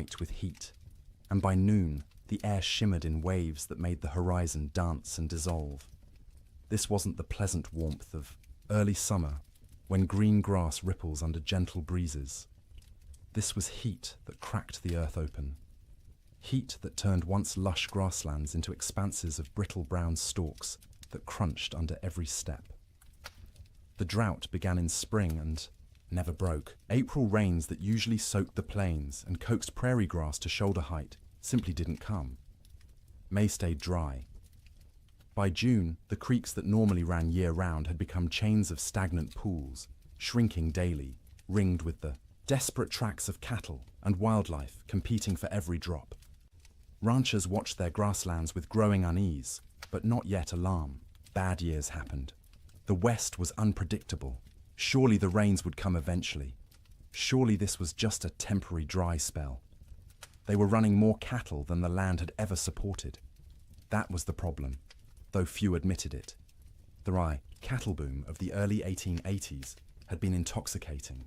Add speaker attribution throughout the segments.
Speaker 1: white with heat, and by noon, the air shimmered in waves that made the horizon dance and dissolve. This wasn't the pleasant warmth of early summer, when green grass ripples under gentle breezes. This was heat that cracked the earth open. Heat that turned once lush grasslands into expanses of brittle brown stalks that crunched under every step. The drought began in spring and never broke. April rains that usually soaked the plains and coaxed prairie grass to shoulder height simply didn't come. May stayed dry. By June, the creeks that normally ran year-round had become chains of stagnant pools, shrinking daily, ringed with the desperate tracks of cattle and wildlife competing for every drop. Ranchers watched their grasslands with growing unease, but not yet alarm. Bad years happened. The West was unpredictable. Surely the rains would come eventually. Surely this was just a temporary dry spell. They were running more cattle than the land had ever supported. That was the problem, though few admitted it. The cattle boom of the early 1880s had been intoxicating.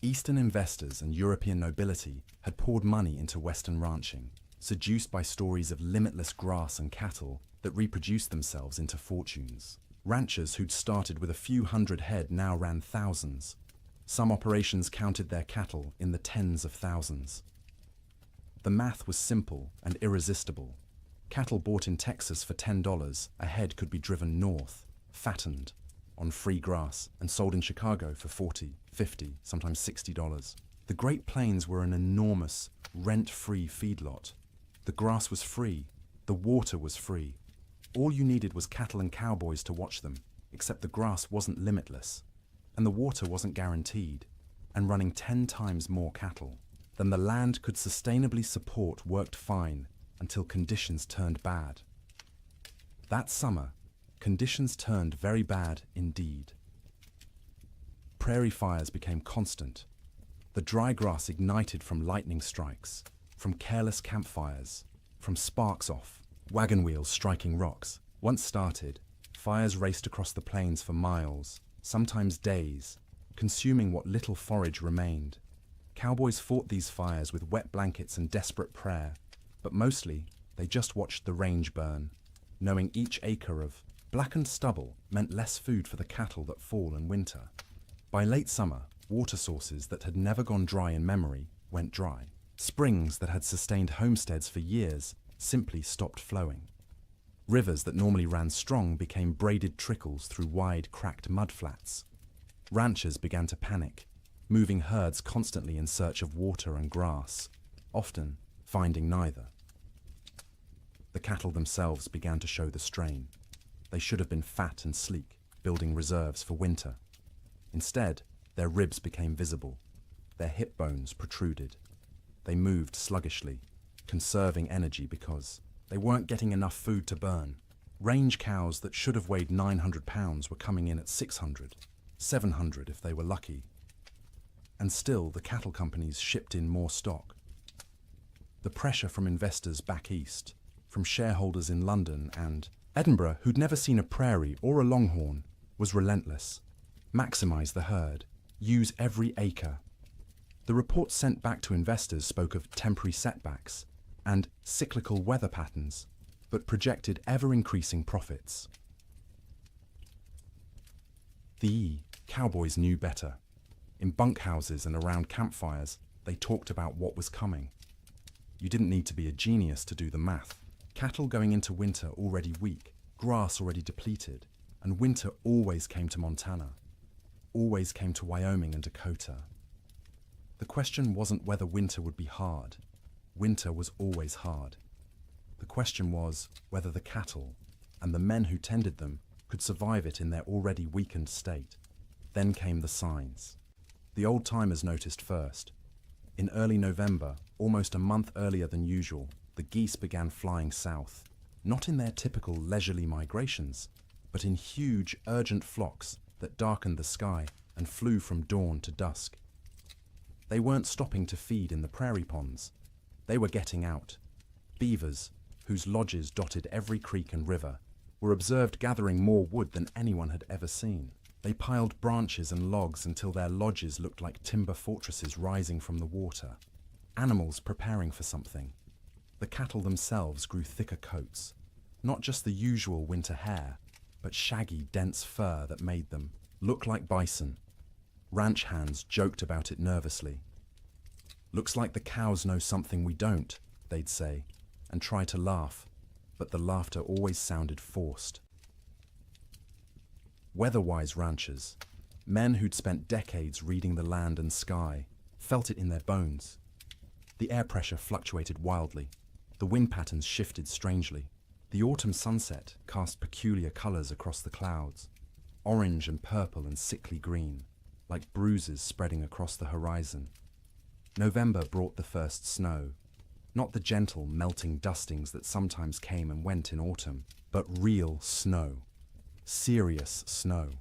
Speaker 1: Eastern investors and European nobility had poured money into Western ranching, seduced by stories of limitless grass and cattle that reproduced themselves into fortunes. Ranchers who'd started with a few hundred head now ran thousands. Some operations counted their cattle in the tens of thousands. The math was simple and irresistible. Cattle bought in Texas for $10 a head could be driven north, fattened, on free grass, and sold in Chicago for $40, $50, sometimes $60. The Great Plains were an enormous, rent-free feedlot. The grass was free, the water was free. All you needed was cattle and cowboys to watch them, except the grass wasn't limitless, and the water wasn't guaranteed, and running 10 times more cattle than the land could sustainably support worked fine until conditions turned bad. That summer, conditions turned very bad indeed. Prairie fires became constant. The dry grass ignited from lightning strikes, from careless campfires, from sparks off wagon wheels striking rocks. Once started, fires raced across the plains for miles, sometimes days, consuming what little forage remained. Cowboys fought these fires with wet blankets and desperate prayer, but mostly they just watched the range burn, knowing each acre of blackened stubble meant less food for the cattle that fall in winter. By late summer, water sources that had never gone dry in memory went dry. Springs that had sustained homesteads for years simply stopped flowing. Rivers that normally ran strong became braided trickles through wide, cracked mudflats. Ranchers began to panic, moving herds constantly in search of water and grass, often finding neither. The cattle themselves began to show the strain. They should have been fat and sleek, building reserves for winter. Instead, their ribs became visible. Their hip bones protruded. They moved sluggishly, conserving energy because they weren't getting enough food to burn. Range cows that should have weighed 900 pounds were coming in at 600, 700 if they were lucky. And still, the cattle companies shipped in more stock. The pressure from investors back east, from shareholders in London and Edinburgh who'd never seen a prairie or a longhorn, was relentless. Maximize the herd. Use every acre. The reports sent back to investors spoke of temporary setbacks and cyclical weather patterns, but projected ever-increasing profits. The cowboys knew better. In bunkhouses and around campfires, they talked about what was coming. You didn't need to be a genius to do the math. Cattle going into winter already weak, grass already depleted, and winter always came to Montana, always came to Wyoming and Dakota. The question wasn't whether winter would be hard. Winter was always hard. The question was whether the cattle and the men who tended them could survive it in their already weakened state. Then came the signs. The old-timers noticed first. In early November, almost a month earlier than usual, the geese began flying south, not in their typical leisurely migrations, but in huge, urgent flocks that darkened the sky and flew from dawn to dusk. They weren't stopping to feed in the prairie ponds. They were getting out. Beavers, whose lodges dotted every creek and river, were observed gathering more wood than anyone had ever seen. They piled branches and logs until their lodges looked like timber fortresses rising from the water. Animals preparing for something. The cattle themselves grew thicker coats, not just the usual winter hair, but shaggy, dense fur that made them look like bison. Ranch hands joked about it nervously. "Looks like the cows know something we don't," they'd say, and try to laugh, but the laughter always sounded forced. Weather-wise ranchers, men who'd spent decades reading the land and sky, felt it in their bones. The air pressure fluctuated wildly. The wind patterns shifted strangely. The autumn sunset cast peculiar colors across the clouds, orange and purple and sickly green, like bruises spreading across the horizon. November brought the first snow, not the gentle, melting dustings that sometimes came and went in autumn, but real snow. Serious snow.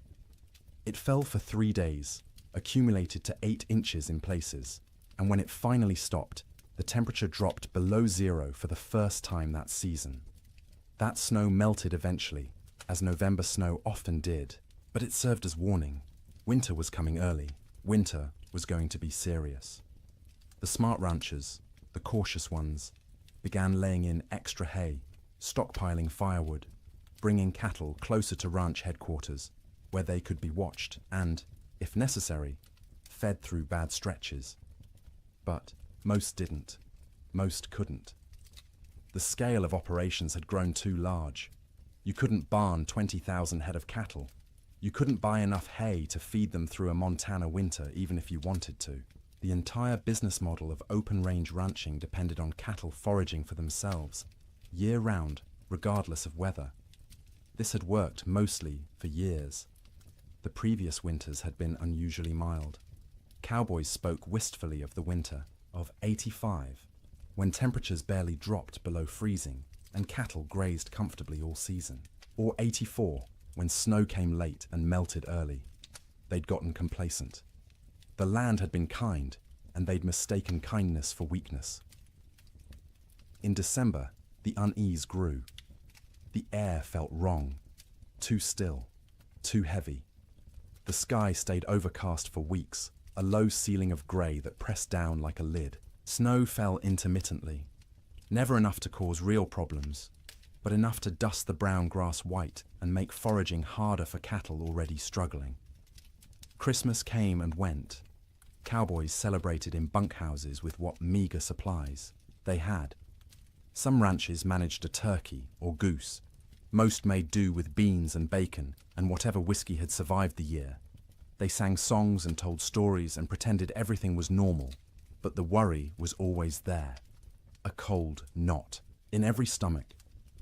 Speaker 1: It fell for 3 days, accumulated to 8 inches in places, and when it finally stopped, the temperature dropped below zero for the first time that season. That snow melted eventually, as November snow often did, but it served as warning. Winter was coming early. Winter was going to be serious. The smart ranchers, the cautious ones, began laying in extra hay, stockpiling firewood, bringing cattle closer to ranch headquarters, where they could be watched and, if necessary, fed through bad stretches. But most didn't. Most couldn't. The scale of operations had grown too large. You couldn't barn 20,000 head of cattle. You couldn't buy enough hay to feed them through a Montana winter even if you wanted to. The entire business model of open-range ranching depended on cattle foraging for themselves, year-round, regardless of weather. This had worked mostly for years. The previous winters had been unusually mild. Cowboys spoke wistfully of the winter of '85, when temperatures barely dropped below freezing and cattle grazed comfortably all season. Or '84, when snow came late and melted early. They'd gotten complacent. The land had been kind, and they'd mistaken kindness for weakness. In December, the unease grew. The air felt wrong, too still, too heavy. The sky stayed overcast for weeks, a low ceiling of grey that pressed down like a lid. Snow fell intermittently, never enough to cause real problems, but enough to dust the brown grass white and make foraging harder for cattle already struggling. Christmas came and went. Cowboys celebrated in bunkhouses with what meager supplies they had. Some ranches managed a turkey or goose. Most made do with beans and bacon and whatever whiskey had survived the year. They sang songs and told stories and pretended everything was normal, but the worry was always there. A cold knot in every stomach.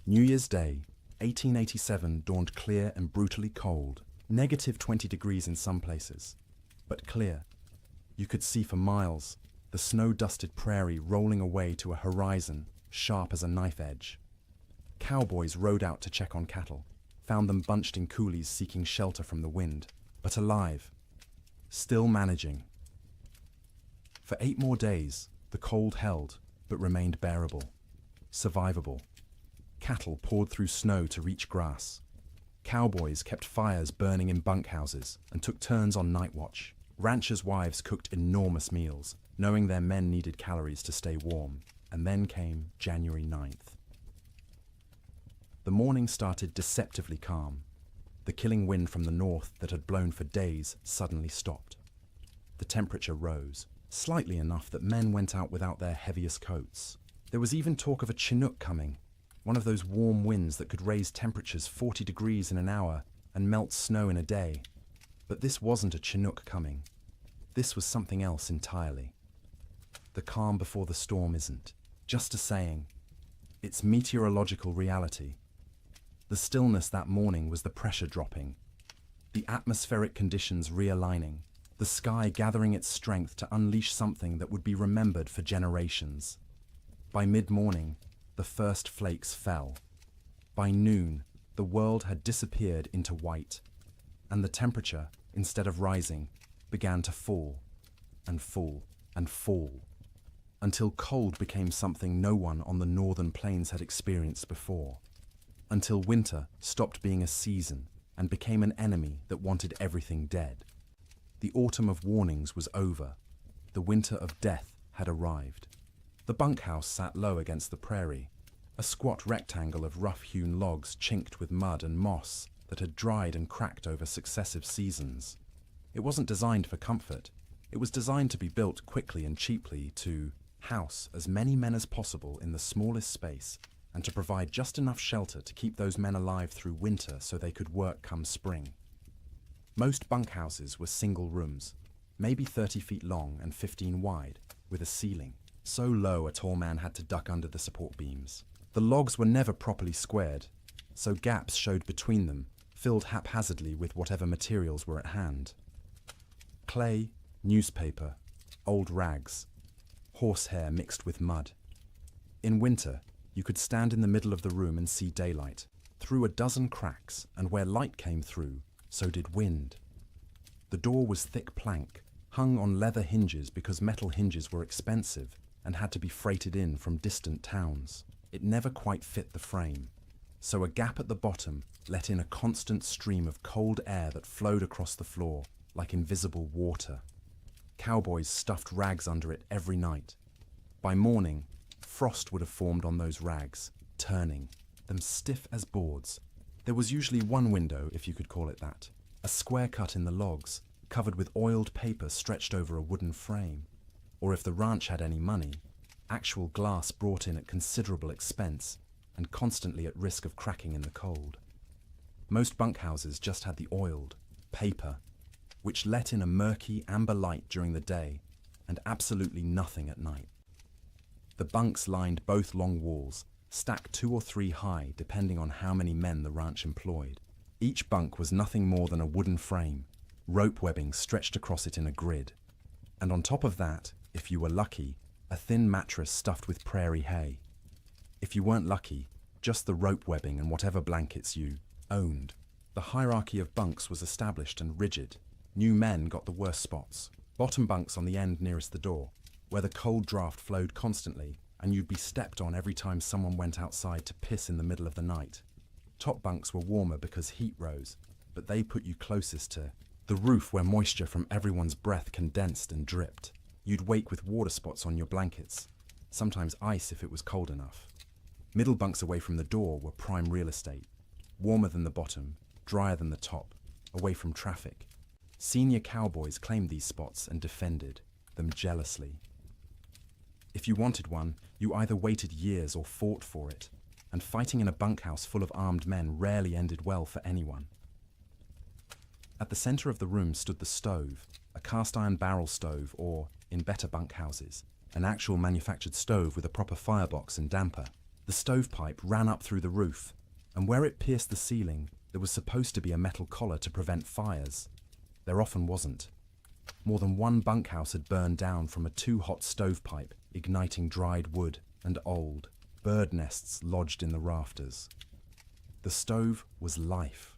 Speaker 1: New Year's Day, 1887 dawned clear and brutally cold, -20 degrees in some places, but clear. You could see for miles, the snow-dusted prairie rolling away to a horizon sharp as a knife edge. Cowboys rode out to check on cattle, found them bunched in coulees seeking shelter from the wind, but alive, still managing. For 8 more days, the cold held, but remained bearable, survivable. Cattle poured through snow to reach grass. Cowboys kept fires burning in bunkhouses and took turns on night watch. Ranchers' wives cooked enormous meals, knowing their men needed calories to stay warm. And then came January 9th. The morning started deceptively calm. The killing wind from the north that had blown for days suddenly stopped. The temperature rose, slightly enough that men went out without their heaviest coats. There was even talk of a Chinook coming, one of those warm winds that could raise temperatures 40 degrees in an hour and melt snow in a day. But this wasn't a Chinook coming. This was something else entirely. The calm before the storm isn't just a saying. It's meteorological reality. The stillness that morning was the pressure dropping, the atmospheric conditions realigning, the sky gathering its strength to unleash something that would be remembered for generations. By mid-morning, the first flakes fell. By noon, the world had disappeared into white, and the temperature, instead of rising, began to fall and fall and fall, until cold became something no one on the northern plains had experienced before, until winter stopped being a season and became an enemy that wanted everything dead. The autumn of warnings was over. The winter of death had arrived. The bunkhouse sat low against the prairie, a squat rectangle of rough-hewn logs chinked with mud and moss that had dried and cracked over successive seasons. It wasn't designed for comfort. It was designed to be built quickly and cheaply to house as many men as possible in the smallest space and to provide just enough shelter to keep those men alive through winter so they could work come spring. Most bunkhouses were single rooms, maybe 30 feet long and 15 wide, with a ceiling, so low a tall man had to duck under the support beams. The logs were never properly squared, so gaps showed between them, filled haphazardly with whatever materials were at hand. Clay, newspaper, old rags, horsehair mixed with mud. In winter, you could stand in the middle of the room and see daylight, through a dozen cracks, and where light came through, so did wind. The door was thick plank, hung on leather hinges because metal hinges were expensive and had to be freighted in from distant towns. It never quite fit the frame, so a gap at the bottom let in a constant stream of cold air that flowed across the floor like invisible water. Cowboys stuffed rags under it every night. By morning, frost would have formed on those rags, turning them stiff as boards. There was usually one window, if you could call it that, a square cut in the logs, covered with oiled paper stretched over a wooden frame. Or if the ranch had any money, actual glass brought in at considerable expense and constantly at risk of cracking in the cold. Most bunkhouses just had the oiled paper, which let in a murky amber light during the day and absolutely nothing at night. The bunks lined both long walls, stacked 2 or 3 high depending on how many men the ranch employed. Each bunk was nothing more than a wooden frame, rope webbing stretched across it in a grid. And on top of that, if you were lucky, a thin mattress stuffed with prairie hay. If you weren't lucky, just the rope webbing and whatever blankets you owned. The hierarchy of bunks was established and rigid. New men got the worst spots. Bottom bunks on the end nearest the door, where the cold draft flowed constantly and you'd be stepped on every time someone went outside to piss in the middle of the night. Top bunks were warmer because heat rose, but they put you closest to the roof where moisture from everyone's breath condensed and dripped. You'd wake with water spots on your blankets, sometimes ice if it was cold enough. Middle bunks away from the door were prime real estate, warmer than the bottom, drier than the top, away from traffic. Senior cowboys claimed these spots and defended them jealously. If you wanted one, you either waited years or fought for it, and fighting in a bunkhouse full of armed men rarely ended well for anyone. At the center of the room stood the stove, a cast-iron barrel stove or, in better bunkhouses, an actual manufactured stove with a proper firebox and damper. The stovepipe ran up through the roof, and where it pierced the ceiling, there was supposed to be a metal collar to prevent fires. There often wasn't. More than one bunkhouse had burned down from a too-hot stovepipe, igniting dried wood and old bird nests lodged in the rafters. The stove was life.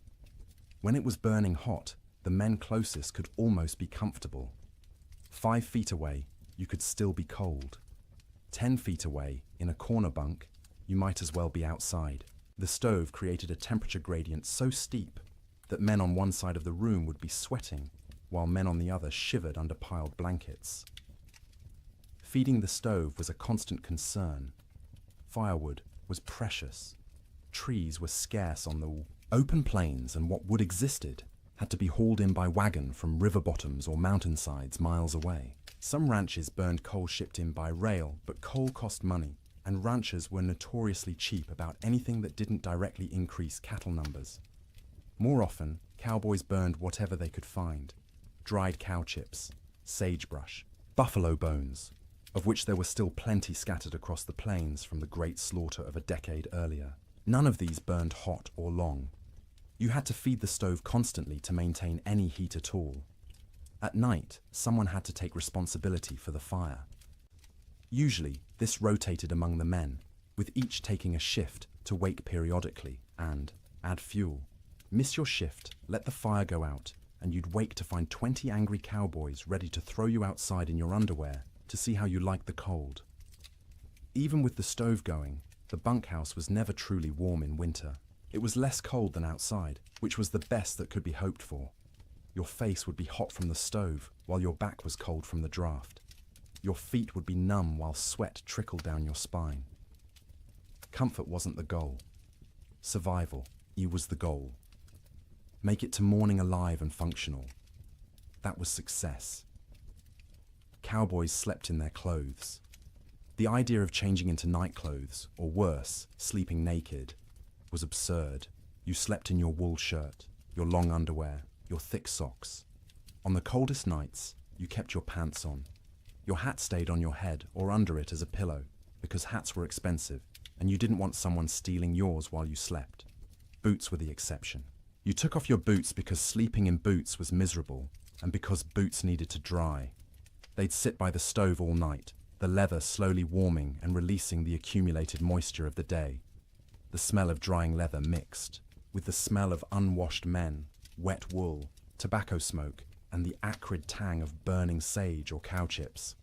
Speaker 1: When it was burning hot, the men closest could almost be comfortable. 5 feet away, you could still be cold. 10 feet away, in a corner bunk, you might as well be outside. The stove created a temperature gradient so steep that men on one side of the room would be sweating, while men on the other shivered under piled blankets. Feeding the stove was a constant concern. Firewood was precious. Trees were scarce on the open plains, and what wood existed had to be hauled in by wagon from river bottoms or mountainsides miles away. Some ranches burned coal shipped in by rail, but coal cost money, and ranchers were notoriously cheap about anything that didn't directly increase cattle numbers. More often, cowboys burned whatever they could find: dried cow chips, sagebrush, buffalo bones, of which there were still plenty scattered across the plains from the great slaughter of a decade earlier. None of these burned hot or long. You had to feed the stove constantly to maintain any heat at all. At night, someone had to take responsibility for the fire. Usually, this rotated among the men, with each taking a shift to wake periodically and add fuel. Miss your shift, let the fire go out, and you'd wake to find 20 angry cowboys ready to throw you outside in your underwear to see how you liked the cold. Even with the stove going, the bunkhouse was never truly warm in winter. It was less cold than outside, which was the best that could be hoped for. Your face would be hot from the stove, while your back was cold from the draft. Your feet would be numb while sweat trickled down your spine. Comfort wasn't the goal. Survival, was the goal. Make it to morning alive and functional. That was success. Cowboys slept in their clothes. The idea of changing into night clothes, or worse, sleeping naked, was absurd. You slept in your wool shirt, your long underwear, your thick socks. On the coldest nights, you kept your pants on. Your hat stayed on your head or under it as a pillow, because hats were expensive, and you didn't want someone stealing yours while you slept. Boots were the exception. You took off your boots because sleeping in boots was miserable, and because boots needed to dry. They'd sit by the stove all night, the leather slowly warming and releasing the accumulated moisture of the day. The smell of drying leather mixed with the smell of unwashed men, wet wool, tobacco smoke, and the acrid tang of burning sage or cow chips.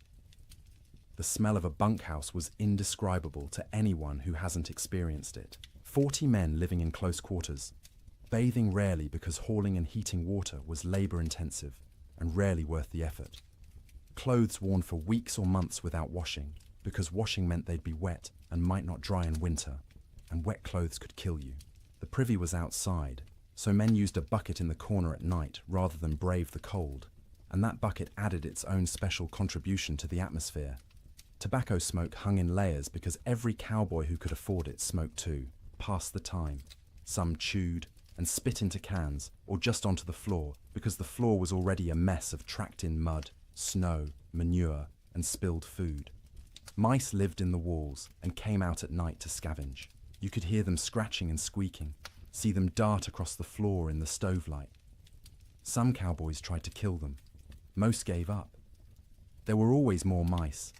Speaker 1: The smell of a bunkhouse was indescribable to anyone who hasn't experienced it. 40 men living in close quarters, bathing rarely because hauling and heating water was labor-intensive and rarely worth the effort. Clothes worn for weeks or months without washing, because washing meant they'd be wet and might not dry in winter, and wet clothes could kill you. The privy was outside, so men used a bucket in the corner at night rather than brave the cold, and that bucket added its own special contribution to the atmosphere. Tobacco smoke hung in layers because every cowboy who could afford it smoked too, passed the time. Some chewed and spit into cans or just onto the floor because the floor was already a mess of tracked-in mud, snow, manure, and spilled food. Mice lived in the walls and came out at night to scavenge. You could hear them scratching and squeaking, see them dart across the floor in the stove light. Some cowboys tried to kill them. Most gave up. There were always more mice,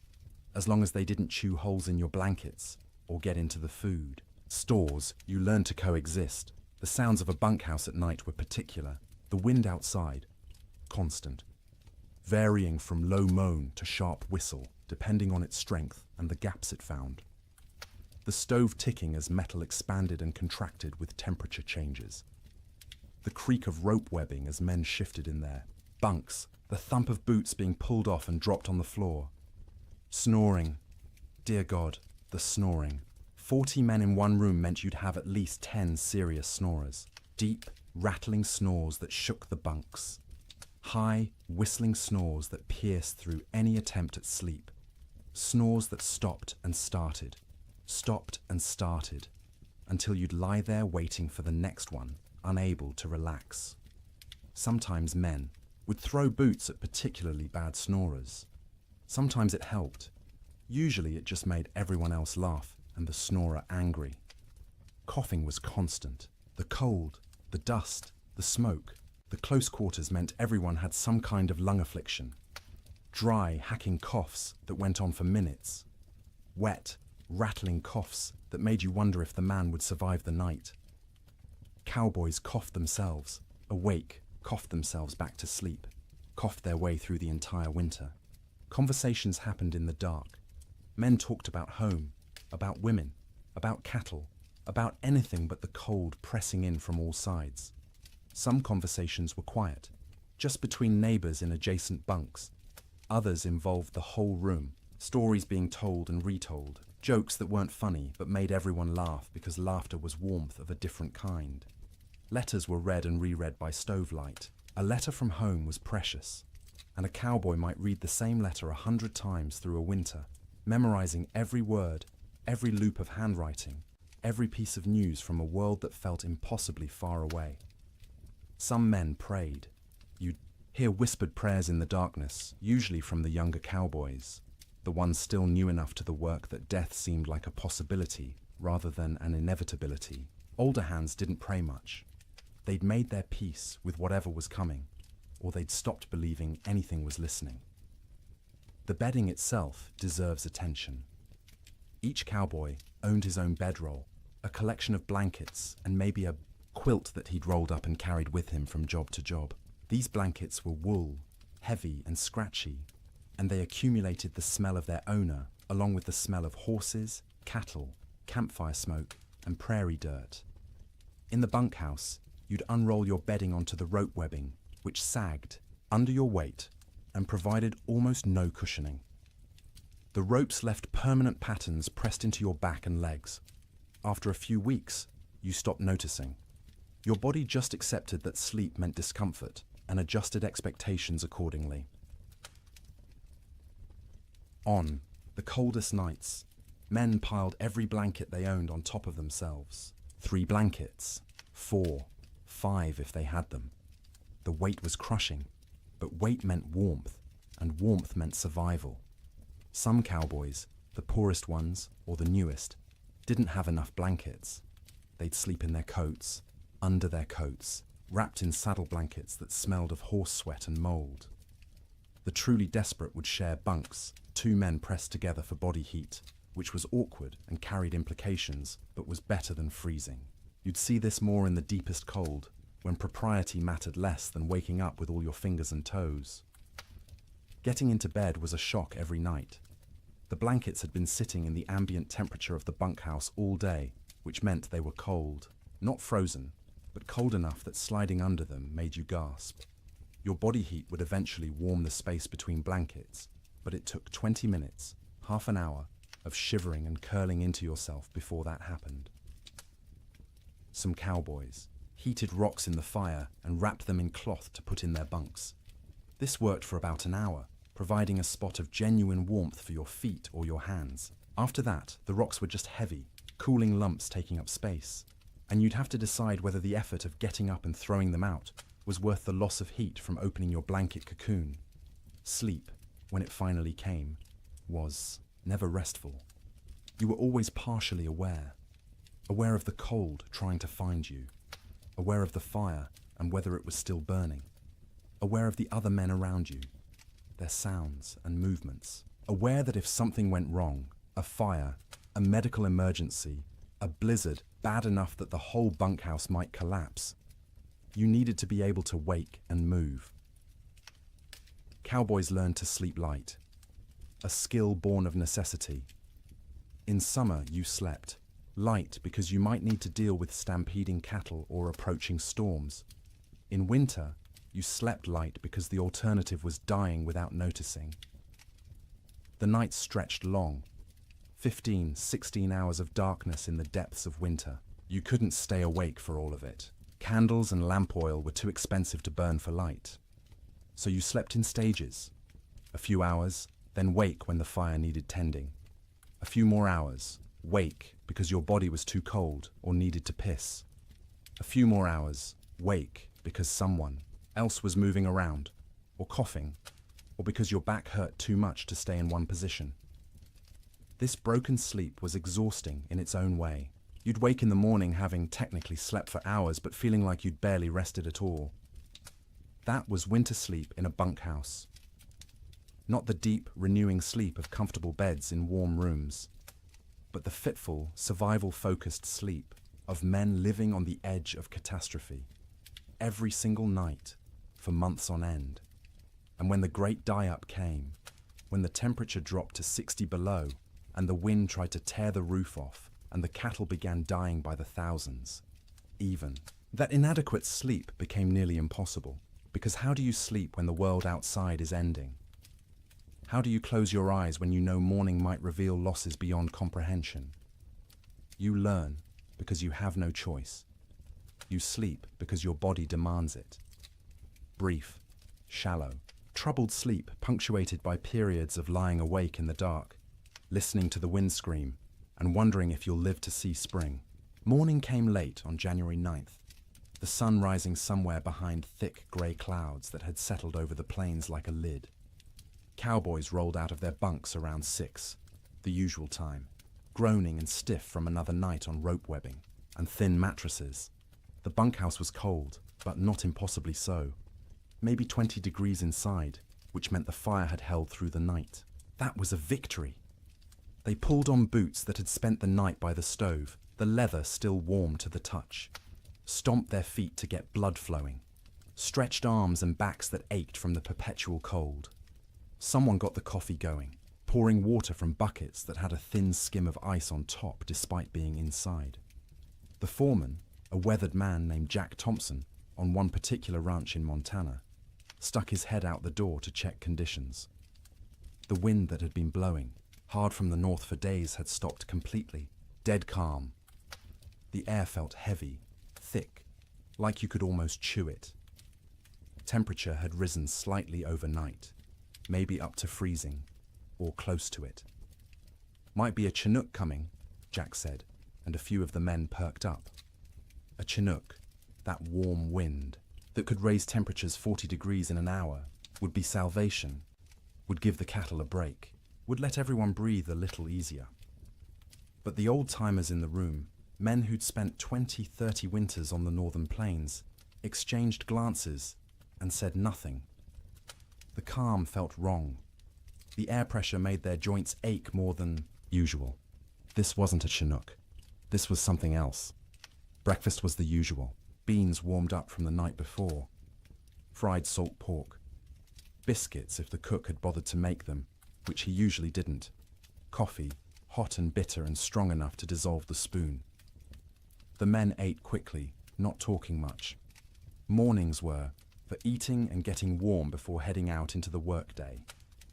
Speaker 1: as long as they didn't chew holes in your blankets or get into the food. Stores, you learned to coexist. The sounds of a bunkhouse at night were particular. The wind outside, constant, varying from low moan to sharp whistle, depending on its strength and the gaps it found. The stove ticking as metal expanded and contracted with temperature changes. The creak of rope webbing as men shifted in their bunks, the thump of boots being pulled off and dropped on the floor. Snoring. Dear God, the snoring. 40 men in one room meant you'd have at least 10 serious snorers. Deep, rattling snores that shook the bunks. High, whistling snores that pierced through any attempt at sleep. Snores that stopped and started, until you'd lie there waiting for the next one, unable to relax. Sometimes men would throw boots at particularly bad snorers. Sometimes it helped. Usually it just made everyone else laugh and the snorer angry. Coughing was constant. The cold, the dust, the smoke, the close quarters meant everyone had some kind of lung affliction. Dry, hacking coughs that went on for minutes. Wet, rattling coughs that made you wonder if the man would survive the night. Cowboys coughed themselves, awake, coughed themselves back to sleep, coughed their way through the entire winter. Conversations happened in the dark. Men talked about home, about women, about cattle, about anything but the cold pressing in from all sides. Some conversations were quiet, just between neighbors in adjacent bunks. Others involved the whole room, stories being told and retold, jokes that weren't funny but made everyone laugh because laughter was warmth of a different kind. Letters were read and reread by stovelight. A letter from home was precious, and a cowboy might read the same letter 100 times through a winter, memorizing every word, every loop of handwriting, every piece of news from a world that felt impossibly far away. Some men prayed. You'd hear whispered prayers in the darkness, usually from the younger cowboys, the ones still new enough to the work that death seemed like a possibility rather than an inevitability. Older hands didn't pray much. They'd made their peace with whatever was coming, or they'd stopped believing anything was listening. The bedding itself deserves attention. Each cowboy owned his own bedroll, a collection of blankets, and maybe a quilt that he'd rolled up and carried with him from job to job. These blankets were wool, heavy and scratchy, and they accumulated the smell of their owner, along with the smell of horses, cattle, campfire smoke, and prairie dirt. In the bunkhouse, you'd unroll your bedding onto the rope webbing, which sagged under your weight and provided almost no cushioning. The ropes left permanent patterns pressed into your back and legs. After a few weeks, you stopped noticing. Your body just accepted that sleep meant discomfort and adjusted expectations accordingly. On the coldest nights, men piled every blanket they owned on top of themselves. 3 blankets, 4, 5 if they had them. The weight was crushing, but weight meant warmth, and warmth meant survival. Some cowboys, the poorest ones or the newest, didn't have enough blankets. They'd sleep in their coats, under their coats, wrapped in saddle blankets that smelled of horse sweat and mold. The truly desperate would share bunks, 2 men pressed together for body heat, which was awkward and carried implications, but was better than freezing. You'd see this more in the deepest cold, when propriety mattered less than waking up with all your fingers and toes. Getting into bed was a shock every night. The blankets had been sitting in the ambient temperature of the bunkhouse all day, which meant they were cold. Not frozen, but cold enough that sliding under them made you gasp. Your body heat would eventually warm the space between blankets, but it took 20 minutes, half an hour, of shivering and curling into yourself before that happened. Some cowboys heated rocks in the fire and wrapped them in cloth to put in their bunks. This worked for about an hour, providing a spot of genuine warmth for your feet or your hands. After that, the rocks were just heavy, cooling lumps taking up space, and you'd have to decide whether the effort of getting up and throwing them out was worth the loss of heat from opening your blanket cocoon. Sleep, when it finally came, was never restful. You were always partially aware of the cold trying to find you, aware of the fire and whether it was still burning, aware of the other men around you, their sounds and movements, aware that if something went wrong, a fire, a medical emergency, a blizzard bad enough that the whole bunkhouse might collapse, you needed to be able to wake and move. Cowboys learned to sleep light, a skill born of necessity. In summer, you slept light because you might need to deal with stampeding cattle or approaching storms. In winter, you slept light because the alternative was dying without noticing. The nights stretched long, 15, 16 hours of darkness in the depths of winter. You couldn't stay awake for all of it. Candles and lamp oil were too expensive to burn for light. So you slept in stages. A few hours, then wake when the fire needed tending. A few more hours, wake because your body was too cold or needed to piss. A few more hours, wake because someone else was moving around, or coughing, or because your back hurt too much to stay in one position. This broken sleep was exhausting in its own way. You'd wake in the morning having technically slept for hours but feeling like you'd barely rested at all. That was winter sleep in a bunkhouse. Not the deep, renewing sleep of comfortable beds in warm rooms, but the fitful, survival-focused sleep of men living on the edge of catastrophe, every single night, for months on end. And when the great die-up came, when the temperature dropped to 60 below, and the wind tried to tear the roof off, and the cattle began dying by the thousands, that inadequate sleep became nearly impossible. Because how do you sleep when the world outside is ending? How do you close your eyes when you know morning might reveal losses beyond comprehension? You learn because you have no choice. You sleep because your body demands it. Brief, shallow, troubled sleep punctuated by periods of lying awake in the dark, listening to the wind scream, and wondering if you'll live to see spring. Morning came late on January 9th, the sun rising somewhere behind thick grey clouds that had settled over the plains like a lid. Cowboys rolled out of their bunks around 6, the usual time, groaning and stiff from another night on rope webbing and thin mattresses. The bunkhouse was cold, but not impossibly so. Maybe 20 degrees inside, which meant the fire had held through the night. That was a victory. They pulled on boots that had spent the night by the stove, the leather still warm to the touch, stomped their feet to get blood flowing, stretched arms and backs that ached from the perpetual cold. Someone got the coffee going, pouring water from buckets that had a thin skim of ice on top despite being inside. The foreman, a weathered man named Jack Thompson, on one particular ranch in Montana, stuck his head out the door to check conditions. The wind that had been blowing, Hard from the north for days had stopped completely, dead calm. The air felt heavy, thick, like you could almost chew it. Temperature had risen slightly overnight, maybe up to freezing, or close to it. Might be a Chinook coming, Jack said, and a few of the men perked up. A Chinook, that warm wind that could raise temperatures 40 degrees in an hour, would be salvation, would give the cattle a break, would let everyone breathe a little easier. But the old-timers in the room, men who'd spent 20, 30 winters on the northern plains, exchanged glances and said nothing. The calm felt wrong. The air pressure made their joints ache more than usual. This wasn't a Chinook. This was something else. Breakfast was the usual. Beans warmed up from the night before. Fried salt pork. Biscuits if the cook had bothered to make them, which he usually didn't. Coffee, hot and bitter and strong enough to dissolve the spoon. The men ate quickly, not talking much. Mornings were for eating and getting warm before heading out into the workday.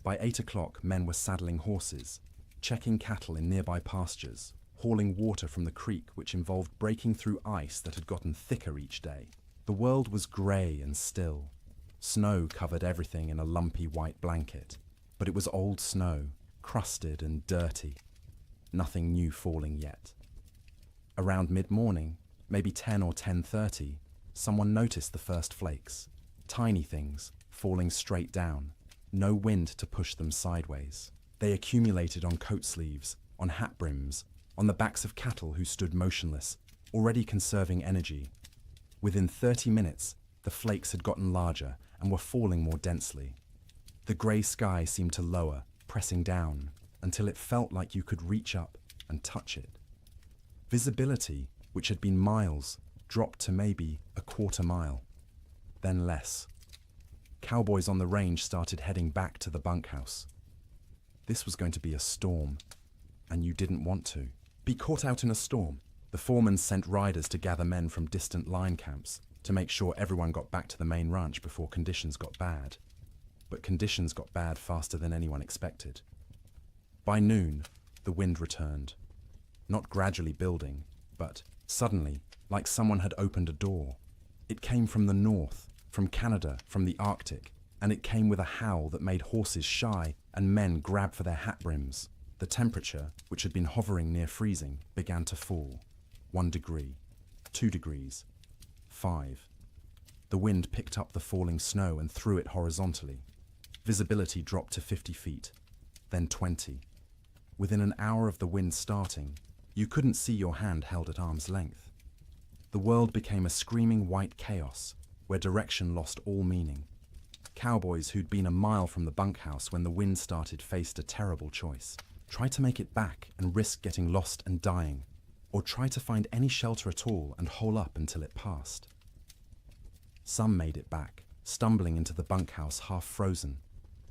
Speaker 1: By 8 o'clock, men were saddling horses, checking cattle in nearby pastures, hauling water from the creek, which involved breaking through ice that had gotten thicker each day. The world was grey and still. Snow covered everything in a lumpy white blanket, but it was old snow, crusted and dirty. Nothing new falling yet. Around mid-morning, maybe 10 or 10:30, someone noticed the first flakes. Tiny things, falling straight down. No wind to push them sideways. They accumulated on coat sleeves, on hat brims, on the backs of cattle who stood motionless, already conserving energy. Within 30 minutes, the flakes had gotten larger and were falling more densely. The grey sky seemed to lower, pressing down, until it felt like you could reach up and touch it. Visibility, which had been miles, dropped to maybe a quarter mile, then less. Cowboys on the range started heading back to the bunkhouse. This was going to be a storm, and you didn't want to be caught out in a storm. The foreman sent riders to gather men from distant line camps to make sure everyone got back to the main ranch before conditions got bad. But conditions got bad faster than anyone expected. By noon, the wind returned. Not gradually building, but suddenly, like someone had opened a door. It came from the north, from Canada, from the Arctic, and it came with a howl that made horses shy and men grab for their hat brims. The temperature, which had been hovering near freezing, began to fall. 1 degree, 2 degrees, 5. The wind picked up the falling snow and threw it horizontally. Visibility dropped to 50 feet, then 20. Within an hour of the wind starting, you couldn't see your hand held at arm's length. The world became a screaming white chaos, where direction lost all meaning. Cowboys who'd been a mile from the bunkhouse when the wind started faced a terrible choice. Try to make it back and risk getting lost and dying, or try to find any shelter at all and hole up until it passed. Some made it back, stumbling into the bunkhouse half frozen,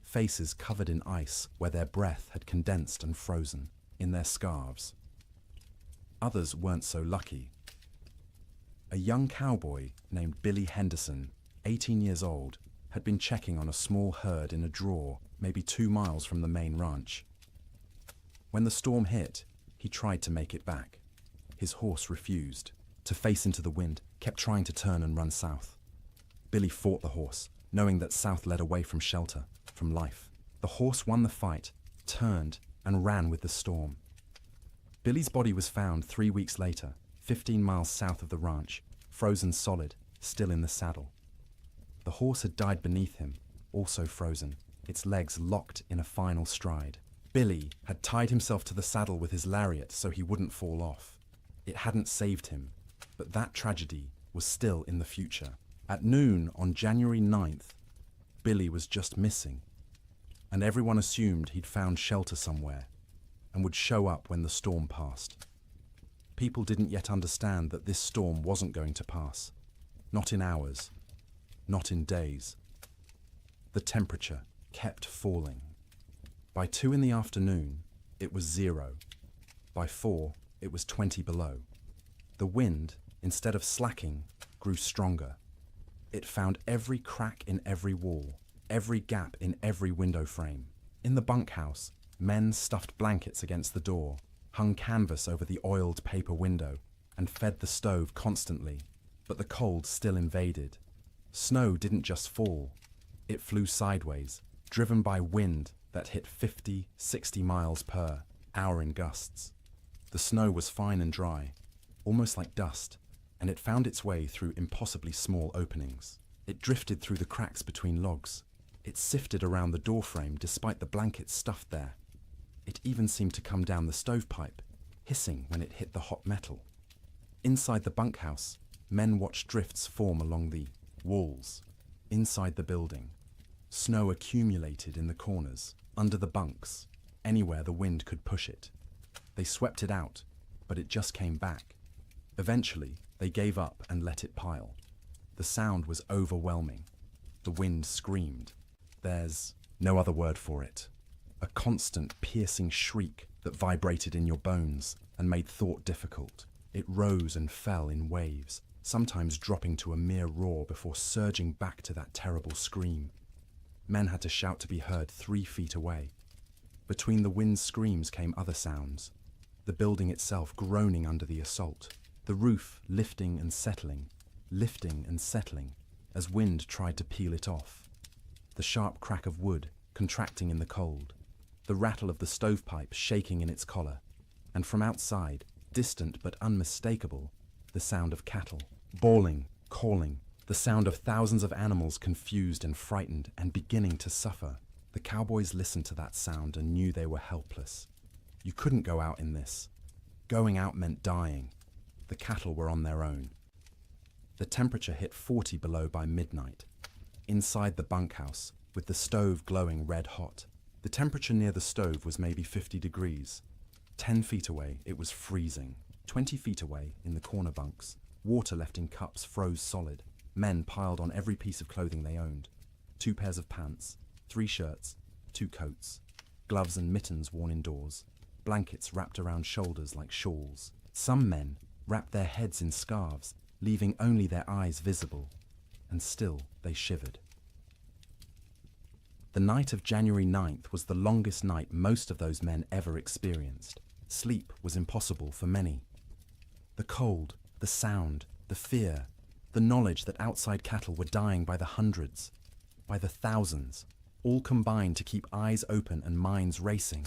Speaker 1: faces covered in ice where their breath had condensed and frozen, in their scarves. Others weren't so lucky. A young cowboy named Billy Henderson, 18 years old, had been checking on a small herd in a draw maybe 2 miles from the main ranch. When the storm hit, he tried to make it back. His horse refused. To face into the wind, kept trying to turn and run south. Billy fought the horse, knowing that south led away from shelter, from life. The horse won the fight, turned, and ran with the storm. Billy's body was found 3 weeks later, 15 miles south of the ranch, frozen solid, still in the saddle. The horse had died beneath him, also frozen, its legs locked in a final stride. Billy had tied himself to the saddle with his lariat so he wouldn't fall off. It hadn't saved him, but that tragedy was still in the future. At noon on January 9th, Billy was just missing, and everyone assumed he'd found shelter somewhere and would show up when the storm passed. People didn't yet understand that this storm wasn't going to pass. Not in hours, not in days. The temperature kept falling. By 2 in the afternoon, it was 0. By 4, it was 20 below. The wind, instead of slacking, grew stronger. It found every crack in every wall, every gap in every window frame. In the bunkhouse, Men stuffed blankets against the door, hung canvas over the oiled paper window, and fed the stove constantly, but the cold still invaded. Snow didn't just fall, it flew sideways, driven by wind that hit 50, 60 miles per hour in gusts. The snow was fine and dry, almost like dust, and it found its way through impossibly small openings. It drifted through the cracks between logs. It sifted around the doorframe despite the blankets stuffed there. It even seemed to come down the stovepipe, hissing when it hit the hot metal. Inside the bunkhouse, men watched drifts form along the walls. Inside the building, snow accumulated in the corners, under the bunks, anywhere the wind could push it. They swept it out, but it just came back. Eventually, they gave up and let it pile. The sound was overwhelming. The wind screamed. There's no other word for it. A constant, piercing shriek that vibrated in your bones and made thought difficult. It rose and fell in waves, sometimes dropping to a mere roar before surging back to that terrible scream. Men had to shout to be heard 3 feet away. Between the wind's screams came other sounds. The building itself groaning under the assault. The roof lifting and settling, as wind tried to peel it off. The sharp crack of wood contracting in the cold. The rattle of the stovepipe shaking in its collar. And from outside, distant but unmistakable, the sound of cattle, bawling, calling, the sound of thousands of animals confused and frightened and beginning to suffer. The cowboys listened to that sound and knew they were helpless. You couldn't go out in this. Going out meant dying. The cattle were on their own. The temperature hit 40 below by midnight. Inside the bunkhouse, with the stove glowing red hot, the temperature near the stove was maybe 50 degrees. 10 feet away, it was freezing. 20 feet away, in the corner bunks, water left in cups froze solid. Men piled on every piece of clothing they owned. 2 pairs of pants, 3 shirts, 2 coats, gloves and mittens worn indoors, blankets wrapped around shoulders like shawls. Some men wrapped their heads in scarves, leaving only their eyes visible, and still they shivered. The night of January 9th was the longest night most of those men ever experienced. Sleep was impossible for many. The cold, the sound, the fear, the knowledge that outside cattle were dying by the hundreds, by the thousands, all combined to keep eyes open and minds racing.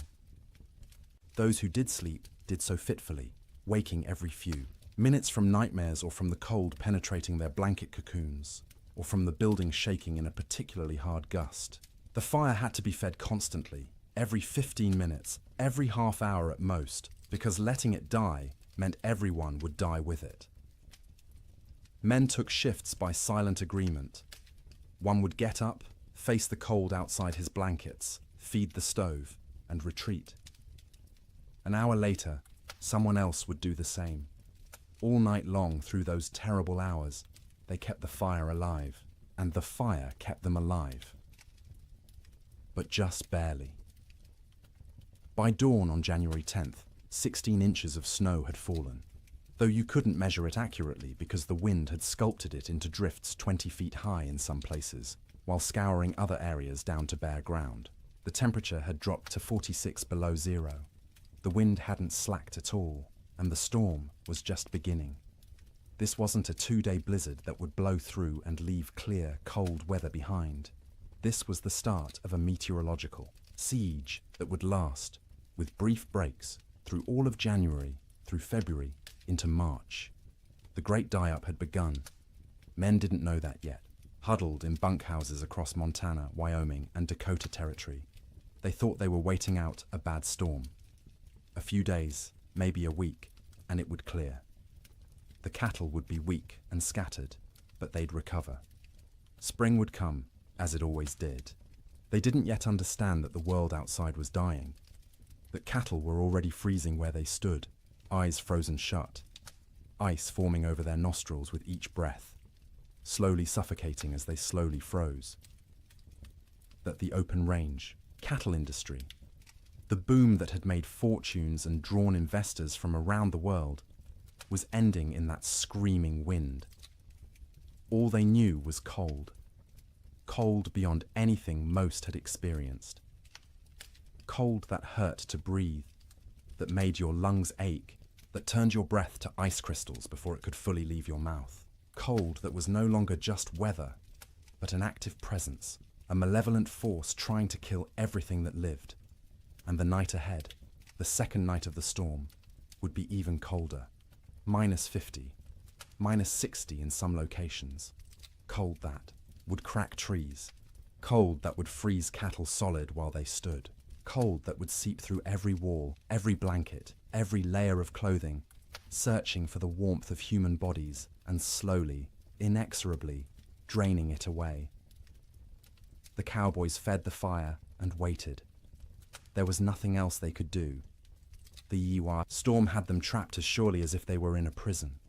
Speaker 1: Those who did sleep did so fitfully, waking every few. Minutes from nightmares or from the cold penetrating their blanket cocoons, or from the building shaking in a particularly hard gust. The fire had to be fed constantly, every 15 minutes, every half hour at most, because letting it die meant everyone would die with it. Men took shifts by silent agreement. One would get up, face the cold outside his blankets, feed the stove, and retreat. An hour later, someone else would do the same. All night long through those terrible hours, they kept the fire alive, and the fire kept them alive. But just barely. By dawn on January 10th, 16 inches of snow had fallen, though you couldn't measure it accurately because the wind had sculpted it into drifts 20 feet high in some places, while scouring other areas down to bare ground. The temperature had dropped to 46 below zero. The wind hadn't slacked at all, and the storm was just beginning. This wasn't a 2-day blizzard that would blow through and leave clear, cold weather behind. This was the start of a meteorological siege that would last, with brief breaks, through all of January, through February, into March. The great die-up had begun. Men didn't know that yet, huddled in bunkhouses across Montana, Wyoming, and Dakota Territory. They thought they were waiting out a bad storm. A few days, maybe a week, and it would clear. The cattle would be weak and scattered, but they'd recover. Spring would come, as it always did. They didn't yet understand that the world outside was dying, that cattle were already freezing where they stood, eyes frozen shut, ice forming over their nostrils with each breath, slowly suffocating as they slowly froze. That the open range, cattle industry, the boom that had made fortunes and drawn investors from around the world, was ending in that screaming wind. All they knew was cold. Cold beyond anything most had experienced. Cold that hurt to breathe, that made your lungs ache, that turned your breath to ice crystals before it could fully leave your mouth. Cold that was no longer just weather, but an active presence, a malevolent force trying to kill everything that lived. And the night ahead, the second night of the storm, would be even colder. -50, -60 in some locations. Cold that would crack trees. Cold that would freeze cattle solid while they stood. Cold that would seep through every wall, every blanket, every layer of clothing, searching for the warmth of human bodies and slowly, inexorably, draining it away. The cowboys fed the fire and waited. There was nothing else they could do. The Yiwa storm had them trapped as surely as if they were in a prison.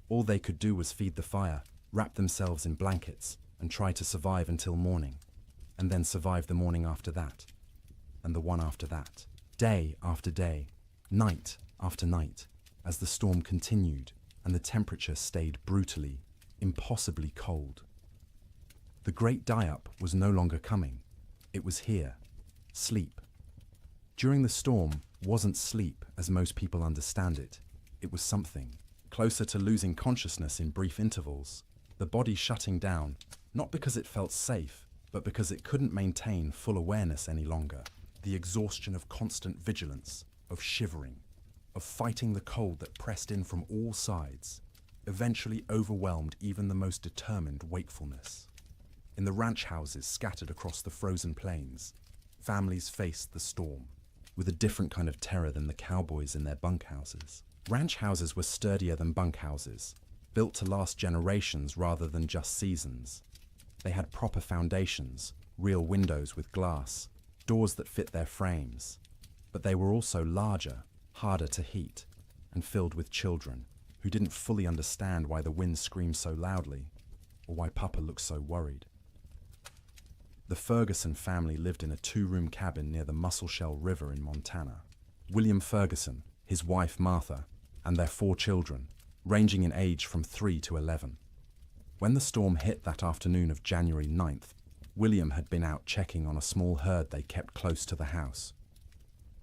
Speaker 1: All they could do was feed the fire, wrap themselves in blankets, and try to survive until morning, and then survive the morning after that, and the one after that, day after day, night after night, as the storm continued and the temperature stayed brutally, impossibly cold. The great die-up was no longer coming. It was here. Sleep. During the storm wasn't sleep as most people understand it. It was something closer to losing consciousness in brief intervals, the body shutting down, not because it felt safe, but because it couldn't maintain full awareness any longer. The exhaustion of constant vigilance, of shivering, of fighting the cold that pressed in from all sides, eventually overwhelmed even the most determined wakefulness. In the ranch houses scattered across the frozen plains, families faced the storm with a different kind of terror than the cowboys in their bunkhouses. Ranch houses were sturdier than bunkhouses, built to last generations rather than just seasons. They had proper foundations, real windows with glass, doors that fit their frames. But they were also larger, harder to heat, and filled with children who didn't fully understand why the wind screamed so loudly or why Papa looked so worried. The Ferguson family lived in a 2-room cabin near the Musselshell River in Montana. William Ferguson, his wife Martha, and their 4 children, ranging in age from 3 to 11. When the storm hit that afternoon of January 9th, William had been out checking on a small herd they kept close to the house.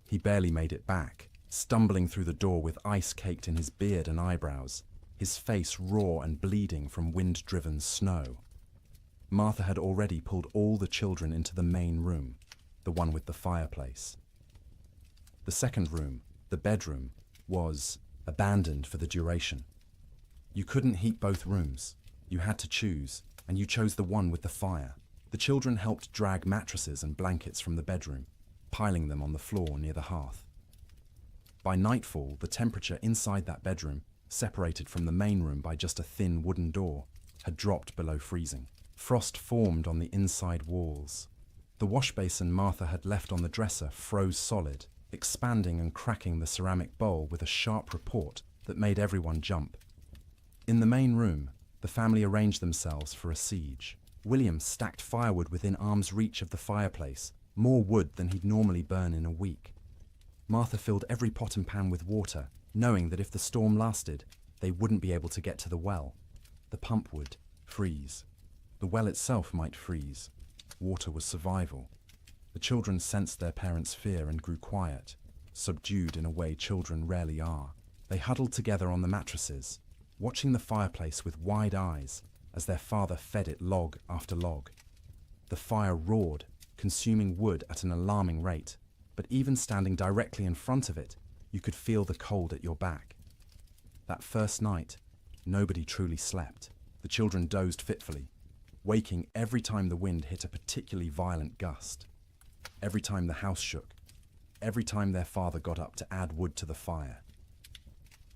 Speaker 1: He barely made it back, stumbling through the door with ice caked in his beard and eyebrows, his face raw and bleeding from wind-driven snow. Martha had already pulled all the children into the main room, the one with the fireplace. The second room, the bedroom, was abandoned for the duration. You couldn't heat both rooms. You had to choose, and you chose the one with the fire. The children helped drag mattresses and blankets from the bedroom, piling them on the floor near the hearth. By nightfall, the temperature inside that bedroom, separated from the main room by just a thin wooden door, had dropped below freezing. Frost formed on the inside walls. The wash basin Martha had left on the dresser froze solid, expanding and cracking the ceramic bowl with a sharp report that made everyone jump. In the main room, the family arranged themselves for a siege. William stacked firewood within arm's reach of the fireplace, more wood than he'd normally burn in a week. Martha filled every pot and pan with water, knowing that if the storm lasted, they wouldn't be able to get to the well. The pump would freeze. The well itself might freeze. Water was survival. The children sensed their parents' fear and grew quiet, subdued in a way children rarely are. They huddled together on the mattresses, watching the fireplace with wide eyes as their father fed it log after log. The fire roared, consuming wood at an alarming rate, but even standing directly in front of it, you could feel the cold at your back. That first night, nobody truly slept. The children dozed fitfully, waking every time the wind hit a particularly violent gust, every time the house shook, every time their father got up to add wood to the fire.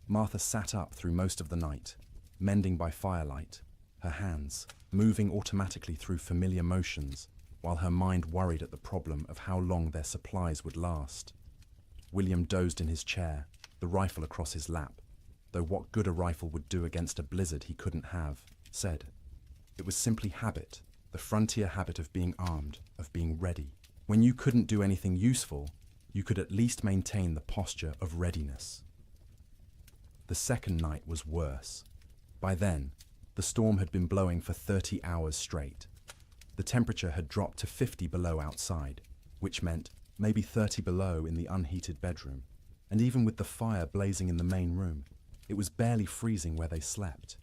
Speaker 1: Martha sat up through most of the night, mending by firelight, her hands moving automatically through familiar motions, while her mind worried at the problem of how long their supplies would last. William dozed in his chair, the rifle across his lap, though what good a rifle would do against a blizzard he couldn't have, said. It was simply habit, the frontier habit of being armed, of being ready. When you couldn't do anything useful, you could at least maintain the posture of readiness. The second night was worse. By then, the storm had been blowing for 30 hours straight. The temperature had dropped to 50 below outside, which meant maybe 30 below in the unheated bedroom, and even with the fire blazing in the main room, it was barely freezing where they slept.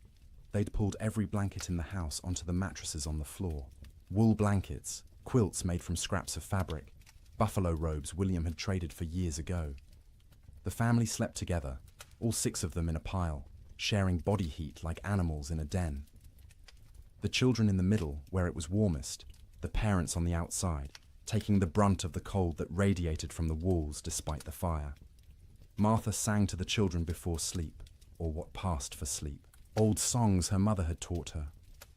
Speaker 1: They'd pulled every blanket in the house onto the mattresses on the floor. Wool blankets, quilts made from scraps of fabric, buffalo robes William had traded for years ago. The family slept together, all 6 of them in a pile, sharing body heat like animals in a den. The children in the middle, where it was warmest, the parents on the outside, taking the brunt of the cold that radiated from the walls despite the fire. Martha sang to the children before sleep, or what passed for sleep. Old songs her mother had taught her,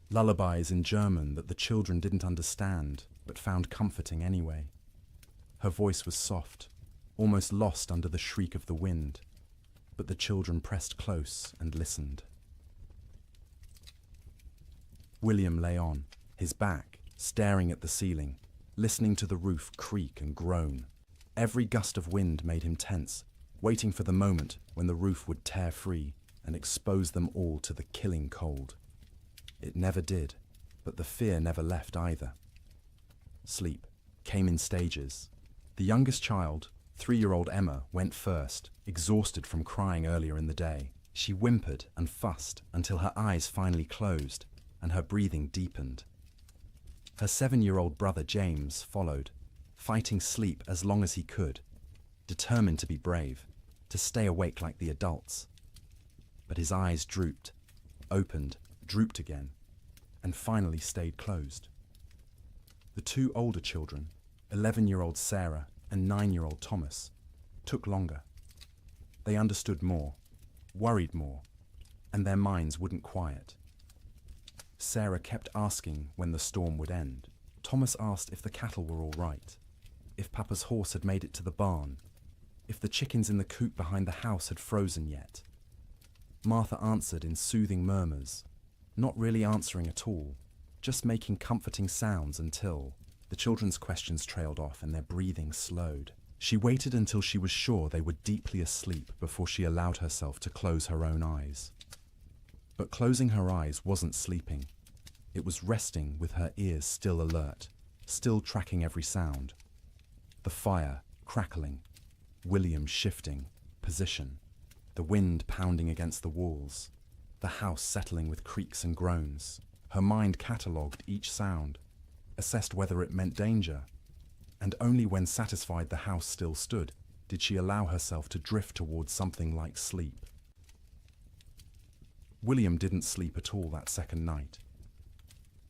Speaker 1: lullabies in German that the children didn't understand, but found comforting anyway. Her voice was soft, almost lost under the shriek of the wind, but the children pressed close and listened. William lay on, his back, staring at the ceiling, listening to the roof creak and groan. Every gust of wind made him tense, waiting for the moment when the roof would tear free and expose them all to the killing cold. It never did, but the fear never left either. Sleep came in stages. The youngest child, 3-year-old Emma, went first, exhausted from crying earlier in the day. She whimpered and fussed until her eyes finally closed and her breathing deepened. Her 7-year-old brother James followed, fighting sleep as long as he could, determined to be brave, to stay awake like the adults. But his eyes drooped, opened, drooped again, and finally stayed closed. The 2 older children, 11-year-old Sarah and 9-year-old Thomas, took longer. They understood more, worried more, and their minds wouldn't quiet. Sarah kept asking when the storm would end. Thomas asked if the cattle were all right, if Papa's horse had made it to the barn, if the chickens in the coop behind the house had frozen yet. Martha answered in soothing murmurs, not really answering at all, just making comforting sounds until the children's questions trailed off and their breathing slowed. She waited until she was sure they were deeply asleep before she allowed herself to close her own eyes. But closing her eyes wasn't sleeping. It was resting with her ears still alert, still tracking every sound. The fire crackling, William shifting position, the wind pounding against the walls, the house settling with creaks and groans. Her mind catalogued each sound, assessed whether it meant danger, and only when satisfied the house still stood did she allow herself to drift towards something like sleep. William didn't sleep at all that second night.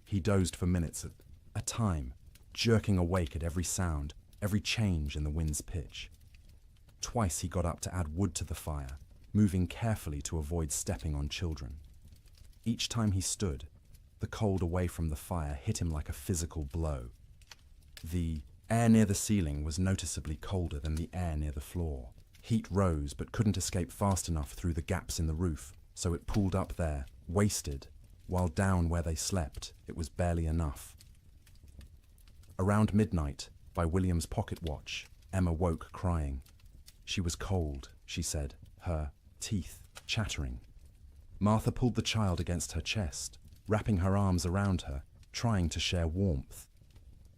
Speaker 1: He dozed for minutes at a time, jerking awake at every sound, every change in the wind's pitch. Twice he got up to add wood to the fire, moving carefully to avoid stepping on children. Each time he stood, the cold away from the fire hit him like a physical blow. The air near the ceiling was noticeably colder than the air near the floor. Heat rose but couldn't escape fast enough through the gaps in the roof, so it pooled up there, wasted, while down where they slept, it was barely enough. Around midnight, by William's pocket watch, Emma woke crying. She was cold, she said, her teeth chattering. Martha pulled the child against her chest, wrapping her arms around her, trying to share warmth.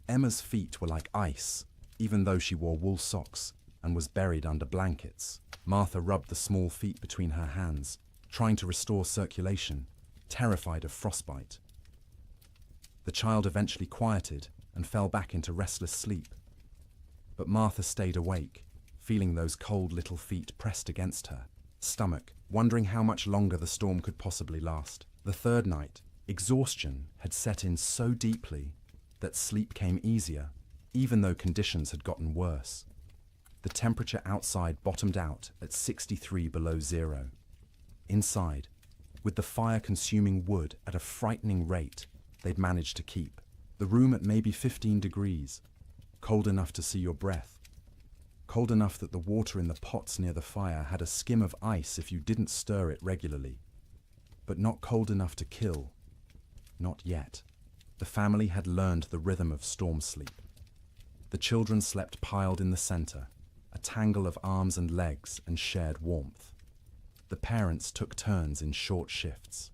Speaker 1: Emma's feet were like ice, even though she wore wool socks and was buried under blankets. Martha rubbed the small feet between her hands, trying to restore circulation, terrified of frostbite. The child eventually quieted and fell back into restless sleep. But Martha stayed awake, feeling those cold little feet pressed against her stomach, wondering how much longer the storm could possibly last. The third night, exhaustion had set in so deeply that sleep came easier, even though conditions had gotten worse. The temperature outside bottomed out at 63 below zero. Inside, with the fire consuming wood at a frightening rate, they'd managed to keep the room at maybe 15 degrees, cold enough to see your breath, cold enough that the water in the pots near the fire had a skim of ice if you didn't stir it regularly, but not cold enough to kill. Not yet. The family had learned the rhythm of storm sleep. The children slept piled in the center, a tangle of arms and legs, and shared warmth. The parents took turns in short shifts.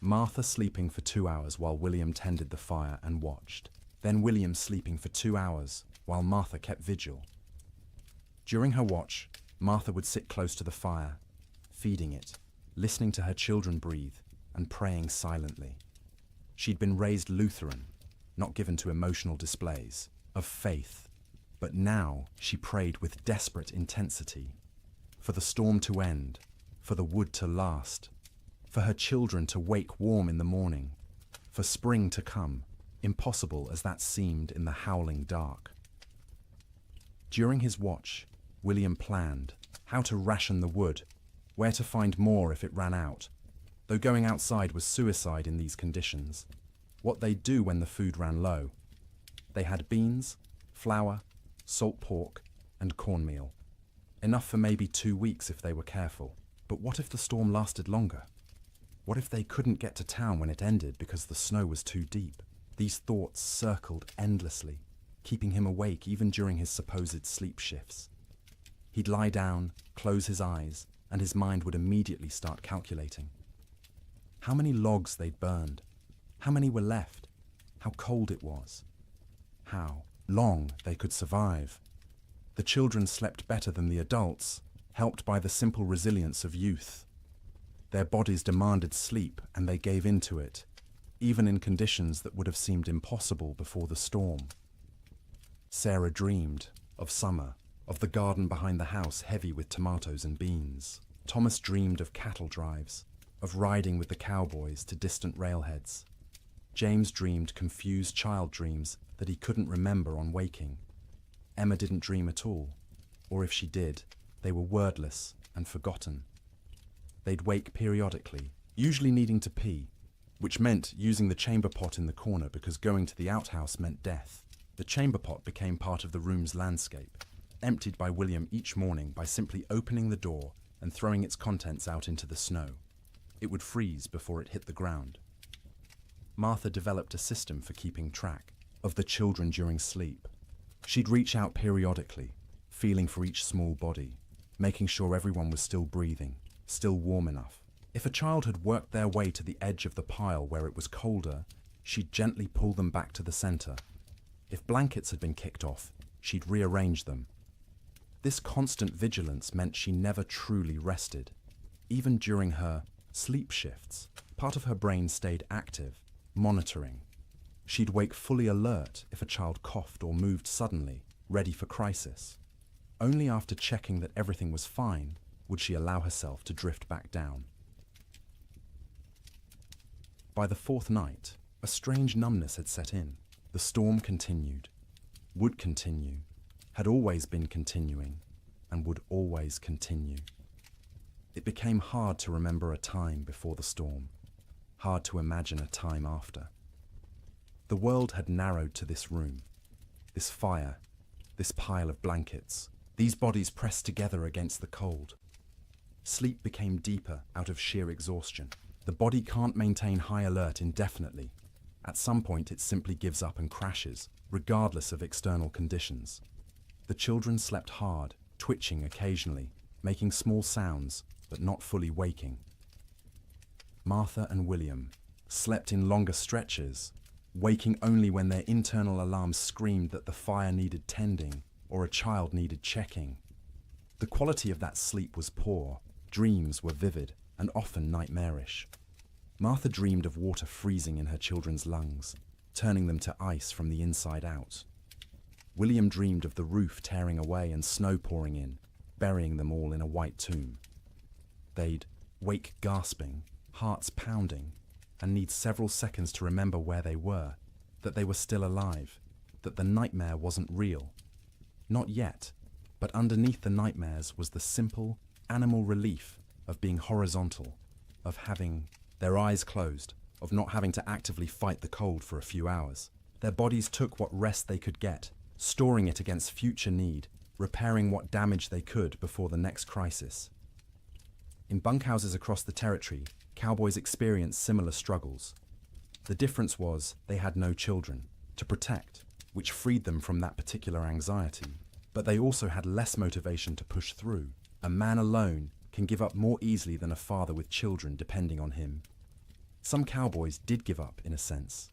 Speaker 1: Martha sleeping for 2 hours while William tended the fire and watched. Then William sleeping for 2 hours while Martha kept vigil. During her watch, Martha would sit close to the fire, feeding it, listening to her children breathe, and praying silently. She'd been raised Lutheran, not given to emotional displays, of faith, but now she prayed with desperate intensity, for the storm to end, for the wood to last, for her children to wake warm in the morning, for spring to come, impossible as that seemed in the howling dark. During his watch, William planned how to ration the wood, where to find more if it ran out, though going outside was suicide in these conditions. What they'd do when the food ran low. They had beans, flour, salt pork, and cornmeal. Enough for maybe 2 weeks if they were careful. But what if the storm lasted longer? What if they couldn't get to town when it ended because the snow was too deep? These thoughts circled endlessly, keeping him awake even during his supposed sleep shifts. He'd lie down, close his eyes, and his mind would immediately start calculating. How many logs they'd burned, how many were left, how cold it was, how long they could survive. The children slept better than the adults, helped by the simple resilience of youth. Their bodies demanded sleep and they gave in to it, even in conditions that would have seemed impossible before the storm. Sarah dreamed of summer, of the garden behind the house heavy with tomatoes and beans. Thomas dreamed of cattle drives, of riding with the cowboys to distant railheads. James dreamed confused child dreams that he couldn't remember on waking. Emma didn't dream at all, or if she did, they were wordless and forgotten. They'd wake periodically, usually needing to pee, which meant using the chamber pot in the corner because going to the outhouse meant death. The chamber pot became part of the room's landscape, emptied by William each morning by simply opening the door and throwing its contents out into the snow. It would freeze before it hit the ground. Martha developed a system for keeping track of the children during sleep. She'd reach out periodically, feeling for each small body, making sure everyone was still breathing, still warm enough. If a child had worked their way to the edge of the pile where it was colder, she'd gently pull them back to the center. If blankets had been kicked off, she'd rearrange them. This constant vigilance meant she never truly rested. Even during her sleep shifts, part of her brain stayed active, monitoring. She'd wake fully alert if a child coughed or moved suddenly, ready for crisis. Only after checking that everything was fine would she allow herself to drift back down. By the fourth night, a strange numbness had set in. The storm continued, would continue, had always been continuing, and would always continue. It became hard to remember a time before the storm, hard to imagine a time after. The world had narrowed to this room, this fire, this pile of blankets, these bodies pressed together against the cold. Sleep became deeper out of sheer exhaustion. The body can't maintain high alert indefinitely. At some point it simply gives up and crashes, regardless of external conditions. The children slept hard, twitching occasionally, making small sounds, but not fully waking. Martha and William slept in longer stretches, waking only when their internal alarms screamed that the fire needed tending or a child needed checking. The quality of that sleep was poor, dreams were vivid and often nightmarish. Martha dreamed of water freezing in her children's lungs, turning them to ice from the inside out. William dreamed of the roof tearing away and snow pouring in, burying them all in a white tomb. They'd wake gasping, hearts pounding, and need several seconds to remember where they were, that they were still alive, that the nightmare wasn't real. Not yet, but underneath the nightmares was the simple, animal relief of being horizontal, of having their eyes closed, of not having to actively fight the cold for a few hours. Their bodies took what rest they could get, storing it against future need, repairing what damage they could before the next crisis. In bunkhouses across the territory, cowboys experienced similar struggles. The difference was they had no children to protect, which freed them from that particular anxiety. But they also had less motivation to push through. A man alone can give up more easily than a father with children depending on him. Some cowboys did give up, in a sense.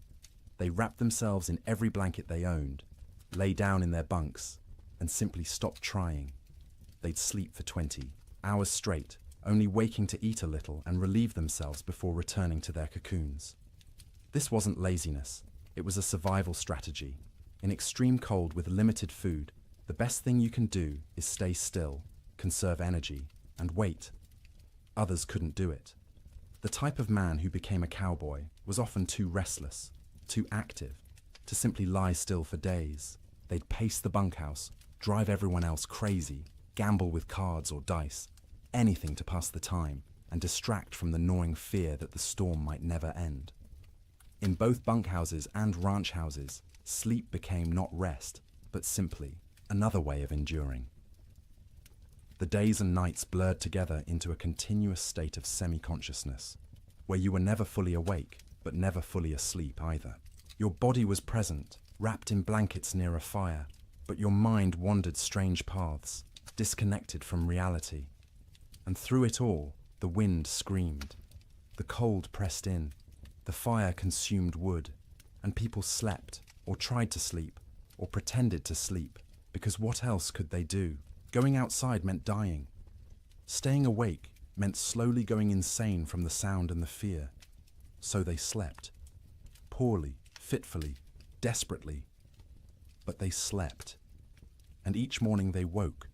Speaker 1: They wrapped themselves in every blanket they owned, lay down in their bunks, and simply stop trying. They'd sleep for 20 hours straight, only waking to eat a little and relieve themselves before returning to their cocoons. This wasn't laziness, it was a survival strategy. In extreme cold with limited food, the best thing you can do is stay still, conserve energy, and wait. Others couldn't do it. The type of man who became a cowboy was often too restless, too active, to simply lie still for days. They'd pace the bunkhouse, drive everyone else crazy, gamble with cards or dice, anything to pass the time and distract from the gnawing fear that the storm might never end. In both bunkhouses and ranch houses, sleep became not rest, but simply another way of enduring. The days and nights blurred together into a continuous state of semi-consciousness, where you were never fully awake, but never fully asleep either. Your body was present, wrapped in blankets near a fire, but your mind wandered strange paths, disconnected from reality. And through it all, the wind screamed. The cold pressed in, the fire consumed wood, and people slept, or tried to sleep, or pretended to sleep, because what else could they do? Going outside meant dying. Staying awake meant slowly going insane from the sound and the fear. So they slept. Poorly, fitfully, desperately. But they slept. And each morning they woke,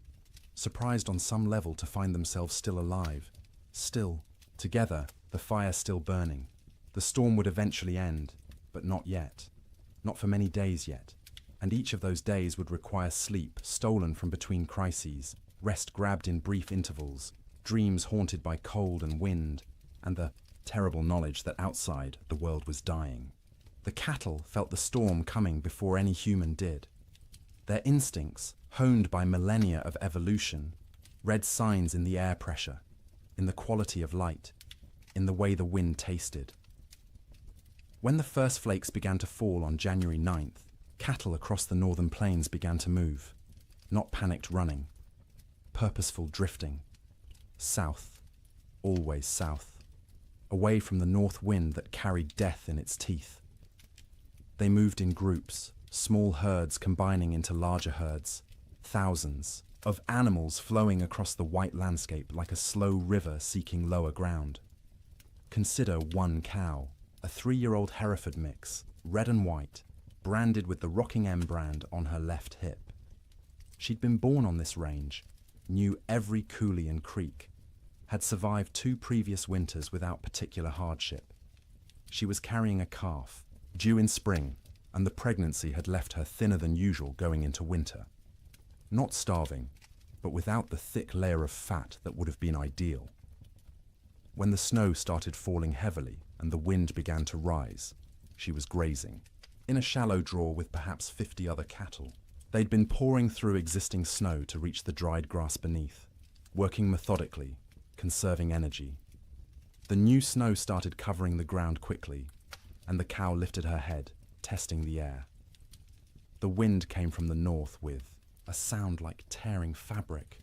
Speaker 1: surprised on some level to find themselves still alive, still, together, the fire still burning. The storm would eventually end, but not yet. Not for many days yet. And each of those days would require sleep stolen from between crises, rest grabbed in brief intervals, dreams haunted by cold and wind, and the terrible knowledge that outside the world was dying. The cattle felt the storm coming before any human did. Their instincts, honed by millennia of evolution, read signs in the air pressure, in the quality of light, in the way the wind tasted. When the first flakes began to fall on January 9th, cattle across the northern plains began to move, not panicked running, purposeful drifting, south, always south, away from the north wind that carried death in its teeth. They moved in groups, small herds combining into larger herds, thousands of animals flowing across the white landscape like a slow river seeking lower ground. Consider one cow, a 3-year-old Hereford mix, red and white, branded with the Rocking M brand on her left hip. She'd been born on this range, knew every coulee and creek, had survived 2 previous winters without particular hardship. She was carrying a calf, due in spring, and the pregnancy had left her thinner than usual going into winter. Not starving, but without the thick layer of fat that would have been ideal. When the snow started falling heavily and the wind began to rise, she was grazing, in a shallow draw with perhaps 50 other cattle. They'd been pouring through existing snow to reach the dried grass beneath, working methodically, conserving energy. The new snow started covering the ground quickly, and the cow lifted her head, testing the air. The wind came from the north with a sound like tearing fabric.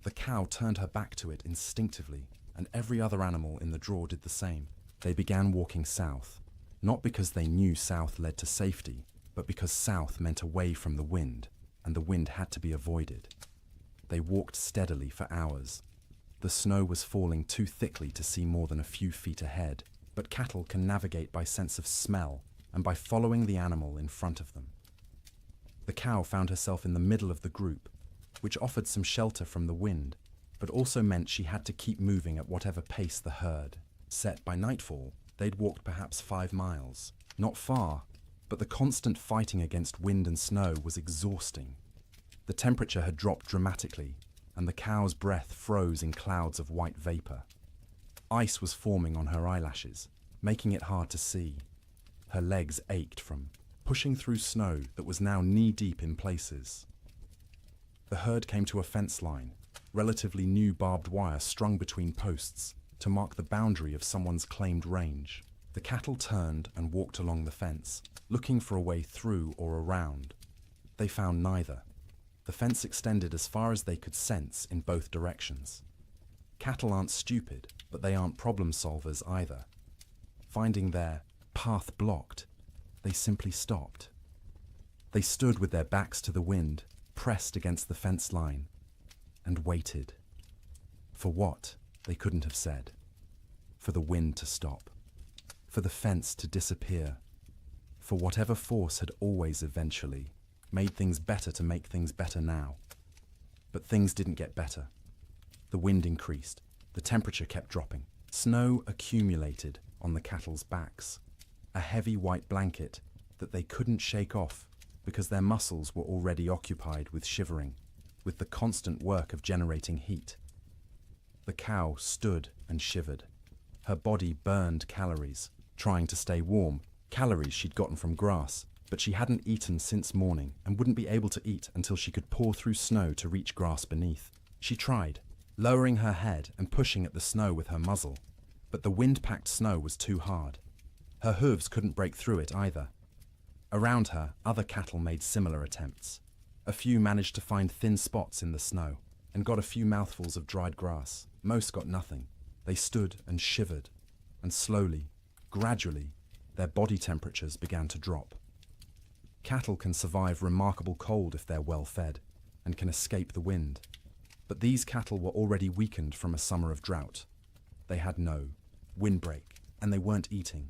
Speaker 1: The cow turned her back to it instinctively, and every other animal in the draw did the same. They began walking south, not because they knew south led to safety, but because south meant away from the wind, and the wind had to be avoided. They walked steadily for hours. The snow was falling too thickly to see more than a few feet ahead, but cattle can navigate by sense of smell and by following the animal in front of them. The cow found herself in the middle of the group, which offered some shelter from the wind, but also meant she had to keep moving at whatever pace the herd set. By nightfall, they'd walked perhaps 5 miles. Not far, but the constant fighting against wind and snow was exhausting. The temperature had dropped dramatically, and the cow's breath froze in clouds of white vapor. Ice was forming on her eyelashes, making it hard to see. Her legs ached from pushing through snow that was now knee-deep in places. The herd came to a fence line, relatively new barbed wire strung between posts, to mark the boundary of someone's claimed range. The cattle turned and walked along the fence, looking for a way through or around. They found neither. The fence extended as far as they could sense in both directions. Cattle aren't stupid, but they aren't problem solvers either. Finding their path blocked, they simply stopped. They stood with their backs to the wind, pressed against the fence line, and waited. For what, they couldn't have said. For the wind to stop. For the fence to disappear. For whatever force had always eventually made things better to make things better now. But things didn't get better. The wind increased. The temperature kept dropping. Snow accumulated on the cattle's backs. A heavy white blanket that they couldn't shake off because their muscles were already occupied with shivering, with the constant work of generating heat. The cow stood and shivered. Her body burned calories, trying to stay warm, calories she'd gotten from grass, but she hadn't eaten since morning and wouldn't be able to eat until she could paw through snow to reach grass beneath. She tried, lowering her head and pushing at the snow with her muzzle, but the wind-packed snow was too hard. Her hooves couldn't break through it either. Around her, other cattle made similar attempts. A few managed to find thin spots in the snow and got a few mouthfuls of dried grass. Most got nothing. They stood and shivered, and slowly, gradually, their body temperatures began to drop. Cattle can survive remarkable cold if they're well fed and can escape the wind. But these cattle were already weakened from a summer of drought. They had no windbreak, and they weren't eating.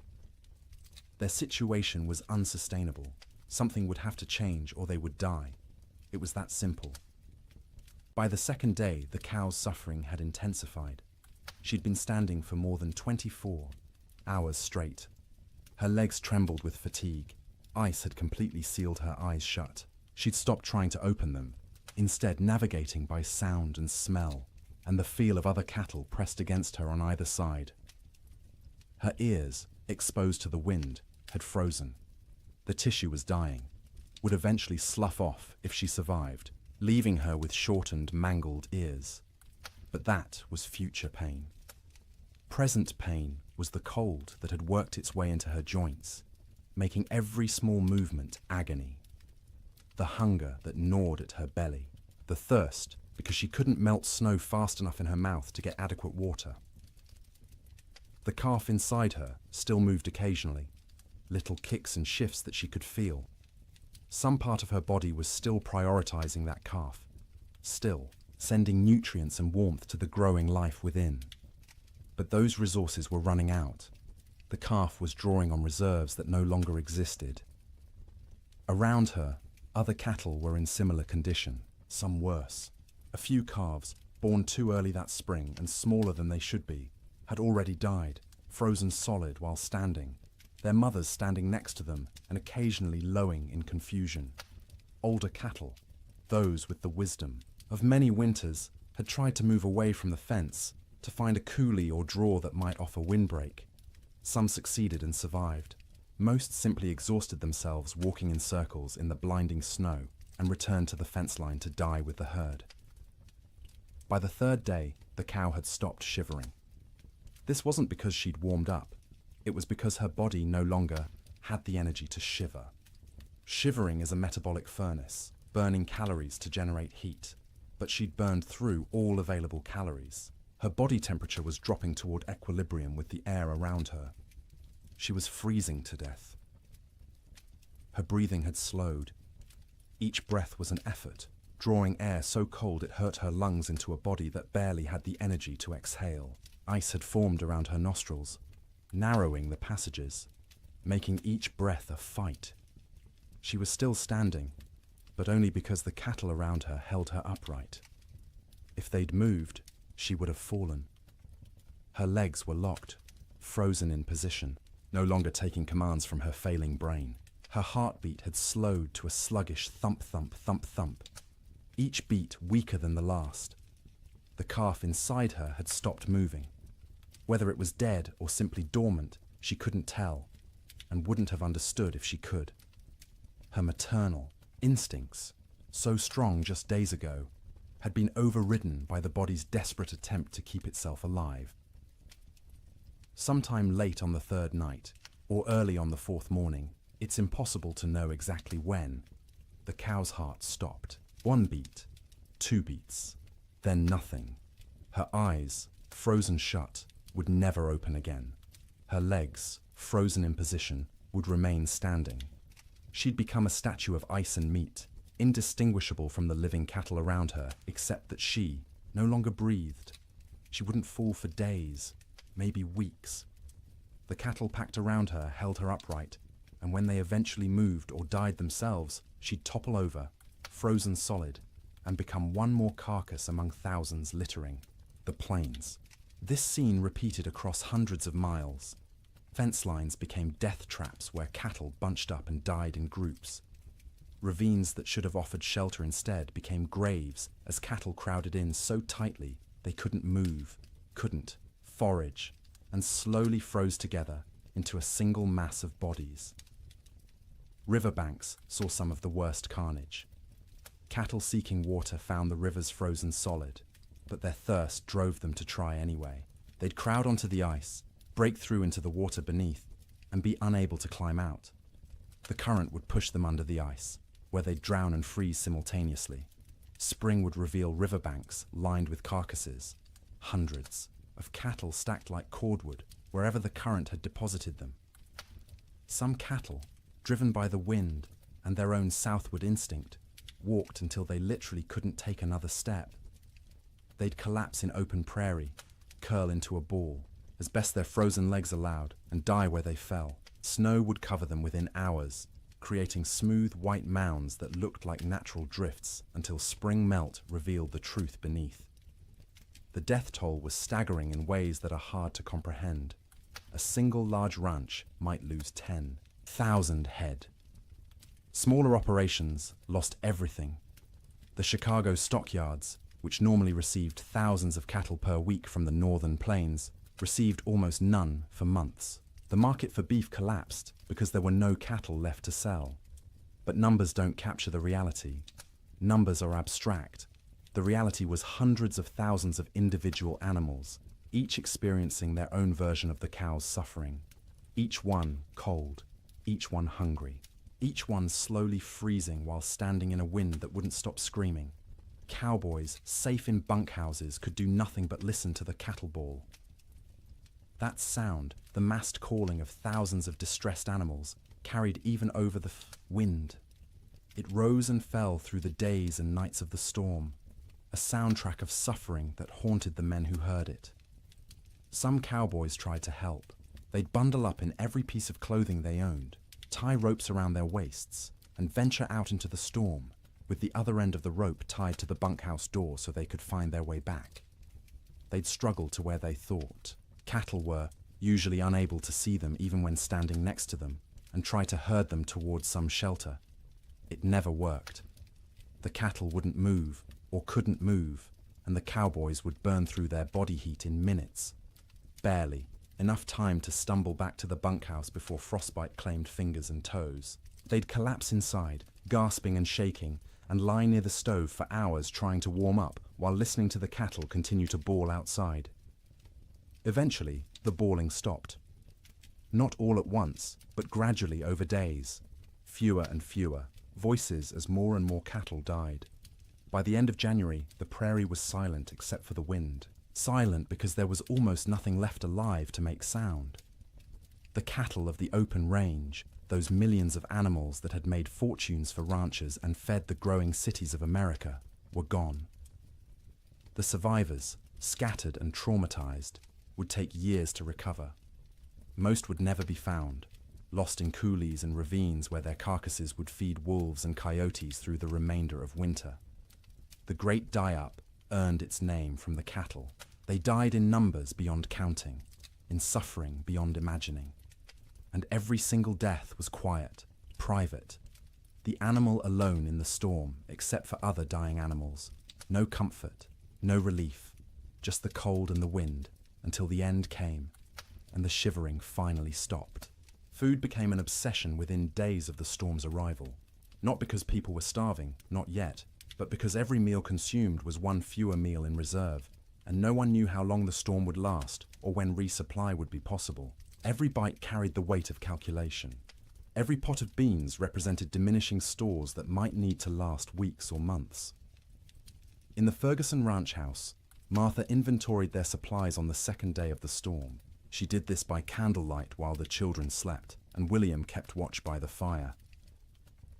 Speaker 1: Their situation was unsustainable. Something would have to change or they would die. It was that simple. By the second day, the cow's suffering had intensified. She'd been standing for more than 24 hours straight. Her legs trembled with fatigue. Ice had completely sealed her eyes shut. She'd stopped trying to open them, instead navigating by sound and smell, and the feel of other cattle pressed against her on either side. Her ears, exposed to the wind, had frozen. The tissue was dying, would eventually slough off if she survived, leaving her with shortened, mangled ears. But that was future pain. Present pain was the cold that had worked its way into her joints, making every small movement agony. The hunger that gnawed at her belly, the thirst because she couldn't melt snow fast enough in her mouth to get adequate water. The calf inside her still moved occasionally, little kicks and shifts that she could feel. Some part of her body was still prioritizing that calf, still sending nutrients and warmth to the growing life within. But those resources were running out. The calf was drawing on reserves that no longer existed. Around her, other cattle were in similar condition, some worse. A few calves, born too early that spring and smaller than they should be, had already died, frozen solid while standing, their mothers standing next to them and occasionally lowing in confusion. Older cattle, those with the wisdom of many winters, had tried to move away from the fence to find a coulee or draw that might offer windbreak. Some succeeded and survived. Most simply exhausted themselves walking in circles in the blinding snow and returned to the fence line to die with the herd. By the third day, the cow had stopped shivering. This wasn't because she'd warmed up. It was because her body no longer had the energy to shiver. Shivering is a metabolic furnace, burning calories to generate heat, but she'd burned through all available calories. Her body temperature was dropping toward equilibrium with the air around her. She was freezing to death. Her breathing had slowed. Each breath was an effort, drawing air so cold it hurt her lungs into a body that barely had the energy to exhale. Ice had formed around her nostrils, narrowing the passages, making each breath a fight. She was still standing, but only because the cattle around her held her upright. If they'd moved, she would have fallen. Her legs were locked, frozen in position, no longer taking commands from her failing brain. Her heartbeat had slowed to a sluggish thump-thump, thump-thump, each beat weaker than the last. The calf inside her had stopped moving. Whether it was dead or simply dormant, she couldn't tell, and wouldn't have understood if she could. Her maternal instincts, so strong just days ago, had been overridden by the body's desperate attempt to keep itself alive. Sometime late on the third night, or early on the fourth morning, it's impossible to know exactly when, the cow's heart stopped. 1 beat, 2 beats, then nothing. Her eyes, frozen shut, would never open again. Her legs, frozen in position, would remain standing. She'd become a statue of ice and meat, indistinguishable from the living cattle around her, except that she no longer breathed. She wouldn't fall for days, maybe weeks. The cattle packed around her held her upright, and when they eventually moved or died themselves, she'd topple over, frozen solid, and become one more carcass among thousands littering the plains. This scene repeated across hundreds of miles. Fence lines became death traps where cattle bunched up and died in groups. Ravines that should have offered shelter instead became graves as cattle crowded in so tightly they couldn't move, couldn't forage, and slowly froze together into a single mass of bodies. Riverbanks saw some of the worst carnage. Cattle seeking water found the rivers frozen solid, but their thirst drove them to try anyway. They'd crowd onto the ice, break through into the water beneath, and be unable to climb out. The current would push them under the ice, where they'd drown and freeze simultaneously. Spring would reveal riverbanks lined with carcasses, hundreds of cattle stacked like cordwood wherever the current had deposited them. Some cattle, driven by the wind and their own southward instinct, walked until they literally couldn't take another step. They'd collapse in open prairie, curl into a ball, as best their frozen legs allowed, and die where they fell. Snow would cover them within hours, creating smooth white mounds that looked like natural drifts until spring melt revealed the truth beneath. The death toll was staggering in ways that are hard to comprehend. A single large ranch might lose 10,000 head. Smaller operations lost everything. The Chicago stockyards, which normally received thousands of cattle per week from the northern plains, received almost none for months. The market for beef collapsed because there were no cattle left to sell. But numbers don't capture the reality. Numbers are abstract. The reality was hundreds of thousands of individual animals, each experiencing their own version of the cow's suffering. Each one cold, each one hungry, each one slowly freezing while standing in a wind that wouldn't stop screaming. Cowboys, safe in bunkhouses, could do nothing but listen to the cattle bawl. That sound, the massed calling of thousands of distressed animals, carried even over the wind. It rose and fell through the days and nights of the storm, a soundtrack of suffering that haunted the men who heard it. Some cowboys tried to help. They'd bundle up in every piece of clothing they owned, tie ropes around their waists, and venture out into the storm, with the other end of the rope tied to the bunkhouse door so they could find their way back. They'd struggle to where they thought. Cattle were usually unable to see them even when standing next to them, and try to herd them towards some shelter. It never worked. The cattle wouldn't move, or couldn't move, and the cowboys would burn through their body heat in minutes. Barely, enough time to stumble back to the bunkhouse before frostbite claimed fingers and toes. They'd collapse inside, gasping and shaking, and lie near the stove for hours trying to warm up while listening to the cattle continue to bawl outside. Eventually, the bawling stopped. Not all at once, but gradually over days. Fewer and fewer, voices as more and more cattle died. By the end of January, the prairie was silent except for the wind. Silent because there was almost nothing left alive to make sound. The cattle of the open range, those millions of animals that had made fortunes for ranchers and fed the growing cities of America, were gone. The survivors, scattered and traumatized, would take years to recover. Most would never be found, lost in coulees and ravines where their carcasses would feed wolves and coyotes through the remainder of winter. The Great Die-Up earned its name from the cattle. They died in numbers beyond counting, in suffering beyond imagining. And every single death was quiet, private. The animal alone in the storm, except for other dying animals. No comfort, no relief, just the cold and the wind, until the end came, and the shivering finally stopped. Food became an obsession within days of the storm's arrival. Not because people were starving, not yet, but because every meal consumed was one fewer meal in reserve, and no one knew how long the storm would last or when resupply would be possible. Every bite carried the weight of calculation. Every pot of beans represented diminishing stores that might need to last weeks or months. In the Ferguson ranch house, Martha inventoried their supplies on the second day of the storm. She did this by candlelight while the children slept, and William kept watch by the fire.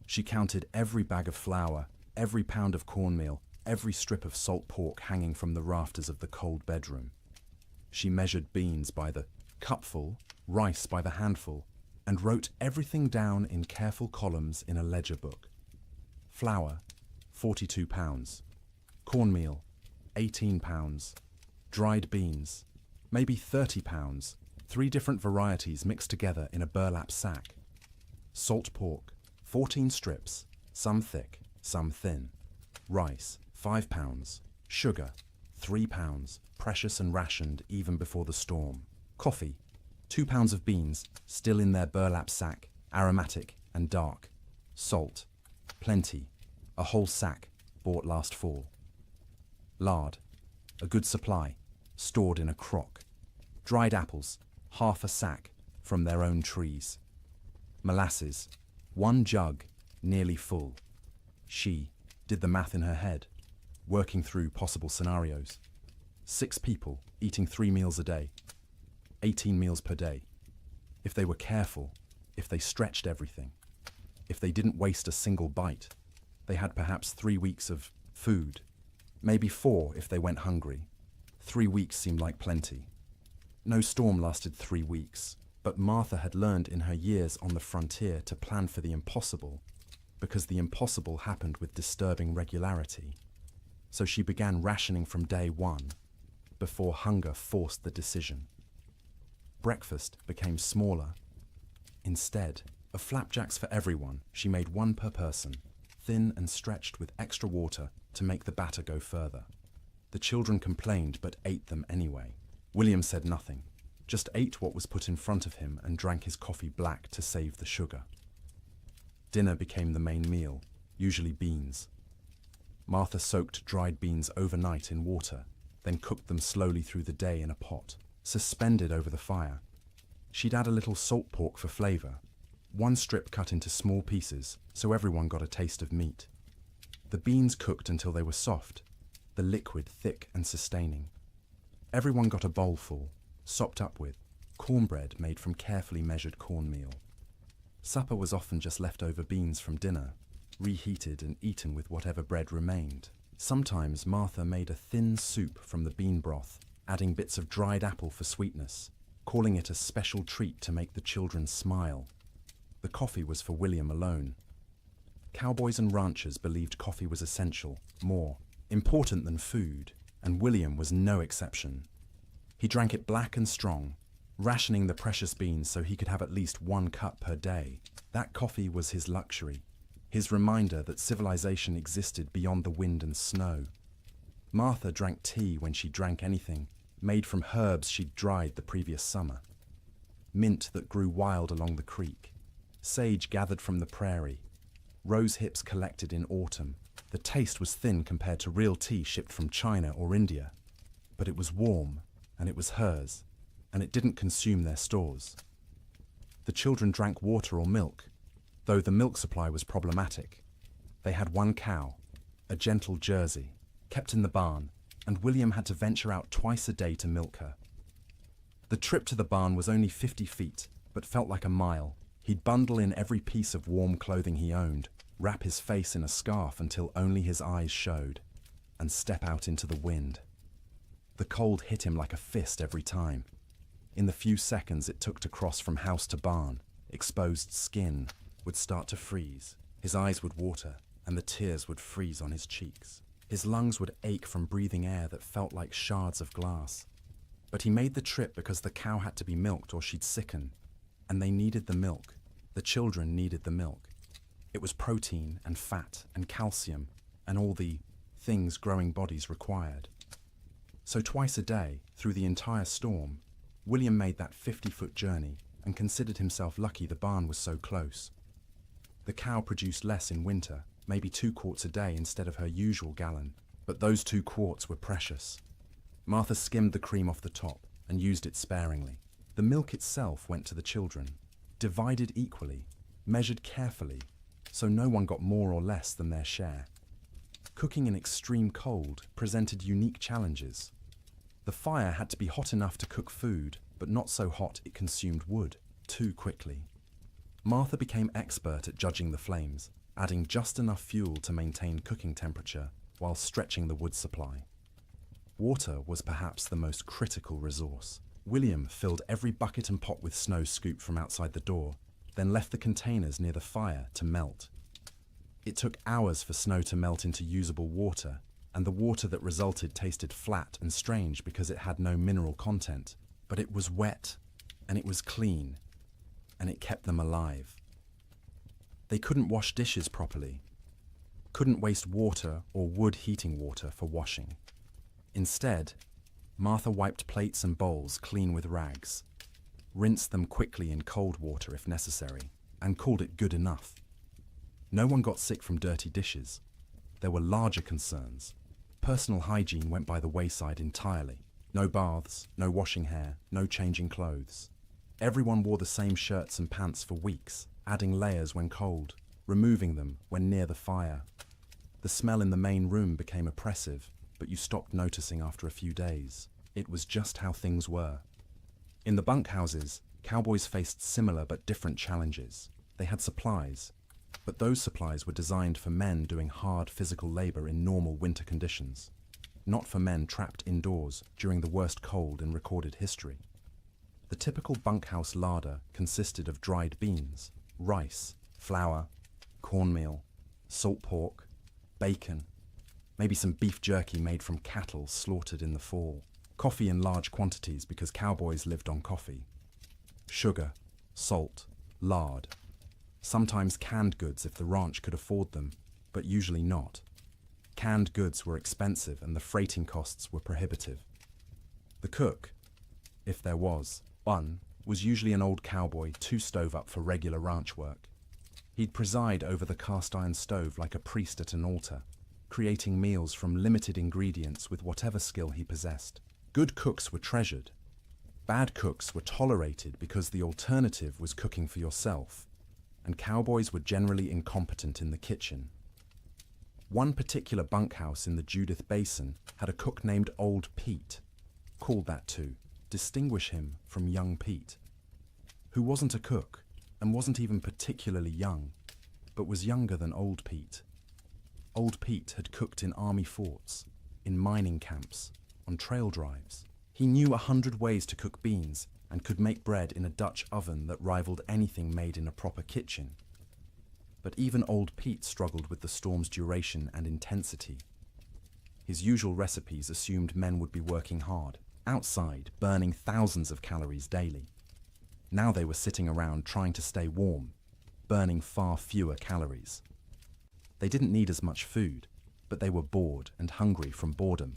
Speaker 1: She counted every bag of flour, every pound of cornmeal, every strip of salt pork hanging from the rafters of the cold bedroom. She measured beans by the cupful, rice by the handful, and wrote everything down in careful columns in a ledger book. Flour, 42 pounds. Cornmeal, 18 pounds. Dried beans, maybe 30 pounds, 3 different varieties mixed together in a burlap sack. Salt pork, 14 strips, some thick, some thin. Rice, 5 pounds. Sugar, 3 pounds, precious and rationed even before the storm. Coffee, 2 pounds of beans, still in their burlap sack, aromatic and dark. Salt, plenty, a whole sack, bought last fall. Lard, a good supply, stored in a crock. Dried apples, half a sack, from their own trees. Molasses, 1 jug, nearly full. She did the math in her head, working through possible scenarios. 6 people eating 3 meals a day, 18 meals per day. If they were careful, if they stretched everything, if they didn't waste a single bite, they had perhaps 3 weeks of food, maybe 4 if they went hungry. 3 weeks seemed like plenty. No storm lasted 3 weeks, but Martha had learned in her years on the frontier to plan for the impossible, because the impossible happened with disturbing regularity. So she began rationing from day 1, before hunger forced the decision. Breakfast became smaller. Instead of flapjacks for everyone, she made 1 per person, thin and stretched with extra water to make the batter go further. The children complained but ate them anyway. William said nothing, just ate what was put in front of him and drank his coffee black to save the sugar. Dinner became the main meal, usually beans. Martha soaked dried beans overnight in water, then cooked them slowly through the day in a pot, suspended over the fire. She'd add a little salt pork for flavor, 1 strip cut into small pieces so everyone got a taste of meat. The beans cooked until they were soft, the liquid thick and sustaining. Everyone got a bowlful, sopped up with cornbread made from carefully measured cornmeal. Supper was often just leftover beans from dinner, reheated and eaten with whatever bread remained. Sometimes Martha made a thin soup from the bean broth, adding bits of dried apple for sweetness, calling it a special treat to make the children smile. The coffee was for William alone. Cowboys and ranchers believed coffee was essential, more important than food, and William was no exception. He drank it black and strong, rationing the precious beans so he could have at least 1 cup per day. That coffee was his luxury, his reminder that civilization existed beyond the wind and snow. Martha drank tea when she drank anything, made from herbs she'd dried the previous summer. Mint that grew wild along the creek, sage gathered from the prairie, rose hips collected in autumn. The taste was thin compared to real tea shipped from China or India, but it was warm, and it was hers, and it didn't consume their stores. The children drank water or milk, though the milk supply was problematic. They had 1 cow, a gentle Jersey, kept in the barn, and William had to venture out twice a day to milk her. The trip to the barn was only 50 feet, but felt like a mile. He'd bundle in every piece of warm clothing he owned, wrap his face in a scarf until only his eyes showed, and step out into the wind. The cold hit him like a fist every time. In the few seconds it took to cross from house to barn, exposed skin would start to freeze, his eyes would water, and the tears would freeze on his cheeks. His lungs would ache from breathing air that felt like shards of glass. But he made the trip because the cow had to be milked or she'd sicken, and they needed the milk. The children needed the milk. It was protein and fat and calcium and all the things growing bodies required. So twice a day, through the entire storm, William made that 50-foot journey and considered himself lucky the barn was so close. The cow produced less in winter, maybe 2 quarts a day instead of her usual gallon, but those 2 quarts were precious. Martha skimmed the cream off the top and used it sparingly. The milk itself went to the children, divided equally, measured carefully, so no one got more or less than their share. Cooking in extreme cold presented unique challenges. The fire had to be hot enough to cook food, but not so hot it consumed wood too quickly. Martha became expert at judging the flames. adding just enough fuel to maintain cooking temperature while stretching the wood supply. Water was perhaps the most critical resource. William filled every bucket and pot with snow scooped from outside the door, then left the containers near the fire to melt. It took hours for snow to melt into usable water, and the water that resulted tasted flat and strange because it had no mineral content, but it was wet, and it was clean, and it kept them alive. They couldn't wash dishes properly, couldn't waste water or wood heating water for washing. Instead, Martha wiped plates and bowls clean with rags, rinsed them quickly in cold water if necessary, and called it good enough. No one got sick from dirty dishes. There were larger concerns. Personal hygiene went by the wayside entirely. No baths, no washing hair, no changing clothes. Everyone wore the same shirts and pants for weeks, adding layers when cold, removing them when near the fire. The smell in the main room became oppressive, but you stopped noticing after a few days. It was just how things were. In the bunkhouses, cowboys faced similar but different challenges. They had supplies, but those supplies were designed for men doing hard physical labor in normal winter conditions, not for men trapped indoors during the worst cold in recorded history. The typical bunkhouse larder consisted of dried beans, rice, flour, cornmeal, salt pork, bacon, maybe some beef jerky made from cattle slaughtered in the fall, coffee in large quantities because cowboys lived on coffee, sugar, salt, lard, sometimes canned goods if the ranch could afford them, but usually not. Canned goods were expensive and the freighting costs were prohibitive. The cook, if there was one, was usually an old cowboy too stove up for regular ranch work. He'd preside over the cast iron stove like a priest at an altar, creating meals from limited ingredients with whatever skill he possessed. Good cooks were treasured. Bad cooks were tolerated because the alternative was cooking for yourself, and cowboys were generally incompetent in the kitchen. One particular bunkhouse in the Judith Basin had a cook named Old Pete, called that to distinguish him from young Pete, who wasn't a cook and wasn't even particularly young, but was younger than Old Pete. Old Pete had cooked in army forts, in mining camps, on trail drives. He knew 100 ways to cook beans and could make bread in a Dutch oven that rivaled anything made in a proper kitchen. But even Old Pete struggled with the storm's duration and intensity. His usual recipes assumed men would be working hard, outside, burning thousands of calories daily. Now they were sitting around trying to stay warm, burning far fewer calories. They didn't need as much food, but they were bored and hungry from boredom,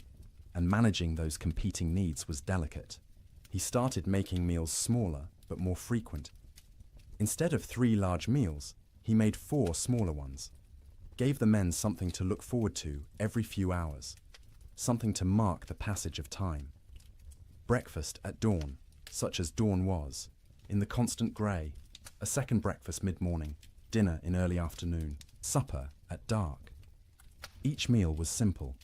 Speaker 1: and managing those competing needs was delicate. He started making meals smaller but more frequent. Instead of 3 large meals, he made 4 smaller ones, gave the men something to look forward to every few hours, something to mark the passage of time. Breakfast at dawn, such as dawn was, in the constant grey, a second breakfast mid-morning, dinner in early afternoon, supper at dark. Each meal was simple: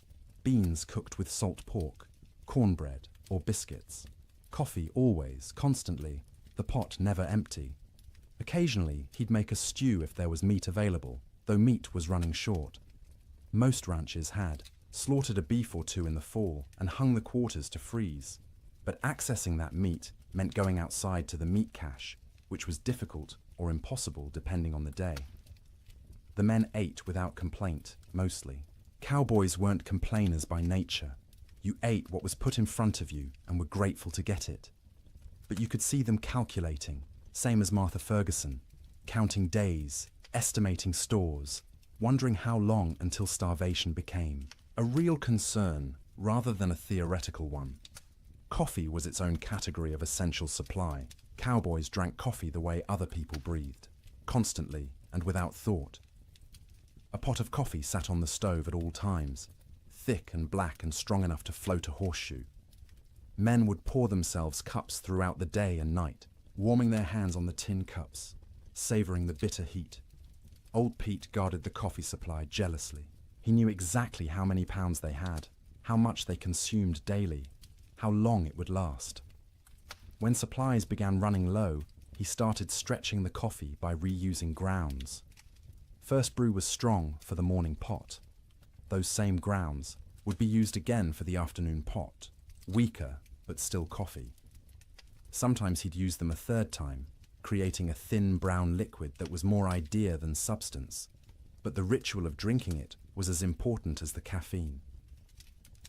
Speaker 1: beans cooked with salt pork, cornbread or biscuits, coffee always, constantly, the pot never empty. Occasionally, he'd make a stew if there was meat available, though meat was running short. Most ranches had slaughtered a beef or 2 in the fall and hung the quarters to freeze. But accessing that meat meant going outside to the meat cache, which was difficult or impossible depending on the day. The men ate without complaint, mostly. Cowboys weren't complainers by nature. You ate what was put in front of you and were grateful to get it. But you could see them calculating, same as Martha Ferguson, counting days, estimating stores, wondering how long until starvation became a real concern rather than a theoretical one. Coffee was its own category of essential supply. Cowboys drank coffee the way other people breathed, constantly and without thought. A pot of coffee sat on the stove at all times, thick and black and strong enough to float a horseshoe. Men would pour themselves cups throughout the day and night, warming their hands on the tin cups, savouring the bitter heat. Old Pete guarded the coffee supply jealously. He knew exactly how many pounds they had, how much they consumed daily, how long it would last. When supplies began running low, he started stretching the coffee by reusing grounds. First brew was strong for the morning pot. Those same grounds would be used again for the afternoon pot, weaker but still coffee. Sometimes he'd use them a third time, creating a thin brown liquid that was more idea than substance, but the ritual of drinking it was as important as the caffeine.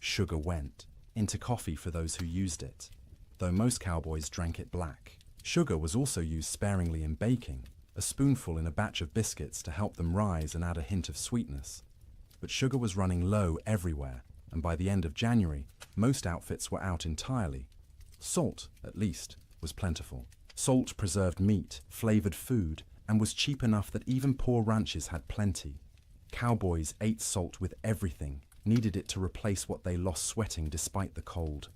Speaker 1: Sugar went into coffee for those who used it, though most cowboys drank it black. Sugar was also used sparingly in baking, a spoonful in a batch of biscuits to help them rise and add a hint of sweetness. But sugar was running low everywhere, and by the end of January, most outfits were out entirely. Salt, at least, was plentiful. Salt preserved meat, flavored food, and was cheap enough that even poor ranches had plenty. Cowboys ate salt with everything, needed it to replace what they lost sweating despite the cold.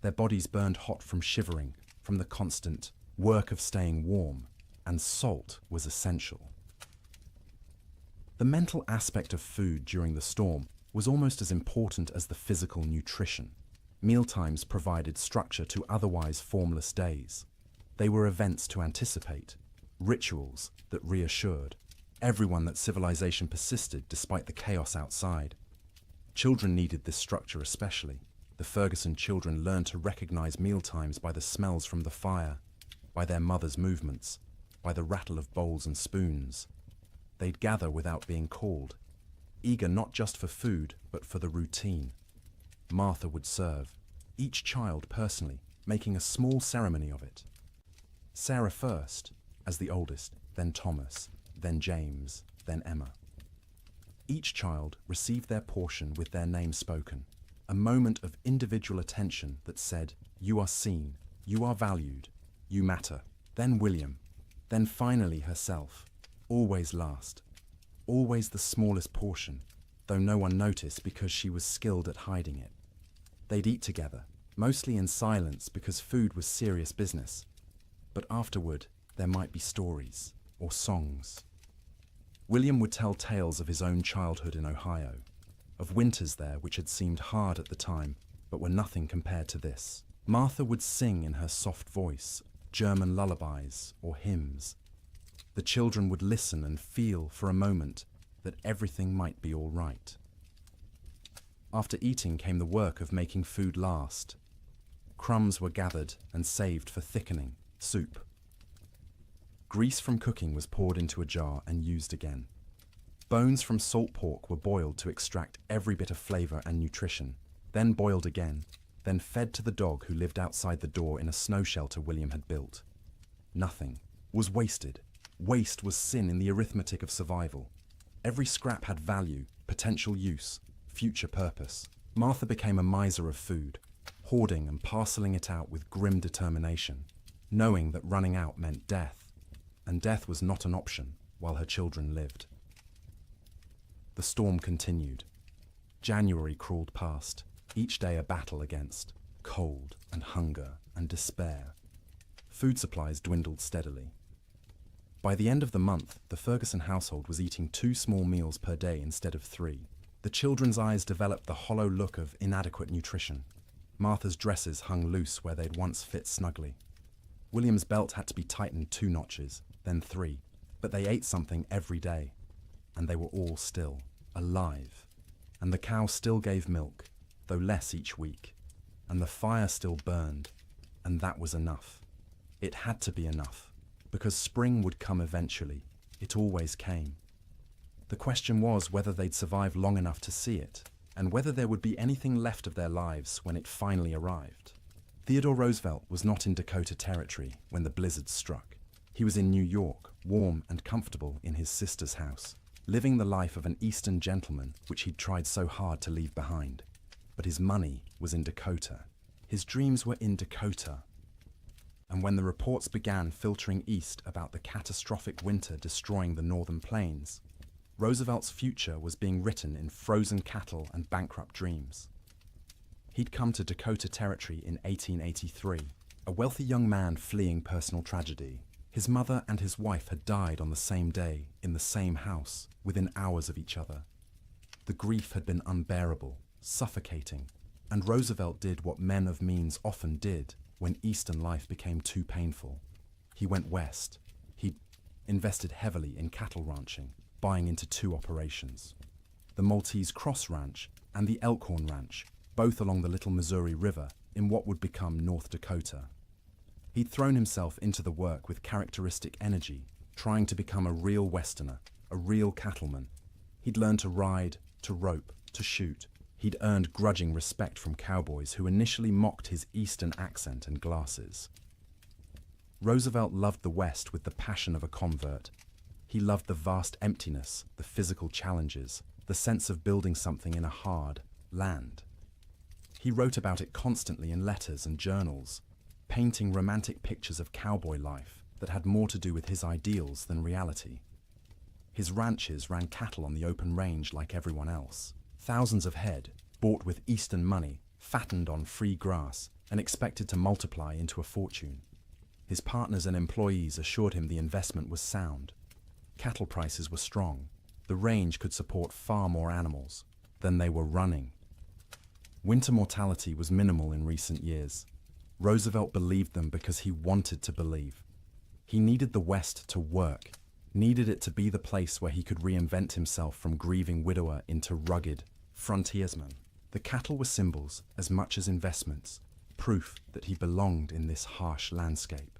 Speaker 1: Their bodies burned hot from shivering, from the constant work of staying warm, and salt was essential. The mental aspect of food during the storm was almost as important as the physical nutrition. Mealtimes provided structure to otherwise formless days. They were events to anticipate, rituals that reassured everyone that civilization persisted despite the chaos outside. Children needed this structure especially. The Ferguson children learned to recognize mealtimes by the smells from the fire, by their mother's movements, by the rattle of bowls and spoons. They'd gather without being called, eager not just for food, but for the routine. Martha would serve, each child personally, making a small ceremony of it. Sarah first, as the oldest, then Thomas, then James, then Emma. Each child received their portion with their name spoken, a moment of individual attention that said, "You are seen, you are valued, you matter." Then William, then finally herself, always last, always the smallest portion, though no one noticed because she was skilled at hiding it. They'd eat together, mostly in silence because food was serious business. But afterward, there might be stories or songs. William would tell tales of his own childhood in Ohio, of winters there which had seemed hard at the time, but were nothing compared to this. Martha would sing in her soft voice, German lullabies or hymns. The children would listen and feel for a moment that everything might be all right. After eating came the work of making food last. Crumbs were gathered and saved for thickening, soup. Grease from cooking was poured into a jar and used again. Bones from salt pork were boiled to extract every bit of flavor and nutrition, then boiled again, then fed to the dog who lived outside the door in a snow shelter William had built. Nothing was wasted. Waste was sin in the arithmetic of survival. Every scrap had value, potential use, future purpose. Martha became a miser of food, hoarding and parceling it out with grim determination, knowing that running out meant death, and death was not an option while her children lived. The storm continued. January crawled past, each day a battle against cold and hunger and despair. Food supplies dwindled steadily. By the end of the month, the Ferguson household was eating 2 small meals per day instead of 3. The children's eyes developed the hollow look of inadequate nutrition. Martha's dresses hung loose where they'd once fit snugly. William's belt had to be tightened 2 notches, then 3, but they ate something every day, and they were all still alive. And the cow still gave milk, though less each week, and the fire still burned, and that was enough. It had to be enough, because spring would come eventually. It always came. The question was whether they'd survive long enough to see it, and whether there would be anything left of their lives when it finally arrived. Theodore Roosevelt was not in Dakota Territory when the blizzard struck. He was in New York, warm and comfortable in his sister's house, living the life of an Eastern gentleman which he'd tried so hard to leave behind. But his money was in Dakota. His dreams were in Dakota. And when the reports began filtering east about the catastrophic winter destroying the northern plains, Roosevelt's future was being written in frozen cattle and bankrupt dreams. He'd come to Dakota Territory in 1883, a wealthy young man fleeing personal tragedy. His mother and his wife had died on the same day, in the same house, within hours of each other. The grief had been unbearable, suffocating, and Roosevelt did what men of means often did when Eastern life became too painful. He went west. He invested heavily in cattle ranching. buying into two operations: the Maltese Cross Ranch and the Elkhorn Ranch, both along the Little Missouri River in what would become North Dakota. He'd thrown himself into the work with characteristic energy, trying to become a real Westerner, a real cattleman. He'd learned to ride, to rope, to shoot. He'd earned grudging respect from cowboys who initially mocked his Eastern accent and glasses. Roosevelt loved the West with the passion of a convert. He loved the vast emptiness, the physical challenges, the sense of building something in a hard land. He wrote about it constantly in letters and journals, painting romantic pictures of cowboy life that had more to do with his ideals than reality. His ranches ran cattle on the open range like everyone else. Thousands of head, bought with Eastern money, fattened on free grass, and expected to multiply into a fortune. His partners and employees assured him the investment was sound. Cattle prices were strong. The range could support far more animals than they were running. Winter mortality was minimal in recent years. Roosevelt believed them because he wanted to believe. He needed the West to work, needed it to be the place where he could reinvent himself from grieving widower into rugged frontiersman. The cattle were symbols as much as investments, proof that he belonged in this harsh landscape.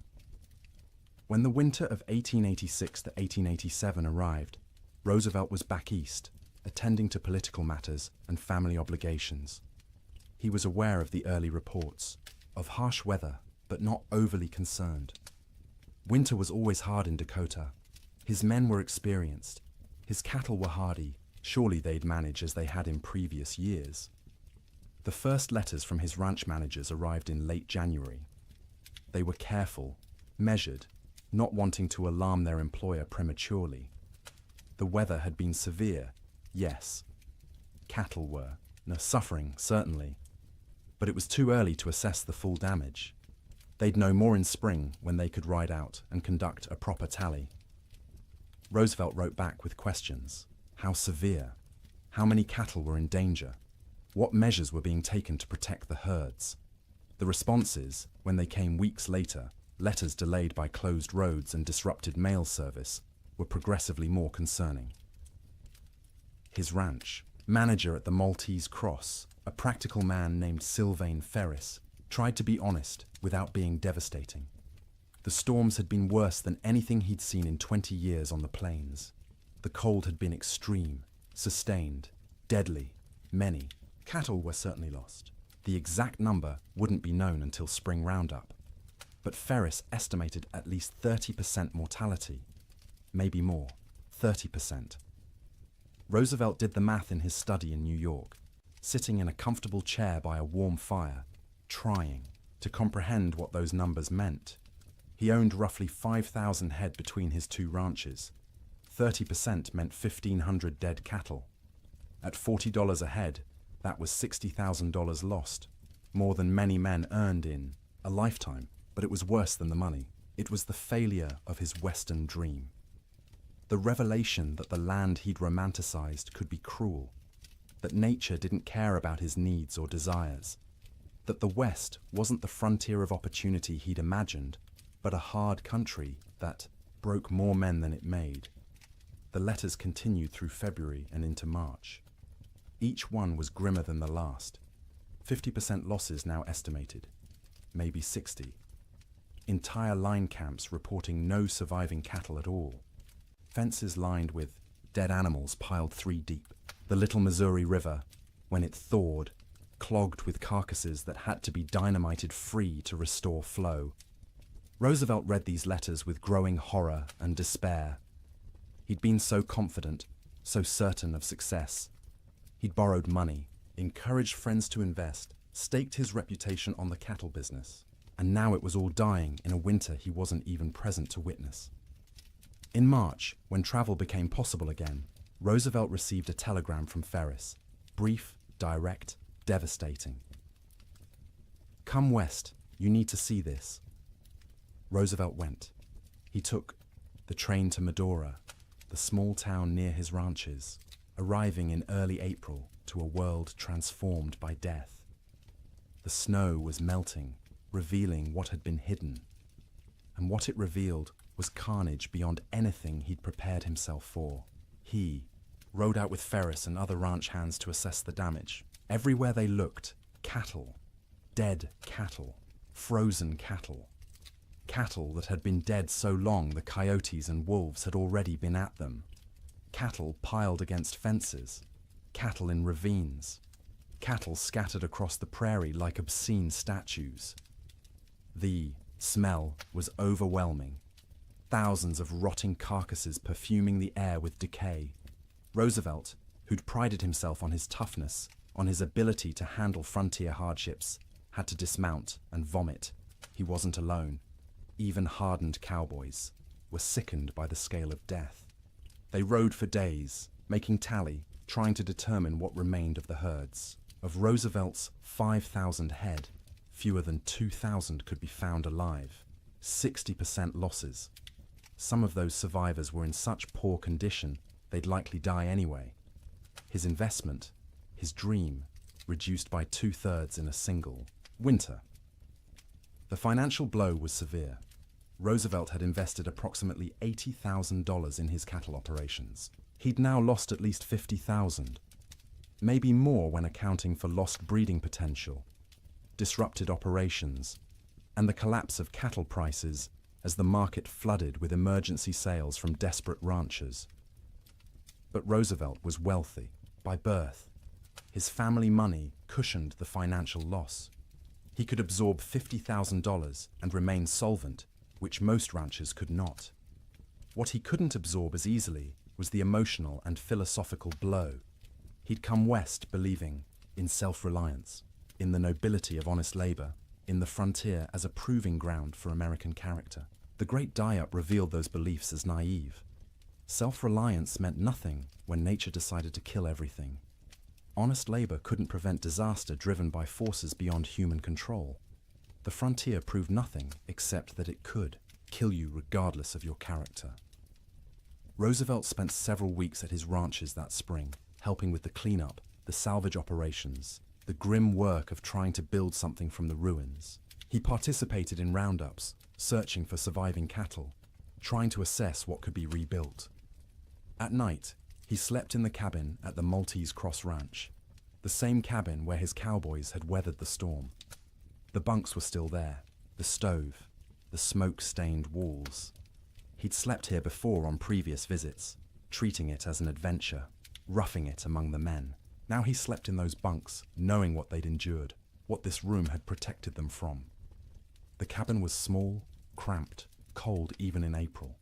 Speaker 1: When the winter of 1886 to 1887 arrived, Roosevelt was back east, attending to political matters and family obligations. He was aware of the early reports, of harsh weather, but not overly concerned. Winter was always hard in Dakota. His men were experienced. His cattle were hardy. Surely they'd manage as they had in previous years. The first letters from his ranch managers arrived in late January. They were careful, measured, not wanting to alarm their employer prematurely. The weather had been severe, yes. Cattle were, suffering, certainly. But it was too early to assess the full damage. They'd know more in spring when they could ride out and conduct a proper tally. Roosevelt wrote back with questions. How severe? How many cattle were in danger? What measures were being taken to protect the herds? The responses, when they came weeks later, letters delayed by closed roads and disrupted mail service, were progressively more concerning. His ranch, manager at the Maltese Cross, a practical man named Sylvain Ferris, tried to be honest without being devastating. The storms had been worse than anything he'd seen in 20 years on the plains. The cold had been extreme, sustained, deadly, many. Cattle were certainly lost. The exact number wouldn't be known until spring roundup. But Ferris estimated at least 30% mortality. Maybe more, 30%. Roosevelt did the math in his study in New York, sitting in a comfortable chair by a warm fire, trying to comprehend what those numbers meant. He owned roughly 5,000 head between his two ranches. 30% meant 1,500 dead cattle. At $40 a head, that was $60,000 lost, more than many men earned in a lifetime. But it was worse than the money. It was the failure of his Western dream. The revelation that the land he'd romanticized could be cruel, that nature didn't care about his needs or desires, that the West wasn't the frontier of opportunity he'd imagined, but a hard country that broke more men than it made. The letters continued through February and into March. Each one was grimmer than the last. 50% losses now estimated, maybe 60. Entire line camps reporting no surviving cattle at all. Fences lined with dead animals piled 3 deep. The Little Missouri River, when it thawed, clogged with carcasses that had to be dynamited free to restore flow. Roosevelt read these letters with growing horror and despair. He'd been so confident, so certain of success. He'd borrowed money, encouraged friends to invest, staked his reputation on the cattle business. And now it was all dying in a winter he wasn't even present to witness. In March, when travel became possible again, Roosevelt received a telegram from Ferris. Brief, direct, devastating. Come west, you need to see this. Roosevelt went. He took the train to Medora, the small town near his ranches, arriving in early April to a world transformed by death. The snow was melting, revealing what had been hidden. And what it revealed was carnage beyond anything he'd prepared himself for. He rode out with Ferris and other ranch hands to assess the damage. Everywhere they looked, cattle. Dead cattle. Frozen cattle. Cattle that had been dead so long the coyotes and wolves had already been at them. Cattle piled against fences. Cattle in ravines. Cattle scattered across the prairie like obscene statues. The smell was overwhelming. Thousands of rotting carcasses perfuming the air with decay. Roosevelt, who'd prided himself on his toughness, on his ability to handle frontier hardships, had to dismount and vomit. He wasn't alone. Even hardened cowboys were sickened by the scale of death. They rode for days, making tally, trying to determine what remained of the herds. Of Roosevelt's 5,000 head, fewer than 2,000 could be found alive. 60% losses. Some of those survivors were in such poor condition they'd likely die anyway. His investment, his dream, reduced by 2/3 in a single winter. The financial blow was severe. Roosevelt had invested approximately $80,000 in his cattle operations. He'd now lost at least $50,000. Maybe more when accounting for lost breeding potential, disrupted operations, and the collapse of cattle prices as the market flooded with emergency sales from desperate ranchers. But Roosevelt was wealthy by birth. His family money cushioned the financial loss. He could absorb $50,000 and remain solvent, which most ranchers could not. What he couldn't absorb as easily was the emotional and philosophical blow. He'd come west believing in self-reliance, in the nobility of honest labor, in the frontier as a proving ground for American character. The Great Die-Up revealed those beliefs as naive. Self-reliance meant nothing when nature decided to kill everything. Honest labor couldn't prevent disaster driven by forces beyond human control. The frontier proved nothing except that it could kill you regardless of your character. Roosevelt spent several weeks at his ranches that spring, helping with the cleanup, the salvage operations, the grim work of trying to build something from the ruins. He participated in roundups, searching for surviving cattle, trying to assess what could be rebuilt. At night, he slept in the cabin at the Maltese Cross Ranch, the same cabin where his cowboys had weathered the storm. The bunks were still there, the stove, the smoke-stained walls. He'd slept here before on previous visits, treating it as an adventure, roughing it among the men. Now he slept in those bunks, knowing what they'd endured, what this room had protected them from. The cabin was small, cramped, cold even in April.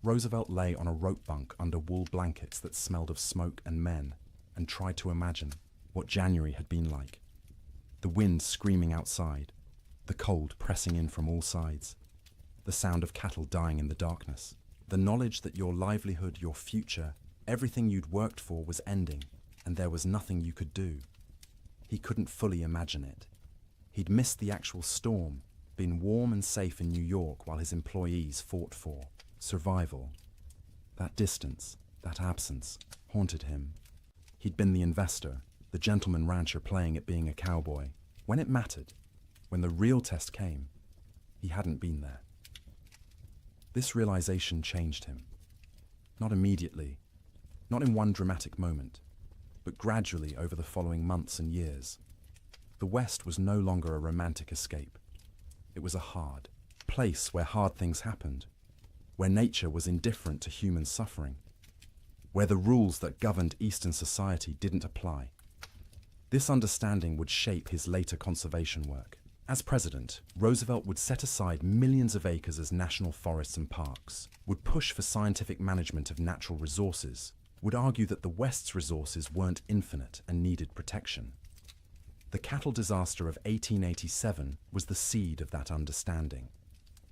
Speaker 1: Roosevelt lay on a rope bunk under wool blankets that smelled of smoke and men, and tried to imagine what January had been like. The wind screaming outside, the cold pressing in from all sides, the sound of cattle dying in the darkness, the knowledge that your livelihood, your future, everything you'd worked for was ending, and there was nothing you could do. He couldn't fully imagine it. He'd missed the actual storm, been warm and safe in New York while his employees fought for survival. That distance, that absence, haunted him. He'd been the investor, the gentleman rancher playing at being a cowboy. When it mattered, when the real test came, he hadn't been there. This realization changed him. Not immediately, not in one dramatic moment, but gradually over the following months and years. The West was no longer a romantic escape. It was a hard place where hard things happened, where nature was indifferent to human suffering, where the rules that governed Eastern society didn't apply. This understanding would shape his later conservation work. As president, Roosevelt would set aside millions of acres as national forests and parks, would push for scientific management of natural resources, would argue that the West's resources weren't infinite and needed protection. The cattle disaster of 1887 was the seed of that understanding.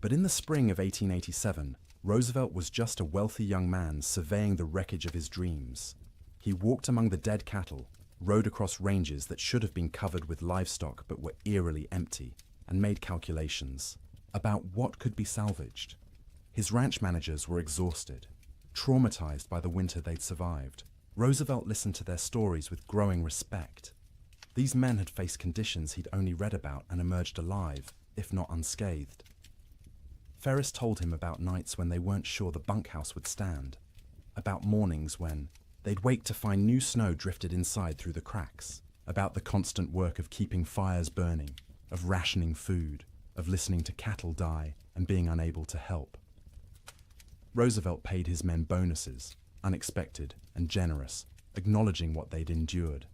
Speaker 1: But in the spring of 1887, Roosevelt was just a wealthy young man surveying the wreckage of his dreams. He walked among the dead cattle, rode across ranges that should have been covered with livestock but were eerily empty, and made calculations about what could be salvaged. His ranch managers were exhausted, traumatized by the winter they'd survived. Roosevelt listened to their stories with growing respect. These men had faced conditions he'd only read about and emerged alive, if not unscathed. Ferris told him about nights when they weren't sure the bunkhouse would stand, about mornings when they'd wake to find new snow drifted inside through the cracks, about the constant work of keeping fires burning, of rationing food, of listening to cattle die and being unable to help. Roosevelt paid his men bonuses, unexpected and generous, acknowledging what they'd endured.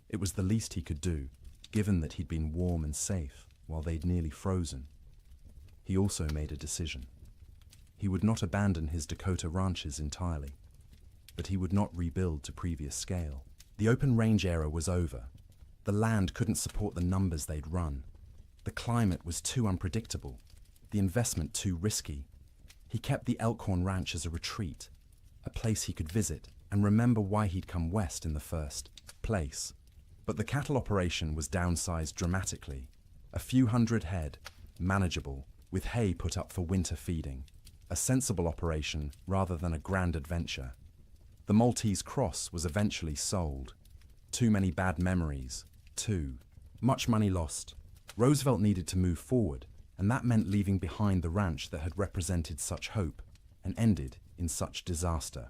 Speaker 1: It was the least he could do, given that he'd been warm and safe while they'd nearly frozen. He also made a decision. He would not abandon his Dakota ranches entirely, but he would not rebuild to previous scale. The open range era was over. The land couldn't support the numbers they'd run. The climate was too unpredictable, the investment too risky. He kept the Elkhorn Ranch as a retreat, a place he could visit and remember why he'd come west in the first place. But the cattle operation was downsized dramatically. A few hundred head, manageable, with hay put up for winter feeding. A sensible operation rather than a grand adventure. The Maltese Cross was eventually sold. Too many bad memories. Too much money lost. Roosevelt needed to move forward, and that meant leaving behind the ranch that had represented such hope and ended in such disaster.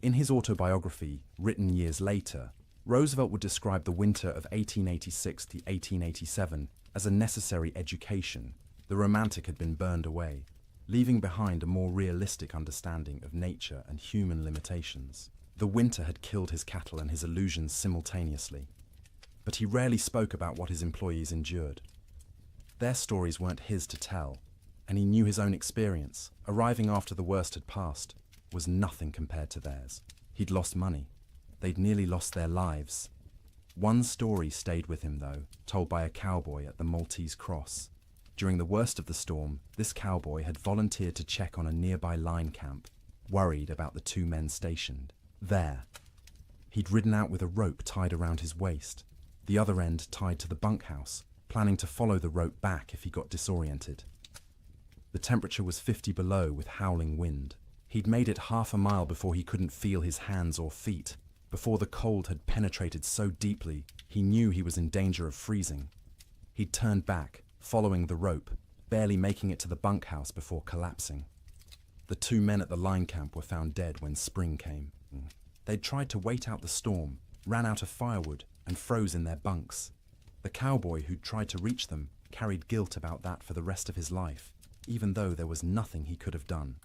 Speaker 1: In his autobiography, written years later, Roosevelt would describe the winter of 1886 to 1887 as a necessary education. The romantic had been burned away, leaving behind a more realistic understanding of nature and human limitations. The winter had killed his cattle and his illusions simultaneously, but he rarely spoke about what his employees endured. Their stories weren't his to tell, and he knew his own experience, arriving after the worst had passed, was nothing compared to theirs. He'd lost money. They'd nearly lost their lives. One story stayed with him, though, told by a cowboy at the Maltese Cross. During the worst of the storm, this cowboy had volunteered to check on a nearby line camp, worried about the two men stationed there. He'd ridden out with a rope tied around his waist, the other end tied to the bunkhouse, planning to follow the rope back if he got disoriented. The temperature was 50 below with howling wind. He'd made it half a mile before he couldn't feel his hands or feet, before the cold had penetrated so deeply he knew he was in danger of freezing. He'd turned back, following the rope, barely making it to the bunkhouse before collapsing. The two men at the line camp were found dead when spring came. They'd tried to wait out the storm, ran out of firewood, and froze in their bunks. The cowboy who'd tried to reach them carried guilt about that for the rest of his life, even though there was nothing he could have done.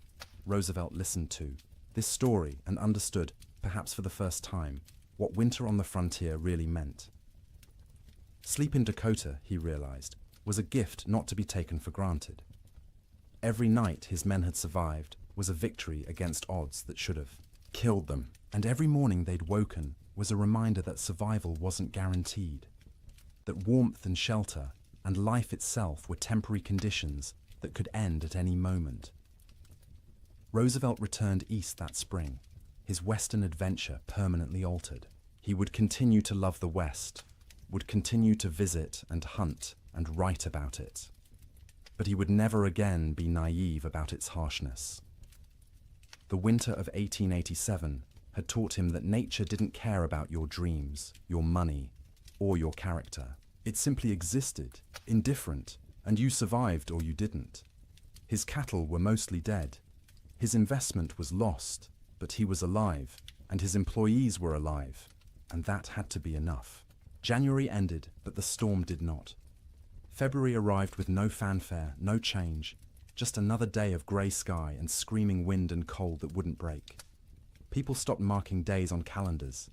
Speaker 1: Roosevelt listened to this story and understood, perhaps for the first time, what winter on the frontier really meant. Sleep in Dakota, he realized, was a gift not to be taken for granted. Every night his men had survived was a victory against odds that should have killed them, and every morning they'd woken was a reminder that survival wasn't guaranteed, that warmth and shelter and life itself were temporary conditions that could end at any moment. Roosevelt returned east that spring, his western adventure permanently altered. He would continue to love the West, would continue to visit and hunt and write about it, but he would never again be naive about its harshness. The winter of 1887 had taught him that nature didn't care about your dreams, your money, or your character. It simply existed, indifferent, and you survived or you didn't. His cattle were mostly dead. His investment was lost, but he was alive, and his employees were alive, and that had to be enough. January ended, but the storm did not. February arrived with no fanfare, no change, just another day of grey sky and screaming wind and cold that wouldn't break. People stopped marking days on calendars.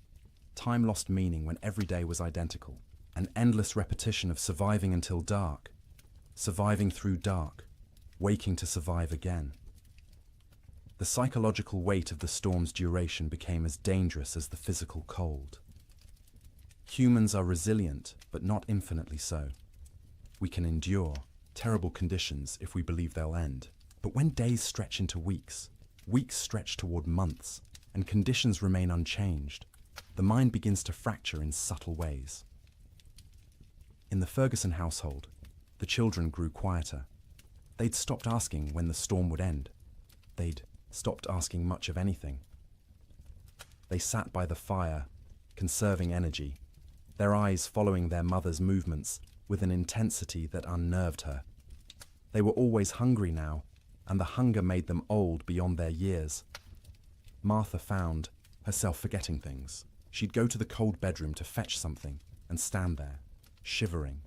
Speaker 1: Time lost meaning when every day was identical, an endless repetition of surviving until dark, surviving through dark, waking to survive again. The psychological weight of the storm's duration became as dangerous as the physical cold. Humans are resilient, but not infinitely so. We can endure terrible conditions if we believe they'll end. But when days stretch into weeks, weeks stretch toward months, and conditions remain unchanged, the mind begins to fracture in subtle ways. In the Ferguson household, the children grew quieter. They'd stopped asking when the storm would end. They'd stopped asking much of anything. They sat by the fire, conserving energy, their eyes following their mother's movements with an intensity that unnerved her. They were always hungry now, and the hunger made them old beyond their years. Martha found herself forgetting things. She'd go to the cold bedroom to fetch something and stand there, shivering,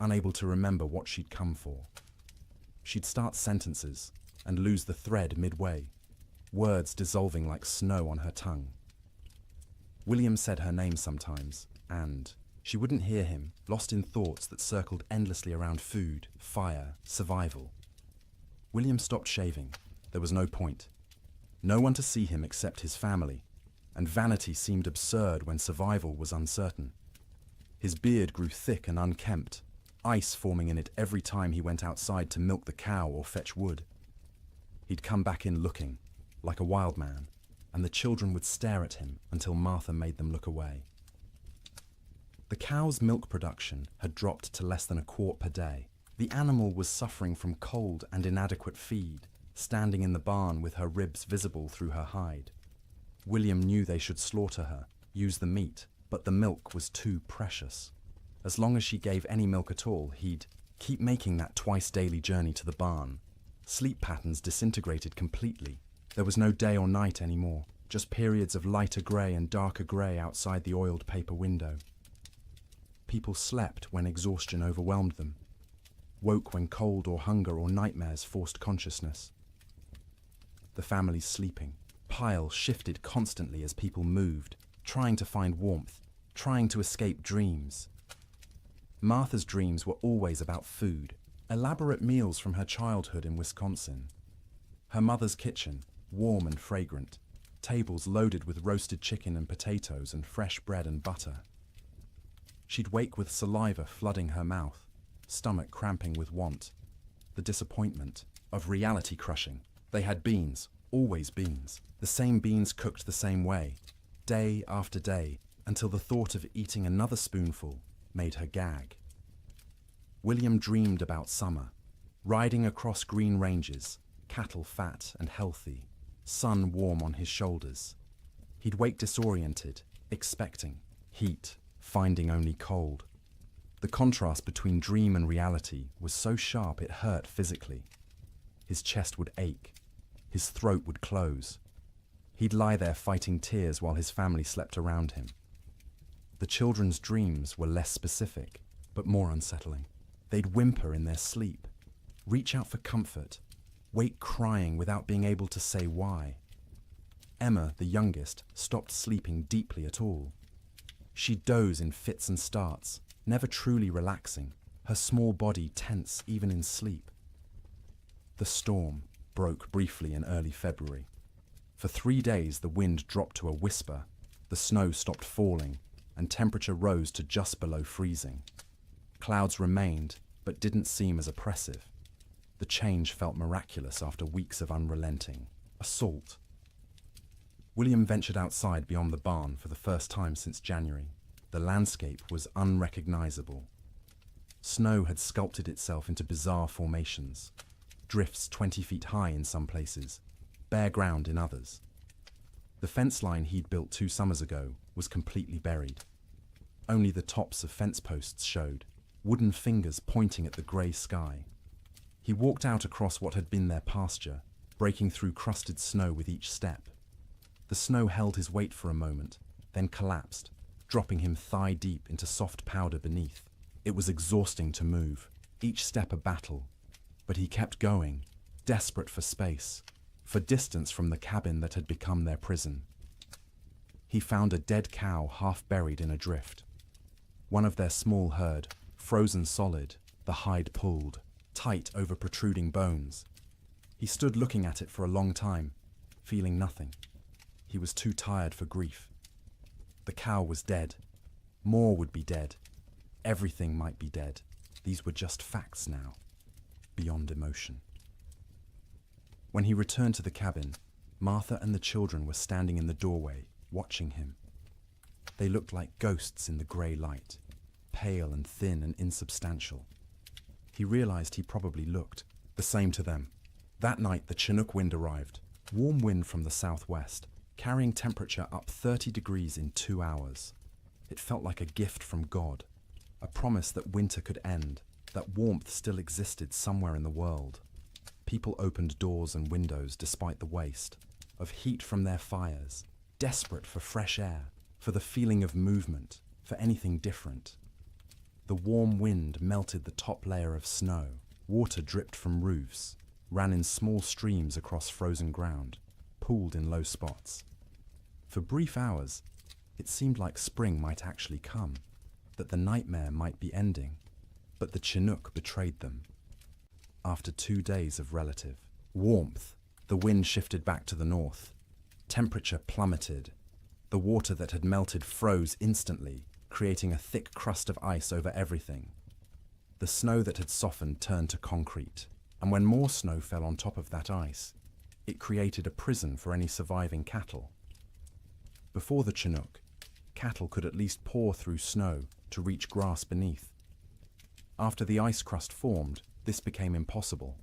Speaker 1: unable to remember what she'd come for. She'd start sentences and lose the thread midway, words dissolving like snow on her tongue. William said her name sometimes, and she wouldn't hear him, lost in thoughts that circled endlessly around food, fire, survival. William stopped shaving. There was no point. No one to see him except his family, and vanity seemed absurd when survival was uncertain. His beard grew thick and unkempt, ice forming in it every time he went outside to milk the cow or fetch wood. He'd come back in looking, like a wild man, and the children would stare at him until Martha made them look away. The cow's milk production had dropped to less than a quart per day. The animal was suffering from cold and inadequate feed, standing in the barn with her ribs visible through her hide. William knew they should slaughter her, use the meat, but the milk was too precious. As long as she gave any milk at all, he'd keep making that twice-daily journey to the barn. Sleep patterns disintegrated completely. There was no day or night anymore, just periods of lighter grey and darker grey outside the oiled paper window. People slept when exhaustion overwhelmed them, woke when cold or hunger or nightmares forced consciousness. The family's sleeping pile shifted constantly as people moved, trying to find warmth, trying to escape dreams. Martha's dreams were always about food, elaborate meals from her childhood in Wisconsin. Her mother's kitchen, warm and fragrant, tables loaded with roasted chicken and potatoes and fresh bread and butter. She'd wake with saliva flooding her mouth, stomach cramping with want, the disappointment of reality crushing. They had beans, always beans, the same beans cooked the same way, day after day, until the thought of eating another spoonful made her gag. William dreamed about summer, riding across green ranges, cattle fat and healthy, sun warm on his shoulders. He'd wake disoriented, expecting heat, finding only cold. The contrast between dream and reality was so sharp it hurt physically. His chest would ache, his throat would close. He'd lie there fighting tears while his family slept around him. The children's dreams were less specific, but more unsettling. They'd whimper in their sleep, reach out for comfort, wake crying without being able to say why. Emma, the youngest, stopped sleeping deeply at all. She'd doze in fits and starts, never truly relaxing, her small body tense even in sleep. The storm broke briefly in early February. For 3 days the wind dropped to a whisper, the snow stopped falling, and temperature rose to just below freezing. Clouds remained, but didn't seem as oppressive. The change felt miraculous after weeks of unrelenting assault. William ventured outside beyond the barn for the first time since January. The landscape was unrecognizable. Snow had sculpted itself into bizarre formations, drifts 20 feet high in some places, bare ground in others. The fence line he'd built 2 summers ago was completely buried. Only the tops of fence posts showed, wooden fingers pointing at the grey sky. He walked out across what had been their pasture, breaking through crusted snow with each step. The snow held his weight for a moment, then collapsed, dropping him thigh-deep into soft powder beneath. It was exhausting to move, each step a battle, but he kept going, desperate for space, for distance from the cabin that had become their prison. He found a dead cow half buried in a drift. One of their small herd, frozen solid, the hide pulled, tight over protruding bones. He stood looking at it for a long time, feeling nothing. He was too tired for grief. The cow was dead. More would be dead. Everything might be dead. These were just facts now, beyond emotion. When he returned to the cabin, Martha and the children were standing in the doorway, watching him. They looked like ghosts in the grey light, pale and thin and insubstantial. He realized he probably looked the same to them. That night the Chinook wind arrived, warm wind from the southwest, carrying temperature up 30 degrees in 2 hours. It felt like a gift from God, a promise that winter could end, that warmth still existed somewhere in the world. People opened doors and windows despite the waste. of heat from their fires, desperate for fresh air, for the feeling of movement, for anything different. The warm wind melted the top layer of snow, water dripped from roofs, ran in small streams across frozen ground, pooled in low spots. For brief hours, it seemed like spring might actually come, that the nightmare might be ending, but the Chinook betrayed them. After 2 days of relative warmth, the wind shifted back to the north. Temperature plummeted. The water that had melted froze instantly, creating a thick crust of ice over everything. The snow that had softened turned to concrete, and when more snow fell on top of that ice, it created a prison for any surviving cattle. Before the Chinook, cattle could at least paw through snow to reach grass beneath. After the ice crust formed, this became impossible.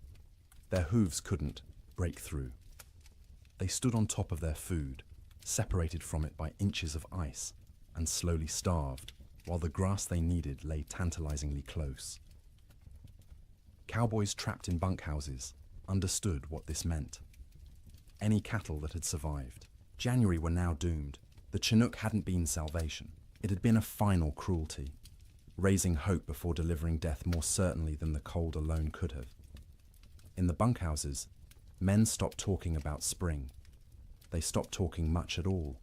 Speaker 1: Their hooves couldn't break through. They stood on top of their food, separated from it by inches of ice, and slowly starved, while the grass they needed lay tantalizingly close. Cowboys trapped in bunkhouses understood what this meant. Any cattle that had survived, January were now doomed. The Chinook hadn't been salvation. It had been a final cruelty, raising hope before delivering death more certainly than the cold alone could have. In the bunkhouses, men stopped talking about spring. They stopped talking much at all.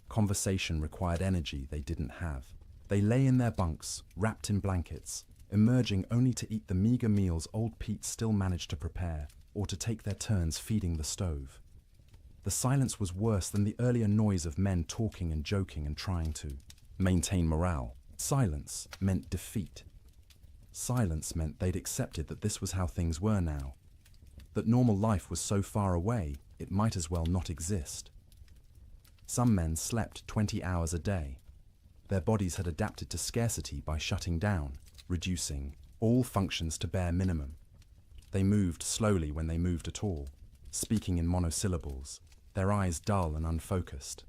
Speaker 1: Conversation required energy they didn't have. They lay in their bunks, wrapped in blankets, emerging only to eat the meager meals old Pete still managed to prepare, or to take their turns feeding the stove. The silence was worse than the earlier noise of men talking and joking and trying to maintain morale. Silence meant defeat. Silence meant they'd accepted that this was how things were now, that normal life was so far away it might as well not exist. Some men slept 20 hours a day. Their bodies had adapted to scarcity by shutting down, reducing all functions to bare minimum. They moved slowly when they moved at all, speaking in monosyllables, their eyes dull and unfocused.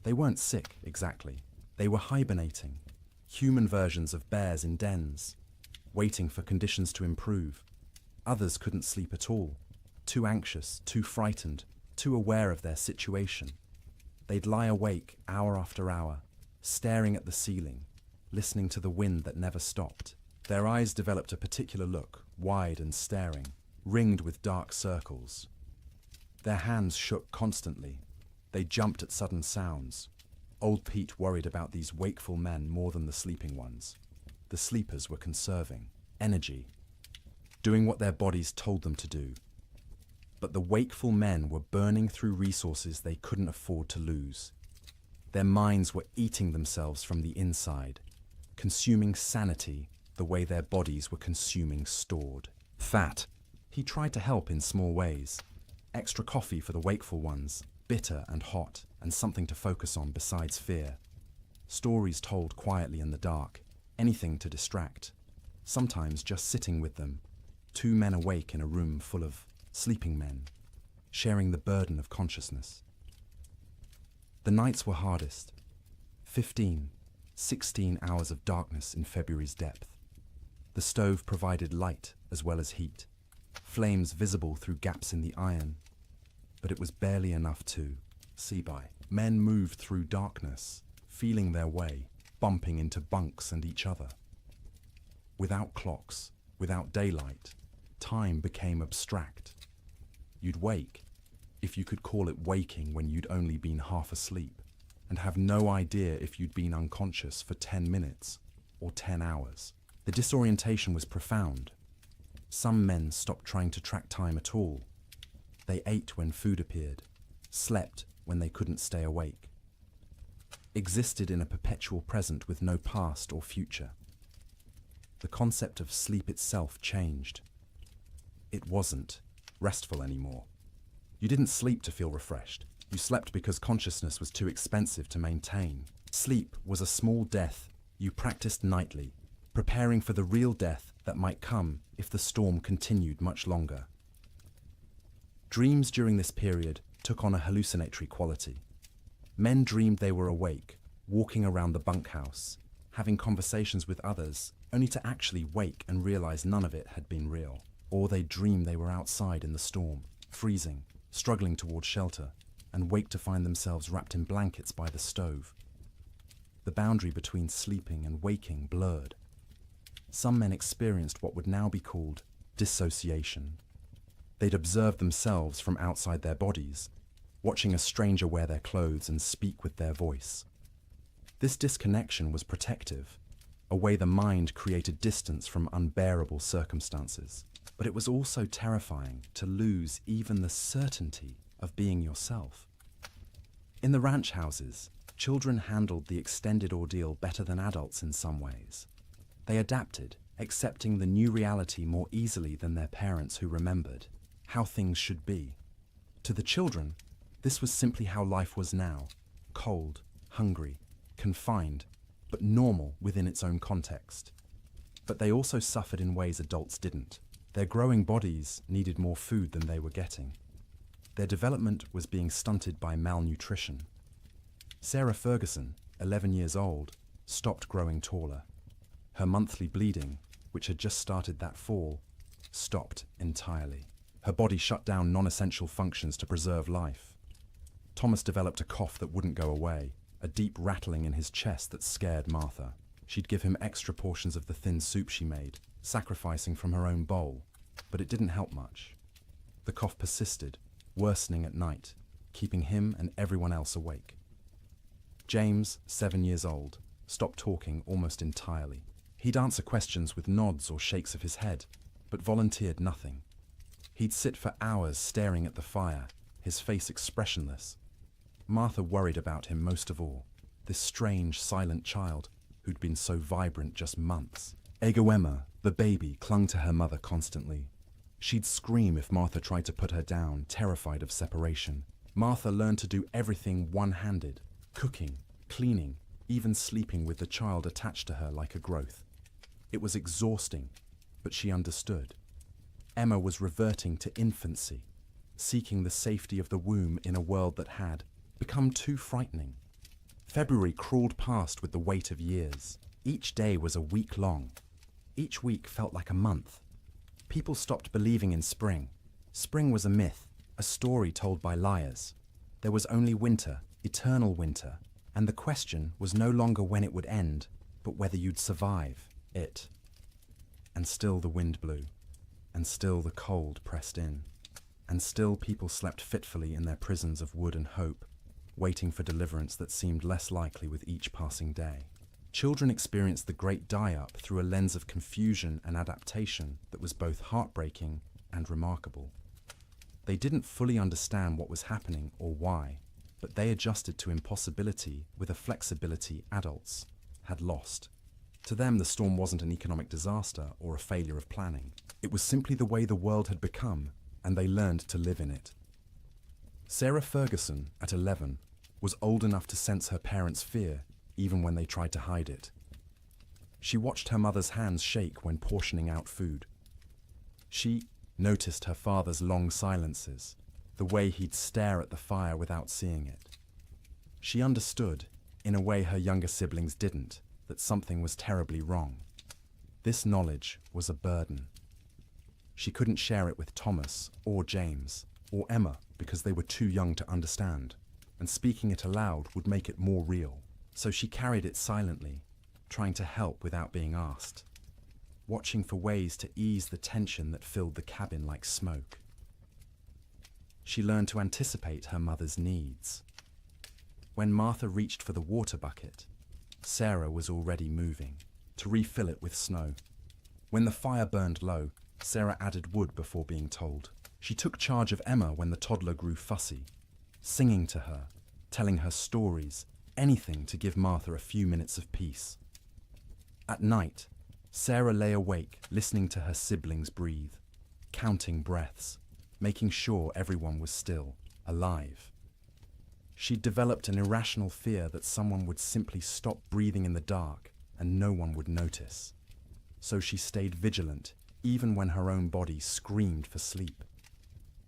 Speaker 1: They weren't sick, exactly. They were hibernating, human versions of bears in dens, waiting for conditions to improve. Others couldn't sleep at all, too anxious, too frightened, too aware of their situation. They'd lie awake hour after hour, staring at the ceiling, listening to the wind that never stopped. Their eyes developed a particular look, wide and staring, ringed with dark circles. Their hands shook constantly. They jumped at sudden sounds. Old Pete worried about these wakeful men more than the sleeping ones. The sleepers were conserving energy, doing what their bodies told them to do. But the wakeful men were burning through resources they couldn't afford to lose. Their minds were eating themselves from the inside, consuming sanity the way their bodies were consuming stored fat. He tried to help in small ways. Extra coffee for the wakeful ones, bitter and hot, and something to focus on besides fear. Stories told quietly in the dark, anything to distract. Sometimes just sitting with them, 2 men awake in a room full of sleeping men, sharing the burden of consciousness. The nights were hardest. 15, 16 hours of darkness in February's depth. The stove provided light as well as heat, flames visible through gaps in the iron, but it was barely enough to see by. Men moved through darkness, feeling their way, bumping into bunks and each other. Without clocks, without daylight, time became abstract. You'd wake, if you could call it waking when you'd only been half asleep, and have no idea if you'd been unconscious for 10 minutes or 10 hours. The disorientation was profound. Some men stopped trying to track time at all. They ate when food appeared, slept when they couldn't stay awake, existed in a perpetual present with no past or future. The concept of sleep itself changed. It wasn't restful anymore. You didn't sleep to feel refreshed. You slept because consciousness was too expensive to maintain. Sleep was a small death you practiced nightly, preparing for the real death that might come if the storm continued much longer. Dreams during this period took on a hallucinatory quality. Men dreamed they were awake, walking around the bunkhouse, having conversations with others, only to actually wake and realize none of it had been real. Or they dreamed they were outside in the storm, freezing, struggling toward shelter, and wake to find themselves wrapped in blankets by the stove. The boundary between sleeping and waking blurred. Some men experienced what would now be called dissociation. They'd observe themselves from outside their bodies, watching a stranger wear their clothes and speak with their voice. This disconnection was protective, a way the mind created distance from unbearable circumstances. But it was also terrifying to lose even the certainty of being yourself. In the ranch houses, children handled the extended ordeal better than adults in some ways. They adapted, accepting the new reality more easily than their parents who remembered how things should be. To the children, this was simply how life was now, cold, hungry, confined, but normal within its own context. But they also suffered in ways adults didn't. Their growing bodies needed more food than they were getting. Their development was being stunted by malnutrition. Sarah Ferguson, 11 years old, stopped growing taller. Her monthly bleeding, which had just started that fall, stopped entirely. Her body shut down non-essential functions to preserve life. Thomas developed a cough that wouldn't go away, a deep rattling in his chest that scared Martha. She'd give him extra portions of the thin soup she made, sacrificing from her own bowl, but it didn't help much. The cough persisted, worsening at night, keeping him and everyone else awake. James, 7 years old, stopped talking almost entirely. He'd answer questions with nods or shakes of his head, but volunteered nothing. He'd sit for hours staring at the fire, his face expressionless. Martha worried about him most of all, this strange, silent child who'd been so vibrant just months. Emma, the baby, clung to her mother constantly. She'd scream if Martha tried to put her down, terrified of separation. Martha learned to do everything one-handed, cooking, cleaning, even sleeping with the child attached to her like a growth. It was exhausting, but she understood. Emma was reverting to infancy, seeking the safety of the womb in a world that had become too frightening. February crawled past with the weight of years. Each day was a week long. Each week felt like a month. People stopped believing in spring. Spring was a myth, a story told by liars. There was only winter, eternal winter, and the question was no longer when it would end, but whether you'd survive it. And still the wind blew, and still the cold pressed in, and still people slept fitfully in their prisons of wood and hope, waiting for deliverance that seemed less likely with each passing day. Children experienced the great die-up through a lens of confusion and adaptation that was both heartbreaking and remarkable. They didn't fully understand what was happening or why, but they adjusted to impossibility with a flexibility adults had lost. To them, the storm wasn't an economic disaster or a failure of planning. It was simply the way the world had become, and they learned to live in it. Sarah Ferguson, at 11, was old enough to sense her parents' fear, even when they tried to hide it. She watched her mother's hands shake when portioning out food. She noticed her father's long silences, the way he'd stare at the fire without seeing it. She understood, in a way her younger siblings didn't, that something was terribly wrong. This knowledge was a burden. She couldn't share it with Thomas or James or Emma because they were too young to understand, and speaking it aloud would make it more real. So she carried it silently, trying to help without being asked, watching for ways to ease the tension that filled the cabin like smoke. She learned to anticipate her mother's needs. When Martha reached for the water bucket, Sarah was already moving, to refill it with snow. When the fire burned low, Sarah added wood before being told. She took charge of Emma when the toddler grew fussy, singing to her, telling her stories, anything to give Martha a few minutes of peace. At night, Sarah lay awake, listening to her siblings breathe, counting breaths, making sure everyone was still, alive. She'd developed an irrational fear that someone would simply stop breathing in the dark and no one would notice. So she stayed vigilant, even when her own body screamed for sleep.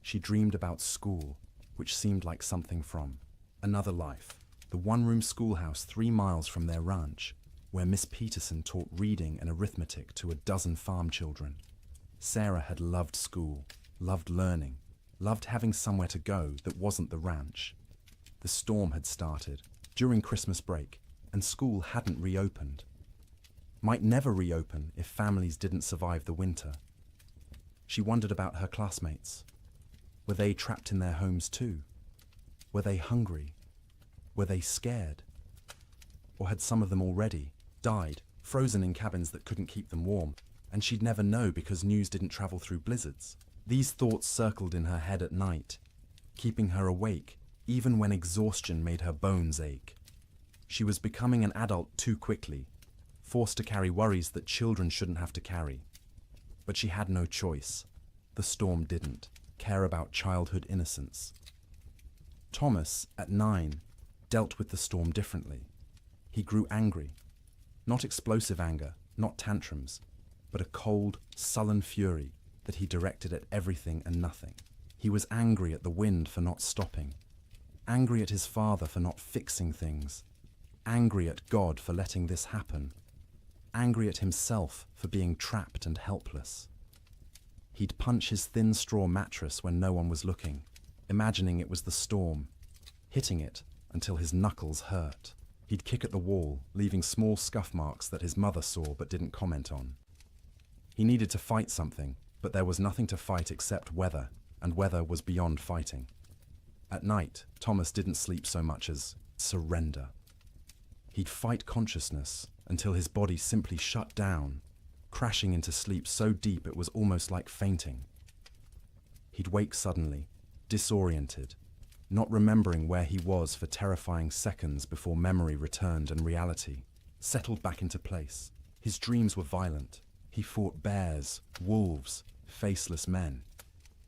Speaker 1: She dreamed about school, which seemed like something from another life. The one-room schoolhouse 3 miles from their ranch, where Miss Peterson taught reading and arithmetic to a dozen farm children. Sarah had loved school, loved learning, loved having somewhere to go that wasn't the ranch. The storm had started during Christmas break, and school hadn't reopened. Might never reopen if families didn't survive the winter. She wondered about her classmates. Were they trapped in their homes too? Were they hungry? Were they scared? Or had some of them already died, frozen in cabins that couldn't keep them warm, and she'd never know because news didn't travel through blizzards? These thoughts circled in her head at night, keeping her awake even when exhaustion made her bones ache. She was becoming an adult too quickly, forced to carry worries that children shouldn't have to carry. But she had no choice. The storm didn't care about childhood innocence. Thomas, at 9, dealt with the storm differently. He grew angry. Not explosive anger, not tantrums, but a cold, sullen fury that he directed at everything and nothing. He was angry at the wind for not stopping, angry at his father for not fixing things, angry at God for letting this happen, angry at himself for being trapped and helpless. He'd punch his thin straw mattress when no one was looking, imagining it was the storm, hitting it until his knuckles hurt. He'd kick at the wall, leaving small scuff marks that his mother saw but didn't comment on. He needed to fight something, but there was nothing to fight except weather, and weather was beyond fighting. At night, Thomas didn't sleep so much as surrender. He'd fight consciousness until his body simply shut down, crashing into sleep so deep it was almost like fainting. He'd wake suddenly, disoriented, not remembering where he was for terrifying seconds before memory returned and reality settled back into place. His dreams were violent. He fought bears, wolves, faceless men.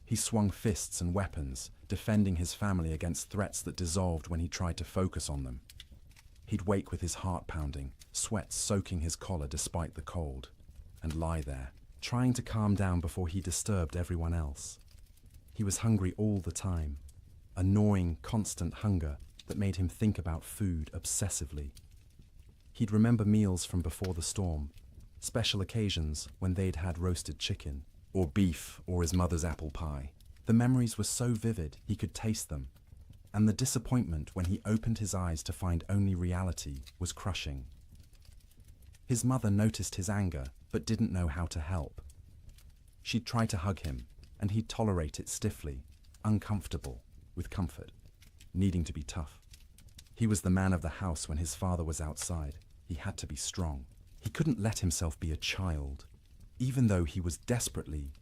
Speaker 1: He swung fists and weapons, defending his family against threats that dissolved when he tried to focus on them. He'd wake with his heart pounding, sweat soaking his collar despite the cold, and lie there, trying to calm down before he disturbed everyone else. He was hungry all the time, a gnawing, constant hunger that made him think about food obsessively. He'd remember meals from before the storm, special occasions when they'd had roasted chicken, or beef, or his mother's apple pie. The memories were so vivid he could taste them, and the disappointment when he opened his eyes to find only reality was crushing. His mother noticed his anger, but didn't know how to help. She'd try to hug him, and he'd tolerate it stiffly, uncomfortable, with comfort, needing to be tough. He was the man of the house when his father was outside. He had to be strong. He couldn't let himself be a child, even though he was desperately,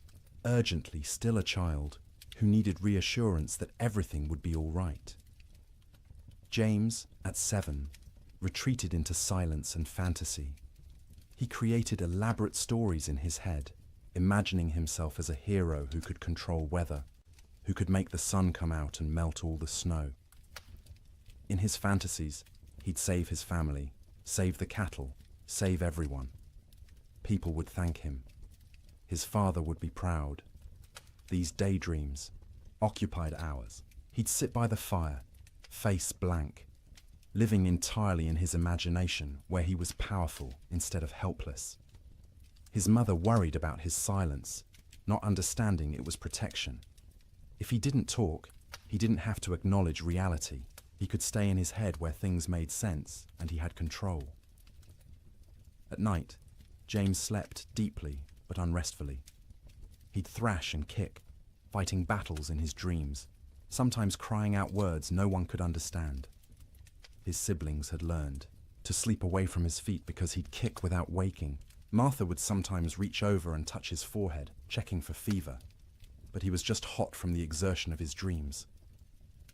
Speaker 1: urgently still a child who needed reassurance that everything would be all right. James, at 7, retreated into silence and fantasy. He created elaborate stories in his head, imagining himself as a hero who could control weather, who could make the sun come out and melt all the snow. In his fantasies, he'd save his family, save the cattle, save everyone. People would thank him. His father would be proud. These daydreams occupied hours. He'd sit by the fire, face blank, living entirely in his imagination where he was powerful instead of helpless. His mother worried about his silence, not understanding it was protection. If he didn't talk, he didn't have to acknowledge reality. He could stay in his head where things made sense and he had control. At night, James slept deeply but unrestfully. He'd thrash and kick, fighting battles in his dreams, sometimes crying out words no one could understand. His siblings had learned to sleep away from his feet because he'd kick without waking. Martha would sometimes reach over and touch his forehead, checking for fever, but he was just hot from the exertion of his dreams.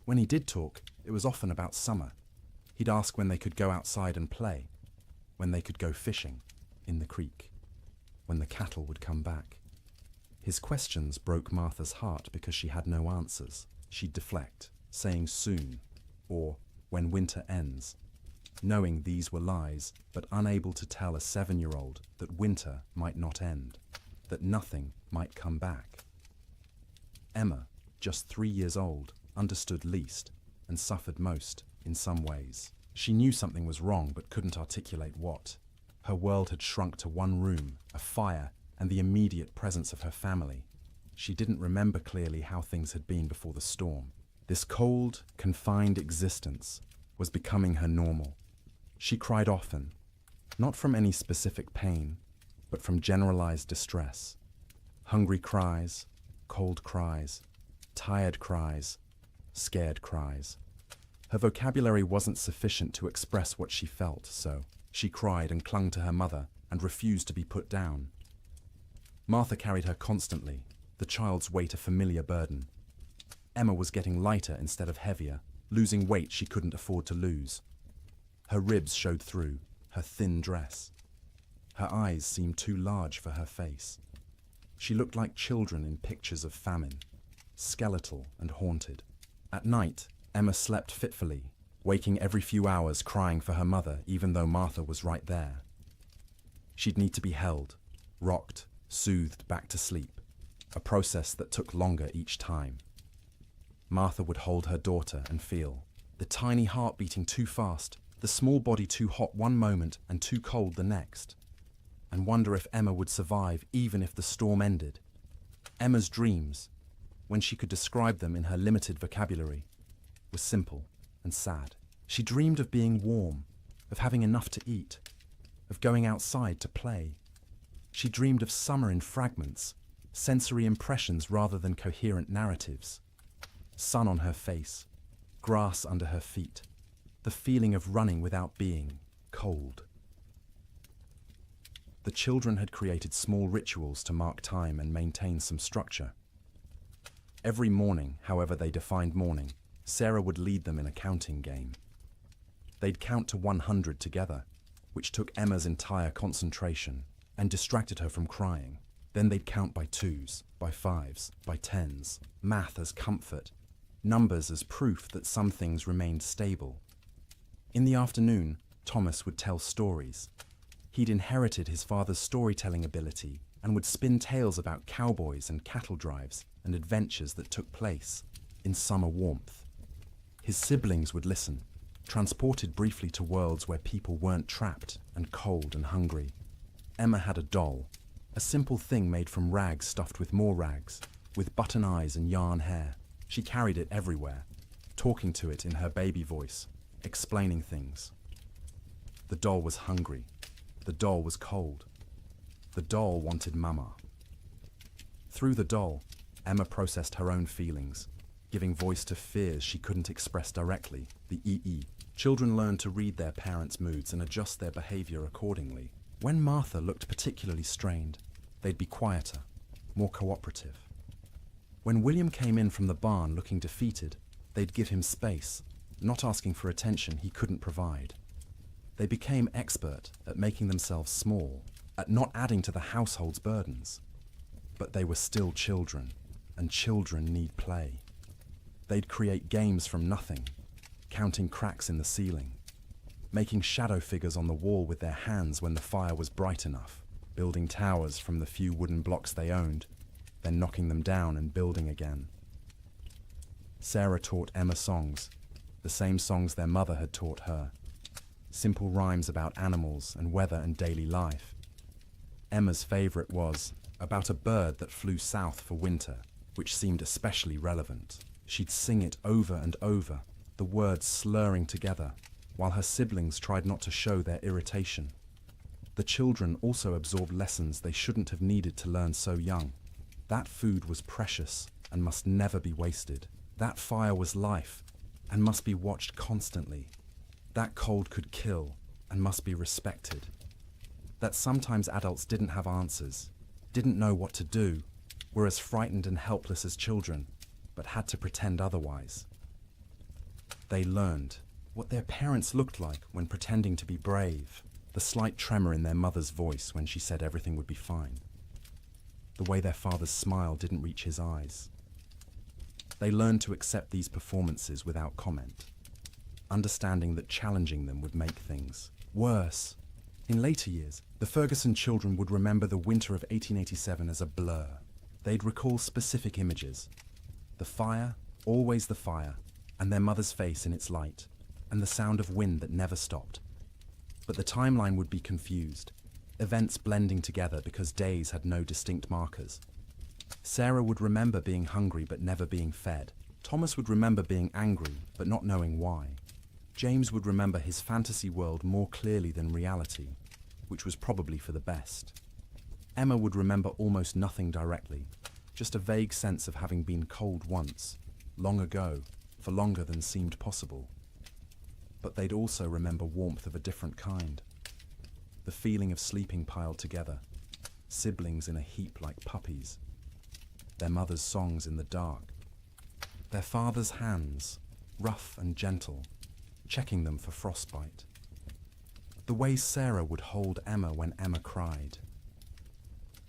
Speaker 1: When he did talk, it was often about summer. He'd ask when they could go outside and play, when they could go fishing in the creek, when the cattle would come back. His questions broke Martha's heart because she had no answers. She'd deflect, saying soon, or when winter ends, knowing these were lies, but unable to tell a 7-year-old that winter might not end, that nothing might come back. Emma, just 3 years old, understood least and suffered most in some ways. She knew something was wrong but couldn't articulate what. Her world had shrunk to one room, a fire, and the immediate presence of her family. She didn't remember clearly how things had been before the storm. This cold, confined existence was becoming her normal. She cried often, not from any specific pain, but from generalized distress. Hungry cries, cold cries, tired cries, scared cries. Her vocabulary wasn't sufficient to express what she felt, so she cried and clung to her mother and refused to be put down. Martha carried her constantly, the child's weight a familiar burden. Emma was getting lighter instead of heavier, losing weight she couldn't afford to lose. Her ribs showed through her thin dress. Her eyes seemed too large for her face. She looked like children in pictures of famine, skeletal and haunted. At night, Emma slept fitfully, waking every few hours crying for her mother even though Martha was right there. She'd need to be held, rocked, soothed back to sleep, a process that took longer each time. Martha would hold her daughter and feel the tiny heart beating too fast, the small body too hot one moment and too cold the next, and wonder if Emma would survive even if the storm ended. Emma's dreams, when she could describe them in her limited vocabulary, were simple and sad. She dreamed of being warm, of having enough to eat, of going outside to play. She dreamed of summer in fragments, sensory impressions rather than coherent narratives. Sun on her face, grass under her feet, the feeling of running without being cold. The children had created small rituals to mark time and maintain some structure. Every morning, however they defined morning, Sarah would lead them in a counting game. They'd count to 100 together, which took Emma's entire concentration and distracted her from crying. Then they'd count by twos, by fives, by tens, math as comfort, numbers as proof that some things remained stable. In the afternoon, Thomas would tell stories. He'd inherited his father's storytelling ability and would spin tales about cowboys and cattle drives and adventures that took place in summer warmth. His siblings would listen, transported briefly to worlds where people weren't trapped and cold and hungry. Emma had a doll, a simple thing made from rags stuffed with more rags, with button eyes and yarn hair. She carried it everywhere, talking to it in her baby voice, explaining things. The doll was hungry. The doll was cold. The doll wanted Mama. Through the doll, Emma processed her own feelings, giving voice to fears she couldn't express directly, the EE. Children learn to read their parents' moods and adjust their behavior accordingly. When Martha looked particularly strained, they'd be quieter, more cooperative. When William came in from the barn looking defeated, they'd give him space, not asking for attention he couldn't provide. They became expert at making themselves small, at not adding to the household's burdens. But they were still children, and children need play. They'd create games from nothing, counting cracks in the ceiling, making shadow figures on the wall with their hands when the fire was bright enough, building towers from the few wooden blocks they owned, then knocking them down and building again. Sarah taught Emma songs, the same songs their mother had taught her. Simple rhymes about animals and weather and daily life. Emma's favorite was about a bird that flew south for winter, which seemed especially relevant. She'd sing it over and over, the words slurring together, while her siblings tried not to show their irritation. The children also absorbed lessons they shouldn't have needed to learn so young. That food was precious and must never be wasted. That fire was life and must be watched constantly. That cold could kill and must be respected. That sometimes adults didn't have answers, didn't know what to do, were as frightened and helpless as children, but had to pretend otherwise. They learned what their parents looked like when pretending to be brave, the slight tremor in their mother's voice when she said everything would be fine, the way their father's smile didn't reach his eyes. They learned to accept these performances without comment, understanding that challenging them would make things worse. In later years, the Ferguson children would remember the winter of 1887 as a blur. They'd recall specific images. The fire, always the fire, and their mother's face in its light, and the sound of wind that never stopped. But the timeline would be confused, events blending together because days had no distinct markers. Sarah would remember being hungry but never being fed. Thomas would remember being angry but not knowing why. James would remember his fantasy world more clearly than reality, which was probably for the best. Emma would remember almost nothing directly, just a vague sense of having been cold once, long ago, for longer than seemed possible. But they'd also remember warmth of a different kind. The feeling of sleeping piled together, siblings in a heap like puppies, their mother's songs in the dark, their father's hands, rough and gentle, checking them for frostbite. The way Sarah would hold Emma when Emma cried.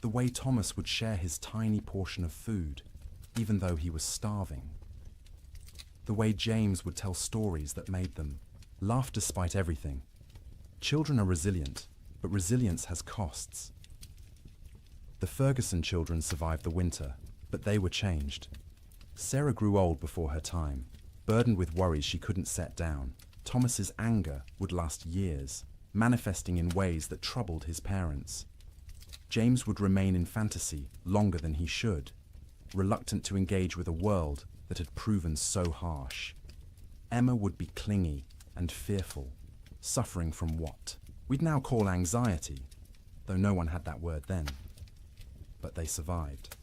Speaker 1: The way Thomas would share his tiny portion of food, even though he was starving. The way James would tell stories that made them laugh despite everything. Children are resilient, but resilience has costs. The Ferguson children survived the winter, but they were changed. Sarah grew old before her time, burdened with worries she couldn't set down. Thomas's anger would last years, manifesting in ways that troubled his parents. James would remain in fantasy longer than he should, reluctant to engage with a world that had proven so harsh. Emma would be clingy and fearful, suffering from what we'd now call anxiety, though no one had that word then. But they survived.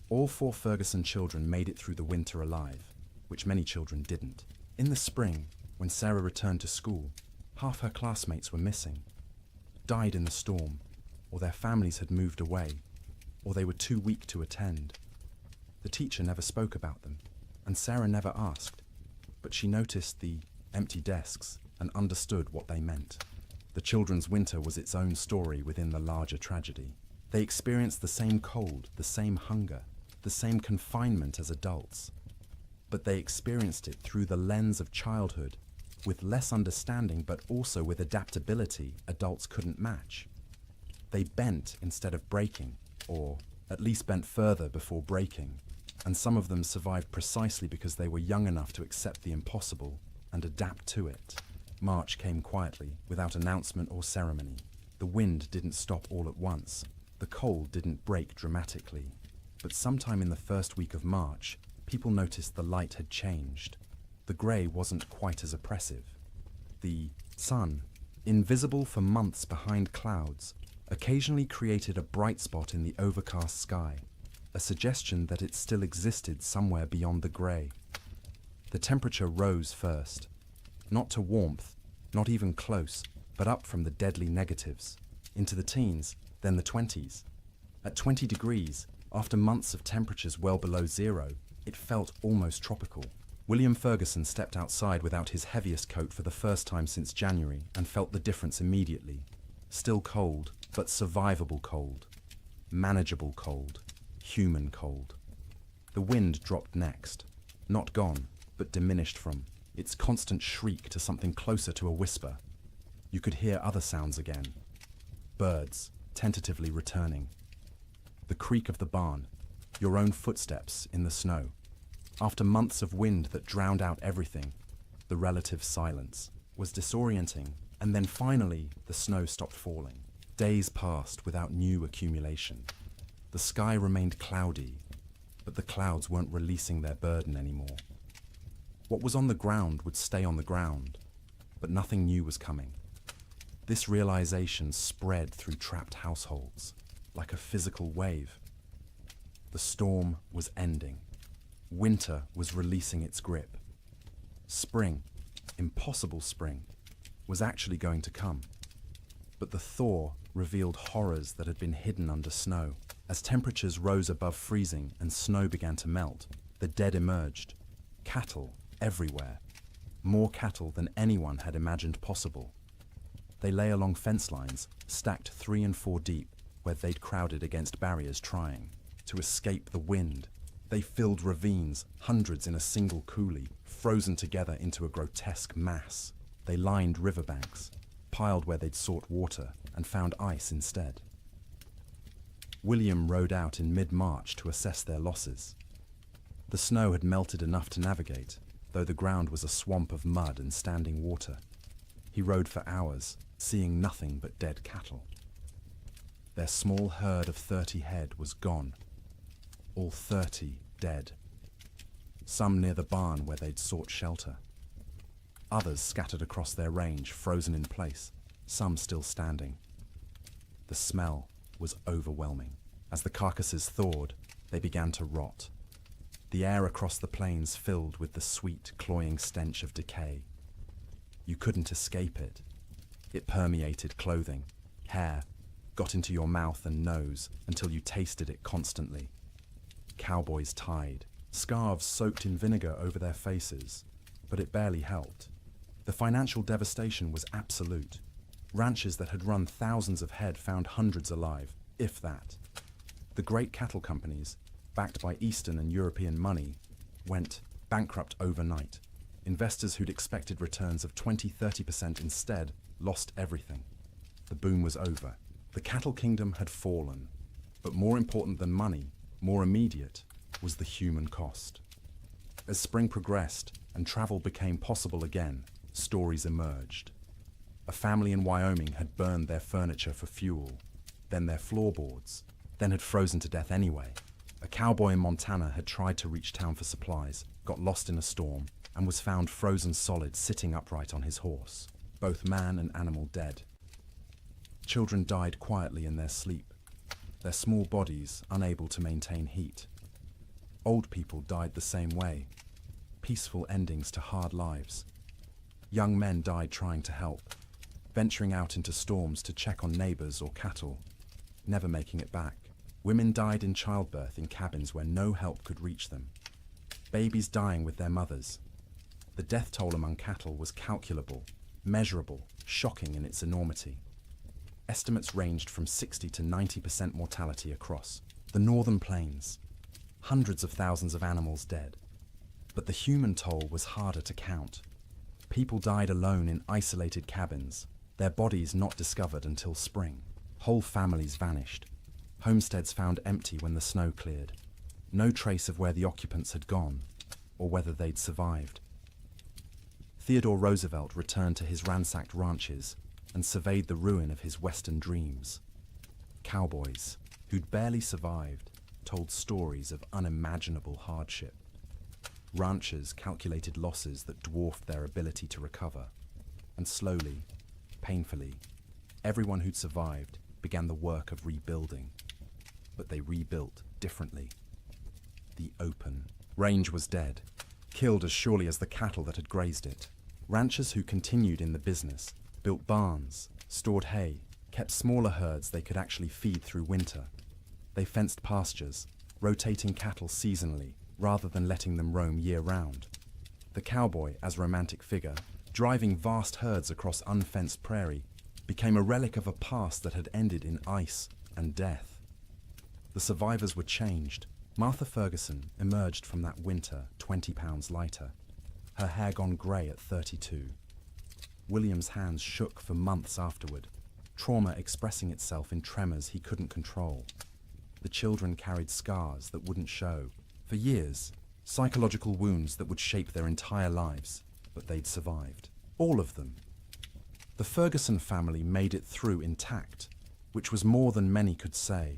Speaker 1: All 4 Ferguson children made it through the winter alive, which many children didn't. In the spring, when Sarah returned to school, half her classmates were missing, died in the storm, or their families had moved away, or they were too weak to attend. The teacher never spoke about them, and Sarah never asked, but she noticed the empty desks and understood what they meant. The children's winter was its own story within the larger tragedy. They experienced the same cold, the same hunger, the same confinement as adults, but they experienced it through the lens of childhood, with less understanding but also with adaptability adults couldn't match. They bent instead of breaking, or at least bent further before breaking, and some of them survived precisely because they were young enough to accept the impossible and adapt to it. March came quietly, without announcement or ceremony. The wind didn't stop all at once. The cold didn't break dramatically. But sometime in the first week of March, people noticed the light had changed. The grey wasn't quite as oppressive. The sun, invisible for months behind clouds, occasionally created a bright spot in the overcast sky, a suggestion that it still existed somewhere beyond the grey. The temperature rose first, not to warmth, not even close, but up from the deadly negatives, into the teens, then the 20s. At 20 degrees, after months of temperatures well below zero, it felt almost tropical. William Ferguson stepped outside without his heaviest coat for the first time since January and felt the difference immediately. Still cold, but survivable cold. Manageable cold. Human cold. The wind dropped next. Not gone, but diminished from its constant shriek to something closer to a whisper. You could hear other sounds again. Birds, tentatively returning. The creak of the barn, your own footsteps in the snow. After months of wind that drowned out everything, the relative silence was disorienting, and then finally the snow stopped falling. Days passed without new accumulation. The sky remained cloudy, but the clouds weren't releasing their burden anymore. What was on the ground would stay on the ground, but nothing new was coming. This realization spread through trapped households, like a physical wave. The storm was ending. Winter was releasing its grip. Spring, impossible spring, was actually going to come. But the thaw revealed horrors that had been hidden under snow. As temperatures rose above freezing and snow began to melt, the dead emerged. Cattle everywhere. More cattle than anyone had imagined possible. They lay along fence lines, stacked 3 and 4 deep, where they'd crowded against barriers trying to escape the wind. They filled ravines, hundreds in a single coulee, frozen together into a grotesque mass. They lined riverbanks, piled where they'd sought water, and found ice instead. William rode out in mid-March to assess their losses. The snow had melted enough to navigate, though the ground was a swamp of mud and standing water. He rode for hours, seeing nothing but dead cattle. Their small herd of 30 head was gone, all 30 dead. Some near the barn where they'd sought shelter. Others scattered across their range, frozen in place, some still standing. The smell was overwhelming. As the carcasses thawed, they began to rot. The air across the plains filled with the sweet, cloying stench of decay. You couldn't escape it. It permeated clothing, hair, got into your mouth and nose until you tasted it constantly. Cowboys tied, scarves soaked in vinegar over their faces, but it barely helped. The financial devastation was absolute. Ranches that had run thousands of head found hundreds alive, if that. The great cattle companies, backed by Eastern and European money, went bankrupt overnight. Investors who'd expected returns of 20–30% instead lost everything. The boom was over. The cattle kingdom had fallen. But more important than money, more immediate, was the human cost. As spring progressed and travel became possible again, stories emerged. A family in Wyoming had burned their furniture for fuel, then their floorboards, then had frozen to death anyway. A cowboy in Montana had tried to reach town for supplies, got lost in a storm, and was found frozen solid sitting upright on his horse, both man and animal dead. Children died quietly in their sleep, their small bodies unable to maintain heat. Old people died the same way, peaceful endings to hard lives. Young men died trying to help, venturing out into storms to check on neighbors or cattle, never making it back. Women died in childbirth in cabins where no help could reach them. Babies dying with their mothers. The death toll among cattle was calculable, measurable, shocking in its enormity. Estimates ranged from 60 to 90% mortality across the northern plains. Hundreds of thousands of animals dead. But the human toll was harder to count. People died alone in isolated cabins, their bodies not discovered until spring. Whole families vanished. Homesteads found empty when the snow cleared. No trace of where the occupants had gone, or whether they'd survived. Theodore Roosevelt returned to his ransacked ranches and surveyed the ruin of his Western dreams. Cowboys, who'd barely survived, told stories of unimaginable hardship. Ranchers calculated losses that dwarfed their ability to recover. And slowly, painfully, everyone who'd survived began the work of rebuilding. But they rebuilt differently. The open range was dead, killed as surely as the cattle that had grazed it. Ranchers who continued in the business built barns, stored hay, kept smaller herds they could actually feed through winter. They fenced pastures, rotating cattle seasonally rather than letting them roam year-round. The cowboy, as romantic figure, driving vast herds across unfenced prairie, became a relic of a past that had ended in ice and death. The survivors were changed. Martha Ferguson emerged from that winter 20 pounds lighter, her hair gone grey at 32. William's hands shook for months afterward, trauma expressing itself in tremors he couldn't control. The children carried scars that wouldn't show. For years, psychological wounds that would shape their entire lives, but they'd survived. All of them. The Ferguson family made it through intact, which was more than many could say.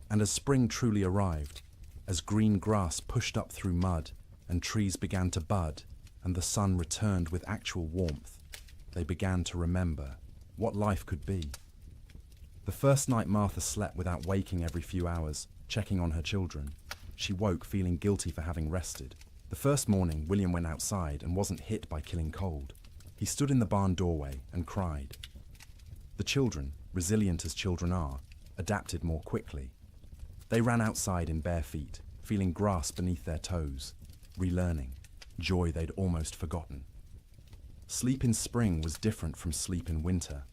Speaker 1: And as spring truly arrived, as green grass pushed up through mud and trees began to bud and the sun returned with actual warmth, they began to remember what life could be. The first night Martha slept without waking every few hours, checking on her children. She woke feeling guilty for having rested. The first morning, William went outside and wasn't hit by killing cold. He stood in the barn doorway and cried. The children, resilient as children are, adapted more quickly. They ran outside in bare feet, feeling grass beneath their toes, relearning, joy they'd almost forgotten. Sleep in spring was different from sleep in winter.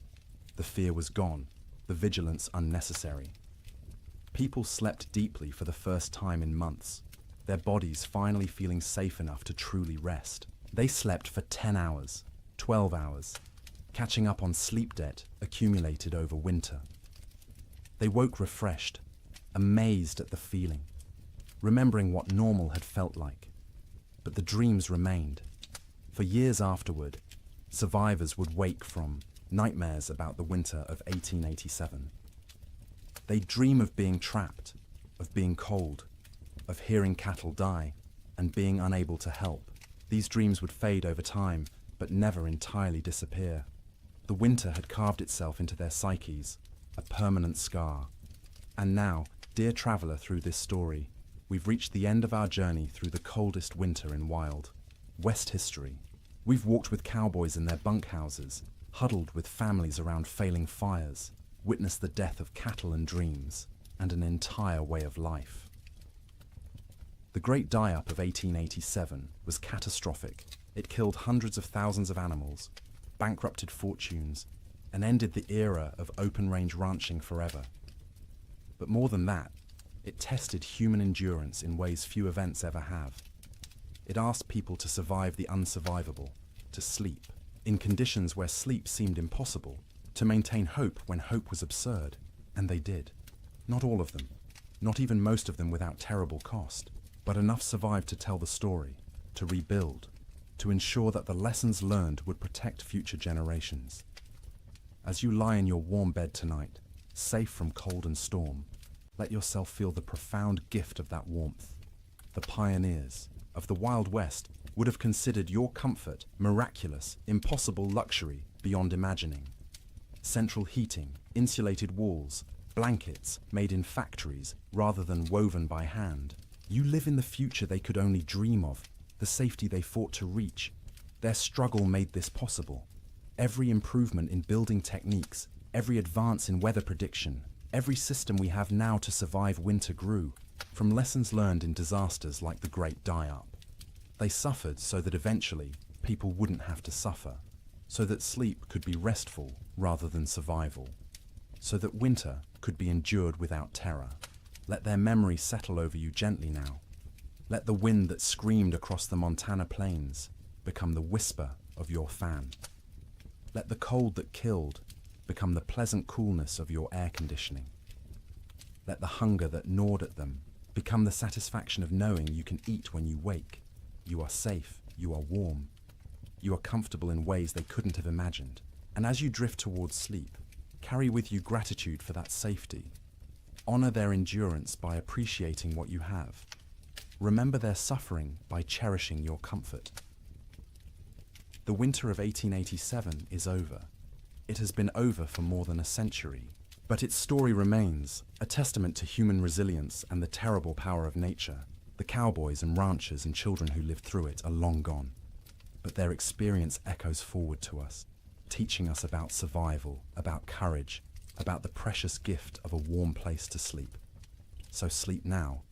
Speaker 1: The fear was gone, the vigilance unnecessary. People slept deeply for the first time in months, their bodies finally feeling safe enough to truly rest. They slept for 10 hours, 12 hours, catching up on sleep debt accumulated over winter. They woke refreshed, amazed at the feeling, remembering what normal had felt like. But the dreams remained. For years afterward, survivors would wake from nightmares about the winter of 1887. They'd dream of being trapped, of being cold, of hearing cattle die, and being unable to help. These dreams would fade over time, but never entirely disappear. The winter had carved itself into their psyches, a permanent scar. And now, dear traveller through this story, we've reached the end of our journey through the coldest winter in wild West history. We've walked with cowboys in their bunkhouses, huddled with families around failing fires, witnessed the death of cattle and dreams, and an entire way of life. The Great Die-Up of 1887 was catastrophic. It killed hundreds of thousands of animals, bankrupted fortunes, and ended the era of open-range ranching forever. But more than that, it tested human endurance in ways few events ever have. It asked people to survive the unsurvivable, to sleep, in conditions where sleep seemed impossible, to maintain hope when hope was absurd, and they did. Not all of them, not even most of them without terrible cost, but enough survived to tell the story, to rebuild, to ensure that the lessons learned would protect future generations. As you lie in your warm bed tonight, safe from cold and storm, let yourself feel the profound gift of that warmth. The pioneers of the Wild West would have considered your comfort miraculous, impossible luxury beyond imagining. Central heating, insulated walls, blankets made in factories rather than woven by hand. You live in the future they could only dream of, the safety they fought to reach. Their struggle made this possible. Every improvement in building techniques, every advance in weather prediction, every system we have now to survive winter grew from lessons learned in disasters like the Great Die-Up. They suffered so that eventually people wouldn't have to suffer, so that sleep could be restful rather than survival, so that winter could be endured without terror. Let their memory settle over you gently now. Let the wind that screamed across the Montana plains become the whisper of your fan. Let the cold that killed become the pleasant coolness of your air conditioning. Let the hunger that gnawed at them become the satisfaction of knowing you can eat when you wake. You are safe, you are warm, you are comfortable in ways they couldn't have imagined. And as you drift towards sleep, carry with you gratitude for that safety. Honor their endurance by appreciating what you have. Remember their suffering by cherishing your comfort. The winter of 1887 is over. It has been over for more than a century, but its story remains, a testament to human resilience and the terrible power of nature. The cowboys and ranchers and children who lived through it are long gone, but their experience echoes forward to us, teaching us about survival, about courage, about the precious gift of a warm place to sleep. So sleep now,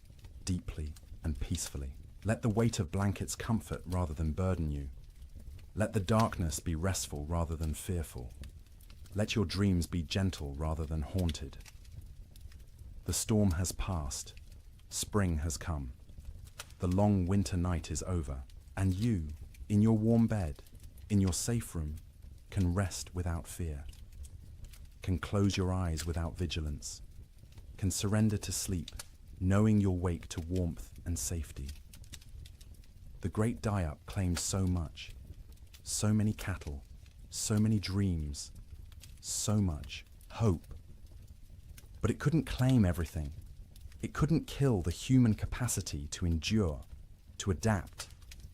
Speaker 1: deeply and peacefully. Let the weight of blankets comfort rather than burden you. Let the darkness be restful rather than fearful. Let your dreams be gentle rather than haunted. The storm has passed. Spring has come. The long winter night is over, and you, in your warm bed, in your safe room, can rest without fear, can close your eyes without vigilance, can surrender to sleep, knowing you'll wake to warmth and safety. The Great Die-Up claimed so much, so many cattle, so many dreams, so much hope. But it couldn't claim everything. It couldn't kill the human capacity to endure, to adapt,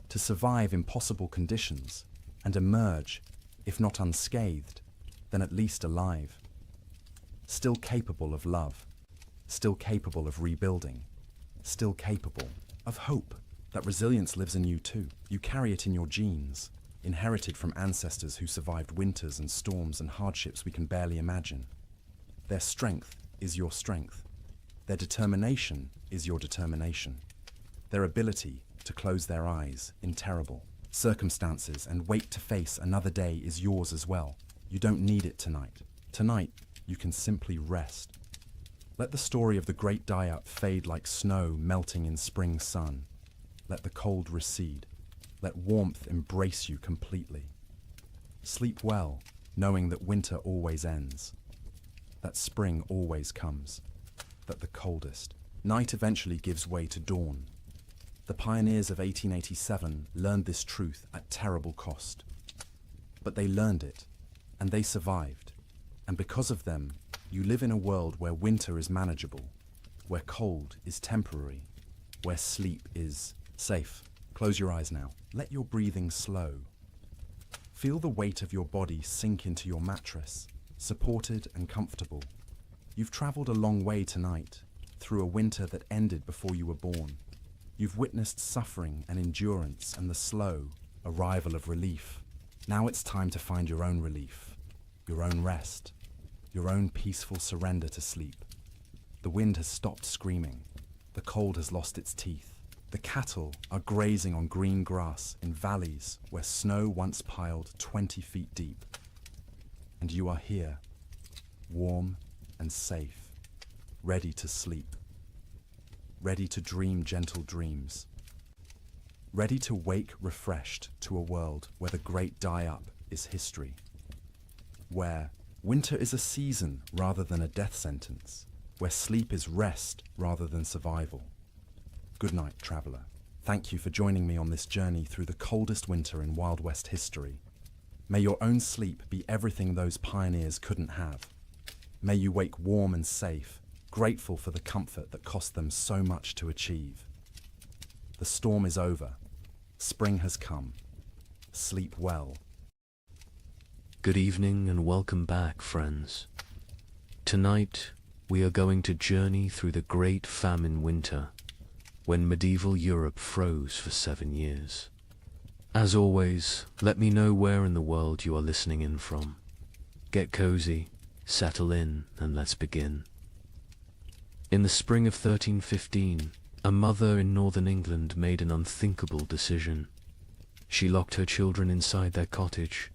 Speaker 1: to survive impossible conditions, and emerge, if not unscathed, then at least alive. Still capable of love, still capable of rebuilding, still capable of hope. That resilience lives in you too. You carry it in your genes, inherited from ancestors who survived winters and storms and hardships we can barely imagine. Their strength is your strength. Their determination is your determination. Their ability to close their eyes in terrible circumstances and wait to face another day is yours as well. You don't need it tonight. Tonight, you can simply rest. Let the story of the Great Die-Up fade like snow melting in spring sun. Let the cold recede. Let warmth embrace you completely. Sleep well, knowing that winter always ends, that spring always comes, that the coldest night eventually gives way to dawn. The pioneers of 1887 learned this truth at terrible cost. But they learned it, and they survived. And because of them, you live in a world where winter is manageable, where cold is temporary, where sleep is safe. Close your eyes now. Let your breathing slow. Feel the weight of your body sink into your mattress, supported and comfortable. You've traveled a long way tonight, through a winter that ended before you were born. You've witnessed suffering and endurance and the slow arrival of relief. Now it's time to find your own relief, your own rest, your own peaceful surrender to sleep. The wind has stopped screaming. The cold has lost its teeth. The cattle are grazing on green grass in valleys where snow once piled 20 feet deep. And you are here, warm and safe, ready to sleep, ready to dream gentle dreams, ready to wake refreshed to a world where the great die-up is history, where winter is a season rather than a death sentence, where sleep is rest rather than survival. Good night, traveler. Thank you for joining me on this journey through the coldest winter in Wild West history. May your own sleep be everything those pioneers couldn't have. May you wake warm and safe, grateful for the comfort that cost them so much to achieve. The storm is over. Spring has come. Sleep well.
Speaker 2: Good evening and welcome back, friends. Tonight, we are going to journey through the Great Famine winter, when medieval Europe froze for 7 years. As always, let me know where in the world you are listening in from. Get cozy, settle in, and let's begin. In the spring of 1315, a mother in northern England made an unthinkable decision. She locked her children inside their cottage,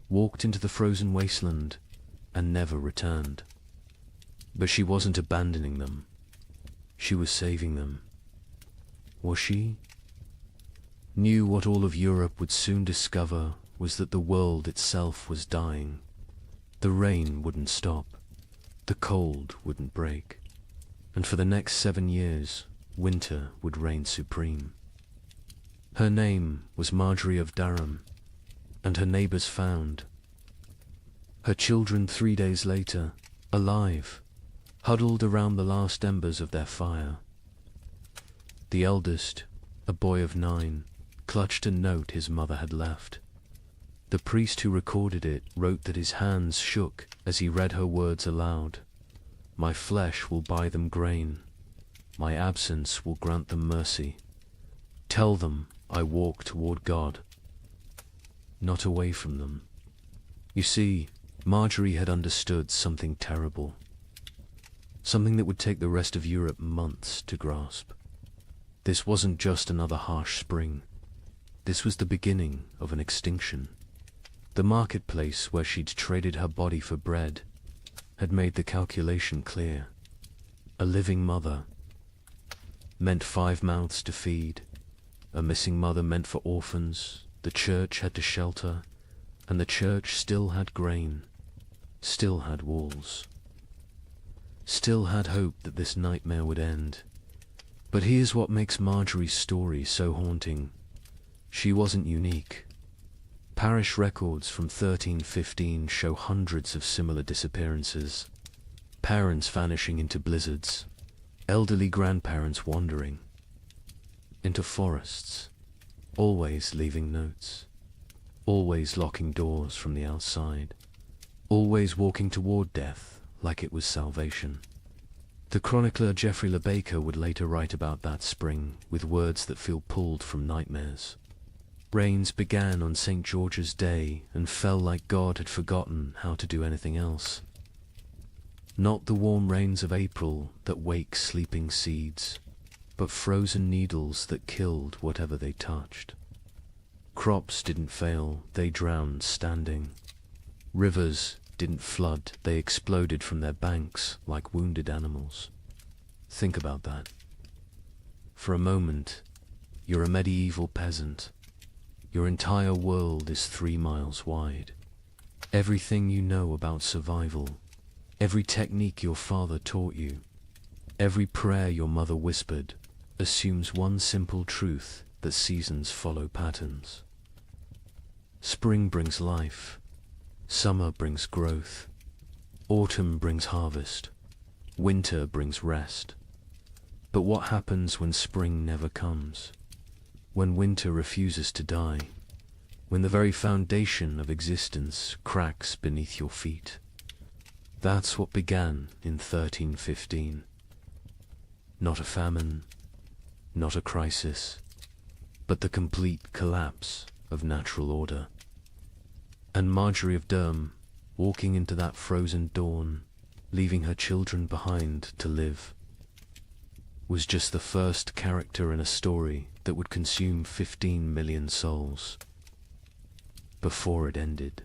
Speaker 2: walked into the frozen wasteland, and never returned. But she wasn't abandoning them. She was saving them. Was she? Knew what all of Europe would soon discover was that the world itself was dying. The rain wouldn't stop. The cold wouldn't break. And for the next 7 years, winter would reign supreme. Her name was Marjorie of Durham, and her neighbors found her children 3 days later, alive, huddled around the last embers of their fire. The eldest, a boy of 9, clutched a note his mother had left. The priest who recorded it wrote that his hands shook as he read her words aloud. My flesh will buy them grain. My absence will grant them mercy. Tell them I walk toward God, not away from them. You see, Marjorie had understood something terrible. Something that would take the rest of Europe months to grasp. This wasn't just another harsh spring. This was the beginning of an extinction. The marketplace where she'd traded her body for bread had made the calculation clear. A living mother meant 5 mouths to feed. A missing mother meant for orphans. The church had to shelter, and the church still had grain, still had walls, still had hope that this nightmare would end. But here's what makes Marjorie's story so haunting. She wasn't unique. Parish records from 1315 show hundreds of similar disappearances. Parents vanishing into blizzards, elderly grandparents wandering into forests, always leaving notes, always locking doors from the outside, always walking toward death like it was salvation. The chronicler Geoffrey Le Baker would later write about that spring with words that feel pulled from nightmares. Rains began on St. George's Day and fell like God had forgotten how to do anything else. Not the warm rains of April that wake sleeping seeds, but frozen needles that killed whatever they touched. Crops didn't fail, they drowned standing. Rivers didn't flood, they exploded from their banks like wounded animals. Think about that. For a moment, you're a medieval peasant. Your entire world is 3 miles wide. Everything you know about survival, every technique your father taught you, every prayer your mother whispered, assumes one simple truth, that seasons follow patterns. Spring brings life. Summer brings growth. Autumn brings harvest. Winter brings rest. But what happens when spring never comes? When winter refuses to die? When the very foundation of existence cracks beneath your feet? That's what began in 1315. Not a famine, not a crisis, but the complete collapse of natural order. And Marjorie of Durham, walking into that frozen dawn, leaving her children behind to live, was just the first character in a story that would consume 15 million souls before it ended.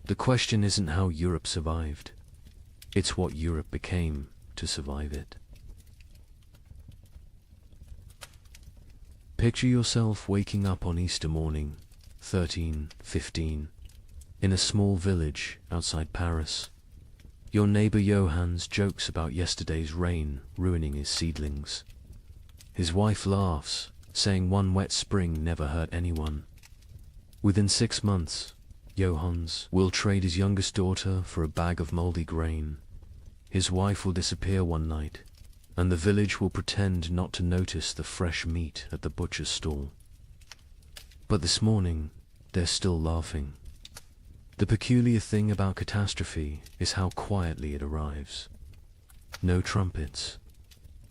Speaker 2: The question isn't how Europe survived, it's what Europe became to survive it. Picture yourself waking up on Easter morning, 1315, in a small village outside Paris. Your neighbor Johannes jokes about yesterday's rain ruining his seedlings. His wife laughs, saying one wet spring never hurt anyone. Within 6 months, Johannes will trade his youngest daughter for a bag of moldy grain. His wife will disappear one night, and the village will pretend not to notice the fresh meat at the butcher's stall. But this morning, they're still laughing. The peculiar thing about catastrophe is how quietly it arrives. No trumpets,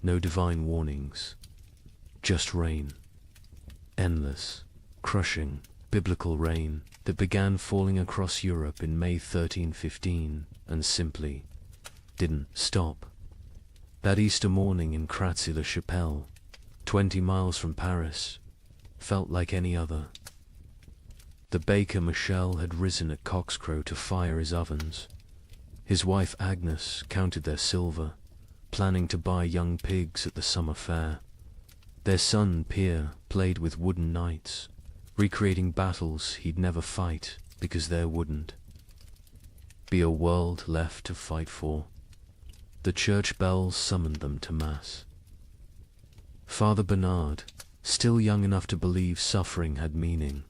Speaker 2: no divine warnings, just rain. Endless, crushing, biblical rain that began falling across Europe in May 1315 and simply didn't stop. That Easter morning in Kratzy-le-Chapelle, 20 miles from Paris, felt like any other. The baker Michel had risen at cockscrow to fire his ovens. His wife Agnes counted their silver, planning to buy young pigs at the summer fair. Their son Pierre played with wooden knights, recreating battles he'd never fight because there wouldn't be a world left to fight for. The church bells summoned them to Mass. Father Bernard, still young enough to believe suffering had meaning,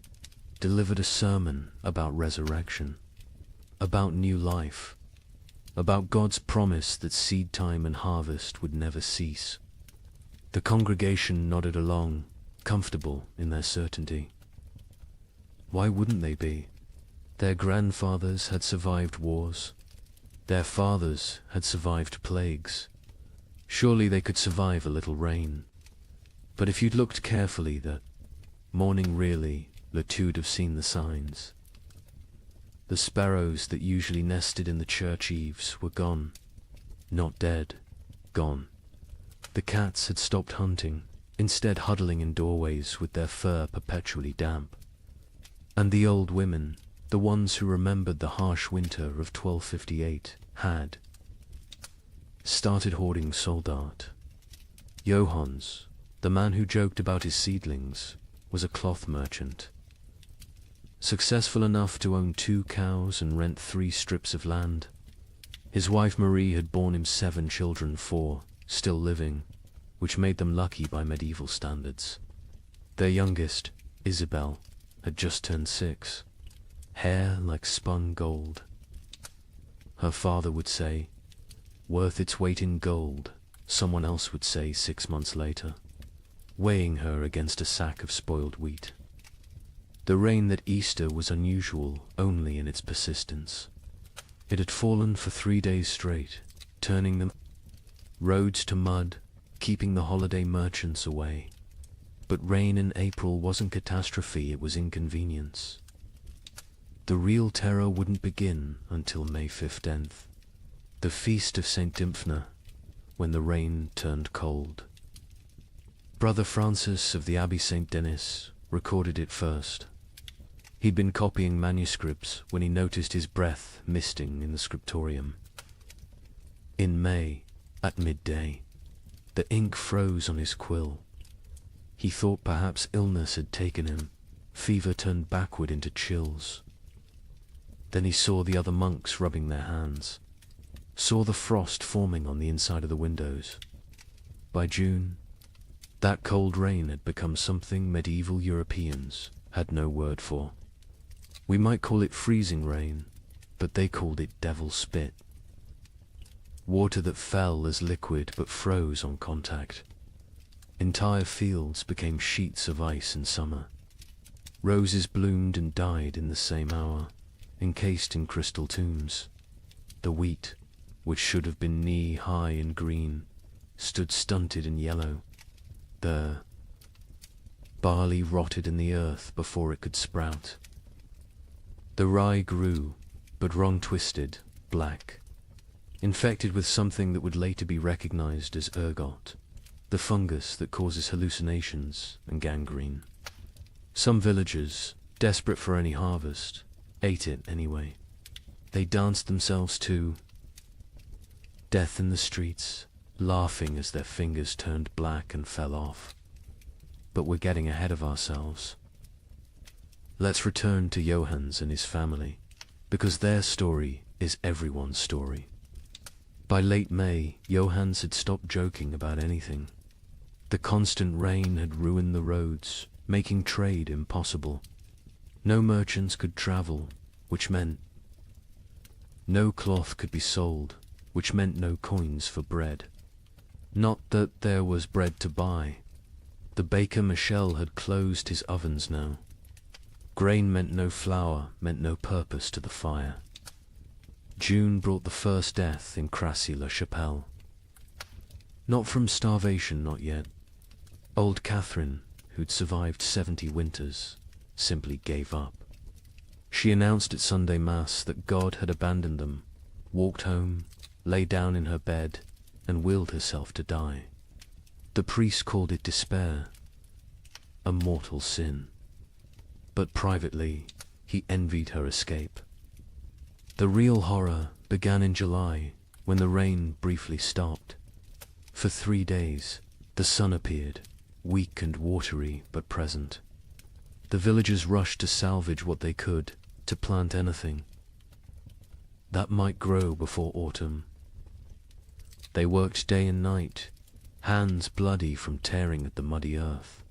Speaker 2: delivered a sermon about resurrection, about new life, about God's promise that seed time and harvest would never cease. The congregation nodded along, comfortable in their certainty. Why wouldn't they be? Their grandfathers had survived wars. Their fathers had survived plagues. Surely they could survive a little rain. But if you'd looked carefully that morning really, Latude have seen the signs. The sparrows that usually nested in the church eaves were gone. Not dead, gone. The cats had stopped hunting, instead huddling in doorways with their fur perpetually damp. And the old women, the ones who remembered the harsh winter of 1258, had started hoarding soldat. Johannes, the man who joked about his seedlings, was a cloth merchant. Successful enough to own 2 cows and rent 3 strips of land. His wife Marie had borne him 7 children, 4 still living, which made them lucky by medieval standards. Their youngest, Isabel, had just turned 6. Hair like spun gold. Her father would say, worth its weight in gold, someone else would say 6 months later, weighing her against a sack of spoiled wheat. The rain that Easter was unusual only in its persistence. It had fallen for 3 days straight, turning the roads to mud, keeping the holiday merchants away. But rain in April wasn't catastrophe, it was inconvenience. The real terror wouldn't begin until May 15th, the feast of St. Dymphna, when the rain turned cold. Brother Francis of the Abbey St. Denis recorded it first. He'd been copying manuscripts when he noticed his breath misting in the scriptorium. In May, at midday, the ink froze on his quill. He thought perhaps illness had taken him. Fever turned backward into chills. Then he saw the other monks rubbing their hands, saw the frost forming on the inside of the windows. By June, that cold rain had become something medieval Europeans had no word for. We might call it freezing rain, but they called it devil spit. water that fell as liquid but froze on contact. Entire fields became sheets of ice in summer. Roses bloomed and died in the same hour, encased in crystal tombs. The wheat, which should have been knee-high in green, stood stunted and yellow. The barley rotted in the earth before it could sprout. The rye grew, but wrong-twisted, black, infected with something that would later be recognized as ergot, the fungus that causes hallucinations and gangrene. Some villagers, desperate for any harvest, ate it anyway. They danced themselves to death in the streets, laughing as their fingers turned black and fell off. But we're getting ahead of ourselves. Let's return to Johannes and his family, because their story is everyone's story. By late May, Johannes had stopped joking about anything. The constant rain had ruined the roads, making trade impossible. No merchants could travel, which meant no cloth could be sold, which meant no coins for bread. Not that there was bread to buy. The baker Michel had closed his ovens now. Grain meant no flour, meant no purpose to the fire. June brought the first death in Crassy-la-Chapelle. Not from starvation, not yet. Old Catherine, who'd survived 70 winters, simply gave up. She announced at Sunday Mass that God had abandoned them, walked home, lay down in her bed, and willed herself to die. The priest called it despair, a mortal sin. But privately, he envied her escape. The real horror began in July, when the rain briefly stopped. For 3 days, the sun appeared, weak and watery but present. The villagers rushed to salvage what they could, to plant anything that might grow before autumn. They worked day and night, hands bloody from tearing at the muddy earth,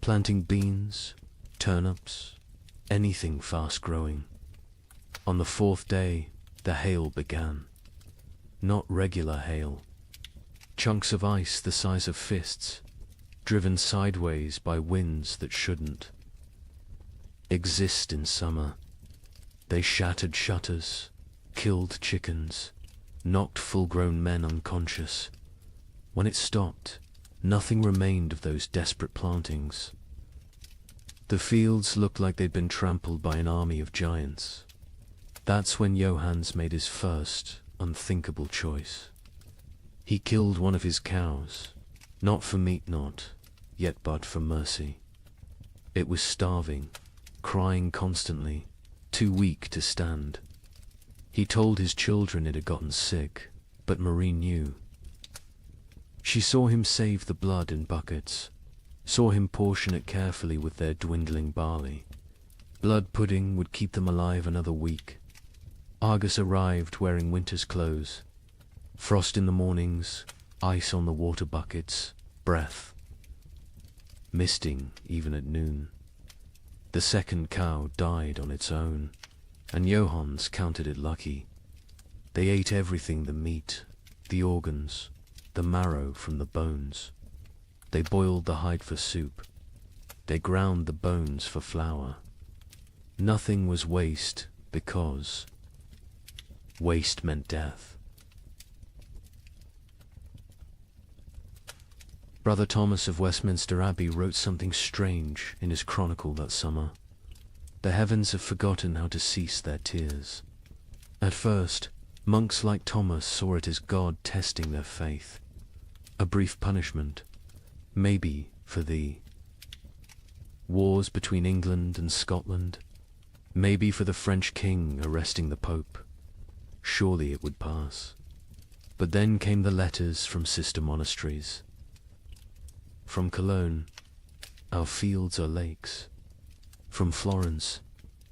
Speaker 2: planting beans, turnips, anything fast-growing. On the 4th day, the hail began. Not regular hail. Chunks of ice the size of fists, driven sideways by winds that shouldn't exist in summer. They shattered shutters, killed chickens, knocked full-grown men unconscious. When it stopped, nothing remained of those desperate plantings. The fields looked like they'd been trampled by an army of giants. That's when Johannes made his first, unthinkable choice. He killed one of his cows, not for meat not, yet but for mercy. It was starving, crying constantly, too weak to stand. He told his children it had gotten sick, but Marie knew. She saw him save the blood in buckets, saw him portion it carefully with their dwindling barley. Blood pudding would keep them alive another week. Argus arrived wearing winter's clothes. Frost in the mornings, ice on the water buckets, breath misting even at noon. The second cow died on its own, and Johannes counted it lucky. They ate everything: the meat, the organs, the marrow from the bones. They boiled the hide for soup. They ground the bones for flour. Nothing was waste, because waste meant death. Brother Thomas of Westminster Abbey wrote something strange in his chronicle that summer. The heavens have forgotten how to cease their tears. At first, monks like Thomas saw it as God testing their faith. A brief punishment, maybe for the wars between England and Scotland, maybe for the French king arresting the Pope. Surely it would pass. But then came the letters from sister monasteries. From Cologne, our fields are lakes. From Florence,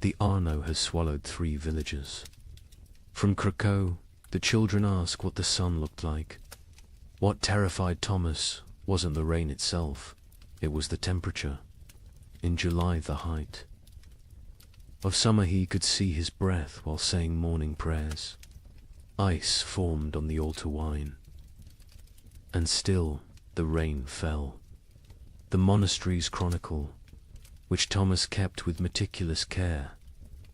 Speaker 2: the Arno has swallowed 3 villages. From Krakow, the children ask what the sun looked like. What terrified Thomas wasn't the rain itself, it was the temperature. In July, the height. Of summer he could see his breath while saying morning prayers. Ice formed on the altar wine, and still the rain fell. The monastery's chronicle, which Thomas kept with meticulous care,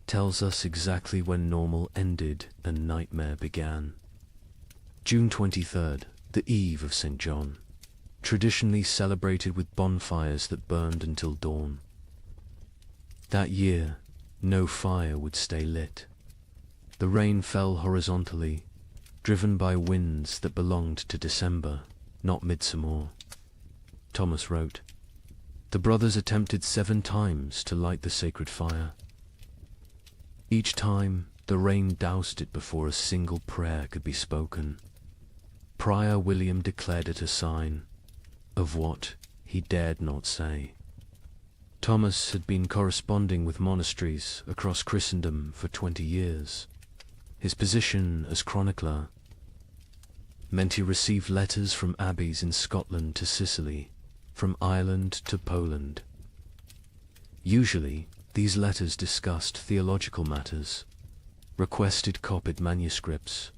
Speaker 2: tells us exactly when normal ended and nightmare began. June 23rd, the eve of St. John, traditionally celebrated with bonfires that burned until dawn. That year, no fire would stay lit. The rain fell horizontally, driven by winds that belonged to December, not midsummer. Thomas wrote, "The brothers attempted 7 times to light the sacred fire. Each time, the rain doused it before a single prayer could be spoken. Prior William declared it a sign of what he dared not say." Thomas had been corresponding with monasteries across Christendom for 20 years. His position as chronicler meant he received letters from abbeys in Scotland to Sicily, from Ireland to Poland. Usually, these letters discussed theological matters, requested copied manuscripts,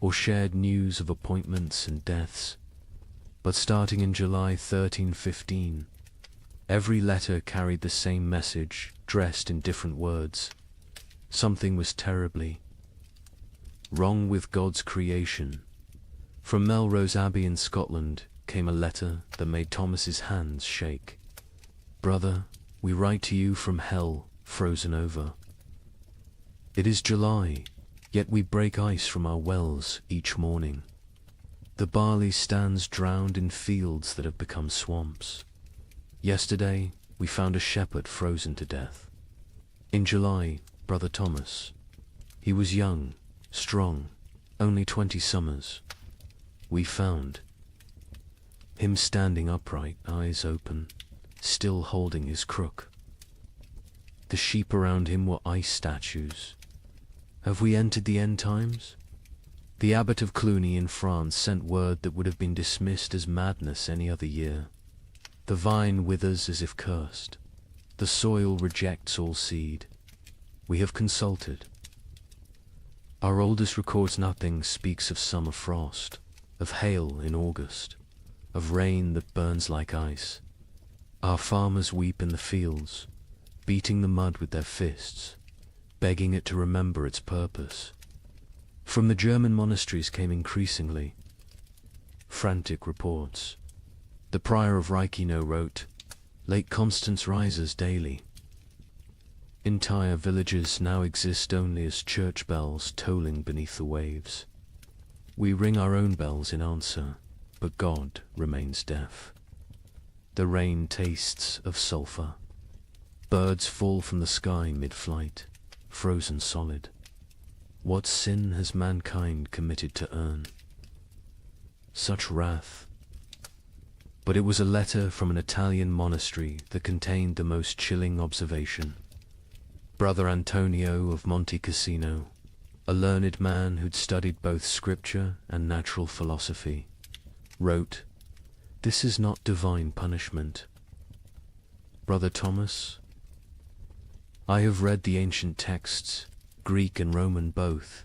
Speaker 2: or shared news of appointments and deaths. But starting in July 1315, every letter carried the same message, dressed in different words. Something was terribly wrong with God's creation. From Melrose Abbey in Scotland came a letter that made Thomas's hands shake. "Brother, we write to you from hell, frozen over. It is July, yet we break ice from our wells each morning. The barley stands drowned in fields that have become swamps. Yesterday, we found a shepherd frozen to death. In July, Brother Thomas. He was young, strong, only 20 summers. We found him standing upright, eyes open, still holding his crook. The sheep around him were ice statues. Have we entered the end times? The abbot of Cluny in France sent word that would have been dismissed as madness any other year. The vine withers as if cursed. The soil rejects all seed. We have consulted. Our oldest records nothing, speaks of summer frost, of hail in August, of rain that burns like ice. Our farmers weep in the fields, beating the mud with their fists, begging it to remember its purpose. From the German monasteries came increasingly frantic reports. The prior of Reichenau wrote, "Lake Constance rises daily. Entire villages now exist only as church bells tolling beneath the waves. We ring our own bells in answer, but God remains deaf. The rain tastes of sulphur. Birds fall from the sky mid-flight, frozen solid. What sin has mankind committed to earn such wrath?" But it was a letter from an Italian monastery that contained the most chilling observation. Brother Antonio of Monte Cassino, a learned man who'd studied both scripture and natural philosophy, wrote, "This is not divine punishment. Brother Thomas, I have read the ancient texts, Greek and Roman both.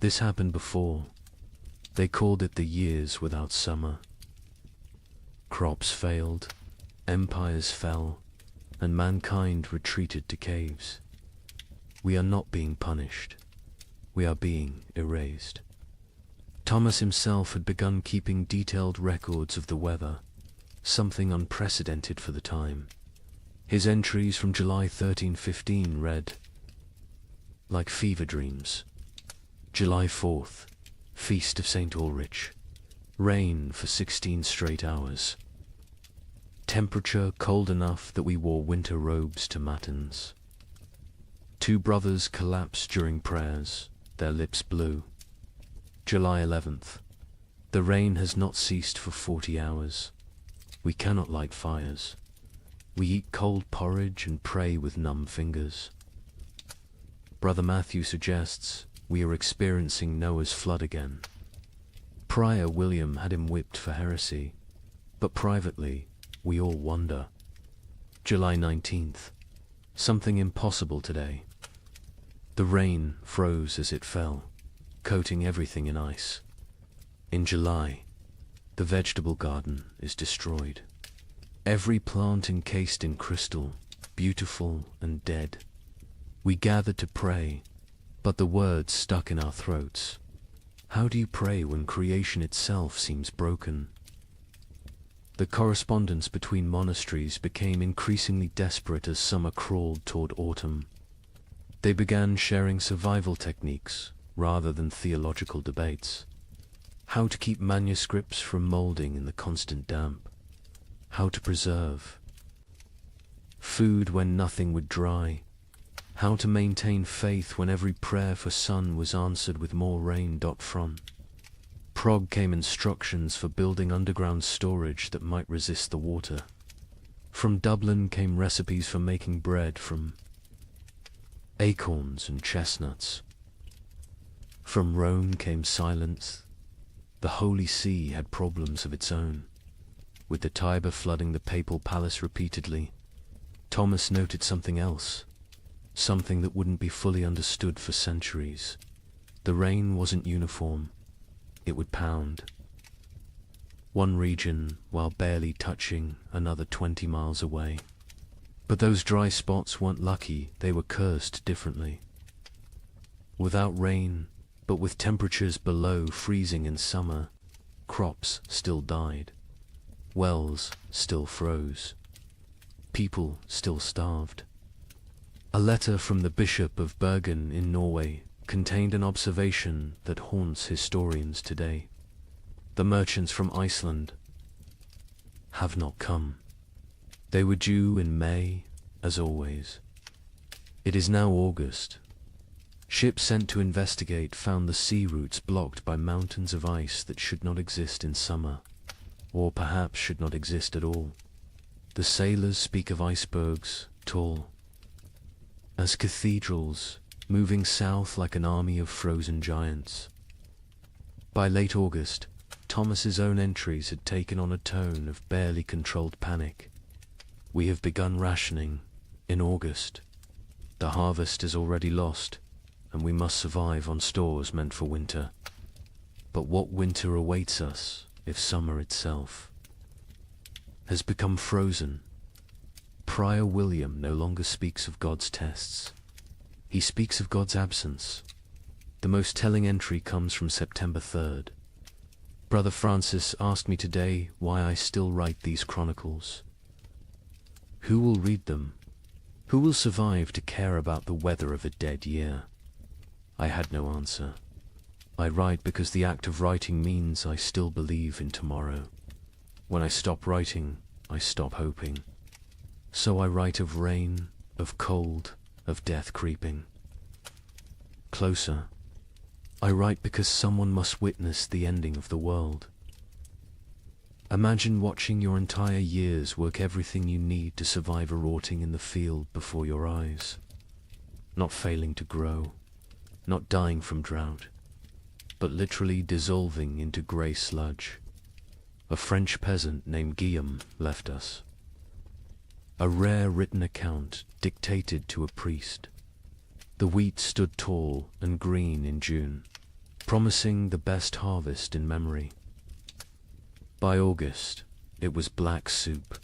Speaker 2: This happened before. They called it the years without summer. Crops failed, empires fell, and mankind retreated to caves. We are not being punished. We are being erased." Thomas himself had begun keeping detailed records of the weather, something unprecedented for the time. His entries from July 1315 read, "Like fever dreams. July 4th, Feast of St. Ulrich. Rain for 16 straight hours. Temperature cold enough that we wore winter robes to matins. 2 brothers collapsed during prayers, their lips blue. July 11th. The rain has not ceased for 40 hours. We cannot light fires. We eat cold porridge and pray with numb fingers. Brother Matthew suggests we are experiencing Noah's flood again. Prior William had him whipped for heresy, but privately we all wonder. July 19th. Something impossible today. The rain froze as it fell. coating everything in ice. In July, the vegetable garden is destroyed. Every plant encased in crystal, beautiful and dead. We gather to pray, but the words stuck in our throats. How do you pray when creation itself seems broken? The correspondence between monasteries became increasingly desperate as summer crawled toward autumn. They began sharing survival techniques rather than theological debates. How to keep manuscripts from molding in the constant damp. How to preserve food when nothing would dry. How to maintain faith when every prayer for sun was answered with more rain. From Prague came instructions for building underground storage that might resist the water. From Dublin came recipes for making bread from acorns and chestnuts. From Rome came silence. The Holy See had problems of its own, with the Tiber flooding the papal palace repeatedly. Thomas noted something else, something that wouldn't be fully understood for centuries. The rain wasn't uniform. It would pound. One region while barely touching another 20 miles away. But those dry spots weren't lucky, they were cursed differently. Without rain, but with temperatures below freezing in summer, crops still died. Wells still froze. People still starved. A letter from the Bishop of Bergen in Norway contained an observation that haunts historians today. The merchants from Iceland have not come. They were due in May, as always. It is now August. Ships sent to investigate found the sea routes blocked by mountains of ice that should not exist in summer, or perhaps should not exist at all. The sailors speak of icebergs, tall as cathedrals, moving south like an army of frozen giants. By late August, Thomas's own entries had taken on a tone of barely controlled panic. We have begun rationing in August. The harvest is already lost, and we must survive on stores meant for winter. But what winter awaits us if summer itself has become frozen? Prior William no longer speaks of God's tests. He speaks of God's absence. The most telling entry comes from September 3rd. Brother Francis asked me today why I still write these chronicles. Who will read them? Who will survive to care about the weather of a dead year? I had no answer. I write because the act of writing means I still believe in tomorrow. When I stop writing, I stop hoping. So I write of rain, of cold, of death creeping closer. I write because someone must witness the ending of the world. Imagine watching your entire year's work, everything you need to survive, a rotting in the field before your eyes. Not failing to grow, not dying from drought, but literally dissolving into grey sludge. A French peasant named Guillaume left us. A rare written account dictated to a priest. The wheat stood tall and green in June, promising the best harvest in memory. By August, it was black soup.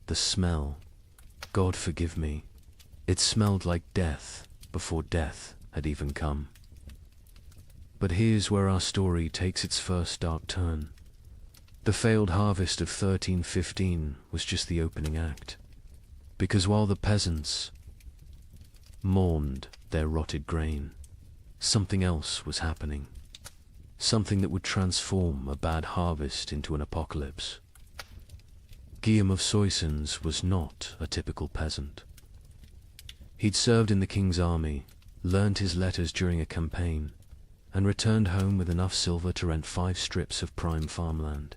Speaker 2: The smell, God forgive me, it smelled like death before death had even come. But here's where our story takes its first dark turn. The failed harvest of 1315 was just the opening act. Because while the peasants mourned their rotted grain, something else was happening. Something that would transform a bad harvest into an apocalypse. Guillaume of Soissons was not a typical peasant. He'd served in the king's army, learned his letters during a campaign, and returned home with enough silver to rent 5 strips of prime farmland.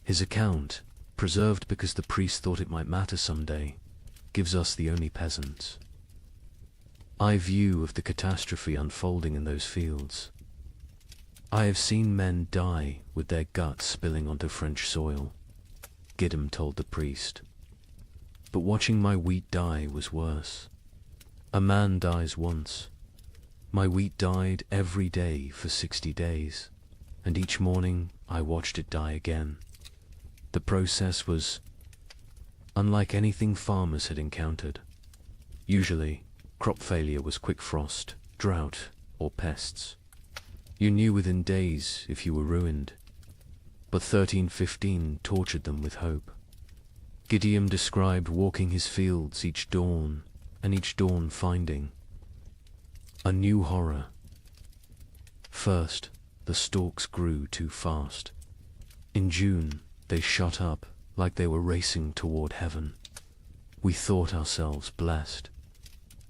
Speaker 2: His account, preserved because the priest thought it might matter someday, gives us the only peasants. I view of the catastrophe unfolding in those fields. I have seen men die with their guts spilling onto French soil, Guillaume told the priest. But watching my wheat die was worse. A man dies once. My wheat died every day for 60 days, and each morning I watched it die again. The process was unlike anything farmers had encountered. Usually, crop failure was quick frost, drought, or pests. You knew within days if you were ruined. But 1315 tortured them with hope. Gideon described walking his fields each dawn, and each dawn finding a new horror. First, the stalks grew too fast. In June, they shot up like they were racing toward heaven. We thought ourselves blessed.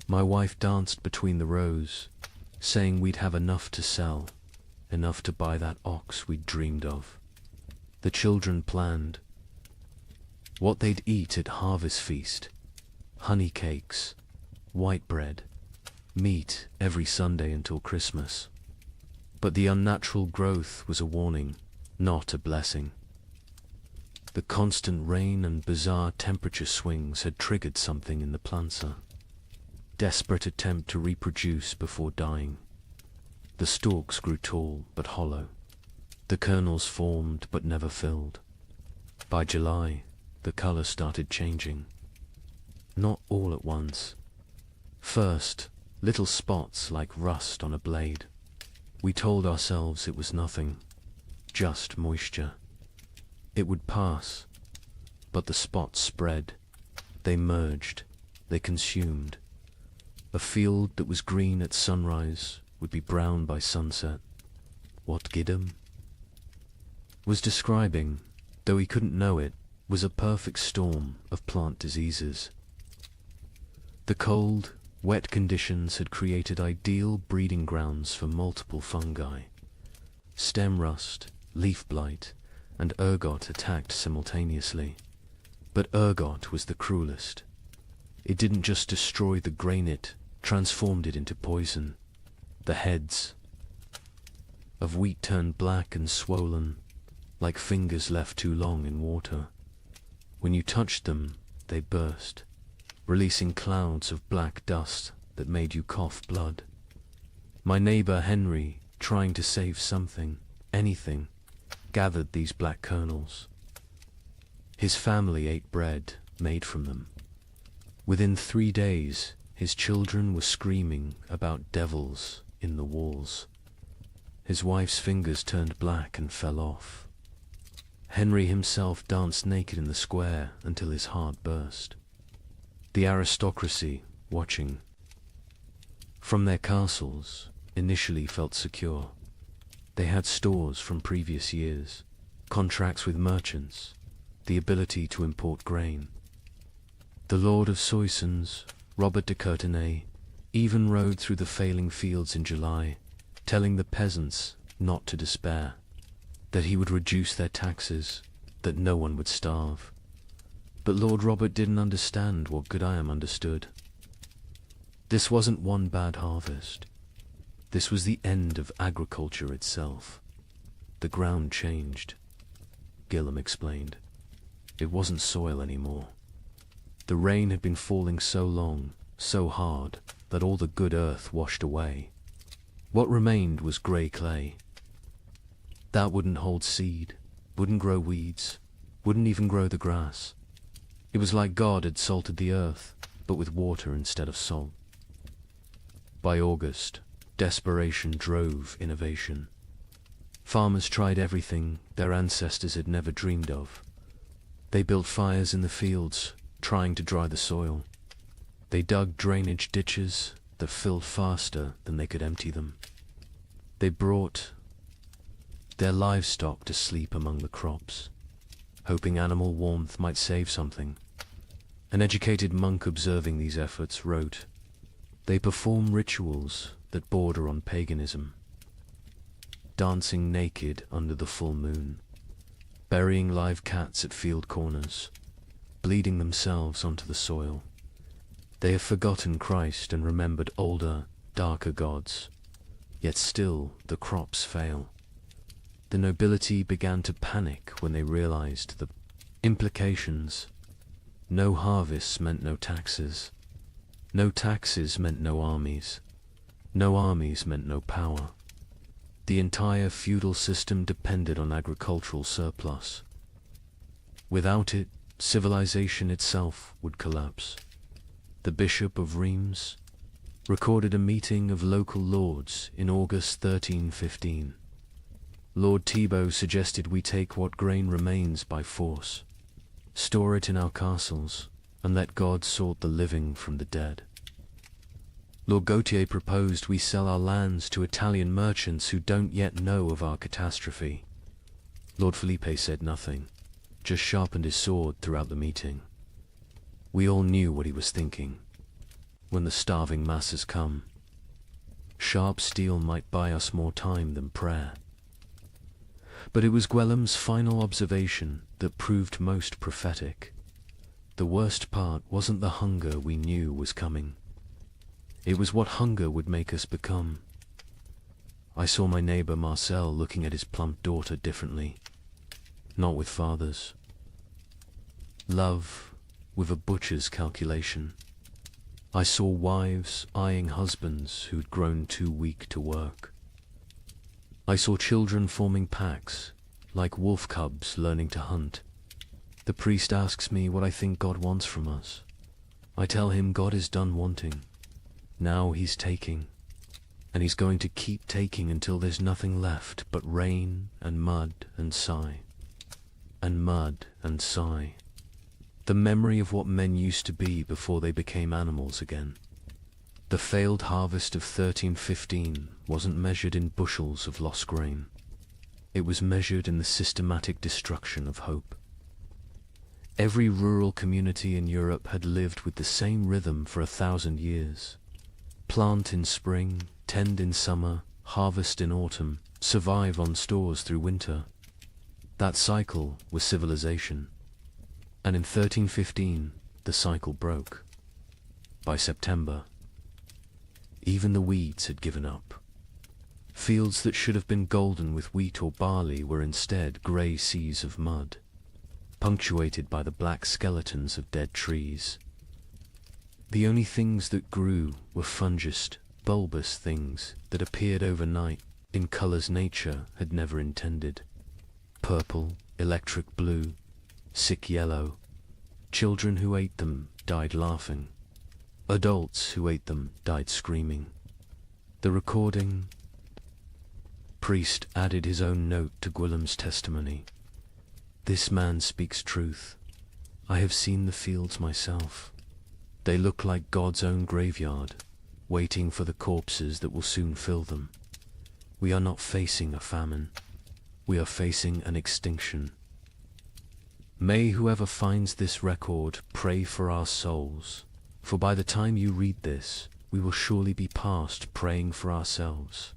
Speaker 2: My wife danced between the rows, saying we'd have enough to sell, enough to buy that ox we'd dreamed of. The children planned what they'd eat at harvest feast: honey cakes, white bread, meat every Sunday until Christmas. But the unnatural growth was a warning, not a blessing. The constant rain and bizarre temperature swings had triggered something in the planter. Desperate attempt to reproduce before dying. The stalks grew tall but hollow. The kernels formed but never filled. By July, the color started changing. Not all at once. First, little spots like rust on a blade. We told ourselves it was nothing, just moisture. It would pass, but the spots spread. They merged, they consumed. A field that was green at sunrise would be brown by sunset. What Gideon was describing, though he couldn't know it, was a perfect storm of plant diseases. The cold, wet conditions had created ideal breeding grounds for multiple fungi. Stem rust, leaf blight, and ergot attacked simultaneously. But ergot was the cruelest. It didn't just destroy the grain, it transformed it into poison. The heads of wheat turned black and swollen, like fingers left too long in water. When you touched them, they burst, releasing clouds of black dust that made you cough blood. My neighbor Henry, trying to save something, anything, gathered these black kernels. His family ate bread made from them. Within 3 days, his children were screaming about devils in the walls. His wife's fingers turned black and fell off. Henry himself danced naked in the square until his heart burst. The aristocracy, watching from their castles, initially felt secure. They had stores from previous years, contracts with merchants, the ability to import grain. The Lord of Soissons, Robert de Courtenay, even rode through the failing fields in July, telling the peasants not to despair, that he would reduce their taxes, that no one would starve. But Lord Robert didn't understand what Gideon understood. This wasn't one bad harvest. This was the end of agriculture itself. The ground changed. Gillam explained. It wasn't soil anymore. The rain had been falling so long, so hard, that all the good earth washed away. What remained was grey clay. That wouldn't hold seed, wouldn't grow weeds, wouldn't even grow the grass. It was like God had salted the earth, but with water instead of salt. By August, desperation drove innovation. Farmers tried everything their ancestors had never dreamed of. They built fires in the fields, trying to dry the soil. They dug drainage ditches that filled faster than they could empty them. They brought their livestock to sleep among the crops, hoping animal warmth might save something. An educated monk observing these efforts wrote, "They perform rituals that border on paganism, dancing naked under the full moon, burying live cats at field corners, bleeding themselves onto the soil. They have forgotten Christ and remembered older, darker gods, yet still the crops fail." The nobility began to panic when they realized the implications. No harvests meant no taxes. No taxes meant no armies. No armies meant no power. The entire feudal system depended on agricultural surplus. Without it, civilization itself would collapse. The Bishop of Reims recorded a meeting of local lords in August 1315. Lord Thibaut suggested we take what grain remains by force, store it in our castles, and let God sort the living from the dead. Lord Gautier proposed we sell our lands to Italian merchants who don't yet know of our catastrophe. Lord Felipe said nothing, just sharpened his sword throughout the meeting. We all knew what he was thinking. When the starving masses come, sharp steel might buy us more time than prayer. But it was Gwellem's final observation that proved most prophetic. The worst part wasn't the hunger we knew was coming. It was what hunger would make us become. I saw my neighbor Marcel looking at his plump daughter differently. Not with fathers. Love with a butcher's calculation. I saw wives eyeing husbands who'd grown too weak to work. I saw children forming packs, like wolf cubs learning to hunt. The priest asks me what I think God wants from us. I tell him God is done wanting. Now he's taking, and he's going to keep taking until there's nothing left but rain and mud and sigh. And mud and sigh. The memory of what men used to be before they became animals again. The failed harvest of 1315 wasn't measured in bushels of lost grain. It was measured in the systematic destruction of hope. Every rural community in Europe had lived with the same rhythm for 1,000 years. Plant in spring, tend in summer, harvest in autumn, survive on stores through winter. That cycle was civilization. And in 1315, the cycle broke. By September, even the weeds had given up. Fields that should have been golden with wheat or barley were instead grey seas of mud, punctuated by the black skeletons of dead trees. The only things that grew were fungous, bulbous things that appeared overnight in colors nature had never intended. Purple, electric blue, sick yellow. Children who ate them died laughing. Adults who ate them died screaming. The recording priest added his own note to Gwillem's testimony. This man speaks truth. I have seen the fields myself. They look like God's own graveyard, waiting for the corpses that will soon fill them. We are not facing a famine. We are facing an extinction. May whoever finds this record pray for our souls, for by the time you read this, we will surely be past praying for ourselves.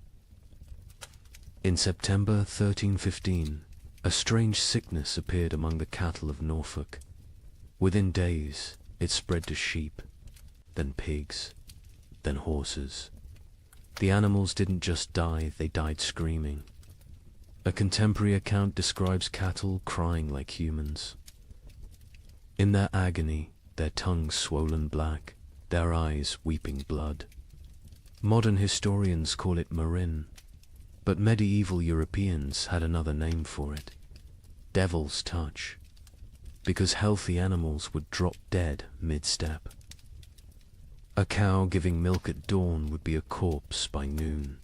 Speaker 2: In September 1315, a strange sickness appeared among the cattle of Norfolk. Within days, it spread to sheep, then pigs, then horses. The animals didn't just die, they died screaming. A contemporary account describes cattle crying like humans. In their agony, their tongues swollen black, their eyes weeping blood. Modern historians call it marin, but medieval Europeans had another name for it. Devil's touch. Because healthy animals would drop dead mid-step. A cow giving milk at dawn would be a corpse by noon,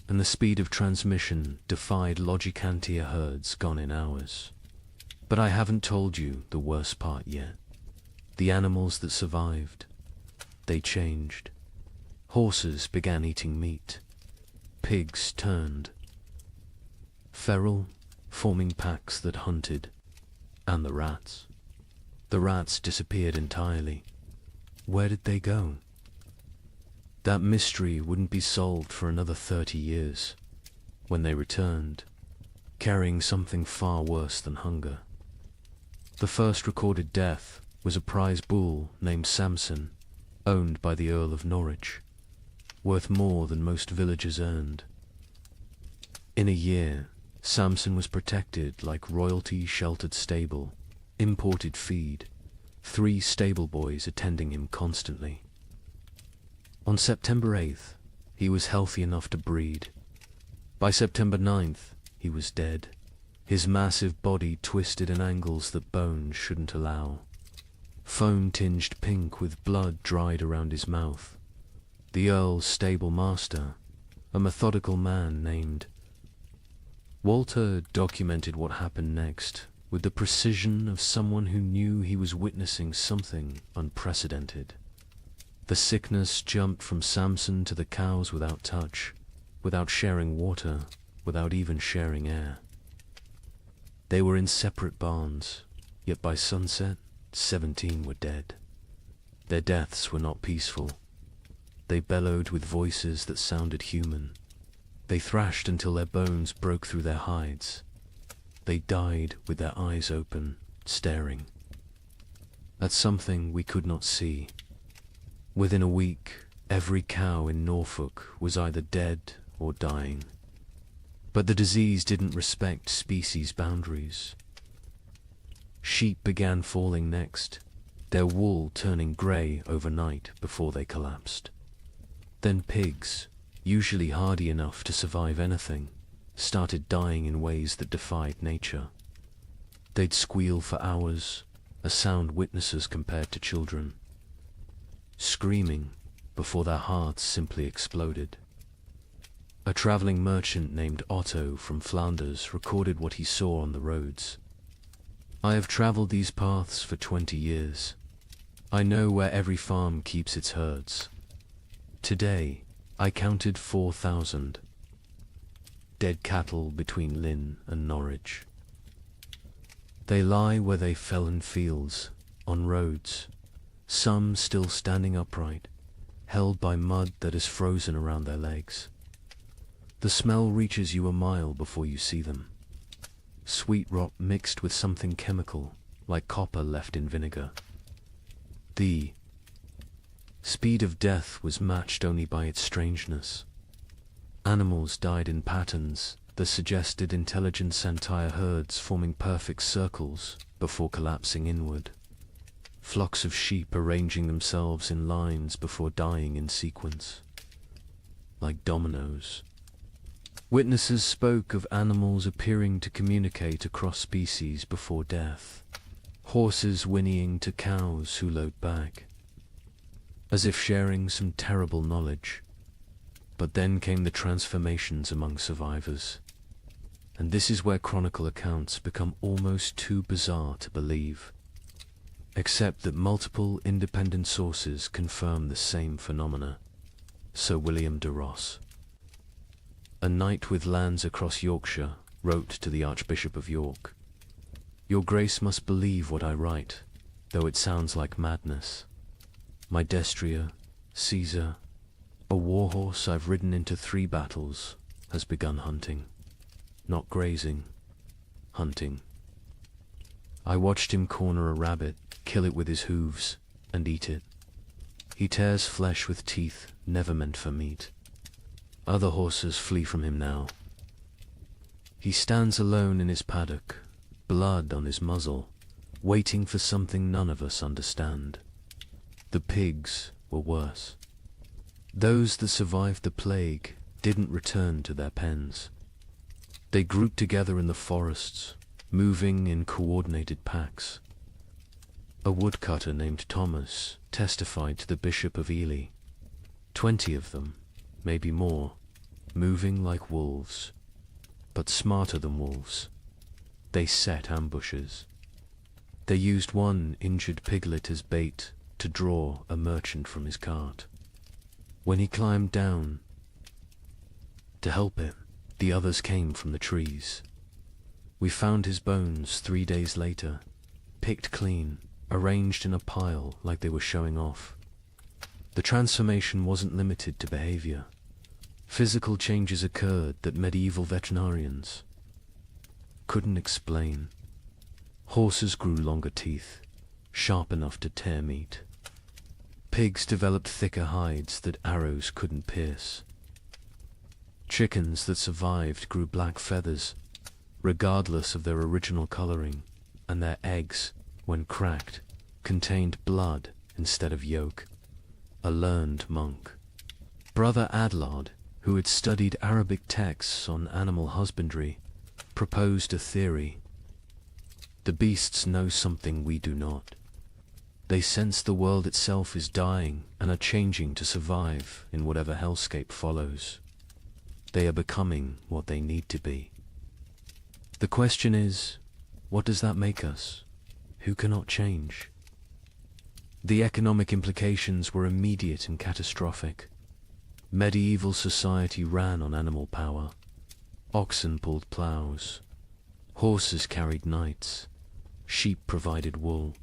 Speaker 2: and the speed of transmission defied Logicantia herds gone in hours. But I haven't told you the worst part yet. The animals that survived, they changed. Horses began eating meat. Pigs turned. Feral, forming packs that hunted. And the rats. The rats disappeared entirely. Where did they go? That mystery wouldn't be solved for another 30 years, when they returned, carrying something far worse than hunger. The first recorded death was a prize bull named Samson, owned by the Earl of Norwich, worth more than most villagers earned. In a year, Samson was protected like royalty-sheltered stable, imported feed, 3 stable boys attending him constantly. On September 8th, he was healthy enough to breed. By September 9th, he was dead, his massive body twisted in angles that bones shouldn't allow. Foam tinged pink with blood dried around his mouth. The Earl's stable master, a methodical man named Walter, documented what happened next with the precision of someone who knew he was witnessing something unprecedented. The sickness jumped from Samson to the cows without touch, without sharing water, without even sharing air. They were in separate barns, yet by sunset, 17 were dead. Their deaths were not peaceful. They bellowed with voices that sounded human. They thrashed until their bones broke through their hides. They died with their eyes open, staring at something we could not see. Within a week, every cow in Norfolk was either dead or dying. But the disease didn't respect species boundaries. Sheep began falling next, their wool turning grey overnight before they collapsed. Then pigs, usually hardy enough to survive anything, started dying in ways that defied nature. They'd squeal for hours, a sound witnesses compared to children, screaming before their hearts simply exploded. A traveling merchant named Otto from Flanders recorded what he saw on the roads. I have traveled these paths for 20 years. I know where every farm keeps its herds. Today, I counted 4,000 dead cattle between Lynn and Norwich. They lie where they fell in fields, on roads, some still standing upright, held by mud that is frozen around their legs. The smell reaches you a mile before you see them. Sweet rot mixed with something chemical, like copper left in vinegar. The speed of death was matched only by its strangeness. Animals died in patterns that suggested intelligent entire herds forming perfect circles before collapsing inward. Flocks of sheep arranging themselves in lines before dying in sequence, like dominoes. Witnesses spoke of animals appearing to communicate across species before death, horses whinnying to cows who lowed back, as if sharing some terrible knowledge. But then came the transformations among survivors, and this is where chronicle accounts become almost too bizarre to believe, except that multiple independent sources confirm the same phenomena. Sir William de Ross, a knight with lands across Yorkshire, wrote to the Archbishop of York, "Your Grace must believe what I write, though it sounds like madness. My destrier, Caesar, a warhorse I've ridden into 3 battles, has begun hunting. Not grazing, hunting. I watched him corner a rabbit, kill it with his hooves, and eat it. He tears flesh with teeth never meant for meat. Other horses flee from him now. He stands alone in his paddock, blood on his muzzle, waiting for something none of us understand. The pigs were worse. Those that survived the plague didn't return to their pens. They grouped together in the forests, moving in coordinated packs. A woodcutter named Thomas testified to the Bishop of Ely. 20 of them, maybe more, moving like wolves, but smarter than wolves. They set ambushes. They used one injured piglet as bait to draw a merchant from his cart. When he climbed down to help him, the others came from the trees. We found his bones 3 days later, picked clean, arranged in a pile like they were showing off. The transformation wasn't limited to behavior. Physical changes occurred that medieval veterinarians couldn't explain. Horses grew longer teeth, sharp enough to tear meat. Pigs developed thicker hides that arrows couldn't pierce. Chickens that survived grew black feathers, regardless of their original coloring, and their eggs, when cracked, contained blood instead of yolk. A learned monk. Brother Adlard, who had studied Arabic texts on animal husbandry, proposed a theory. The beasts know something we do not. They sense the world itself is dying and are changing to survive in whatever hellscape follows. They are becoming what they need to be. The question is, what does that make us? Who cannot change? The economic implications were immediate and catastrophic. Medieval society ran on animal power. Oxen pulled plows. Horses carried knights. Sheep provided wool.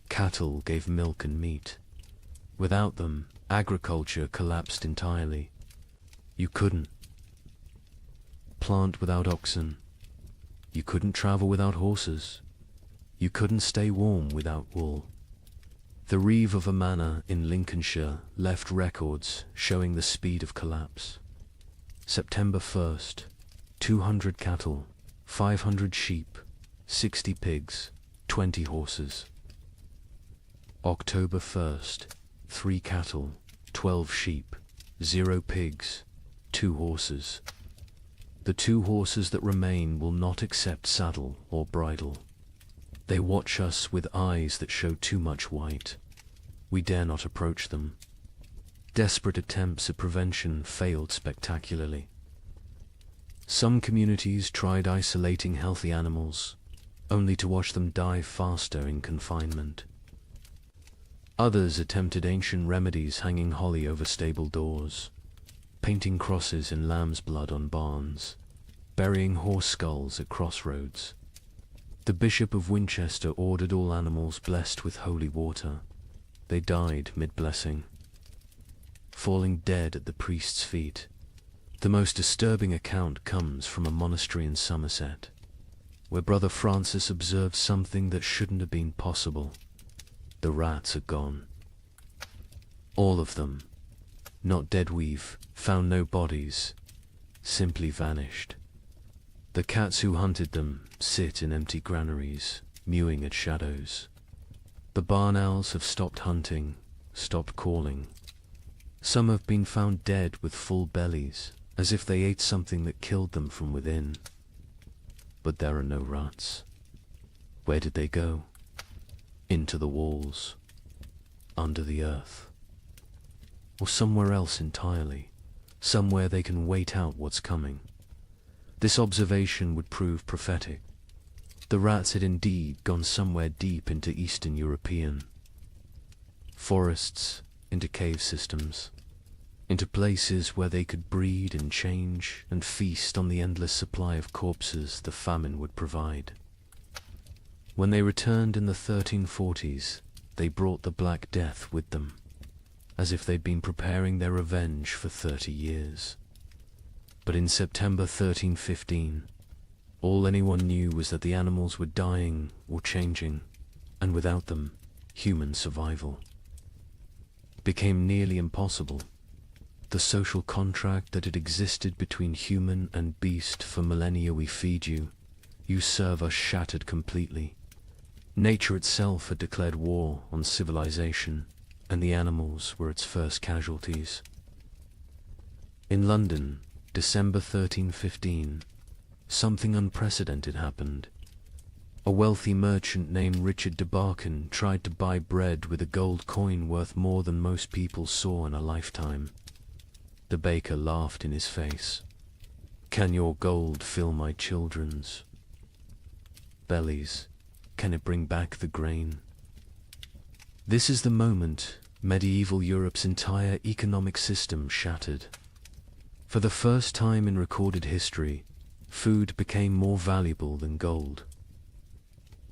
Speaker 2: Cattle gave milk and meat. Without them, agriculture collapsed entirely. You couldn't plant without oxen. You couldn't travel without horses. You couldn't stay warm without wool. The reeve of a manor in Lincolnshire left records showing the speed of collapse. September 1st, 200 cattle, 500 sheep, 60 pigs, 20 horses. October 1st, 3 cattle, 12 sheep, 0 pigs, 2 horses. The 2 horses that remain will not accept saddle or bridle. They watch us with eyes that show too much white. We dare not approach them. Desperate attempts at prevention failed spectacularly. Some communities tried isolating healthy animals, only to watch them die faster in confinement. Others attempted ancient remedies, hanging holly over stable doors, painting crosses in lamb's blood on barns, burying horse skulls at crossroads. The Bishop of Winchester ordered all animals blessed with holy water. They died mid-blessing, falling dead at the priest's feet. The most disturbing account comes from a monastery in Somerset, where Brother Francis observed something that shouldn't have been possible. The rats are gone. All of them. Not dead weave, found no bodies, simply vanished. The cats who hunted them sit in empty granaries, mewing at shadows. The barn owls have stopped hunting, stopped calling. Some have been found dead with full bellies, as if they ate something that killed them from within. But there are no rats. Where did they go? Into the walls, under the earth, or somewhere else entirely, somewhere they can wait out what's coming. This observation would prove prophetic. The rats had indeed gone somewhere deep into Eastern Eurpean forests, into cave systems, into places where they could breed and change and feast on the endless supply of corpses the famine would provide. When they returned in the 1340s, they brought the Black Death with them, as if they'd been preparing their revenge for 30 years. But in September 1315, all anyone knew was that the animals were dying or changing, and without them, human survival became nearly impossible. The social contract that had existed between human and beast for millennia, we feed you, you serve us, shattered completely. Nature itself had declared war on civilization, and the animals were its first casualties. In London, December 1315, something unprecedented happened. A wealthy merchant named Richard de Barkin tried to buy bread with a gold coin worth more than most people saw in a lifetime. The baker laughed in his face. "Can your gold fill my children's bellies? Can it bring back the grain?" This is the moment medieval Europe's entire economic system shattered. For the first time in recorded history, food became more valuable than gold.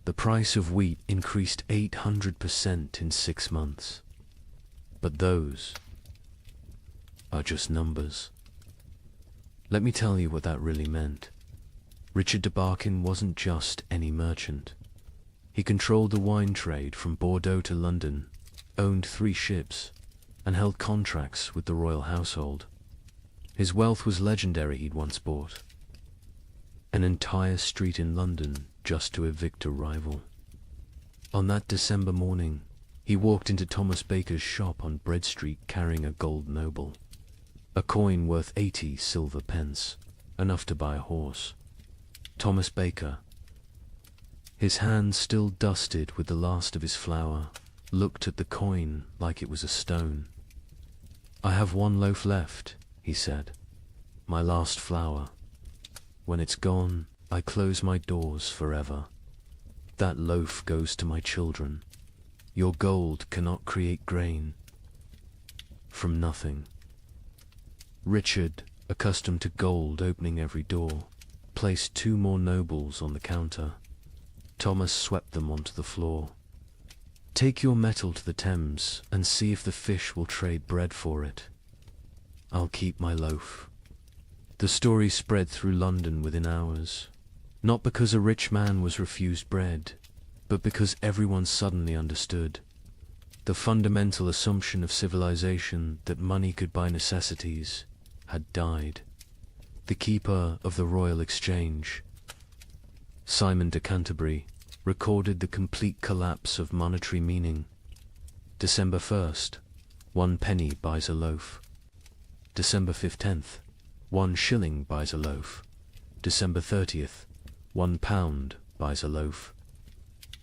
Speaker 2: The price of wheat increased 800% in 6 months. But those are just numbers. Let me tell you what that really meant. Richard de Barkin wasn't just any merchant. He controlled the wine trade from Bordeaux to London, owned 3 ships, and held contracts with the royal household. His wealth was legendary. He'd once bought an entire street in London just to evict a rival. On that December morning, he walked into Thomas Baker's shop on Bread Street carrying a gold noble. A coin worth 80 silver pence, enough to buy a horse. Thomas Baker, his hands still dusted with the last of his flour, looked at the coin like it was a stone. "I have one loaf left," he said, "my last flour. When it's gone, I close my doors forever. That loaf goes to my children. Your gold cannot create grain from nothing." Richard, accustomed to gold opening every door, placed 2 more nobles on the counter. Thomas swept them onto the floor. "Take your metal to the Thames and see if the fish will trade bread for it. I'll keep my loaf." The story spread through London within hours, not because a rich man was refused bread, but because everyone suddenly understood. The fundamental assumption of civilization that money could buy necessities had died. The keeper of the Royal Exchange, Simon de Canterbury, recorded the complete collapse of monetary meaning. December 1st, 1 penny buys a loaf. December 15th, 1 shilling buys a loaf. December 30th, 1 pound buys a loaf.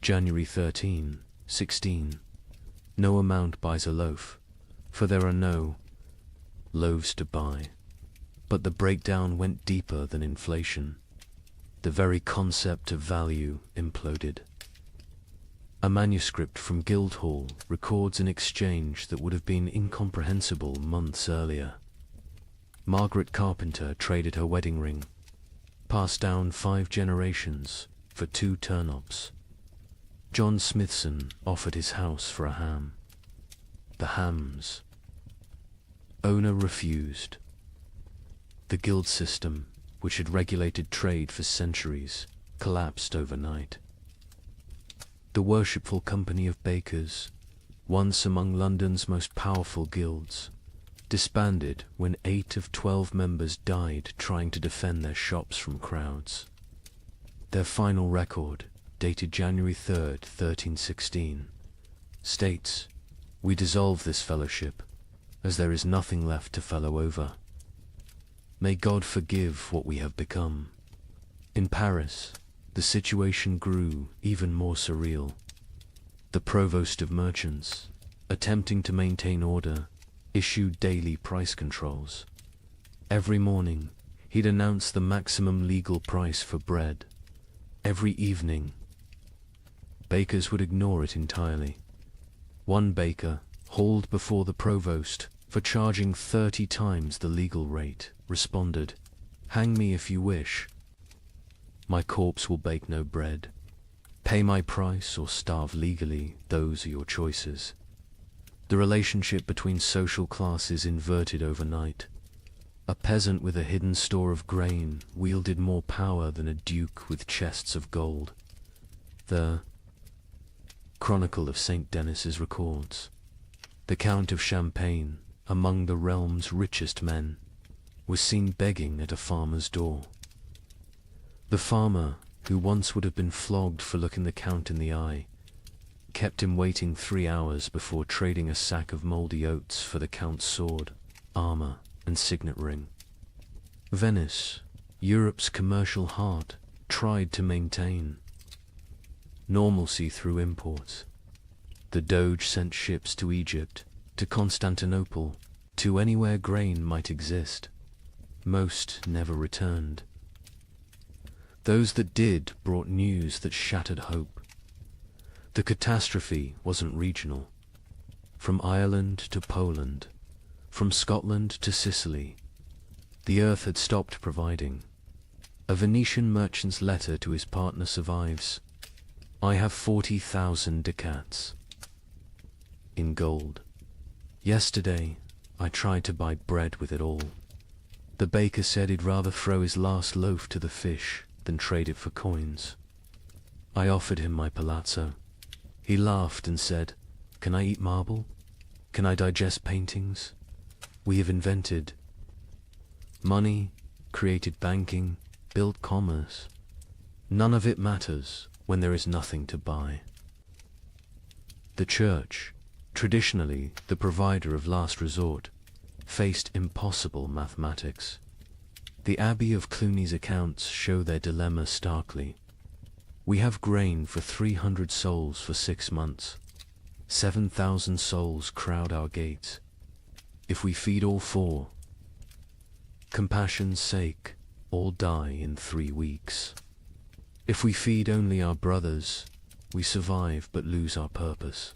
Speaker 2: January 13, 16, no amount buys a loaf, for there are no loaves to buy. But the breakdown went deeper than inflation. The very concept of value imploded. A manuscript from Guildhall records an exchange that would have been incomprehensible months earlier. Margaret Carpenter traded her wedding ring, passed down 5 generations, for 2 turnips. John Smithson offered his house for a ham. The hams. Owner refused. The guild system, which had regulated trade for centuries, collapsed overnight. The worshipful company of bakers, once among London's most powerful guilds, disbanded when 8 of 12 members died trying to defend their shops from crowds. Their final record, dated January 3rd, 1316, states, "We dissolve this fellowship, as there is nothing left to fellow over. May God forgive what we have become." In Paris, the situation grew even more surreal. The provost of merchants, attempting to maintain order, issued daily price controls. Every morning, he'd announce the maximum legal price for bread. Every evening, bakers would ignore it entirely. One baker, hauled before the provost for charging 30 times the legal rate, responded, "Hang me if you wish. My corpse will bake no bread. Pay my price or starve legally, those are your choices." The relationship between social classes inverted overnight. A peasant with a hidden store of grain wielded more power than a duke with chests of gold. The Chronicle of St. Denis's records, the Count of Champagne, among the realm's richest men, was seen begging at a farmer's door. The farmer, who once would have been flogged for looking the Count in the eye, kept him waiting 3 hours before trading a sack of mouldy oats for the Count's sword, armor, and signet ring. Venice, Europe's commercial heart, tried to maintain normalcy through imports. The Doge sent ships to Egypt, to Constantinople, to anywhere grain might exist. Most never returned. Those that did brought news that shattered hope. The catastrophe wasn't regional. From Ireland to Poland, from Scotland to Sicily, the earth had stopped providing. A Venetian merchant's letter to his partner survives. "I have 40,000 ducats in gold. Yesterday, I tried to buy bread with it all. The baker said he'd rather throw his last loaf to the fish than trade it for coins. I offered him my palazzo. He laughed and said, 'Can I eat marble? Can I digest paintings? We have invented money, created banking, built commerce. None of it matters when there is nothing to buy.'" The church, traditionally the provider of last resort, faced impossible mathematics. The Abbey of Cluny's accounts show their dilemma starkly. We have grain for 300 souls for 6 months. 7,000 souls crowd our gates. If we feed all 4, compassion's sake, all die in 3 weeks. If we feed only our brothers, we survive but lose our purpose.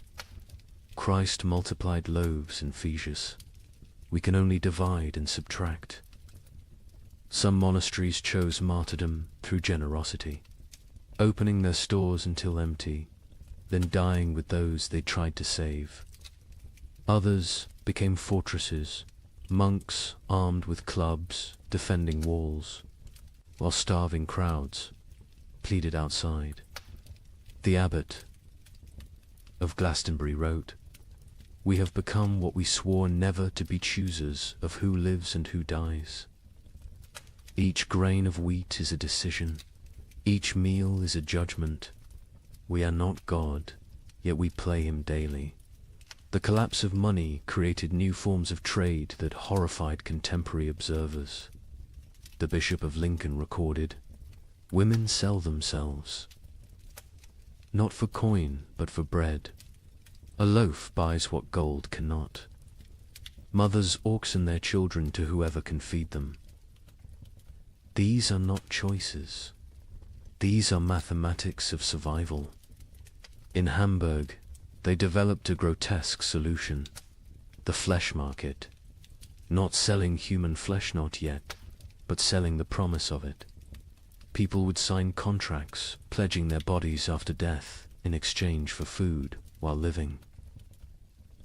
Speaker 2: Christ multiplied loaves in Phaedrus. We can only divide and subtract. Some monasteries chose martyrdom through generosity, opening their stores until empty, then dying with those they tried to save. Others became fortresses, monks armed with clubs, defending walls, while starving crowds pleaded outside. The abbot of Glastonbury wrote, "We have become what we swore never to be, choosers of who lives and who dies. Each grain of wheat is a decision. Each meal is a judgment. We are not God, yet we play him daily." The collapse of money created new forms of trade that horrified contemporary observers. The Bishop of Lincoln recorded, "Women sell themselves, not for coin, but for bread. A loaf buys what gold cannot. Mothers auction their children to whoever can feed them. These are not choices. These are mathematics of survival." In Hamburg, they developed a grotesque solution: the flesh market. Not selling human flesh, not yet, but selling the promise of it. People would sign contracts pledging their bodies after death in exchange for food while living.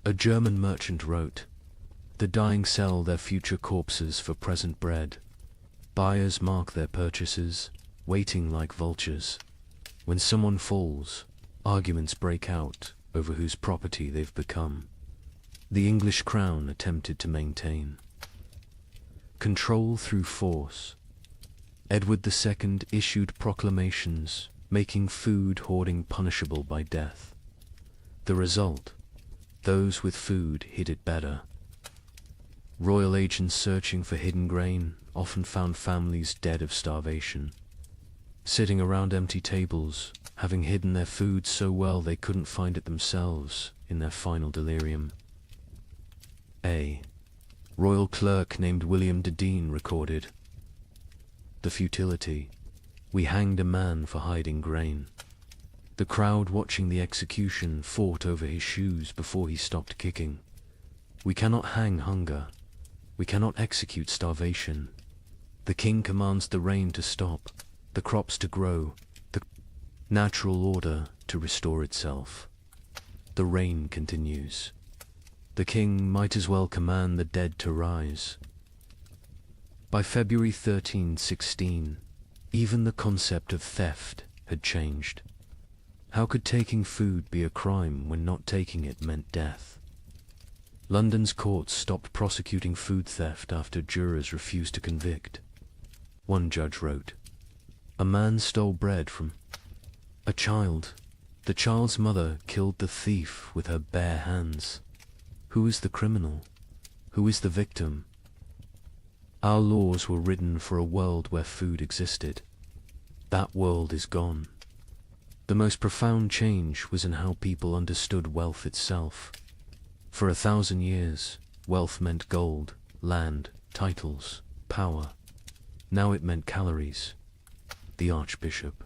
Speaker 2: A German merchant wrote, "The dying sell their future corpses for present bread. Buyers mark their purchases, waiting like vultures. When someone falls, arguments break out over whose property they've become." The English crown attempted to maintain control through force. Edward II issued proclamations making food hoarding punishable by death. The result: those with food hid it better. Royal agents searching for hidden grain often found families dead of starvation, sitting around empty tables, having hidden their food so well they couldn't find it themselves in their final delirium. A royal clerk named William de Dean recorded, "The futility. We hanged a man for hiding grain. The crowd watching the execution fought over his shoes before he stopped kicking. We cannot hang hunger. We cannot execute starvation. The king commands the rain to stop, the crops to grow, the natural order to restore itself. The rain continues. The king might as well command the dead to rise." By February 1316, even the concept of theft had changed. How could taking food be a crime when not taking it meant death? London's courts stopped prosecuting food theft after jurors refused to convict. One judge wrote, "A man stole bread from a child. The child's mother killed the thief with her bare hands. Who is the criminal? Who is the victim? Our laws were written for a world where food existed. That world is gone." The most profound change was in how people understood wealth itself. For 1,000 years, wealth meant gold, land, titles, power. Now it meant calories. The Archbishop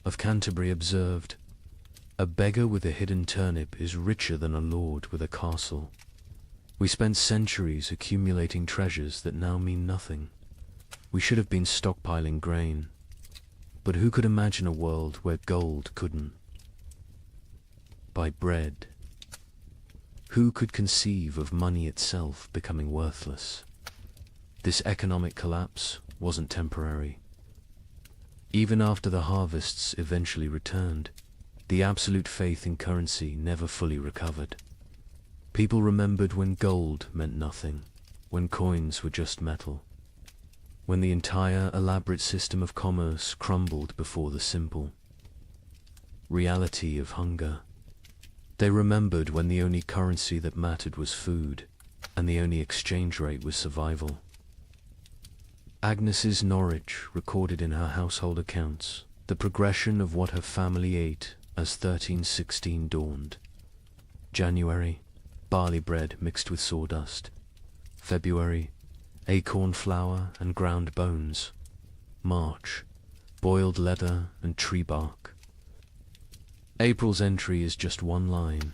Speaker 2: of Canterbury observed, "A beggar with a hidden turnip is richer than a lord with a castle." We spent centuries accumulating treasures that now mean nothing. We should have been stockpiling grain. But who could imagine a world where gold couldn't buy bread? Who could conceive of money itself becoming worthless? This economic collapse wasn't temporary. Even after the harvests eventually returned, the absolute faith in currency never fully recovered. People remembered when gold meant nothing, when coins were just metal, when the entire elaborate system of commerce crumbled before the simple reality of hunger. They remembered when the only currency that mattered was food, and the only exchange rate was survival. Agnes's Norwich recorded in her household accounts the progression of what her family ate as 1316 dawned. January, barley bread mixed with sawdust. February, acorn flour and ground bones. March, boiled leather and tree bark. April's entry is just one line.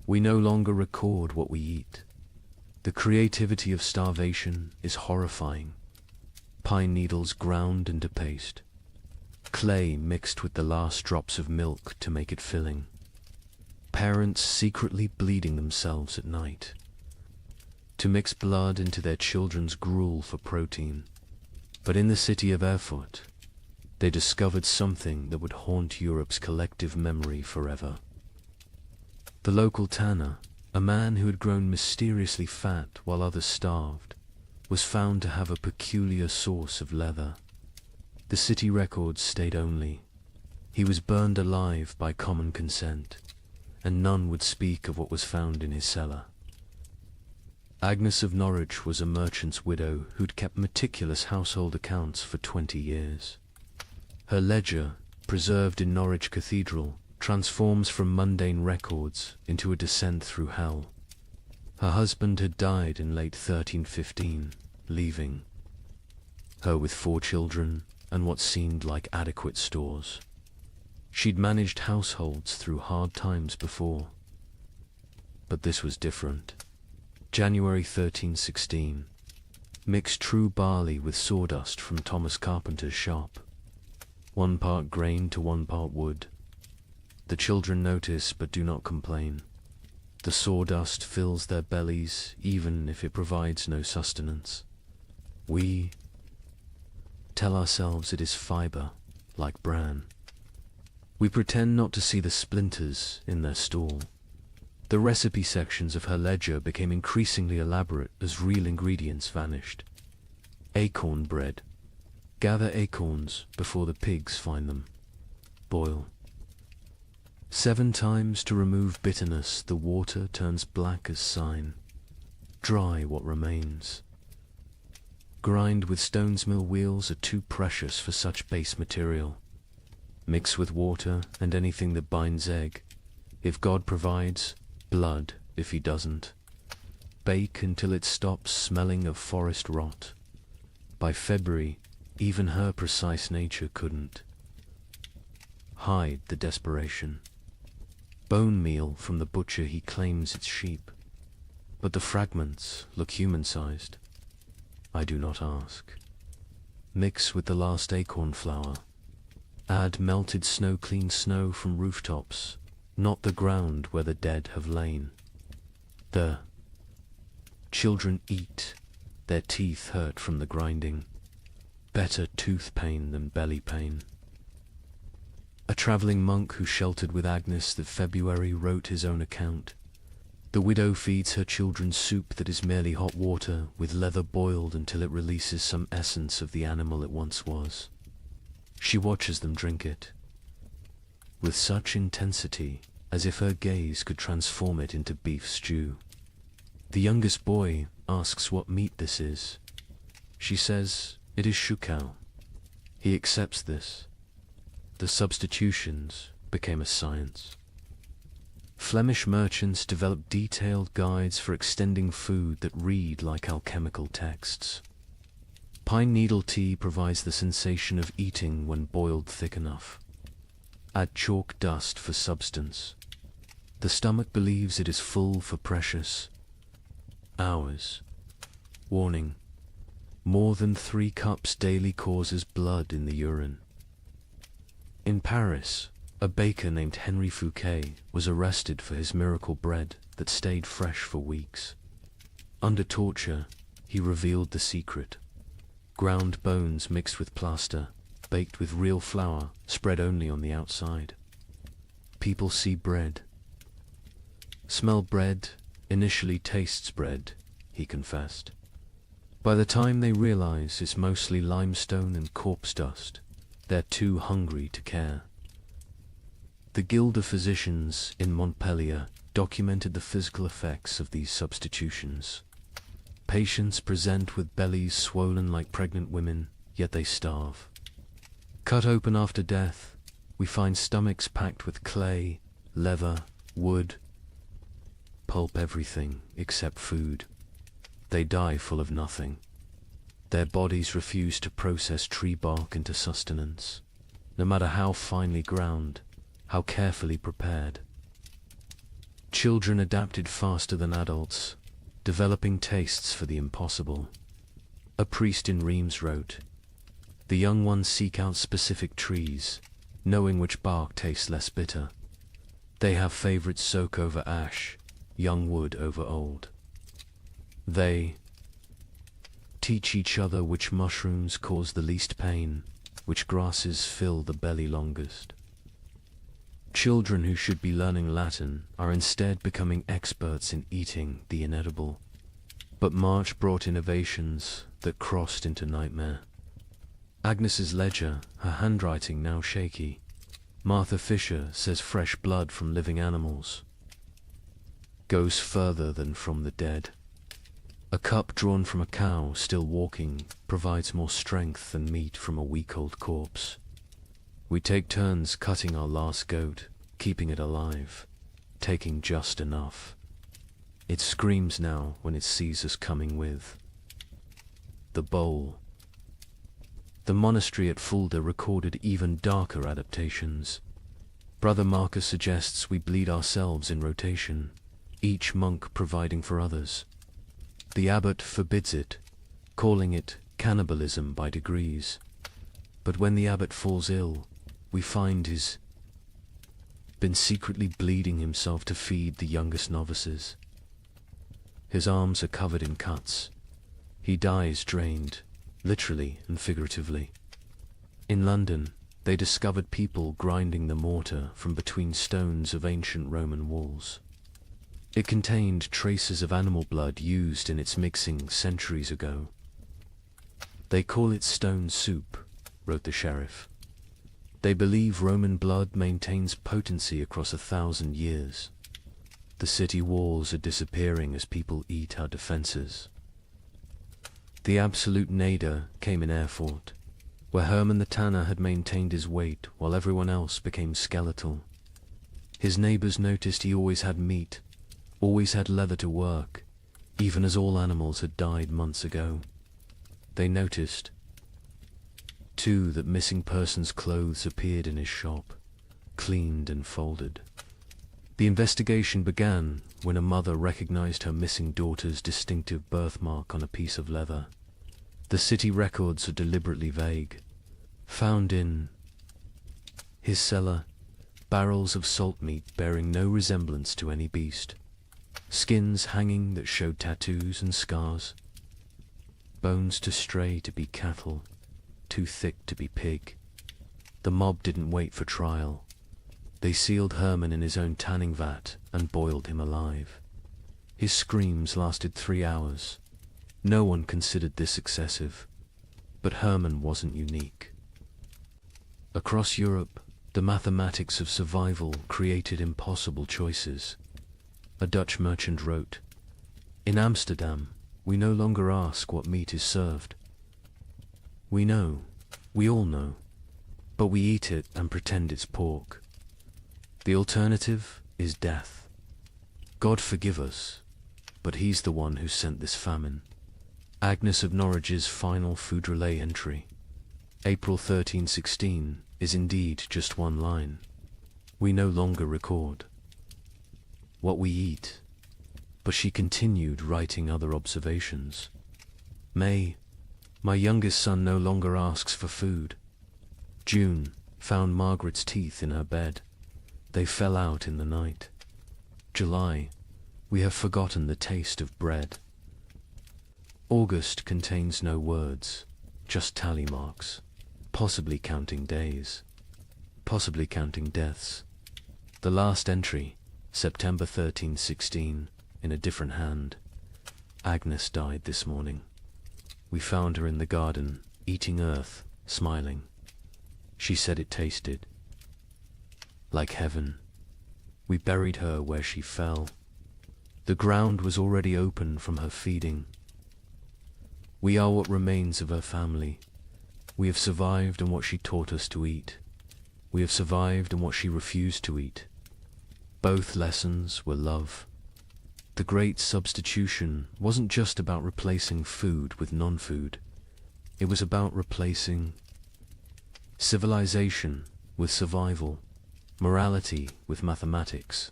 Speaker 2: We no longer record what we eat. The creativity of starvation is horrifying. Pine needles ground into paste. Clay mixed with the last drops of milk to make it filling. Parents secretly bleeding themselves at night to mix blood into their children's gruel for protein. But in the city of Erfurt, they discovered something that would haunt Europe's collective memory forever. The local tanner, a man who had grown mysteriously fat while others starved, was found to have a peculiar source of leather. The city records state only, he was burned alive by common consent, and none would speak of what was found in his cellar. Agnes of Norwich was a merchant's widow who'd kept meticulous household accounts for 20 years. Her ledger, preserved in Norwich Cathedral, transforms from mundane records into a descent through hell. Her husband had died in late 1315, leaving her with 4 children and what seemed like adequate stores. She'd managed households through hard times before. But this was different. January 1316. Mix true barley with sawdust from Thomas Carpenter's shop. 1 part grain to 1 part wood. The children notice but do not complain. The sawdust fills their bellies even if it provides no sustenance. We tell ourselves it is fibre, like bran. We pretend not to see the splinters in their stall. The recipe sections of her ledger became increasingly elaborate as real ingredients vanished. Acorn bread. Gather acorns before the pigs find them. Boil. 7 times to remove bitterness, the water turns black as sign. Dry what remains. Grind with stone's mill wheels are too precious for such base material. Mix with water and anything that binds egg. If God provides, blood if he doesn't. Bake until it stops smelling of forest rot. By February, even her precise nature couldn't hide the desperation. Bone meal from the butcher, he claims it's sheep, but the fragments look human-sized. I do not ask. Mix with the last acorn flour. Add melted snow-clean snow from rooftops, not the ground where the dead have lain. The children eat, their teeth hurt from the grinding. Better tooth pain than belly pain. A travelling monk who sheltered with Agnes that February wrote his own account. The widow feeds her children soup that is merely hot water, with leather boiled until it releases some essence of the animal it once was. She watches them drink it, with such intensity as if her gaze could transform it into beef stew. The youngest boy asks what meat this is. She says it is shukau. He accepts this. The substitutions became a science. Flemish merchants developed detailed guides for extending food that read like alchemical texts. Pine needle tea provides the sensation of eating when boiled thick enough. Add chalk dust for substance. The stomach believes it is full for precious hours. Warning: more than 3 cups daily causes blood in the urine. In Paris, a baker named Henry Fouquet was arrested for his miracle bread that stayed fresh for weeks. Under torture, he revealed the secret. Ground bones mixed with plaster, baked with real flour, spread only on the outside. People see bread. Smell bread, initially tastes bread, he confessed. By the time they realize it's mostly limestone and corpse dust, they're too hungry to care. The Guild of Physicians in Montpellier documented the physical effects of these substitutions. Patients present with bellies swollen like pregnant women, yet they starve. Cut open after death, we find stomachs packed with clay, leather, wood, pulp, everything except food. They die full of nothing. Their bodies refuse to process tree bark into sustenance, no matter how finely ground, how carefully prepared. Children adapted faster than adults, developing tastes for the impossible. A priest in Reims wrote, "The young ones seek out specific trees, knowing which bark tastes less bitter. They have favorites: soak over ash, young wood over old. They teach each other which mushrooms cause the least pain, which grasses fill the belly longest." Children who should be learning Latin are instead becoming experts in eating the inedible. But March brought innovations that crossed into nightmare. Agnes's ledger, her handwriting now shaky. Martha Fisher says fresh blood from living animals goes further than from the dead. A cup drawn from a cow still walking provides more strength than meat from a week-old corpse. We take turns cutting our last goat, keeping it alive, taking just enough. It screams now when it sees us coming with the bowl. The monastery at Fulda recorded even darker adaptations. Brother Marcus suggests we bleed ourselves in rotation, each monk providing for others. The abbot forbids it, calling it cannibalism by degrees. But when the abbot falls ill, we find he's been secretly bleeding himself to feed the youngest novices. His arms are covered in cuts. He dies drained, literally and figuratively. In London, they discovered people grinding the mortar from between stones of ancient Roman walls. It contained traces of animal blood used in its mixing centuries ago. "They call it stone soup," wrote the sheriff. "They believe Roman blood maintains potency across 1,000 years. The city walls are disappearing as people eat our defenses." The absolute nadir came in Erfurt, where Hermann the tanner had maintained his weight while everyone else became skeletal. His neighbors noticed he always had meat, always had leather to work, even as all animals had died months ago. They noticed, too, that missing persons' clothes appeared in his shop, cleaned and folded. The investigation began when a mother recognized her missing daughter's distinctive birthmark on a piece of leather. The city records are deliberately vague. Found in his cellar, barrels of salt meat bearing no resemblance to any beast, skins hanging that showed tattoos and scars, bones too stray to be cattle, too thick to be pig. The mob didn't wait for trial. They sealed Hermann in his own tanning vat and boiled him alive. His screams lasted 3 hours. No one considered this excessive, but Hermann wasn't unique. Across Europe, the mathematics of survival created impossible choices. A Dutch merchant wrote, "In Amsterdam, we no longer ask what meat is served. We know, we all know, but we eat it and pretend it's pork. The alternative is death. God forgive us, but he's the one who sent this famine." Agnes of Norwich's final food relay entry, April 1316, is indeed just one line. We no longer record what we eat, but she continued writing other observations. May, my youngest son no longer asks for food. June, found Margaret's teeth in her bed. They fell out in the night. July, we have forgotten the taste of bread. August contains no words, just tally marks, possibly counting days, possibly counting deaths. The last entry, September 1316, in a different hand. Agnes died this morning. We found her in the garden, eating earth, smiling. She said it tasted like heaven. We buried her where she fell. The ground was already open from her feeding. We are what remains of her family. We have survived on what she taught us to eat. We have survived on what she refused to eat. Both lessons were love. The great substitution wasn't just about replacing food with non-food. It was about replacing civilization with survival, morality with mathematics,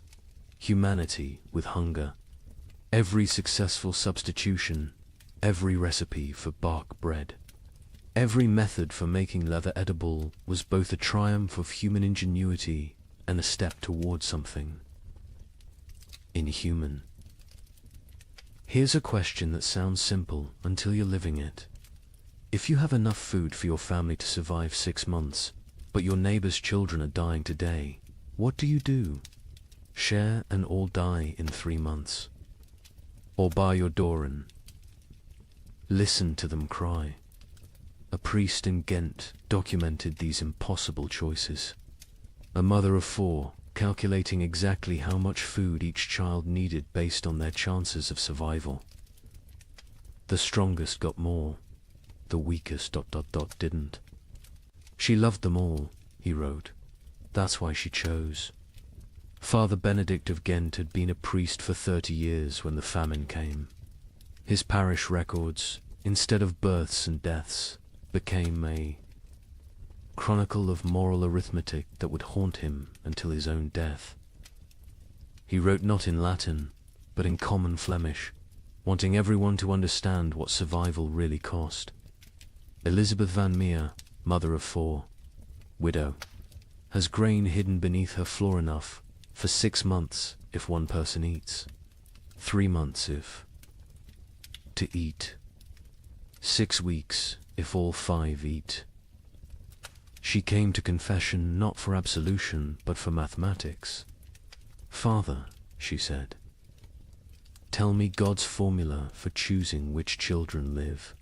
Speaker 2: humanity with hunger. Every successful substitution, every recipe for bark bread, every method for making leather edible was both a triumph of human ingenuity and a step toward something inhuman. Here's a question that sounds simple until you're living it. If you have enough food for your family to survive 6 months, but your neighbor's children are dying today, what do? Share and all die in 3 months? Or bar your door and listen to them cry? A priest in Ghent documented these impossible choices. A mother of 4, calculating exactly how much food each child needed based on their chances of survival. The strongest got more, the weakest ... didn't. She loved them all, he wrote. That's why she chose. Father Benedict of Ghent had been a priest for 30 years when the famine came. His parish records, instead of births and deaths, became a chronicle of moral arithmetic that would haunt him until his own death. He wrote not in Latin, but in common Flemish, wanting everyone to understand what survival really cost. Elizabeth van Meer, mother of 4, widow, has grain hidden beneath her floor enough for 6 months if one person eats, 3 months if to eat, 6 weeks if all 5 eat. She came to confession not for absolution, but for mathematics. Father, she said, tell me God's formula for choosing which children live.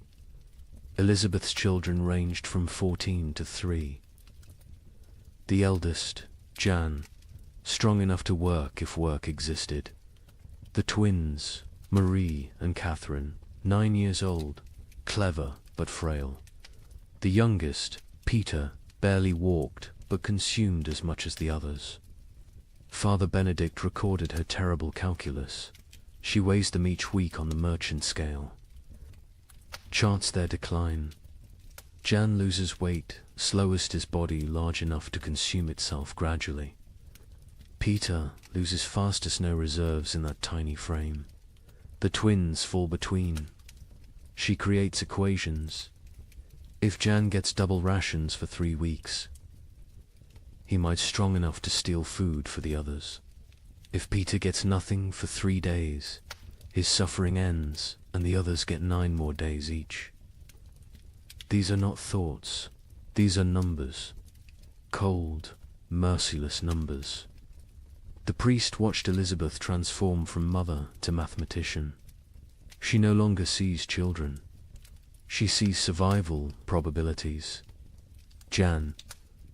Speaker 2: Elizabeth's children ranged from 14 to 3. The eldest, Jan, strong enough to work if work existed. The twins, Marie and Catherine, 9 years old, clever but frail. The youngest, Peter, barely walked, but consumed as much as the others. Father Benedict recorded her terrible calculus. She weighs them each week on the merchant scale. Charts their decline. Jan loses weight, slowest his body large enough to consume itself gradually. Peter loses fastest, no reserves in that tiny frame. The twins fall between. She creates equations. If Jan gets double rations for 3 weeks, he might strong enough to steal food for the others. If Peter gets nothing for 3 days, his suffering ends and the others get 9 more days each. These are not thoughts, these are numbers. Cold, merciless numbers. The priest watched Elizabeth transform from mother to mathematician. She no longer sees children. She sees survival probabilities. Jan,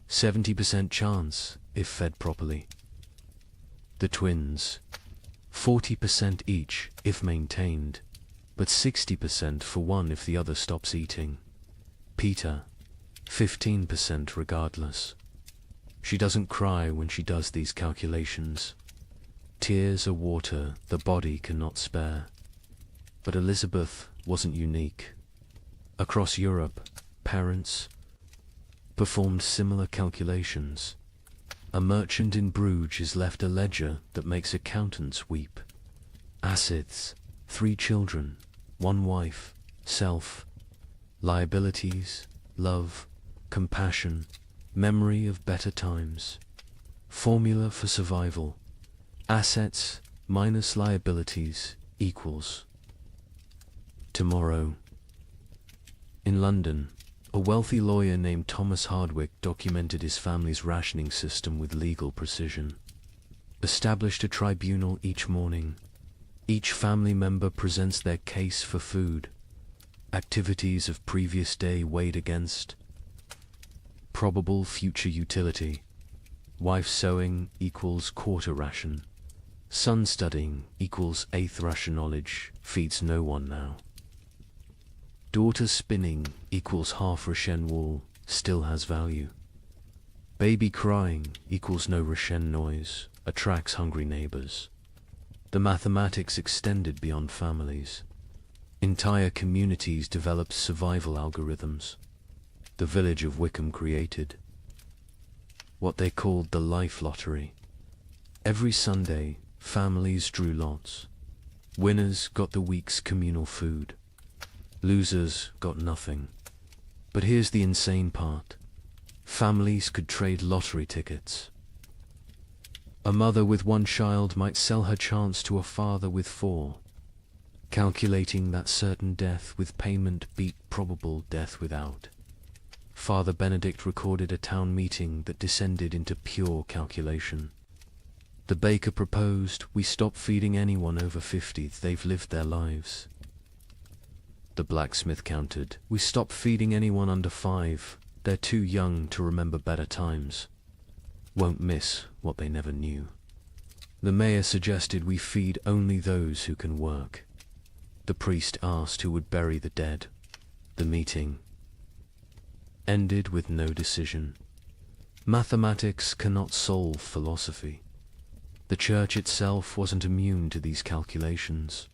Speaker 2: 70% chance if fed properly. The twins, 40% each if maintained, but 60% for one if the other stops eating. Peter, 15% regardless. She doesn't cry when she does these calculations. Tears are water the body cannot spare. But Elizabeth wasn't unique. Across Europe, parents performed similar calculations. A merchant in Bruges is left a ledger that makes accountants weep. Assets, 3 children, 1 wife, self, liabilities, love, compassion, memory of better times. Formula for survival. Assets minus liabilities equals tomorrow. In London, a wealthy lawyer named Thomas Hardwick documented his family's rationing system with legal precision. Established a tribunal each morning. Each family member presents their case for food. Activities of previous day weighed against probable future utility. Wife sewing equals quarter ration. Son studying equals eighth ration. Knowledge feeds no one now. Daughter spinning equals half ration. Wool still has value. Baby crying equals no ration. Noise attracts hungry neighbors. The mathematics extended beyond families. Entire communities developed survival algorithms. The village of Wickham created what they called the life lottery. Every Sunday, families drew lots. Winners got the week's communal food. Losers got nothing. But here's the insane part. Families could trade lottery tickets. A mother with one child might sell her chance to a father with 4, calculating that certain death with payment beat probable death without. Father Benedict recorded a town meeting that descended into pure calculation. The baker proposed we stop feeding anyone over 50, they've lived their lives. The blacksmith countered, we stop feeding anyone under 5, they're too young to remember better times. Won't miss what they never knew. The mayor suggested we feed only those who can work. The priest asked who would bury the dead. The meeting ended with no decision. Mathematics cannot solve philosophy. The church itself wasn't immune to these calculations.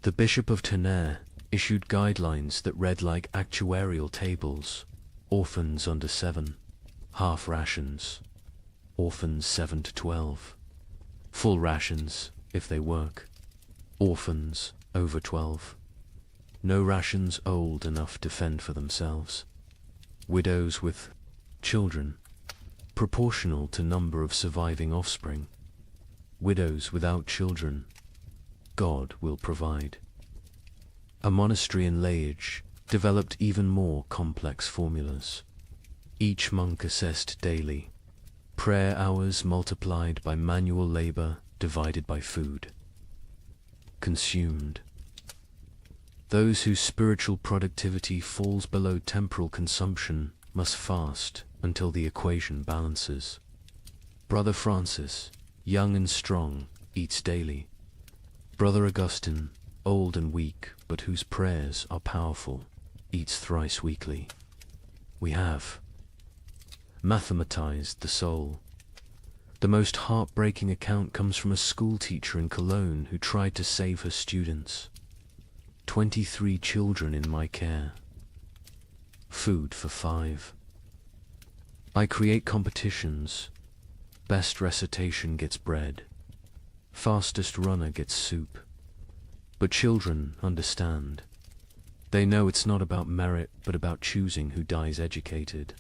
Speaker 2: The Bishop of Tonnerre issued guidelines that read like actuarial tables. Orphans under 7, half rations. Orphans 7 to 12. Full rations if they work. Orphans over 12. No rations old enough to fend for themselves. Widows with children, proportional to number of surviving offspring. Widows without children, God will provide. A monastery in Liège developed even more complex formulas. Each monk assessed daily. Prayer hours multiplied by manual labor divided by food consumed. Those whose spiritual productivity falls below temporal consumption must fast until the equation balances. Brother Francis, young and strong, eats daily. Brother Augustine, old and weak, but whose prayers are powerful, eats thrice weekly. We have mathematized the soul. The most heartbreaking account comes from a school teacher in Cologne who tried to save her students. 23 children in my care. Food for 5. I create competitions. Best recitation gets bread. Fastest runner gets soup. But children understand. They know it's not about merit, but about choosing who dies educated.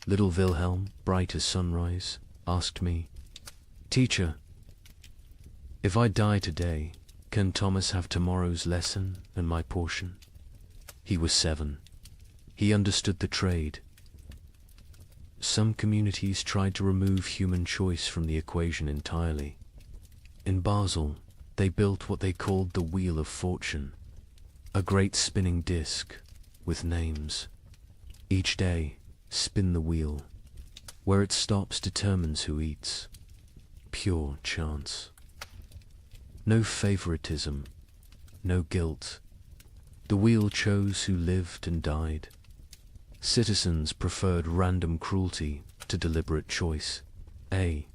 Speaker 2: Little Wilhelm, bright as sunrise, asked me, "Teacher, if I die today, can Thomas have tomorrow's lesson and my portion?" He was 7. He understood the trade. Some communities tried to remove human choice from the equation entirely. In Basel, they built what they called the Wheel of Fortune, a great spinning disc with names. Each day, spin the wheel. Where it stops determines who eats. Pure chance. No favoritism, no guilt. The wheel chose who lived and died. Citizens preferred random cruelty to deliberate choice. A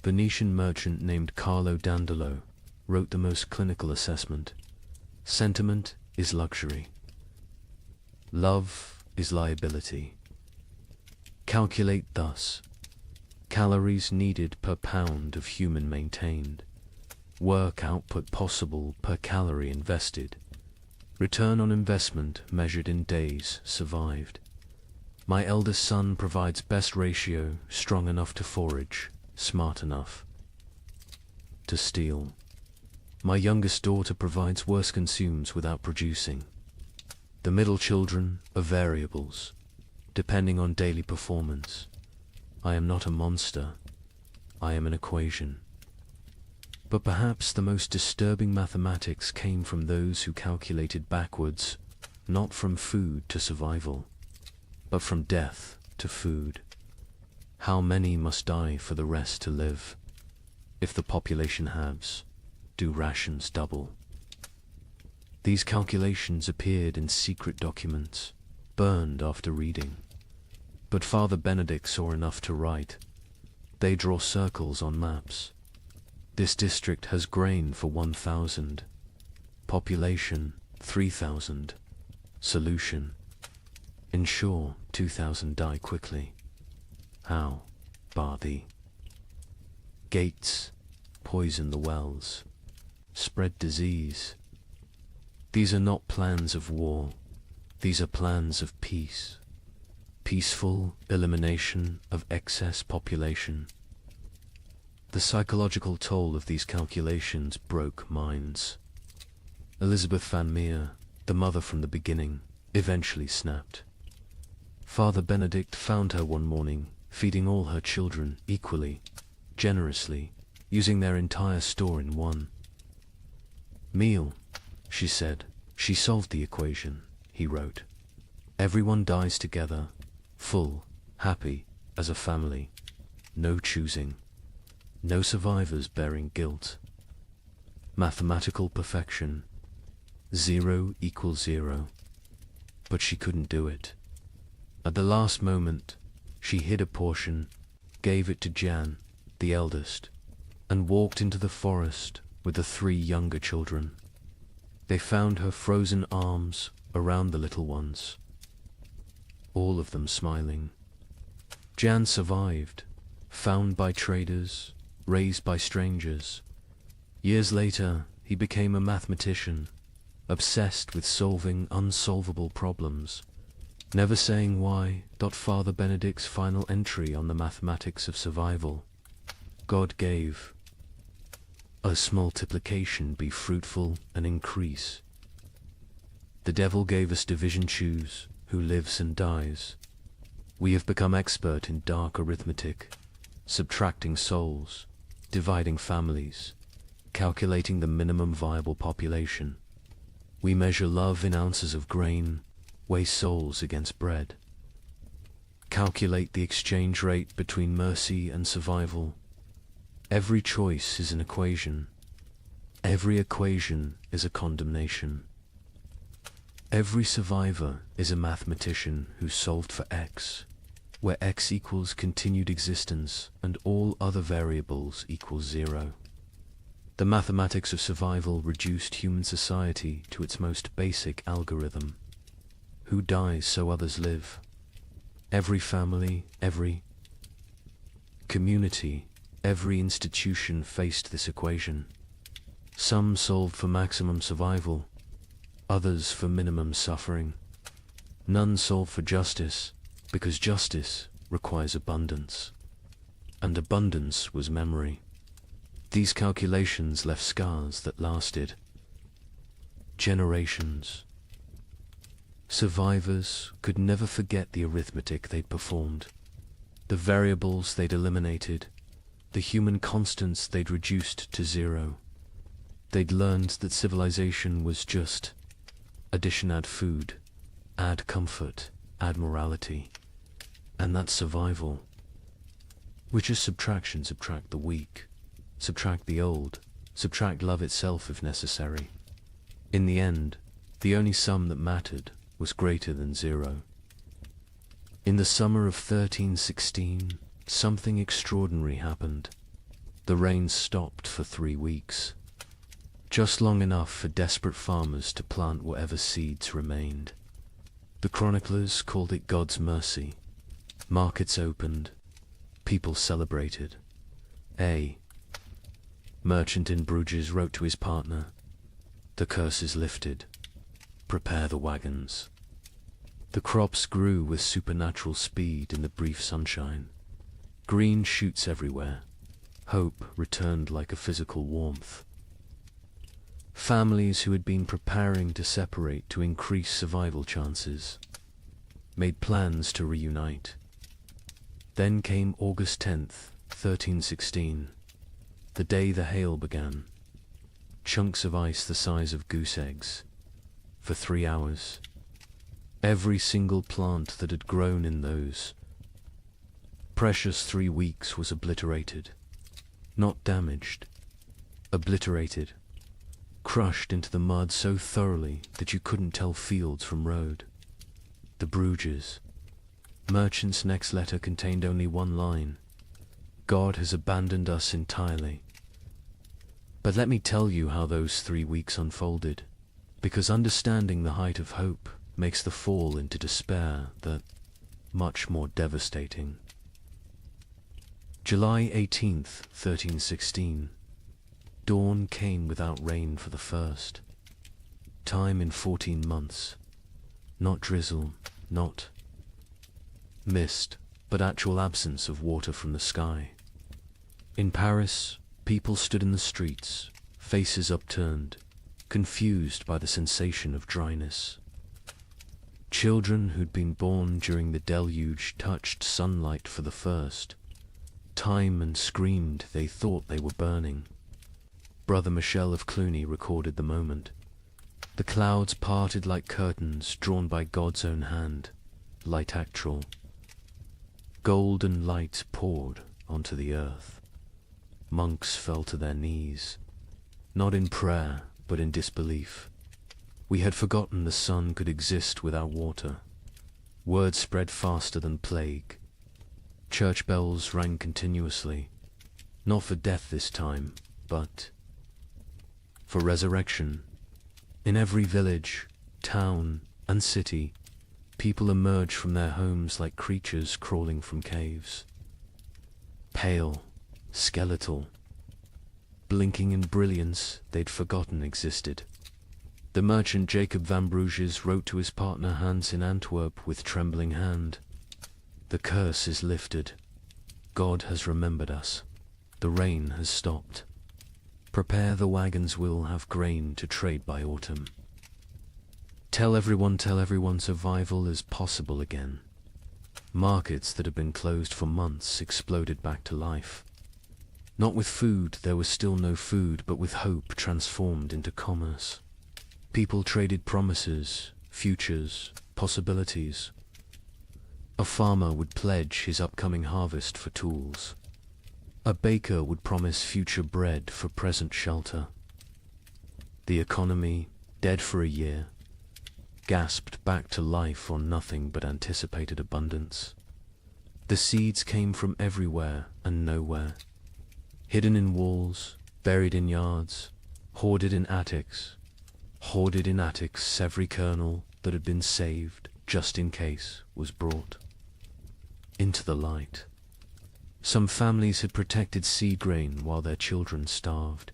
Speaker 2: Venetian merchant named Carlo Dandolo wrote the most clinical assessment. Sentiment is luxury. Love is liability. Calculate thus. Calories needed per pound of human maintained. Work output possible per calorie invested. Return on investment measured in days survived. My eldest son provides best ratio, strong enough to forage, smart enough to steal. My youngest daughter provides worse, consumes without producing. The middle children are variables, depending on daily performance. I am not a monster, I am an equation. But perhaps the most disturbing mathematics came from those who calculated backwards, not from food to survival, but from death to food. How many must die for the rest to live? If the population halves, do rations double? These calculations appeared in secret documents, burned after reading. But Father Benedict saw enough to write. They draw circles on maps. This district has grain for 1,000. Population 3,000. Solution: ensure 2,000 die quickly. How? Bar thee. Gates: poison the wells. Spread disease. These are not plans of war. These are plans of peace. Peaceful elimination of excess population. The psychological toll of these calculations broke minds. Elizabeth Van Meer, the mother from the beginning, eventually snapped. Father Benedict found her one morning, feeding all her children equally, generously, using their entire store in one meal. She said, she solved the equation, he wrote. Everyone dies together, full, happy, as a family. No choosing. No survivors bearing guilt. Mathematical perfection. 0 equals 0. But she couldn't do it. At the last moment, she hid a portion, gave it to Jan, the eldest, and walked into the forest with the 3 younger children. They found her frozen arms around the little ones, all of them smiling. Jan survived, found by traders, raised by strangers. Years later, he became a mathematician, obsessed with solving unsolvable problems, never saying why. Father Benedict's final entry on the mathematics of survival: God gave us multiplication be fruitful and increase. The devil gave us division, choose who lives and dies. We have become expert in dark arithmetic, subtracting souls, dividing families, calculating the minimum viable population. We measure love in ounces of grain, weigh souls against bread. Calculate the exchange rate between mercy and survival. Every choice is an equation. Every equation is a condemnation. Every survivor is a mathematician who solved for X, where X equals continued existence and all other variables equals 0. The mathematics of survival reduced human society to its most basic algorithm. Who dies so others live? Every family, every community, every institution faced this equation. Some solved for maximum survival, others for minimum suffering. None solved for justice, because justice requires abundance, and abundance was memory. These calculations left scars that lasted generations. Survivors could never forget the arithmetic they'd performed, the variables they'd eliminated, the human constants they'd reduced to 0. They'd learned that civilization was just addition, add food, add comfort, add morality, and that's survival, which is subtraction. Subtract the weak, subtract the old, subtract love itself if necessary. In the end, the only sum that mattered was greater than 0. In the summer of 1316, something extraordinary happened. The rain stopped for 3 weeks, just long enough for desperate farmers to plant whatever seeds remained. The chroniclers called it God's mercy. Markets opened, people celebrated. A merchant in Bruges wrote to his partner, "The curse is lifted. Prepare the wagons." The crops grew with supernatural speed in the brief sunshine. Green shoots everywhere. Hope returned like a physical warmth. Families who had been preparing to separate to increase survival chances made plans to reunite. Then came August 10th, 1316, the day the hail began. Chunks of ice the size of goose eggs. For 3 hours, every single plant that had grown in those Precious 3 weeks was obliterated. Not damaged. Obliterated. Crushed into the mud so thoroughly that you couldn't tell fields from road. The Bruges. Merchant's next letter contained only one line. God has abandoned us entirely. But let me tell you how those 3 weeks unfolded, because understanding the height of hope makes the fall into despair that much more devastating. July 18th, 1316. Dawn came without rain for the first time in 14 months. Not drizzle, not mist, but actual absence of water from the sky. In Paris, people stood in the streets, faces upturned, confused by the sensation of dryness. Children who'd been born during the deluge touched sunlight for the first time and screamed they thought they were burning. Brother Michel of Cluny recorded the moment. The clouds parted like curtains drawn by God's own hand, light actual. Golden light poured onto the earth. Monks fell to their knees, not in prayer, but in disbelief. We had forgotten the sun could exist without water. Word spread faster than plague. Church bells rang continuously, not for death this time, but for resurrection. In every village, town, and city, people emerged from their homes like creatures crawling from caves. Pale, skeletal, blinking in brilliance they'd forgotten existed. The merchant Jacob van Bruges wrote to his partner Hans in Antwerp with trembling hand. The curse is lifted. God has remembered us. The rain has stopped. Prepare, the wagons will have grain to trade by autumn. Tell everyone survival is possible again. Markets that had been closed for months exploded back to life. Not with food, there was still no food, but with hope transformed into commerce. People traded promises, futures, possibilities. A farmer would pledge his upcoming harvest for tools. A baker would promise future bread for present shelter. The economy, dead for a year, gasped back to life on nothing but anticipated abundance. The seeds came from everywhere and nowhere, hidden in walls, buried in yards, hoarded in attics. Every kernel that had been saved, just in case, was brought into the light. Some families had protected seed grain while their children starved,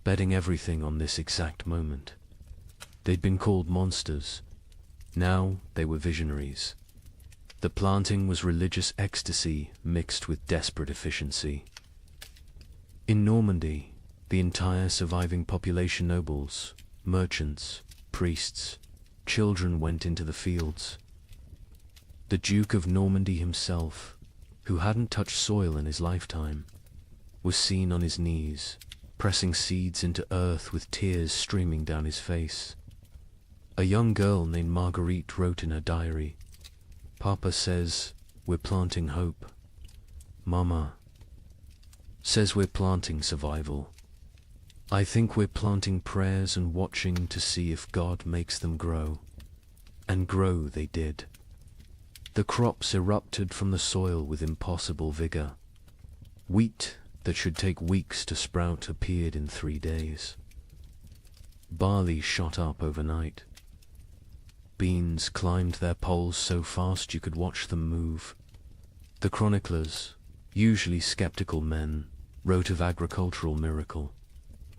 Speaker 2: betting everything on this exact moment. They'd been called monsters. Now they were visionaries. The planting was religious ecstasy mixed with desperate efficiency. In Normandy, the entire surviving population, nobles, merchants, priests, children, went into the fields. The Duke of Normandy himself, who hadn't touched soil in his lifetime, was seen on his knees, pressing seeds into earth with tears streaming down his face. A young girl named Marguerite wrote in her diary, "Papa says we're planting hope. Mama says we're planting survival. I think we're planting prayers and watching to see if God makes them grow." And grow they did. The crops erupted from the soil with impossible vigor. Wheat that should take weeks to sprout appeared in 3 days. Barley shot up overnight. Beans climbed their poles so fast you could watch them move. The chroniclers, usually skeptical men, wrote of agricultural miracle.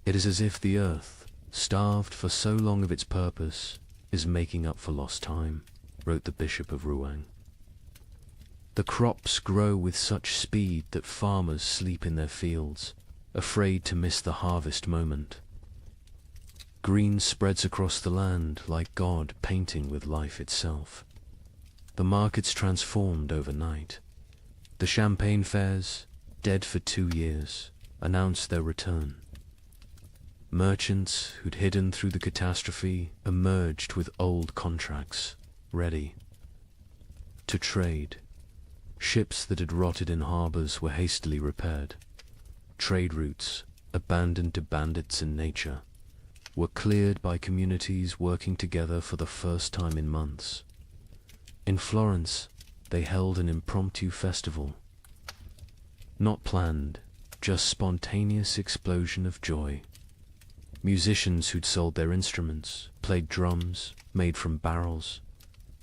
Speaker 2: It is as if the earth, starved for so long of its purpose, is making up for lost time, wrote the Bishop of Rouen. The crops grow with such speed that farmers sleep in their fields, afraid to miss the harvest moment. Green spreads across the land like God painting with life itself. The markets transformed overnight. The champagne fairs, dead for 2 years, announced their return. Merchants who'd hidden through the catastrophe emerged with old contracts, ready to trade. Ships that had rotted in harbors were hastily repaired. Trade routes, abandoned to bandits and nature, were cleared by communities working together for the first time in months. In Florence, they held an impromptu festival. Not planned, just spontaneous explosion of joy. Musicians who'd sold their instruments, played drums, made from barrels.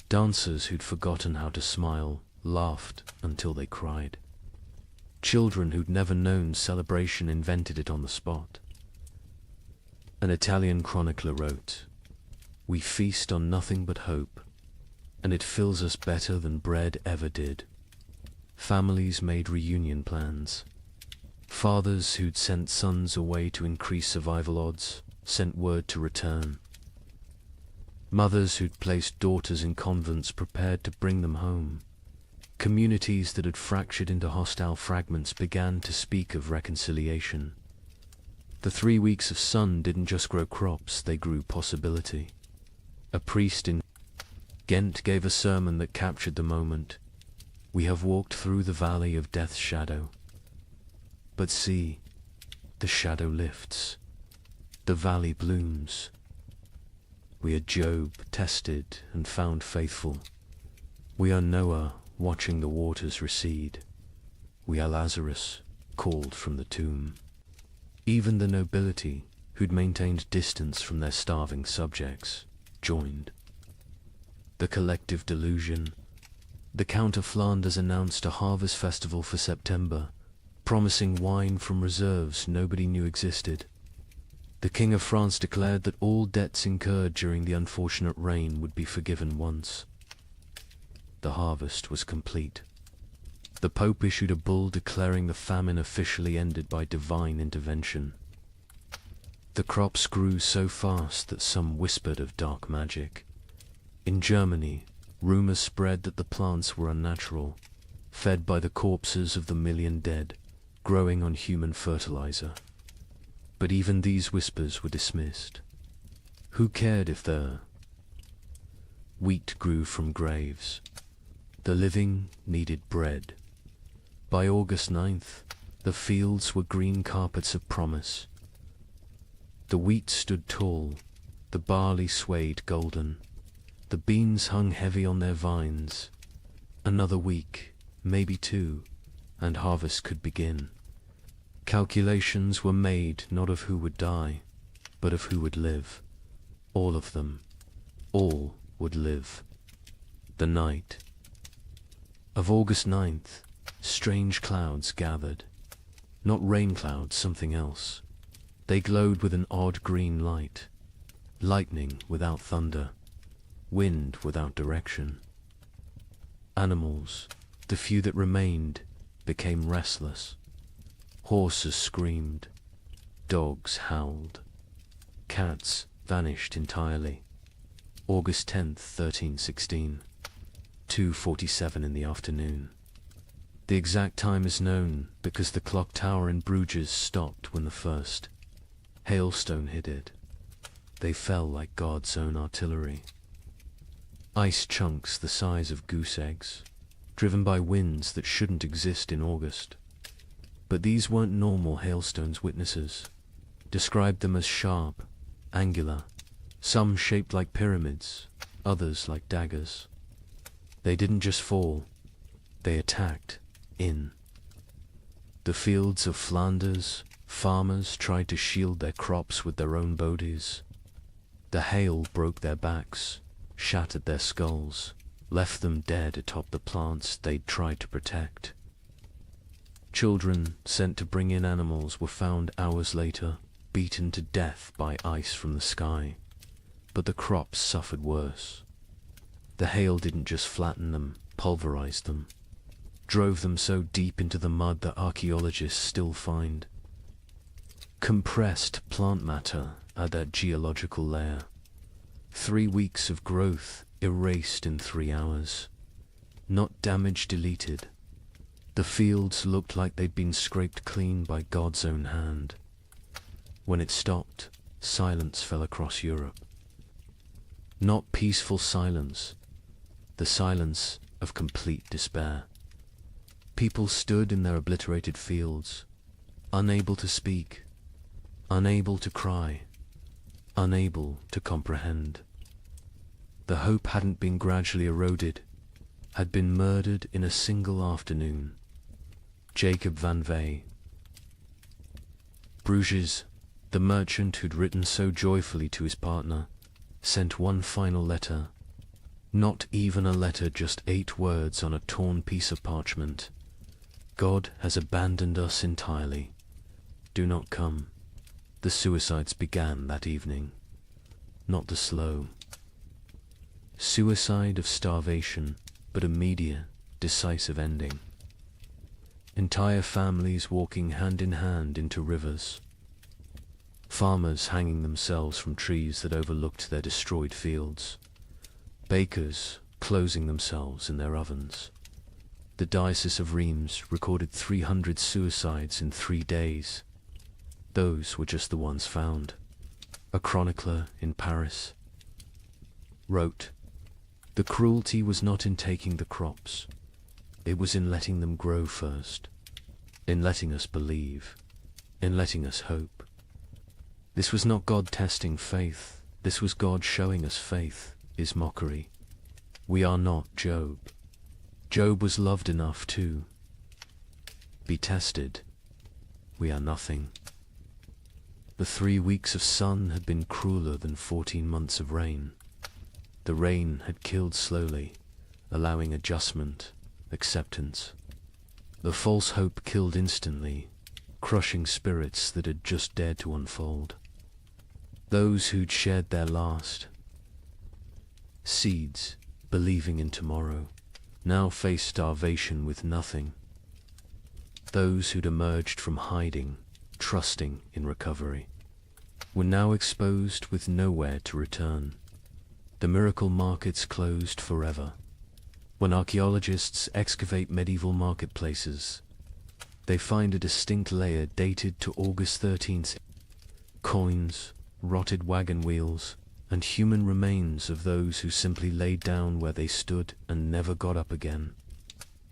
Speaker 2: Dancers who'd forgotten how to smile, laughed until they cried. Children who'd never known celebration invented it on the spot. An Italian chronicler wrote, "We feast on nothing but hope, and it fills us better than bread ever did." Families made reunion plans. Fathers who'd sent sons away to increase survival odds sent word to return. Mothers who'd placed daughters in convents prepared to bring them home. Communities that had fractured into hostile fragments began to speak of reconciliation. The 3 weeks of sun didn't just grow crops, they grew possibility. A priest in Ghent gave a sermon that captured the moment. "We have walked through the valley of death's shadow. But see, the shadow lifts. The valley blooms. We are Job, tested and found faithful. We are Noah, watching the waters recede. We are Lazarus, called from the tomb." Even the nobility, who'd maintained distance from their starving subjects, joined. The collective delusion. The Count of Flanders announced a harvest festival for September, promising wine from reserves nobody knew existed. The King of France declared that all debts incurred during the unfortunate rain would be forgiven once. The harvest was complete. The Pope issued a bull declaring the famine officially ended by divine intervention. The crops grew so fast that some whispered of dark magic. In Germany, rumors spread that the plants were unnatural, fed by the corpses of the million dead, growing on human fertilizer. But even these whispers were dismissed. Who cared if the wheat grew from graves? The living needed bread. By August 9th, the fields were green carpets of promise. The wheat stood tall, the barley swayed golden, the beans hung heavy on their vines. Another week, maybe 2, and harvest could begin. Calculations were made not of who would die, but of who would live. All of them. All would live. The night of August 9th, strange clouds gathered. Not rain clouds, something else. They glowed with an odd green light. Lightning without thunder. Wind without direction. Animals, the few that remained, became restless. Horses screamed. Dogs howled. Cats vanished entirely. August 10th, 1316. 2:47 in the afternoon. The exact time is known because the clock tower in Bruges stopped when the first hailstone hit it. They fell like God's own artillery. Ice chunks the size of goose eggs, driven by winds that shouldn't exist in August. But these weren't normal hailstones. Witnesses described them as sharp, angular, some shaped like pyramids, others like daggers. They didn't just fall, they attacked in. The fields of Flanders, farmers tried to shield their crops with their own bodies. The hail broke their backs, shattered their skulls, left them dead atop the plants they'd tried to protect. Children sent to bring in animals were found hours later, beaten to death by ice from the sky. But the crops suffered worse. The hail didn't just flatten them, pulverized them, drove them so deep into the mud that archaeologists still find compressed plant matter at that geological layer. 3 weeks of growth erased in 3 hours. Not damage deleted. The fields looked like they'd been scraped clean by God's own hand. When it stopped, silence fell across Europe. Not peaceful silence, the silence of complete despair. People stood in their obliterated fields, unable to speak, unable to cry, unable to comprehend. The hope hadn't been gradually eroded, had been murdered in a single afternoon. Jacob van Vey. Bruges, the merchant who'd written so joyfully to his partner, sent one final letter. Not even a letter, just 8 words on a torn piece of parchment. God has abandoned us entirely. Do not come. The suicides began that evening. Not the slow suicide of starvation, but immediate, decisive ending. Entire families walking hand in hand into rivers. Farmers hanging themselves from trees that overlooked their destroyed fields. Bakers closing themselves in their ovens. The Diocese of Reims recorded 300 suicides in 3 days. Those were just the ones found. A chronicler in Paris wrote, "The cruelty was not in taking the crops. It was in letting them grow first, in letting us believe, in letting us hope. This was not God testing faith. This was God showing us faith is mockery. We are not Job. Job was loved enough to be tested. We are nothing." The 3 weeks of sun had been crueler than 14 months of rain. The rain had killed slowly, allowing adjustment, acceptance. The false hope killed instantly, crushing spirits that had just dared to unfold. Those who'd shared their last seeds, believing in tomorrow, now faced starvation with nothing. Those who'd emerged from hiding, trusting in recovery, were now exposed with nowhere to return. The miracle markets closed forever. When archaeologists excavate medieval marketplaces, they find a distinct layer dated to August 13th. Coins, rotted wagon wheels, and human remains of those who simply laid down where they stood and never got up again.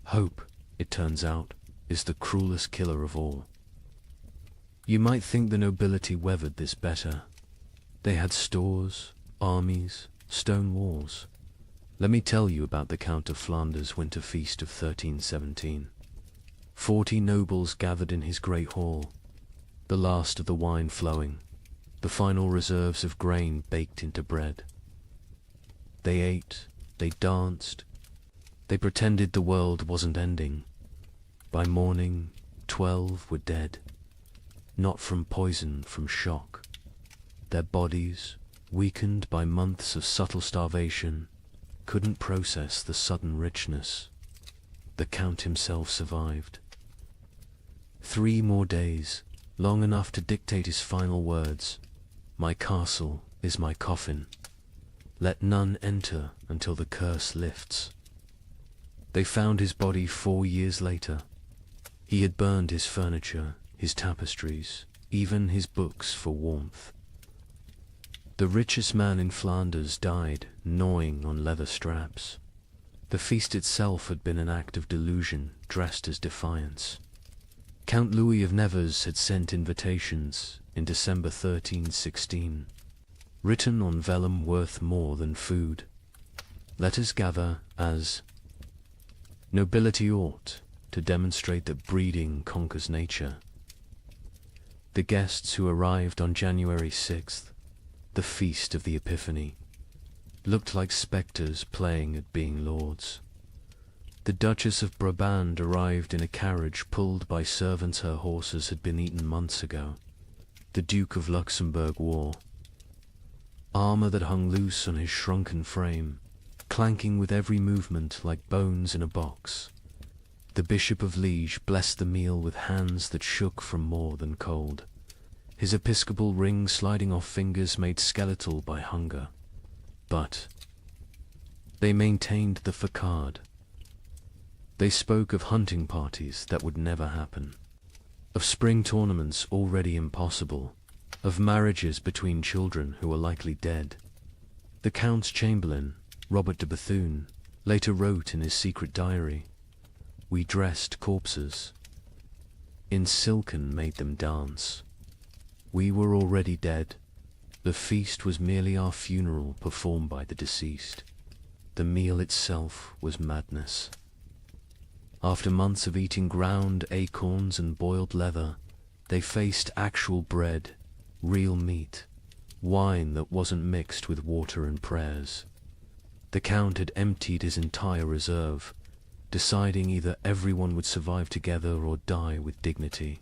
Speaker 2: Hope, it turns out, is the cruelest killer of all. You might think the nobility weathered this better. They had stores, armies, stone walls. Let me tell you about the Count of Flanders' winter feast of 1317. 40 nobles gathered in his great hall, the last of the wine flowing, the final reserves of grain baked into bread. They ate, they danced, they pretended the world wasn't ending. By morning, 12 were dead, not from poison, from shock. Their bodies, weakened by months of subtle starvation, couldn't process the sudden richness. The Count himself survived. 3 more days, long enough to dictate his final words. "My castle is my coffin. Let none enter until the curse lifts." They found his body 4 years later. He had burned his furniture, his tapestries, even his books for warmth. The richest man in Flanders died, gnawing on leather straps. The feast itself had been an act of delusion dressed as defiance. Count Louis of Nevers had sent invitations in December 1316, written on vellum worth more than food. Let us gather as nobility ought, to demonstrate that breeding conquers nature. The guests who arrived on January 6th, the feast of the Epiphany, looked like spectres playing at being lords. The Duchess of Brabant arrived in a carriage pulled by servants her horses had been eaten months ago. The Duke of Luxembourg wore armor that hung loose on his shrunken frame, clanking with every movement like bones in a box. The Bishop of Liege blessed the meal with hands that shook from more than cold, his episcopal ring sliding off fingers made skeletal by hunger. But they maintained the facade. They spoke of hunting parties that would never happen, of spring tournaments already impossible, of marriages between children who were likely dead. The Count's chamberlain, Robert de Bethune, later wrote in his secret diary, we dressed corpses. In silken made them dance. We were already dead. The feast was merely our funeral performed by the deceased. The meal itself was madness. After months of eating ground acorns and boiled leather, they faced actual bread, real meat, wine that wasn't mixed with water and prayers. The Count had emptied his entire reserve, deciding either everyone would survive together or die with dignity.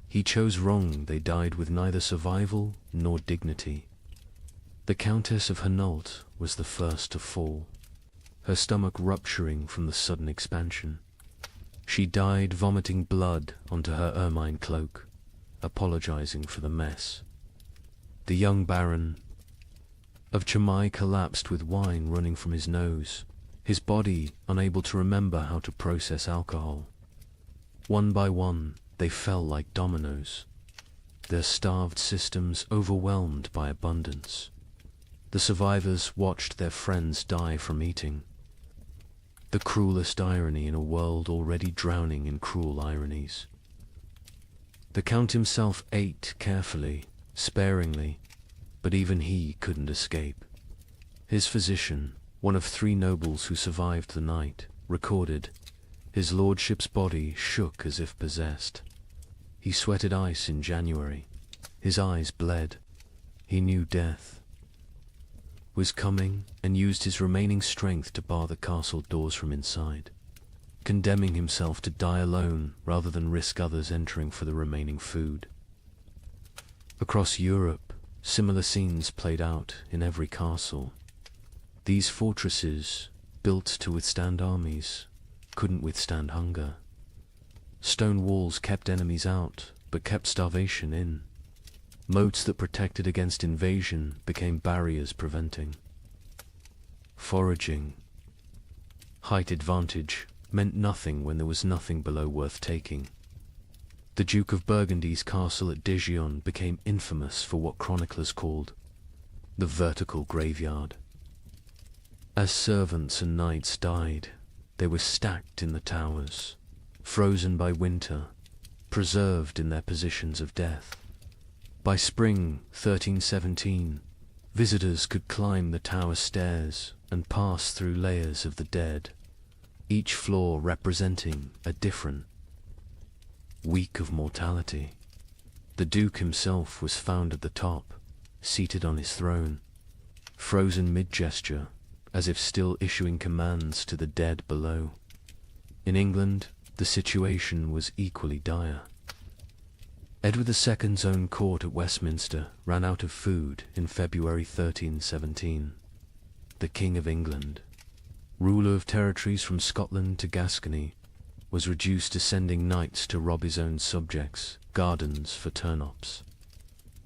Speaker 2: He chose wrong. They died with neither survival nor dignity. The Countess of Hainault was the first to fall, her stomach rupturing from the sudden expansion. She died vomiting blood onto her ermine cloak, apologizing for the mess. The young Baron of Chimay collapsed with wine running from his nose, his body unable to remember how to process alcohol. One by one, they fell like dominoes, their starved systems overwhelmed by abundance. The survivors watched their friends die from eating. The cruelest irony in a world already drowning in cruel ironies. The Count himself ate carefully, sparingly, but even he couldn't escape. His physician, one of 3 nobles who survived the night, recorded, his lordship's body shook as if possessed. He sweated ice in January. His eyes bled. He knew death was coming and used his remaining strength to bar the castle doors from inside, condemning himself to die alone rather than risk others entering for the remaining food. Across Europe, similar scenes played out in every castle. These fortresses, built to withstand armies, couldn't withstand hunger. Stone walls kept enemies out, but kept starvation in. Moats that protected against invasion became barriers preventing. Foraging. Height advantage meant nothing when there was nothing below worth taking. The Duke of Burgundy's castle at Dijon became infamous for what chroniclers called the vertical graveyard. As servants and knights died, they were stacked in the towers, frozen by winter, preserved in their positions of death. By spring 1317, visitors could climb the tower stairs and pass through layers of the dead, each floor representing a different week of mortality. The Duke himself was found at the top, seated on his throne, frozen mid-gesture, as if still issuing commands to the dead below. In England, the situation was equally dire. Edward II's own court at Westminster ran out of food in February 1317. The King of England, ruler of territories from Scotland to Gascony, was reduced to sending knights to rob his own subjects' gardens for turnips.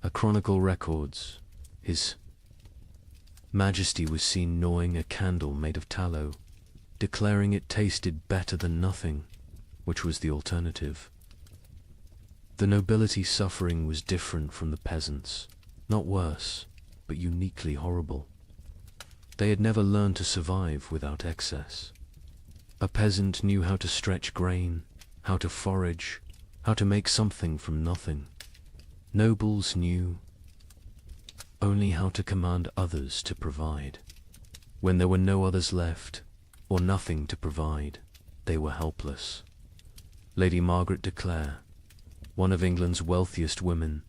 Speaker 2: A chronicle records, His Majesty was seen gnawing a candle made of tallow, declaring it tasted better than nothing, which was the alternative. The nobility suffering was different from the peasants, not worse, but uniquely horrible. They had never learned to survive without excess. A peasant knew how to stretch grain, how to forage, how to make something from nothing. Nobles knew only how to command others to provide. When there were no others left, or nothing to provide, they were helpless. Lady Margaret de Clare, one of England's wealthiest women,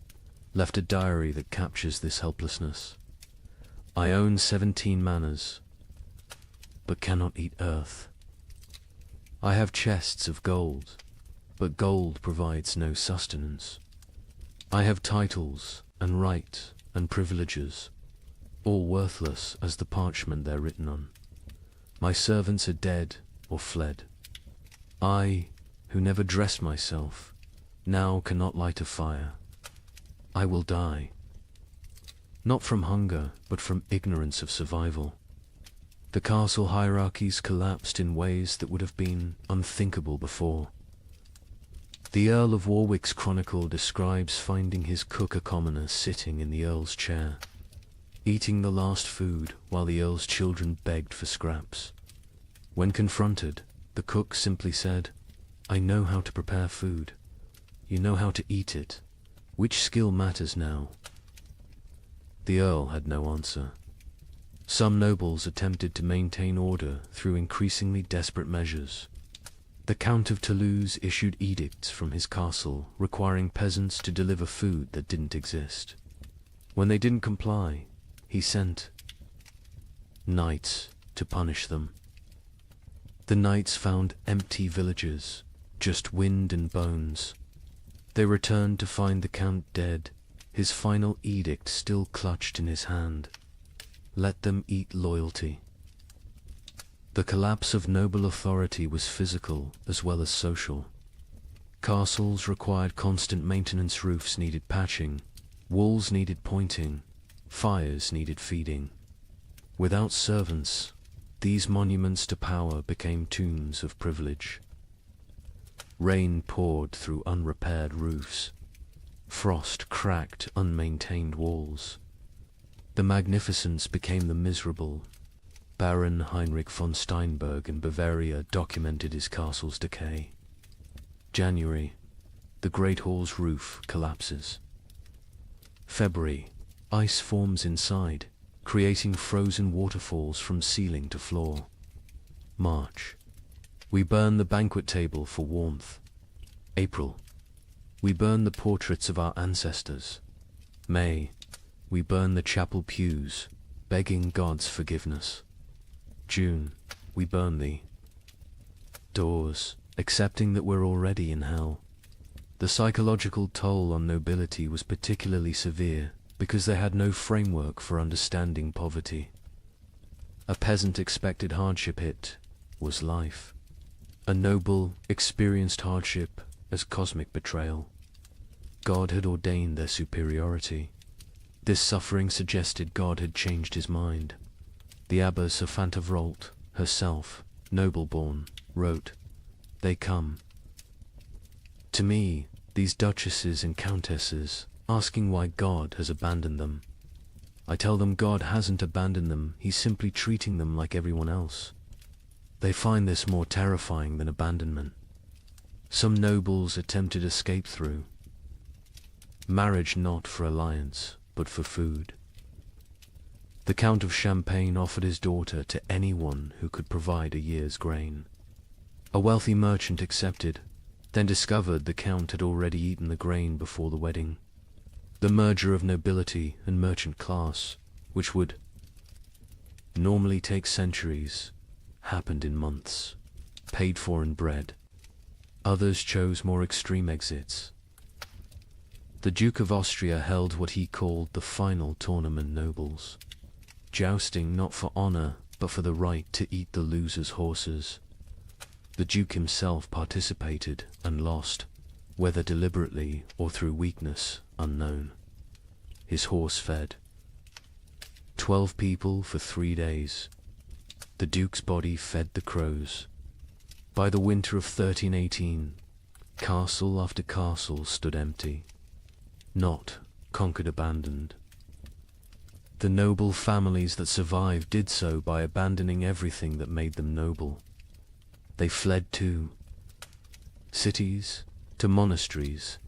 Speaker 2: left a diary that captures this helplessness. I own 17 manors, but cannot eat earth. I have chests of gold, but gold provides no sustenance. I have titles and right and privileges, all worthless as the parchment they're written on. My servants are dead or fled. I, who never dressed myself, now cannot light a fire. I will die. Not from hunger, but from ignorance of survival. The castle hierarchies collapsed in ways that would have been unthinkable before. The Earl of Warwick's chronicle describes finding his cook a commoner sitting in the Earl's chair, eating the last food while the Earl's children begged for scraps. When confronted, The cook simply said, "I know how to prepare food. You know how to eat it. Which skill matters now?" The Earl had no answer. Some nobles attempted to maintain order through increasingly desperate measures. The Count of Toulouse issued edicts from his castle requiring peasants to deliver food that didn't exist. When they didn't comply, he sent knights to punish them. The knights found empty villages, just wind and bones. They returned to find the Count dead, his final edict still clutched in his hand. Let them eat loyalty. The collapse of noble authority was physical as well as social. Castles required constant maintenance, roofs needed patching, walls needed pointing, fires needed feeding. Without servants, these monuments to power became tombs of privilege. Rain poured through unrepaired roofs. Frost cracked unmaintained walls. The magnificence became the miserable. Baron Heinrich von Steinberg in Bavaria documented his castle's decay. January, the Great Hall's roof collapses. February, ice forms inside, creating frozen waterfalls from ceiling to floor. March, we burn the banquet table for warmth. April, we burn the portraits of our ancestors. May, we burn the chapel pews, begging God's forgiveness. June, we burn the doors, accepting that we're already in hell. The psychological toll on nobility was particularly severe because they had no framework for understanding poverty. A peasant expected hardship, it was life. A noble experienced hardship as cosmic betrayal. God had ordained their superiority. This suffering suggested God had changed his mind. The Abbess of Fantevrolt, herself, noble-born, wrote, "They come to me, these duchesses and countesses, asking why God has abandoned them. I tell them God hasn't abandoned them, he's simply treating them like everyone else. They find this more terrifying than abandonment. Some nobles attempted escape through marriage, not for alliance, but for food. The Count of Champagne offered his daughter to anyone who could provide a year's grain. A wealthy merchant accepted, then discovered the Count had already eaten the grain before the wedding. The merger of nobility and merchant class, which would normally take centuries, happened in months, paid for in bread. Others chose more extreme exits. The Duke of Austria held what he called the final tournament nobles, jousting not for honor, but for the right to eat the loser's horses. The Duke himself participated and lost, whether deliberately or through weakness, unknown. His horse fed 12 people for 3 days. The Duke's body fed the crows. By the winter of 1318, castle after castle stood empty, not conquered, abandoned. The noble families that survived did so by abandoning everything that made them noble. They fled to cities, to monasteries,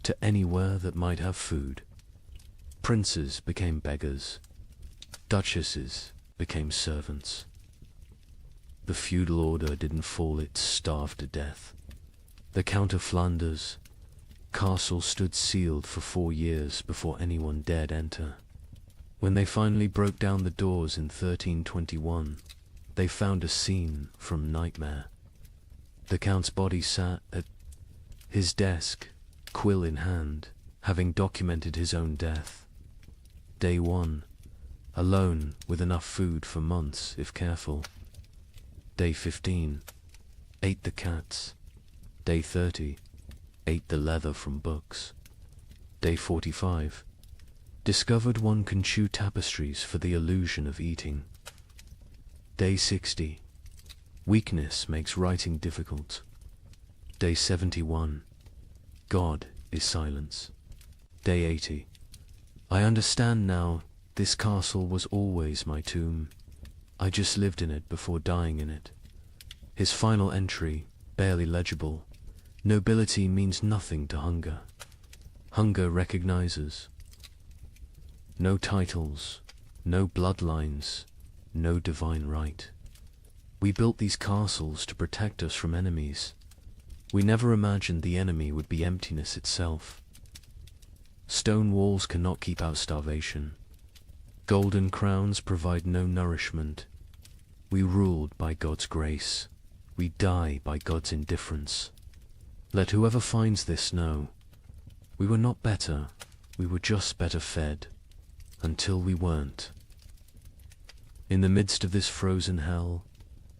Speaker 2: to anywhere that might have food. Princes became beggars. Duchesses became servants. The feudal order didn't fall, it starved to death. The Count of Flanders' castle stood sealed for 4 years before anyone dared enter. When they finally broke down the doors in 1321, they found a scene from nightmare. The Count's body sat at his desk, quill in hand, having documented his own death. Day 1, alone with enough food for months if careful. Day 15, ate the cats. Day 30, ate the leather from books. Day 45, discovered one can chew tapestries for the illusion of eating. Day 60, weakness makes writing difficult. Day 71, God is silence. Day 80, I understand now, this castle was always my tomb. I just lived in it before dying in it. His final entry, barely legible: nobility means nothing to hunger. Hunger recognizes no titles, no bloodlines, no divine right. We built these castles to protect us from enemies. We never imagined the enemy would be emptiness itself. Stone walls cannot keep out starvation. Golden crowns provide no nourishment. We ruled by God's grace. We die by God's indifference. Let whoever finds this know, we were not better, we were just better fed, until we weren't. In the midst of this frozen hell,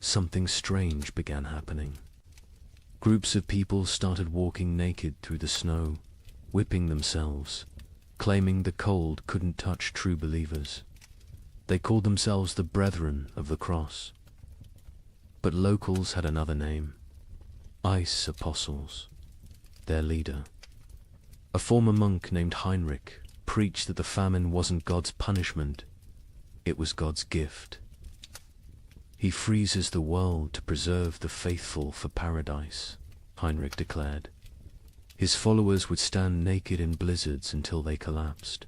Speaker 2: something strange began happening. Groups of people started walking naked through the snow, whipping themselves, claiming the cold couldn't touch true believers. They called themselves the Brethren of the Cross. But locals had another name: Ice Apostles. Their leader, a former monk named Heinrich, preached that the famine wasn't God's punishment, it was God's gift. He freezes the world to preserve the faithful for paradise, Heinrich declared. His followers would stand naked in blizzards until they collapsed,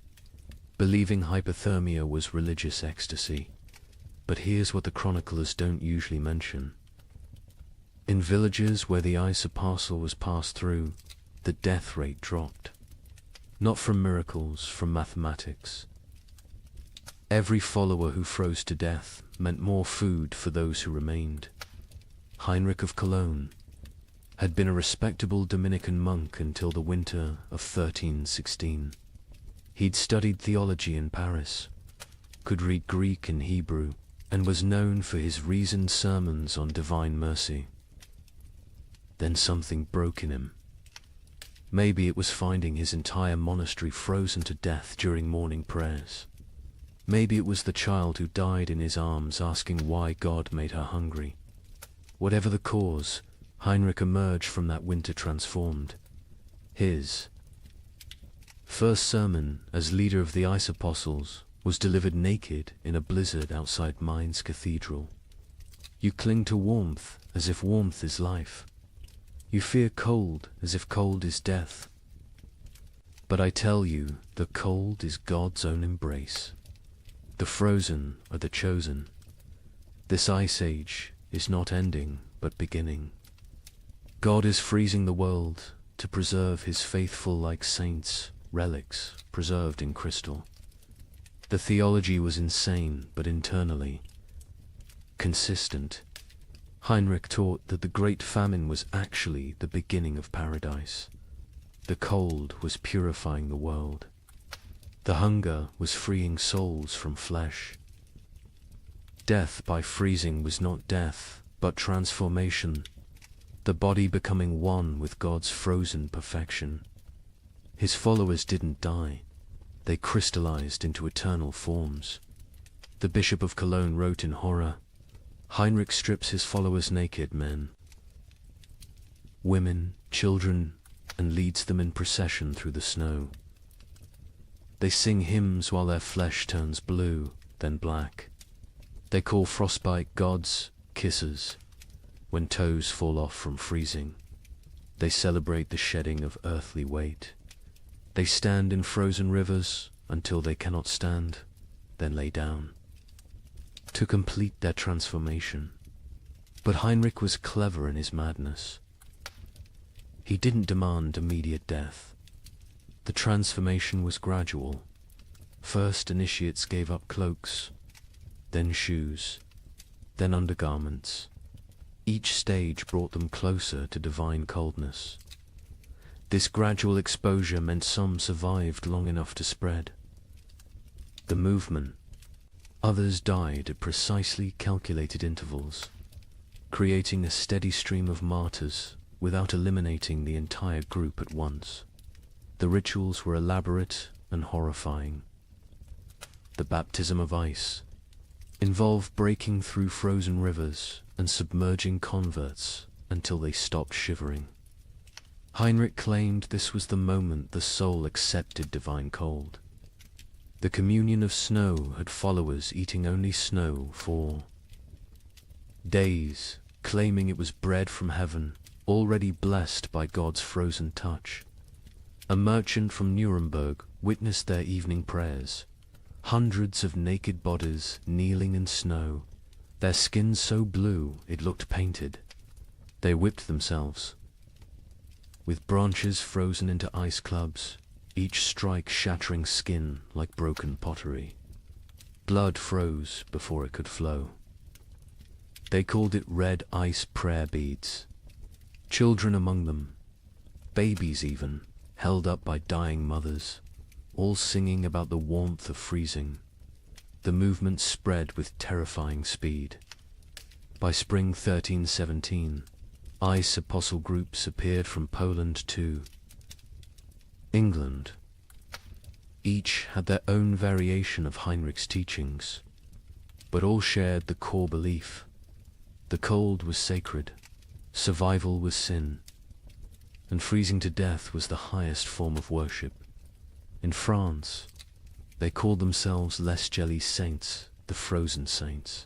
Speaker 2: believing hypothermia was religious ecstasy. But here's what the chroniclers don't usually mention. In villages where the ice apostle was passed through, the death rate dropped. Not from miracles, from mathematics. Every follower who froze to death meant more food for those who remained. Heinrich of Cologne had been a respectable Dominican monk until the winter of 1316. He'd studied theology in Paris, could read Greek and Hebrew, and was known for his reasoned sermons on divine mercy. Then something broke in him. Maybe it was finding his entire monastery frozen to death during morning prayers. Maybe it was the child who died in his arms asking why God made her hungry. Whatever the cause, Heinrich emerged from that winter transformed. His first sermon as leader of the Ice Apostles was delivered naked in a blizzard outside Mainz Cathedral. You cling to warmth as if warmth is life. You fear cold as if cold is death. But I tell you, the cold is God's own embrace. The frozen are the chosen. This ice age is not ending, but beginning. God is freezing the world to preserve his faithful like saints, relics preserved in crystal. The theology was insane, but internally consistent. Heinrich taught that the great famine was actually the beginning of paradise. The cold was purifying the world. The hunger was freeing souls from flesh. Death by freezing was not death, but transformation, the body becoming one with God's frozen perfection. His followers didn't die. They crystallized into eternal forms. The Bishop of Cologne wrote in horror, Heinrich strips his followers naked, men, women, children, and leads them in procession through the snow. They sing hymns while their flesh turns blue, then black. They call frostbite gods kisses when toes fall off from freezing. They celebrate the shedding of earthly weight. They stand in frozen rivers until they cannot stand, then lay down, to complete their transformation. But Heinrich was clever in his madness. He didn't demand immediate death. The transformation was gradual. First, initiates gave up cloaks, then shoes, then undergarments. Each stage brought them closer to divine coldness. This gradual exposure meant some survived long enough to spread the movement. Others died at precisely calculated intervals, creating a steady stream of martyrs without eliminating the entire group at once. The rituals were elaborate and horrifying. The baptism of ice involved breaking through frozen rivers and submerging converts until they stopped shivering. Heinrich claimed this was the moment the soul accepted divine cold. The communion of snow had followers eating only snow for days, claiming it was bread from heaven, already blessed by God's frozen touch. A merchant from Nuremberg witnessed their evening prayers. Hundreds of naked bodies kneeling in snow, their skins so blue it looked painted. They whipped themselves. With branches frozen into ice clubs, each strike shattering skin like broken pottery. Blood froze before it could flow. They called it red ice prayer beads. Children among them, babies even, held up by dying mothers, all singing about the warmth of freezing. The movement spread with terrifying speed. By spring 1317, ice apostle groups appeared from Poland to England. Each had their own variation of Heinrich's teachings, but all shared the core belief. The cold was sacred, survival was sin, and freezing to death was the highest form of worship. In France, they called themselves Les Jelly Saints, the frozen saints.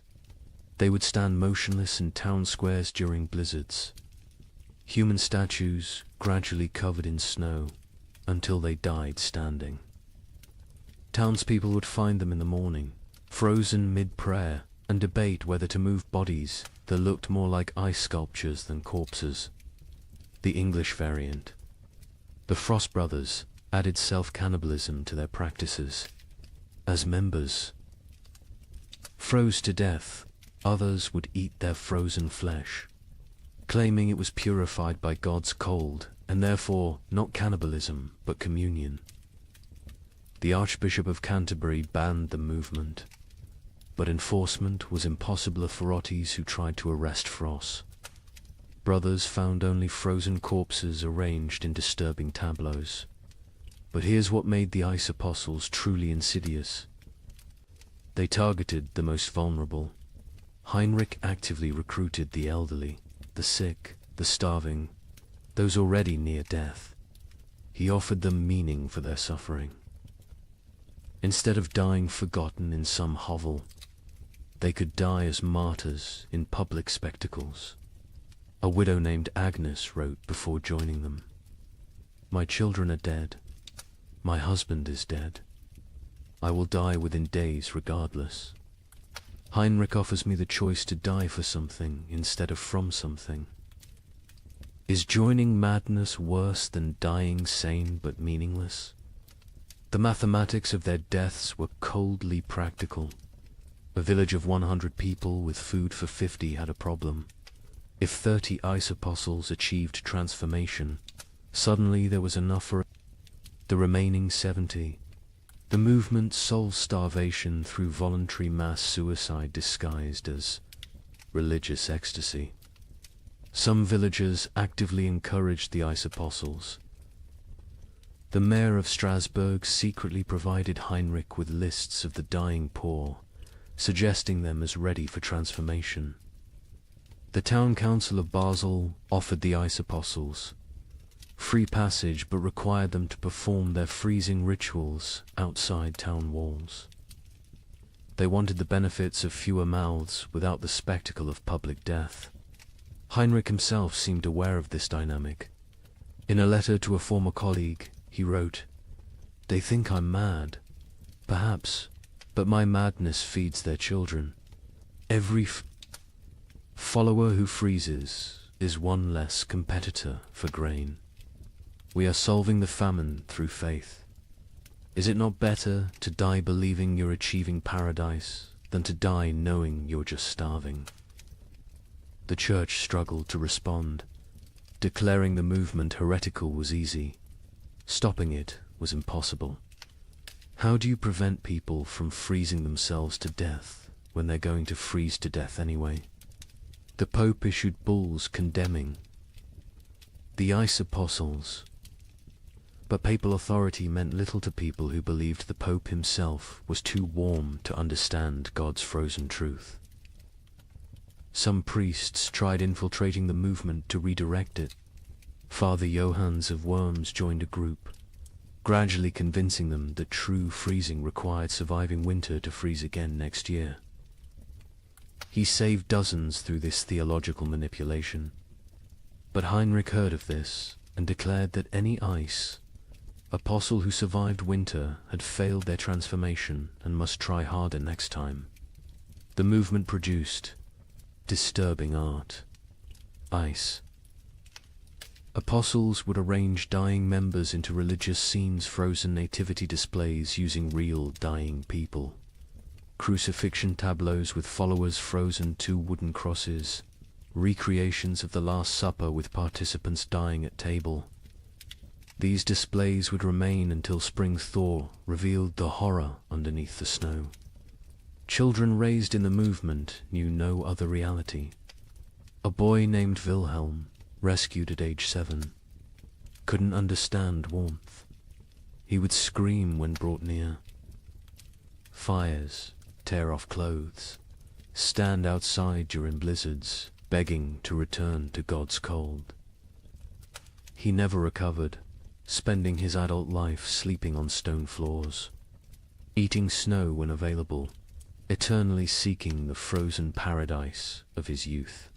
Speaker 2: They would stand motionless in town squares during blizzards, human statues gradually covered in snow until they died standing. Townspeople would find them in the morning, frozen mid-prayer, and debate whether to move bodies that looked more like ice sculptures than corpses. The English variant. The Frost Brothers added self-cannibalism to their practices. As members froze to death, others would eat their frozen flesh, claiming it was purified by God's cold, and therefore not cannibalism but communion. The Archbishop of Canterbury banned the movement, but enforcement was impossible for authorities who tried to arrest Frost. Brothers found only frozen corpses arranged in disturbing tableaus. But here's what made the ice apostles truly insidious. They targeted the most vulnerable. Heinrich actively recruited the elderly, the sick, the starving, those already near death. He offered them meaning for their suffering. Instead of dying forgotten in some hovel, they could die as martyrs in public spectacles. A widow named Agnes wrote before joining them, "My children are dead. My husband is dead. I will die within days regardless. Heinrich offers me the choice to die for something instead of from something. Is joining madness worse than dying sane but meaningless?" The mathematics of their deaths were coldly practical. A village of 100 people with food for 50 had a problem. If 30 ice apostles achieved transformation, suddenly there was enough for the remaining 70. The movement solved starvation through voluntary mass suicide disguised as religious ecstasy. Some villagers actively encouraged the ice apostles. The mayor of Strasbourg secretly provided Heinrich with lists of the dying poor, suggesting them as ready for transformation. The town council of Basel offered the ice apostles free passage but required them to perform their freezing rituals outside town walls. They wanted the benefits of fewer mouths without the spectacle of public death. Heinrich himself seemed aware of this dynamic. In a letter to a former colleague, he wrote, "They think I'm mad, perhaps, but my madness feeds their children. Every follower who freezes is one less competitor for grain. We are solving the famine through faith. Is it not better to die believing you're achieving paradise than to die knowing you're just starving?" The church struggled to respond. Declaring the movement heretical was easy. Stopping it was impossible. How do you prevent people from freezing themselves to death when they're going to freeze to death anyway? The Pope issued bulls condemning the ice apostles. But papal authority meant little to people who believed the Pope himself was too warm to understand God's frozen truth. Some priests tried infiltrating the movement to redirect it. Father Johannes of Worms joined a group, gradually convincing them that true freezing required surviving winter to freeze again next year. He saved dozens through this theological manipulation. But Heinrich heard of this and declared that any apostle who survived winter had failed their transformation and must try harder next time. The movement produced disturbing art. Ice. Apostles would arrange dying members into religious scenes, frozen nativity displays using real dying people, crucifixion tableaus with followers frozen to wooden crosses, recreations of the Last Supper with participants dying at table. These displays would remain until spring thaw revealed the horror underneath the snow. Children raised in the movement knew no other reality. A boy named Wilhelm, rescued at age 7, couldn't understand warmth. He would scream when brought near. Fires, tear off clothes, stand outside during blizzards, begging to return to God's cold. He never recovered, spending his adult life sleeping on stone floors, eating snow when available, eternally seeking the frozen paradise of his youth.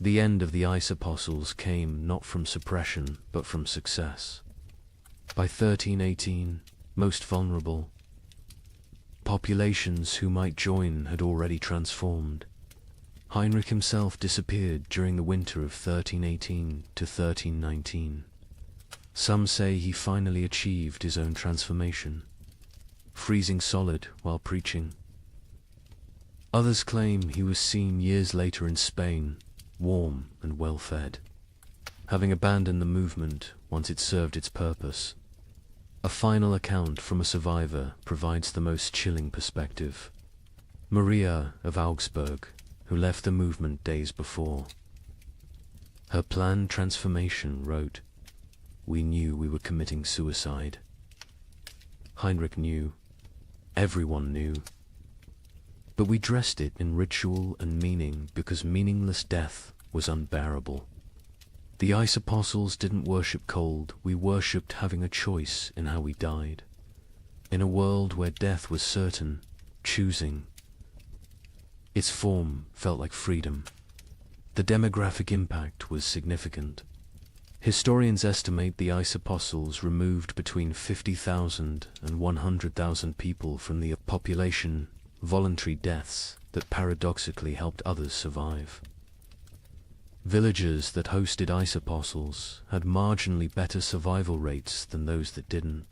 Speaker 2: The end of the ice apostles came not from suppression, but from success. By 1318, most vulnerable, populations who might join had already transformed. Heinrich himself disappeared during the winter of 1318 to 1319. Some say he finally achieved his own transformation, freezing solid while preaching. Others claim he was seen years later in Spain, warm and well-fed, having abandoned the movement once it served its purpose. A final account from a survivor provides the most chilling perspective. Maria of Augsburg, who left the movement days before. Her planned transformation wrote, "We knew we were committing suicide." Heinrich knew. Everyone knew. But we dressed it in ritual and meaning because meaningless death was unbearable. The ice apostles didn't worship cold, we worshipped having a choice in how we died. In a world where death was certain, choosing. Its form felt like freedom. The demographic impact was significant. Historians estimate the ice apostles removed between 50,000 and 100,000 people from the population, voluntary deaths that paradoxically helped others survive. Villages that hosted ice apostles had marginally better survival rates than those that didn't.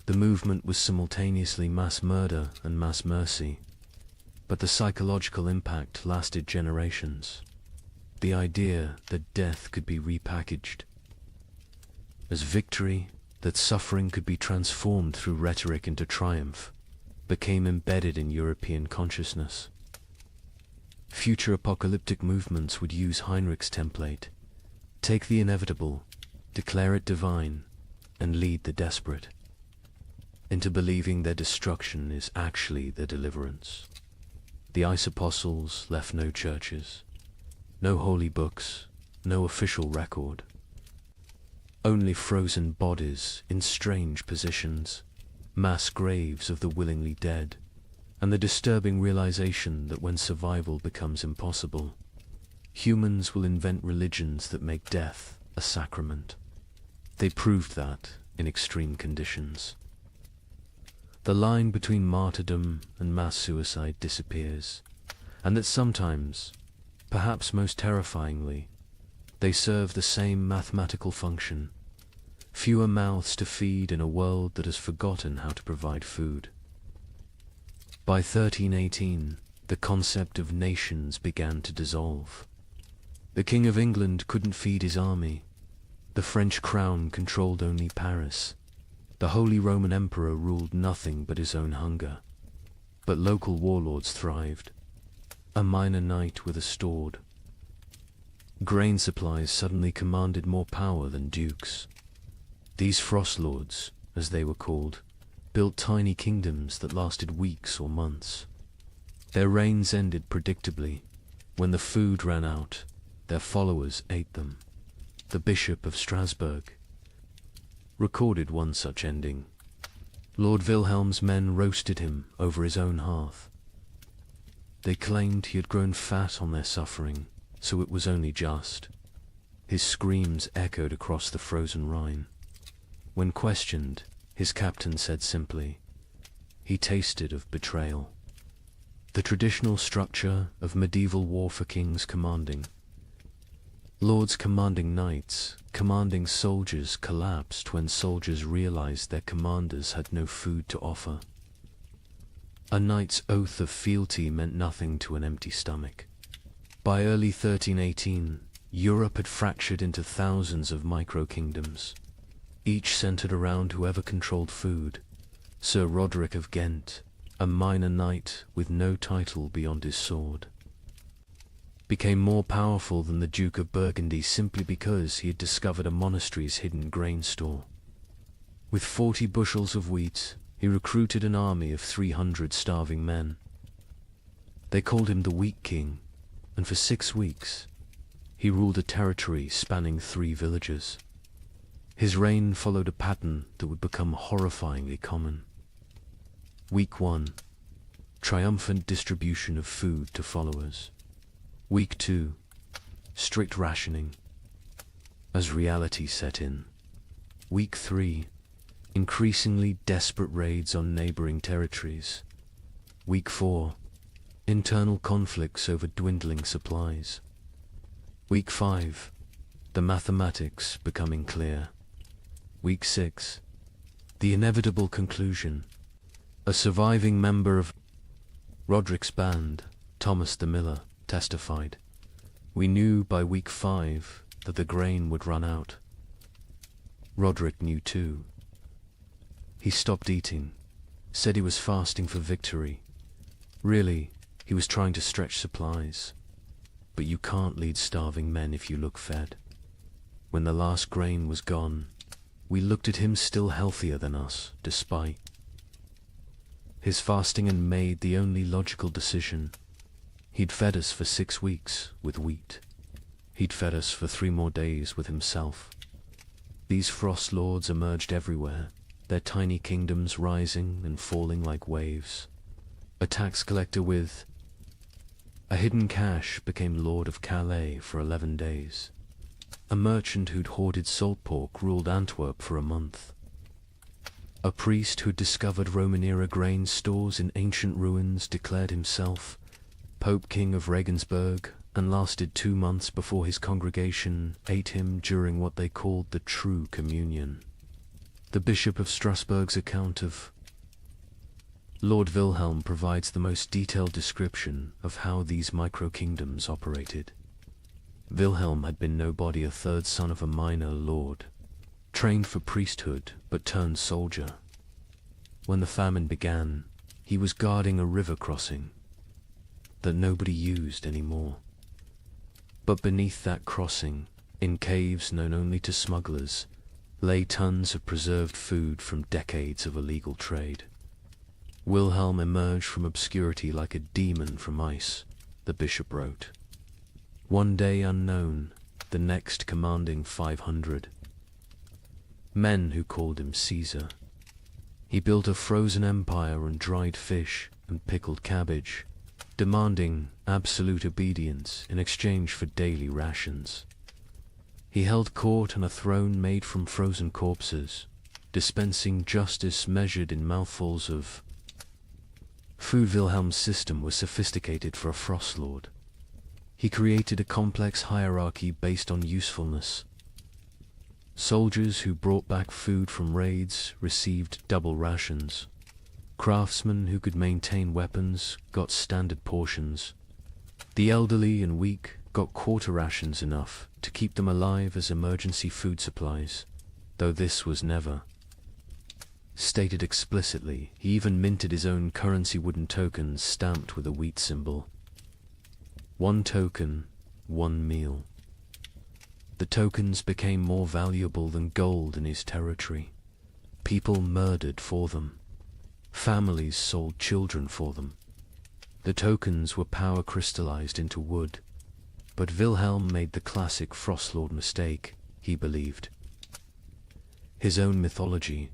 Speaker 2: The movement was simultaneously mass murder and mass mercy, but the psychological impact lasted generations. The idea that death could be repackaged as victory, that suffering could be transformed through rhetoric into triumph, became embedded in European consciousness. Future apocalyptic movements would use Heinrich's template: take the inevitable, declare it divine, and lead the desperate into believing their destruction is actually their deliverance. The ice apostles left no churches, no holy books, no official record. Only frozen bodies in strange positions, mass graves of the willingly dead, and the disturbing realization that when survival becomes impossible, humans will invent religions that make death a sacrament. They proved that in extreme conditions. The line between martyrdom and mass suicide disappears, and that sometimes, perhaps most terrifyingly, they serve the same mathematical function: fewer mouths to feed in a world that has forgotten how to provide food. By 1318, the concept of nations began to dissolve. The King of England couldn't feed his army. The French crown controlled only Paris. The Holy Roman Emperor ruled nothing but his own hunger. But local warlords thrived. A minor knight with a sword. Grain supplies suddenly commanded more power than dukes. These frost lords, as they were called, built tiny kingdoms that lasted weeks or months. Their reigns ended predictably. When the food ran out, their followers ate them. The Bishop of Strasbourg recorded one such ending. Lord Wilhelm's men roasted him over his own hearth. They claimed he had grown fat on their suffering, so it was only just. His screams echoed across the frozen Rhine. When questioned, his captain said simply, he tasted of betrayal. The traditional structure of medieval war for kings commanding. Lords commanding knights, commanding soldiers collapsed when soldiers realized their commanders had no food to offer. A knight's oath of fealty meant nothing to an empty stomach. By early 1318, Europe had fractured into thousands of micro-kingdoms, each centered around whoever controlled food. Sir Roderick of Ghent, a minor knight with no title beyond his sword, became more powerful than the Duke of Burgundy simply because he had discovered a monastery's hidden grain store. With 40 bushels of wheat, he recruited an army of 300 starving men. They called him the Wheat King, and for 6 weeks, he ruled a territory spanning 3 villages. His reign followed a pattern that would become horrifyingly common. Week 1. Triumphant distribution of food to followers. Week 2. Strict rationing. As reality set in. Week 3. Increasingly desperate raids on neighboring territories. Week 4. Internal conflicts over dwindling supplies. Week 5. The mathematics becoming clear. Week 6. The inevitable conclusion. A surviving member of Roderick's band, Thomas the Miller, testified, "We knew by week 5 that the grain would run out." Roderick knew too. He stopped eating, said he was fasting for victory. Really, he was trying to stretch supplies. But you can't lead starving men if you look fed. When the last grain was gone, we looked at him still healthier than us, despite his fasting, and made the only logical decision. He'd fed us for 6 weeks with wheat. He'd fed us for 3 more days with himself. These frost lords emerged everywhere, their tiny kingdoms rising and falling like waves. A tax collector with a hidden cache became Lord of Calais for 11 days. A merchant who'd hoarded salt pork ruled Antwerp for a month. A priest who'd discovered Roman-era grain stores in ancient ruins declared himself Pope King of Regensburg, and lasted 2 months before his congregation ate him during what they called the True Communion. The Bishop of Strasbourg's account of Lord Wilhelm provides the most detailed description of how these micro-kingdoms operated. Wilhelm had been nobody, a 3rd son of a minor lord, trained for priesthood but turned soldier. When the famine began, he was guarding a river crossing that nobody used anymore. But beneath that crossing, in caves known only to smugglers, lay tons of preserved food from decades of illegal trade. Wilhelm emerged from obscurity like a demon from ice, the bishop wrote. One day unknown, the next commanding 500. Men who called him Caesar. He built a frozen empire on dried fish and pickled cabbage, demanding absolute obedience in exchange for daily rations. He held court on a throne made from frozen corpses, dispensing justice measured in mouthfuls of food. Wilhelm's system was sophisticated for a frost lord. He created a complex hierarchy based on usefulness. Soldiers who brought back food from raids received double rations. Craftsmen who could maintain weapons got standard portions. The elderly and weak got quarter rations, enough to keep them alive as emergency food supplies, though this was never stated explicitly. He even minted his own currency, wooden tokens stamped with a wheat symbol. 1 token, 1 meal. The tokens became more valuable than gold in his territory. People murdered for them. Families sold children for them. The tokens were power crystallized into wood. But Wilhelm made the classic Frostlord mistake, he believed. His own mythology.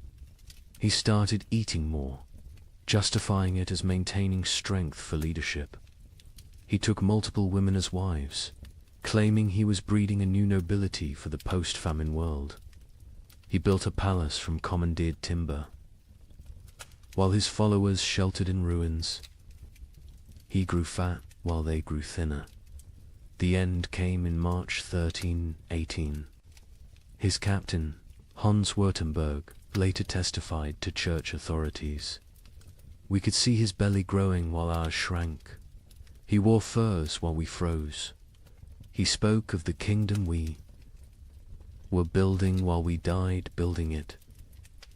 Speaker 2: He started eating more, justifying it as maintaining strength for leadership. He took multiple women as wives, claiming he was breeding a new nobility for the post-famine world. He built a palace from commandeered timber, while his followers sheltered in ruins. He grew fat while they grew thinner. The end came in March 1318. His captain, Hans Württemberg, later testified to church authorities. We could see his belly growing while ours shrank. He wore furs while we froze. He spoke of the kingdom we were building while we died building it.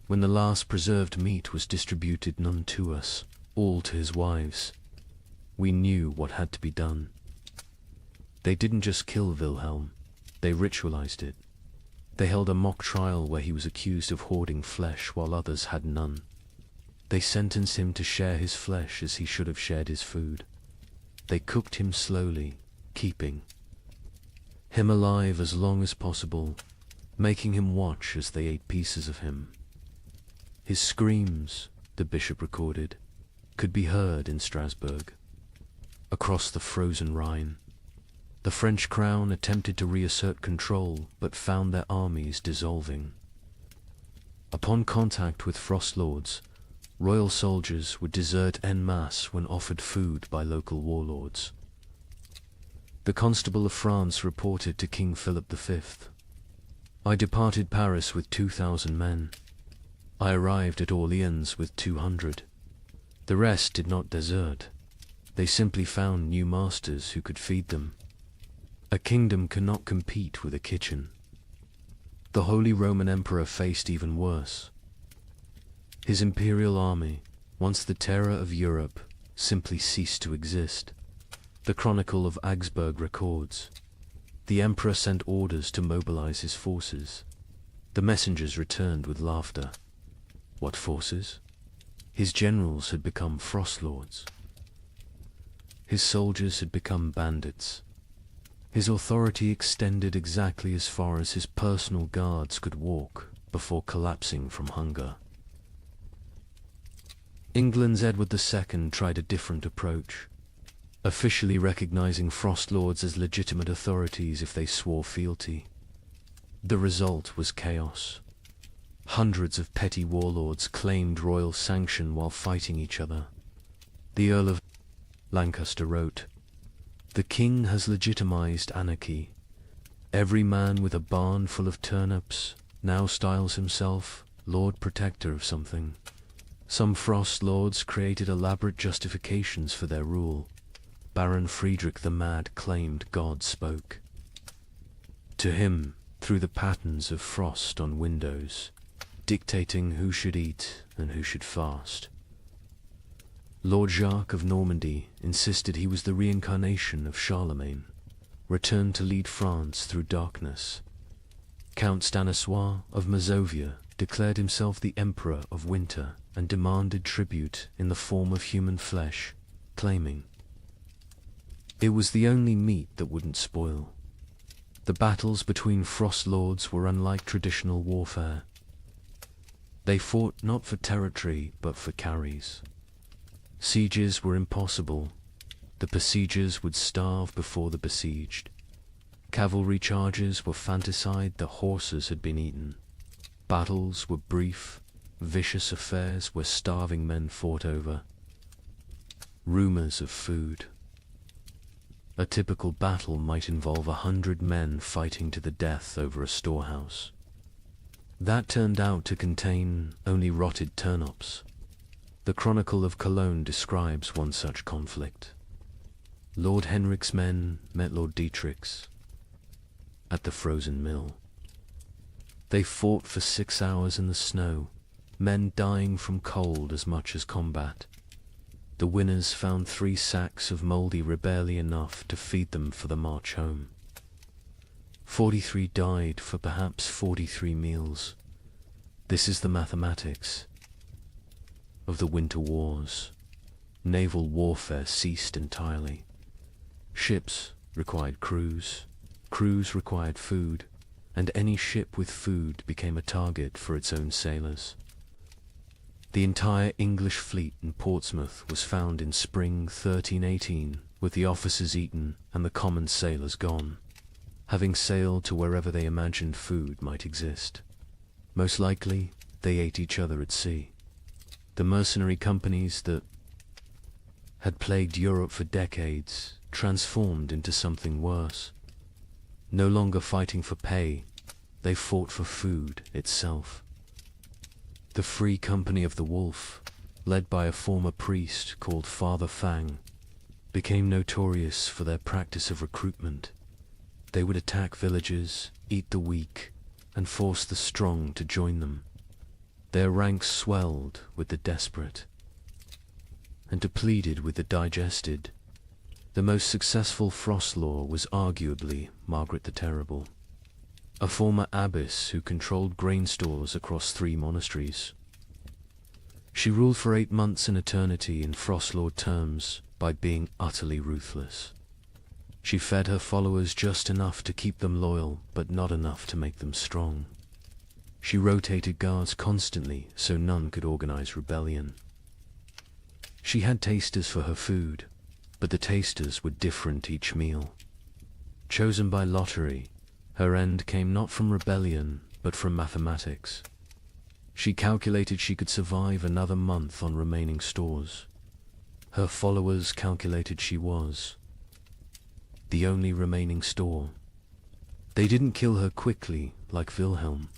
Speaker 2: When the last preserved meat was distributed, none to us, all to his wives, we knew what had to be done. They didn't just kill Wilhelm, they ritualized it. They held a mock trial where he was accused of hoarding flesh while others had none. They sentenced him to share his flesh as he should have shared his food. They cooked him slowly, keeping him alive as long as possible, making him watch as they ate pieces of him. His screams, the bishop recorded, could be heard in Strasbourg. Across the frozen Rhine, the French crown attempted to reassert control, but found their armies dissolving. Upon contact with frost lords, royal soldiers would desert en masse when offered food by local warlords. The Constable of France reported to King Philip V, "I departed Paris with 2,000 men. I arrived at Orleans with 200. The rest did not desert. They simply found new masters who could feed them. A kingdom cannot compete with a kitchen." The Holy Roman Emperor faced even worse. His imperial army, once the terror of Europe, simply ceased to exist. The Chronicle of Augsburg records, "The emperor sent orders to mobilize his forces. The messengers returned with laughter." What forces? His generals had become frost lords. His soldiers had become bandits. His authority extended exactly as far as his personal guards could walk before collapsing from hunger. England's Edward II tried a different approach, officially recognizing frost lords as legitimate authorities if they swore fealty. The result was chaos. Hundreds of petty warlords claimed royal sanction while fighting each other. The Earl of Lancaster wrote, "The king has legitimized anarchy. Every man with a barn full of turnips now styles himself Lord Protector of something. Some frost lords created elaborate justifications for their rule. Baron Friedrich the Mad claimed God spoke to him through the patterns of frost on windows, dictating who should eat and who should fast. Lord Jacques of Normandy insisted he was the reincarnation of Charlemagne, returned to lead France through darkness. Count Stanislas of Mazovia declared himself the Emperor of Winter and demanded tribute in the form of human flesh, claiming it was the only meat that wouldn't spoil. The battles between frost lords were unlike traditional warfare. They fought not for territory but for carries. Sieges were impossible. The besiegers would starve before the besieged. Cavalry charges were fanticide, the horses had been eaten. Battles were brief, vicious affairs where starving men fought over rumors of food. A typical battle might involve 100 men fighting to the death over a storehouse. That turned out to contain only rotted turnips. The Chronicle of Cologne describes one such conflict. Lord Henrik's men met Lord Dietrich's at the frozen mill. They fought for 6 hours in the snow, men dying from cold as much as combat. The winners found 3 sacks of mouldy barely enough to feed them for the march home. 43 died for perhaps 43 meals. This is the mathematics of the winter wars. Naval warfare ceased entirely. Ships required crews, crews required food, and any ship with food became a target for its own sailors. The entire English fleet in Portsmouth was found in spring 1318 with the officers eaten and the common sailors gone, having sailed to wherever they imagined food might exist. Most likely, they ate each other at sea. The mercenary companies that had plagued Europe for decades transformed into something worse. No longer fighting for pay, they fought for food itself. The Free Company of the Wolf, led by a former priest called Father Fang, became notorious for their practice of recruitment. They would attack villages, eat the weak, and force the strong to join them. Their ranks swelled with the desperate and depleted with the digested. The most successful frost lord was arguably Margaret the Terrible, a former abbess who controlled grain stores across 3 monasteries. She ruled for 8 months in eternity in frost lord terms by being utterly ruthless. She fed her followers just enough to keep them loyal, but not enough to make them strong. She rotated guards constantly so none could organize rebellion. She had tasters for her food, but the tasters were different each meal. Chosen by lottery, her end came not from rebellion, but from mathematics. She calculated she could survive another month on remaining stores. Her followers calculated she was the only remaining store. They didn't kill her quickly like Wilhelm.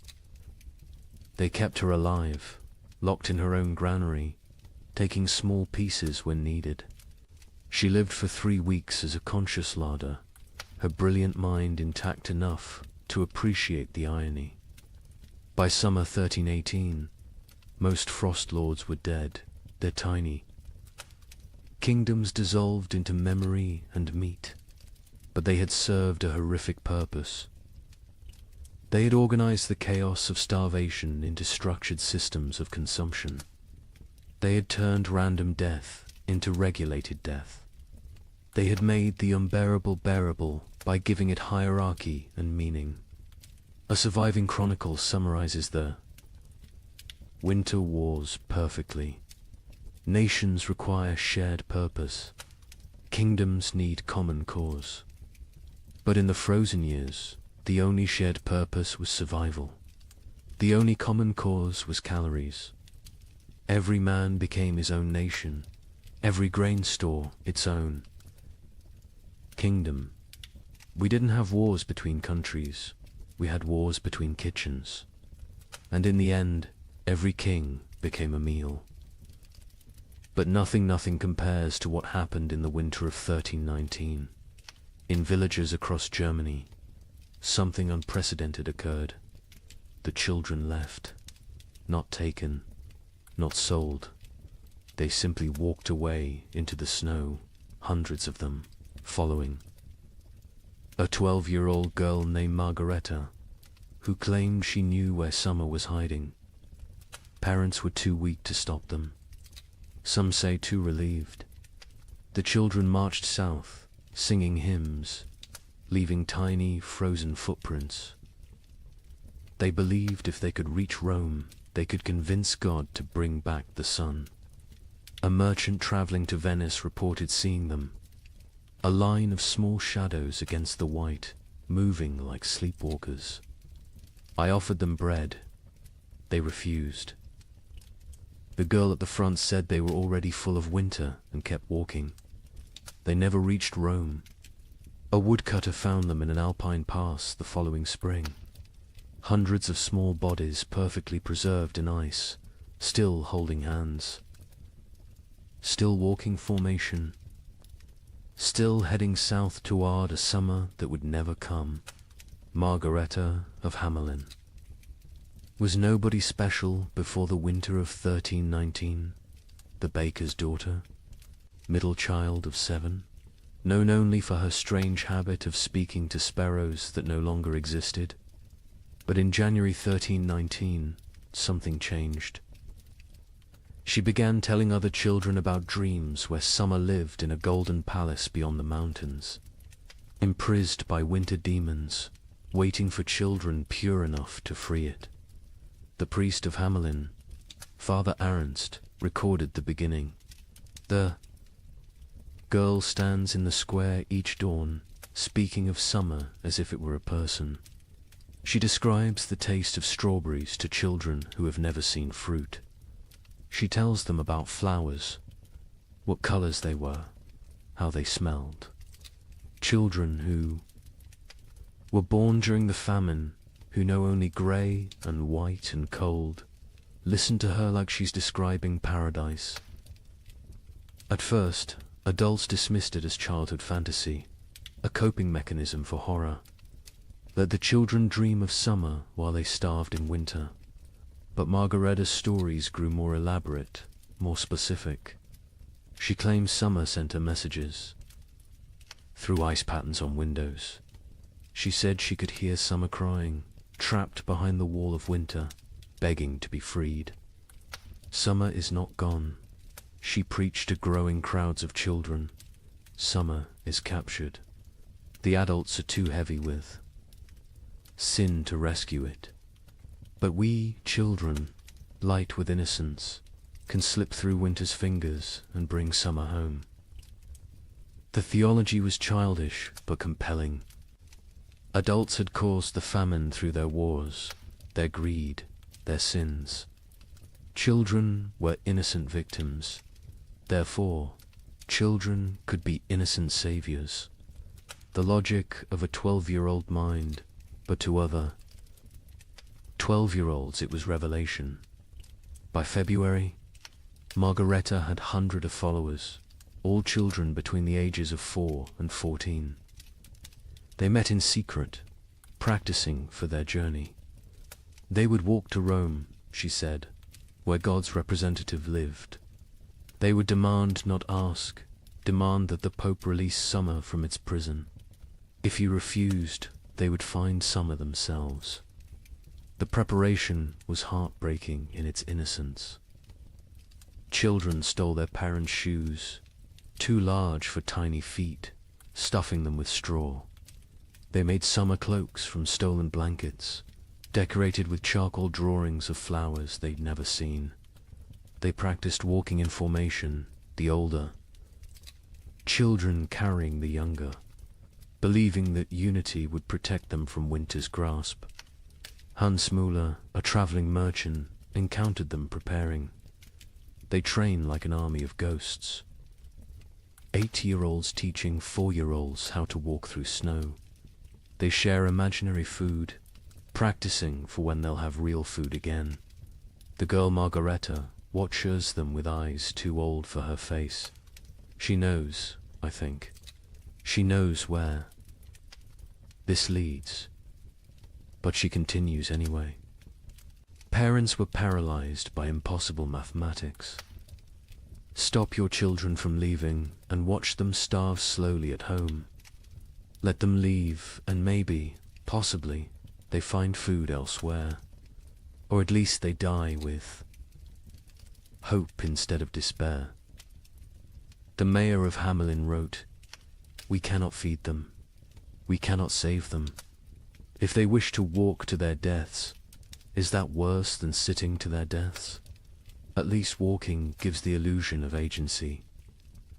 Speaker 2: They kept her alive, locked in her own granary, taking small pieces when needed. She lived for 3 weeks as a conscious larder, her brilliant mind intact enough to appreciate the irony. By summer 1318, most frost lords were dead. They're tiny. Kingdoms dissolved into memory and meat, but they had served a horrific purpose. They had organized the chaos of starvation into structured systems of consumption. They had turned random death into regulated death. They had made the unbearable bearable by giving it hierarchy and meaning. A surviving chronicle summarizes the winter wars perfectly. Nations require shared purpose. Kingdoms need common cause. But in the frozen years, the only shared purpose was survival. The only common cause was calories. Every man became his own nation, every grain store its own kingdom. We didn't have wars between countries, we had wars between kitchens. And in the end, every king became a meal. But nothing compares to what happened in the winter of 1319. In villages across Germany, something unprecedented occurred. The children left, not taken, not sold. They simply walked away into the snow, hundreds of them, following. A 12-year-old girl named Margareta, who claimed she knew where summer was hiding. Parents were too weak to stop them. Some say too relieved. The children marched south, singing hymns, leaving tiny, frozen footprints. They believed if they could reach Rome, they could convince God to bring back the sun. A merchant traveling to Venice reported seeing them, a line of small shadows against the white, moving like sleepwalkers. I offered them bread. They refused. The girl at the front said they were already full of winter and kept walking. They never reached Rome. A woodcutter found them in an alpine pass the following spring. Hundreds of small bodies perfectly preserved in ice, still holding hands. Still walking formation. Still heading south toward a summer that would never come. Margareta of Hamelin. Was nobody special before the winter of 1319? The baker's daughter? Middle child of 7? Known only for her strange habit of speaking to sparrows that no longer existed? But in January 1319, something changed. She began telling other children about dreams where summer lived in a golden palace beyond the mountains, imprisoned by winter demons, waiting for children pure enough to free it. The priest of Hamelin, Father Ernst, recorded the beginning. The girl stands in the square each dawn, speaking of summer as if it were a person. She describes the taste of strawberries to children who have never seen fruit. She tells them about flowers, what colors they were, how they smelled. Children who were born during the famine, who know only grey and white and cold, listen to her like she's describing paradise. At first, adults dismissed it as childhood fantasy, a coping mechanism for horror. Let the children dream of summer while they starved in winter. But Margaretta's stories grew more elaborate, more specific. She claims summer sent her messages through ice patterns on windows. She said she could hear summer crying, trapped behind the wall of winter, begging to be freed. Summer is not gone. She preached to growing crowds of children. Summer is captured. The adults are too heavy with sin to rescue it. But we, children, light with innocence, can slip through winter's fingers and bring summer home. The theology was childish but compelling. Adults had caused the famine through their wars, their greed, their sins. Children were innocent victims. Therefore, children could be innocent saviors. The logic of a 12-year-old mind, but to other 12-year-olds it was revelation. By February, Margaretta had hundreds of followers, all children between the ages of 4 and 14. They met in secret, practicing for their journey. They would walk to Rome, she said, where God's representative lived. They would demand, not ask, demand that the Pope release summer from its prison. If he refused, they would find summer themselves. The preparation was heartbreaking in its innocence. Children stole their parents' shoes, too large for tiny feet, stuffing them with straw. They made summer cloaks from stolen blankets, decorated with charcoal drawings of flowers they'd never seen. They practiced walking in formation, the older children carrying the younger, believing that unity would protect them from winter's grasp. Hans Müller, a traveling merchant, encountered them preparing. They train like an army of ghosts. 8-year-olds teaching 4-year-olds how to walk through snow. They share imaginary food, practicing for when they'll have real food again. The girl Margaretta watches them with eyes too old for her face. She knows, I think. She knows where this leads. But she continues anyway. Parents were paralyzed by impossible mathematics. Stop your children from leaving and watch them starve slowly at home. Let them leave and maybe, possibly, they find food elsewhere. Or at least they die with hope instead of despair. The mayor of Hamelin wrote, "We cannot feed them. We cannot save them. If they wish to walk to their deaths, is that worse than sitting to their deaths? At least walking gives the illusion of agency."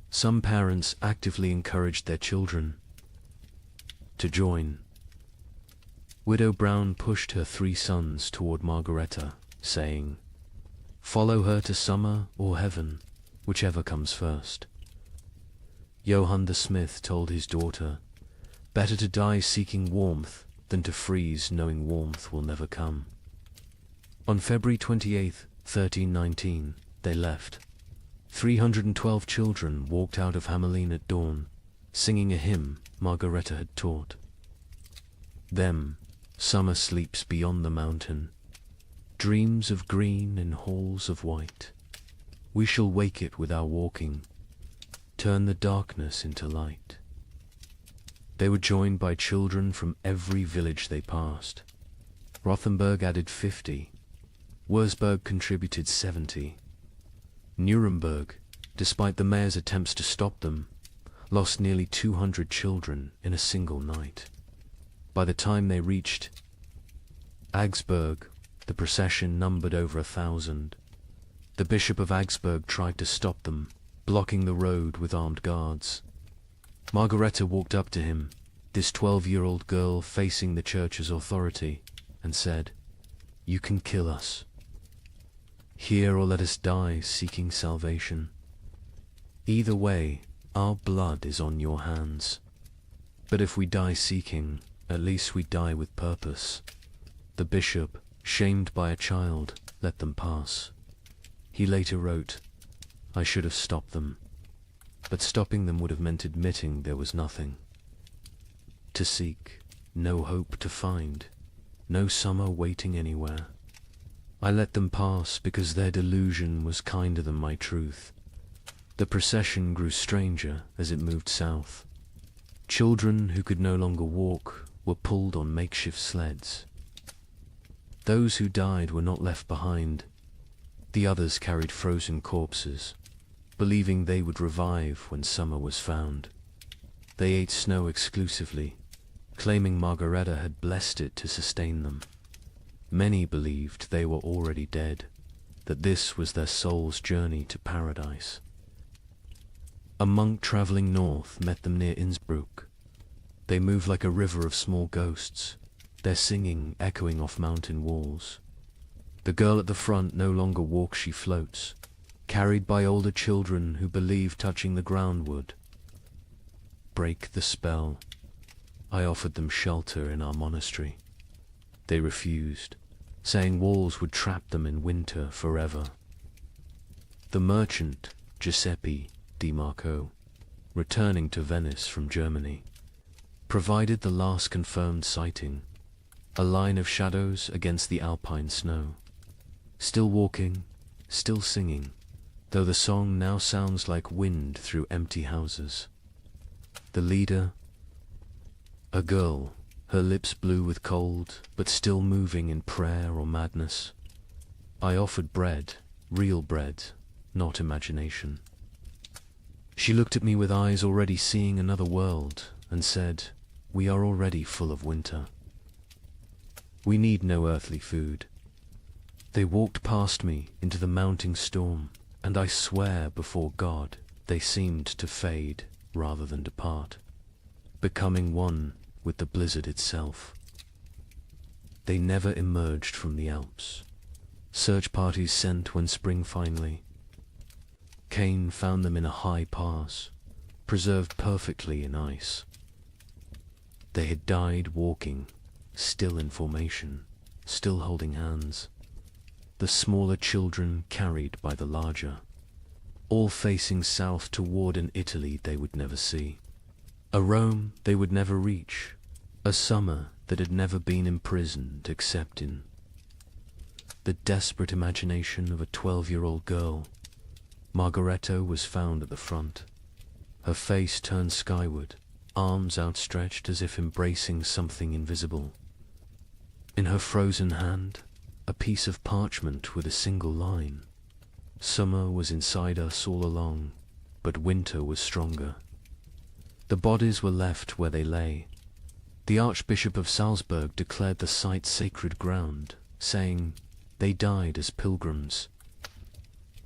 Speaker 2: Some parents actively encouraged their children to join. Widow Brown pushed her 3 sons toward Margaretta, saying, "Follow her to summer or heaven, whichever comes first." Johann the smith told his daughter, "Better to die seeking warmth than to freeze knowing warmth will never come." On February 28, 1319, they left. 312 children walked out of Hamelin at dawn, singing a hymn Margaretta had taught. Them, summer sleeps beyond the mountain, dreams of green in halls of white. We shall wake it with our walking, turn the darkness into light. They were joined by children from every village they passed. Rothenburg added 50. Wurzburg contributed 70. Nuremberg, despite the mayor's attempts to stop them, lost nearly 200 children in a single night. By the time they reached Augsburg, the procession numbered over 1,000. The Bishop of Augsburg tried to stop them, blocking the road with armed guards. Margareta walked up to him, this 12-year-old girl facing the church's authority, and said, "You can kill us. Here or let us die seeking salvation. Either way, our blood is on your hands. But if we die seeking, at least we die with purpose." The bishop, shamed by a child, let them pass. He later wrote, "I should have stopped them, but stopping them would have meant admitting there was nothing to seek, no hope to find, no summer waiting anywhere. I let them pass because their delusion was kinder than my truth." The procession grew stranger as it moved south. Children who could no longer walk were pulled on makeshift sleds. Those who died were not left behind. The others carried frozen corpses, believing they would revive when summer was found. They ate snow exclusively, claiming Margareta had blessed it to sustain them. Many believed they were already dead, that this was their soul's journey to paradise. A monk traveling north met them near Innsbruck. They moved like a river of small ghosts, their singing echoing off mountain walls. The girl at the front no longer walks, she floats, carried by older children who believe touching the ground would break the spell. I offered them shelter in our monastery. They refused, saying walls would trap them in winter forever. The merchant, Giuseppe Di Marco, returning to Venice from Germany, provided the last confirmed sighting, a line of shadows against the alpine snow. Still walking, still singing, though the song now sounds like wind through empty houses. The leader, a girl, her lips blue with cold, but still moving in prayer or madness. I offered bread, real bread, not imagination. She looked at me with eyes already seeing another world, and said, "We are already full of winter. We need no earthly food." They walked past me into the mounting storm, and I swear before God they seemed to fade rather than depart, becoming one with the blizzard itself. They never emerged from the Alps. Search parties sent when spring finally came found them in a high pass, preserved perfectly in ice. They had died walking, still in formation, still holding hands. The smaller children carried by the larger, all facing south toward an Italy they would never see, a Rome they would never reach, a summer that had never been imprisoned except in the desperate imagination of a 12-year-old girl. Margareta was found at the front, her face turned skyward, arms outstretched as if embracing something invisible. In her frozen hand, a piece of parchment with a single line. Summer was inside us all along, but winter was stronger. The bodies were left where they lay. The Archbishop of Salzburg declared the site sacred ground, saying, "They died as pilgrims,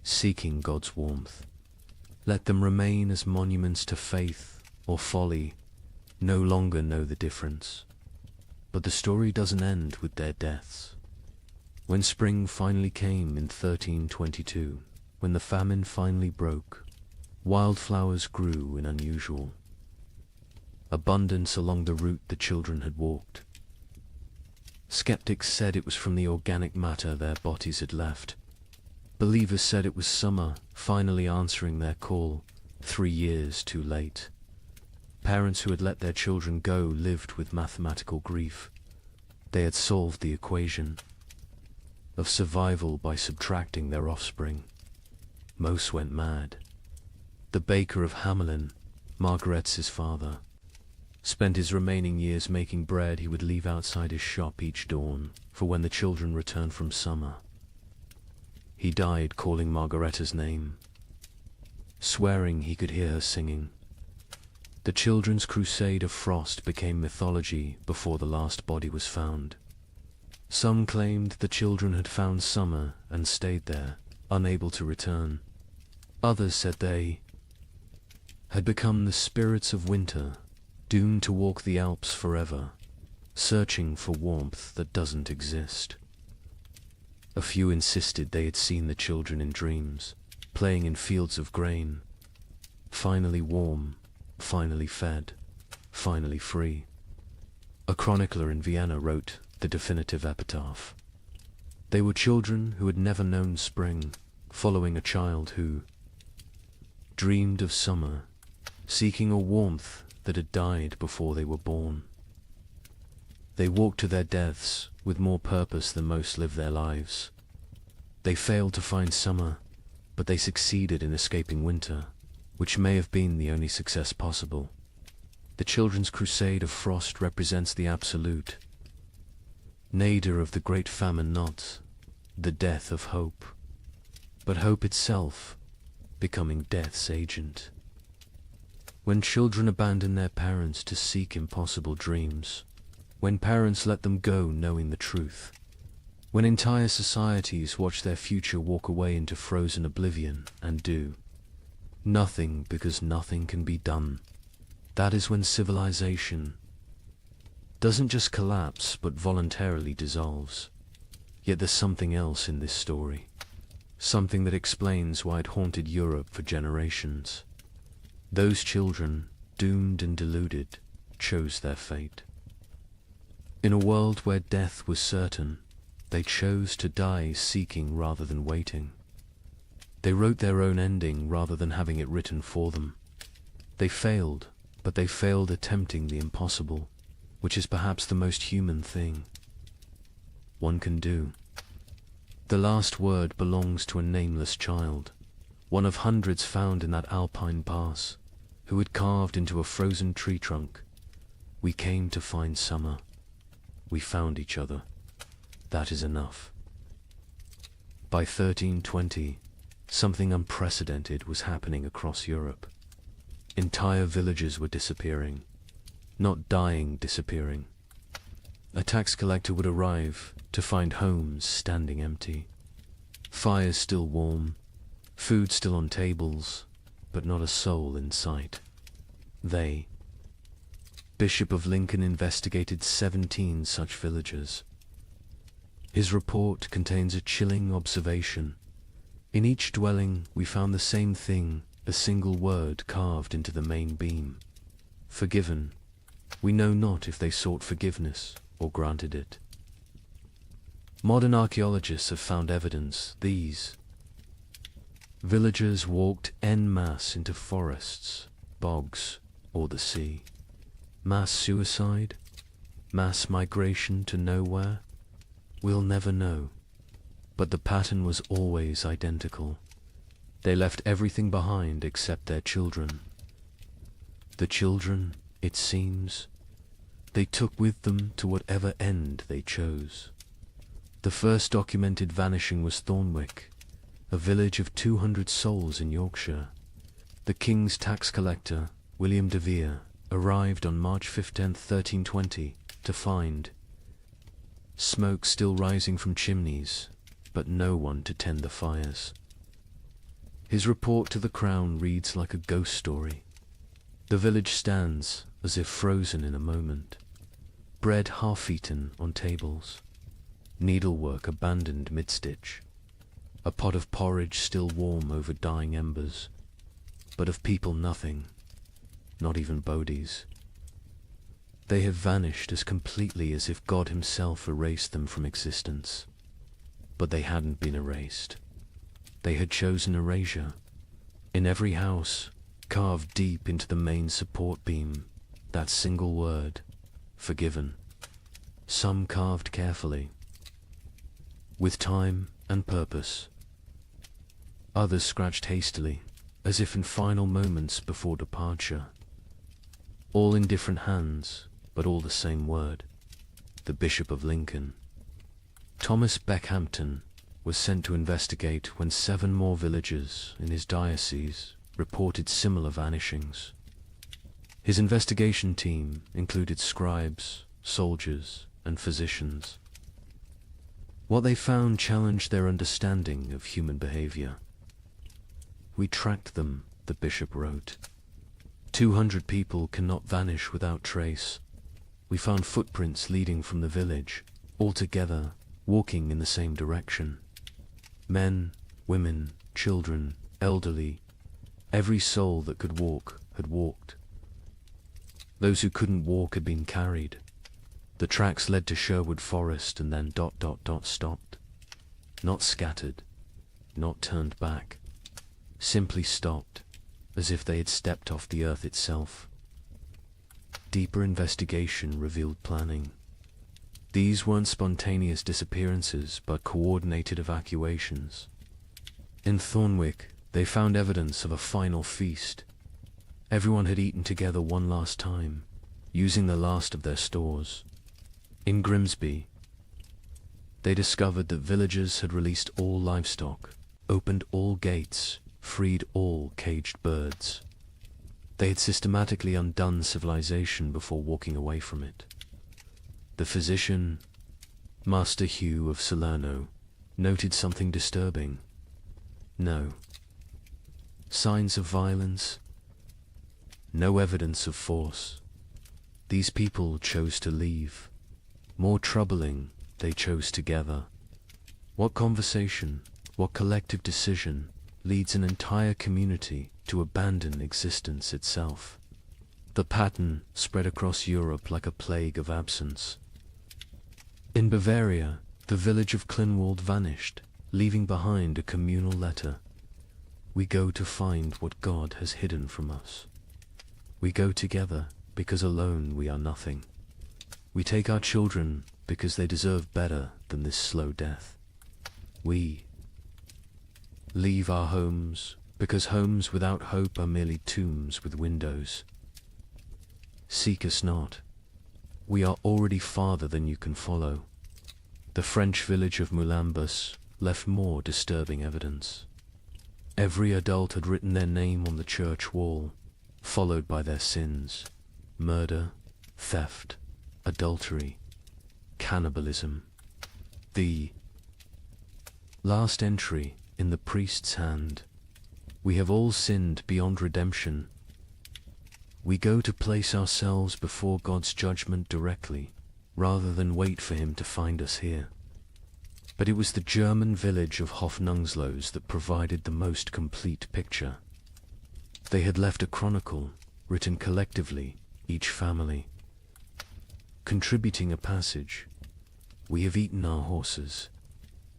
Speaker 2: seeking God's warmth. Let them remain as monuments to faith or folly, no longer know the difference." But the story doesn't end with their deaths. When spring finally came in 1322, when the famine finally broke, wildflowers grew in unusual abundance along the route the children had walked. Skeptics said it was from the organic matter their bodies had left. Believers said it was summer finally answering their call, 3 years too late. Parents who had let their children go lived with mathematical grief. They had solved the equation of survival by subtracting their offspring. Most went mad. The baker of Hamelin, Margaret's father, spent his remaining years making bread he would leave outside his shop each dawn for when the children returned from summer. He died calling Margareta's name, swearing he could hear her singing. The children's crusade of frost became mythology before the last body was found. Some claimed the children had found summer and stayed there, unable to return. Others said they had become the spirits of winter, doomed to walk the Alps forever, searching for warmth that doesn't exist. A few insisted they had seen the children in dreams, playing in fields of grain, finally warm, finally fed, finally free. A chronicler in Vienna wrote the definitive epitaph. They were children who had never known spring, following a child who dreamed of summer, seeking a warmth that had died before they were born. They walked to their deaths with more purpose than most live their lives. They failed to find summer, but they succeeded in escaping winter, which may have been the only success possible. The children's crusade of frost represents the absolute, nadir of the great famine, not the death of hope, but hope itself becoming death's agent. When children abandon their parents to seek impossible dreams, when parents let them go knowing the truth, when entire societies watch their future walk away into frozen oblivion and do nothing because nothing can be done, that is when civilization doesn't just collapse but voluntarily dissolves. Yet there's something else in this story, something that explains why it haunted Europe for generations. Those children, doomed and deluded, chose their fate. In a world where death was certain, they chose to die seeking rather than waiting. They wrote their own ending rather than having it written for them. They failed, but they failed attempting the impossible, which is perhaps the most human thing one can do. The last word belongs to a nameless child, one of hundreds found in that alpine pass, who had carved into a frozen tree trunk. We came to find summer. We found each other. That is enough. By 1320, something unprecedented was happening across Europe. Entire villages were disappearing, not dying, disappearing. A tax collector would arrive to find homes standing empty, fires still warm, food still on tables, but not a soul in sight. Bishop of Lincoln investigated 17 such villages. His report contains a chilling observation. In each dwelling we found the same thing, a single word carved into the main beam. Forgiven. We know not if they sought forgiveness or granted it. Modern archaeologists have found evidence these villagers walked en masse into forests, bogs, or the sea. Mass suicide? Mass migration to nowhere? We'll never know. But the pattern was always identical. They left everything behind except their children. The children, it seems, they took with them to whatever end they chose. The first documented vanishing was Thornwick, a village of 200 souls in Yorkshire. The king's tax collector, William de Vere, arrived on March 15, 1320, to find smoke still rising from chimneys, but no one to tend the fires. His report to the crown reads like a ghost story. The village stands as if frozen in a moment. Bread half-eaten on tables. Needlework abandoned mid-stitch. A pot of porridge still warm over dying embers. But of people nothing, not even bodies. They have vanished as completely as if God himself erased them from existence. But they hadn't been erased. They had chosen erasure. In every house, carved deep into the main support beam, that single word, forgiven. Some carved carefully, with time and purpose. Others scratched hastily, as if in final moments before departure. All in different hands, but all the same word, the Bishop of Lincoln. Thomas Beckhampton was sent to investigate when 7 more villages in his diocese reported similar vanishings. His investigation team included scribes, soldiers, and physicians. What they found challenged their understanding of human behavior. We tracked them, the bishop wrote. 200 people cannot vanish without trace. We found footprints leading from the village, all together, walking in the same direction. Men, women, children, elderly, every soul that could walk had walked. Those who couldn't walk had been carried. The tracks led to Sherwood Forest and then ... stopped. Not scattered, not turned back, simply stopped, as if they had stepped off the earth itself. Deeper investigation revealed planning. These weren't spontaneous disappearances, but coordinated evacuations. In Thornwick, they found evidence of a final feast. Everyone had eaten together one last time, using the last of their stores. In Grimsby, they discovered that villagers had released all livestock, opened all gates, freed all caged birds. They had systematically undone civilization before walking away from it. The physician, Master Hugh of Salerno, noted something disturbing. No signs of violence, no evidence of force. These people chose to leave. More troubling, they chose together. What conversation, what collective decision leads an entire community to abandon existence itself? The pattern spread across Europe like a plague of absence. In Bavaria, the village of Klinwald vanished, leaving behind a communal letter. We go to find what God has hidden from us. We go together because alone we are nothing. We take our children because they deserve better than this slow death. We leave our homes because homes without hope are merely tombs with windows. Seek us not. We are already farther than you can follow. The French village of Moulambus left more disturbing evidence. Every adult had written their name on the church wall, followed by their sins: murder, theft, adultery, cannibalism. The last entry in the priest's hand: we have all sinned beyond redemption. We go to place ourselves before God's judgment directly, rather than wait for him to find us here. But it was the German village of Hofnungslos that provided the most complete picture. They had left a chronicle, written collectively, each family, contributing a passage. We have eaten our horses.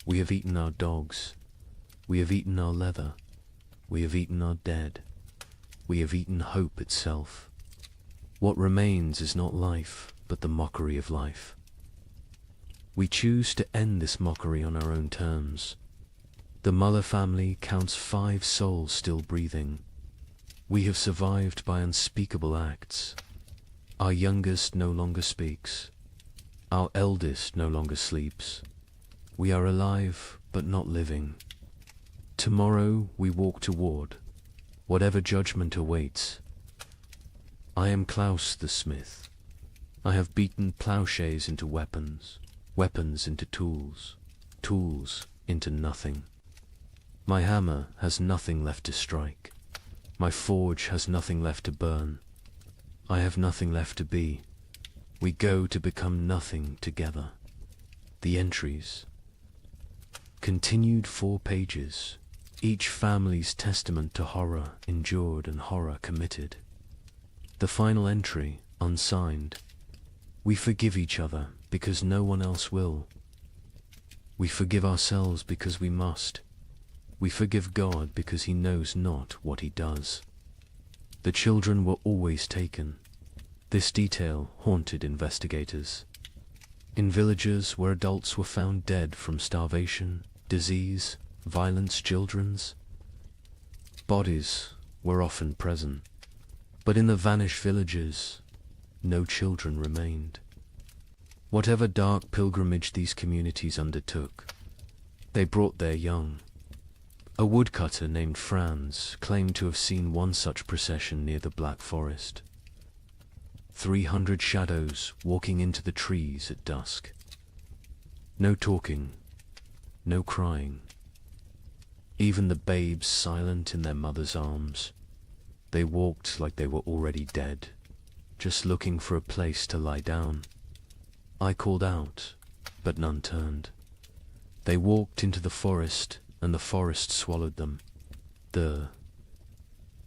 Speaker 2: We have eaten our dogs. We have eaten our leather. We have eaten our dead. We have eaten hope itself. What remains is not life, but the mockery of life. We choose to end this mockery on our own terms. The Muller family counts 5 souls still breathing. We have survived by unspeakable acts. Our youngest no longer speaks. Our eldest no longer sleeps. We are alive, but not living. Tomorrow we walk toward whatever judgment awaits. I am Klaus the smith. I have beaten plowshares into weapons, weapons into tools, tools into nothing. My hammer has nothing left to strike. My forge has nothing left to burn. I have nothing left to be. We go to become nothing together. The entries. Continued 4 pages. Each family's testament to horror endured and horror committed. The final entry, unsigned. We forgive each other because no one else will. We forgive ourselves because we must. We forgive God because he knows not what he does. The children were always taken. This detail haunted investigators. In villages where adults were found dead from starvation, disease, violence, children's bodies were often present. But in the vanished villages, no children remained. Whatever dark pilgrimage these communities undertook, they brought their young. A woodcutter named Franz claimed to have seen one such procession near the Black Forest. 300 shadows walking into the trees at dusk. No talking, no crying. Even the babes silent in their mother's arms. They walked like they were already dead, just looking for a place to lie down. I called out, but none turned. They walked into the forest, and the forest swallowed them. The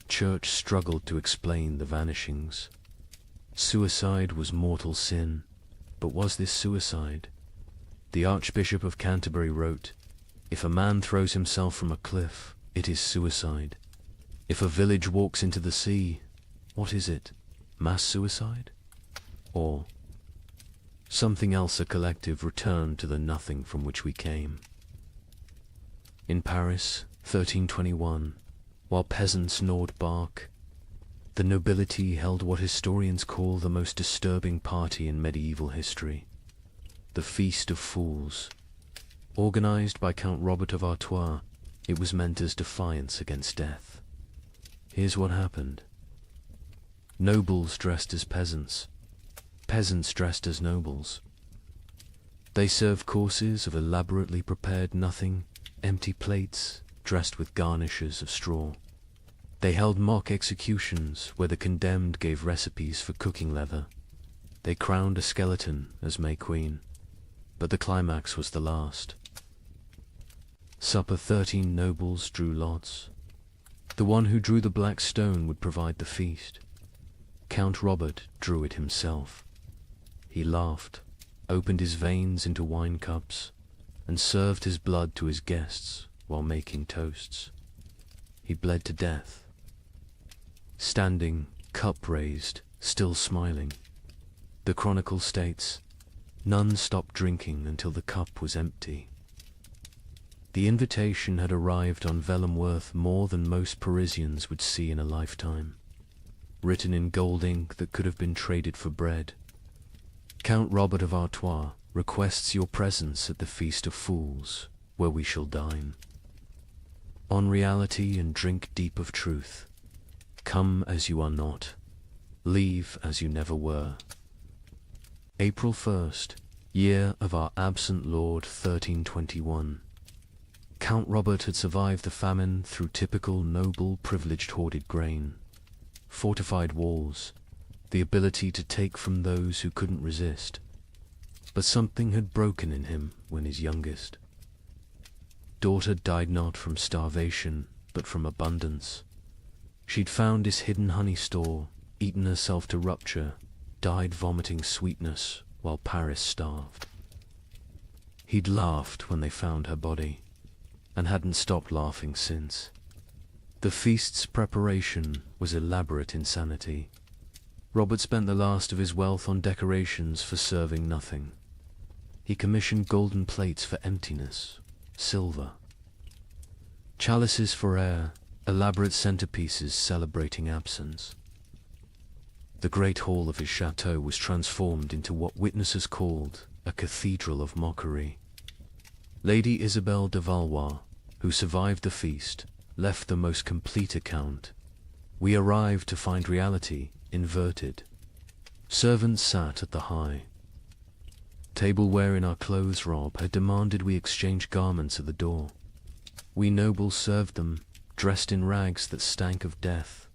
Speaker 2: church struggled to explain the vanishings. Suicide was mortal sin, but was this suicide? The Archbishop of Canterbury wrote, "If a man throws himself from a cliff, it is suicide. If a village walks into the sea, what is it? Mass suicide? Or something else, a collective return to the nothing from which we came?" In Paris, 1321, while peasants gnawed bark, the nobility held what historians call the most disturbing party in medieval history, the Feast of Fools. Organized by Count Robert of Artois, it was meant as defiance against death. Here's what happened. Nobles dressed as peasants, peasants dressed as nobles. They served courses of elaborately prepared nothing, empty plates dressed with garnishes of straw. They held mock executions where the condemned gave recipes for cooking leather. They crowned a skeleton as May Queen, but the climax was the last. Supper 13 nobles drew lots. The one who drew the black stone would provide the feast. Count Robert drew it himself. He laughed, opened his veins into wine cups, and served his blood to his guests while making toasts. He bled to death. Standing, cup raised, still smiling. The chronicle states, none stopped drinking until the cup was empty. The invitation had arrived on vellum worth more than most Parisians would see in a lifetime, written in gold ink that could have been traded for bread. Count Robert of Artois requests your presence at the Feast of Fools, where we shall dine. On reality and drink deep of truth. Come as you are not, leave as you never were. April 1st, year of our absent Lord 1321. Count Robert had survived the famine through typical noble privileged hoarded grain, fortified walls, the ability to take from those who couldn't resist. But something had broken in him when his youngest daughter died not from starvation, but from abundance. She'd found his hidden honey store, eaten herself to rupture, died vomiting sweetness while Paris starved. He'd laughed when they found her body, and hadn't stopped laughing since. The feast's preparation was elaborate insanity. Robert spent the last of his wealth on decorations for serving nothing. He commissioned golden plates for emptiness, silver, chalices for air, elaborate centerpieces celebrating absence. The great hall of his chateau was transformed into what witnesses called a cathedral of mockery. Lady Isabelle de Valois, who survived the feast, left the most complete account. We arrived to find reality inverted. Servants sat at the high. Tableware in our clothes robe had demanded we exchange garments at the door. We nobles served them, dressed in rags that stank of death.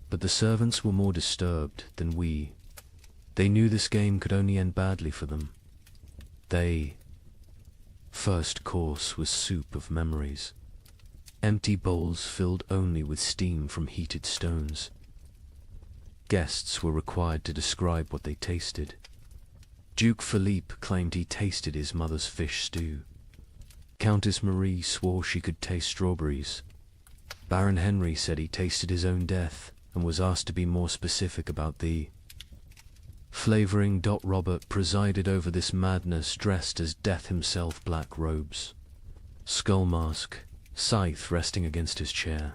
Speaker 2: But the servants were more disturbed than we. They knew this game could only end badly for them. First course was soup of memories. Empty bowls filled only with steam from heated stones. Guests were required to describe what they tasted. Duke Philippe claimed he tasted his mother's fish stew. Countess Marie swore she could taste strawberries. Baron Henry said he tasted his own death and was asked to be more specific about the flavoring. Robert presided over this madness dressed as Death himself, black robes, skull mask, scythe resting against his chair.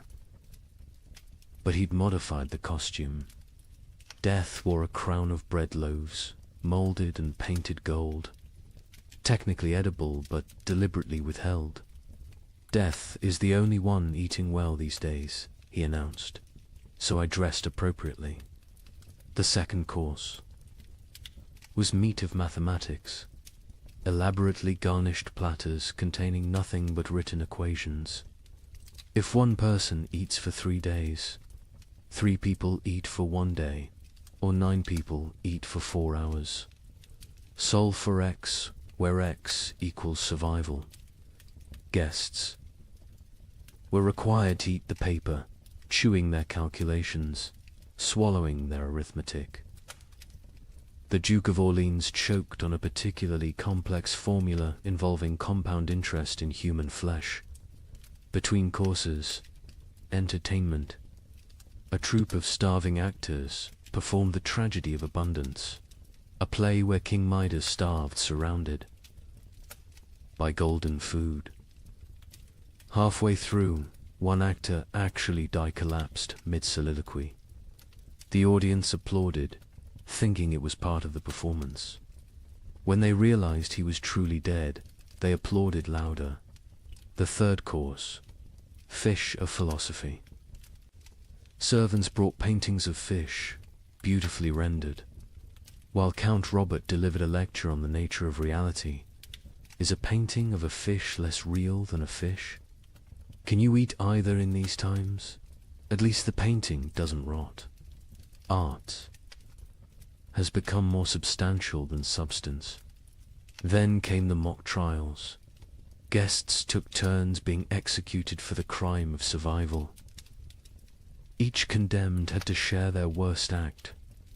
Speaker 2: But he'd modified the costume. Death wore a crown of bread loaves, molded and painted gold, technically edible but deliberately withheld. Death is the only one eating well these days, he announced, so I dressed appropriately. The second course was meat of mathematics, elaborately garnished platters containing nothing but written equations. If one person eats for 3 days, 3 people eat for 1 day, or 9 people eat for 4 hours. Solve for X, where X equals survival. Guests were required to eat the paper, chewing their calculations, swallowing their arithmetic. The Duke of Orleans choked on a particularly complex formula involving compound interest in human flesh. Between courses, entertainment, a troupe of starving actors performed the tragedy of abundance, a play where King Midas starved surrounded by golden food. Halfway through, one actor actually collapsed mid-soliloquy. The audience applauded, thinking it was part of the performance. When they realized he was truly dead, they applauded louder. The third course, fish of philosophy. Servants brought paintings of fish, beautifully rendered, while Count Robert delivered a lecture on the nature of reality. Is a painting of a fish less real than a fish? Can you eat either in these times? At least the painting doesn't rot. Art has become more substantial than substance. Then came the mock trials. Guests took turns being executed for the crime of survival. Each condemned had to share their worst act,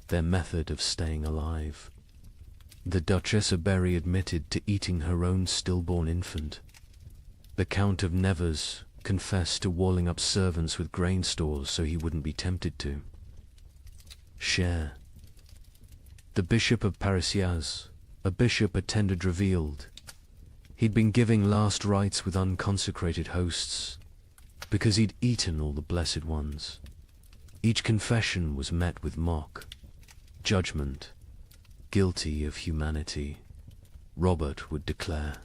Speaker 2: their method of staying alive. The Duchess of Berry admitted to eating her own stillborn infant. The Count of Nevers confessed to walling up servants with grain stores so he wouldn't be tempted to share. The Bishop of Parisiaz, a bishop attended, revealed he'd been giving last rites with unconsecrated hosts because he'd eaten all the blessed ones. Each confession was met with mock judgment. Guilty of humanity, Robert would declare.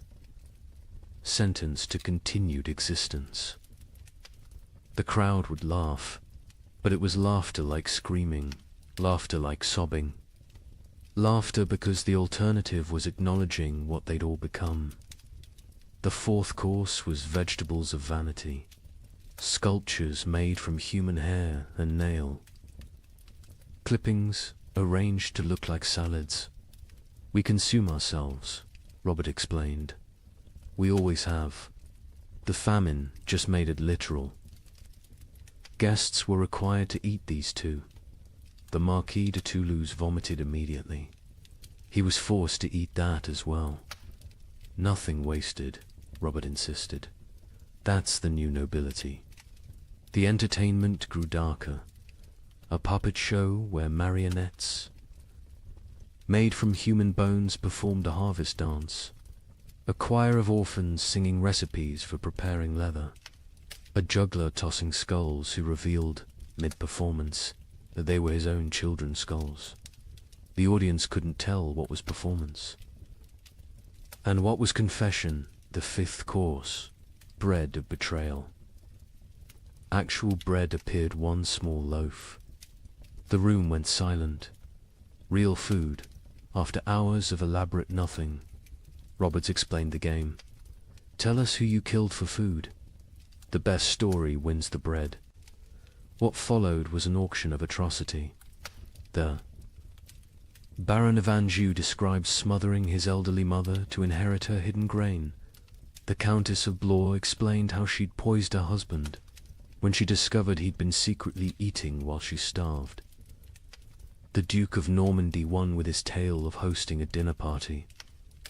Speaker 2: Sentenced to continued existence. The crowd would laugh, but it was laughter like screaming, laughter like sobbing. Laughter because the alternative was acknowledging what they'd all become. The fourth course was vegetables of vanity, sculptures made from human hair and nail, clippings arranged to look like salads. We consume ourselves, Robert explained. We always have. The famine just made it literal. Guests were required to eat these two. The Marquis de Toulouse vomited immediately. He was forced to eat that as well. Nothing wasted, Robert insisted. That's the new nobility. The entertainment grew darker. A puppet show where marionettes made from human bones performed a harvest dance. A choir of orphans singing recipes for preparing leather. A juggler tossing skulls who revealed, mid-performance, that they were his own children's skulls. The audience couldn't tell what was performance and what was confession. The fifth course, bread of betrayal. Actual bread appeared, one small loaf. The room went silent. Real food, after hours of elaborate nothing. Roberts explained the game. Tell us who you killed for food. The best story wins the bread. What followed was an auction of atrocity. The Baron of Anjou describes smothering his elderly mother to inherit her hidden grain. The Countess of Blois explained how she'd poisoned her husband when she discovered he'd been secretly eating while she starved. The Duke of Normandy won with his tale of hosting a dinner party,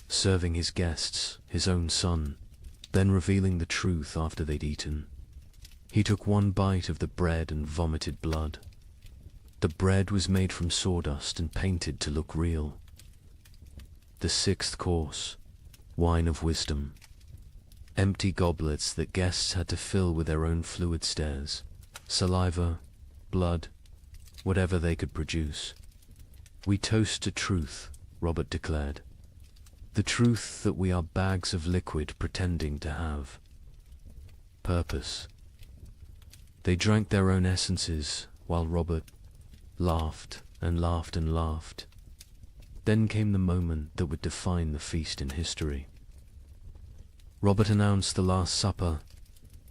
Speaker 2: serving his guests, his own son, then revealing the truth after they'd eaten. He took one bite of the bread and vomited blood. The bread was made from sawdust and painted to look real. The sixth course, wine of wisdom. Empty goblets that guests had to fill with their own fluid stares, saliva, blood, whatever they could produce. We toast to truth, Robert declared. The truth that we are bags of liquid pretending to have purpose. They drank their own essences while Robert laughed and laughed and laughed. Then came the moment that would define the feast in history. Robert announced the Last Supper,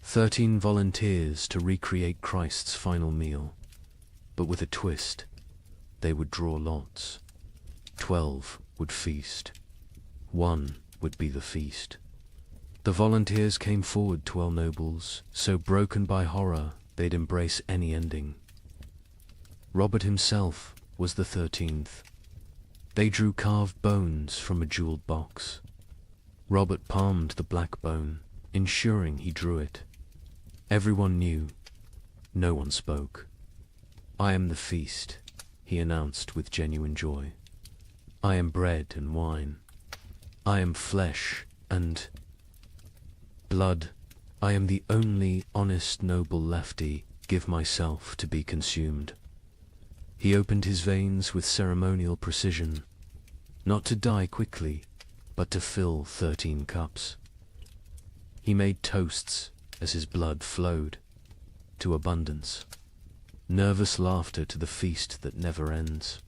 Speaker 2: 13 volunteers to recreate Christ's final meal. but with a twist. They would draw lots. 12 would feast. 1 would be the feast. The volunteers came forward, 12 nobles, so broken by horror they'd embrace any ending. Robert himself was the 13th. They drew carved bones from a jeweled box. Robert palmed the black bone, ensuring he drew it. Everyone knew. No one spoke. "I am the feast," he announced with genuine joy. "I am bread and wine. I am flesh and blood. I am the only honest noble lefty. Give myself to be consumed." He opened his veins with ceremonial precision, not to die quickly, but to fill 13 cups. He made toasts as his blood flowed, to abundance. Nervous laughter to the feast that never ends.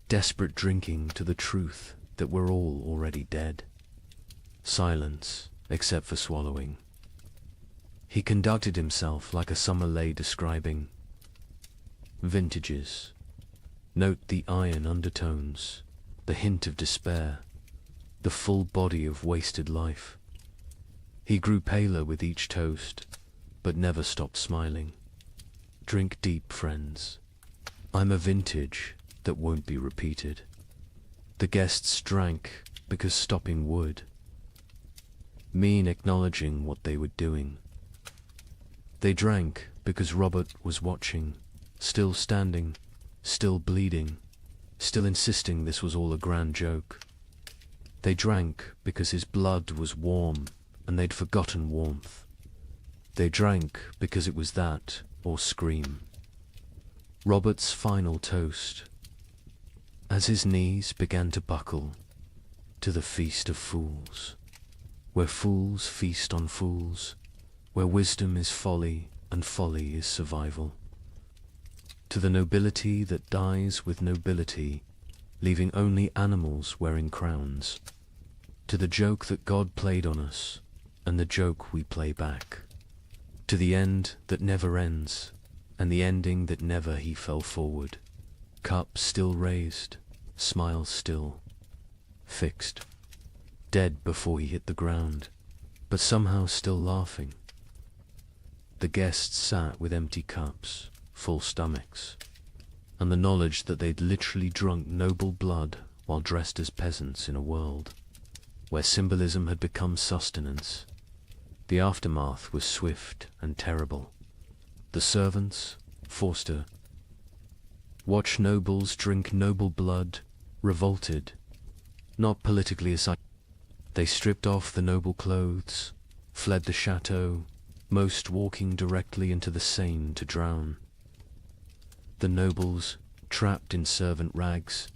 Speaker 2: Desperate drinking to the truth that we're all already dead. Silence, except for swallowing. He conducted himself like a summer lay describing vintages. Note the iron undertones, the hint of despair, the full body of wasted life. He grew paler with each toast, but never stopped smiling. Drink deep, friends. I'm a vintage that won't be repeated. The guests drank because stopping would mean acknowledging what they were doing. They drank because Robert was watching, still standing, still bleeding, still insisting this was all a grand joke. They drank because his blood was warm and they'd forgotten warmth. They drank because it was that or scream. Robert's final toast, as his knees began to buckle, to the feast of fools, where fools feast on fools, where wisdom is folly and folly is survival. To the nobility that dies with nobility, leaving only animals wearing crowns. To the joke that God played on us, and the joke we play back. To the end that never ends, and the ending that never he fell forward. Cup still raised, smile still, fixed. Dead before he hit the ground, but somehow still laughing. The guests sat with empty cups, full stomachs, and the knowledge that they'd literally drunk noble blood while dressed as peasants in a world where symbolism had become sustenance. The aftermath was swift and terrible. The servants, Forster, watch nobles drink noble blood, revolted, not politically aside. They stripped off the noble clothes, fled the chateau, most walking directly into the Seine to drown. The nobles, trapped in servant rags,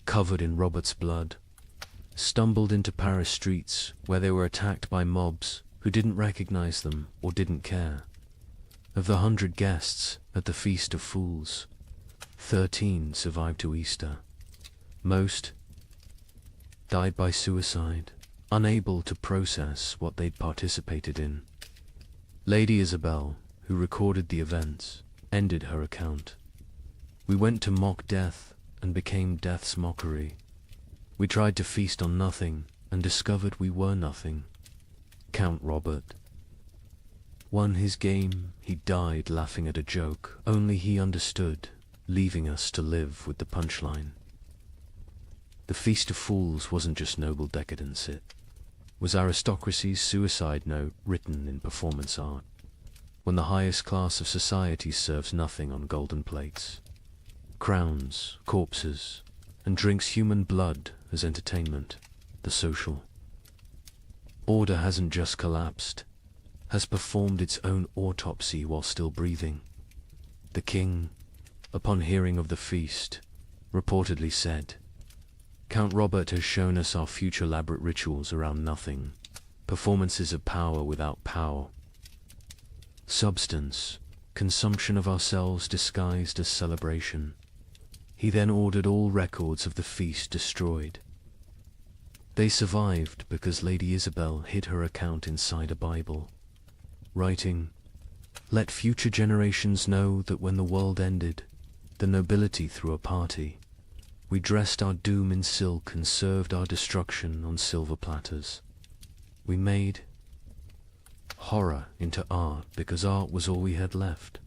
Speaker 2: covered in Robert's blood, stumbled into Paris streets where they were attacked by mobs who didn't recognize them or didn't care. Of the 100 guests at the Feast of Fools, 13 survived to Easter. Most died by suicide, unable to process what they'd participated in. Lady Isabel, who recorded the events, ended her account. "We went to mock death and became death's mockery. We tried to feast on nothing and discovered we were nothing." Count Robert won his game. He died laughing at a joke only he understood, leaving us to live with the punchline. The Feast of Fools wasn't just noble decadence, it was aristocracy's suicide note written in performance art, when the highest class of society serves nothing on golden plates. Crowns, corpses, and drinks human blood as entertainment, the social. Order hasn't just collapsed, has performed its own autopsy while still breathing. The king, upon hearing of the feast, reportedly said, "Count Robert has shown us our future elaborate rituals around nothing, performances of power without power. Substance, consumption of ourselves disguised as celebration." He then ordered all records of the feast destroyed. They survived because Lady Isabel hid her account inside a Bible, writing, "Let future generations know that when the world ended, the nobility threw a party. We dressed our doom in silk and served our destruction on silver platters. We made horror into art because art was all we had left.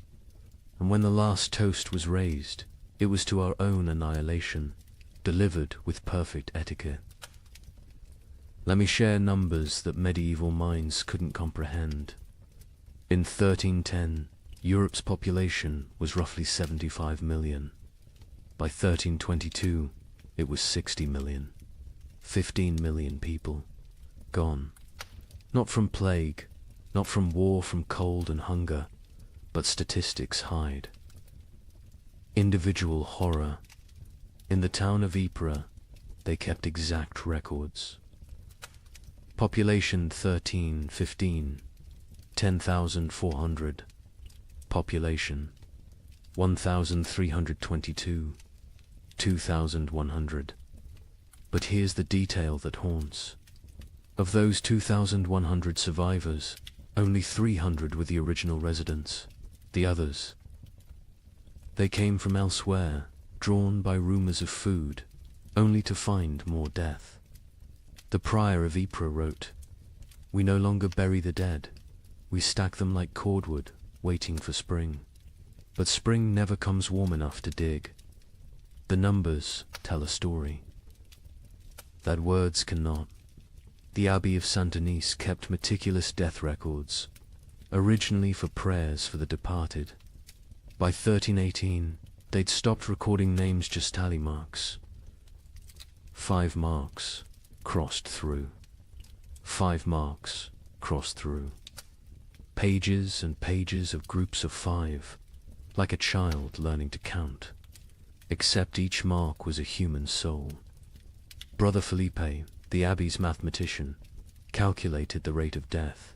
Speaker 2: And when the last toast was raised, it was to our own annihilation, delivered with perfect etiquette. Let me share numbers that medieval minds couldn't comprehend. In 1310, Europe's population was roughly 75 million. By 1322, it was 60 million. 15 million people gone. Not from plague, not from war, from cold and hunger, but statistics hide. Individual horror. In the town of Ypres, they kept exact records. Population 1315, 10,400. Population 1,322, 2,100. But here's the detail that haunts. Of those 2,100 survivors, only 300 were the original residents. The others, they came from elsewhere, drawn by rumors of food, only to find more death. The prior of Ypres wrote, "We no longer bury the dead. We stack them like cordwood, waiting for spring. But spring never comes warm enough to dig. The numbers tell a story that words cannot." The Abbey of Saint-Denis kept meticulous death records, originally for prayers for the departed. By 1318, they'd stopped recording names, just tally marks. 5 marks crossed through. 5 marks crossed through. Pages and pages of groups of 5, like a child learning to count, except each mark was a human soul. Brother Felipe, the abbey's mathematician, calculated the rate of death.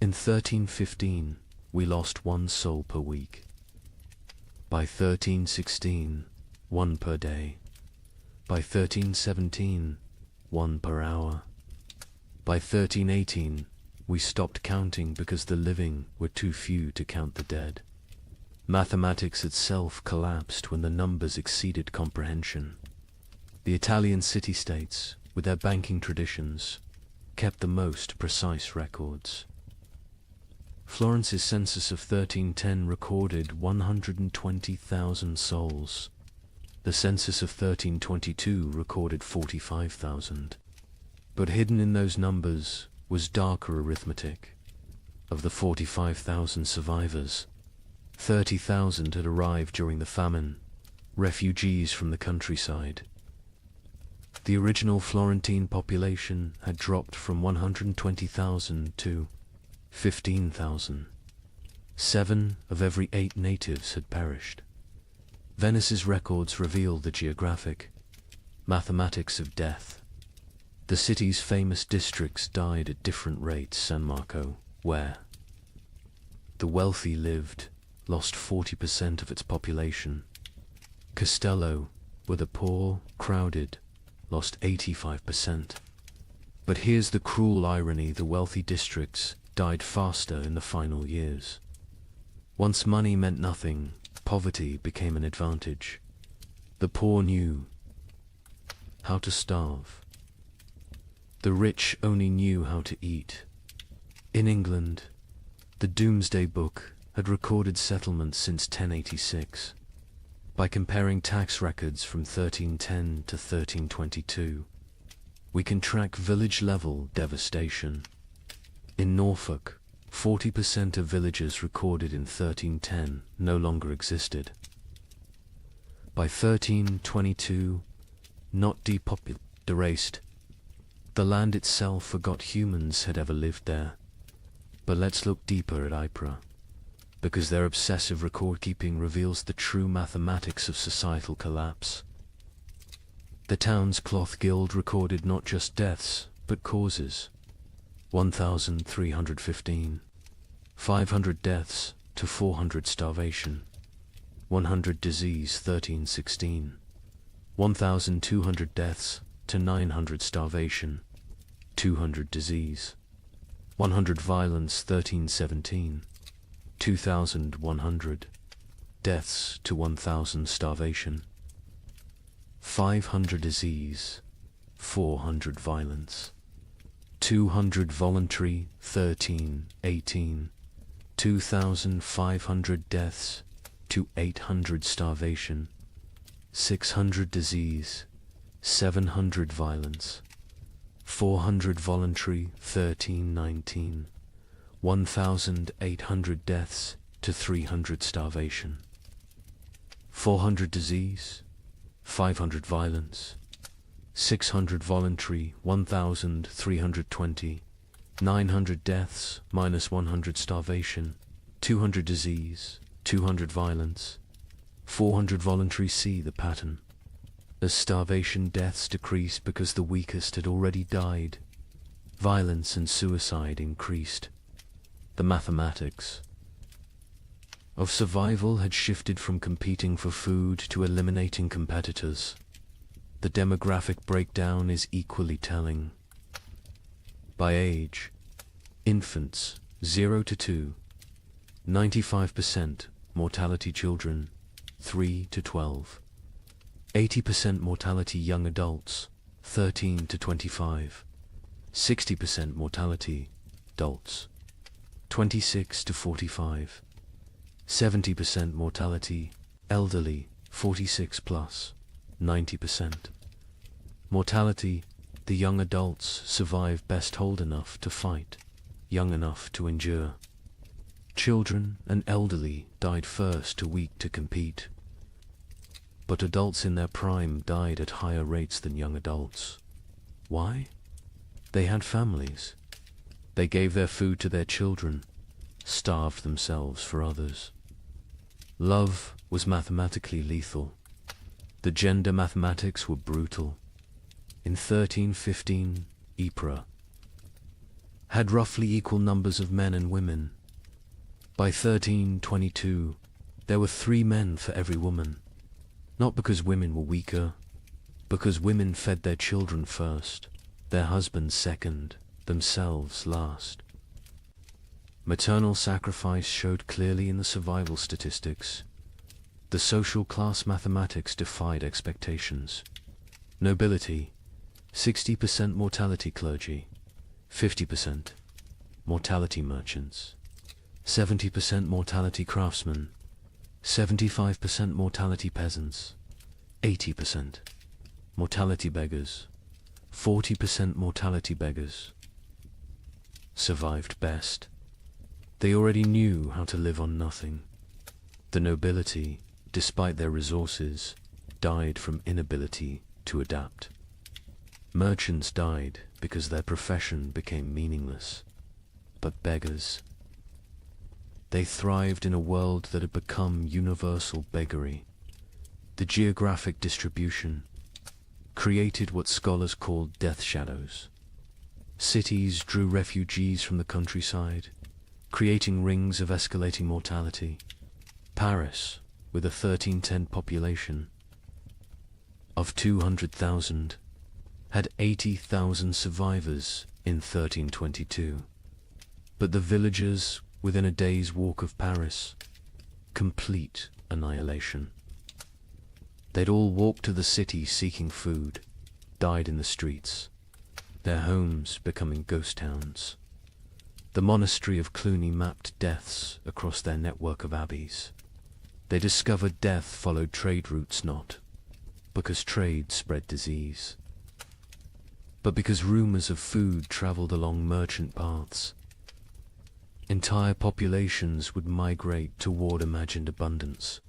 Speaker 2: In 1315, we lost 1 soul per week. By 1316, 1 per day. By 1317, 1 per hour. By 1318, we stopped counting because the living were too few to count the dead. Mathematics itself collapsed when the numbers exceeded comprehension. The Italian city-states, with their banking traditions, kept the most precise records. Florence's census of 1310 recorded 120,000 souls. The census of 1322 recorded 45,000. But hidden in those numbers was darker arithmetic. Of the 45,000 survivors, 30,000 had arrived during the famine, refugees from the countryside. The original Florentine population had dropped from 120,000 to 15,000. 7 of every 8 natives had perished. Venice's records reveal the geographic mathematics of death. The city's famous districts died at different rates. San Marco, where the wealthy lived, lost 40% of its population. Castello, where the poor, crowded, lost 85%. But here's the cruel irony: the wealthy districts died faster in the final years. Once money meant nothing, poverty became an advantage. The poor knew how to starve. The rich only knew how to eat. In England, the Doomsday Book had recorded settlements since 1086. By comparing tax records from 1310 to 1322, we can track village-level devastation. In Norfolk, 40% of villages recorded in 1310 no longer existed. By 1322, not depopulated, erased. The land itself forgot humans had ever lived there. But let's look deeper at Ypres, because their obsessive record-keeping reveals the true mathematics of societal collapse. The town's cloth guild recorded not just deaths, but causes. 1,315. 500 deaths to 400 starvation. 100 disease 1316. 1,200 deaths to 900 starvation. 200 disease. 100 violence 1317. 2,100. deaths to 1,000 starvation, 500 disease, 400 violence, 200 voluntary, 13, 18, 2,500 deaths to 800 starvation, 600 disease, 700 violence, 400 voluntary, 13, 19, 1,800 deaths to 300 starvation, 400 disease, 500 violence, 600 voluntary, 1,320, 900 deaths minus 100 starvation, 200 disease, 200 violence, 400 voluntary. See the pattern. As starvation deaths decreased because the weakest had already died, violence and suicide increased. The mathematics of survival had shifted from competing for food to eliminating competitors. The demographic breakdown is equally telling. By age, infants 0 to 2, 95% mortality children 3 to 12, 80% mortality young adults 13 to 25, 60% mortality adults 26 to 45, 70% mortality elderly 46 plus, 90%. Mortality, the young adults survive best old enough to fight, young enough to endure. Children and elderly died first, too weak to compete. But adults in their prime died at higher rates than young adults. Why? They had families. They gave their food to their children, starved themselves for others. Love was mathematically lethal. The gender mathematics were brutal. In 1315, Ypres had roughly equal numbers of men and women. By 1322, there were 3 men for every woman. Not because women were weaker, because women fed their children first, their husbands second, themselves last. Maternal sacrifice showed clearly in the survival statistics. The social class mathematics defied expectations. Nobility, 60% mortality clergy, 50% mortality merchants, 70% mortality craftsmen, 75% mortality peasants, 80% mortality beggars, 40% mortality beggars. Survived best. They already knew how to live on nothing. The nobility, despite their resources, died from inability to adapt. Merchants died because their profession became meaningless. But beggars, they thrived in a world that had become universal beggary. The geographic distribution created what scholars call death shadows. Cities drew refugees from the countryside, creating rings of escalating mortality. Paris, with a 1310 population of 200,000, had 80,000 survivors in 1322. But the villagers within a day's walk of Paris, complete annihilation. They'd all walked to the city seeking food, died in the streets, their homes becoming ghost towns. The monastery of Cluny mapped deaths across their network of abbeys. They discovered death followed trade routes not because trade spread disease, but because rumors of food traveled along merchant paths. Entire populations would migrate toward imagined abundance,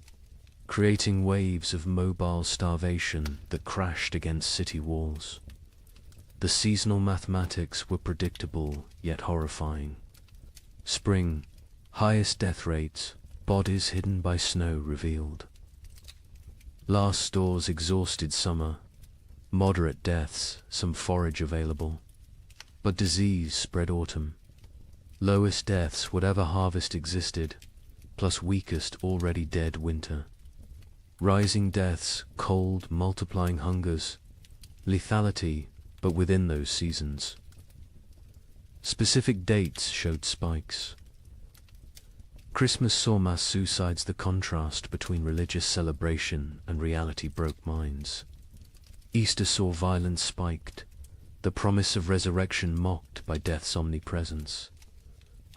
Speaker 2: creating waves of mobile starvation that crashed against city walls. The seasonal mathematics were predictable yet horrifying. Spring, highest death rates, bodies hidden by snow revealed. Last stores exhausted summer, moderate deaths, some forage available. But disease spread autumn. Lowest deaths, whatever harvest existed, plus weakest already dead winter. Rising deaths, cold, multiplying hungers, lethality, but within those seasons. Specific dates showed spikes. Christmas saw mass suicides. The contrast between religious celebration and reality broke minds. Easter saw violence spiked, the promise of resurrection mocked by death's omnipresence.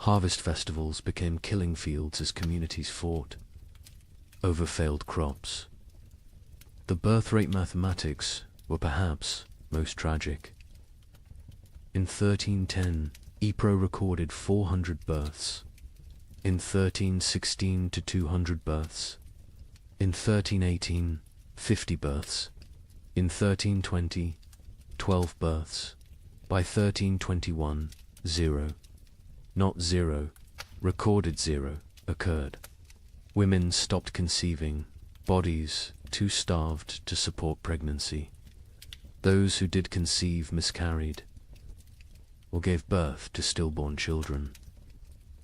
Speaker 2: Harvest festivals became killing fields as communities fought over failed crops. The birth rate mathematics were perhaps most tragic. In 1310, Ypres recorded 400 births. In 1316 to 200 births. In 1318, 50 births. In 1320, 12 births. By 1321, 0. Not 0, recorded 0, occurred. Women stopped conceiving, bodies too starved to support pregnancy. Those who did conceive miscarried, or gave birth to stillborn children.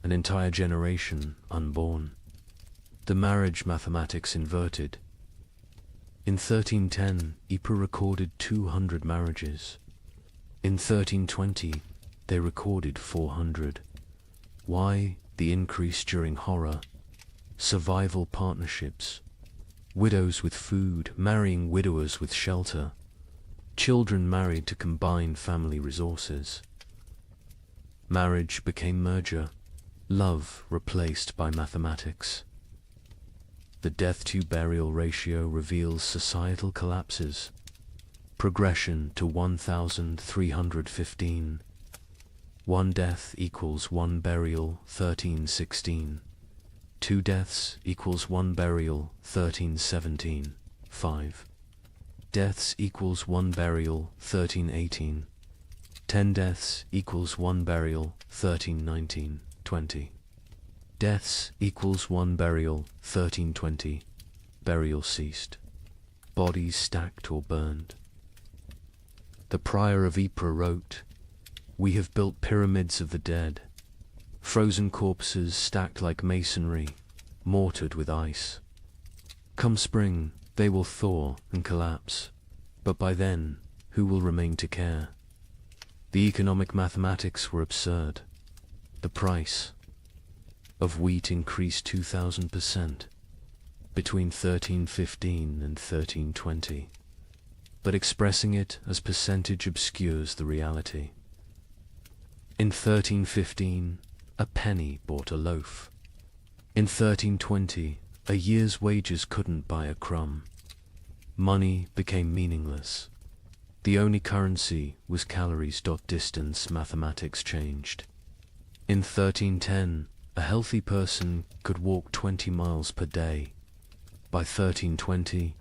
Speaker 2: An entire generation unborn. The marriage mathematics inverted. In 1310, Ypres recorded 200 marriages. In 1320, they recorded 400. Why the increase during horror? Survival partnerships. Widows with food, marrying widowers with shelter. Children married to combine family resources. Marriage became merger. Love replaced by mathematics. The death-to-burial ratio reveals societal collapses. Progression to 1,315. One death equals one burial, 1316. Two deaths equals one burial, 1317. 5 deaths equals one burial, 1318. 10 deaths equals one burial, 1319. 20 deaths equals one burial, 1320. Burial ceased. Bodies stacked or burned. The prior of Ypres wrote, "We have built pyramids of the dead, frozen corpses stacked like masonry, mortared with ice. Come spring, they will thaw and collapse, but by then, who will remain to care?" The economic mathematics were absurd. The price of wheat increased 2,000% between 1315 and 1320, but expressing it as percentage obscures the reality. In 1315, a penny bought a loaf. In 1320, a year's wages couldn't buy a crumb. Money became meaningless. The only currency was calories. Distance mathematics changed. In 1310, a healthy person could walk 20 miles per day. By 1320,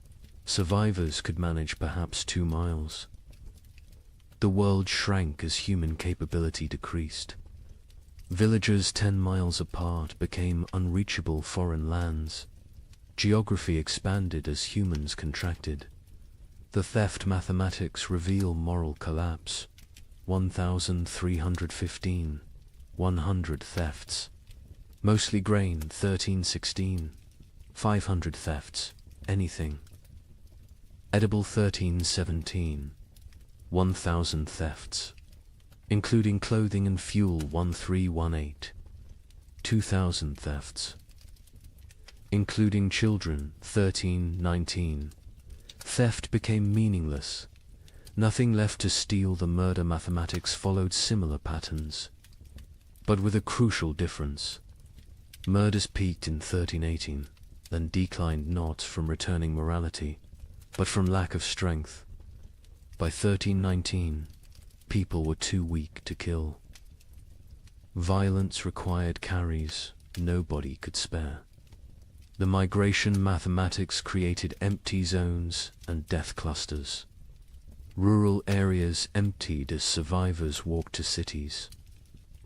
Speaker 2: survivors could manage perhaps 2 miles. The world shrank as human capability decreased. Villages 10 miles apart became unreachable foreign lands. Geography expanded as humans contracted. The theft mathematics reveal moral collapse. 1,315. 100 thefts. Mostly grain, 1316. 500 thefts. Anything. Edible, 1317. 1,000 thefts. Including clothing and fuel, 1318. 2,000 thefts. Including children, 1319. Theft became meaningless. Nothing left to steal. The murder mathematics followed similar patterns, but with a crucial difference. Murders peaked in 1318, then declined not from returning morality, but from lack of strength. By 1319, people were too weak to kill. Violence required carries nobody could spare. The migration mathematics created empty zones and death clusters. Rural areas emptied as survivors walked to cities.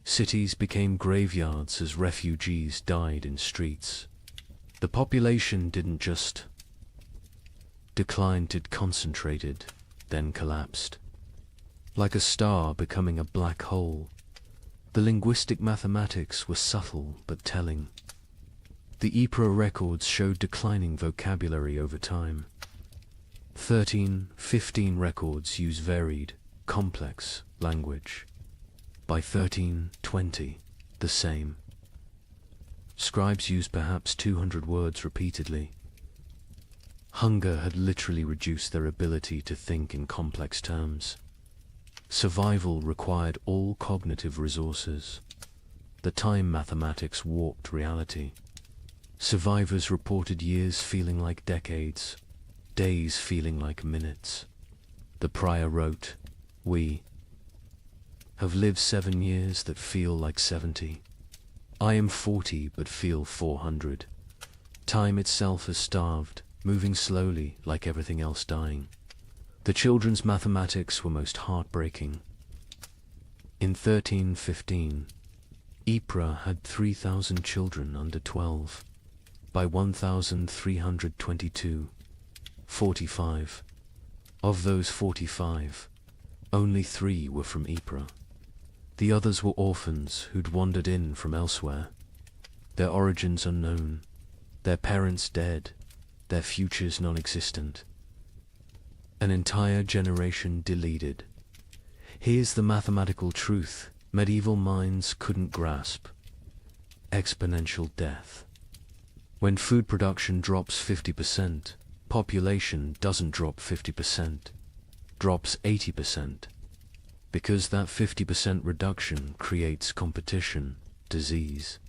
Speaker 2: Cities became graveyards as refugees died in streets. The population didn't just decline, it concentrated, then collapsed. Like a star becoming a black hole, the linguistic mathematics were subtle but telling. The Ypres records showed declining vocabulary over time. 1315 records use varied, complex language. By 1320, the same. Scribes used perhaps 200 words repeatedly. Hunger had literally reduced their ability to think in complex terms. Survival required all cognitive resources. The time mathematics warped reality. Survivors reported years feeling like decades, days feeling like minutes. The prior wrote, "We have lived 7 years that feel like 70. I am 40 but feel 400. Time itself has starved, moving slowly like everything else dying." The children's mathematics were most heartbreaking. In 1315, Ypres had 3,000 children under 12. By 1322, 45. Of those 45, only 3 were from Ypres. The others were orphans who'd wandered in from elsewhere, their origins unknown, their parents dead, their futures non-existent. An entire generation deleted. Here's the mathematical truth medieval minds couldn't grasp. Exponential death. When food production drops 50%, population doesn't drop 50%, drops 80%. Because that 50% reduction creates competition, disease,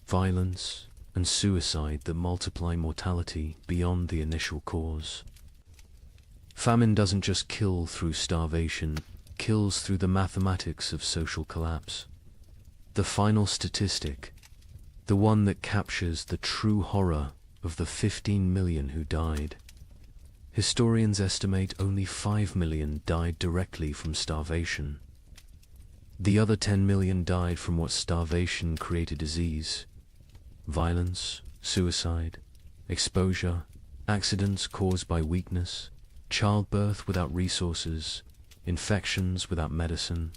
Speaker 2: violence, and suicide that multiply mortality beyond the initial cause. Famine doesn't just kill through starvation, kills through the mathematics of social collapse. The final statistic, the one that captures the true horror of the 15 million who died. Historians estimate only 5 million died directly from starvation. The other 10 million died from what starvation created: disease, violence, suicide, exposure, accidents caused by weakness, childbirth without resources, infections without medicine.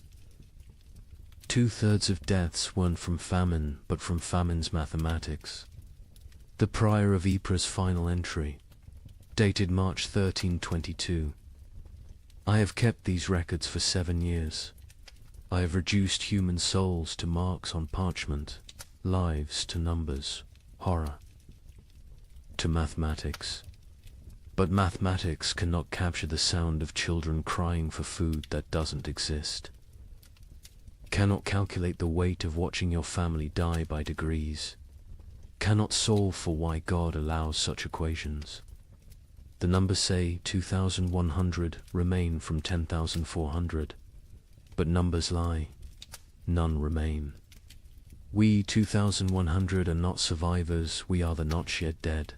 Speaker 2: 2/3 of deaths weren't from famine, but from famine's mathematics. The prior of Ypres' final entry, dated March 1322. I have kept these records for 7 years. I have reduced human souls to marks on parchment, lives to numbers, horror to mathematics. But mathematics cannot capture the sound of children crying for food that doesn't exist. Cannot calculate the weight of watching your family die by degrees. Cannot solve for why God allows such equations. The numbers say 2,100 remain from 10,400. But numbers lie. None remain. We 2,100 are not survivors, we are the not yet dead.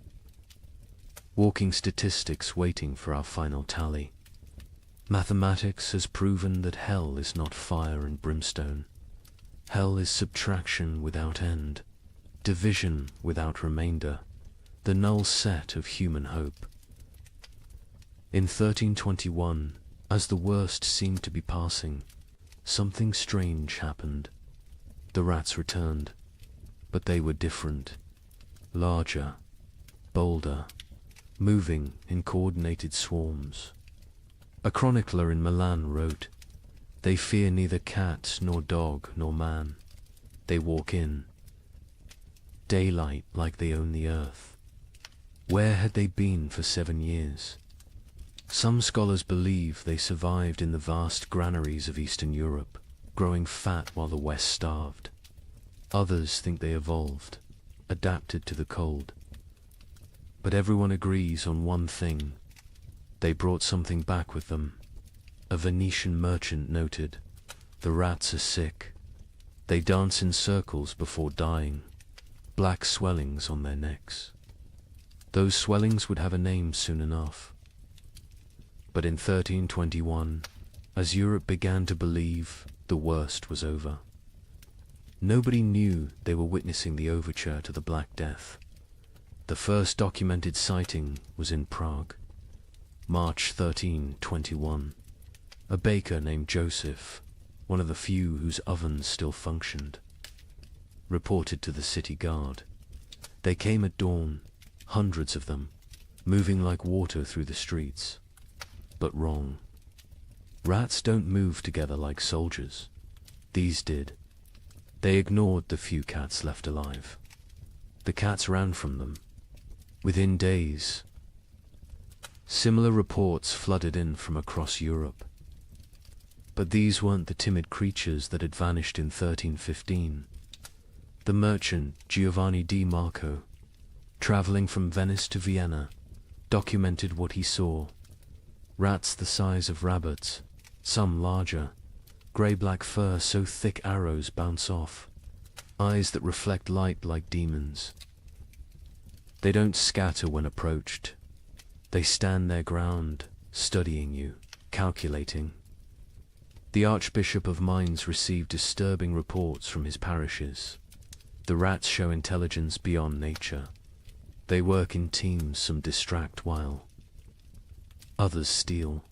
Speaker 2: Walking statistics waiting for our final tally. Mathematics has proven that hell is not fire and brimstone. Hell is subtraction without end, division without remainder, the null set of human hope. In 1321, as the worst seemed to be passing, something strange happened. The rats returned, but they were different, larger, bolder, moving in coordinated swarms. A chronicler in Milan wrote, "They fear neither cat nor dog nor man. They walk in daylight like they own the earth." Where had they been for 7 years? Some scholars believe they survived in the vast granaries of Eastern Europe, growing fat while the West starved. Others think they evolved, adapted to the cold. But everyone agrees on one thing: they brought something back with them. A Venetian merchant noted, "The rats are sick. They dance in circles before dying, black swellings on their necks." Those swellings would have a name soon enough. But in 1321, as Europe began to believe, the worst was over. Nobody knew they were witnessing the overture to the Black Death. The first documented sighting was in Prague, March 1321. A baker named Joseph, one of the few whose ovens still functioned, reported to the city guard. They came at dawn, hundreds of them, moving like water through the streets. But wrong. Rats don't move together like soldiers. These did. They ignored the few cats left alive. The cats ran from them. Within days, similar reports flooded in from across Europe. But these weren't the timid creatures that had vanished in 1315. The merchant Giovanni di Marco, traveling from Venice to Vienna, documented what he saw. Rats the size of rabbits, some larger, grey-black fur so thick arrows bounce off, eyes that reflect light like demons. They don't scatter when approached. They stand their ground, studying you, calculating. The Archbishop of Mainz received disturbing reports from his parishes. The rats show intelligence beyond nature. They work in teams, some distract while others steal.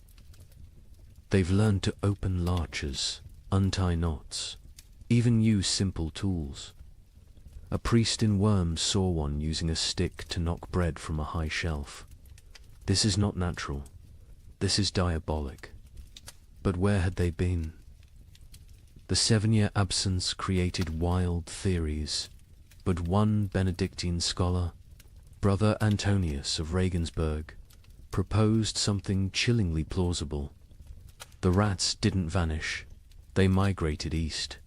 Speaker 2: They've learned to open larches, untie knots, even use simple tools. A priest in Worms saw one using a stick to knock bread from a high shelf. This is not natural. This is diabolic. But where had they been? The 7-year absence created wild theories, but one Benedictine scholar, Brother Antonius of Regensburg, proposed something chillingly plausible. The rats didn't vanish, they migrated east,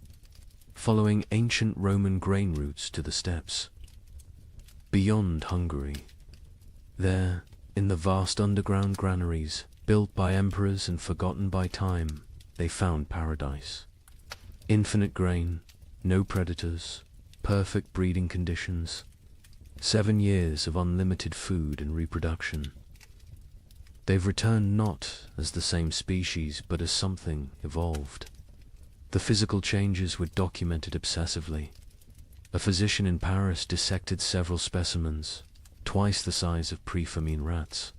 Speaker 2: following ancient Roman grain routes to the steppes. Beyond Hungary, there, in the vast underground granaries, built by emperors and forgotten by time, they found paradise. Infinite grain, no predators, perfect breeding conditions, 7 years of unlimited food and reproduction. They've returned not as the same species, but as something evolved. The physical changes were documented obsessively. A physician in Paris dissected several specimens, twice the size of pre-famine rats.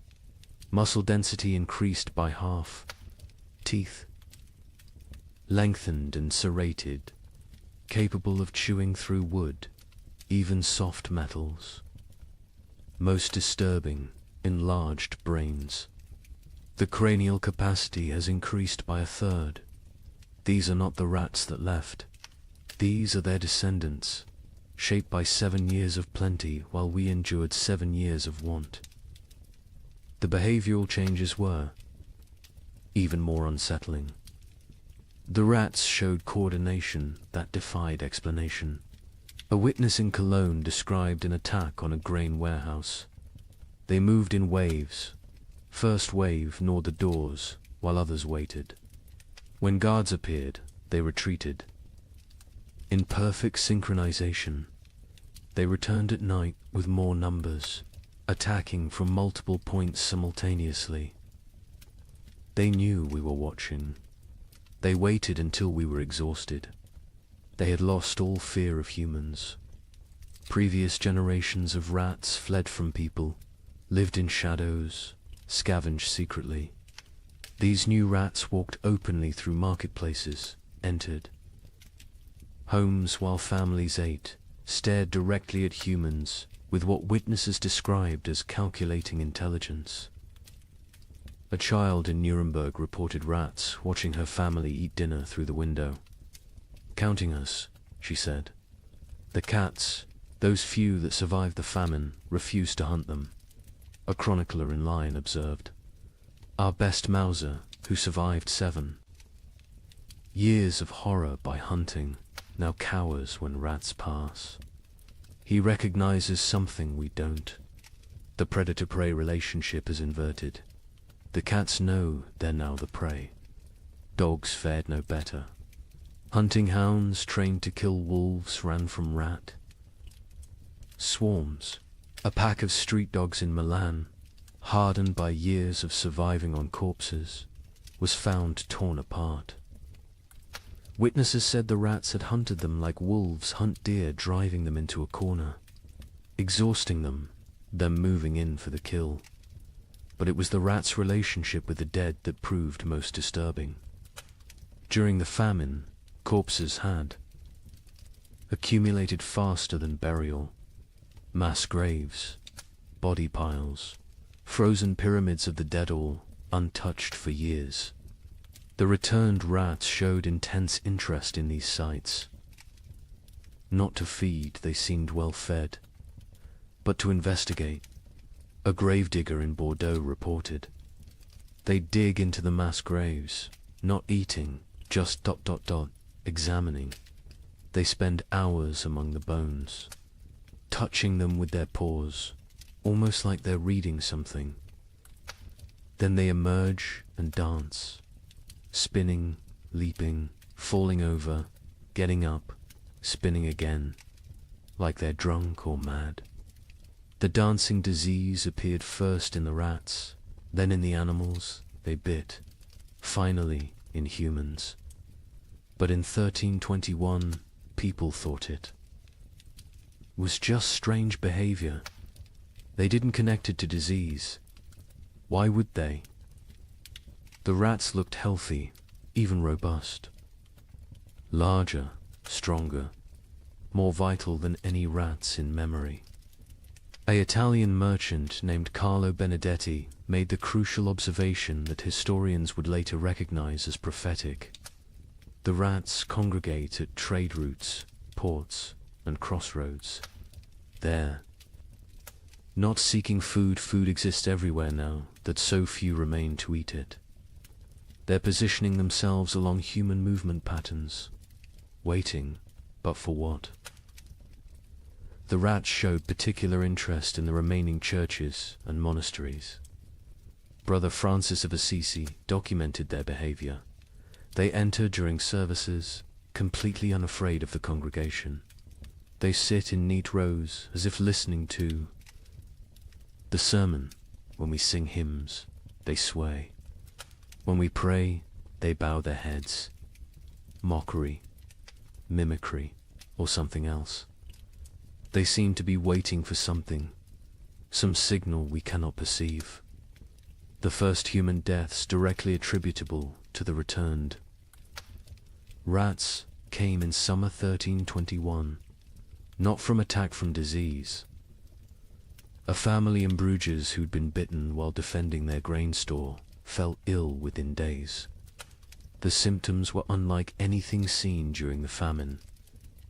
Speaker 2: Muscle density increased by half. Teeth lengthened and serrated, capable of chewing through wood, even soft metals. Most disturbing, enlarged brains. The cranial capacity has increased by 1/3. These are not the rats that left. These are their descendants, shaped by 7 years of plenty while we endured 7 years of want. The behavioral changes were even more unsettling. The rats showed coordination that defied explanation. A witness in Cologne described an attack on a grain warehouse. They moved in waves. First wave gnawed the doors, while others waited. When guards appeared, they retreated. In perfect synchronization, they returned at night with more numbers, attacking from multiple points simultaneously. They knew we were watching. They waited until we were exhausted. They had lost all fear of humans. Previous generations of rats fled from people, lived in shadows, scavenged secretly. These new rats walked openly through marketplaces, entered homes while families ate, stared directly at humans with what witnesses described as calculating intelligence. A child in Nuremberg reported rats watching her family eat dinner through the window. "Counting us," she said. "The cats, those few that survived the famine, refused to hunt them." A chronicler in line observed. "Our best Mauser, who survived 7 years of horror by hunting, now cowers when rats pass." He recognizes something we don't. The predator-prey relationship is inverted. The cats know they're now the prey. Dogs fared no better. Hunting hounds trained to kill wolves ran from rat. Swarms, a pack of street dogs in Milan, hardened by years of surviving on corpses, was found torn apart. Witnesses said the rats had hunted them like wolves hunt deer, driving them into a corner, exhausting them, then moving in for the kill. But it was the rats' relationship with the dead that proved most disturbing. During the famine, corpses had accumulated faster than burial. Mass graves, body piles, frozen pyramids of the dead, all untouched for years. The returned rats showed intense interest in these sites. Not to feed, they seemed well fed, but to investigate. A gravedigger in Bordeaux reported. They dig into the mass graves, not eating, just examining. They spend hours among the bones, touching them with their paws, almost like they're reading something. Then they emerge and dance, spinning, leaping, falling over, getting up, spinning again, like they're drunk or mad. The dancing disease appeared first in the rats, then in the animals they bit, finally in humans. But in 1321, people thought it was just strange behavior. They didn't connect it to disease. Why would they? The rats looked healthy, even robust. Larger, stronger, more vital than any rats in memory. An Italian merchant named Carlo Benedetti made the crucial observation that historians would later recognize as prophetic. The rats congregate at trade routes, ports, and crossroads. There, not seeking food, food exists everywhere now, that so few remain to eat it. They're positioning themselves along human movement patterns, waiting, but for what? The rats showed particular interest in the remaining churches and monasteries. Brother Francis of Assisi documented their behavior. They enter during services, completely unafraid of the congregation. They sit in neat rows as if listening to the sermon. When we sing hymns, they sway. When we pray, they bow their heads. Mockery, mimicry, or something else. They seem to be waiting for something, some signal we cannot perceive. The first human deaths directly attributable to the returned rats came in summer 1321, not from attack from disease. A family in Bruges who'd been bitten while defending their grain store fell ill within days. The symptoms were unlike anything seen during the famine.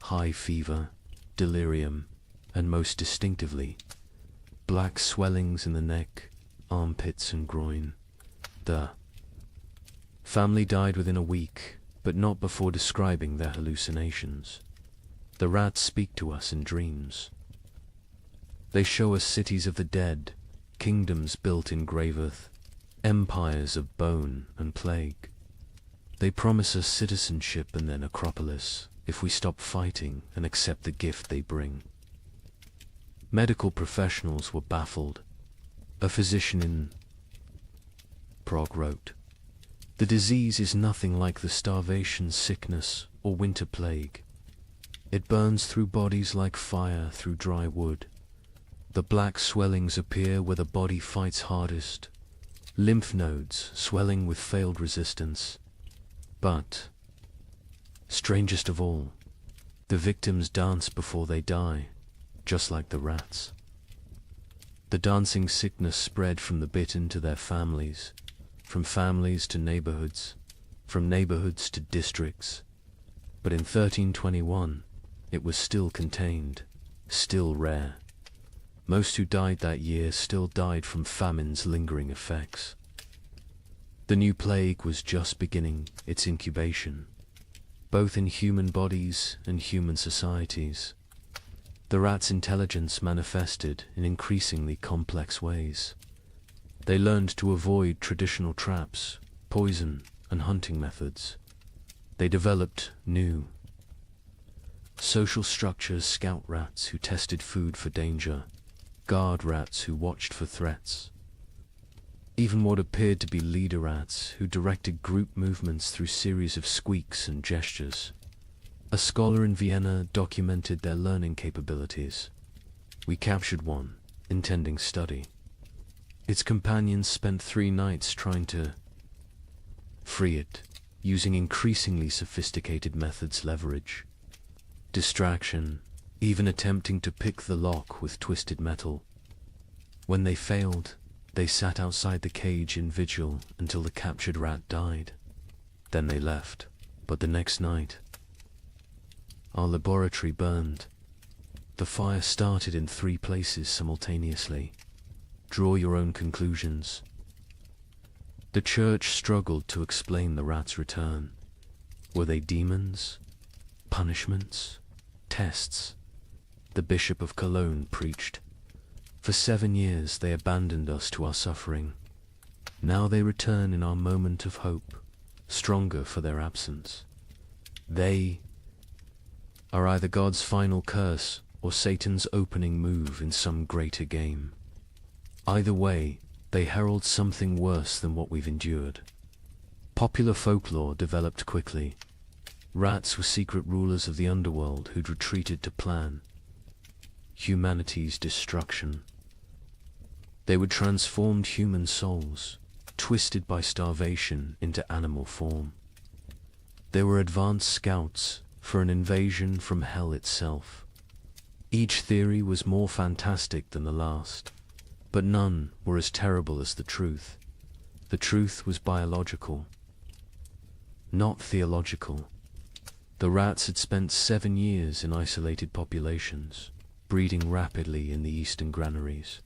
Speaker 2: High fever, delirium, and most distinctively, black swellings in the neck, armpits and groin. The family died within a week, but not before describing their hallucinations. The rats speak to us in dreams. They show us cities of the dead, kingdoms built in grave earth, empires of bone and plague. They promise us citizenship and then Acropolis if we stop fighting and accept the gift they bring. Medical professionals were baffled. A physician in Prague wrote, "The disease is nothing like the starvation, sickness, or winter plague. It burns through bodies like fire through dry wood. The black swellings appear where the body fights hardest, lymph nodes swelling with failed resistance. But, strangest of all, the victims dance before they die, just like the rats." The dancing sickness spread from the bitten to their families, from families to neighborhoods, from neighborhoods to districts. But in 1321, it was still contained, still rare. Most who died that year still died from famine's lingering effects. The new plague was just beginning its incubation, both in human bodies and human societies. The rats' intelligence manifested in increasingly complex ways. They learned to avoid traditional traps, poison, and hunting methods. They developed new social structures: scout rats who tested food for danger, guard rats who watched for threats, even what appeared to be leader rats who directed group movements through series of squeaks and gestures. A scholar in Vienna documented their learning capabilities. We captured one, intending study. Its companions spent 3 nights trying to free it, using increasingly sophisticated methods: leverage, distraction, even attempting to pick the lock with twisted metal. When they failed, they sat outside the cage in vigil until the captured rat died. Then they left. But the next night, our laboratory burned. The fire started in 3 places simultaneously. Draw your own conclusions. The church struggled to explain the rats' return. Were they demons? Punishments? Tests? The Bishop of Cologne preached. For 7 years they abandoned us to our suffering. Now they return in our moment of hope, stronger for their absence. They are either God's final curse or Satan's opening move in some greater game. Either way, they herald something worse than what we've endured. Popular folklore developed quickly. Rats were secret rulers of the underworld who'd retreated to plan humanity's destruction. They were transformed human souls, twisted by starvation into animal form. They were advanced scouts for an invasion from hell itself. Each theory was more fantastic than the last, but none were as terrible as the truth. The truth was biological, not theological. The rats had spent 7 years in isolated populations, breeding rapidly in the eastern granaries.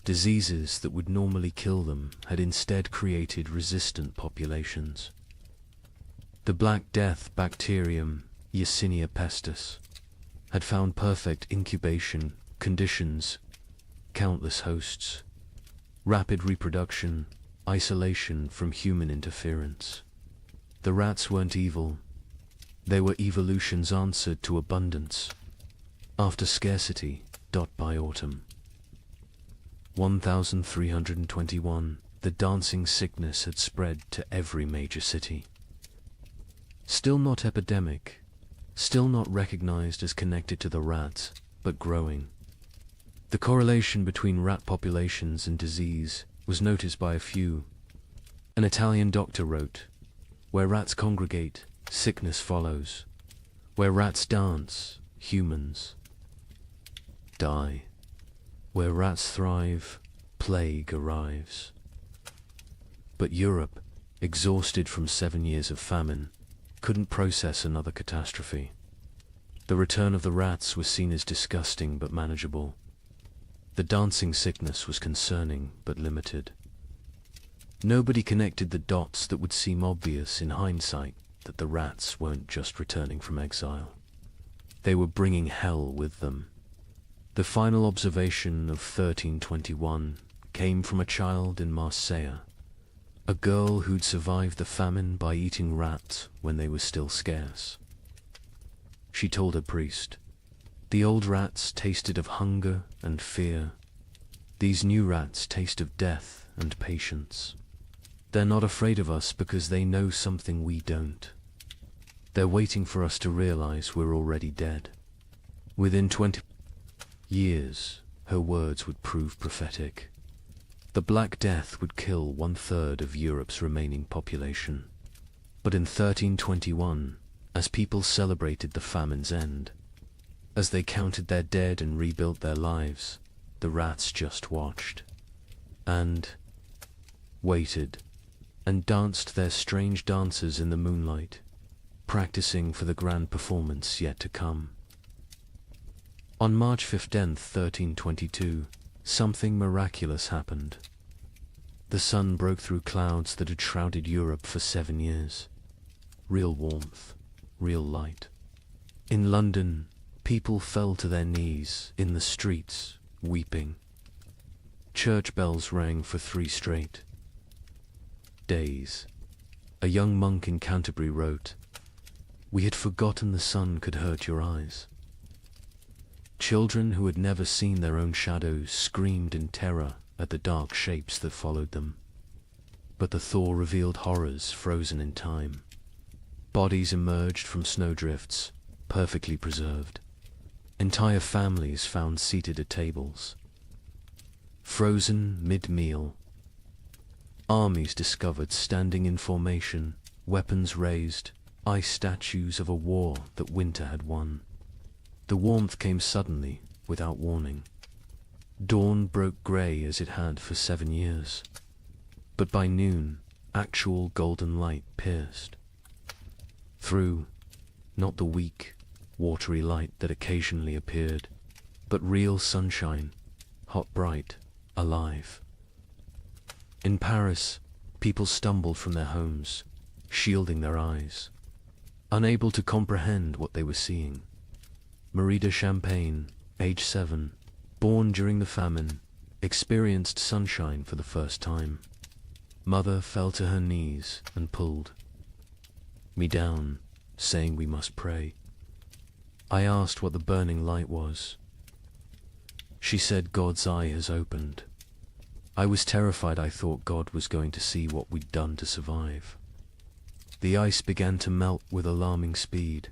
Speaker 2: Diseases that would normally kill them had instead created resistant populations. The Black Death bacterium, Yersinia pestis, had found perfect incubation conditions, countless hosts, rapid reproduction, isolation from human interference. The rats weren't evil. They were evolution's answer to abundance. After scarcity, by autumn. 1321, the dancing sickness had spread to every major city. Still not epidemic, still not recognized as connected to the rats, but growing. The correlation between rat populations and disease was noticed by a few. An Italian doctor wrote, "Where rats congregate, sickness follows. Where rats dance, humans die. Where rats thrive, plague arrives." But Europe, exhausted from 7 years of famine, couldn't process another catastrophe. The return of the rats was seen as disgusting but manageable. The dancing sickness was concerning but limited. Nobody connected the dots that would seem obvious in hindsight, that the rats weren't just returning from exile. They were bringing hell with them. The final observation of 1321 came from a child in Marseille, a girl who'd survived the famine by eating rats when they were still scarce. She told her priest, "The old rats tasted of hunger and fear. These new rats taste of death and patience. They're not afraid of us because they know something we don't. They're waiting for us to realize we're already dead." Within 20 years, her words would prove prophetic. The Black Death would kill 1/3 of Europe's remaining population. But in 1321, as people celebrated the famine's end, as they counted their dead and rebuilt their lives, the rats just watched, and waited, and danced their strange dances in the moonlight, practicing for the grand performance yet to come. On March 15th, 1322, something miraculous happened. The sun broke through clouds that had shrouded Europe for 7 years. Real warmth, real light. In London, people fell to their knees in the streets, weeping. Church bells rang for 3 straight days. A young monk in Canterbury wrote, "We had forgotten the sun could hurt your eyes." Children who had never seen their own shadows screamed in terror at the dark shapes that followed them. But the thaw revealed horrors frozen in time. Bodies emerged from snowdrifts, perfectly preserved. Entire families found seated at tables. Frozen mid-meal. Armies discovered standing in formation, weapons raised, ice statues of a war that winter had won. The warmth came suddenly, without warning. Dawn broke grey as it had for 7 years. But by noon, actual golden light pierced through, not the weak, watery light that occasionally appeared, but real sunshine, hot, bright, alive. In Paris, people stumbled from their homes, shielding their eyes, unable to comprehend what they were seeing. Marie de Champagne, age 7, born during the famine, experienced sunshine for the first time. Mother fell to her knees and pulled me down, saying we must pray. I asked what the burning light was. She said God's eye has opened. I was terrified. I thought God was going to see what we'd done to survive. The ice began to melt with alarming speed.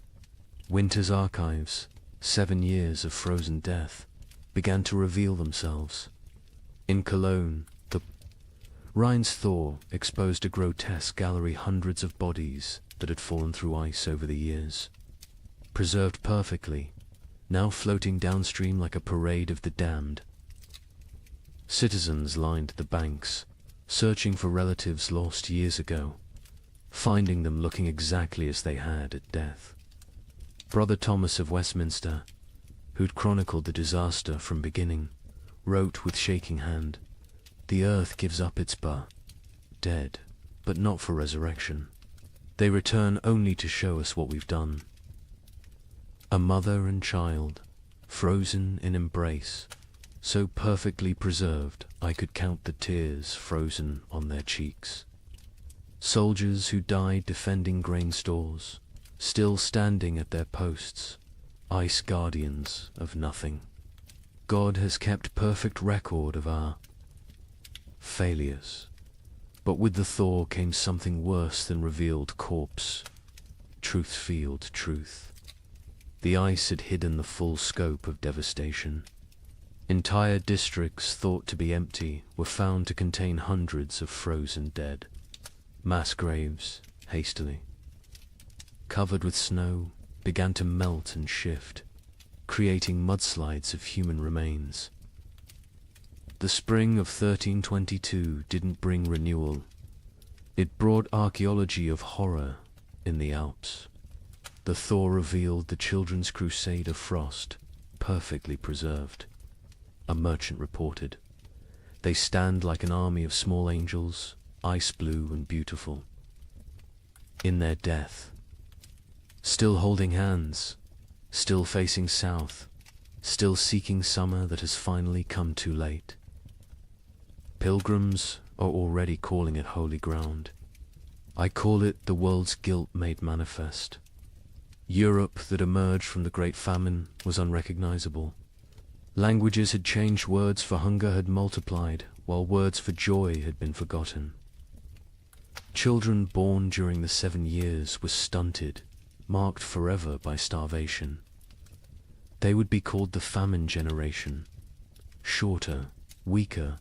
Speaker 2: Winter's archives, 7 years of frozen death, began to reveal themselves. In Cologne, the Rhine's thaw exposed a grotesque gallery, hundreds of bodies that had fallen through ice over the years, preserved perfectly, now floating downstream like a parade of the damned. Citizens lined the banks, searching for relatives lost years ago, finding them looking exactly as they had at death. Brother Thomas of Westminster, who'd chronicled the disaster from beginning, wrote with shaking hand, "The earth gives up its dead, but not for resurrection. They return only to show us what we've done." A mother and child, frozen in embrace, so perfectly preserved I could count the tears frozen on their cheeks. Soldiers who died defending grain stores, still standing at their posts, ice guardians of nothing. God has kept perfect record of our failures. But with the thaw came something worse than revealed corpse. Truth-field truth. The ice had hidden the full scope of devastation. Entire districts thought to be empty were found to contain hundreds of frozen dead. Mass graves, hastily covered with snow, began to melt and shift, creating mudslides of human remains. The spring of 1322 didn't bring renewal. It brought archaeology of horror in the Alps. The thaw revealed the children's crusade of frost, perfectly preserved. A merchant reported, "They stand like an army of small angels, ice blue and beautiful. In their death, still holding hands, still facing south, still seeking summer that has finally come too late. Pilgrims are already calling it holy ground. I call it the world's guilt made manifest. Europe that emerged from the Great Famine was unrecognizable. Languages had changed, words for hunger had multiplied, while words for joy had been forgotten. Children born during the 7 years were stunted, marked forever by starvation. They would be called the famine generation, shorter, weaker,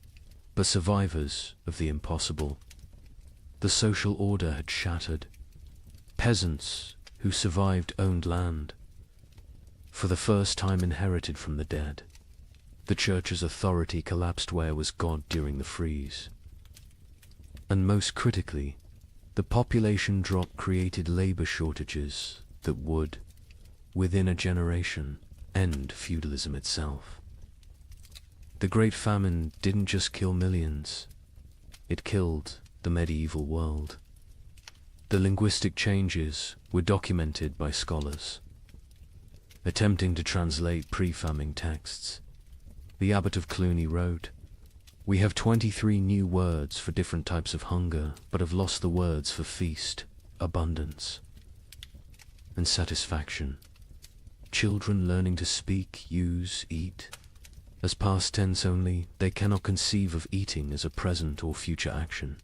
Speaker 2: but survivors of the impossible. The social order had shattered. Peasants who survived owned land, for the first time inherited from the dead. The church's authority collapsed. Where was God during the freeze? And most critically, the population drop created labor shortages that would, within a generation, end feudalism itself. The Great Famine didn't just kill millions, it killed the medieval world. The linguistic changes were documented by scholars. Attempting to translate pre-famine texts, the abbot of Cluny wrote, "We have 23 new words for different types of hunger, but have lost the words for feast, abundance, and satisfaction. Children learning to speak, use, eat, as past tense only, they cannot conceive of eating as a present or future action.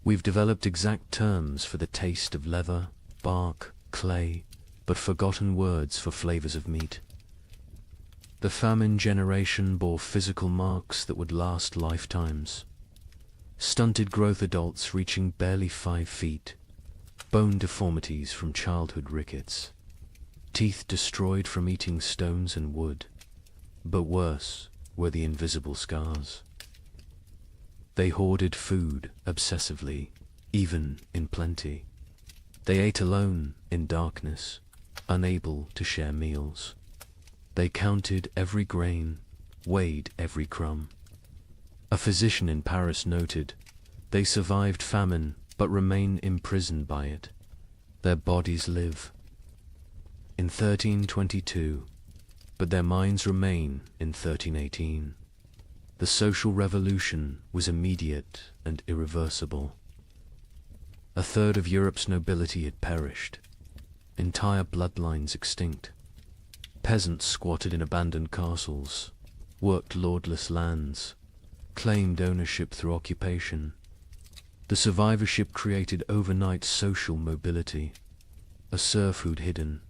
Speaker 2: We've developed exact terms for the taste of leather, bark, clay, but forgotten words for flavors of meat. The famine generation bore physical marks that would last lifetimes. Stunted growth, adults reaching barely 5 feet, bone deformities from childhood rickets, teeth destroyed from eating stones and wood, but worse were the invisible scars. They hoarded food obsessively, even in plenty. They ate alone in darkness, unable to share meals. They counted every grain, weighed every crumb. A physician in Paris noted, "They survived famine, but remain imprisoned by it. Their bodies live in 1322, but their minds remain in 1318. The social revolution was immediate and irreversible. A third of Europe's nobility had perished, entire bloodlines extinct. Peasants squatted in abandoned castles, worked lordless lands, claimed ownership through occupation. The survivorship created overnight social mobility, a serf who'd hidden.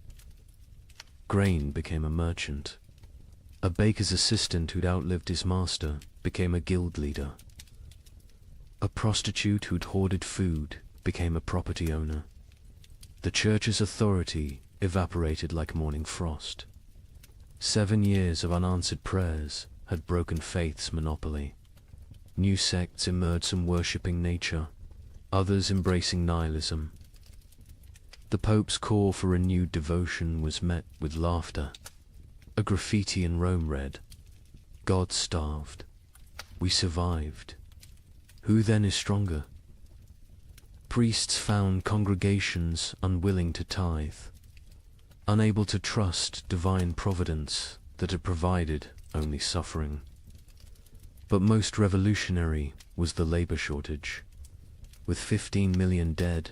Speaker 2: Grain became a merchant. A baker's assistant who'd outlived his master became a guild leader. A prostitute who'd hoarded food became a property owner. The church's authority evaporated like morning frost. 7 years of unanswered prayers had broken faith's monopoly. New sects emerged, some worshipping nature, others embracing nihilism. The Pope's call for renewed devotion was met with laughter. A graffiti in Rome read, "God starved. We survived. Who then is stronger?" Priests found congregations unwilling to tithe, unable to trust divine providence that had provided only suffering. But most revolutionary was the labor shortage. With 15 million dead,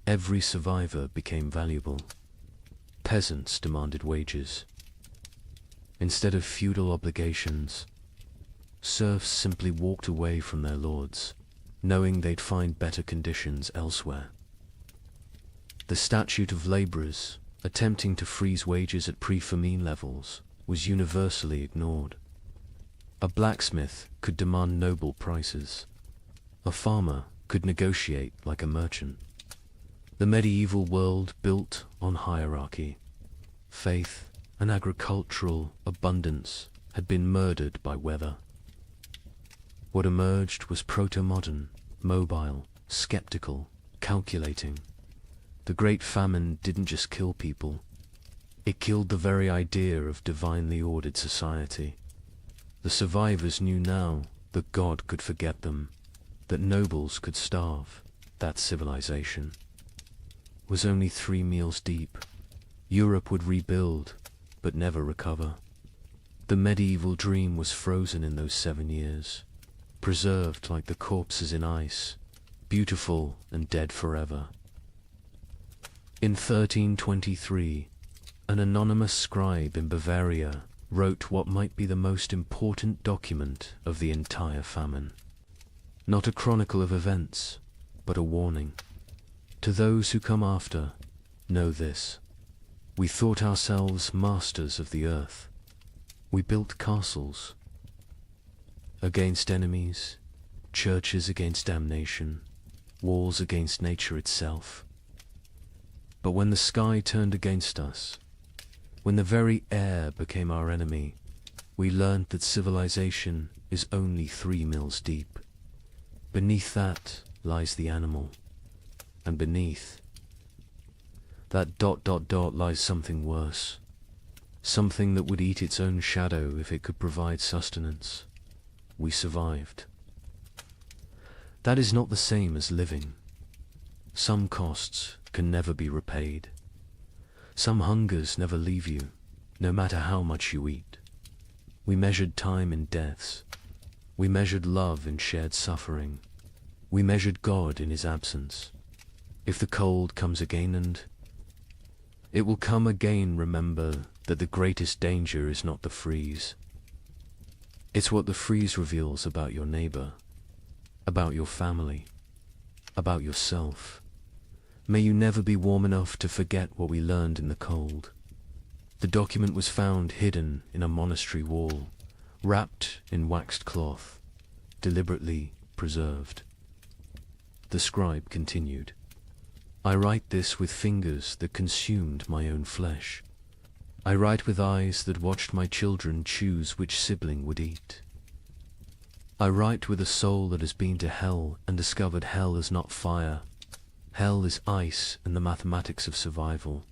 Speaker 2: every survivor became valuable. Peasants demanded wages. Instead of feudal obligations, serfs simply walked away from their lords, knowing they'd find better conditions elsewhere. The statute of laborers, attempting to freeze wages at pre-Famine levels, was universally ignored. A blacksmith could demand noble prices. A farmer could negotiate like a merchant. The medieval world built on hierarchy. Faith and agricultural abundance had been murdered by weather. What emerged was proto-modern, mobile, skeptical, calculating. The Great Famine didn't just kill people. It killed the very idea of divinely ordered society. The survivors knew now that God could forget them, that nobles could starve, that civilization was only 3 meals deep. Europe would rebuild, but never recover. The medieval dream was frozen in those 7 years, preserved like the corpses in ice, beautiful and dead forever. In 1323, an anonymous scribe in Bavaria wrote what might be the most important document of the entire famine. Not a chronicle of events, but a warning. To those who come after, know this. We thought ourselves masters of the earth. We built castles against enemies, churches against damnation, walls against nature itself. But when the sky turned against us, when the very air became our enemy, we learned that civilization is only 3 mills deep. Beneath that lies the animal, and beneath that ... lies something worse, something that would eat its own shadow if it could provide sustenance. We survived. That is not the same as living. Some costs can never be repaid. Some hungers never leave you, no matter how much you eat. We measured time in deaths. We measured love in shared suffering. We measured God in his absence. If the cold comes again, and it will come again, remember that the greatest danger is not the freeze. It's what the freeze reveals about your neighbor, about your family, about yourself. May you never be warm enough to forget what we learned in the cold. The document was found hidden in a monastery wall, wrapped in waxed cloth, deliberately preserved. The scribe continued, "I write this with fingers that consumed my own flesh. I write with eyes that watched my children choose which sibling would eat. I write with a soul that has been to hell and discovered hell is not fire. Hell is ice and the mathematics of survival.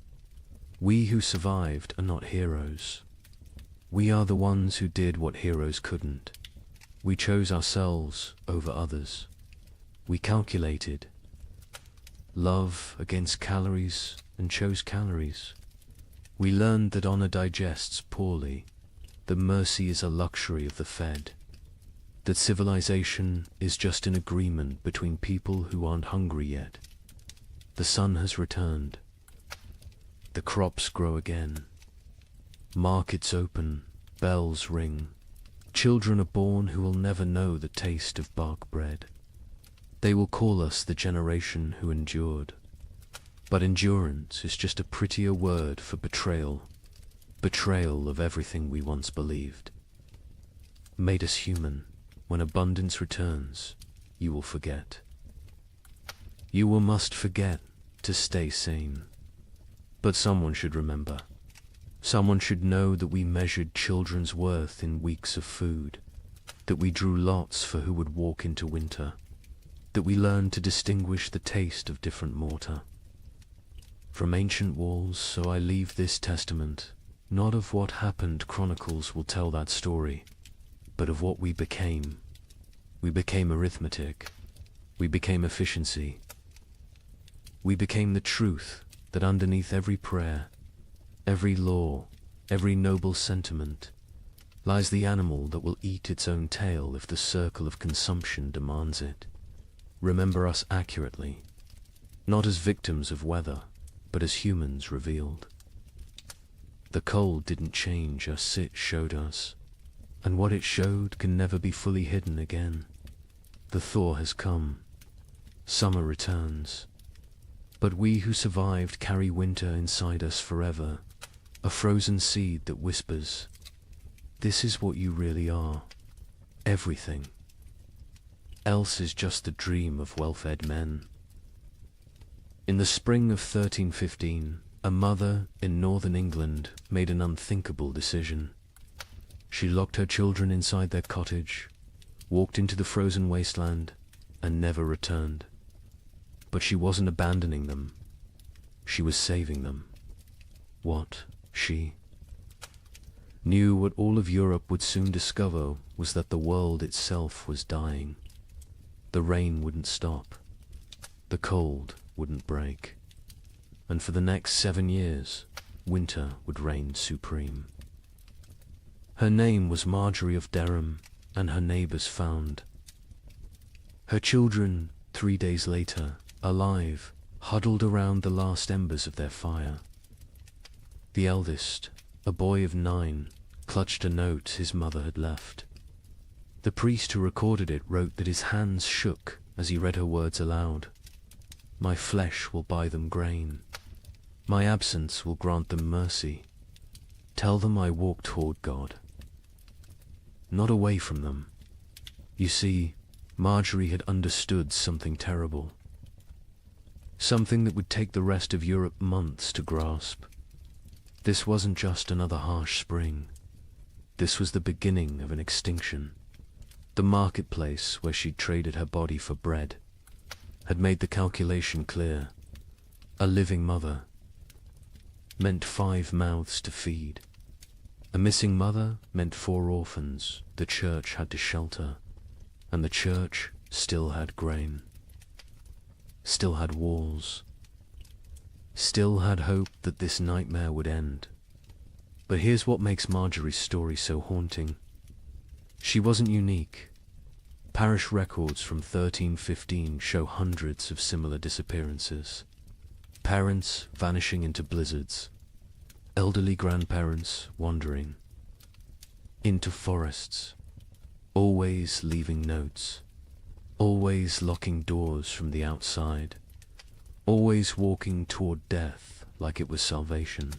Speaker 2: We who survived are not heroes. We are the ones who did what heroes couldn't. We chose ourselves over others. We calculated love against calories and chose calories. We learned that honor digests poorly, that mercy is a luxury of the fed, that civilization is just an agreement between people who aren't hungry yet. The sun has returned. The crops grow again. Markets open, bells ring. Children are born who will never know the taste of bark bread. They will call us the generation who endured. But endurance is just a prettier word for betrayal. Betrayal of everything we once believed. Made us human. When abundance returns, you will forget. You will must forget to stay sane. But someone should remember. Someone should know that we measured children's worth in weeks of food, that we drew lots for who would walk into winter, that we learned to distinguish the taste of different mortar. From ancient walls, so I leave this testament, not of what happened chronicles will tell that story, but of what we became. We became arithmetic. We became efficiency. We became the truth that underneath every prayer, every law, every noble sentiment, lies the animal that will eat its own tail if the circle of consumption demands it. Remember us accurately, not as victims of weather, but as humans revealed. The cold didn't change us, it showed us, and what it showed can never be fully hidden again. The thaw has come. Summer returns. But we who survived carry winter inside us forever, a frozen seed that whispers, "This is what you really are. Everything. Else is just the dream of well-fed men." In the spring of 1315, a mother in northern England made an unthinkable decision. She locked her children inside their cottage, walked into the frozen wasteland, and never returned. But she wasn't abandoning them. She was saving them. What she knew, what all of Europe would soon discover, was that the world itself was dying. The rain wouldn't stop. The cold wouldn't break. And for the next 7 years, winter would reign supreme. Her name was Marjorie of Dereham, and her neighbors found. Her children, 3 days later, alive, huddled around the last embers of their fire. The eldest, a boy of 9, clutched a note his mother had left. The priest who recorded it wrote that his hands shook as he read her words aloud. "My flesh will buy them grain. My absence will grant them mercy. Tell them I walk toward God, not away from them." You see, Marjorie had understood something terrible. Something that would take the rest of Europe months to grasp. This wasn't just another harsh spring. This was the beginning of an extinction. The marketplace where she'd traded her body for bread had made the calculation clear. A living mother meant 5 mouths to feed. A missing mother meant 4 orphans the church had to shelter, and the church still had grain, still had walls, still had hope that this nightmare would end. But here's what makes Marjorie's story so haunting. She wasn't unique. Parish records from 1315 show hundreds of similar disappearances. Parents vanishing into blizzards, elderly grandparents wandering into forests, always leaving notes, always locking doors from the outside, always walking toward death like it was salvation.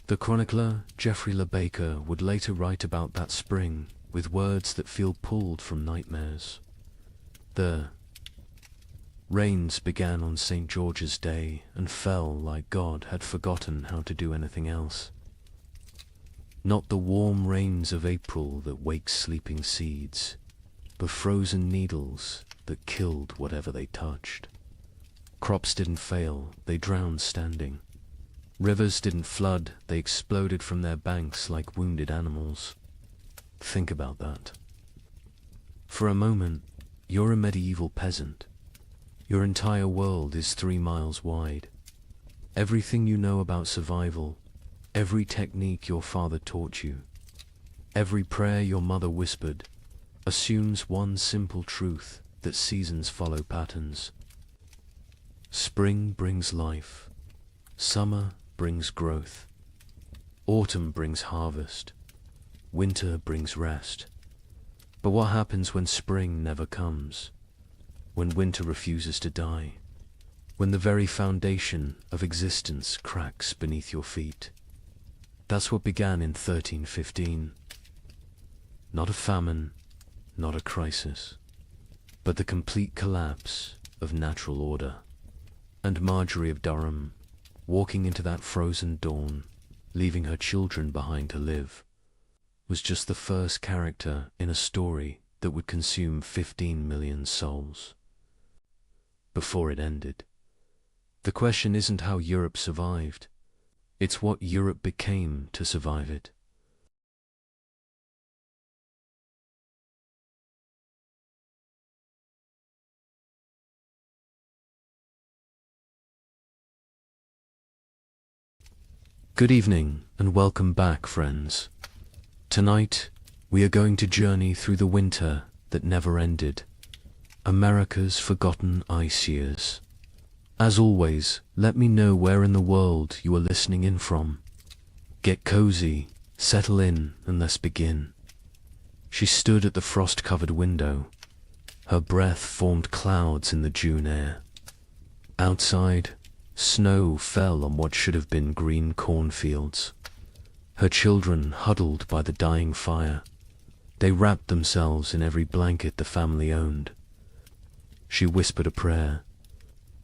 Speaker 2: The chronicler Geoffrey Le Baker would later write about that spring with words that feel pulled from nightmares. The rains began on St. George's Day and fell like God had forgotten how to do anything else. Not the warm rains of April that wake sleeping seeds, but frozen needles that killed whatever they touched. Crops didn't fail, they drowned standing. Rivers didn't flood, they exploded from their banks like wounded animals. Think about that. For a moment, you're a medieval peasant. Your entire world is 3 miles wide. Everything you know about survival, every technique your father taught you, every prayer your mother whispered, assumes one simple truth, that seasons follow patterns. Spring brings life. Summer brings growth. Autumn brings harvest. Winter brings rest. But what happens when spring never comes? When winter refuses to die? When the very foundation of existence cracks beneath your feet? That's what began in 1315. Not a famine, not a crisis, but the complete collapse of natural order. And Marjorie of Durham, walking into that frozen dawn, leaving her children behind to live, was just the first character in a story that would consume 15 million souls. Before it ended, the question isn't how Europe survived, it's what Europe became to survive it. Good evening and welcome back, friends. Tonight, we are going to journey through the winter that never ended, America's forgotten ice years. As always, let me know where in the world you are listening in from. Get cozy, settle in, and let's begin. She stood at the frost-covered window. Her breath formed clouds in the June air. Outside, snow fell on what should have been green cornfields. Her children huddled by the dying fire. They wrapped themselves in every blanket the family owned. She whispered a prayer,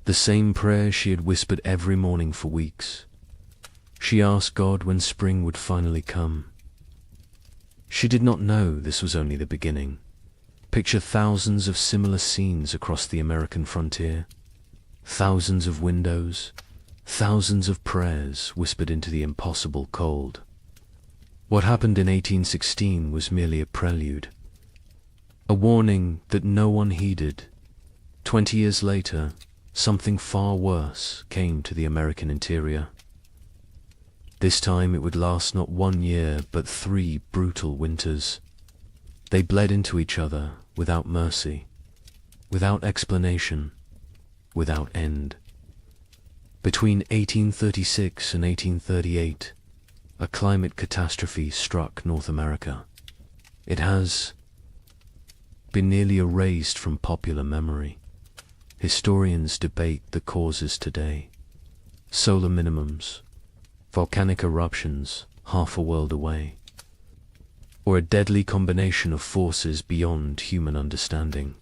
Speaker 2: the same prayer she had whispered every morning for weeks. She asked God when spring would finally come. She did not know this was only the beginning. Picture thousands of similar scenes across the American frontier. Thousands of windows, thousands of prayers whispered into the impossible cold. What happened in 1816 was merely a prelude, a warning that no one heeded. 20 years later, something far worse came to the American interior. This time it would last not 1 year, but 3 brutal winters. They bled into each other without mercy, without explanation, without end. Between 1836 and 1838, a climate catastrophe struck North America. It has been nearly erased from popular memory. Historians debate the causes today. Solar minimums, volcanic eruptions half a world away, or a deadly combination of forces beyond human understanding.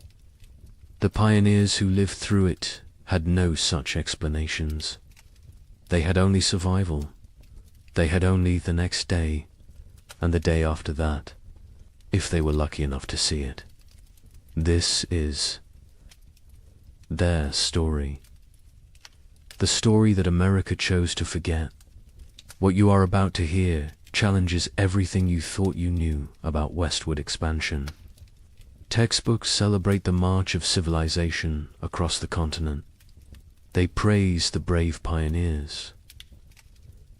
Speaker 2: The pioneers who lived through it had no such explanations. They had only survival. They had only the next day, and the day after that, if they were lucky enough to see it. This is their story. The story that America chose to forget. What you are about to hear challenges everything you thought you knew about westward expansion. Textbooks celebrate the march of civilization across the continent. They praise the brave pioneers,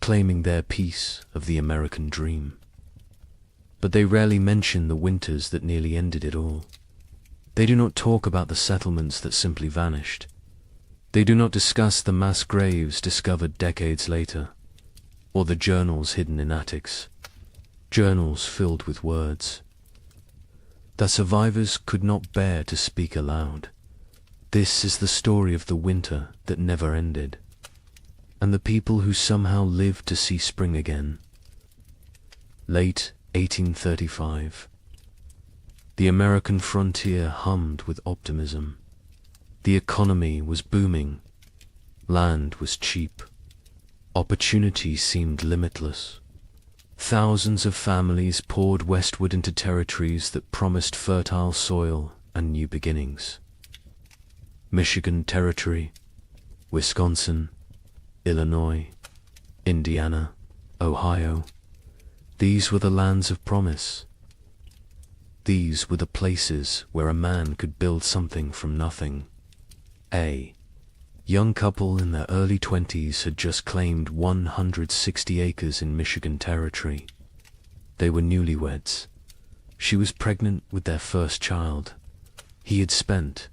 Speaker 2: claiming their piece of the American dream. But they rarely mention the winters that nearly ended it all. They do not talk about the settlements that simply vanished. They do not discuss the mass graves discovered decades later, or the journals hidden in attics, journals filled with words that survivors could not bear to speak aloud. This is the story of the winter that never ended, and the people who somehow lived to see spring again. Late 1835. The American frontier hummed with optimism. The economy was booming. Land was cheap. Opportunity seemed limitless. Thousands of families poured westward into territories that promised fertile soil and new beginnings. Michigan Territory, Wisconsin, Illinois, Indiana, Ohio. These were the lands of promise. These were the places where a man could build something from nothing. A young couple in their early 20s had just claimed 160 acres in Michigan Territory. They were newlyweds. She was pregnant with their first child. He had spent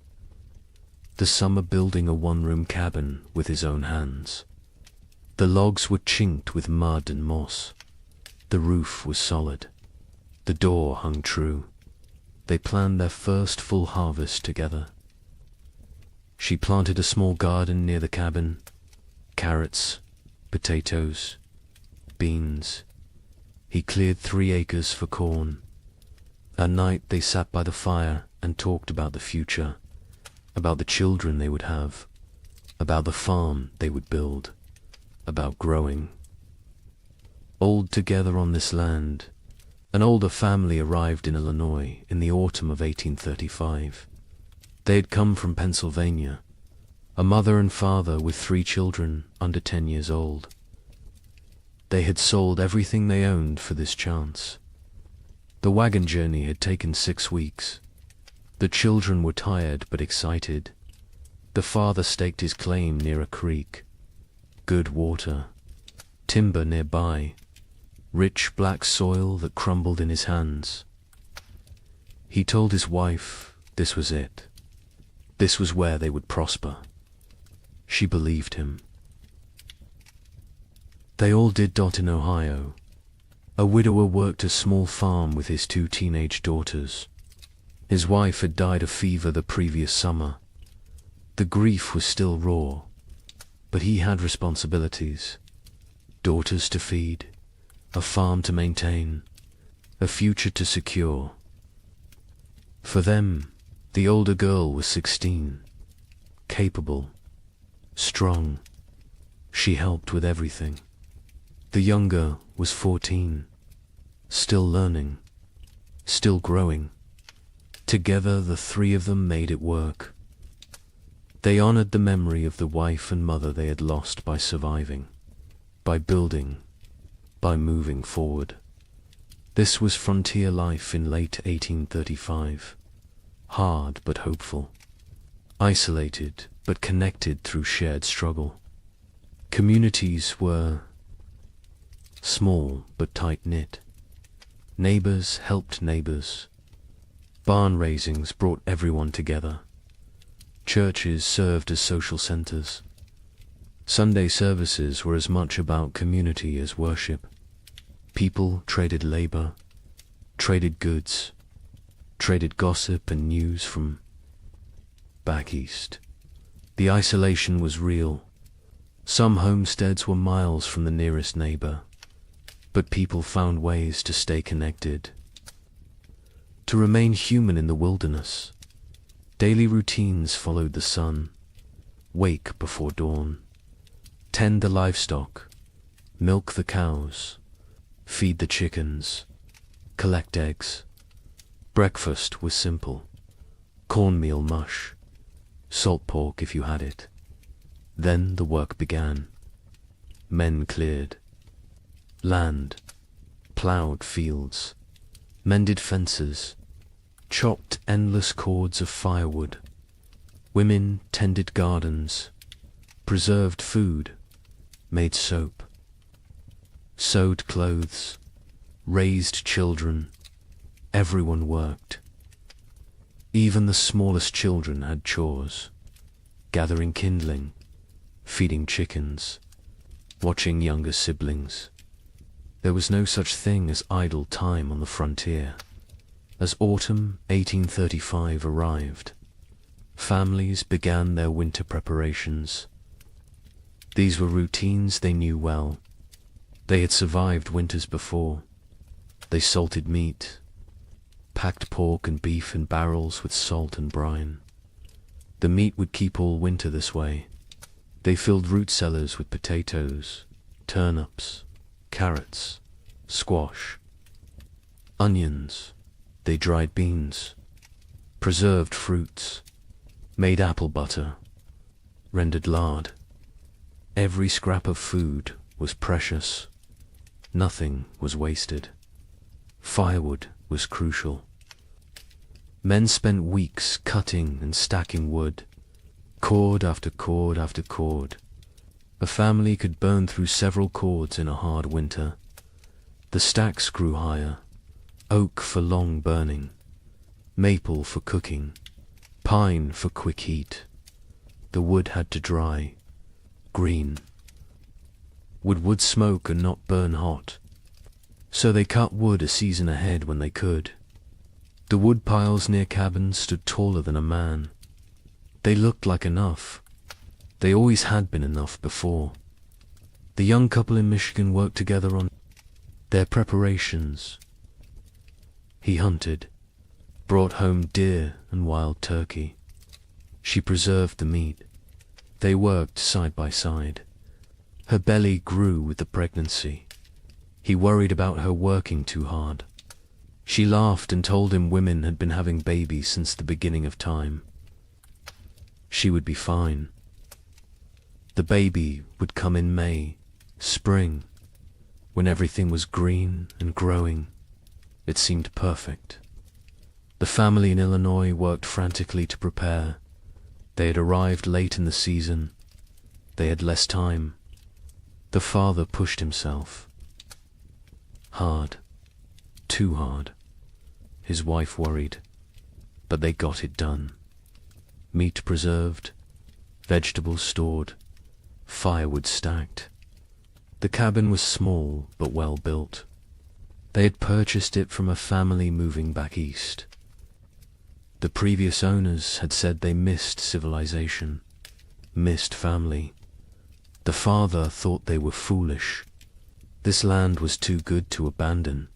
Speaker 2: the summer building a one-room cabin with his own hands. The logs were chinked with mud and moss. The roof was solid. The door hung true. They planned their first full harvest together. She planted a small garden near the cabin. Carrots, potatoes, beans. He cleared 3 acres for corn. At night they sat by the fire and talked about the future, about the children they would have, about the farm they would build, about growing. Old together on this land, an older family arrived in Illinois in the autumn of 1835. They had come from Pennsylvania, a mother and father with 3 children under 10 years old. They had sold everything they owned for this chance. The wagon journey had taken 6 weeks. The children were tired but excited. The father staked his claim near a creek. Good water, timber nearby, rich black soil that crumbled in his hands. He told his wife this was it. This was where they would prosper. She believed him. They all did dot in Ohio. A widower worked a small farm with his 2 teenage daughters. His wife had died of fever the previous summer. The grief was still raw, but he had responsibilities. Daughters to feed, a farm to maintain, a future to secure. For them, the older girl was 16, capable, strong. She helped with everything. The younger was 14, still learning, still growing. Together the 3 of them made it work. They honored the memory of the wife and mother they had lost by surviving, by building, by moving forward. This was frontier life in late 1835. Hard but hopeful. Isolated but connected through shared struggle. Communities were small but tight-knit. Neighbors helped neighbors. Barn raisings brought everyone together. Churches served as social centers. Sunday services were as much about community as worship. People traded labor, traded goods, traded gossip and news from back east. The isolation was real. Some homesteads were miles from the nearest neighbor, but people found ways to stay connected, to remain human in the wilderness. Daily routines followed the sun. Wake before dawn, tend the livestock, milk the cows, feed the chickens, collect eggs. Breakfast was simple. Cornmeal mush, salt pork if you had it. Then the work began. Men cleared land, ploughed fields, mended fences, chopped endless cords of firewood. Women tended gardens, preserved food, made soap, sewed clothes, raised children. Everyone worked. Even the smallest children had chores, gathering kindling, feeding chickens, watching younger siblings. There was no such thing as idle time on the frontier. As autumn 1835 arrived, families began their winter preparations. These were routines they knew well. They had survived winters before. They salted meat, packed pork and beef in barrels with salt and brine. The meat would keep all winter this way. They filled root cellars with potatoes, turnips, carrots, squash, onions. They dried beans, preserved fruits, made apple butter, rendered lard. Every scrap of food was precious. Nothing was wasted. Firewood was crucial. Men spent weeks cutting and stacking wood, cord after cord after cord. A family could burn through several cords in a hard winter. The stacks grew higher, oak for long burning, maple for cooking, pine for quick heat. The wood had to dry, green. Would wood smoke and not burn hot? So they cut wood a season ahead when they could. The wood piles near cabins stood taller than a man. They looked like enough. They always had been enough before. The young couple in Michigan worked together on their preparations. He hunted, brought home deer and wild turkey. She preserved the meat. They worked side by side. Her belly grew with the pregnancy. He worried about her working too hard. She laughed and told him women had been having babies since the beginning of time. She would be fine. The baby would come in May, spring, when everything was green and growing. It seemed perfect. The family in Illinois worked frantically to prepare. They had arrived late in the season. They had less time. The father pushed himself. Hard. Too hard. His wife worried. But they got it done. Meat preserved, vegetables stored, firewood stacked. The cabin was small but well built. They had purchased it from a family moving back east. The previous owners had said they missed civilization, missed family. The father thought they were foolish. This land was too good to abandon.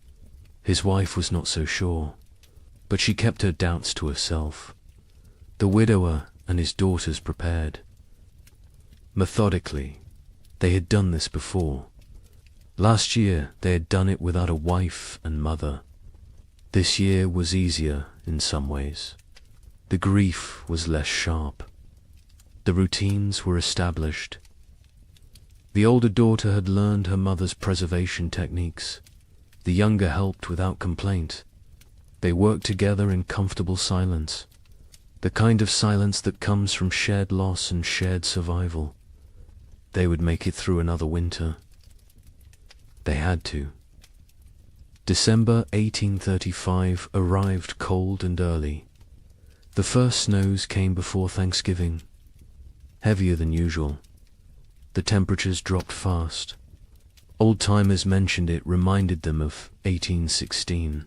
Speaker 2: His wife was not so sure, but she kept her doubts to herself. The widower and his daughters prepared. Methodically, they had done this before. Last year they had done it without a wife and mother. This year was easier in some ways. The grief was less sharp. The routines were established. The older daughter had learned her mother's preservation techniques. The younger helped without complaint. They worked together in comfortable silence, the kind of silence that comes from shared loss and shared survival. They would make it through another winter. They had to. December 1835 arrived cold and early. The first snows came before Thanksgiving, heavier than usual. The temperatures dropped fast. Old-timers mentioned it reminded them of 1816,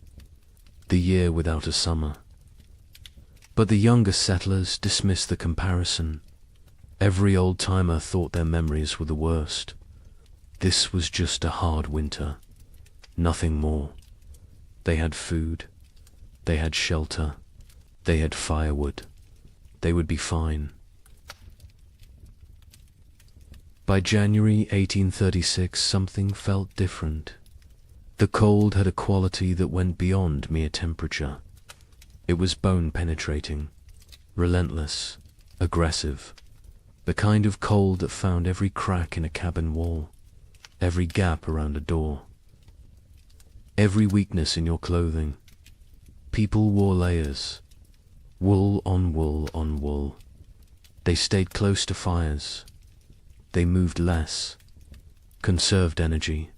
Speaker 2: the year without a summer. But the younger settlers dismissed the comparison. Every old-timer thought their memories were the worst. This was just a hard winter, nothing more. They had food, they had shelter, they had firewood. They would be fine. By January 1836, something felt different. The cold had a quality that went beyond mere temperature. It was bone-penetrating, relentless, aggressive, the kind of cold that found every crack in a cabin wall, every gap around a door, every weakness in your clothing. People wore layers, wool on wool on wool. They stayed close to fires. They moved less, conserved energy,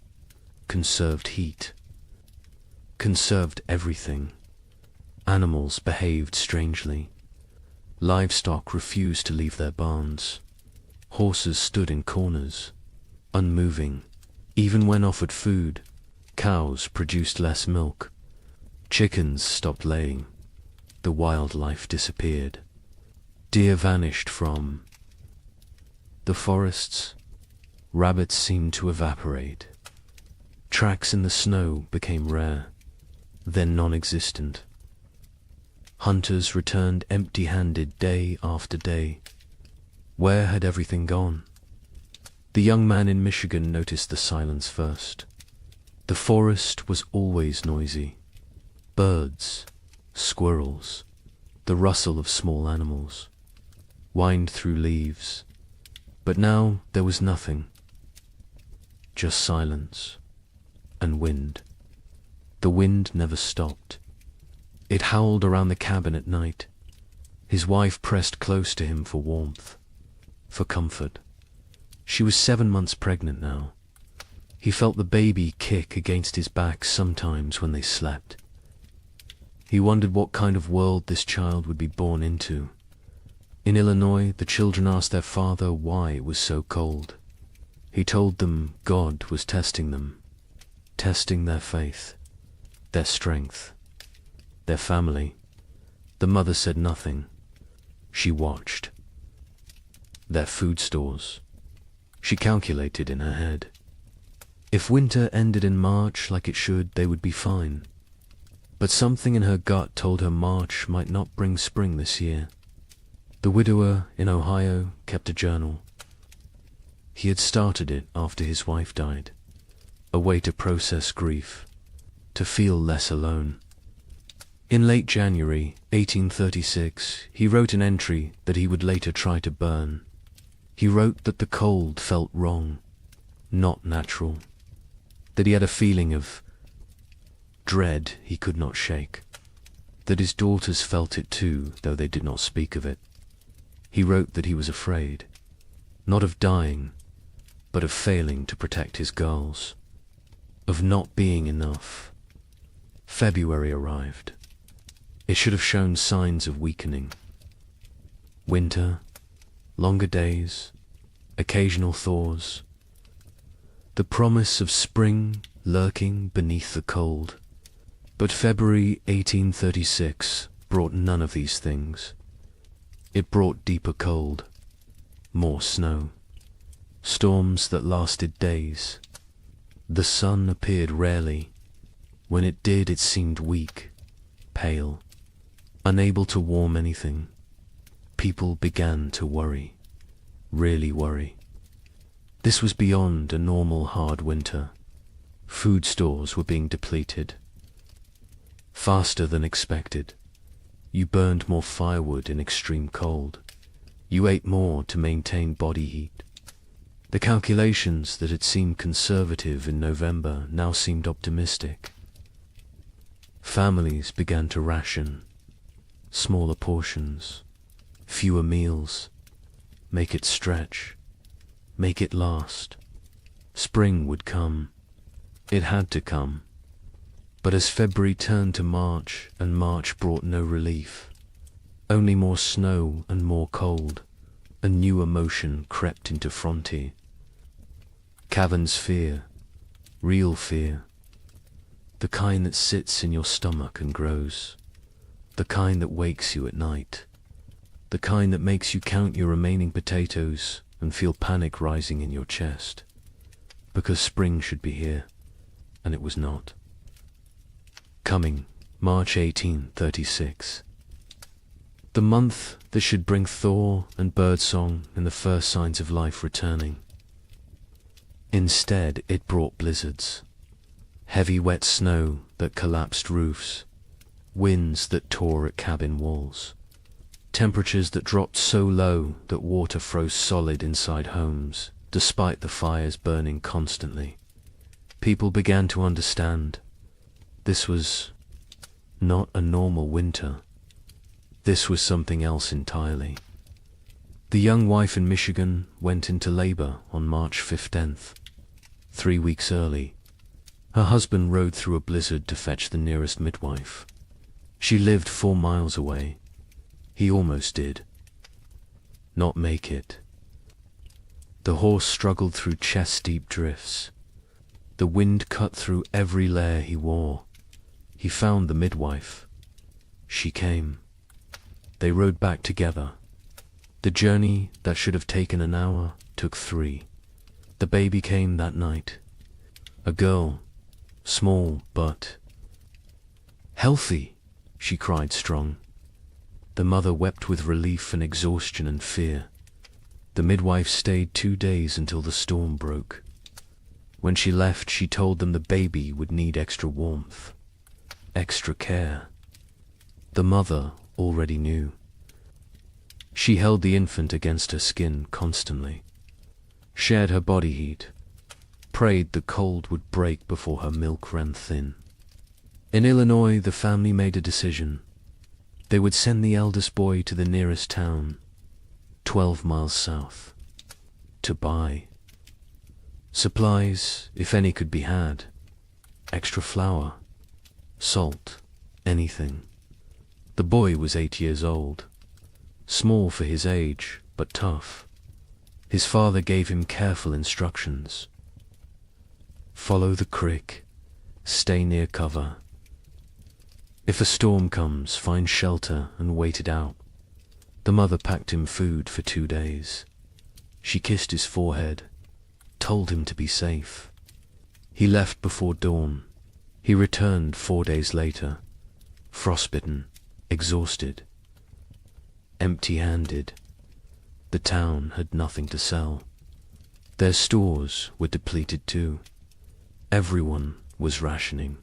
Speaker 2: conserved heat, conserved everything. Animals behaved strangely. Livestock refused to leave their barns. Horses stood in corners, unmoving. Even when offered food, cows produced less milk. Chickens stopped laying. The wildlife disappeared. Deer vanished from the forests. Rabbits seemed to evaporate. Tracks in the snow became rare, then non-existent. Hunters returned empty-handed day after day. Where had everything gone? The young man in Michigan noticed the silence first. The forest was always noisy. Birds, squirrels, the rustle of small animals, whined through leaves. But now there was nothing. just silence and wind. The wind never stopped. It howled around the cabin at night. His wife pressed close to him for warmth, for comfort. She was 7 months pregnant now. He felt the baby kick against his back sometimes when they slept. He wondered what kind of world this child would be born into. In Illinois, the children asked their father why it was so cold. He told them God was testing them, testing their faith, their strength, their family. The mother said nothing. She watched. Their food stores. She calculated in her head. If winter ended in March like it should, they would be fine. But something in her gut told her March might not bring spring this year. The widower in Ohio kept a journal. He had started it after his wife died, a way to process grief, to feel less alone. In late January 1836, he wrote an entry that he would later try to burn. He wrote that the cold felt wrong, not natural, that he had a feeling of dread he could not shake, that his daughters felt it too, though they did not speak of it. He wrote that he was afraid, not of dying, but of failing to protect his girls, of not being enough. February arrived. It should have shown signs of weakening. Winter, longer days, occasional thaws, the promise of spring lurking beneath the cold. But February 1836 brought none of these things. It brought deeper cold, more snow, storms that lasted days. The sun appeared rarely. When it did, it seemed weak, pale, unable to warm anything. People began to worry, really worry. This was beyond a normal hard winter. Food stores were being depleted. Faster than expected. You burned more firewood in extreme cold. You ate more to maintain body heat. The calculations that had seemed conservative in November now seemed optimistic. Families began to ration. Smaller portions, fewer meals. Make it stretch. Make it last. Spring would come. It had to come. But as February turned to March, and March brought no relief, only more snow and more cold, a new emotion crept into Frontier. Cavern's fear, real fear, the kind that sits in your stomach and grows, the kind that wakes you at night, the kind that makes you count your remaining potatoes and feel panic rising in your chest, because spring should be here, and it was not. Coming, March 1836. The month that should bring thaw and birdsong and the first signs of life returning. Instead, it brought blizzards, heavy wet snow that collapsed roofs, winds that tore at cabin walls, temperatures that dropped so low that water froze solid inside homes, despite the fires burning constantly. People began to understand. This was not a normal winter. This was something else entirely. The young wife in Michigan went into labor on March 15th, 3 weeks early. Her husband rode through a blizzard to fetch the nearest midwife. She lived 4 miles away. He almost did not make it. The horse struggled through chest-deep drifts. The wind cut through every layer he wore. He found the midwife. She came. They rode back together. The journey that should have taken an hour took 3. The baby came that night. A girl, small but healthy, she cried strong. The mother wept with relief and exhaustion and fear. The midwife stayed 2 days until the storm broke. When she left, she told them the baby would need extra warmth, extra care. The mother already knew. She held the infant against her skin constantly, shared her body heat, prayed the cold would break before her milk ran thin. In Illinois, the family made a decision. They would send the eldest boy to the nearest town, 12 miles south, to buy supplies, if any could be had, extra flour, salt, anything. The boy was 8 years old, small for his age, but tough. His father gave him careful instructions. Follow the creek, stay near cover. If a storm comes, find shelter and wait it out. The mother packed him food for 2 days. She kissed his forehead, told him to be safe. He left before dawn. He returned 4 days later, frostbitten, exhausted, empty-handed. The town had nothing to sell. Their stores were depleted too. Everyone was rationing.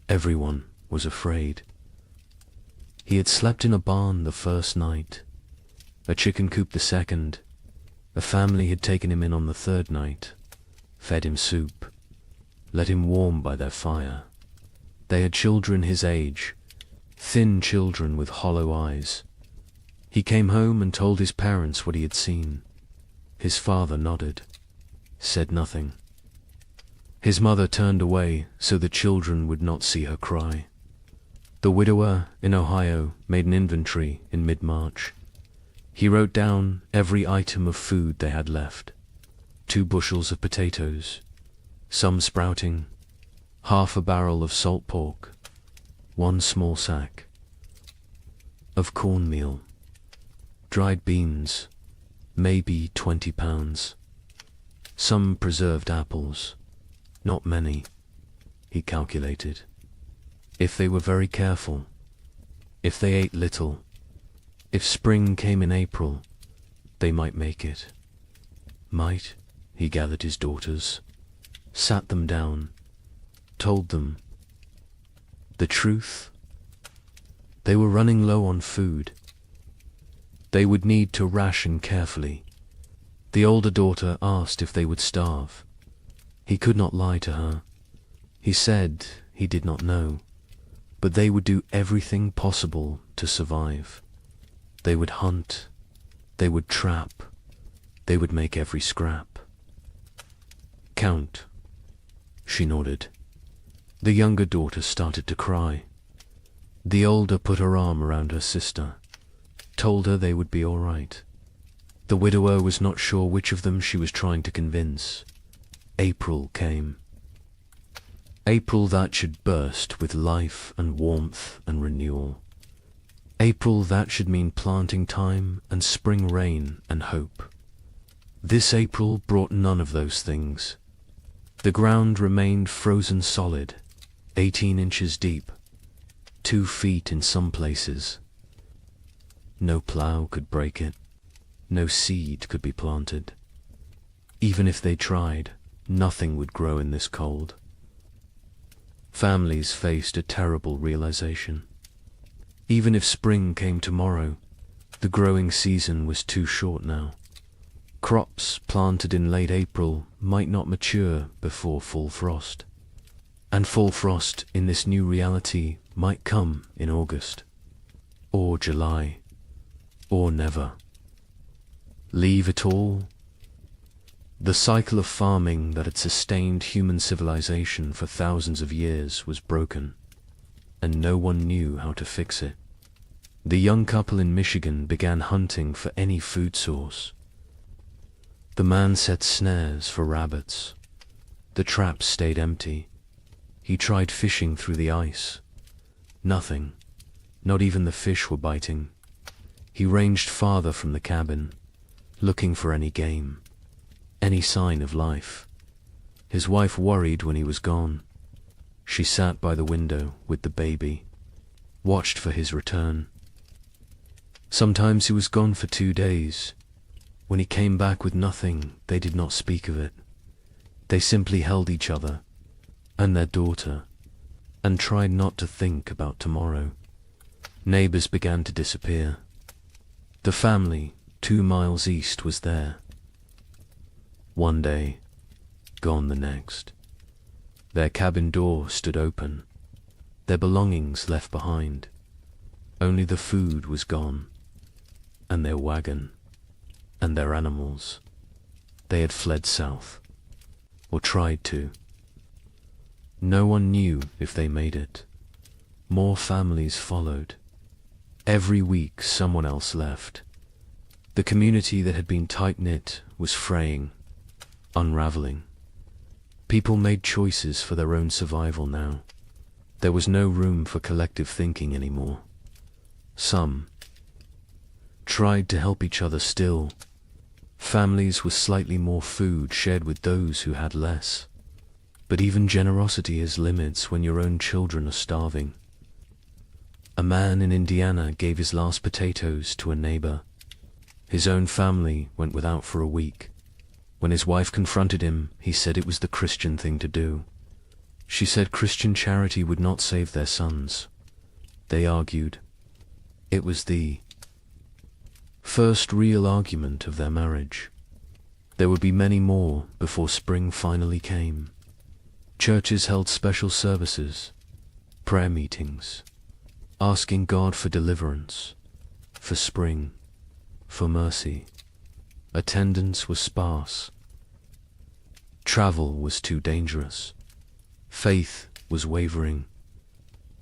Speaker 2: Everyone was afraid. He had slept in a barn the first night, a chicken coop the second. A family had taken him in on the third night, fed him soup, let him warm by their fire. They had children his age, thin children with hollow eyes. He came home and told his parents what he had seen. His father nodded, said nothing. His mother turned away so the children would not see her cry. The widower in Ohio made an inventory in mid-March. He wrote down every item of food they had left. 2 bushels of potatoes, some sprouting, half a barrel of salt pork, 1 small sack of cornmeal, dried beans, maybe 20 pounds, some preserved apples, not many, he calculated. If they were very careful, if they ate little, if spring came in April, they might make it. Might, he gathered his daughters, sat them down, told them the truth. They were running low on food. They would need to ration carefully. The older daughter asked if they would starve. He could not lie to her. He said he did not know, but they would do everything possible to survive. They would hunt, they would trap, they would make every scrap. Count, she nodded. The younger daughter started to cry. The older put her arm around her sister, told her they would be all right. The widower was not sure which of them she was trying to convince. April came. April that should burst with life and warmth and renewal. April that should mean planting time and spring rain and hope. This April brought none of those things. The ground remained frozen solid, 18 inches deep, 2 feet in some places. No plough could break it. No seed could be planted. Even if they tried, nothing would grow in this cold. Families faced a terrible realization. Even if spring came tomorrow, the growing season was too short now. Crops planted in late April might not mature before full frost. And full frost in this new reality might come in August, or July, or never. Leave it all? The cycle of farming that had sustained human civilization for thousands of years was broken, and no one knew how to fix it. The young couple in Michigan began hunting for any food source. The man set snares for rabbits. The traps stayed empty. He tried fishing through the ice. Nothing. Not even the fish were biting. He ranged farther from the cabin, looking for any game, any sign of life. His wife worried when he was gone. She sat by the window with the baby, watched for his return. Sometimes he was gone for 2 days. When he came back with nothing, they did not speak of it. They simply held each other and their daughter and tried not to think about tomorrow. Neighbors began to disappear. The family 2 miles east was there. One day, gone the next. Their cabin door stood open, their belongings left behind. Only the food was gone, and their wagon, and their animals. They had fled south, or tried to. No one knew if they made it. More families followed. Every week someone else left. The community that had been tight-knit was fraying, unraveling. People made choices for their own survival now. There was no room for collective thinking anymore. Some tried to help each other still. Families with slightly more food shared with those who had less. But even generosity has limits when your own children are starving. A man in Indiana gave his last potatoes to a neighbor. His own family went without for a week. When his wife confronted him, he said it was the Christian thing to do. She said Christian charity would not save their sons. They argued. It was the first real argument of their marriage. There would be many more before spring finally came. Churches held special services, prayer meetings, asking God for deliverance, for spring, for mercy. Attendance was sparse. Travel was too dangerous. Faith was wavering.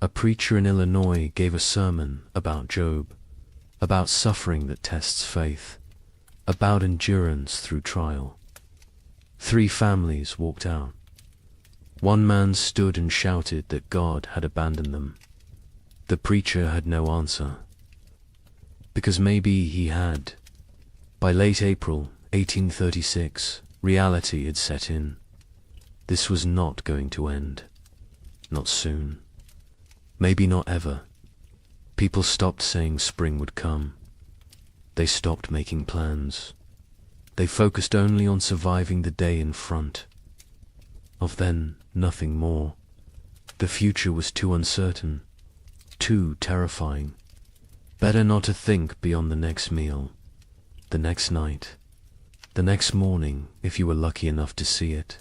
Speaker 2: A preacher in Illinois gave a sermon about Job, about suffering that tests faith, about endurance through trial. 3 families walked out. One man stood and shouted that God had abandoned them. The preacher had no answer, because maybe he had. By late April 1836, reality had set in. This was not going to end. Not soon. Maybe not ever. People stopped saying spring would come. They stopped making plans. They focused only on surviving the day in front. Of then, nothing more. The future was too uncertain, too terrifying. Better not to think beyond the next meal, the next night, the next morning if you were lucky enough to see it.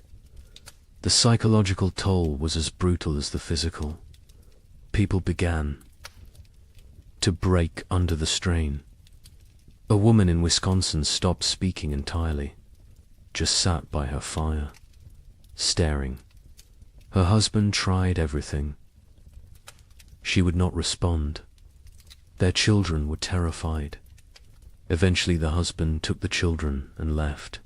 Speaker 2: The psychological toll was as brutal as the physical. People began to break under the strain. A woman in Wisconsin stopped speaking entirely, just sat by her fire, staring. Her husband tried everything. She would not respond. Their children were terrified. Eventually the husband took the children and left.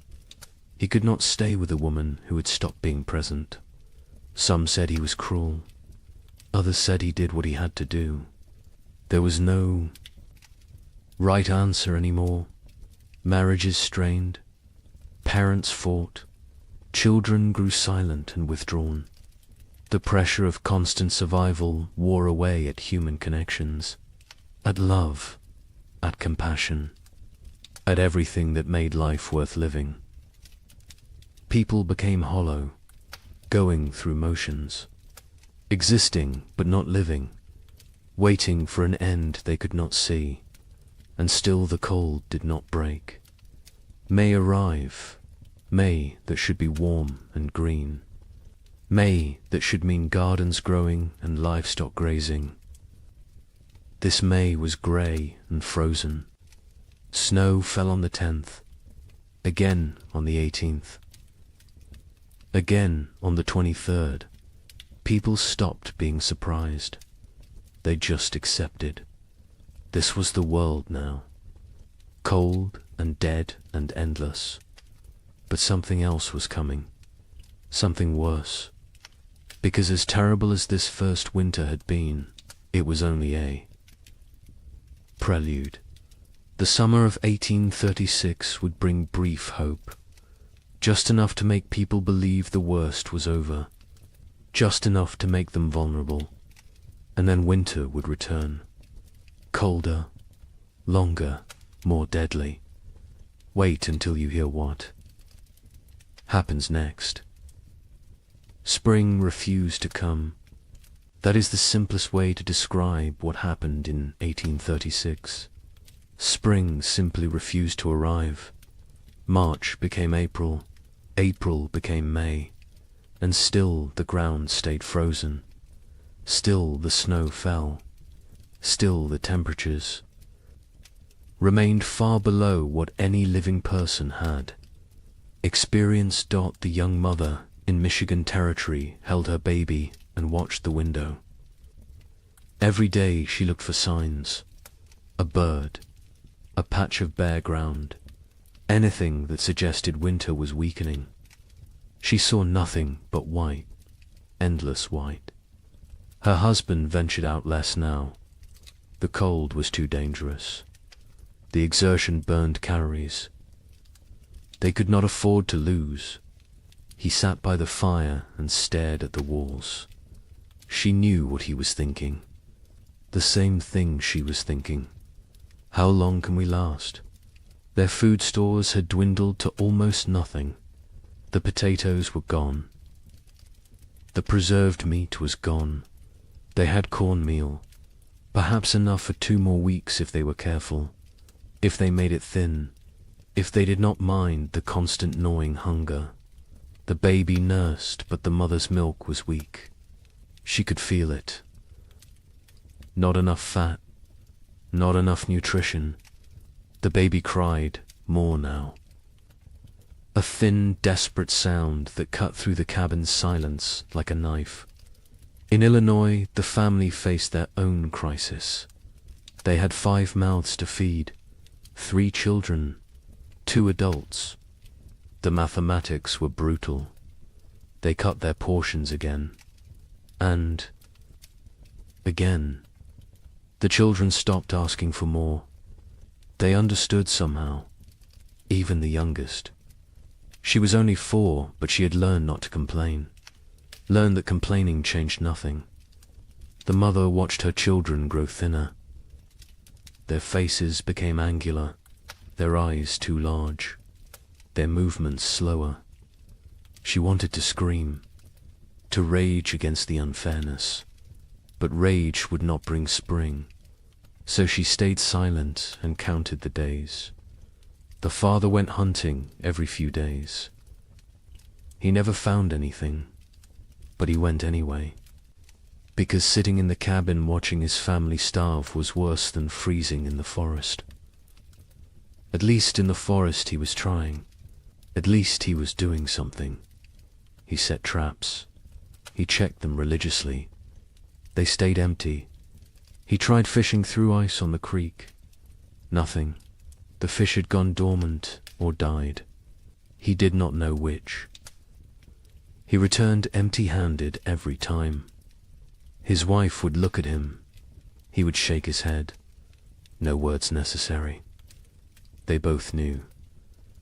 Speaker 2: He could not stay with a woman who had stopped being present. Some said he was cruel. Others said he did what he had to do. There was no right answer anymore. Marriages strained. Parents fought. Children grew silent and withdrawn. The pressure of constant survival wore away at human connections, at love, at compassion, at everything that made life worth living. People became hollow, going through motions, existing but not living, waiting for an end they could not see, and still the cold did not break. May arrive, May that should be warm and green, May that should mean gardens growing and livestock grazing. This May was grey and frozen. Snow fell on the 10th, again on the 18th, again on the 23rd. People stopped being surprised. They just accepted. This was the world now. Cold and dead and endless. But something else was coming. Something worse. Because as terrible as this first winter had been, it was only a prelude. The summer of 1836 would bring brief hope. Just enough to make people believe the worst was over. Just enough to make them vulnerable. And then winter would return. Colder, longer, more deadly. Wait until you hear what happens next. Spring refused to come. That is the simplest way to describe what happened in 1836. Spring simply refused to arrive. March became April. April became May, and still the ground stayed frozen. Still the snow fell. Still the temperatures remained far below what any living person had. Experienced Dot, the young mother in Michigan Territory, held her baby and watched the window. Every day she looked for signs. A bird, a patch of bare ground, anything that suggested winter was weakening. She saw nothing but white, endless white. Her husband ventured out less now. The cold was too dangerous. The exertion burned calories. They could not afford to lose. He sat by the fire and stared at the walls. She knew what he was thinking. The same thing she was thinking. How long can we last? Their food stores had dwindled to almost nothing. The potatoes were gone. The preserved meat was gone. They had cornmeal, perhaps enough for 2 more weeks if they were careful, if they made it thin, if they did not mind the constant gnawing hunger. The baby nursed, but the mother's milk was weak. She could feel it. Not enough fat, not enough nutrition. The baby cried more now. A thin, desperate sound that cut through the cabin's silence like a knife. In Illinois, the family faced their own crisis. They had 5 mouths to feed, 3 children, 2 adults. The mathematics were brutal. They cut their portions again. And again. The children stopped asking for more. They understood somehow, even the youngest. She was only 4, but she had learned not to complain, learned that complaining changed nothing. The mother watched her children grow thinner. Their faces became angular, their eyes too large, their movements slower. She wanted to scream, to rage against the unfairness, but rage would not bring spring. So she stayed silent and counted the days. The father went hunting every few days. He never found anything, but he went anyway, because sitting in the cabin watching his family starve was worse than freezing in the forest. At least in the forest he was trying. At least he was doing something. He set traps. He checked them religiously. They stayed empty. He tried fishing through ice on the creek. Nothing. The fish had gone dormant or died. He did not know which. He returned empty-handed every time. His wife would look at him. He would shake his head. No words necessary. They both knew.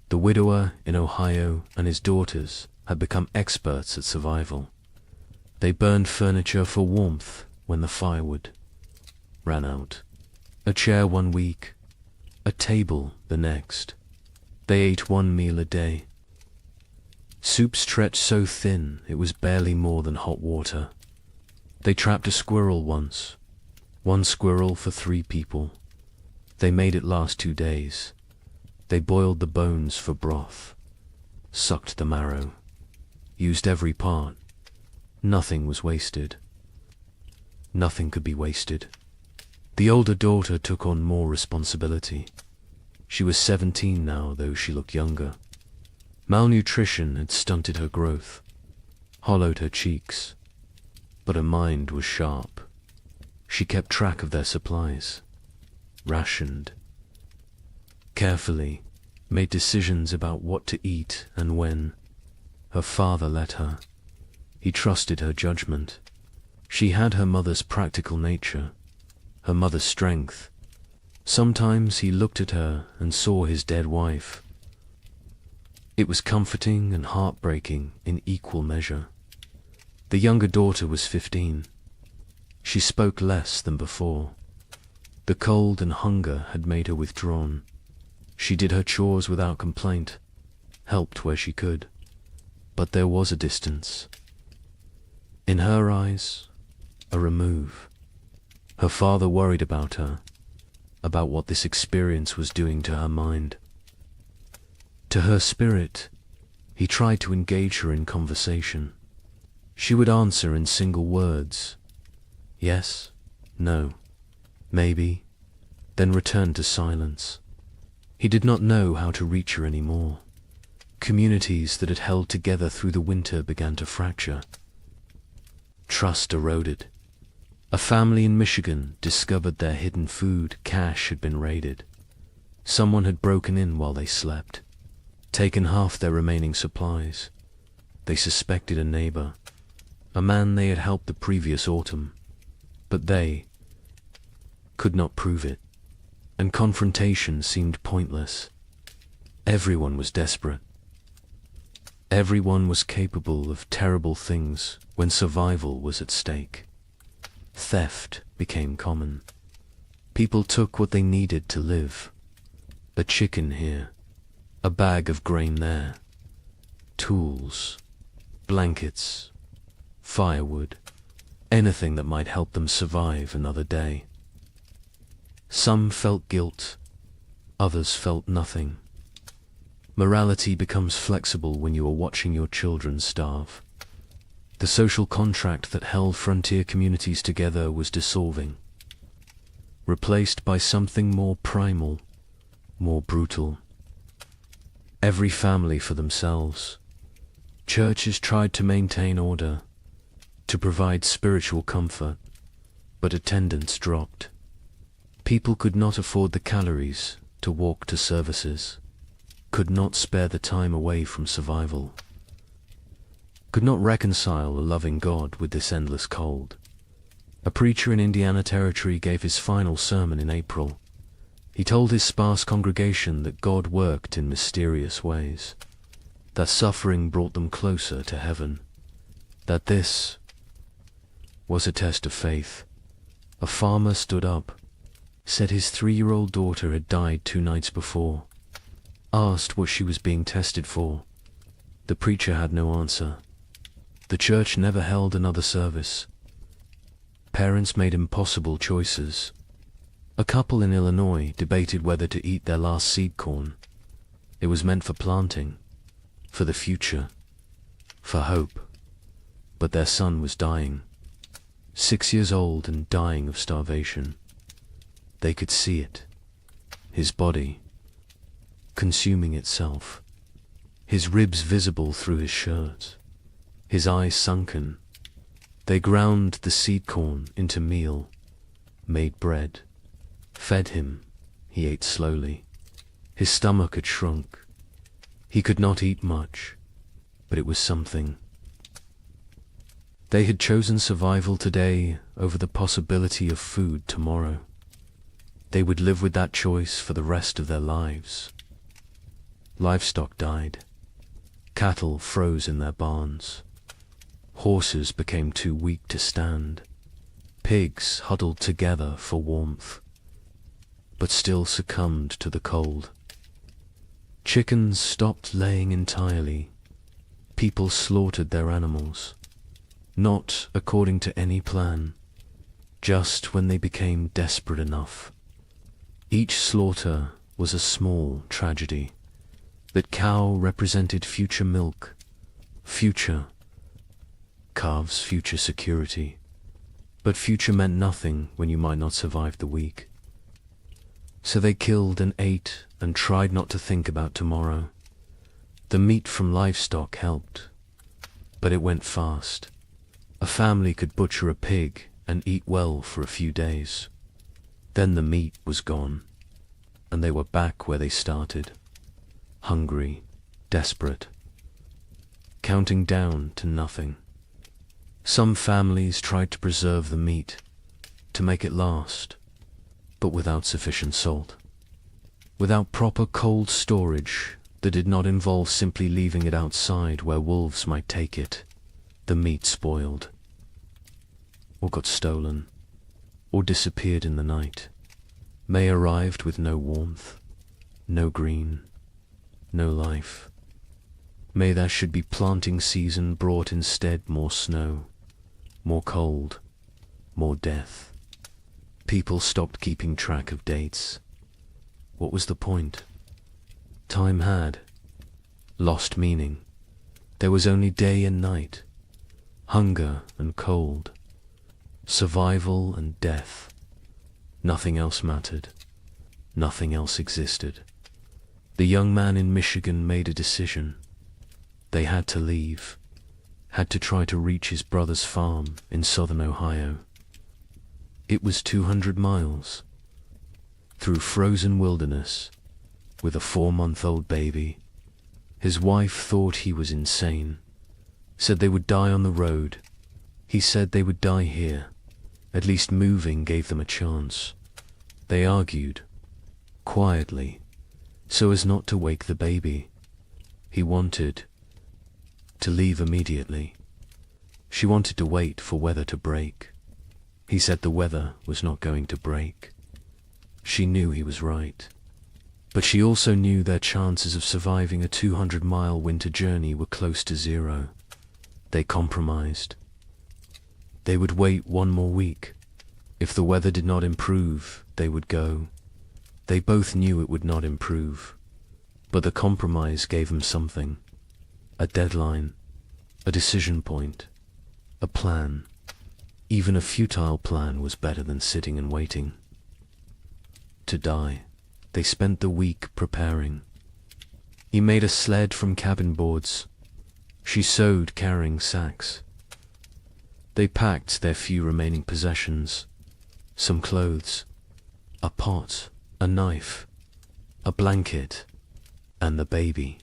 Speaker 2: The widower in Ohio and his daughters had become experts at survival. They burned furniture for warmth when the firewood ran out. A chair 1 week, a table the next. They ate 1 meal a day. Soup stretched so thin it was barely more than hot water. They trapped a squirrel once. 1 squirrel for 3 people. They made it last 2 days. They boiled the bones for broth, sucked the marrow, used every part. Nothing was wasted. Nothing could be wasted. The older daughter took on more responsibility. She was 17 now, though she looked younger. Malnutrition had stunted her growth, hollowed her cheeks, but her mind was sharp. She kept track of their supplies, rationed, carefully, made decisions about what to eat and when. Her father let her. He trusted her judgment. She had her mother's practical nature, her mother's strength. Sometimes he looked at her and saw his dead wife. It was comforting and heartbreaking in equal measure. The younger daughter was 15. She spoke less than before. The cold and hunger had made her withdrawn. She did her chores without complaint, helped where she could. But there was a distance. In her eyes, a remove. Her father worried about her, about what this experience was doing to her mind. To her spirit, He tried to engage her in conversation. She would answer in single words. Yes, no, maybe, then return to silence. He did not know how to reach her anymore. Communities that had held together through the winter began to fracture. Trust eroded. A family in Michigan discovered their hidden food cache had been raided. Someone had broken in while they slept, taken half their remaining supplies. They suspected a neighbor, a man they had helped the previous autumn, but they could not prove it, and confrontation seemed pointless. Everyone was desperate. Everyone was capable of terrible things when survival was at stake. Theft became common. People took what they needed to live. A chicken here, a bag of grain there, tools, blankets, firewood, anything that might help them survive another day. Some felt guilt, others felt nothing. Morality becomes flexible when you are watching your children starve. The social contract that held frontier communities together was dissolving, replaced by something more primal, more brutal. Every family for themselves. Churches tried to maintain order, to provide spiritual comfort, but attendance dropped. People could not afford the calories to walk to services, could not spare the time away from survival, could not reconcile a loving God with this endless cold. A preacher in Indiana Territory gave his final sermon in April. He told his sparse congregation that God worked in mysterious ways, that suffering brought them closer to heaven, that this was a test of faith. A farmer stood up, said his 3-year-old daughter had died 2 nights before, asked what she was being tested for. The preacher had no answer. The church never held another service. Parents made impossible choices. A couple in Illinois debated whether to eat their last seed corn. It was meant for planting, for the future, for hope. But their son was dying, 6 years old and dying of starvation. They could see it, his body consuming itself, his ribs visible through his shirt, his eyes sunken. They ground the seed corn into meal, made bread, fed him. He ate slowly. His stomach had shrunk. He could not eat much, but it was something. They had chosen survival today over the possibility of food tomorrow. They would live with that choice for the rest of their lives. Livestock died. Cattle froze in their barns. Horses became too weak to stand. Pigs huddled together for warmth, but still succumbed to the cold. Chickens stopped laying entirely. People slaughtered their animals, not according to any plan, just when they became desperate enough. Each slaughter was a small tragedy. That cow represented future milk, future. Calves, future security. But future meant nothing when you might not survive the week. So they killed and ate and tried not to think about tomorrow. The meat from livestock helped, but it went fast. A family could butcher a pig and eat well for a few days. Then the meat was gone, and they were back where they started, hungry, desperate, counting down to nothing. Some families tried to preserve the meat, to make it last, but without sufficient salt. Without proper cold storage that did not involve simply leaving it outside where wolves might take it, the meat spoiled, or got stolen, or disappeared in the night. May arrived with no warmth, no green, no life. May there should be planting season brought instead more snow, more cold, more death. People stopped keeping track of dates. What was the point? Time had lost meaning. There was only day and night, hunger and cold, survival and death. Nothing else mattered. Nothing else existed. The young man in Michigan made a decision. They had to leave, had to try to reach his brother's farm in southern Ohio. It was 200 miles, through frozen wilderness, with a 4-month-old baby. His wife thought he was insane, said they would die on the road. He said they would die here. At least moving gave them a chance. They argued, quietly, so as not to wake the baby. He wanted to leave immediately. She wanted to wait for weather to break. He said the weather was not going to break. She knew he was right. But she also knew their chances of surviving a 200-mile winter journey were close to zero. They compromised. They would wait 1 more week. If the weather did not improve, they would go. They both knew it would not improve. But the compromise gave them something. A deadline, a decision point, a plan. Even a futile plan was better than sitting and waiting. To die. They spent the week preparing. He made a sled from cabin boards. She sewed carrying sacks. They packed their few remaining possessions, some clothes, a pot, a knife, a blanket, and the baby.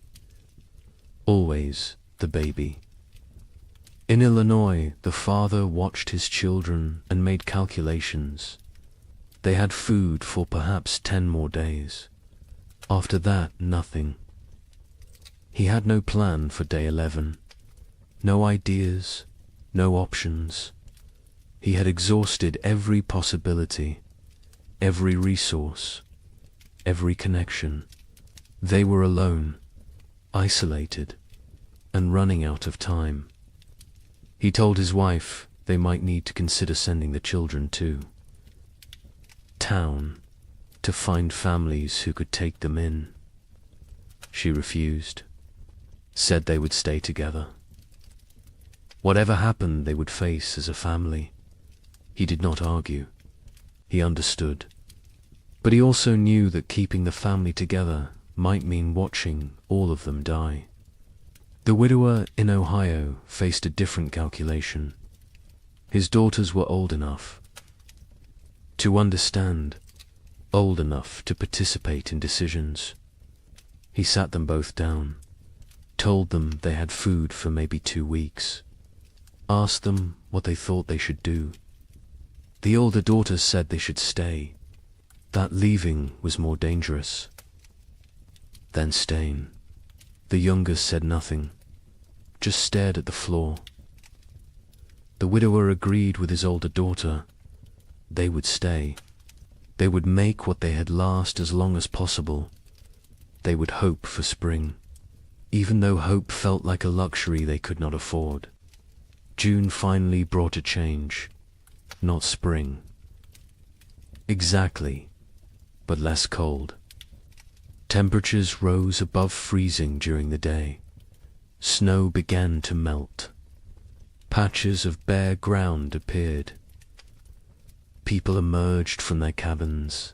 Speaker 2: Always the baby. In Illinois, the father watched his children and made calculations. They had food for perhaps 10 more days. After that, nothing. He had no plan for day 11. No ideas, no options. He had exhausted every possibility, every resource, every connection. They were alone, isolated, and running out of time. He told his wife they might need to consider sending the children too. Town, to find families who could take them in. She refused, said they would stay together. Whatever happened, they would face as a family. He did not argue. He understood. But he also knew that keeping the family together might mean watching all of them die. The widower in Ohio faced a different calculation. His daughters were old enough to understand, old enough to participate in decisions. He sat them both down, told them they had food for maybe 2 weeks, asked them what they thought they should do. The older daughters said they should stay, that leaving was more dangerous than staying. The youngest said nothing, just stared at the floor. The widower agreed with his older daughter. They would stay. They would make what they had last as long as possible. They would hope for spring, even though hope felt like a luxury they could not afford. June finally brought a change, not spring. Exactly, but less cold. Temperatures rose above freezing during the day. Snow began to melt. Patches of bare ground appeared. People emerged from their cabins,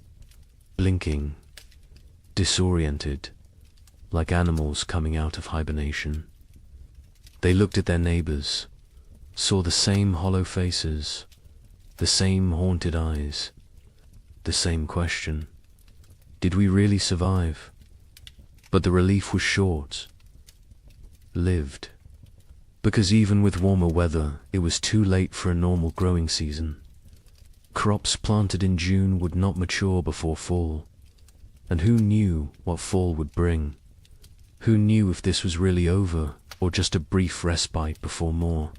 Speaker 2: blinking, disoriented, like animals coming out of hibernation. They looked at their neighbors, saw the same hollow faces, the same haunted eyes, the same question. Did we really survive? But the relief was short. Lived. Because even with warmer weather, it was too late for a normal growing season. Crops planted in June would not mature before fall. And who knew what fall would bring? Who knew if this was really over, or just a brief respite before more?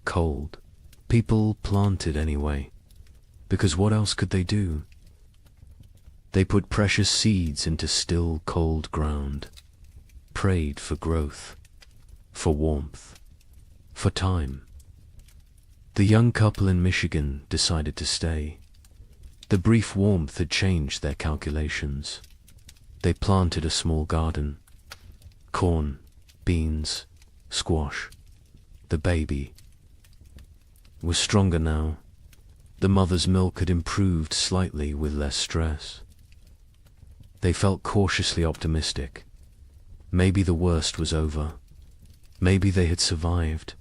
Speaker 2: Cold. People planted anyway, because what else could they do? They put precious seeds into still, cold ground, prayed for growth, for warmth, for time. The young couple in Michigan decided to stay. The brief warmth had changed their calculations. They planted a small garden. Corn, beans, squash. The baby was stronger now. The mother's milk had improved slightly with less stress. They felt cautiously optimistic. Maybe the worst was over. Maybe they had survived.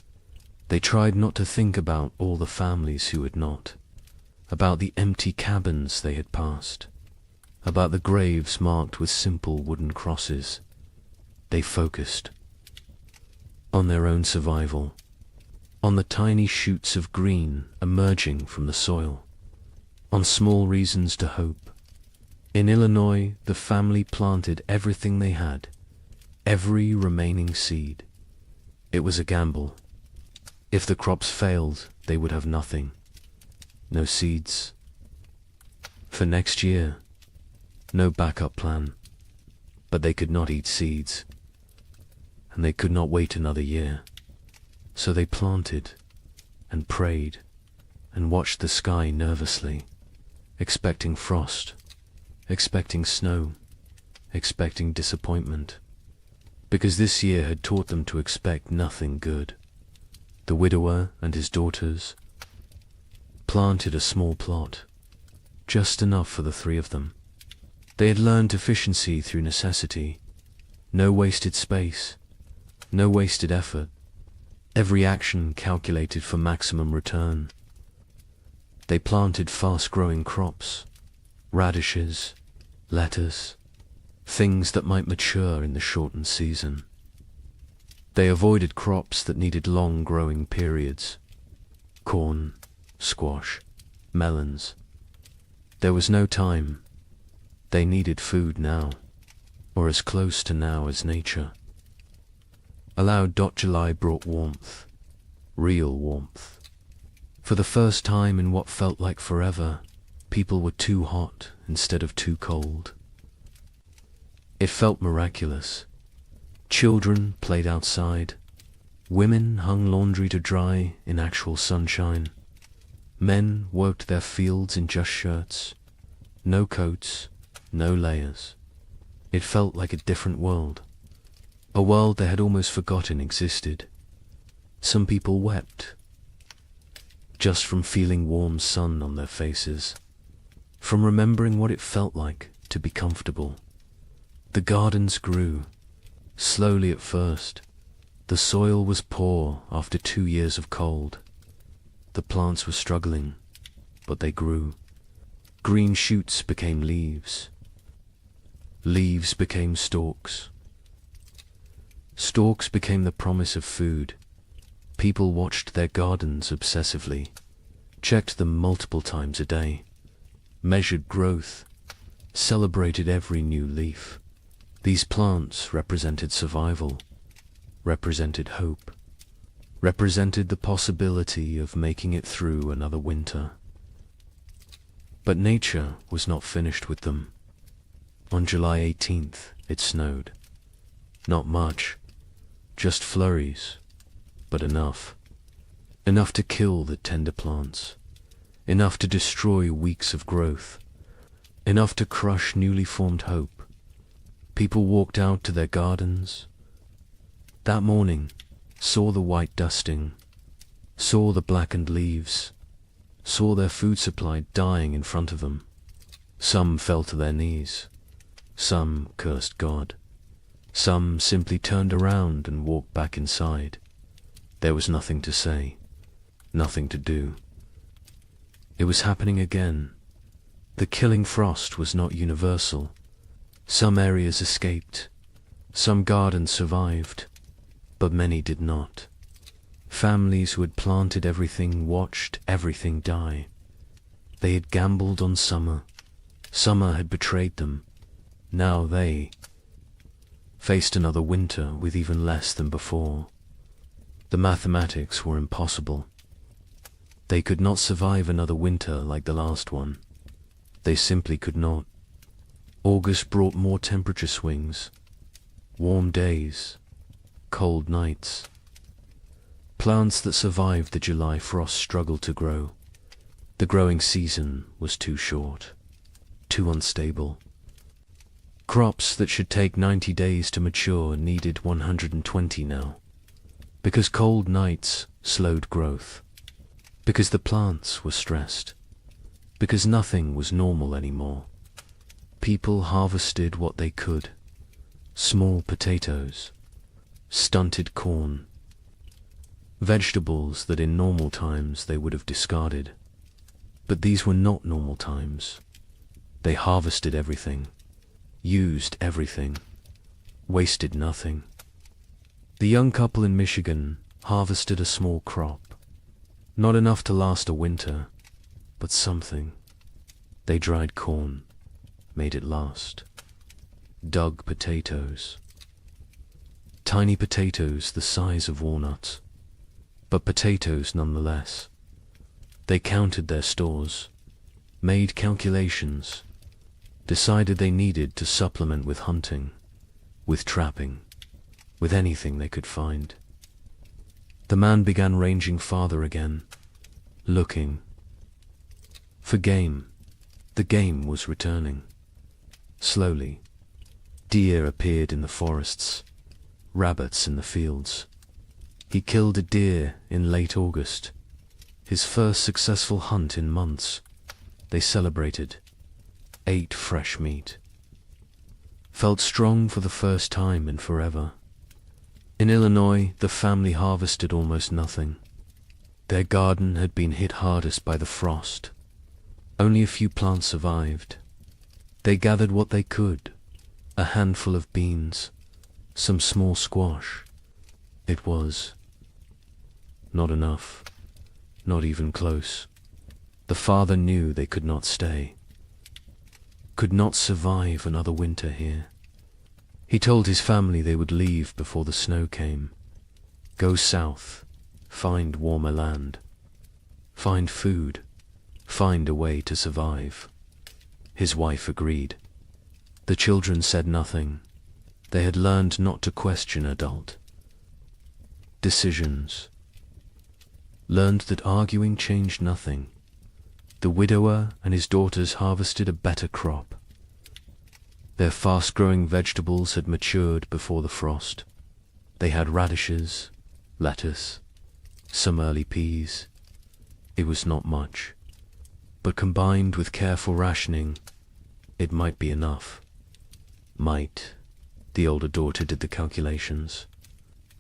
Speaker 2: They tried not to think about all the families who had not, about the empty cabins they had passed, about the graves marked with simple wooden crosses. They focused on their own survival, on the tiny shoots of green emerging from the soil, on small reasons to hope. In Illinois, the family planted everything they had, every remaining seed. It was a gamble. If the crops failed, they would have nothing. No seeds. For next year, no backup plan. But they could not eat seeds, and they could not wait another year. So they planted and prayed and watched the sky nervously, expecting frost, expecting snow, expecting disappointment, because this year had taught them to expect nothing good. The widower and his daughters planted a small plot, just enough for the three of them. They had learned efficiency through necessity, no wasted space, no wasted effort, every action calculated for maximum return. They planted fast-growing crops, radishes, lettuce, things that might mature in the shortened season. They avoided crops that needed long growing periods, corn, squash, melons. There was no time. They needed food now, or as close to now as nature. Allowed. July brought warmth, real warmth. For the first time in what felt like forever, people were too hot instead of too cold. It felt miraculous. Children played outside. Women hung laundry to dry in actual sunshine. Men worked their fields in just shirts. No coats, no layers. It felt like a different world. A world they had almost forgotten existed. Some people wept, just from feeling warm sun on their faces, from remembering what it felt like to be comfortable. The gardens grew, slowly at first. The soil was poor after 2 years of cold. The plants were struggling, but they grew. Green shoots became leaves. Leaves became stalks. Stalks became the promise of food. People watched their gardens obsessively, checked them multiple times a day, measured growth, celebrated every new leaf. These plants represented survival, represented hope, represented the possibility of making it through another winter. But nature was not finished with them. On July 18th, it snowed. Not much, just flurries, but enough. Enough to kill the tender plants, enough to destroy weeks of growth, enough to crush newly formed hope. People walked out to their gardens that morning, saw the white dusting, saw the blackened leaves, saw their food supply dying in front of them. Some fell to their knees, some cursed God, some simply turned around and walked back inside. There was nothing to say, nothing to do. It was happening again. The killing frost was not universal. Some areas escaped, some gardens survived, but many did not. Families who had planted everything watched everything die. They had gambled on summer. Summer had betrayed them. Now they faced another winter with even less than before. The mathematics were impossible. They could not survive another winter like the last one. They simply could not. August brought more temperature swings, warm days, cold nights. Plants that survived the July frost struggled to grow. The growing season was too short, too unstable. Crops that should take 90 days to mature needed 120 now. because cold nights slowed growth, because the plants were stressed, because nothing was normal anymore. People harvested what they could: small potatoes, stunted corn, vegetables that in normal times they would have discarded. But these were not normal times. They harvested everything, used everything, wasted nothing. The young couple in Michigan harvested a small crop, not enough to last a winter, but something. They dried corn, made it last. Dug potatoes. Tiny potatoes the size of walnuts, but potatoes nonetheless. They counted their stores, made calculations, decided they needed to supplement with hunting, with trapping, with anything they could find. The man began ranging farther again, looking for game. The game was returning. Slowly, deer appeared in the forests, rabbits in the fields. He killed a deer in late August, his first successful hunt in months. They celebrated, ate fresh meat, felt strong for the first time in forever. In Illinois, the family harvested almost nothing. Their garden had been hit hardest by the frost. Only a few plants survived. They gathered what they could: a handful of beans, some small squash. It was not enough, not even close. The father knew they could not stay, could not survive another winter here. He told his family they would leave before the snow came, go south, find warmer land, find food, find a way to survive. His wife agreed. The children said nothing. They had learned not to question adult decisions, learned that arguing changed nothing. The widower and his daughters harvested a better crop. Their fast-growing vegetables had matured before the frost. They had radishes, lettuce, some early peas. It was not much, but combined with careful rationing, it might be enough. Might. The older daughter did the calculations,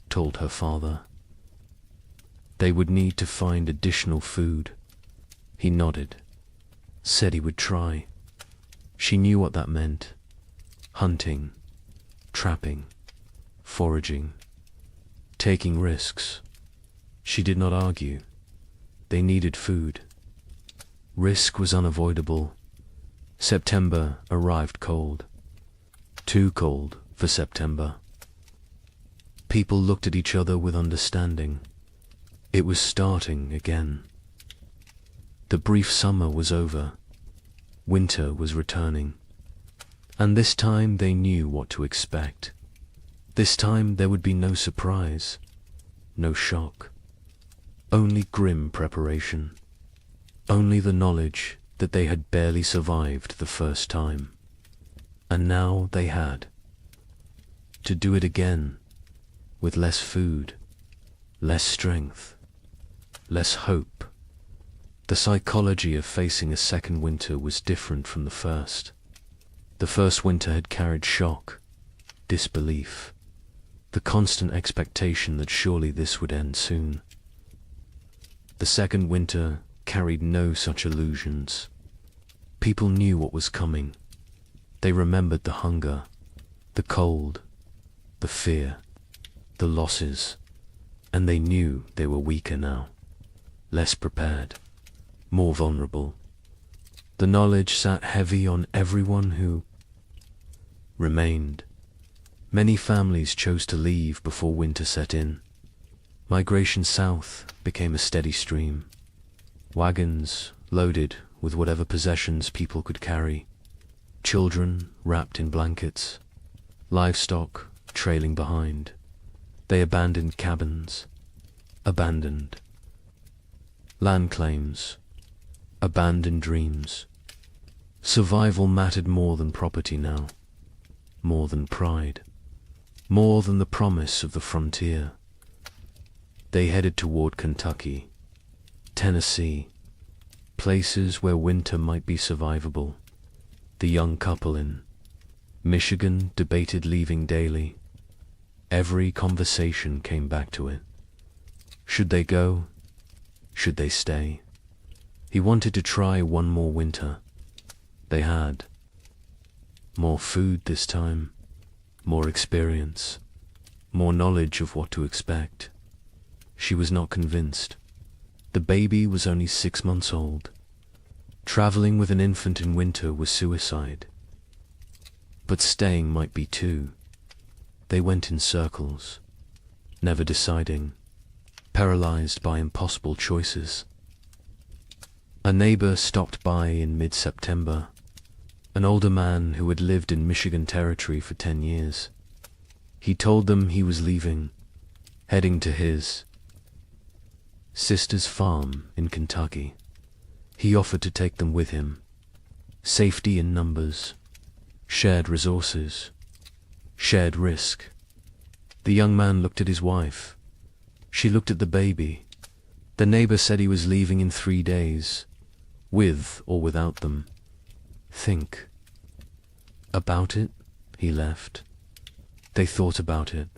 Speaker 2: told her father. They would need to find additional food. He nodded, said he would try. She knew what that meant: hunting, trapping, foraging, taking risks. She did not argue. They needed food. Risk was unavoidable. September arrived cold. Too cold for September. People looked at each other with understanding. It was starting again. The brief summer was over. Winter was returning. And this time they knew what to expect. This time there would be no surprise, no shock. Only grim preparation. Only the knowledge that they had barely survived the first time. And now they had to do it again, with less food, less strength, less hope. The psychology of facing a second winter was different from the first. The first winter had carried shock, disbelief, the constant expectation that surely this would end soon. The second winter carried no such illusions. People knew what was coming. They remembered the hunger, the cold, the fear, the losses, and they knew they were weaker now, less prepared, more vulnerable. The knowledge sat heavy on everyone who remained. Many families chose to leave before winter set in. Migration south became a steady stream. Wagons loaded with whatever possessions people could carry. Children wrapped in blankets. Livestock trailing behind. They abandoned cabins. Abandoned land claims. Abandoned dreams. Survival mattered more than property now. More than pride. More than the promise of the frontier. They headed toward Kentucky, Tennessee, places where winter might be survivable. The young couple in Michigan debated leaving daily. Every conversation came back to it. Should they go? Should they stay? He wanted to try one more winter. They had more food this time, more experience, more knowledge of what to expect. She was not convinced. The baby was only 6 months old. Traveling with an infant in winter was suicide. But staying might be too. They went in circles, never deciding, paralyzed by impossible choices. A neighbor stopped by in mid-September, an older man who had lived in Michigan Territory for 10 years. He told them he was leaving, heading to his sister's farm in Kentucky. He offered to take them with him. Safety in numbers, shared resources, shared risk. The young man looked at his wife. She looked at the baby. The neighbor said he was leaving in 3 days, with or without them. Think about it. He left. They thought about it.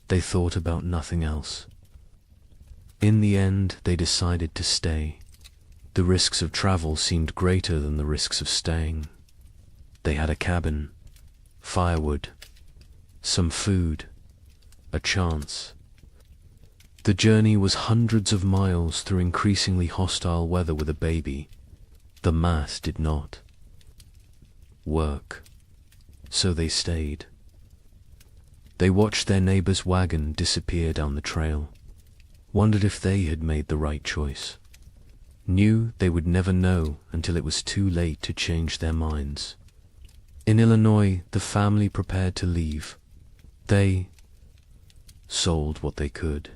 Speaker 2: They thought about nothing else. In the end, they decided to stay. The risks of travel seemed greater than the risks of staying. They had a cabin, firewood, some food, a chance. The journey was hundreds of miles through increasingly hostile weather with a baby. The math did not work, so they stayed. They watched their neighbor's wagon disappear down the trail, wondered if they had made the right choice, knew they would never know until it was too late to change their minds. In Illinois, the family prepared to leave. They sold what they could,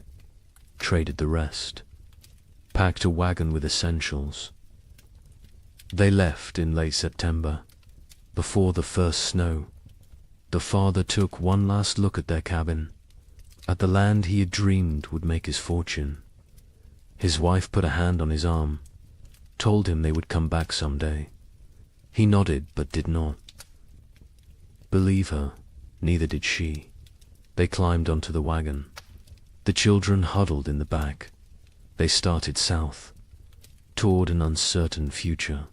Speaker 2: traded the rest, packed a wagon with essentials. They left in late September, before the first snow. The father took one last look at their cabin, at the land he had dreamed would make his fortune. His wife put a hand on his arm, told him they would come back someday. He nodded but did not believe her. Neither did she. They climbed onto the wagon. The children huddled in the back. They started south, toward an uncertain future.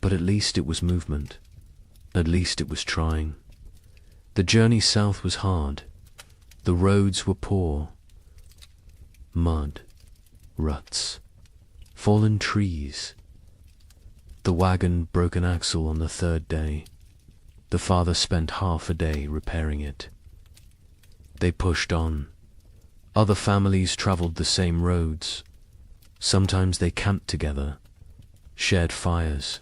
Speaker 2: But at least it was movement. At least it was trying. The journey south was hard. The roads were poor. Mud, ruts, fallen trees. The wagon broke an axle on the 3rd day. The father spent half a day repairing it. They pushed on. Other families traveled the same roads. Sometimes they camped together, shared fires,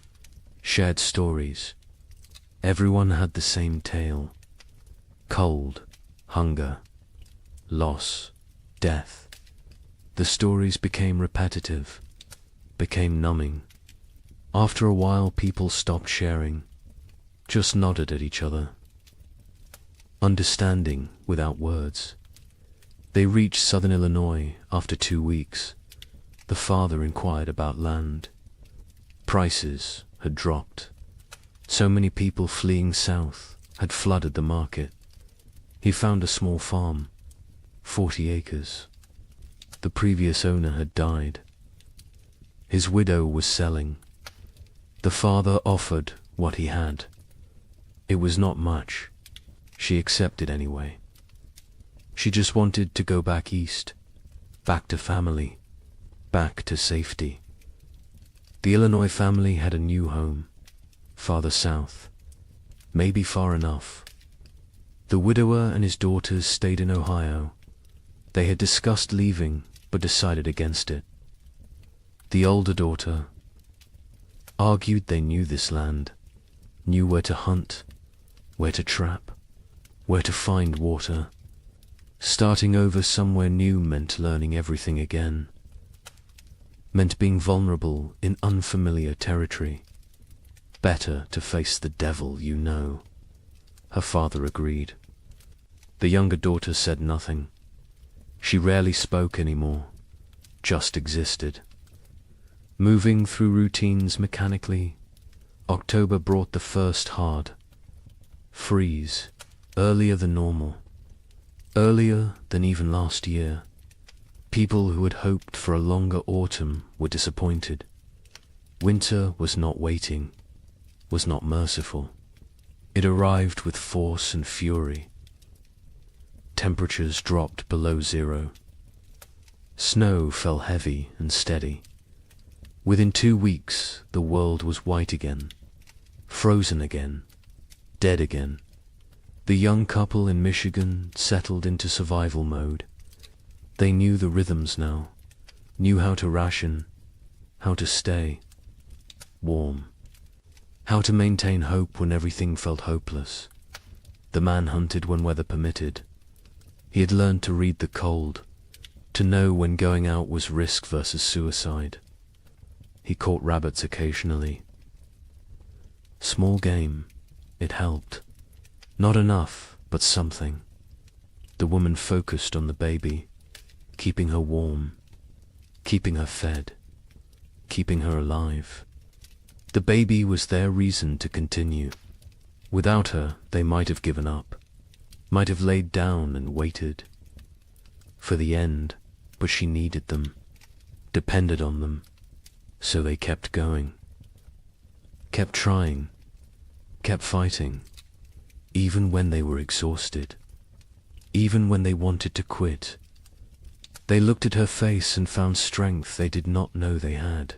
Speaker 2: shared stories. Everyone had the same tale. Cold, hunger, loss, death. The stories became repetitive, became numbing. After a while, people stopped sharing, just nodded at each other, understanding without words. They reached southern Illinois after 2 weeks. The father inquired about land. Prices had dropped. So many people fleeing south had flooded the market. He found a small farm, 40 acres. The previous owner had died. His widow was selling. The father offered what he had. It was not much. She accepted anyway. She just wanted to go back east, back to family, back to safety. The Illinois family had a new home, farther south, maybe far enough. The widower and his daughters stayed in Ohio. They had discussed leaving, but decided against it. The older daughter argued they knew this land, knew where to hunt, where to trap, where to find water. Starting over somewhere new meant learning everything again, meant being vulnerable in unfamiliar territory. Better to face the devil you know. Her father agreed. The younger daughter said nothing. She rarely spoke anymore, just existed. Moving through routines mechanically, October brought the first hard freeze, earlier than normal, earlier than even last year. People who had hoped for a longer autumn were disappointed. Winter was not waiting, was not merciful. It arrived with force and fury. Temperatures dropped below zero. Snow fell heavy and steady. Within 2 weeks, the world was white again, frozen again, dead again. The young couple in Michigan settled into survival mode. They knew the rhythms now, knew how to ration, how to stay warm, how to maintain hope when everything felt hopeless. The man hunted when weather permitted. He had learned to read the cold, to know when going out was risk versus suicide. He caught rabbits occasionally. Small game, it helped. Not enough, but something. The woman focused on the baby, keeping her warm, keeping her fed, keeping her alive. The baby was their reason to continue. Without her, they might have given up, might have laid down and waited for the end, but she needed them, depended on them, so they kept going, kept trying, kept fighting, even when they were exhausted, even when they wanted to quit. They looked at her face and found strength they did not know they had.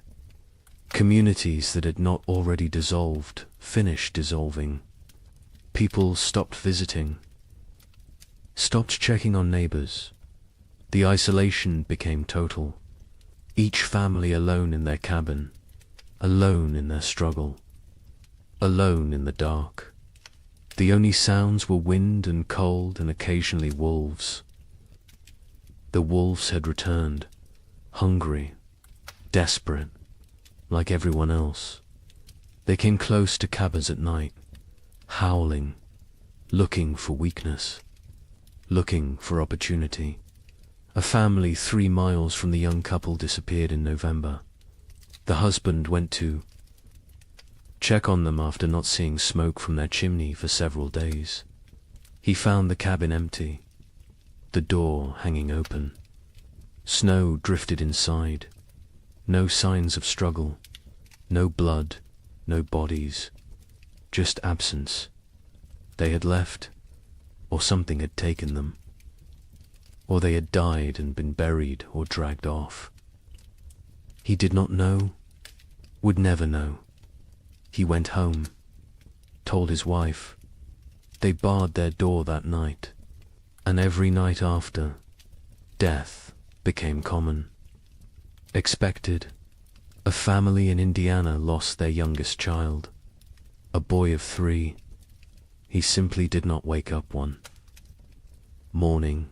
Speaker 2: Communities that had not already dissolved finished dissolving. People stopped visiting, stopped checking on neighbors. The isolation became total. Each family alone in their cabin, alone in their struggle, alone in the dark. The only sounds were wind and cold and occasionally wolves. The wolves had returned, hungry, desperate, like everyone else. They came close to cabins at night, howling, looking for weakness, looking for opportunity. A family 3 miles from the young couple disappeared in November. The husband went to check on them after not seeing smoke from their chimney for several days. He found the cabin empty, the door hanging open. Snow drifted inside. No signs of struggle, no blood, no bodies, just absence. They had left, or something had taken them, or they had died and been buried or dragged off. He did not know, would never know. He went home, told his wife. They barred their door that night, and every night after, death became common. Expected. A family in Indiana lost their youngest child, a boy of 3. He simply did not wake up one. Mourning,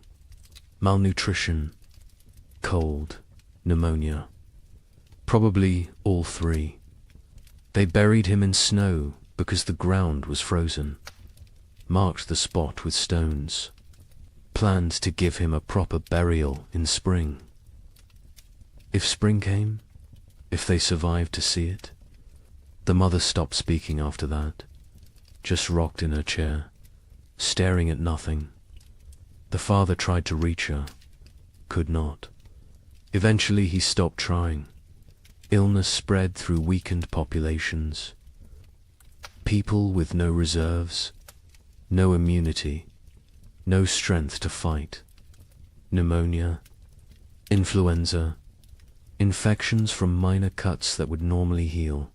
Speaker 2: malnutrition, cold, pneumonia. Probably all 3. They buried him in snow because the ground was frozen, marked the spot with stones, planned to give him a proper burial in spring. If spring came, if they survived to see it. The mother stopped speaking after that, just rocked in her chair, staring at nothing. The father tried to reach her, could not. Eventually he stopped trying. Illness spread through weakened populations. People with no reserves, no immunity, no strength to fight. Pneumonia, influenza, infections from minor cuts that would normally heal.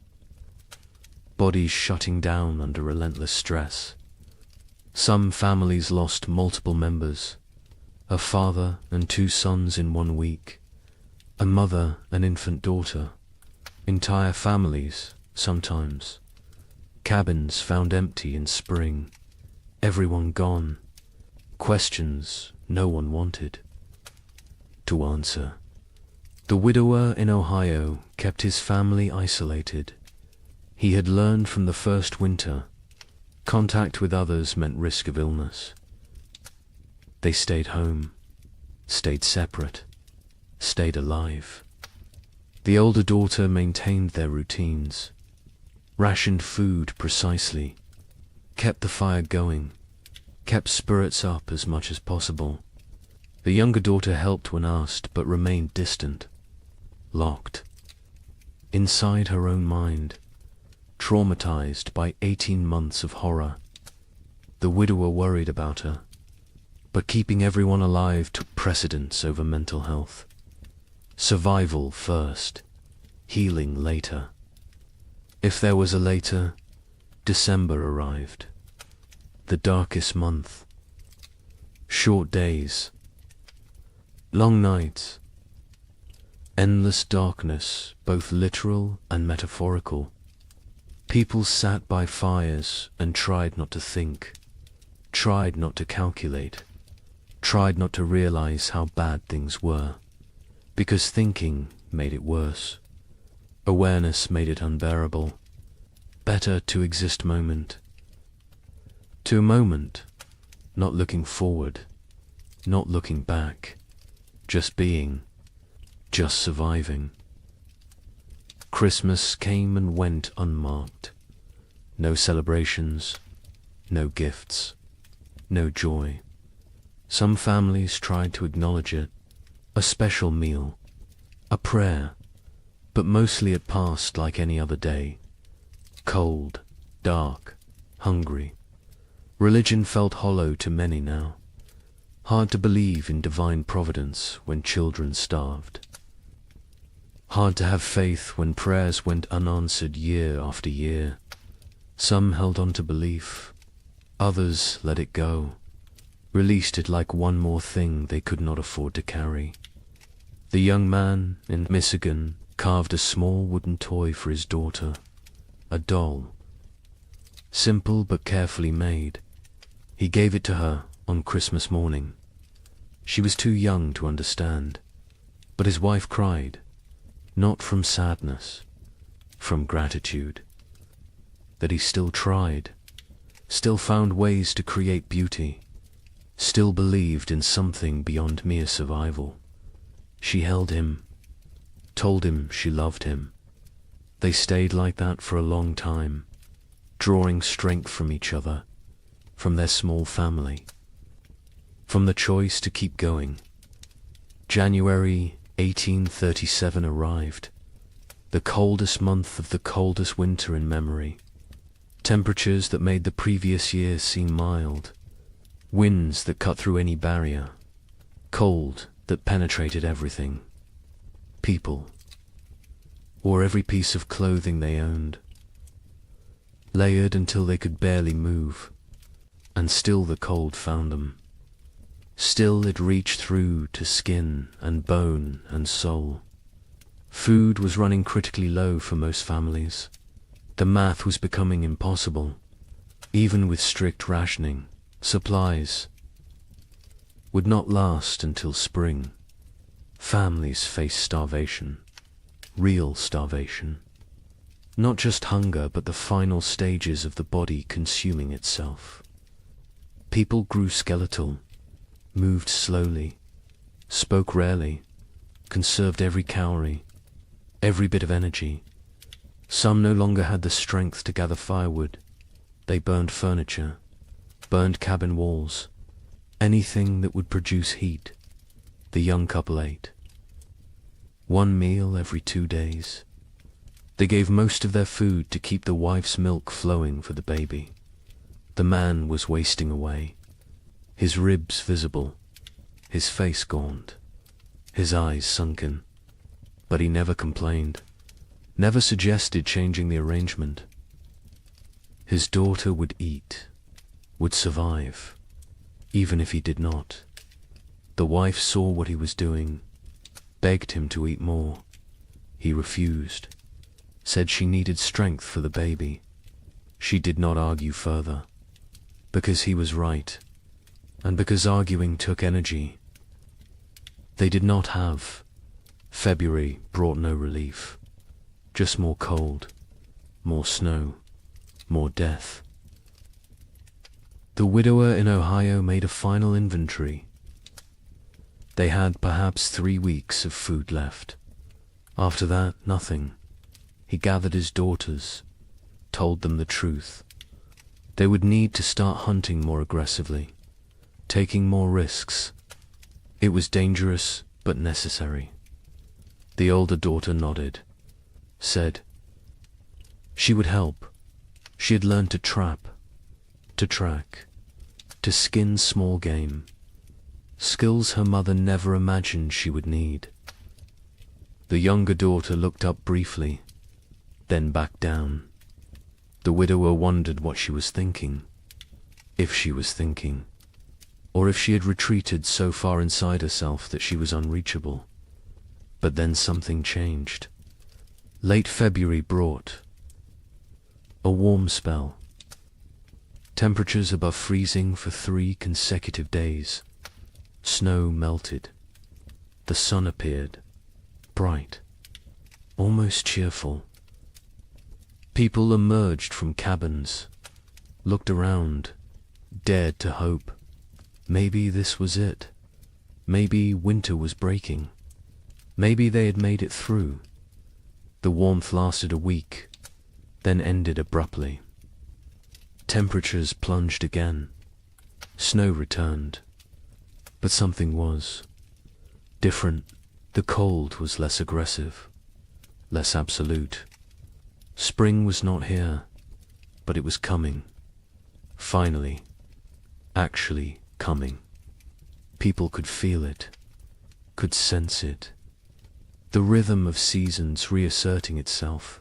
Speaker 2: Bodies shutting down under relentless stress. Some families lost multiple members, a father and 2 sons in 1 week, a mother and infant daughter, entire families, sometimes. Cabins found empty in spring, everyone gone, questions no one wanted to answer. The widower in Ohio kept his family isolated. He had learned from the first winter, contact with others meant risk of illness. They stayed home, stayed separate, stayed alive. The older daughter maintained their routines, rationed food precisely, kept the fire going, kept spirits up as much as possible. The younger daughter helped when asked, but remained distant, locked, inside her own mind, traumatized by 18 months of horror. The widower worried about her, but keeping everyone alive took precedence over mental health. Survival first, healing later. If there was a later, December arrived. The darkest month. Short days. Long nights. Endless darkness, both literal and metaphorical. People sat by fires and tried not to think, tried not to calculate, tried not to realize how bad things were, because thinking made it worse. Awareness made it unbearable. Better to exist moment to moment, not looking forward, not looking back, just being, just surviving. Christmas came and went unmarked. No celebrations, no gifts, no joy. Some families tried to acknowledge it, a special meal, a prayer, but mostly it passed like any other day. Cold, dark, hungry. Religion felt hollow to many now. Hard to believe in divine providence when children starved. Hard to have faith when prayers went unanswered year after year. Some held on to belief, others let it go, released it like one more thing they could not afford to carry. The young man in Michigan carved a small wooden toy for his daughter, a doll. Simple but carefully made. He gave it to her on Christmas morning. She was too young to understand, but his wife cried, not from sadness, from gratitude, that he still tried, still found ways to create beauty, still believed in something beyond mere survival. She held him, told him she loved him. They stayed like that for a long time, drawing strength from each other, from their small family, from the choice to keep going. January 1837 arrived, the coldest month of the coldest winter in memory. Temperatures that made the previous year seem mild, winds that cut through any barrier, cold that penetrated everything. People wore every piece of clothing they owned, layered until they could barely move, and still the cold found them. Still it reached through to skin and bone and soul. Food was running critically low for most families. The math was becoming impossible. Even with strict rationing, supplies would not last until spring. Families faced starvation, real starvation. Not just hunger, but the final stages of the body consuming itself. People grew skeletal, moved slowly, spoke rarely, conserved every calorie, every bit of energy. Some no longer had the strength to gather firewood. They burned furniture, burned cabin walls, anything that would produce heat. The young couple ate. One meal every 2 days. They gave most of their food to keep the wife's milk flowing for the baby. The man was wasting away, his ribs visible, his face gaunt, his eyes sunken. But he never complained, never suggested changing the arrangement. His daughter would eat, would survive, even if he did not. The wife saw what he was doing, begged him to eat more. He refused, said she needed strength for the baby. She did not argue further, because he was right, and because arguing took energy. They did not have. February brought no relief, just more cold, more snow, more death. The widower in Ohio made a final inventory. They had perhaps 3 weeks of food left. After that, nothing. He gathered his daughters, told them the truth. They would need to start hunting more aggressively, taking more risks. It was dangerous, but necessary. The older daughter nodded, said she would help. She had learned to trap, to track, to skin small game, skills her mother never imagined she would need. The younger daughter looked up briefly, then back down. The widower wondered what she was thinking, if she was thinking, or if she had retreated so far inside herself that she was unreachable. But then something changed. Late February brought a warm spell. Temperatures above freezing for 3 consecutive days. Snow melted. The sun appeared, bright, almost cheerful. People emerged from cabins, looked around, dared to hope. Maybe this was it. Maybe winter was breaking. Maybe they had made it through. The warmth lasted a week, then ended abruptly. Temperatures plunged again. Snow returned. But something was different. The cold was less aggressive, less absolute. Spring was not here, but it was coming. Finally, actually coming. People could feel it, could sense it. The rhythm of seasons reasserting itself.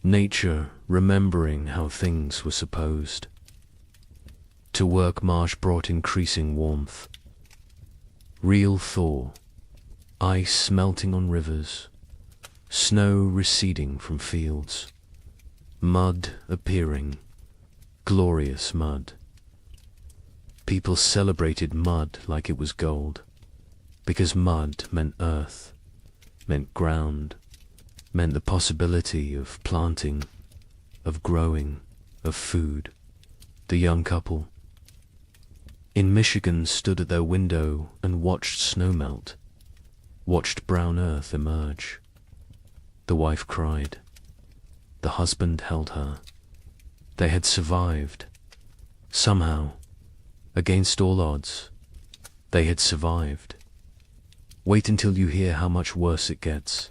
Speaker 2: Nature remembering how things were supposed. To work marsh brought increasing warmth. Real thaw. Ice melting on rivers. Snow receding from fields. Mud appearing. Glorious mud. People celebrated mud like it was gold, because mud meant earth, meant ground, meant the possibility of planting, of growing, of food. The young couple in Michigan stood at their window and watched snow melt, watched brown earth emerge. The wife cried. The husband held her. They had survived. Somehow, against all odds, they had survived. Wait until you hear how much worse it gets.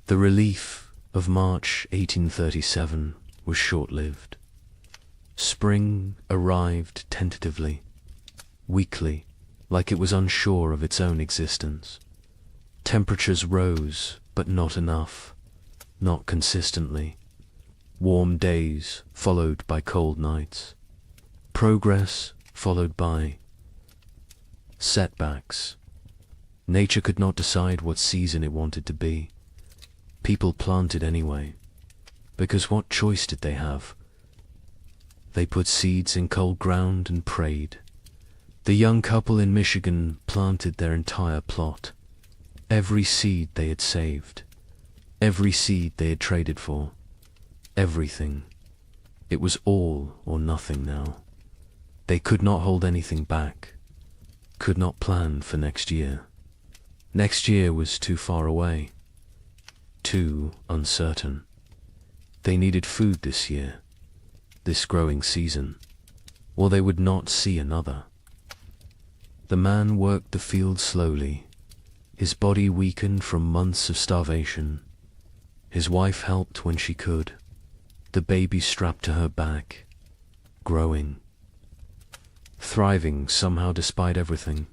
Speaker 2: The relief of March 1837 was short-lived. Spring arrived tentatively, weakly, like it was unsure of its own existence. Temperatures rose, but not enough, not consistently. Warm days followed by cold nights. Progress followed by setbacks. Nature could not decide what season it wanted to be. People planted anyway, because what choice did they have? They put seeds in cold ground and prayed. The young couple in Michigan planted their entire plot. Every seed they had saved, every seed they had traded for, everything. It was all or nothing now. They could not hold anything back, could not plan for next year. Next year was too far away, too uncertain. They needed food this year, this growing season, or they would not see another. The man worked the field slowly, his body weakened from months of starvation. His wife helped when she could, the baby strapped to her back, growing, thriving somehow despite everything.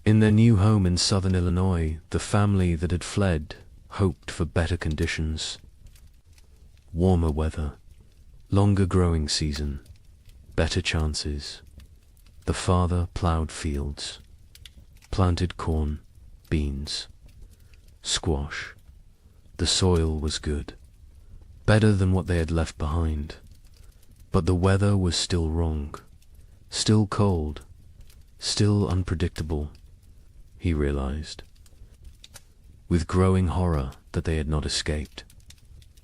Speaker 2: In their new home in southern Illinois, the family that had fled hoped for better conditions. Warmer weather, longer growing season, better chances. The father plowed fields, planted corn, beans, squash. The soil was good, better than what they had left behind. But the weather was still wrong, still cold, still unpredictable, he realized. with growing horror that they had not escaped,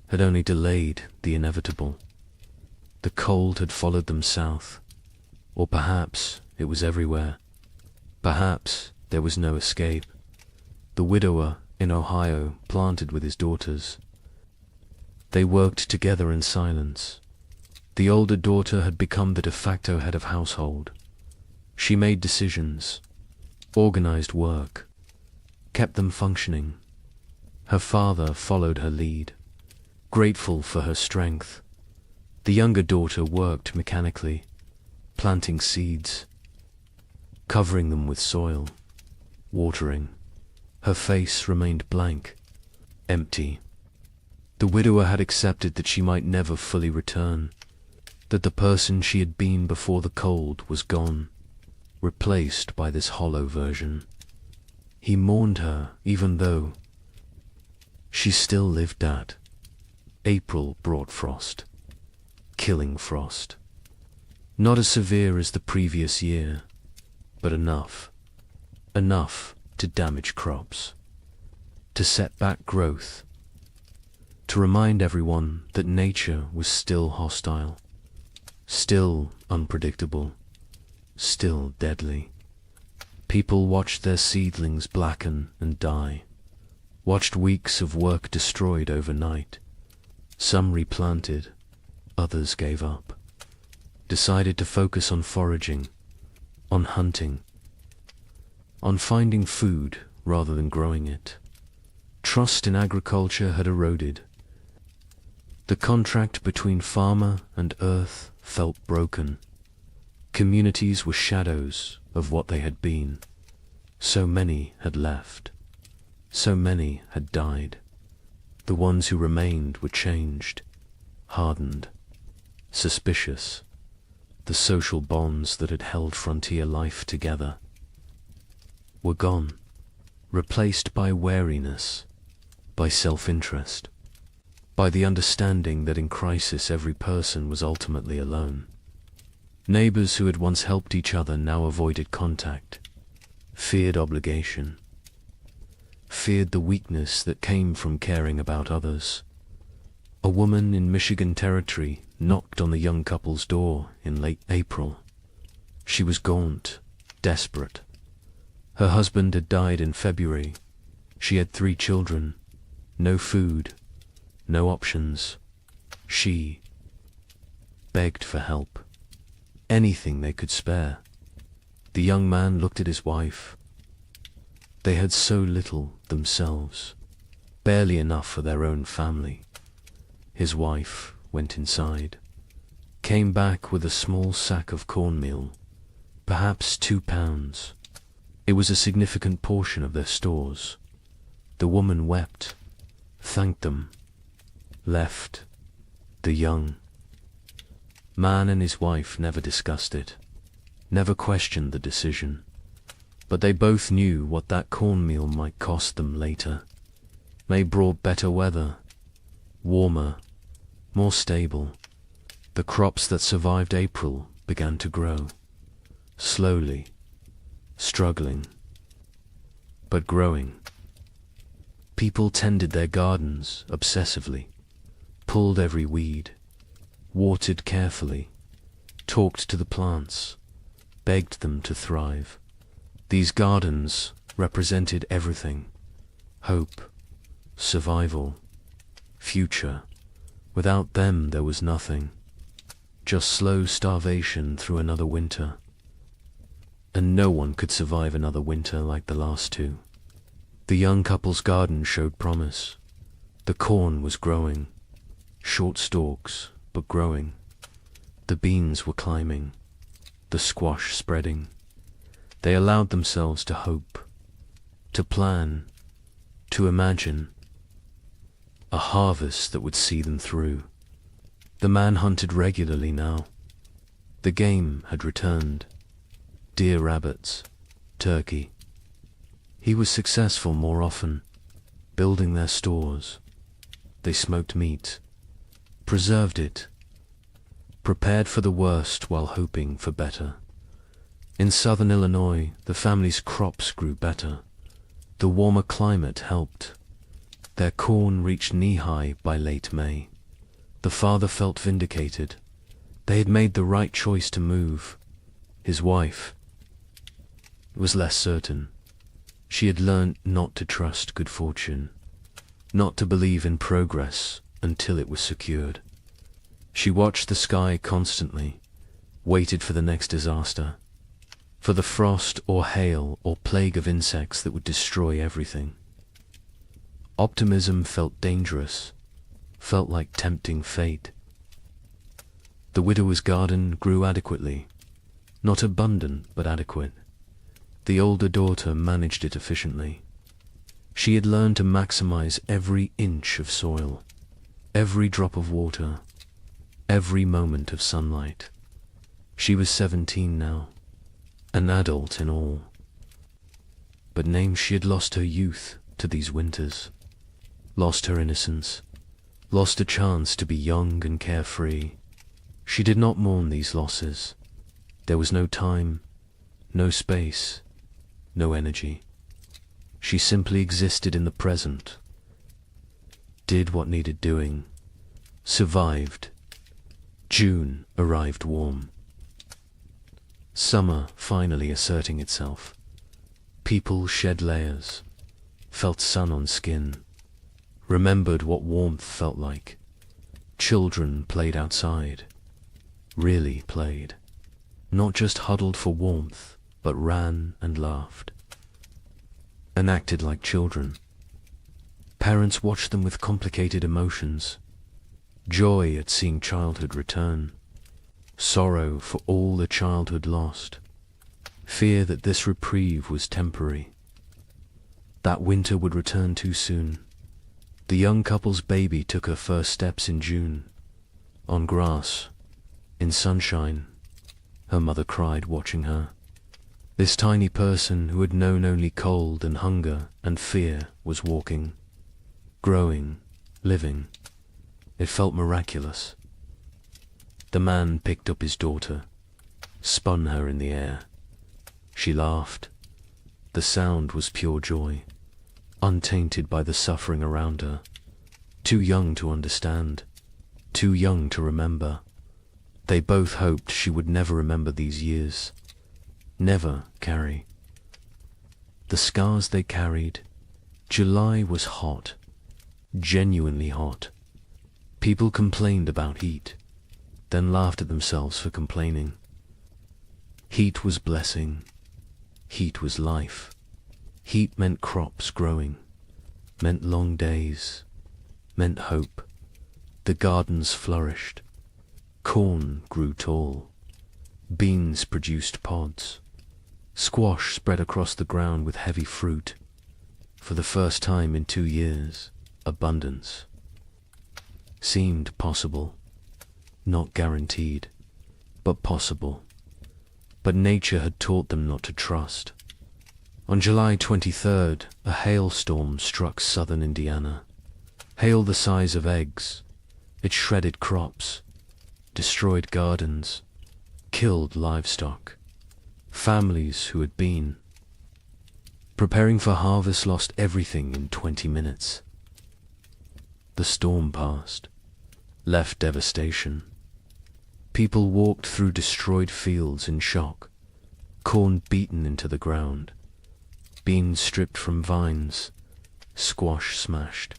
Speaker 2: had only delayed the inevitable. The cold had followed them south, or perhaps it was everywhere. Perhaps there was no escape. The widower in Ohio planted with his daughters. They worked together in silence. The older daughter had become the de facto head of household. She made decisions, organized work, kept them functioning. Her father followed her lead, grateful for her strength. The younger daughter worked mechanically, planting seeds, covering them with soil, watering. Her face remained blank, empty. The widower had accepted that she might never fully return, that the person she had been before the cold was gone, replaced by this hollow version. He mourned her even though she still lived at. April brought frost, killing frost. Not as severe as the previous year, but enough to damage crops, to set back growth, to remind everyone that nature was still hostile, still unpredictable, still deadly. People watched their seedlings blacken and die, watched weeks of work destroyed overnight. Some replanted, others gave up, decided to focus on foraging, on hunting, on finding food rather than growing it. Trust in agriculture had eroded. The contract between farmer and earth felt broken. Communities were shadows of what they had been. So many had left. So many had died. The ones who remained were changed, hardened, suspicious. The social bonds that had held frontier life together were gone, replaced by wariness, by self-interest, by the understanding that in crisis every person was ultimately alone. Neighbors who had once helped each other now avoided contact, feared obligation, feared the weakness that came from caring about others. A woman in Michigan Territory knocked on the young couple's door in late April. She was gaunt, desperate. Her husband had died in February. She had 3 children, no food, no options. She begged for help, anything they could spare. The young man looked at his wife. They had so little themselves, barely enough for their own family. His wife went inside, came back with a small sack of cornmeal, perhaps 2 pounds. It was a significant portion of their stores. The woman wept, thanked them, left. The young man and his wife never discussed it, never questioned the decision, but they both knew what that cornmeal might cost them later. May brought better weather, warmer, more stable. The crops that survived April began to grow, slowly, struggling, but growing. People tended their gardens obsessively, pulled every weed, watered carefully, talked to the plants, begged them to thrive. These gardens represented everything: hope, survival, future. Without them there was nothing, just slow starvation through another winter. And no one could survive another winter like the last 2. The young couple's garden showed promise. The corn was growing, short stalks, but growing. The beans were climbing, the squash spreading. They allowed themselves to hope, to plan, to imagine a harvest that would see them through. The man hunted regularly now. The game had returned. Deer, rabbits, turkey. He was successful more often, building their stores. They smoked meat, preserved it, prepared for the worst while hoping for better. In southern Illinois, the family's crops grew better. The warmer climate helped. Their corn reached knee-high by late May. The father felt vindicated. They had made the right choice to move. His wife was less certain. She had learned not to trust good fortune, not to believe in progress until it was secured. She watched the sky constantly, waited for the next disaster, for the frost or hail or plague of insects that would destroy everything. Optimism felt dangerous, felt like tempting fate. The widower's garden grew adequately, not abundant but adequate. The older daughter managed it efficiently. She had learned to maximize every inch of soil, every drop of water, every moment of sunlight. She was 17 now, an adult in all. But names she had lost her youth to these winters, lost her innocence, lost a chance to be young and carefree. She did not mourn these losses. There was no time, no space, no energy. She simply existed in the present, did what needed doing, survived. June arrived warm. Summer finally asserting itself. People shed layers, felt sun on skin, remembered what warmth felt like. Children played outside, really played, not just huddled for warmth, but ran and laughed, and acted like children. Parents watched them with complicated emotions, joy at seeing childhood return, sorrow for all the childhood lost, fear that this reprieve was temporary, that winter would return too soon. The young couple's baby took her first steps in June, on grass, in sunshine. Her mother cried watching her. This tiny person who had known only cold and hunger and fear was walking, growing, living. It felt miraculous. The man picked up his daughter, spun her in the air. She laughed. The sound was pure joy, untainted by the suffering around her. Too young to understand, too young to remember. They both hoped she would never remember these years. Never carry the scars they carried. July was hot, genuinely hot. People complained about heat, then laughed at themselves for complaining. Heat was blessing. Heat was life. Heat meant crops growing, meant long days, meant hope. The gardens flourished. Corn grew tall. Beans produced pods. Squash spread across the ground with heavy fruit. For the first time in 2 years, abundance seemed possible, not guaranteed, but possible. But nature had taught them not to trust. On July 23rd, a hailstorm struck southern Indiana. Hail the size of eggs. It shredded crops, destroyed gardens, killed livestock. Families who had been preparing for harvest lost everything in 20 minutes. The storm passed, left devastation. People walked through destroyed fields in shock, corn beaten into the ground, beans stripped from vines, squash smashed.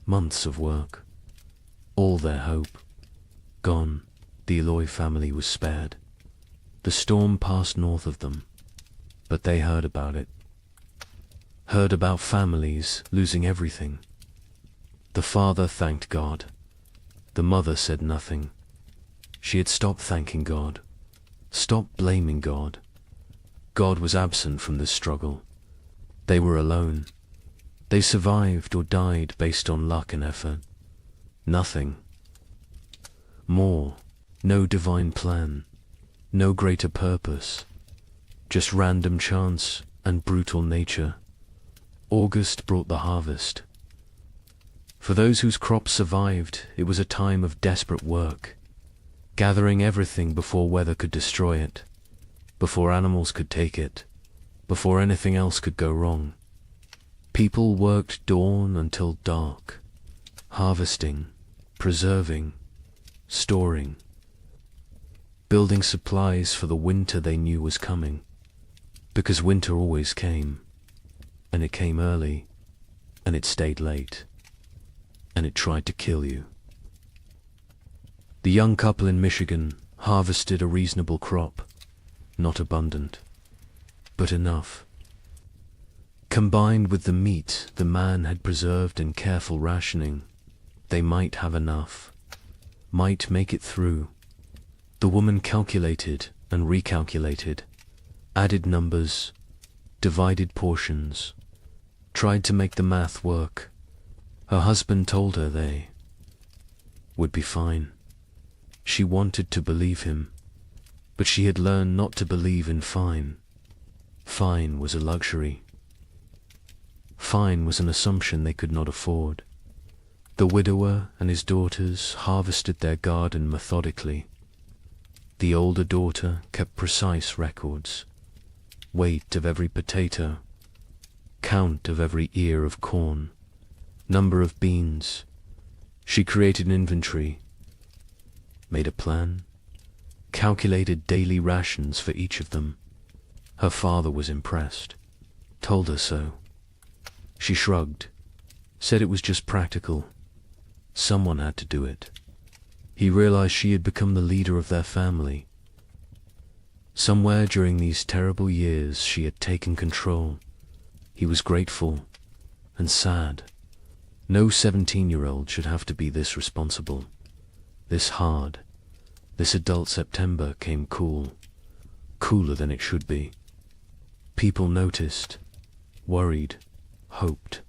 Speaker 2: Months of work, all their hope, gone. The Allure family was spared. The storm passed north of them, but they heard about it. Heard about families losing everything. The father thanked God. The mother said nothing. She had stopped thanking God, stopped blaming God. God was absent from this struggle. They were alone. They survived or died based on luck and effort. Nothing more, no divine plan, no greater purpose, just random chance and brutal nature. August brought the harvest. For those whose crops survived, it was a time of desperate work, gathering everything before weather could destroy it, before animals could take it, before anything else could go wrong. People worked dawn until dark, harvesting, preserving, storing, building supplies for the winter they knew was coming, because winter always came, and it came early, and it stayed late, and it tried to kill you. The young couple in Michigan harvested a reasonable crop, not abundant, but enough. Combined with the meat the man had preserved in careful rationing, they might have enough, might make it through. The woman calculated and recalculated, added numbers, divided portions, tried to make the math work. Her husband told her they would be fine. She wanted to believe him, but she had learned not to believe in fine. Fine was a luxury. Fine was an assumption they could not afford. The widower and his daughters harvested their garden methodically. The older daughter kept precise records, weight of every potato, count of every ear of corn, number of beans. She created an inventory, made a plan, calculated daily rations for each of them. Her father was impressed, told her so. She shrugged, said it was just practical. Someone had to do it. He realized she had become the leader of their family. Somewhere during these terrible years she had taken control. He was grateful and sad. No 17-year-old should have to be this responsible, this hard. This adult September came cool, cooler than it should be. People noticed, worried, hoped.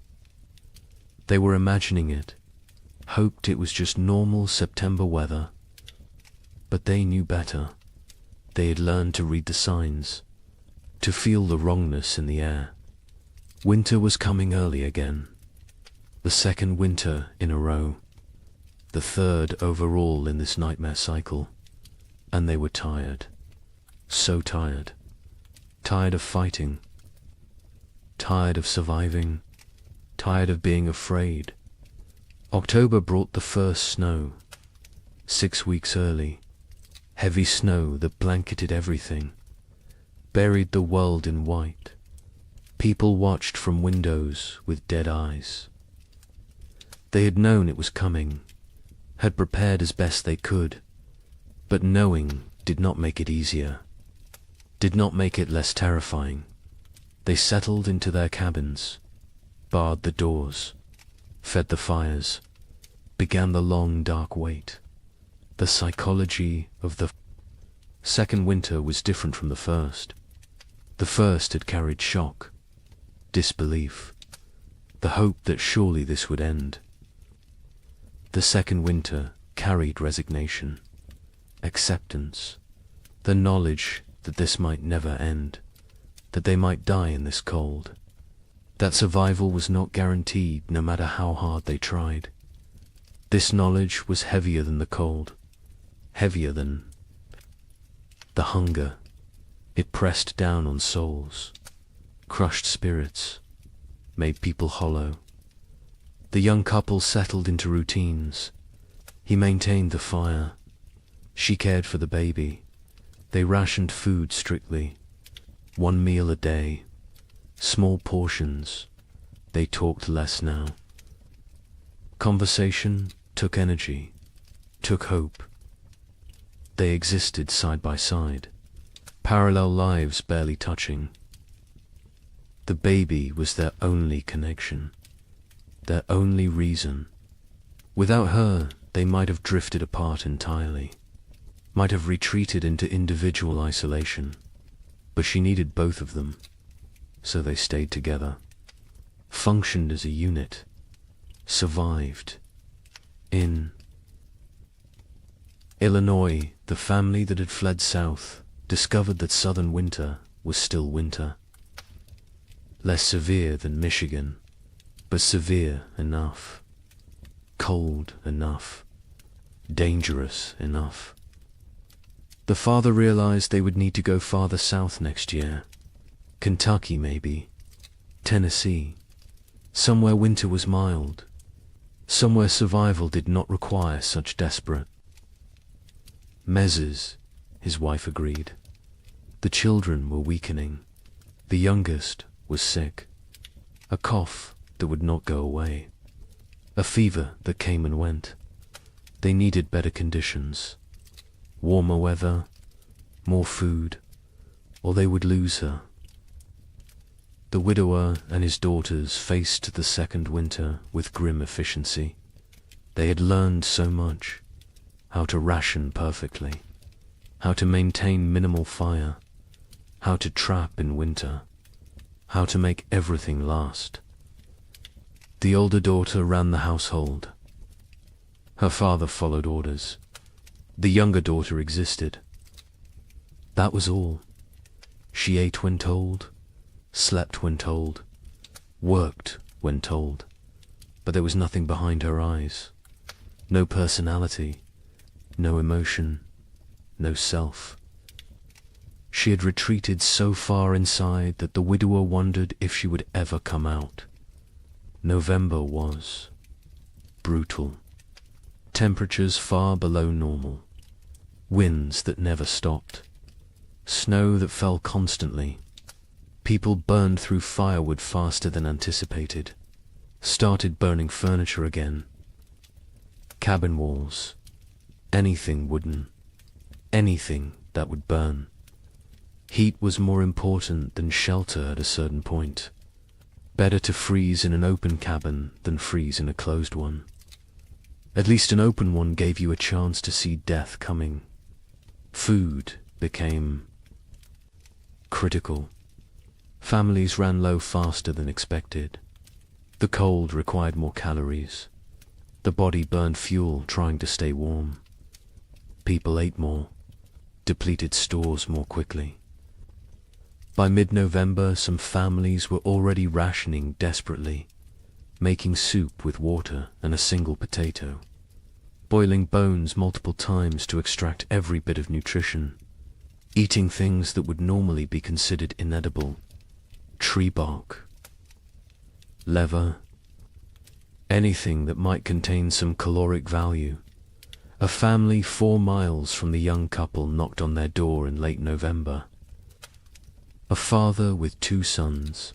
Speaker 2: They were imagining it, hoped it was just normal September weather. But they knew better. They had learned to read the signs, to feel the wrongness in the air. Winter was coming early again. The second winter in a row. The third overall in this nightmare cycle. And they were tired. So tired. Tired of fighting. Tired of surviving. Tired of being afraid. October brought the first snow. 6 weeks early. Heavy snow that blanketed everything. Buried the world in white. People watched from windows with dead eyes. They had known it was coming, had prepared as best they could, but knowing did not make it easier, did not make it less terrifying. They settled into their cabins, barred the doors, fed the fires, began the long dark wait. The psychology of the second winter was different from the first. The first had carried shock, disbelief, the hope that surely this would end. The second winter carried resignation, acceptance, the knowledge that this might never end, that they might die in this cold, that survival was not guaranteed no matter how hard they tried. This knowledge was heavier than the cold, heavier than the hunger. It pressed down on souls, crushed spirits, made people hollow. The young couple settled into routines. He maintained the fire. She cared for the baby. They rationed food strictly. 1 meal a day. Small portions. They talked less now. Conversation took energy, took hope. They existed side by side, parallel lives barely touching. The baby was their only connection, their only reason. Without her, they might have drifted apart entirely, might have retreated into individual isolation, but she needed both of them, so they stayed together, functioned as a unit, survived. In Illinois, the family that had fled south discovered that southern winter was still winter. Less severe than Michigan, but severe enough. Cold enough. Dangerous enough. The father realized they would need to go farther south next year. Kentucky, maybe. Tennessee. Somewhere winter was mild. Somewhere survival did not require such desperate measures, his wife agreed. The children were weakening. The youngest was sick. A cough that would not go away. A fever that came and went. They needed better conditions. Warmer weather, more food, or they would lose her. The widower and his daughters faced the second winter with grim efficiency. They had learned so much. How to ration perfectly. How to maintain minimal fire. How to trap in winter. How to make everything last. The older daughter ran the household. Her father followed orders. The younger daughter existed. That was all. She ate when told, slept when told, worked when told, but there was nothing behind her eyes. No personality, no emotion, no self. She had retreated so far inside that the widower wondered if she would ever come out. November was brutal. Temperatures far below normal. Winds that never stopped. Snow that fell constantly. People burned through firewood faster than anticipated. Started burning furniture again. Cabin walls. Anything wooden. Anything that would burn. Heat was more important than shelter at a certain point. Better to freeze in an open cabin than freeze in a closed one. At least an open one gave you a chance to see death coming. Food became critical. Families ran low faster than expected. The cold required more calories. The body burned fuel trying to stay warm. People ate more, depleted stores more quickly. By mid-November, some families were already rationing desperately, making soup with water and a single potato, boiling bones multiple times to extract every bit of nutrition, eating things that would normally be considered inedible, tree bark, leather, anything that might contain some caloric value. A family 4 miles from the young couple knocked on their door in late November. A father with 2 sons.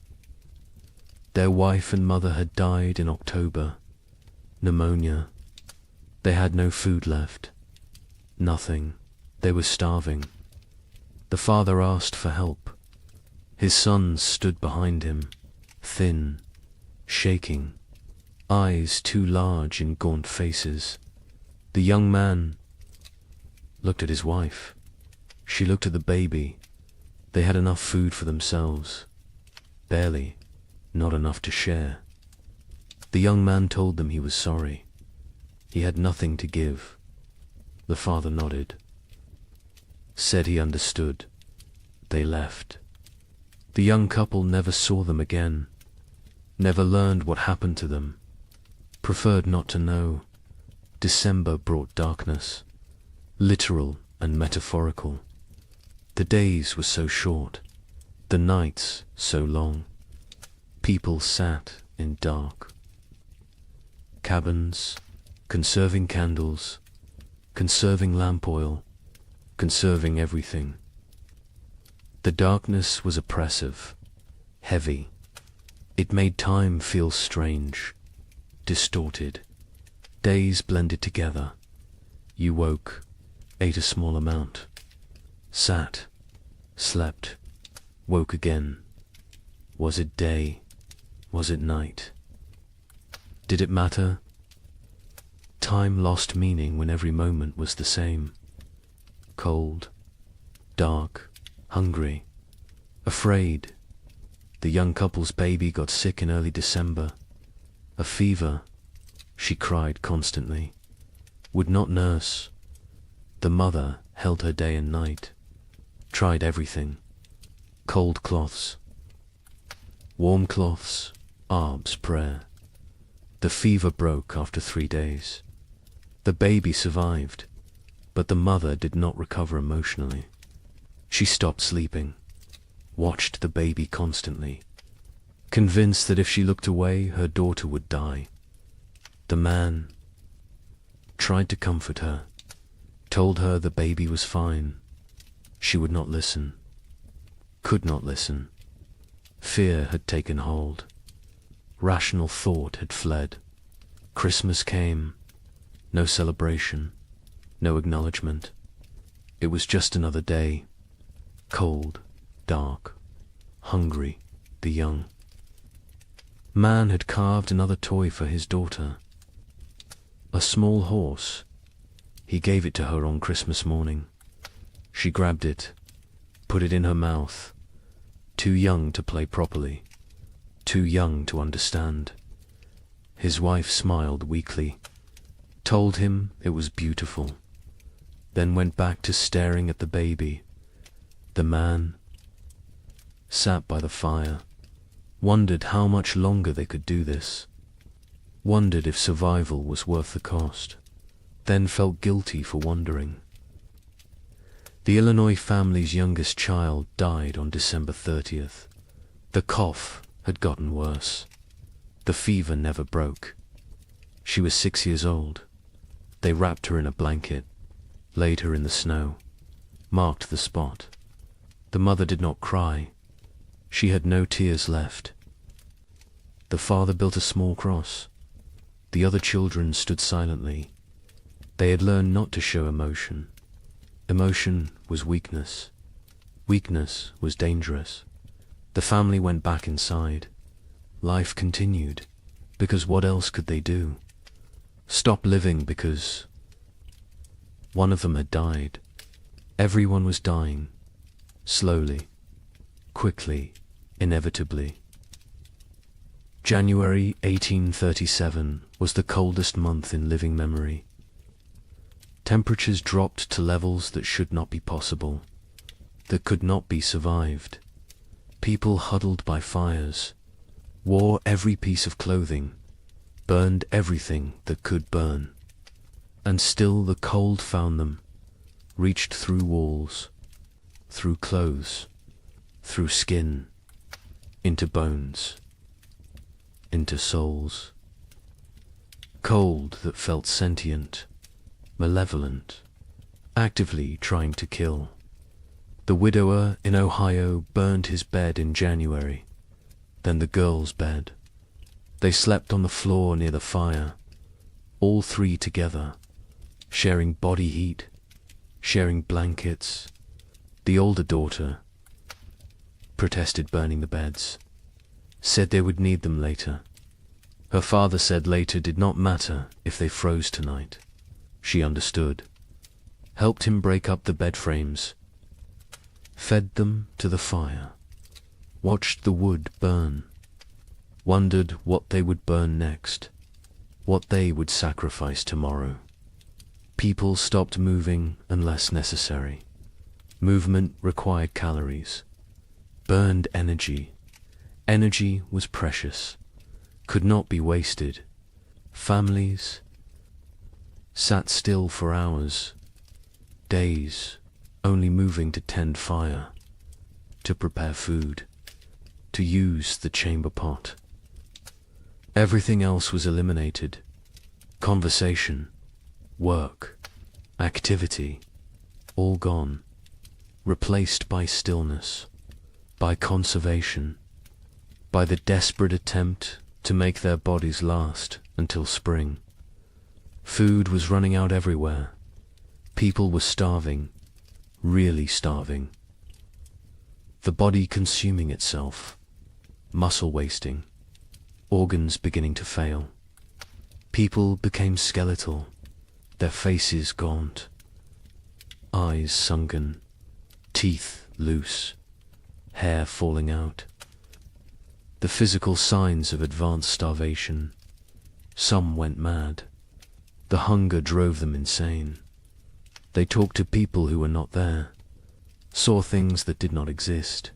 Speaker 2: Their wife and mother had died in October. Pneumonia. They had no food left. Nothing. They were starving. The father asked for help. His sons stood behind him, thin, shaking, eyes too large in gaunt faces. The young man looked at his wife. She looked at the baby. They had enough food for themselves. Barely, not enough to share. The young man told them he was sorry. He had nothing to give. The father nodded. Said he understood. They left. The young couple never saw them again. Never learned what happened to them. Preferred not to know. December brought darkness, literal and metaphorical. The days were so short, the nights so long. People sat in dark. Cabins, conserving candles, conserving lamp oil, conserving everything. The darkness was oppressive, heavy. It made time feel strange, distorted. Days blended together. You woke, ate a small amount, sat, slept, woke again. Was it day? Was it night? Did it matter? Time lost meaning when every moment was the same. Cold, dark, hungry, afraid. The young couple's baby got sick in early December. A fever. She cried constantly, would not nurse. The mother held her day and night, tried everything. Cold cloths, warm cloths, Arb's prayer. The fever broke after 3 days. The baby survived, but the mother did not recover emotionally. She stopped sleeping, watched the baby constantly, convinced that if she looked away, her daughter would die. The man tried to comfort her, told her the baby was fine. She would not listen, could not listen. Fear had taken hold. Rational thought had fled. Christmas came. No celebration, no acknowledgement. It was just another day. Cold, dark, hungry, the young. Man had carved another toy for his daughter. A small horse. He gave it to her on Christmas morning. She grabbed it, put it in her mouth. Too young to play properly, too young to understand. His wife smiled weakly, told him it was beautiful, then went back to staring at the baby. The man sat by the fire, wondered how much longer they could do this, wondered if survival was worth the cost, then felt guilty for wondering. The Illinois family's youngest child died on December 30th. The cough had gotten worse. The fever never broke. She was 6 years old. They wrapped her in a blanket, laid her in the snow, marked the spot. The mother did not cry. She had no tears left. The father built a small cross. The other children stood silently. They had learned not to show emotion. Emotion was weakness. Weakness was dangerous. The family went back inside. Life continued, because what else could they do? Stop living because one of them had died. Everyone was dying, slowly, quickly, inevitably. January 1837 was the coldest month in living memory. Temperatures dropped to levels that should not be possible, that could not be survived. People huddled by fires, wore every piece of clothing, burned everything that could burn. And still the cold found them, reached through walls, through clothes, through skin, into bones, into souls. Cold that felt sentient, malevolent, actively trying to kill. The widower in Ohio burned his bed in January, then the girl's bed. They slept on the floor near the fire, all three together, sharing body heat, sharing blankets. The older daughter protested burning the beds, said they would need them later. Her father said later did not matter if they froze tonight. She understood, helped him break up the bed frames, fed them to the fire, watched the wood burn, wondered what they would burn next, what they would sacrifice tomorrow. People stopped moving unless necessary. Movement required calories, burned energy. Energy was precious, could not be wasted. Families sat still for hours, days, only moving to tend fire, to prepare food, to use the chamber pot. Everything else was eliminated. Conversation, work, activity, all gone, replaced by stillness, by conservation, by the desperate attempt to make their bodies last until spring. Food was running out everywhere. People were starving, really starving. The body consuming itself, muscle wasting, organs beginning to fail. People became skeletal, their faces gaunt, eyes sunken, teeth loose, hair falling out. The physical signs of advanced starvation. Some went mad. The hunger drove them insane. They talked to people who were not there, saw things that did not exist,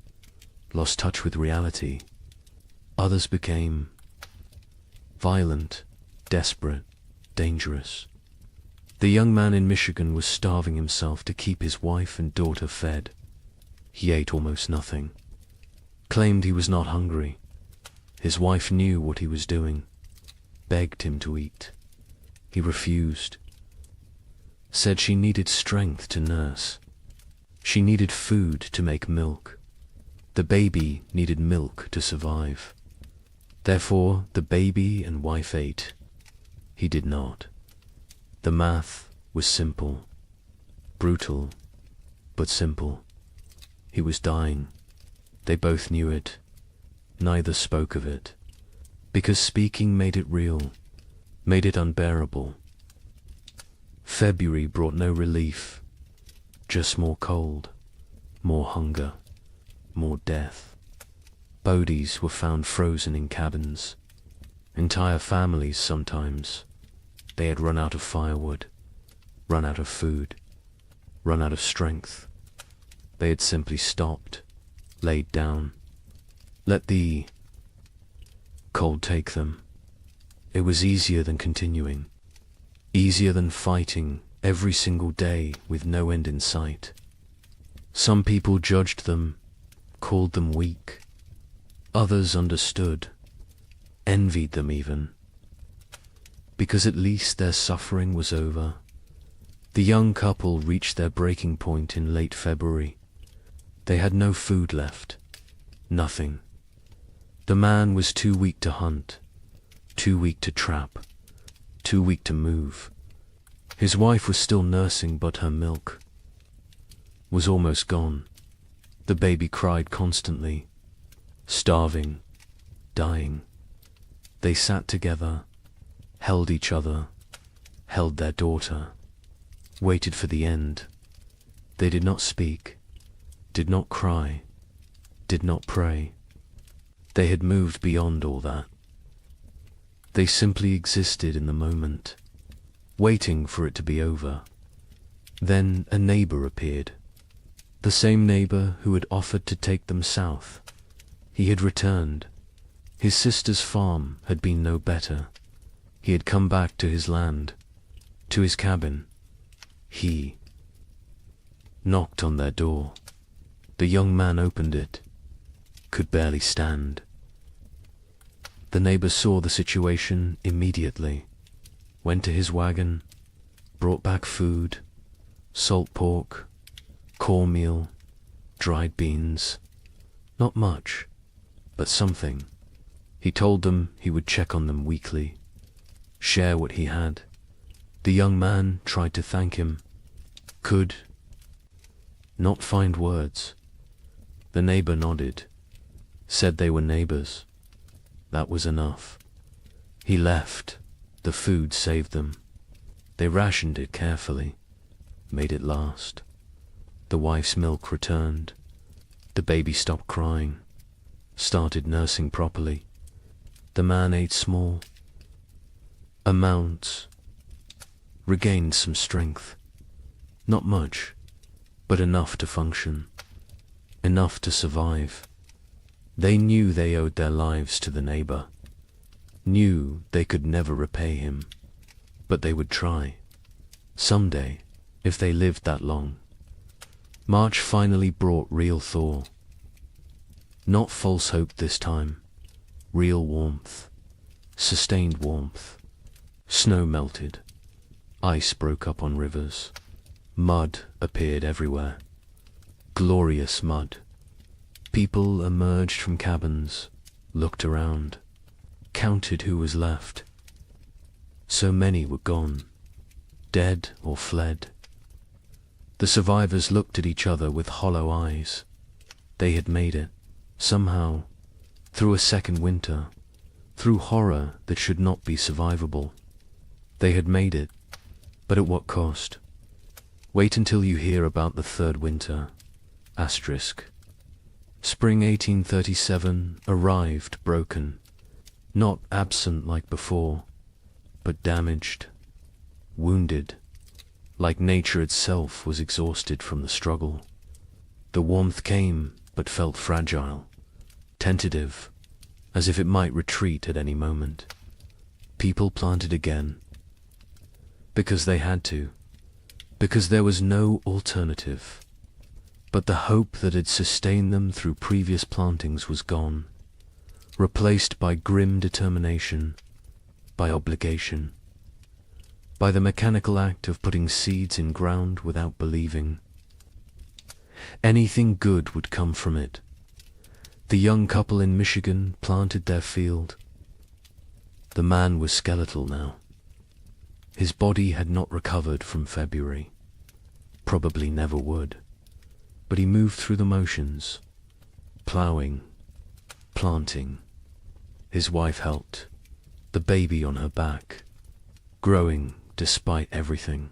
Speaker 2: lost touch with reality. Others became violent, desperate, dangerous. The young man in Michigan was starving himself to keep his wife and daughter fed. He ate almost nothing, claimed he was not hungry. His wife knew what he was doing, begged him to eat. He refused, said she needed strength to nurse. She needed food to make milk. The baby needed milk to survive. Therefore, the baby and wife ate. He did not. The math was simple, brutal, but simple. He was dying. They both knew it. Neither spoke of it, because speaking made it real, made it unbearable. February brought no relief, just more cold, more hunger, more death. Bodies were found frozen in cabins. Entire families sometimes. They had run out of firewood, run out of food, run out of strength. They had simply stopped, laid down, let the cold take them. It was easier than continuing, easier than fighting every single day with no end in sight. Some people judged them, called them weak. Others understood, envied them even, because at least their suffering was over. The young couple reached their breaking point in late February. They had no food left, nothing. The man was too weak to hunt, too weak to trap, too weak to move. His wife was still nursing, but her milk was almost gone. The baby cried constantly, starving, dying. They sat together, held each other, held their daughter, waited for the end. They did not speak, did not cry, did not pray. They had moved beyond all that. They simply existed in the moment, waiting for it to be over. Then a neighbor appeared, the same neighbor who had offered to take them south. He had returned. His sister's farm had been no better. He had come back to his land, to his cabin. He knocked on their door. The young man opened it, could barely stand. The neighbor saw the situation immediately, went to his wagon, brought back food, salt pork, cornmeal, dried beans. Not much, but something. He told them he would check on them weekly, share what he had. The young man tried to thank him, could not find words. The neighbor nodded, said they were neighbors. That was enough. He left. The food saved them. They rationed it carefully, made it last. The wife's milk returned. The baby stopped crying, started nursing properly. The man ate small amounts, regained some strength. Not much, but enough to function, enough to survive. They knew they owed their lives to the neighbor, knew they could never repay him, but they would try, someday, if they lived that long. March finally brought real thaw. Not false hope this time, real warmth, sustained warmth. Snow melted, ice broke up on rivers, mud appeared everywhere, glorious mud. People emerged from cabins, looked around, counted who was left. So many were gone, dead or fled. The survivors looked at each other with hollow eyes. They had made it, somehow, through a second winter, through horror that should not be survivable. They had made it, but at what cost? Wait until you hear about the third winter. Asterisk. Spring 1837 arrived broken, not absent like before, but damaged, wounded, like nature itself was exhausted from the struggle. The warmth came, but felt fragile, tentative, as if it might retreat at any moment. People planted again, because they had to, because there was no alternative. But the hope that had sustained them through previous plantings was gone. replaced by grim determination, by obligation, by the mechanical act of putting seeds in ground without believing. Anything good would come from it. The young couple in Michigan planted their field. The man was skeletal now. His body had not recovered from February, probably never would, but he moved through the motions, ploughing, planting. His wife helped, the baby on her back, growing despite everything,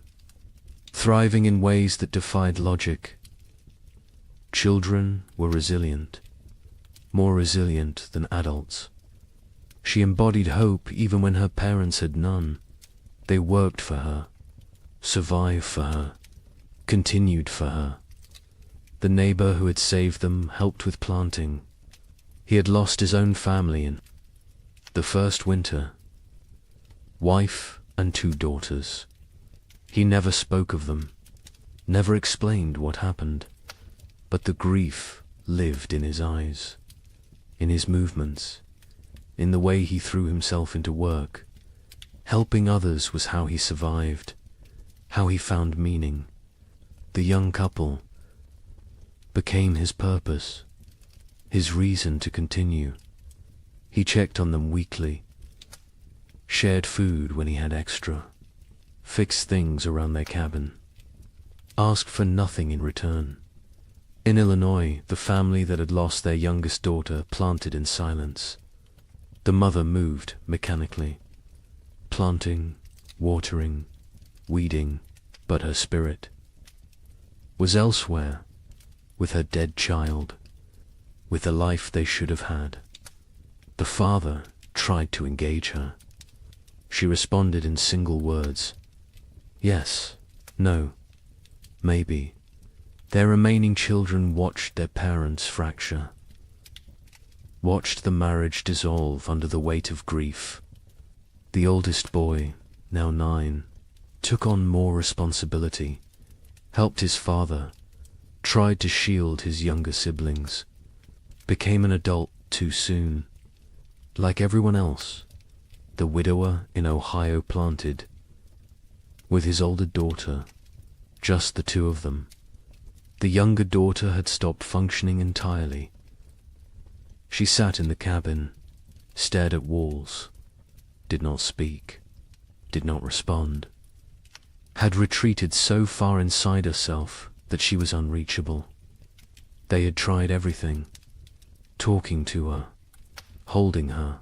Speaker 2: thriving in ways that defied logic. Children were resilient, more resilient than adults. She embodied hope even when her parents had none. They worked for her, survived for her, continued for her. The neighbor who had saved them helped with planting. He had lost his own family in the first winter. Wife and 2 daughters. He never spoke of them, never explained what happened, but the grief lived in his eyes, in his movements, in the way he threw himself into work. Helping others was how he survived, how he found meaning. The young couple became his purpose, his reason to continue. He checked on them weekly, shared food when he had extra, fixed things around their cabin, asked for nothing in return. In Illinois, the family that had lost their youngest daughter planted in silence. The mother moved mechanically, planting, watering, weeding, but her spirit was elsewhere, with her dead child, with the life they should have had. The father tried to engage her. She responded in single words. Yes, no, maybe. Their remaining children watched their parents fracture, watched the marriage dissolve under the weight of grief. The oldest boy, now 9, took on more responsibility, helped his father, tried to shield his younger siblings, became an adult too soon. Like everyone else, the widower in Ohio planted, with his older daughter, just the 2 of them. The younger daughter had stopped functioning entirely. She sat in the cabin, stared at walls, did not speak, did not respond, had retreated so far inside herself that she was unreachable. They had tried everything, talking to her, holding her,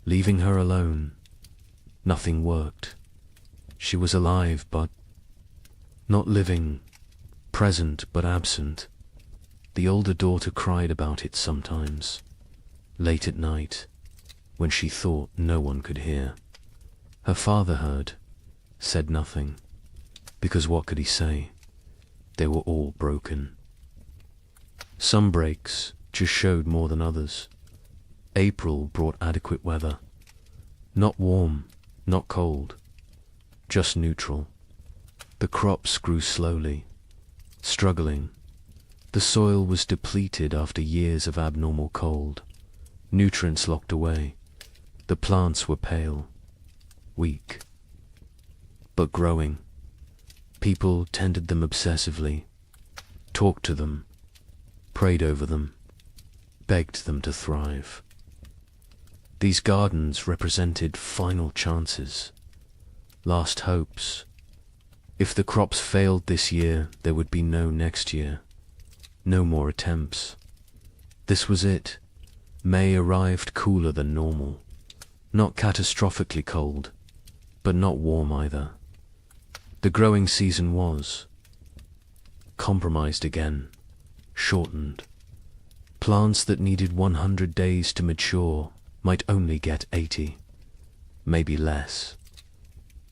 Speaker 2: leaving her alone. Nothing worked. She was alive but not living, present but absent. The older daughter cried about it sometimes, late at night, when she thought no one could hear. Her father heard, said nothing, because what could he say? They were all broken. Some breaks just showed more than others. April brought adequate weather. Not warm, not cold, just neutral. The crops grew slowly, struggling. The soil was depleted after years of abnormal cold. Nutrients locked away. The plants were pale, weak, but growing. People tended them obsessively, talked to them, prayed over them, begged them to thrive. These gardens represented final chances, last hopes. If the crops failed this year, there would be no next year, no more attempts. This was it. May arrived cooler than normal, not catastrophically cold, but not warm either. The growing season was compromised again, shortened. Plants that needed 100 days to mature might only get 80, maybe less.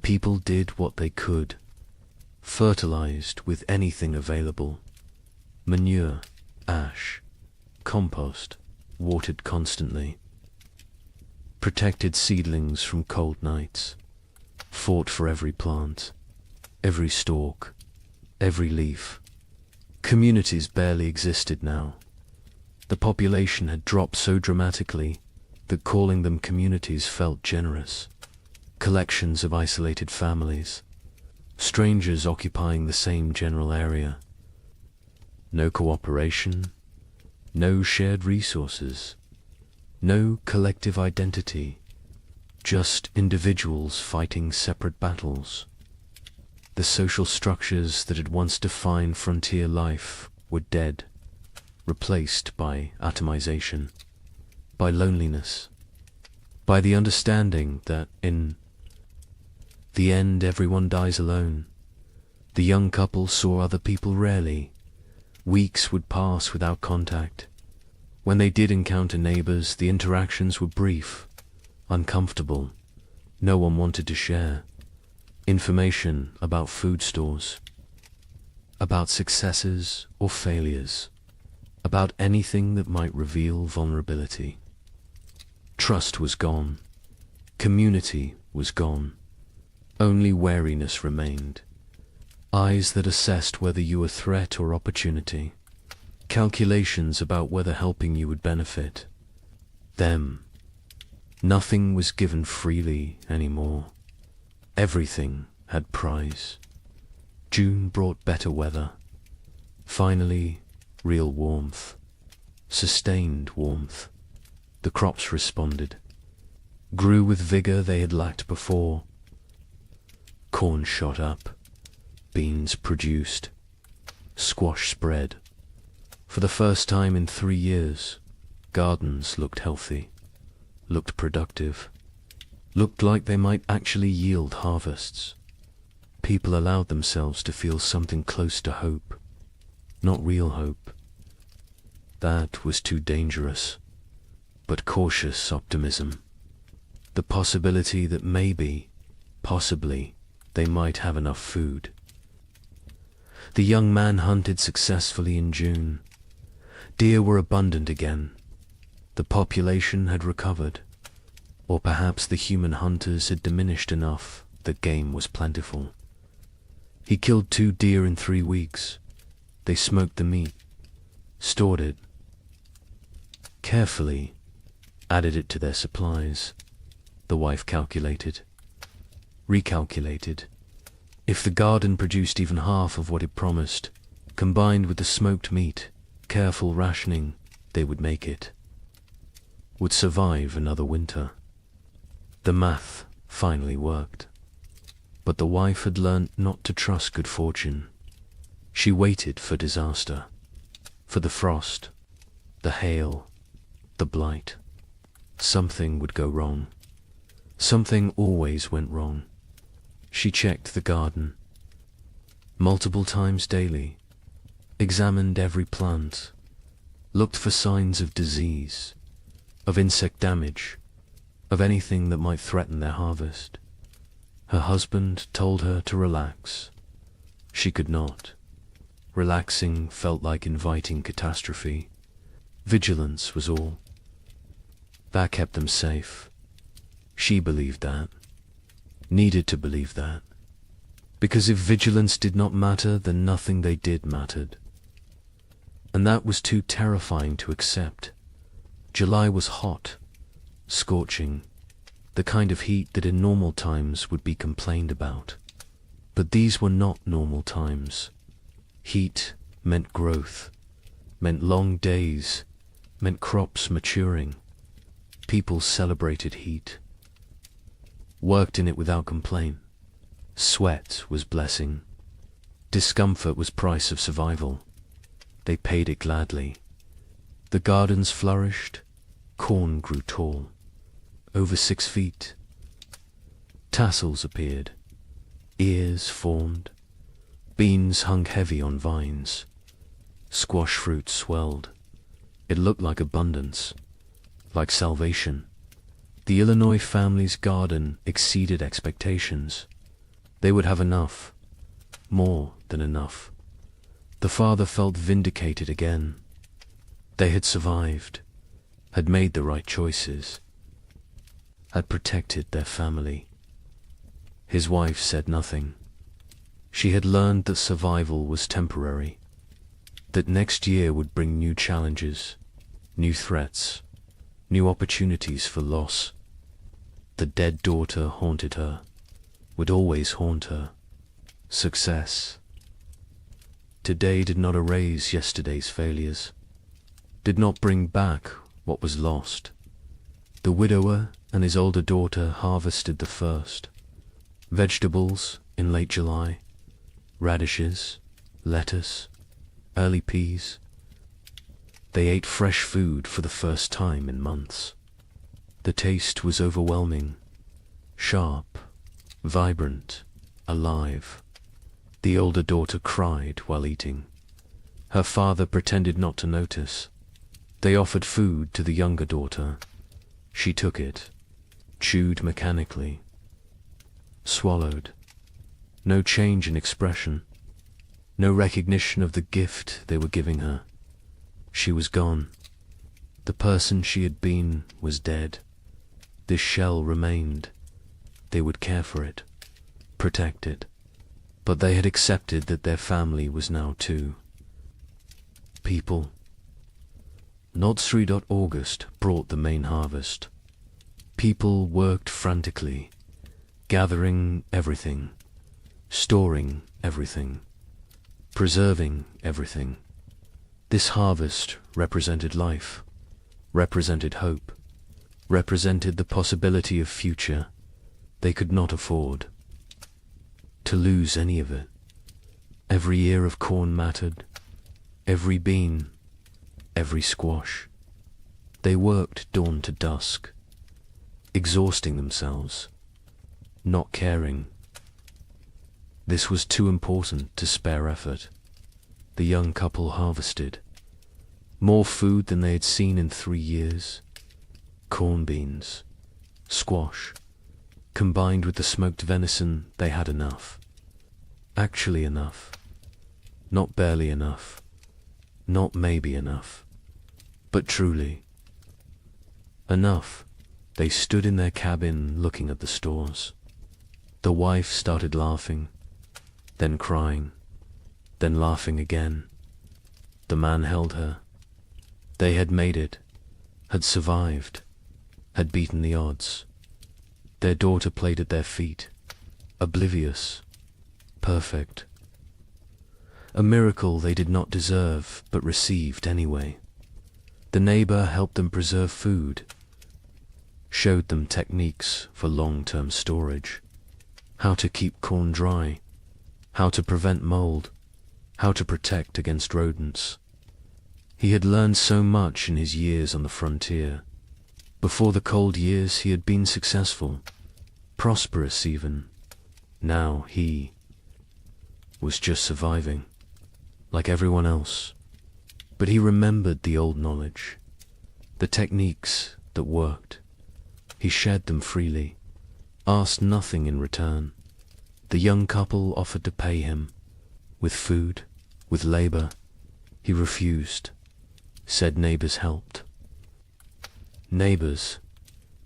Speaker 2: People did what they could, fertilized with anything available. Manure, ash, compost, watered constantly. Protected seedlings from cold nights, fought for every plant, every stalk, every leaf. Communities barely existed now. The population had dropped so dramatically, that calling them communities felt generous. Collections of isolated families, strangers occupying the same general area. No cooperation, no shared resources, no collective identity, just individuals fighting separate battles. The social structures that had once defined frontier life were dead, replaced by atomization, by loneliness, by the understanding that in the end everyone dies alone. The young couple saw other people rarely. Weeks would pass without contact. When they did encounter neighbors, the interactions were brief, uncomfortable. No one wanted to share information about food stores, about successes or failures, about anything that might reveal vulnerability. Trust was gone. Community was gone. Only wariness remained. Eyes that assessed whether you were threat or opportunity. Calculations about whether helping you would benefit them. Nothing was given freely anymore. Everything had price. June brought better weather. Finally, real warmth. Sustained warmth. The crops responded. Grew with vigor they had lacked before. Corn shot up. Beans produced. Squash spread. For the first time in 3 years, gardens looked healthy, looked productive, looked like they might actually yield harvests. People allowed themselves to feel something close to hope, not real hope. That was too dangerous, but cautious optimism. The possibility that maybe, possibly, they might have enough food. The young man hunted successfully in June. Deer were abundant again. The population had recovered, or perhaps the human hunters had diminished enough that game was plentiful. He killed 2 deer in 3 weeks. They smoked the meat, stored it, carefully added it to their supplies. The wife calculated, recalculated. If the garden produced even half of what it promised, combined with the smoked meat, careful rationing, they would make it. Would survive another winter. The math finally worked. But the wife had learnt not to trust good fortune. She waited for disaster, for the frost, the hail, the blight. Something would go wrong. Something always went wrong. She checked the garden multiple times daily, examined every plant, looked for signs of disease, of insect damage, of anything that might threaten their harvest. Her husband told her to relax. She could not. Relaxing felt like inviting catastrophe. Vigilance was all. That kept them safe. She believed that. Needed to believe that. Because if vigilance did not matter, then nothing they did mattered. And that was too terrifying to accept. July was hot, scorching, the kind of heat that in normal times would be complained about. But these were not normal times. Heat meant growth, meant long days, meant crops maturing. People celebrated heat, worked in it without complaint. Sweat was blessing. Discomfort was price of survival. They paid it gladly. The gardens flourished. Corn grew tall, over 6 feet. Tassels appeared. Ears formed. Beans hung heavy on vines. Squash fruit swelled. It looked like abundance, like salvation. The Illinois family's garden exceeded expectations. They would have enough, more than enough. The father felt vindicated again. They had survived, had made the right choices, had protected their family. His wife said nothing. She had learned that survival was temporary, that next year would bring new challenges, new threats, new opportunities for loss. The dead daughter haunted her, would always haunt her. Success. Today did not erase yesterday's failures, did not bring back what was lost. The widower and his older daughter harvested the first. Vegetables in late July, radishes, lettuce, early peas. They ate fresh food for the first time in months. The taste was overwhelming, sharp, vibrant, alive. The older daughter cried while eating. Her father pretended not to notice. They offered food to the younger daughter. She took it, chewed mechanically, swallowed. No change in expression, no recognition of the gift they were giving her. She was gone. The person she had been was dead. This shell remained. They would care for it, protect it. But they had accepted that their family was now too. People. August brought the main harvest. People worked frantically, gathering everything, storing everything, preserving everything. This harvest represented life, represented hope, represented the possibility of future they could not afford to lose any of it. Every ear of corn mattered, every bean, every squash. They worked dawn to dusk, exhausting themselves, not caring. This was too important to spare effort. The young couple harvested more food than they had seen in 3 years. Corn beans, squash, combined with the smoked venison, they had enough. Actually enough. Not barely enough. Not maybe enough. But truly enough. They stood in their cabin looking at the stores. The wife started laughing, then crying, then laughing again. The man held her. They had made it, had survived, had beaten the odds. Their daughter played at their feet, oblivious, perfect. A miracle they did not deserve, but received anyway. The neighbor helped them preserve food, showed them techniques for long-term storage, how to keep corn dry, how to prevent mold, how to protect against rodents. He had learned so much in his years on the frontier. Before the cold years he had been successful, prosperous even. Now he was just surviving, like everyone else. But he remembered the old knowledge, the techniques that worked. He shared them freely, asked nothing in return. The young couple offered to pay him, with food, with labor. He refused, said neighbors helped. Neighbors,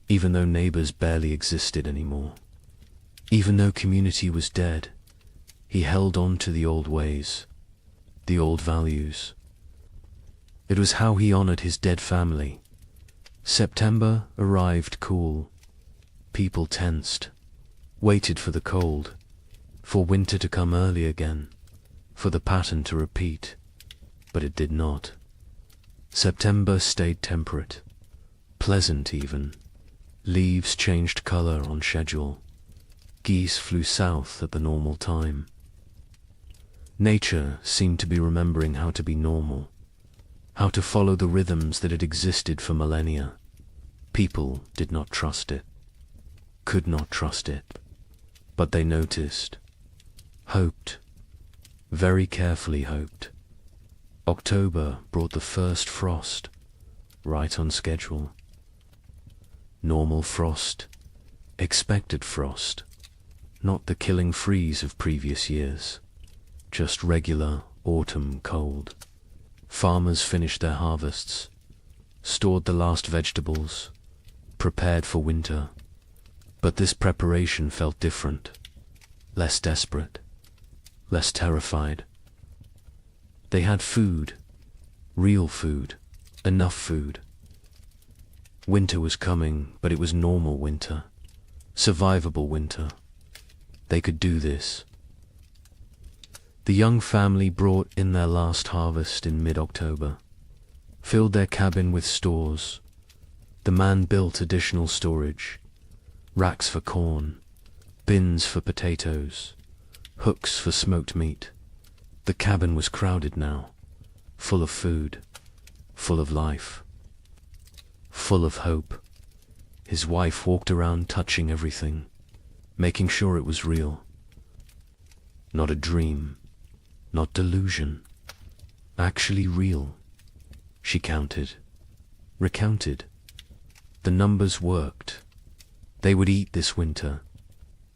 Speaker 2: even though neighbors barely existed anymore. Even though community was dead, he held on to the old ways, the old values. It was how he honored his dead family. September arrived cool. People tensed, waited for the cold, for winter to come early again, for the pattern to repeat, but it did not. September stayed temperate, pleasant even. Leaves changed color on schedule. Geese flew south at the normal time. Nature seemed to be remembering how to be normal, how to follow the rhythms that had existed for millennia. People did not trust it, could not trust it, but they noticed, hoped, very carefully hoped. October brought the first frost, right on schedule. Normal frost, expected frost, not the killing freeze of previous years, just regular autumn cold. Farmers finished their harvests, stored the last vegetables, prepared for winter. But this preparation felt different, less desperate, less terrified. They had food, real food, enough food. Winter was coming, but it was normal winter. Survivable winter. They could do this. The young family brought in their last harvest in mid-October, filled their cabin with stores. The man built additional storage, racks for corn, bins for potatoes, hooks for smoked meat. The cabin was crowded now, full of food, full of life, full of hope. His wife walked around touching everything, making sure it was real. Not a dream, not delusion, actually real. She counted, recounted. The numbers worked. They would eat this winter,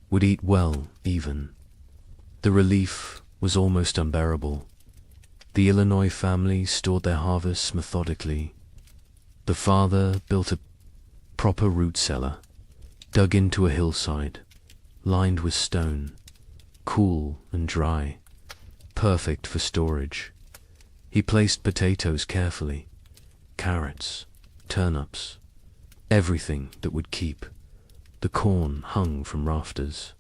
Speaker 2: would eat well even. The relief was almost unbearable. The Illinois family stored their harvests methodically. The father built a proper root cellar, dug into a hillside, lined with stone, cool and dry, perfect for storage. He placed potatoes carefully, carrots, turnips, everything that would keep. The corn hung from rafters,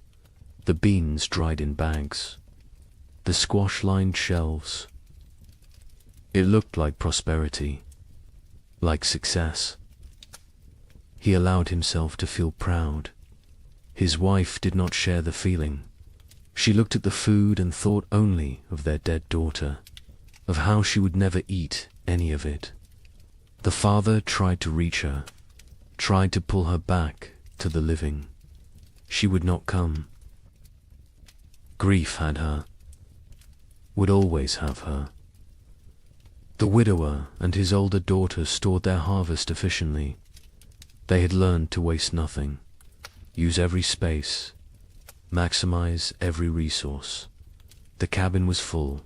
Speaker 2: the beans dried in bags, the squash lined shelves. It looked like prosperity, like success. He allowed himself to feel proud. His wife did not share the feeling. She looked at the food and thought only of their dead daughter, of how she would never eat any of it. The father tried to reach her, tried to pull her back to the living. She would not come. Grief had her, would always have her. The widower and his older daughter stored their harvest efficiently. They had learned to waste nothing, use every space, maximize every resource. The cabin was full.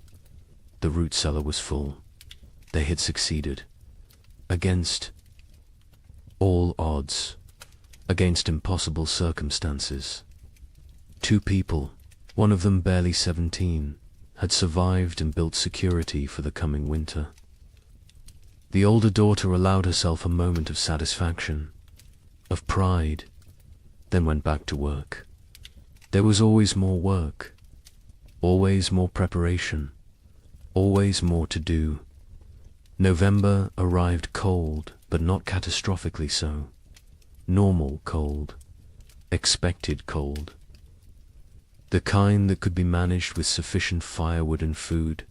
Speaker 2: The root cellar was full. They had succeeded. Against all odds, against impossible circumstances. 2 people, one of them barely 17, had survived and built security for the coming winter. The older daughter allowed herself a moment of satisfaction, of pride, then went back to work. There was always more work, always more preparation, always more to do. November arrived cold, but not catastrophically so. Normal cold, expected cold. The kind that could be managed with sufficient firewood and food.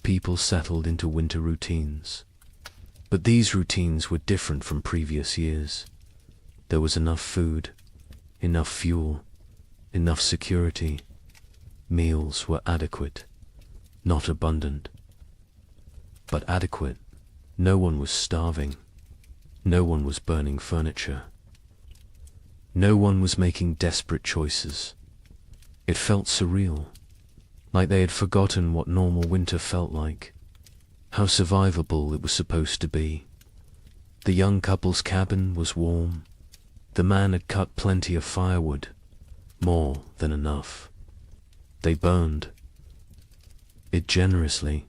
Speaker 2: People settled into winter routines. But these routines were different from previous years. There was enough food, enough fuel, enough security. Meals were adequate, not abundant, but adequate. No one was starving. No one was burning furniture. No one was making desperate choices. It felt surreal, like they had forgotten what normal winter felt like, how survivable it was supposed to be. The young couple's cabin was warm. The man had cut plenty of firewood, more than enough. They burned it generously,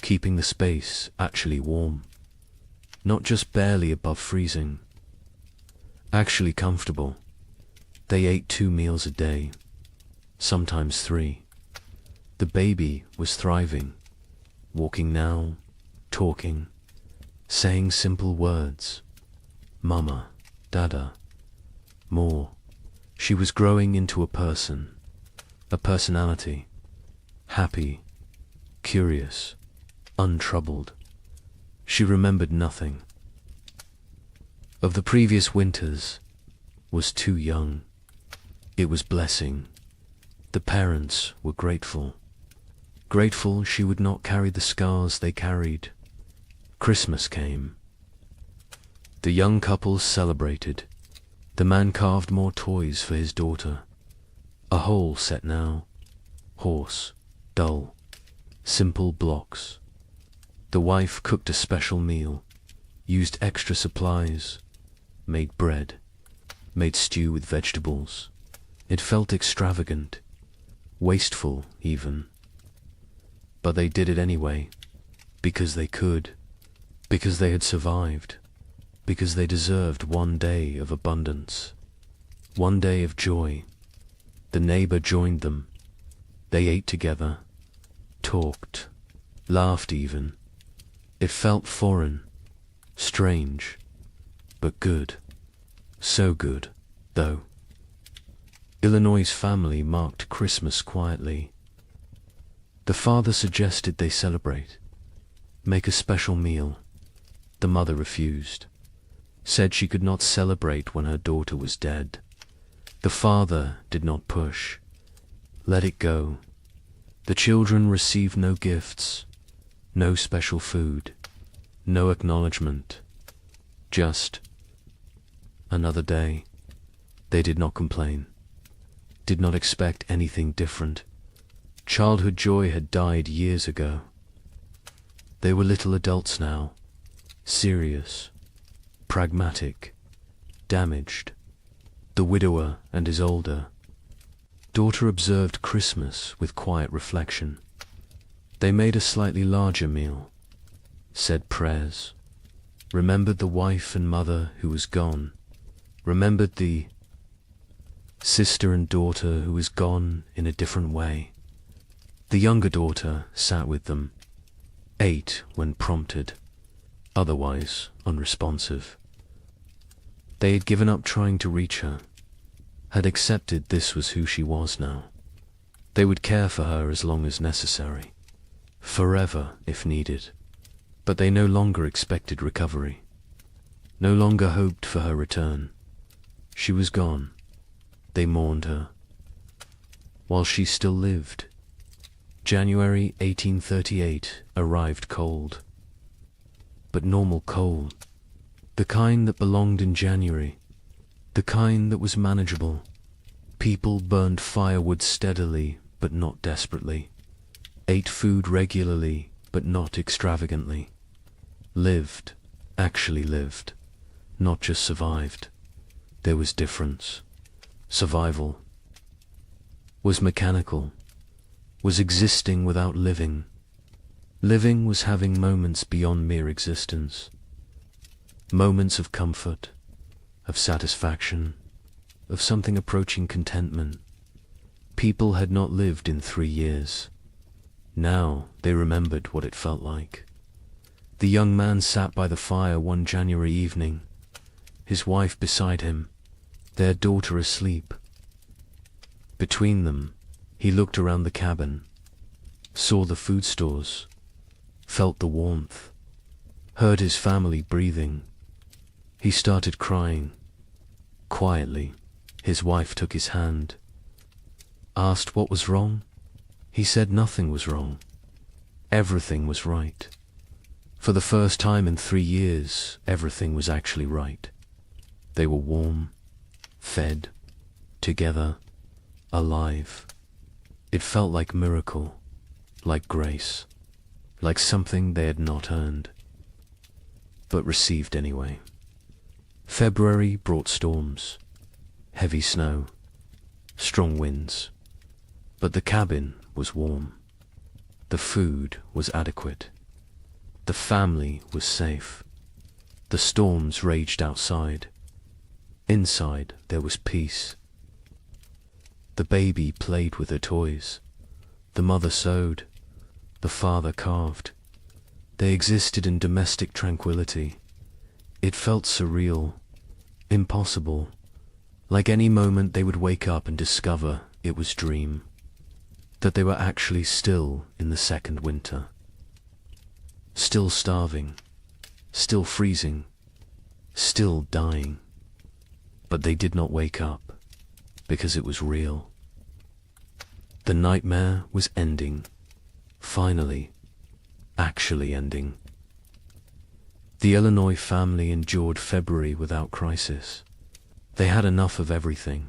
Speaker 2: keeping the space actually warm, not just barely above freezing, actually comfortable. They ate 2 meals a day, sometimes 3. The baby was thriving, walking now, talking, saying simple words. Mama, Dada, more. She was growing into a person, a personality, happy, curious, untroubled. She remembered nothing. Of the previous winters, was too young. It was blessing. The parents were grateful. Grateful she would not carry the scars they carried. Christmas came. The young couple celebrated. The man carved more toys for his daughter. A whole set now. Horse, dull, simple blocks. The wife cooked a special meal, used extra supplies, made bread, made stew with vegetables. It felt extravagant, wasteful even. But they did it anyway, because they could, because they had survived. because they deserved one day of abundance, one day of joy. The neighbor joined them. They ate together, talked, laughed even. It felt foreign, strange, but good. So good, though. Illinois' family marked Christmas quietly. The father suggested they celebrate, make a special meal. The mother refused, said she could not celebrate when her daughter was dead. The father did not push, let it go. The children received no gifts, no special food, no acknowledgement, just another day. They did not complain, did not expect anything different. Childhood joy had died years ago. They were little adults now, serious, pragmatic, damaged. The widower and his older daughter observed Christmas with quiet reflection. They made a slightly larger meal, said prayers, remembered the wife and mother who was gone, remembered the sister and daughter who was gone in a different way. The younger daughter sat with them, ate when prompted, otherwise unresponsive. They had given up trying to reach her, had accepted this was who she was now. They would care for her as long as necessary, forever if needed, but they no longer expected recovery, no longer hoped for her return. She was gone. They mourned her, while she still lived. January 1838 arrived cold, but normal cold, the kind that belonged in January, the kind that was manageable. People burned firewood steadily but not desperately, ate food regularly but not extravagantly, lived, actually lived, not just survived. There was difference. Survival was mechanical, was existing without living. Living was having moments beyond mere existence, moments of comfort, of satisfaction, of something approaching contentment. People had not lived in 3 years. Now they remembered what it felt like. The young man sat by the fire one January evening, his wife beside him, their daughter asleep. Between them, he looked around the cabin, saw the food stores, felt the warmth, heard his family breathing. He started crying. Quietly, his wife took his hand, asked what was wrong. He said nothing was wrong. Everything was right. For the first time in 3 years, everything was actually right. They were warm, fed, together, alive. It felt like miracle, like grace, like something they had not earned, but received anyway. February brought storms, heavy snow, strong winds, but the cabin was warm. The food was adequate. The family was safe. The storms raged outside. Inside there was peace. The baby played with her toys. The mother sewed. The father carved. They existed in domestic tranquility. It felt surreal, impossible, like any moment they would wake up and discover it was dream, that they were actually still in the second winter, still starving, still freezing, still dying. But they did not wake up, because it was real. The nightmare was ending, finally, actually ending. The Illinois family endured February without crisis. They had enough of everything,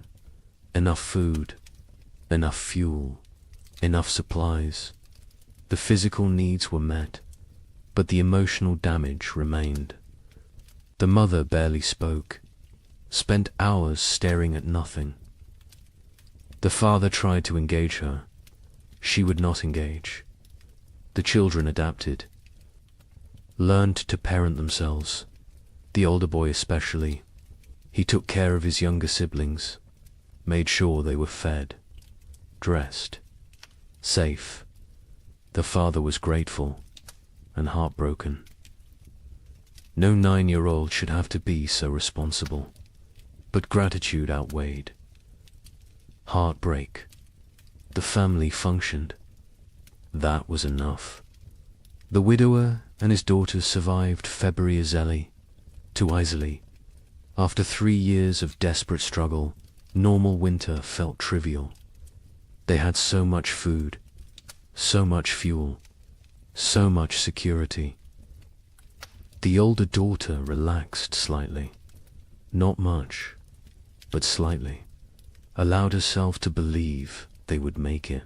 Speaker 2: enough food, enough fuel, enough supplies. The physical needs were met, but the emotional damage remained. The mother barely spoke, spent hours staring at nothing. The father tried to engage her. She would not engage. The children adapted, learned to parent themselves, The older boy especially. He took care of his younger siblings, made sure they were fed, dressed, safe. The father was grateful and heartbroken. No 9-year-old should have to be so responsible, but gratitude outweighed. Heartbreak. The family functioned. That was enough. The widower and his daughters survived February too easily. After 3 years of desperate struggle, normal winter felt trivial. They had so much food, so much fuel, so much security. The older daughter relaxed slightly. Not much, but slightly. Allowed herself to believe they would make it,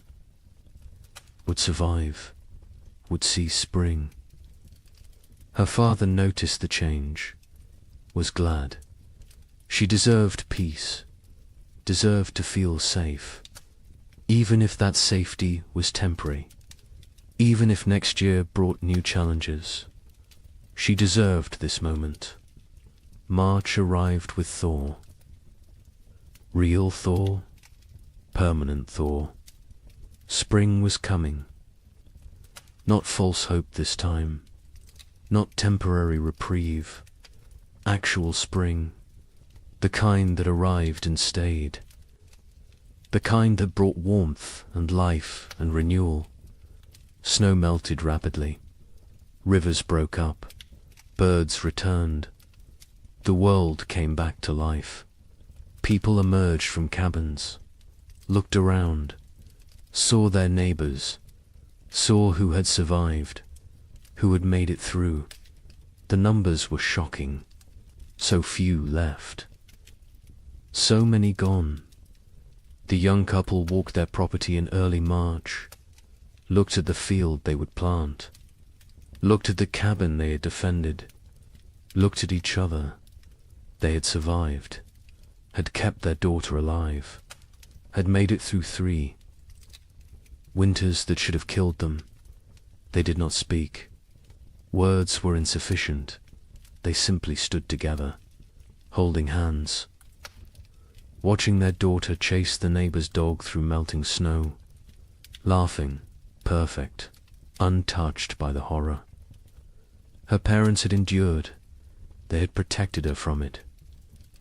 Speaker 2: would survive, would see spring. Her father noticed the change, was glad. She deserved peace, deserved to feel safe, even if that safety was temporary, even if next year brought new challenges. She deserved this moment. March arrived with thaw. Real thaw, permanent thaw. Spring was coming. Not false hope this time, not temporary reprieve. Actual spring, the kind that arrived and stayed, the kind that brought warmth and life and renewal. Snow melted rapidly, rivers broke up, birds returned, the world came back to life. People emerged from cabins, looked around, saw their neighbors, saw who had survived, who had made it through. The numbers were shocking. So few left. So many gone. The young couple walked their property in early March, looked at the field they would plant, looked at the cabin they had defended, looked at each other. They had survived, had kept their daughter alive, had made it through 3 winters that should have killed them. They did not speak. Words were insufficient. They simply stood together, holding hands, watching their daughter chase the neighbor's dog through melting snow, laughing, perfect, untouched by the horror. Her parents had endured. They had protected her from it,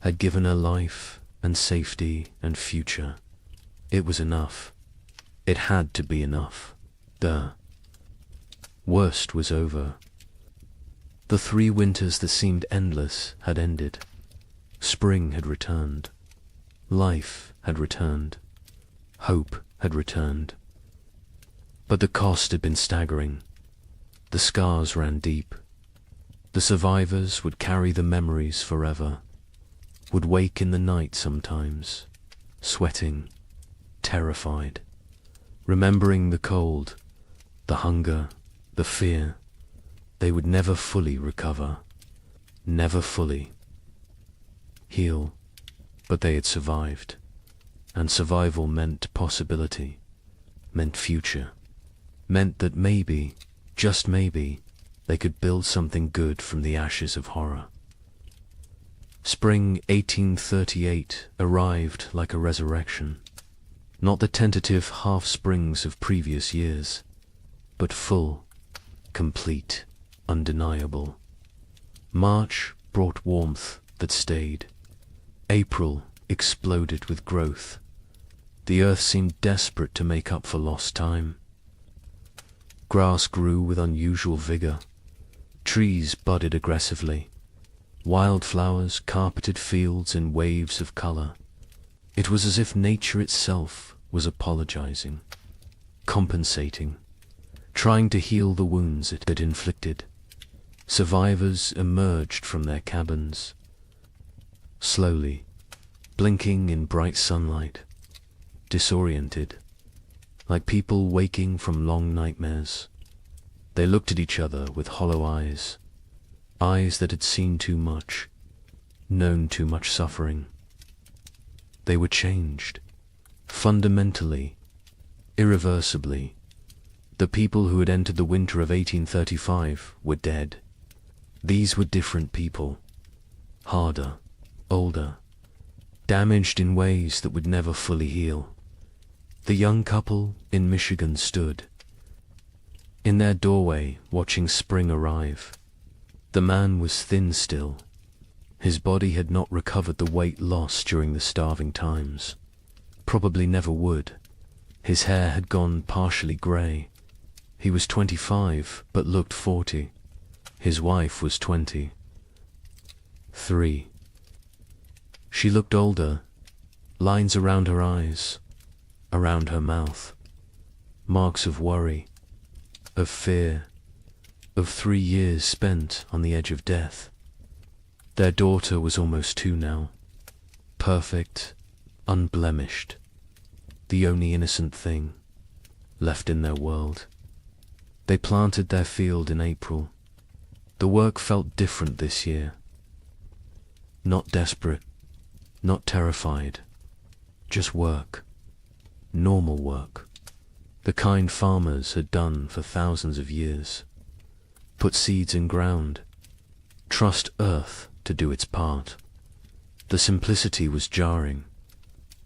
Speaker 2: had given her life and safety and future. It was enough. It had to be enough. The worst was over. The 3 winters that seemed endless had ended. Spring had returned. Life had returned. Hope had returned. But the cost had been staggering. The scars ran deep. The survivors would carry the memories forever, would wake in the night sometimes, sweating, terrified, remembering the cold, the hunger, the fear. They would never fully recover, never fully heal, but they had survived, and survival meant possibility, meant future, meant that maybe, just maybe, they could build something good from the ashes of horror. Spring 1838 arrived like a resurrection, not the tentative half-springs of previous years, but full, complete, undeniable. March brought warmth that stayed. April exploded with growth. The earth seemed desperate to make up for lost time. Grass grew with unusual vigor. Trees budded aggressively. Wildflowers carpeted fields in waves of color. It was as if nature itself was apologizing, compensating, trying to heal the wounds it had inflicted. Survivors emerged from their cabins, slowly, blinking in bright sunlight, disoriented, like people waking from long nightmares. They looked at each other with hollow eyes, eyes that had seen too much, known too much suffering. They were changed, fundamentally, irreversibly. The people who had entered the winter of 1835 were dead. These were different people, harder, older, damaged in ways that would never fully heal. The young couple in Michigan stood in their doorway watching spring arrive. The man was thin still. His body had not recovered the weight lost during the starving times. Probably never would. His hair had gone partially grey. He was 25, but looked 40. His wife was 23. She looked older, lines around her eyes, around her mouth, marks of worry, of fear, of 3 years spent on the edge of death. Their daughter was almost 2 now, perfect, unblemished, the only innocent thing left in their world. They planted their field in April. The work felt different this year. Not desperate, not terrified, just work, normal work, the kind farmers had done for thousands of years. Put seeds in ground, trust earth to do its part. The simplicity was jarring.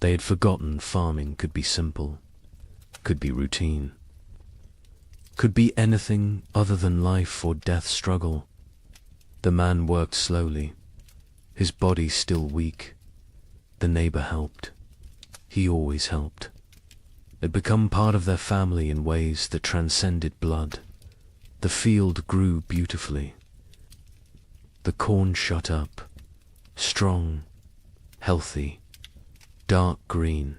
Speaker 2: They had forgotten farming could be simple, could be routine, could be anything other than life or death struggle. The man worked slowly, his body still weak. The neighbor helped. He always helped. Had become part of their family in ways that transcended blood. The field grew beautifully. The corn shut up, strong, healthy, dark green.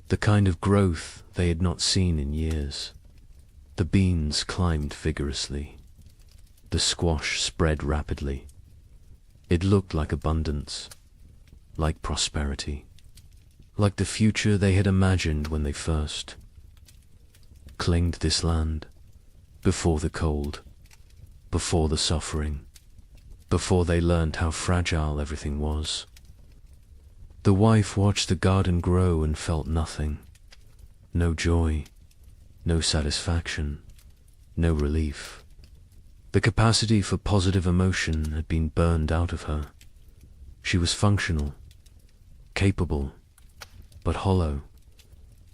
Speaker 2: The kind of growth they had not seen in years. The beans climbed vigorously. The squash spread rapidly. It looked like abundance, like prosperity, like the future they had imagined when they first claimed this land, before the cold, before the suffering, before they learned how fragile everything was. The wife watched the garden grow and felt nothing, no joy, no satisfaction, no relief. The capacity for positive emotion had been burned out of her. She was functional, capable, but hollow,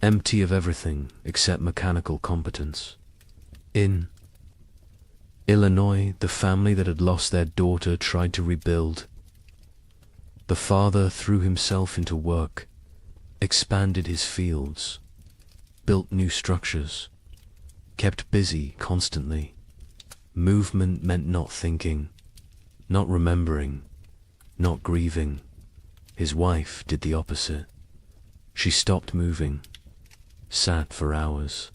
Speaker 2: empty of everything except mechanical competence. In Illinois, the family that had lost their daughter tried to rebuild. The father threw himself into work, expanded his fields, built new structures, kept busy constantly. Movement meant not thinking, not remembering, not grieving. His wife did the opposite. She stopped moving, sat for hours,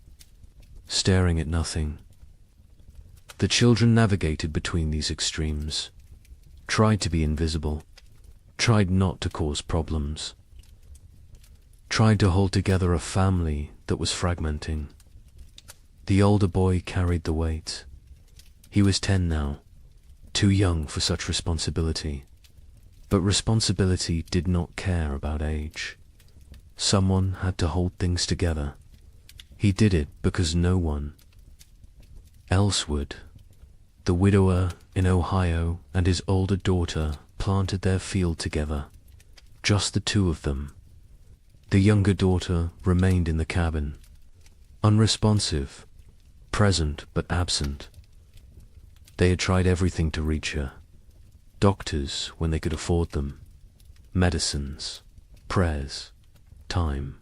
Speaker 2: staring at nothing. The children navigated between these extremes, tried to be invisible, tried not to cause problems, tried to hold together a family that was fragmenting. The older boy carried the weight. He was 10 now, too young for such responsibility. But responsibility did not care about age. Someone had to hold things together. He did it because no one else would. The widower in Ohio and his older daughter planted their field together, just the 2 of them. The younger daughter remained in the cabin, unresponsive, present but absent. They had tried everything to reach her. Doctors when they could afford them, medicines, prayers, time.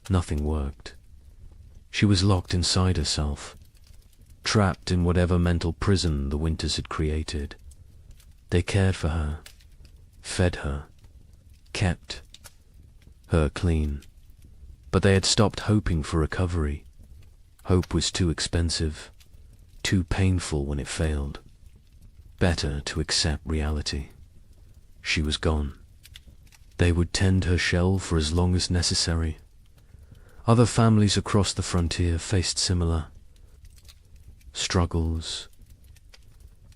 Speaker 2: Nothing worked. She was locked inside herself, trapped in whatever mental prison the winters had created. They cared for her, fed her, kept her clean, but they had stopped hoping for recovery. Hope was too expensive, too painful when it failed. Better to accept reality. She was gone. They would tend her shell for as long as necessary. Other families across the frontier faced similar struggles.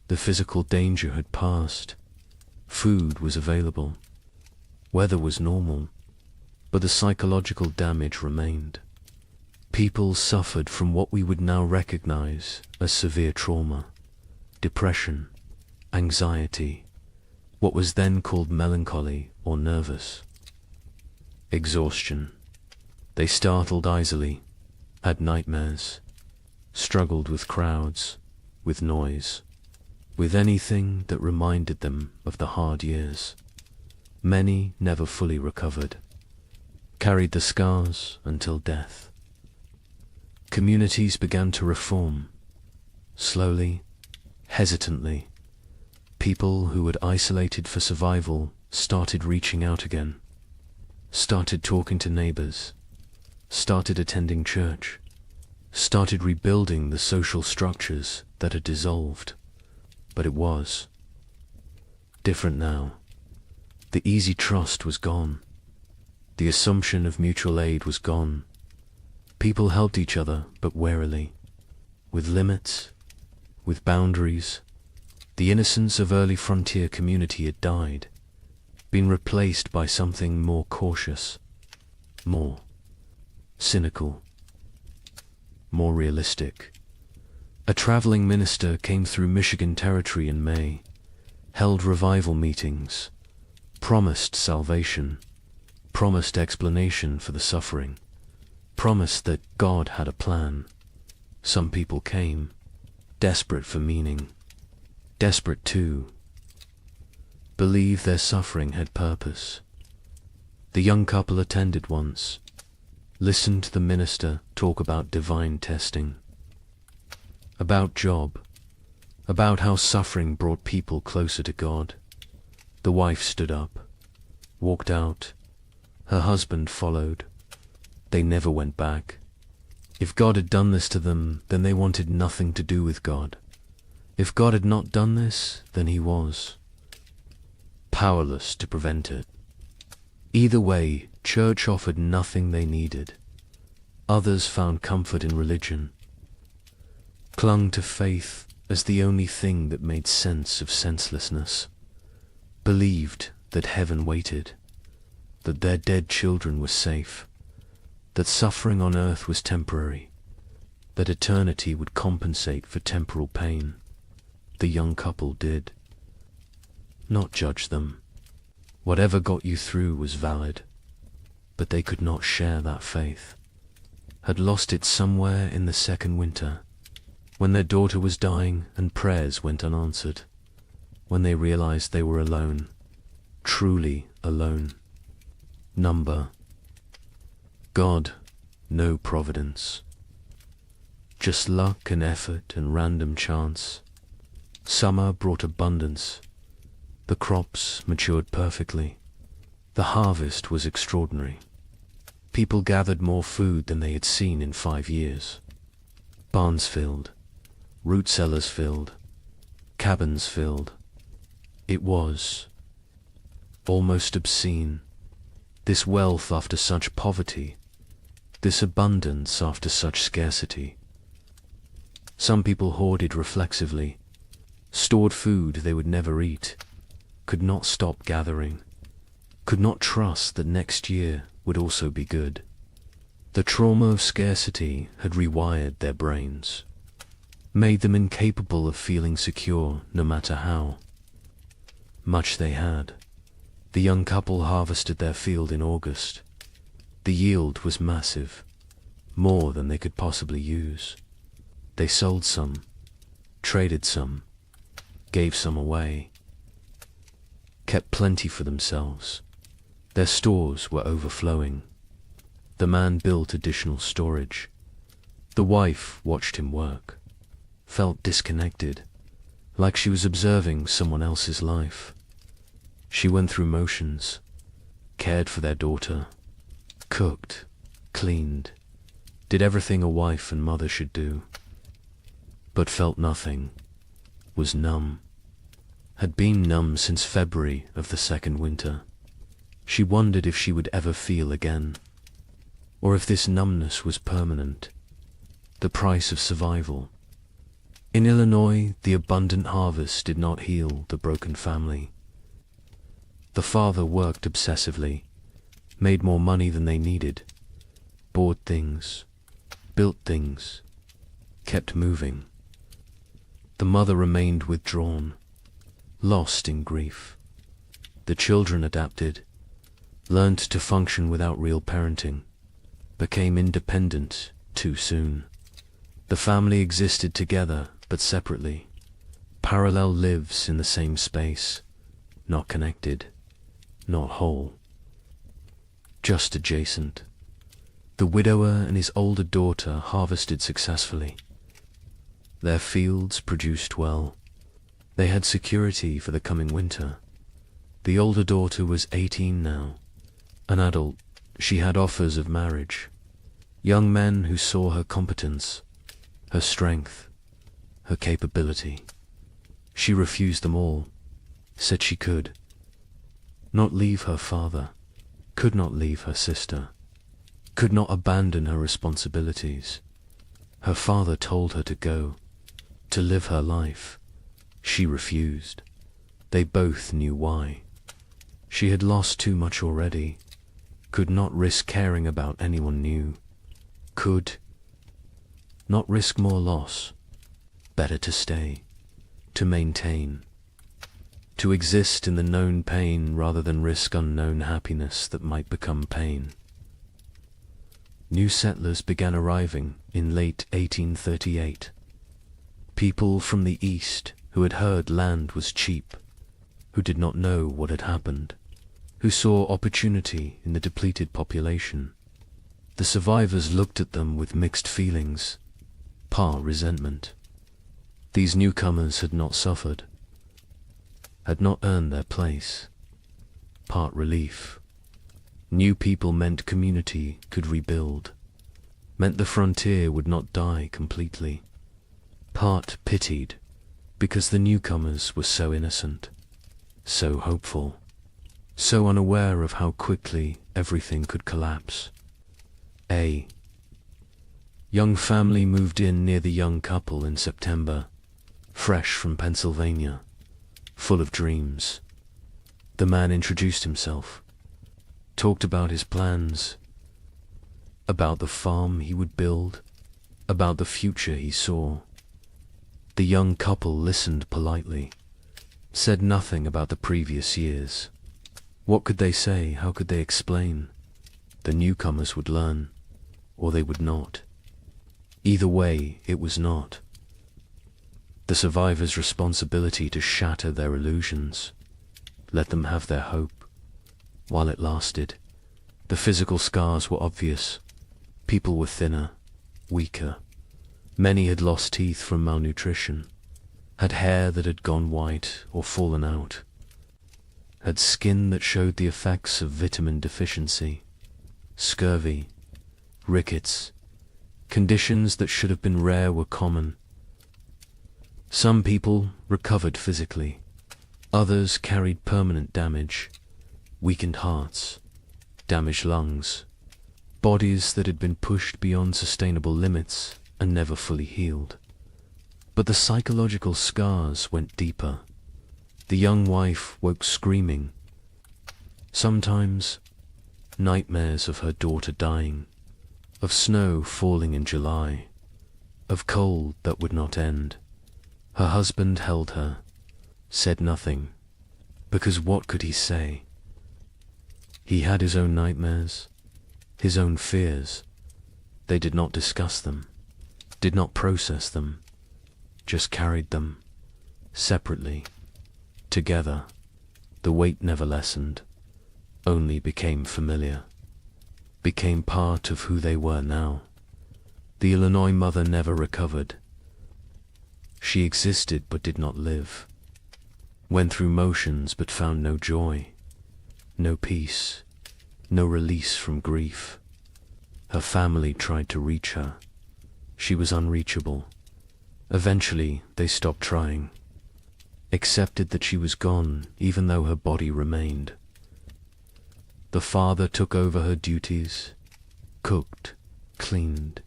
Speaker 2: The physical danger had passed. Food was available. Weather was normal, but the psychological damage remained. People suffered from what we would now recognize as severe trauma, depression, anxiety, what was then called melancholy or nervous. Exhaustion. They startled easily, had nightmares, struggled with crowds, with noise, with anything that reminded them of the hard years. Many never fully recovered, carried the scars until death. Communities began to reform, slowly, hesitantly. People who had isolated for survival started reaching out again, started talking to neighbors, started attending church, started rebuilding the social structures that had dissolved. But it was different now. The easy trust was gone. The assumption of mutual aid was gone. People helped each other, but warily, with limits, with boundaries. The innocence of early frontier community had died, been replaced by something more cautious, more cynical, more realistic. A traveling minister came through Michigan territory in May, held revival meetings, promised salvation, promised explanation for the suffering, promised that God had a plan. Some people came, desperate for meaning, desperate to believe their suffering had purpose. The young couple attended once, listened to the minister talk about divine testing, about Job, about how suffering brought people closer to God. The wife stood up, walked out. Her husband followed. They never went back. If God had done this to them, then they wanted nothing to do with God. If God had not done this, then he was powerless to prevent it. Either way, church offered nothing they needed. Others found comfort in religion, clung to faith as the only thing that made sense of senselessness, believed that heaven waited, that their dead children were safe, that suffering on earth was temporary, that eternity would compensate for temporal pain. The young couple did not judge them. Whatever got you through was valid, but they could not share that faith, had lost it somewhere in the second winter, when their daughter was dying and prayers went unanswered, when they realized they were alone, truly alone. Number. God, no providence. Just luck and effort and random chance. Summer brought abundance. The crops matured perfectly. The harvest was extraordinary. People gathered more food than they had seen in 5 years. Barns filled, root cellars filled, cabins filled. It was almost obscene, this wealth after such poverty, this abundance after such scarcity. Some people hoarded reflexively, stored food they would never eat, could not stop gathering, could not trust that next year would also be good. The trauma of scarcity had rewired their brains, made them incapable of feeling secure no matter how much they had. The young couple harvested their field in August. The yield was massive, more than they could possibly use. They sold some, traded some, gave some away, kept plenty for themselves. Their stores were overflowing. The man built additional storage. The wife watched him work, felt disconnected, like she was observing someone else's life. She went through motions, cared for their daughter, cooked, cleaned, did everything a wife and mother should do, but felt nothing, was numb, had been numb since February of the second winter. She wondered if she would ever feel again, or if this numbness was permanent, the price of survival. In Illinois, the abundant harvest did not heal the broken family. The father worked obsessively, made more money than they needed, bought things, built things, kept moving. The mother remained withdrawn, lost in grief, The children adapted, learned to function without real parenting, became independent too soon. The family existed together but separately. Parallel lives in the same space, not connected, not whole, just adjacent. The widower and his older daughter harvested successfully. Their fields produced well. They had security for the coming winter. The older daughter was 18 now. An adult, she had offers of marriage. Young men who saw her competence, her strength, her capability. She refused them all, said she could not leave her father, could not leave her sister, could not abandon her responsibilities. Her father told her to go, to live her life. She refused. They both knew why. She had lost too much already, could not risk caring about anyone new, could not risk more loss. Better to stay, to maintain, to exist in the known pain rather than risk unknown happiness that might become pain. New settlers began arriving in late 1838. People from the east who had heard land was cheap, who did not know what had happened, who saw opportunity in the depleted population. The survivors looked at them with mixed feelings, part resentment. These newcomers had not suffered, had not earned their place, part relief. New people meant community could rebuild, meant the frontier would not die completely. Part pitied, because the newcomers were so innocent, so hopeful, so unaware of how quickly everything could collapse. A young family moved in near the young couple in September, fresh from Pennsylvania, full of dreams. The man introduced himself, talked about his plans, about the farm he would build, about the future he saw. The young couple listened politely, said nothing about the previous years. What could they say? How could they explain? The newcomers would learn, or they would not. Either way, it was not the survivors' responsibility to shatter their illusions, let them have their hope, while it lasted. The physical scars were obvious. People were thinner, weaker. Many had lost teeth from malnutrition, had hair that had gone white or fallen out, had skin that showed the effects of vitamin deficiency, scurvy, rickets. Conditions that should have been rare were common. Some people recovered physically. Others carried permanent damage, weakened hearts, damaged lungs, bodies that had been pushed beyond sustainable limits and never fully healed. But the psychological scars went deeper. The young wife woke screaming. Sometimes nightmares of her daughter dying, of snow falling in July, of cold that would not end. Her husband held her, said nothing, because what could he say? He had his own nightmares, his own fears. They did not discuss them, did not process them, just carried them, separately, together. The weight never lessened, only became familiar, became part of who they were now. The Illinois mother never recovered. She existed but did not live, went through motions but found no joy, no peace, no release from grief. Her family tried to reach her. She was unreachable. Eventually, they stopped trying, accepted that she was gone even though her body remained. The father took over her duties, cooked, cleaned,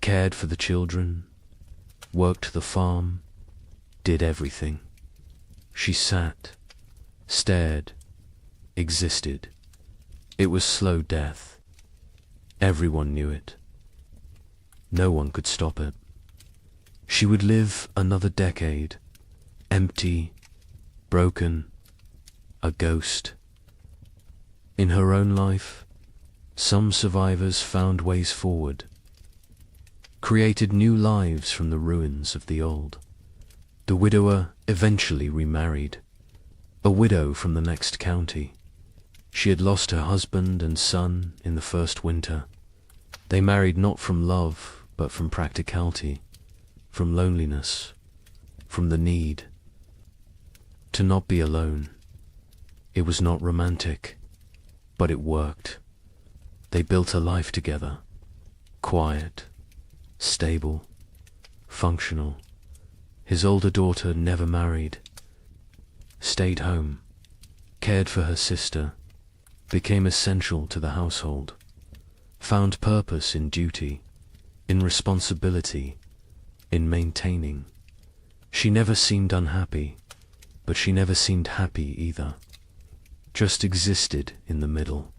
Speaker 2: cared for the children, worked the farm, did everything. She sat, stared, existed. It was slow death. Everyone knew it. No one could stop it. She would live another decade, empty, broken, a ghost. In her own life, some survivors found ways forward, created new lives from the ruins of the old. The widower eventually remarried, a widow from the next county. She had lost her husband and son in the first winter. They married not from love, but from practicality, from loneliness, from the need to not be alone. It was not romantic, but it worked. They built a life together, quiet, stable, functional. His older daughter never married, stayed home, cared for her sister, became essential to the household, found purpose in duty, in responsibility, in maintaining. She never seemed unhappy, but she never seemed happy either. Just existed in the middle,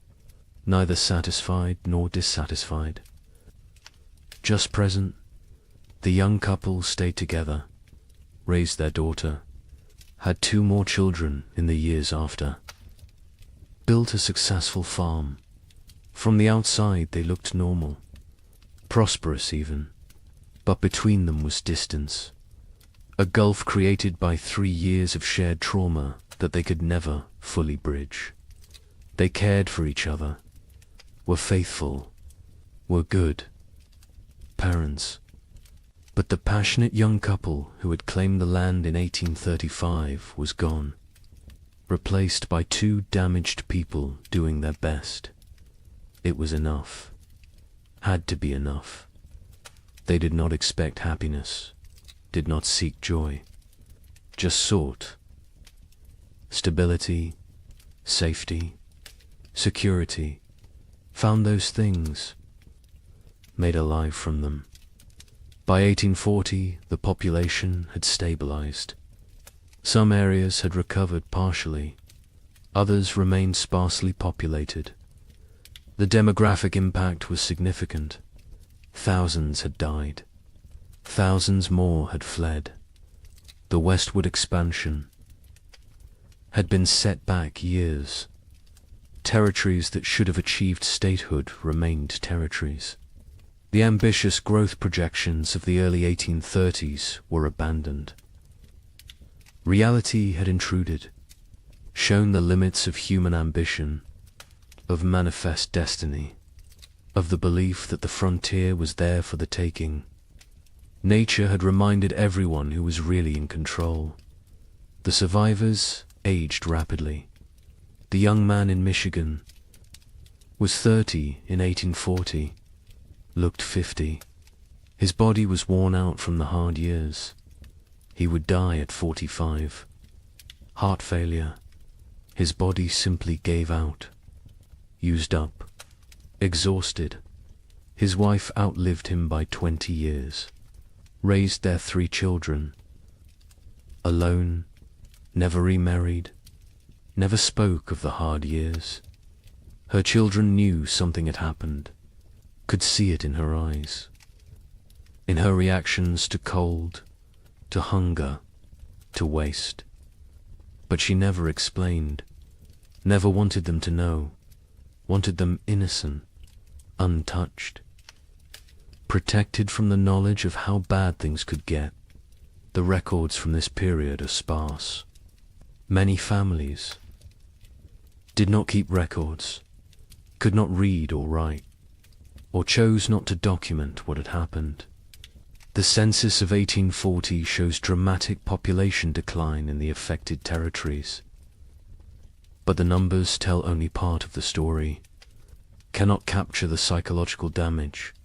Speaker 2: neither satisfied nor dissatisfied. Just present, the young couple stayed together, raised their daughter, had 2 more children in the years after, built a successful farm. From the outside they looked normal, prosperous even, but between them was distance, a gulf created by 3 years of shared trauma that they could never fully bridge. They cared for each other, were faithful, were good parents. But the passionate young couple who had claimed the land in 1835 was gone, replaced by 2 damaged people doing their best. It was enough, had to be enough. They did not expect happiness, did not seek joy, just sought stability, safety, security, found those things, made a life from them. By 1840, the population had stabilized. Some areas had recovered partially, others remained sparsely populated. The demographic impact was significant. Thousands had died. Thousands more had fled. The westward expansion had been set back years. Territories that should have achieved statehood remained territories. The ambitious growth projections of the early 1830s were abandoned. Reality had intruded, shown the limits of human ambition, of manifest destiny, of the belief that the frontier was there for the taking. Nature had reminded everyone who was really in control. The survivors aged rapidly. The young man in Michigan was 30 in 1840. Looked 50. His body was worn out from the hard years. He would die at 45. Heart failure. His body simply gave out. Used up. Exhausted. His wife outlived him by 20 years. Raised their 3 children. Alone. Never remarried. Never spoke of the hard years. Her children knew something had happened. Could see it in her eyes, in her reactions to cold, to hunger, to waste. But she never explained, never wanted them to know, wanted them innocent, untouched, protected from the knowledge of how bad things could get. The records from this period are sparse. Many families did not keep records, could not read or write, or chose not to document what had happened. The census of 1840 shows dramatic population decline in the affected territories. But the numbers tell only part of the story, cannot capture the psychological damage,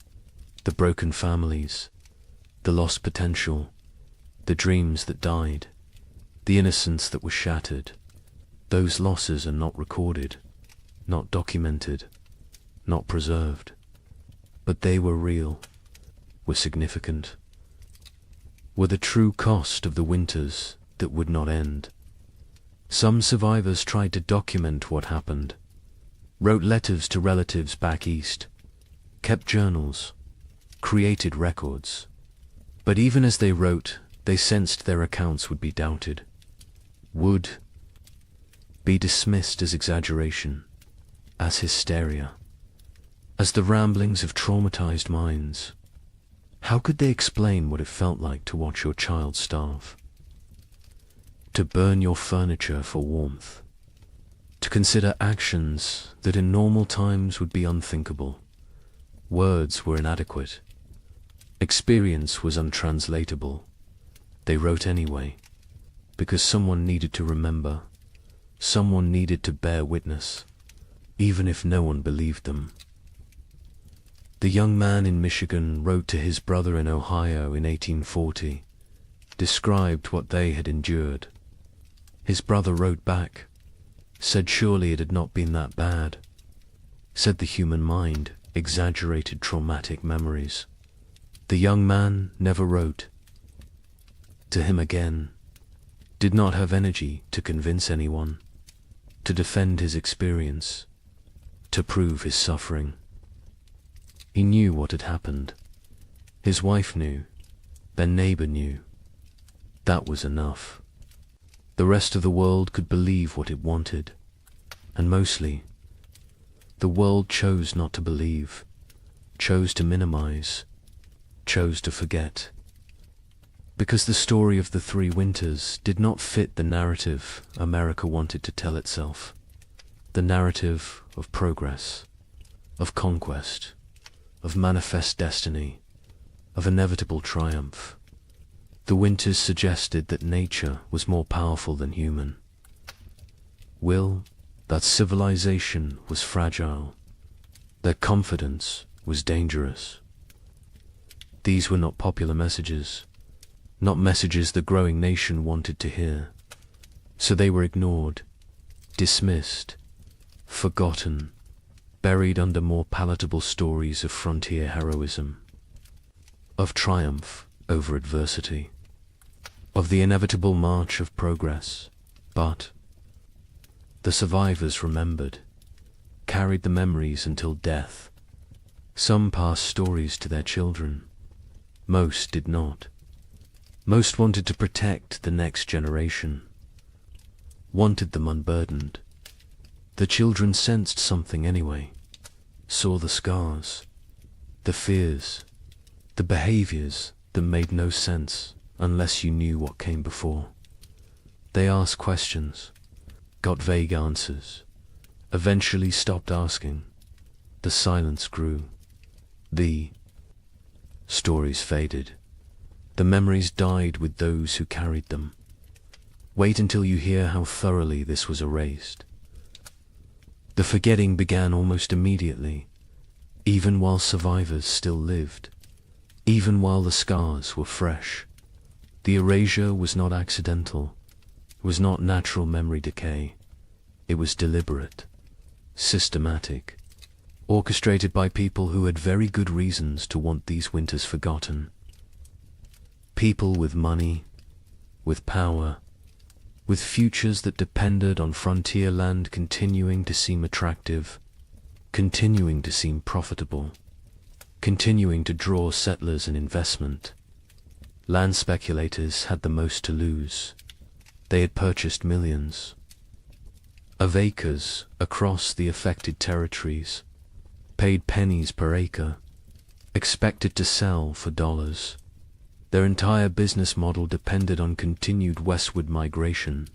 Speaker 2: the broken families, the lost potential, the dreams that died, the innocence that was shattered. Those losses are not recorded, not documented, not preserved. But they were real, were significant, were the true cost of the winters that would not end. Some survivors tried to document what happened, wrote letters to relatives back east, kept journals, created records. But even as they wrote, they sensed their accounts would be doubted, would be dismissed as exaggeration, as hysteria, as the ramblings of traumatized minds. How could they explain what it felt like to watch your child starve? To burn your furniture for warmth? To consider actions that in normal times would be unthinkable? Words were inadequate. Experience was untranslatable. They wrote anyway, because someone needed to remember, someone needed to bear witness, even if no one believed them. The young man in Michigan wrote to his brother in Ohio in 1840, described what they had endured. His brother wrote back, said surely it had not been that bad, said the human mind exaggerated traumatic memories. The young man never wrote to him again, did not have energy to convince anyone, to defend his experience, to prove his suffering. He knew what had happened. His wife knew, their neighbor knew. That was enough. The rest of the world could believe what it wanted, and mostly, the world chose not to believe, chose to minimize, chose to forget. Because the story of the three winters did not fit the narrative America wanted to tell itself. The narrative of progress, of conquest, of manifest destiny, of inevitable triumph. The winters suggested that nature was more powerful than human. That civilization was fragile, that confidence was dangerous. These were not popular messages, not messages the growing nation wanted to hear. So they were ignored, dismissed, forgotten, buried under more palatable stories of frontier heroism, of triumph over adversity, of the inevitable march of progress. But the survivors remembered, carried the memories until death. Some passed stories to their children. Most did not. Most wanted to protect the next generation, wanted them unburdened. The children sensed something anyway, saw the scars, the fears, the behaviors that made no sense unless you knew what came before. They asked questions, got vague answers, eventually stopped asking. The silence grew. The stories faded. The memories died with those who carried them. Wait until you hear how thoroughly this was erased. The forgetting began almost immediately, even while survivors still lived, even while the scars were fresh. The erasure was not accidental, it was not natural memory decay. It was deliberate, systematic, orchestrated by people who had very good reasons to want these winters forgotten. People with money, with power, with futures that depended on frontier land continuing to seem attractive, continuing to seem profitable, continuing to draw settlers and investment. Land speculators had the most to lose. They had purchased millions of acres across the affected territories, paid pennies per acre, expected to sell for dollars. Their entire business model depended on continued westward migration,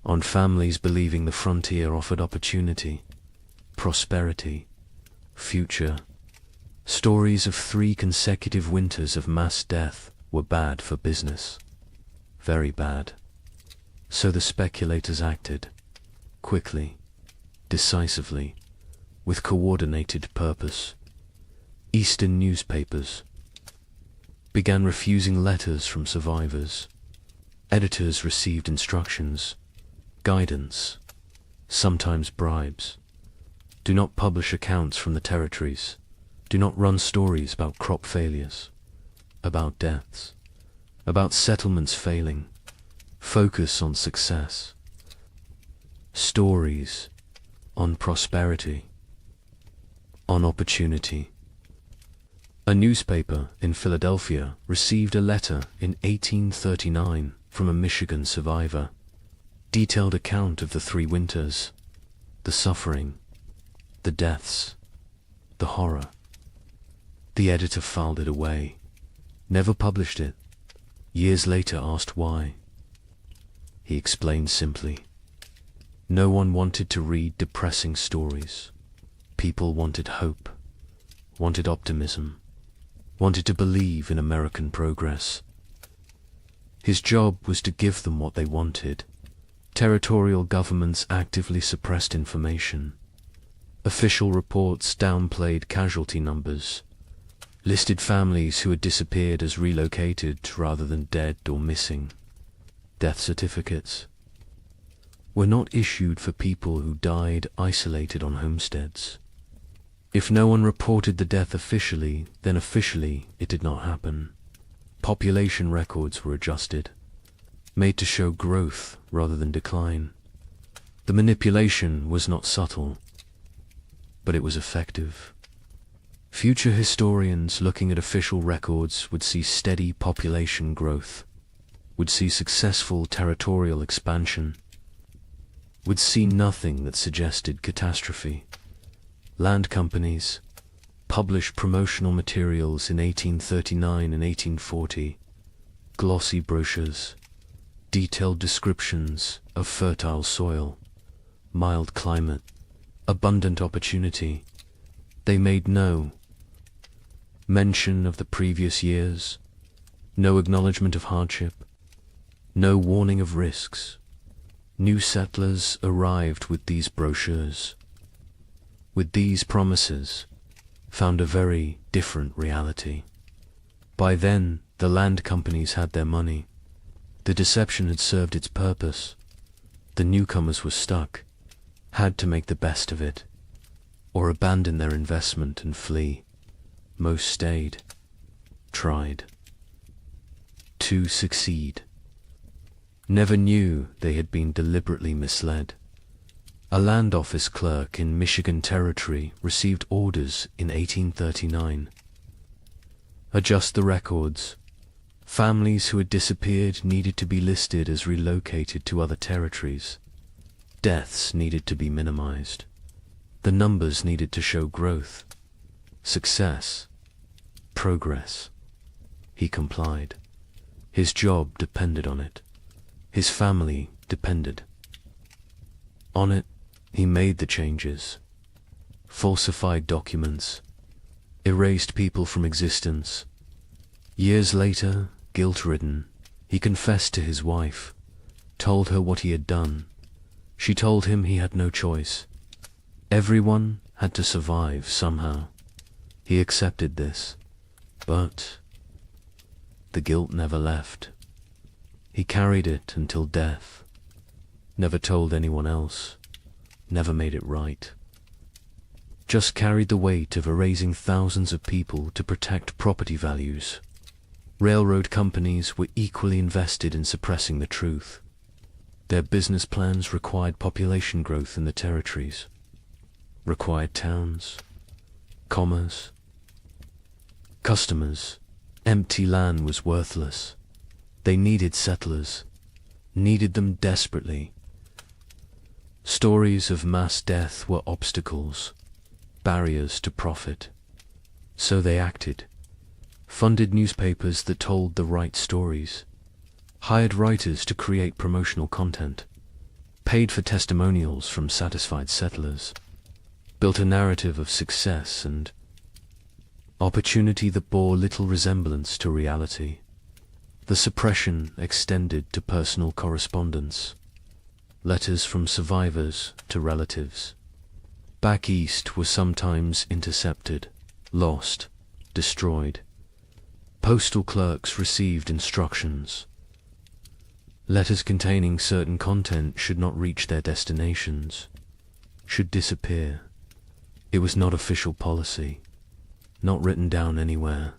Speaker 2: on families believing the frontier offered opportunity, prosperity, future. Stories of 3 consecutive winters of mass death were bad for business, very bad. So the speculators acted, quickly, decisively, with coordinated purpose. Eastern newspapers began refusing letters from survivors. Editors received instructions, guidance, sometimes bribes. Do not publish accounts from the territories. Do not run stories about crop failures, about deaths, about settlements failing. Focus on success. Stories on prosperity, on opportunity. A newspaper in Philadelphia received a letter in 1839 from a Michigan survivor. Detailed account of the 3 winters, the suffering, the deaths, the horror. The editor filed it away, never published it. Years later asked why. He explained simply, no one wanted to read depressing stories. People wanted hope, wanted optimism, wanted to believe in American progress. His job was to give them what they wanted. Territorial governments actively suppressed information. Official reports downplayed casualty numbers, listed families who had disappeared as relocated rather than dead or missing. Death certificates were not issued for people who died isolated on homesteads. If no one reported the death officially, then officially it did not happen. Population records were adjusted, made to show growth rather than decline. The manipulation was not subtle, but it was effective. Future historians looking at official records would see steady population growth, would see successful territorial expansion, would see nothing that suggested catastrophe. Land companies published promotional materials in 1839 and 1840, glossy brochures, detailed descriptions of fertile soil, mild climate, abundant opportunity. They made no mention of the previous years, no acknowledgement of hardship, no warning of risks. New settlers arrived with these brochures, with these promises, found a very different reality. By then, the land companies had their money. The deception had served its purpose. The newcomers were stuck, had to make the best of it, or abandon their investment and flee. Most stayed, tried to succeed. Never knew they had been deliberately misled. A land office clerk in Michigan Territory received orders in 1839. Adjust the records. Families who had disappeared needed to be listed as relocated to other territories. Deaths needed to be minimized. The numbers needed to show growth, success, progress. He complied. His job depended on it. His family depended on it. He made the changes, falsified documents, erased people from existence. Years later, guilt-ridden, he confessed to his wife, told her what he had done. She told him he had no choice. Everyone had to survive somehow. He accepted this, but the guilt never left. He carried it until death, never told anyone else, never made it right. Just carried the weight of erasing thousands of people to protect property values. Railroad companies were equally invested in suppressing the truth. Their business plans required population growth in the territories, required towns, commerce, customers. Empty land was worthless. They needed settlers, needed them desperately. Stories of mass death were obstacles, barriers to profit. So they acted, funded newspapers that told the right stories, hired writers to create promotional content, paid for testimonials from satisfied settlers, built a narrative of success and opportunity that bore little resemblance to reality. The suppression extended to personal correspondence, letters from survivors to relatives. Back east were sometimes intercepted, lost, destroyed. Postal clerks received instructions. Letters containing certain content should not reach their destinations, should disappear. It was not official policy, not written down anywhere,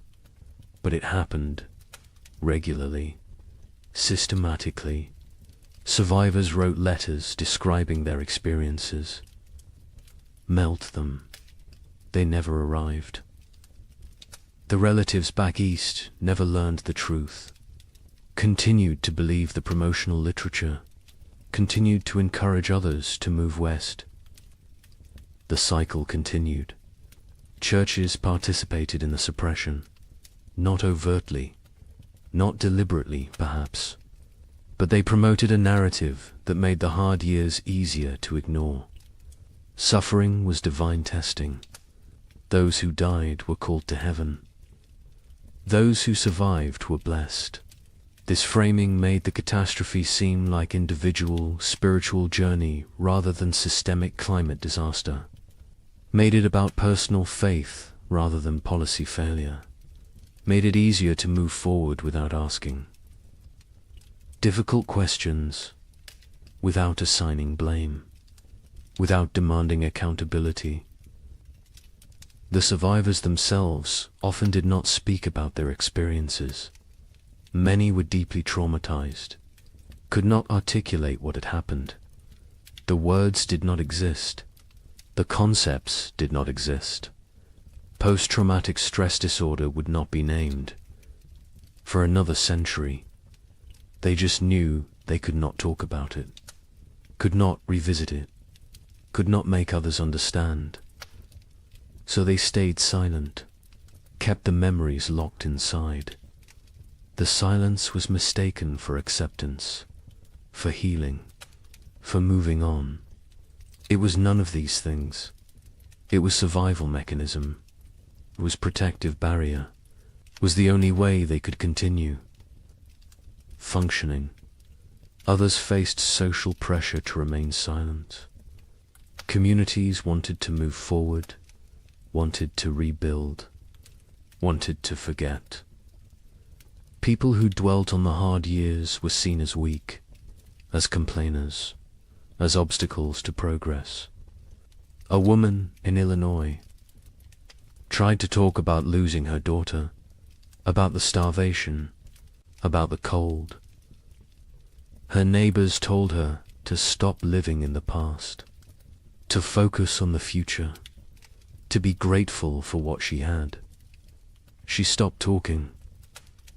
Speaker 2: but it happened regularly, systematically. Survivors wrote letters describing their experiences. Melt them. They never arrived. The relatives back east never learned the truth, continued to believe the promotional literature, continued to encourage others to move west. The cycle continued. Churches participated in the suppression, not overtly, not deliberately, perhaps, but they promoted a narrative that made the hard years easier to ignore. Suffering was divine testing. Those who died were called to heaven. Those who survived were blessed. This framing made the catastrophe seem like individual, spiritual journey rather than systemic climate disaster. Made it about personal faith rather than policy failure. Made it easier to move forward without asking difficult questions, without assigning blame, without demanding accountability. The survivors themselves often did not speak about their experiences. Many were deeply traumatized, could not articulate what had happened. The words did not exist. The concepts did not exist. Post-traumatic stress disorder would not be named. For another century, they just knew they could not talk about it, could not revisit it, could not make others understand. So they stayed silent, kept the memories locked inside. The silence was mistaken for acceptance, for healing, for moving on. It was none of these things. It was survival mechanism. It was protective barrier. It was the only way they could continue functioning. Others faced social pressure to remain silent. Communities wanted to move forward, wanted to rebuild, wanted to forget. People who dwelt on the hard years were seen as weak, as complainers, as obstacles to progress. A woman in Illinois tried to talk about losing her daughter, about the starvation, about the cold. Her neighbors told her to stop living in the past, to focus on the future, to be grateful for what she had. She stopped talking,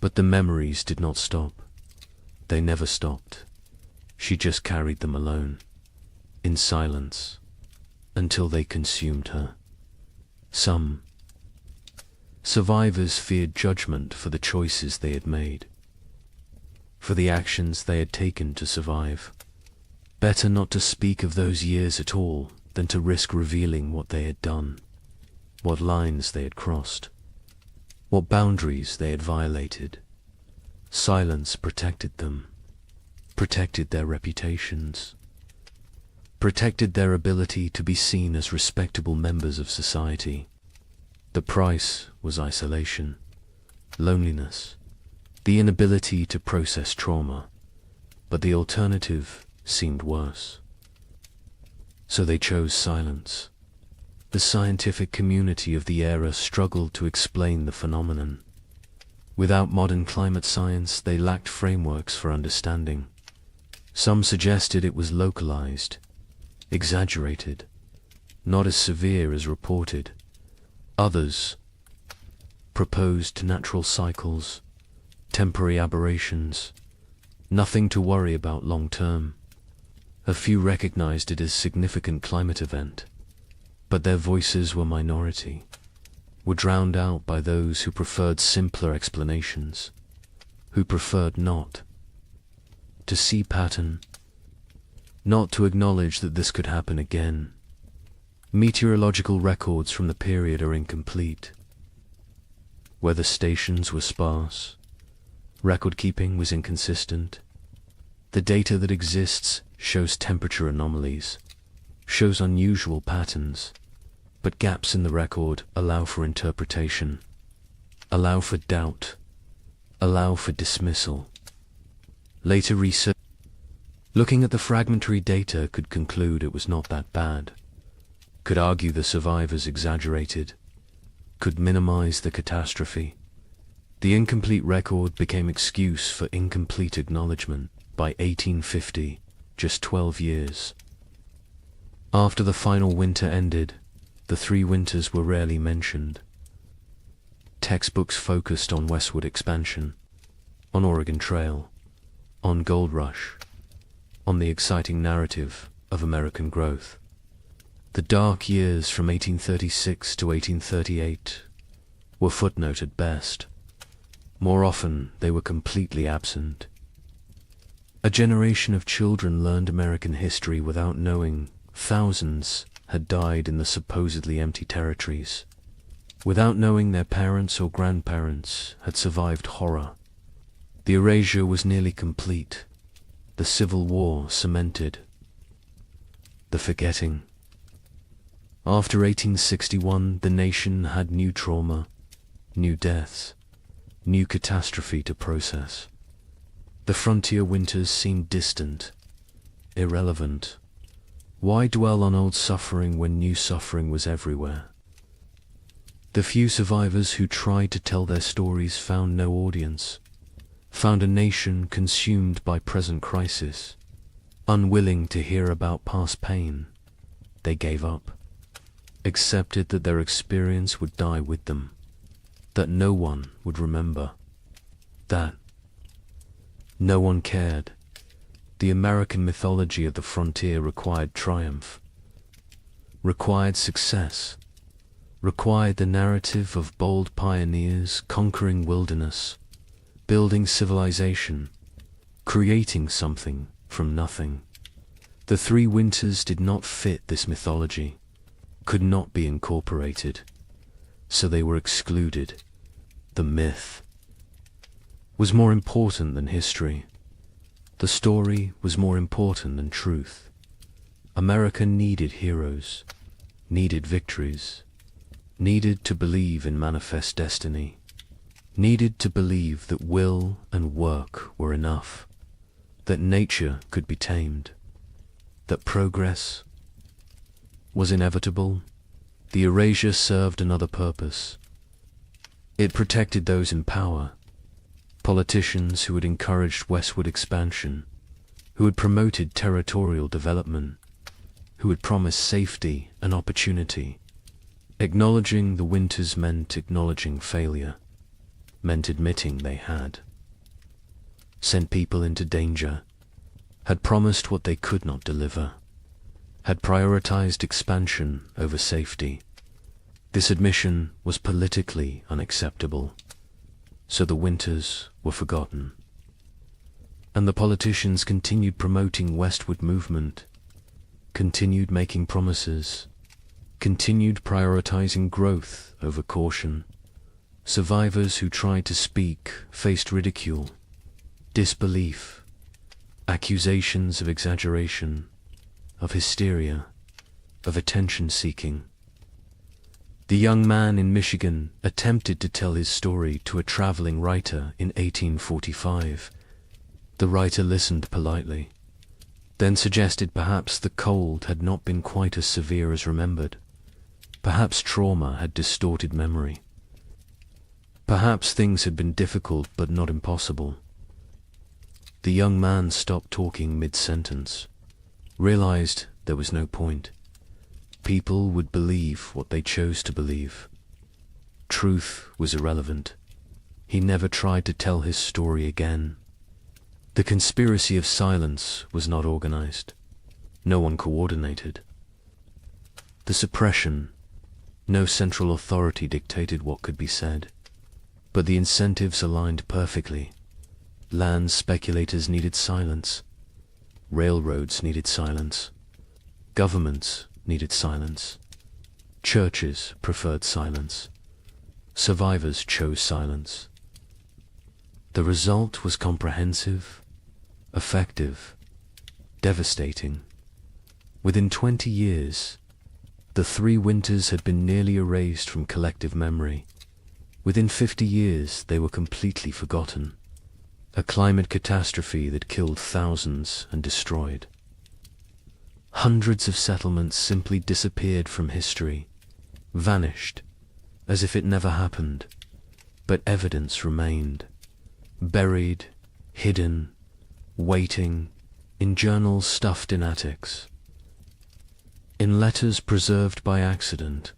Speaker 2: but the memories did not stop. They never stopped. She just carried them alone, in silence, until they consumed her. Some survivors feared judgment for the choices they had made, for the actions they had taken to survive. Better not to speak of those years at all than to risk revealing what they had done, what lines they had crossed, what boundaries they had violated. Silence protected them, protected their reputations, protected their ability to be seen as respectable members of society. The price was isolation, loneliness, the inability to process trauma, but the alternative seemed worse. So they chose silence. The scientific community of the era struggled to explain the phenomenon. Without modern climate science, they lacked frameworks for understanding. Some suggested it was localized, exaggerated, not as severe as reported. Others proposed natural cycles, temporary aberrations, nothing to worry about long term. A few recognized it as significant climate event, but their voices were minority, were drowned out by those who preferred simpler explanations, who preferred not to see pattern, not to acknowledge that this could happen again. Meteorological records from the period are incomplete. Weather stations were sparse. Record keeping was inconsistent. The data that exists shows temperature anomalies, shows unusual patterns, but gaps in the record allow for interpretation, allow for doubt, allow for dismissal. Later research, looking at the fragmentary data, could conclude it was not that bad, could argue the survivors exaggerated, could minimize the catastrophe. The incomplete record became excuse for incomplete acknowledgement. By 1850, just 12 years after the final winter ended, the 3 winters were rarely mentioned. Textbooks focused on westward expansion, on Oregon Trail, on Gold Rush. on the exciting narrative of American growth. The dark years from 1836 to 1838 were footnote at best. More often, they were completely absent. A generation of children learned American history without knowing thousands had died in the supposedly empty territories, without knowing their parents or grandparents had survived horror. The erasure was nearly complete. The Civil War cemented. The forgetting. After 1861, the nation had new trauma, new deaths, new catastrophe to process. The frontier winters seemed distant, irrelevant. Why dwell on old suffering when new suffering was everywhere? The few survivors who tried to tell their stories found no audience, found a nation consumed by present crisis. Unwilling to hear about past pain, they gave up, accepted that their experience would die with them, that no one would remember, that no one cared. The American mythology of the frontier required triumph, required success, required the narrative of bold pioneers conquering wilderness, building civilization, creating something from nothing. The three winters did not fit this mythology, could not be incorporated, so they were excluded. The myth was more important than history. The story was more important than truth. America needed heroes, needed victories, needed to believe in manifest destiny, needed to believe that will and work were enough, that nature could be tamed, that progress was inevitable. The erasure served another purpose. It protected those in power, politicians who had encouraged westward expansion, who had promoted territorial development, who had promised safety and opportunity. Acknowledging the winters meant acknowledging failure, meant admitting they had. Sent people into danger, had promised what they could not deliver, had prioritized expansion over safety. This admission was politically unacceptable, so the winters were forgotten. And the politicians continued promoting westward movement, continued making promises, continued prioritizing growth over caution. Survivors who tried to speak faced ridicule, disbelief, accusations of exaggeration, of hysteria, of attention-seeking. The young man in Michigan attempted to tell his story to a traveling writer in 1845. The writer listened politely, then suggested perhaps the cold had not been quite as severe as remembered. Perhaps trauma had distorted memory. Perhaps things had been difficult but not impossible. The young man stopped talking mid-sentence, realized there was no point. People would believe what they chose to believe. Truth was irrelevant. He never tried to tell his story again. The conspiracy of silence was not organized. No one coordinated. The suppression, no central authority dictated what could be said. But the incentives aligned perfectly. Land speculators needed silence. Railroads needed silence. Governments needed silence. Churches preferred silence. Survivors chose silence. The result was comprehensive, effective, devastating. Within 20 years, the three winters had been nearly erased from collective memory. Within 50 years, they were completely forgotten. A climate catastrophe that killed thousands and destroyed. Hundreds of settlements simply disappeared from history, vanished, as if it never happened, but evidence remained, buried, hidden, waiting, in journals stuffed in attics, in letters preserved by accident,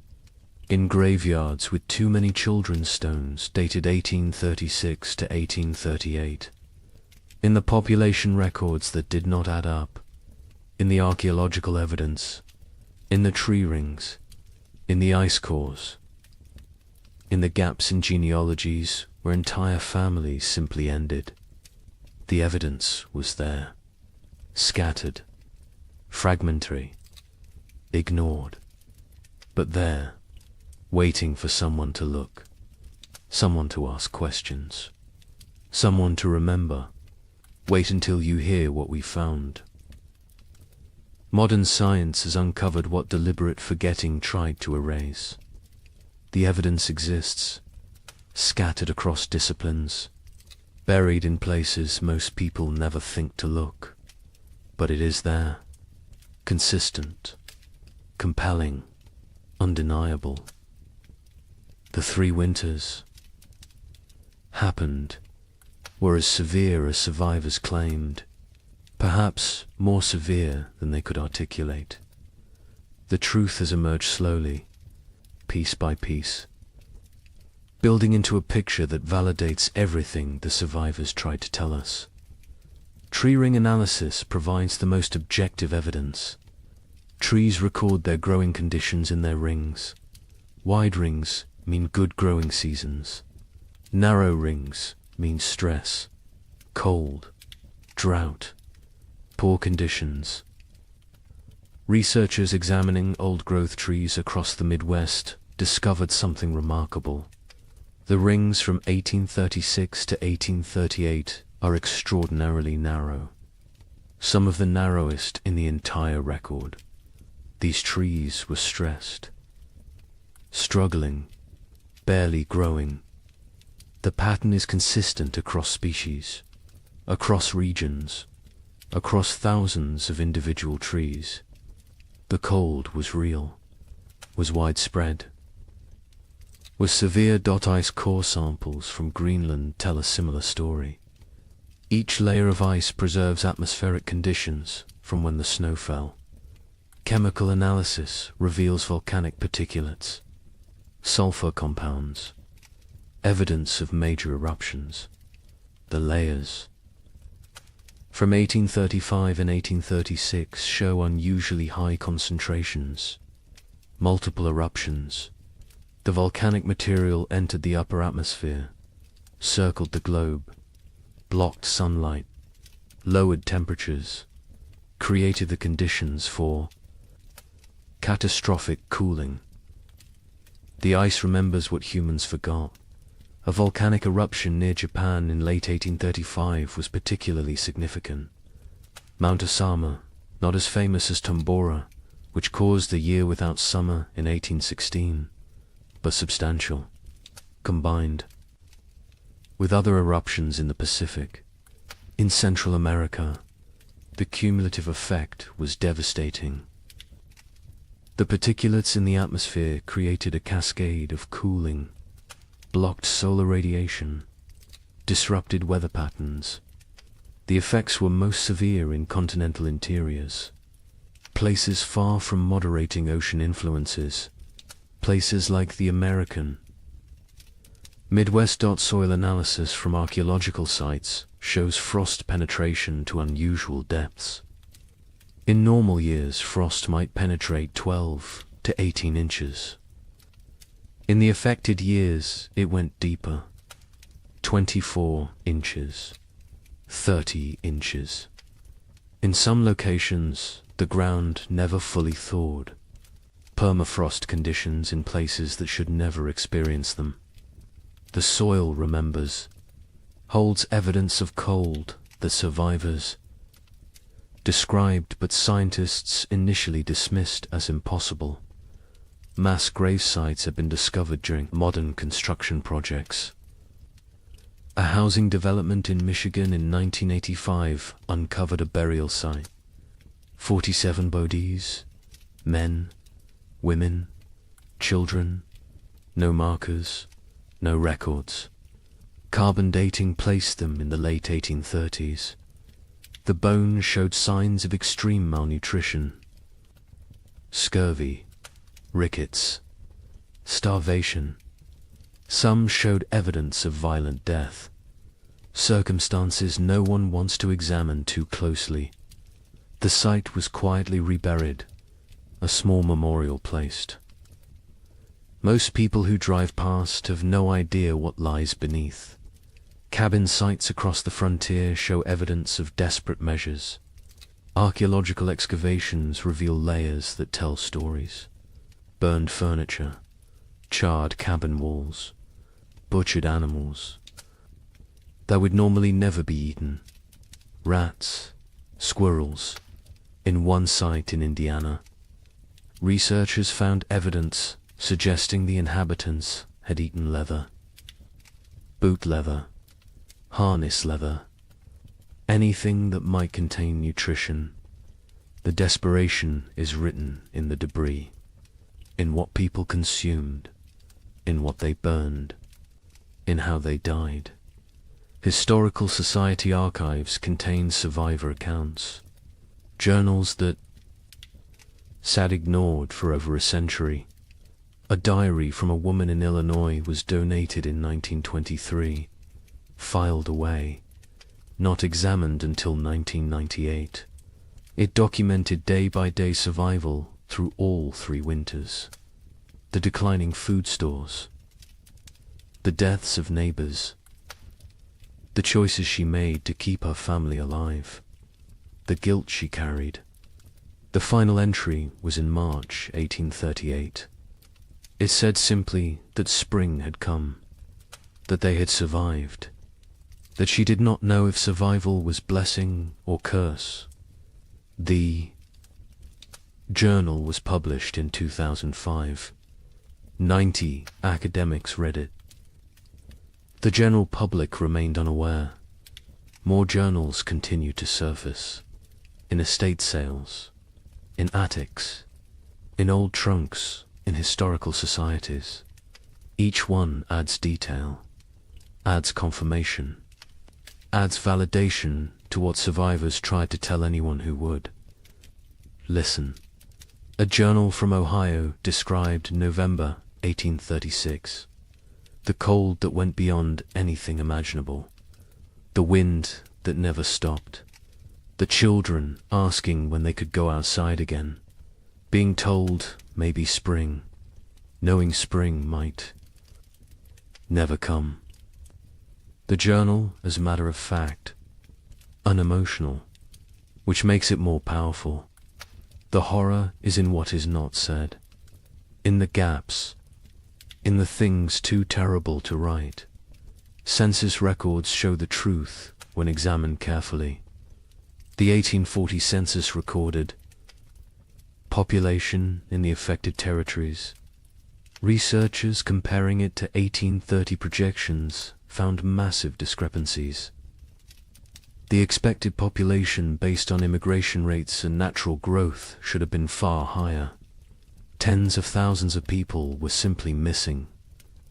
Speaker 2: in graveyards with too many children's stones dated 1836 to 1838, In the population records that did not add up, in the archaeological evidence, in the tree rings, in the ice cores, in the gaps in genealogies where entire families simply ended. The evidence was there, scattered, fragmentary, ignored, but there, waiting for someone to look, someone to ask questions, someone to remember. Wait until you hear what we found. Modern science has uncovered what deliberate forgetting tried to erase. The evidence exists, scattered across disciplines, buried in places most people never think to look. But it is there, consistent, compelling, undeniable. The 3 winters happened, were as severe as survivors claimed, perhaps more severe than they could articulate. The truth has emerged slowly, piece by piece, building into a picture that validates everything the survivors tried to tell us. Tree ring analysis provides the most objective evidence. Trees record their growing conditions in their rings. Wide rings mean good growing seasons. Narrow rings mean stress, cold, drought, poor conditions. Researchers examining old-growth trees across the Midwest discovered something remarkable. The rings from 1836 to 1838 are extraordinarily narrow, some of the narrowest in the entire record. These trees were stressed, struggling, barely growing. The pattern is consistent across species, across regions, across thousands of individual trees. The cold was real, was widespread. With severe ice core samples from Greenland tell a similar story. Each layer of ice preserves atmospheric conditions from when the snow fell. Chemical analysis reveals volcanic particulates, sulfur compounds, evidence of major eruptions. The layers from 1835 and 1836 show unusually high concentrations, multiple eruptions. The volcanic material entered the upper atmosphere, circled the globe, blocked sunlight, lowered temperatures, created the conditions for catastrophic cooling. The ice remembers what humans forgot. A volcanic eruption near Japan in late 1835 was particularly significant. Mount Osama, not as famous as Tambora, which caused a year without summer in 1816, but substantial, combined with other eruptions in the Pacific. In Central America, the cumulative effect was devastating. The particulates in the atmosphere created a cascade of cooling, blocked solar radiation, disrupted weather patterns. The effects were most severe in continental interiors, places far from moderating ocean influences, places like the American. Midwest soil analysis from archaeological sites shows frost penetration to unusual depths. In normal years, frost might penetrate 12 to 18 inches. In the affected years, it went deeper, 24 inches, 30 inches. In some locations, the ground never fully thawed. Permafrost conditions in places that should never experience them. The soil remembers, holds evidence of cold that survivors described but scientists initially dismissed as impossible. Mass grave sites have been discovered during modern construction projects. A housing development in Michigan in 1985 uncovered a burial site. 47 bodies, men, women, children, no markers, no records. Carbon dating placed them in the late 1830s. The bones showed signs of extreme malnutrition, scurvy, rickets, starvation. Some showed evidence of violent death. Circumstances no one wants to examine too closely. The site was quietly reburied, a small memorial placed. Most people who drive past have no idea what lies beneath. Cabin sites across the frontier show evidence of desperate measures. Archaeological excavations reveal layers that tell stories. Burned furniture, charred cabin walls, butchered animals that would normally never be eaten. Rats, squirrels. In one site in Indiana, researchers found evidence suggesting the inhabitants had eaten leather. Boot leather, harness leather, anything that might contain nutrition. The desperation is written in the debris, in what people consumed, in what they burned, in how they died. Historical Society archives contain survivor accounts, journals that sat ignored for over a century. A diary from a woman in Illinois was donated in 1923, filed away, not examined until 1998. It documented day-by-day survival through all 3 winters, the declining food stores, the deaths of neighbors, the choices she made to keep her family alive, the guilt she carried. The final entry was in March 1838. It said simply that spring had come, that they had survived, that she did not know if survival was blessing or curse. The journal was published in 2005. 90 academics read it. The general public remained unaware. More journals continued to surface, in estate sales, in attics, in old trunks, in historical societies. Each one adds detail, adds confirmation, adds validation to what survivors tried to tell anyone who would. Listen. A journal from Ohio described November 1836. The cold that went beyond anything imaginable. The wind that never stopped. The children asking when they could go outside again. Being told maybe spring. Knowing spring might never come. The journal, as a matter of fact, unemotional, which makes it more powerful. The horror is in what is not said, in the gaps, in the things too terrible to write. Census records show the truth when examined carefully. The 1840 census recorded population in the affected territories. Researchers comparing it to 1830 projections found massive discrepancies. The expected population based on immigration rates and natural growth should have been far higher. Tens of thousands of people were simply missing,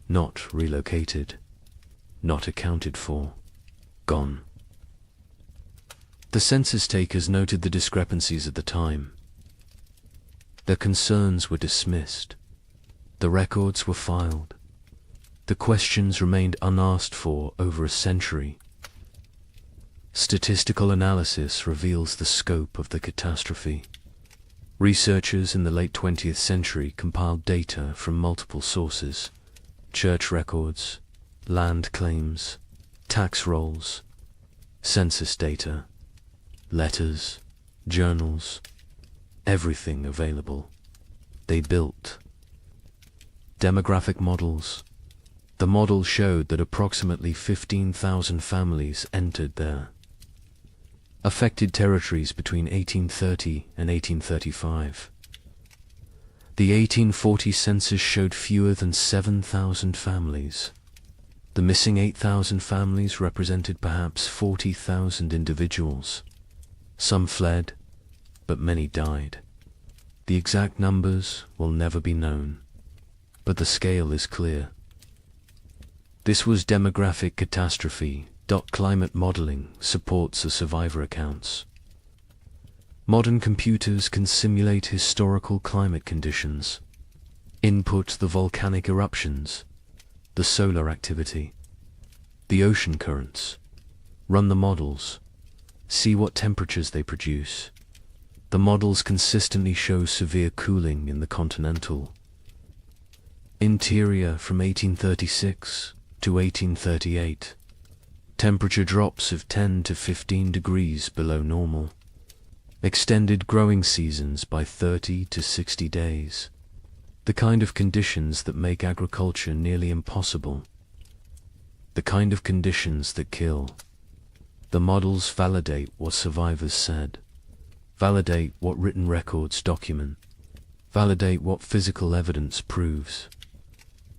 Speaker 2: not relocated, not accounted for, gone. The census takers noted the discrepancies at the time. Their concerns were dismissed. The records were filed. The questions remained unasked for over a century. Statistical analysis reveals the scope of the catastrophe. Researchers in the late 20th century compiled data from multiple sources: church records, land claims, tax rolls, census data, letters, journals, everything available. They built demographic models. The model showed that approximately 15,000 families entered their affected territories between 1830 and 1835. The 1840 census showed fewer than 7,000 families. The missing 8,000 families represented perhaps 40,000 individuals. Some fled, but many died. The exact numbers will never be known, but the scale is clear. This was demographic catastrophe. Climate modeling supports the survivor accounts. Modern computers can simulate historical climate conditions, input the volcanic eruptions, the solar activity, the ocean currents, Run the models. See what temperatures they produce. The models consistently show severe cooling in the continental interior from 1836 to 1838. Temperature drops of 10 to 15 degrees below normal. Extended growing seasons by 30 to 60 days. The kind of conditions that make agriculture nearly impossible. The kind of conditions that kill. The models validate what survivors said. Validate what written records document. Validate what physical evidence proves.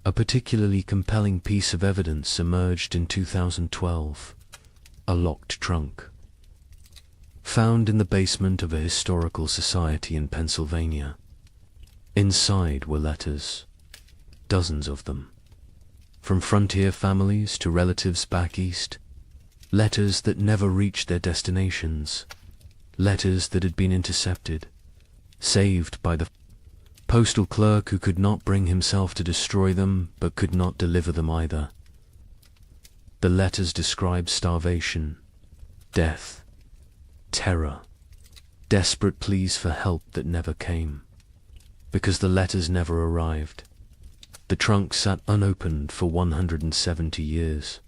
Speaker 2: A particularly compelling piece of evidence emerged in 2012. A locked trunk. Found in the basement of a historical society in Pennsylvania. Inside were letters. Dozens of them. From frontier families to relatives back east. Letters that never reached their destinations. Letters that had been intercepted. Saved by the postal clerk who could not bring himself to destroy them, but could not deliver them either. The letters described starvation, death, terror, desperate pleas for help that never came. Because the letters never arrived. The trunk sat unopened for 170 years.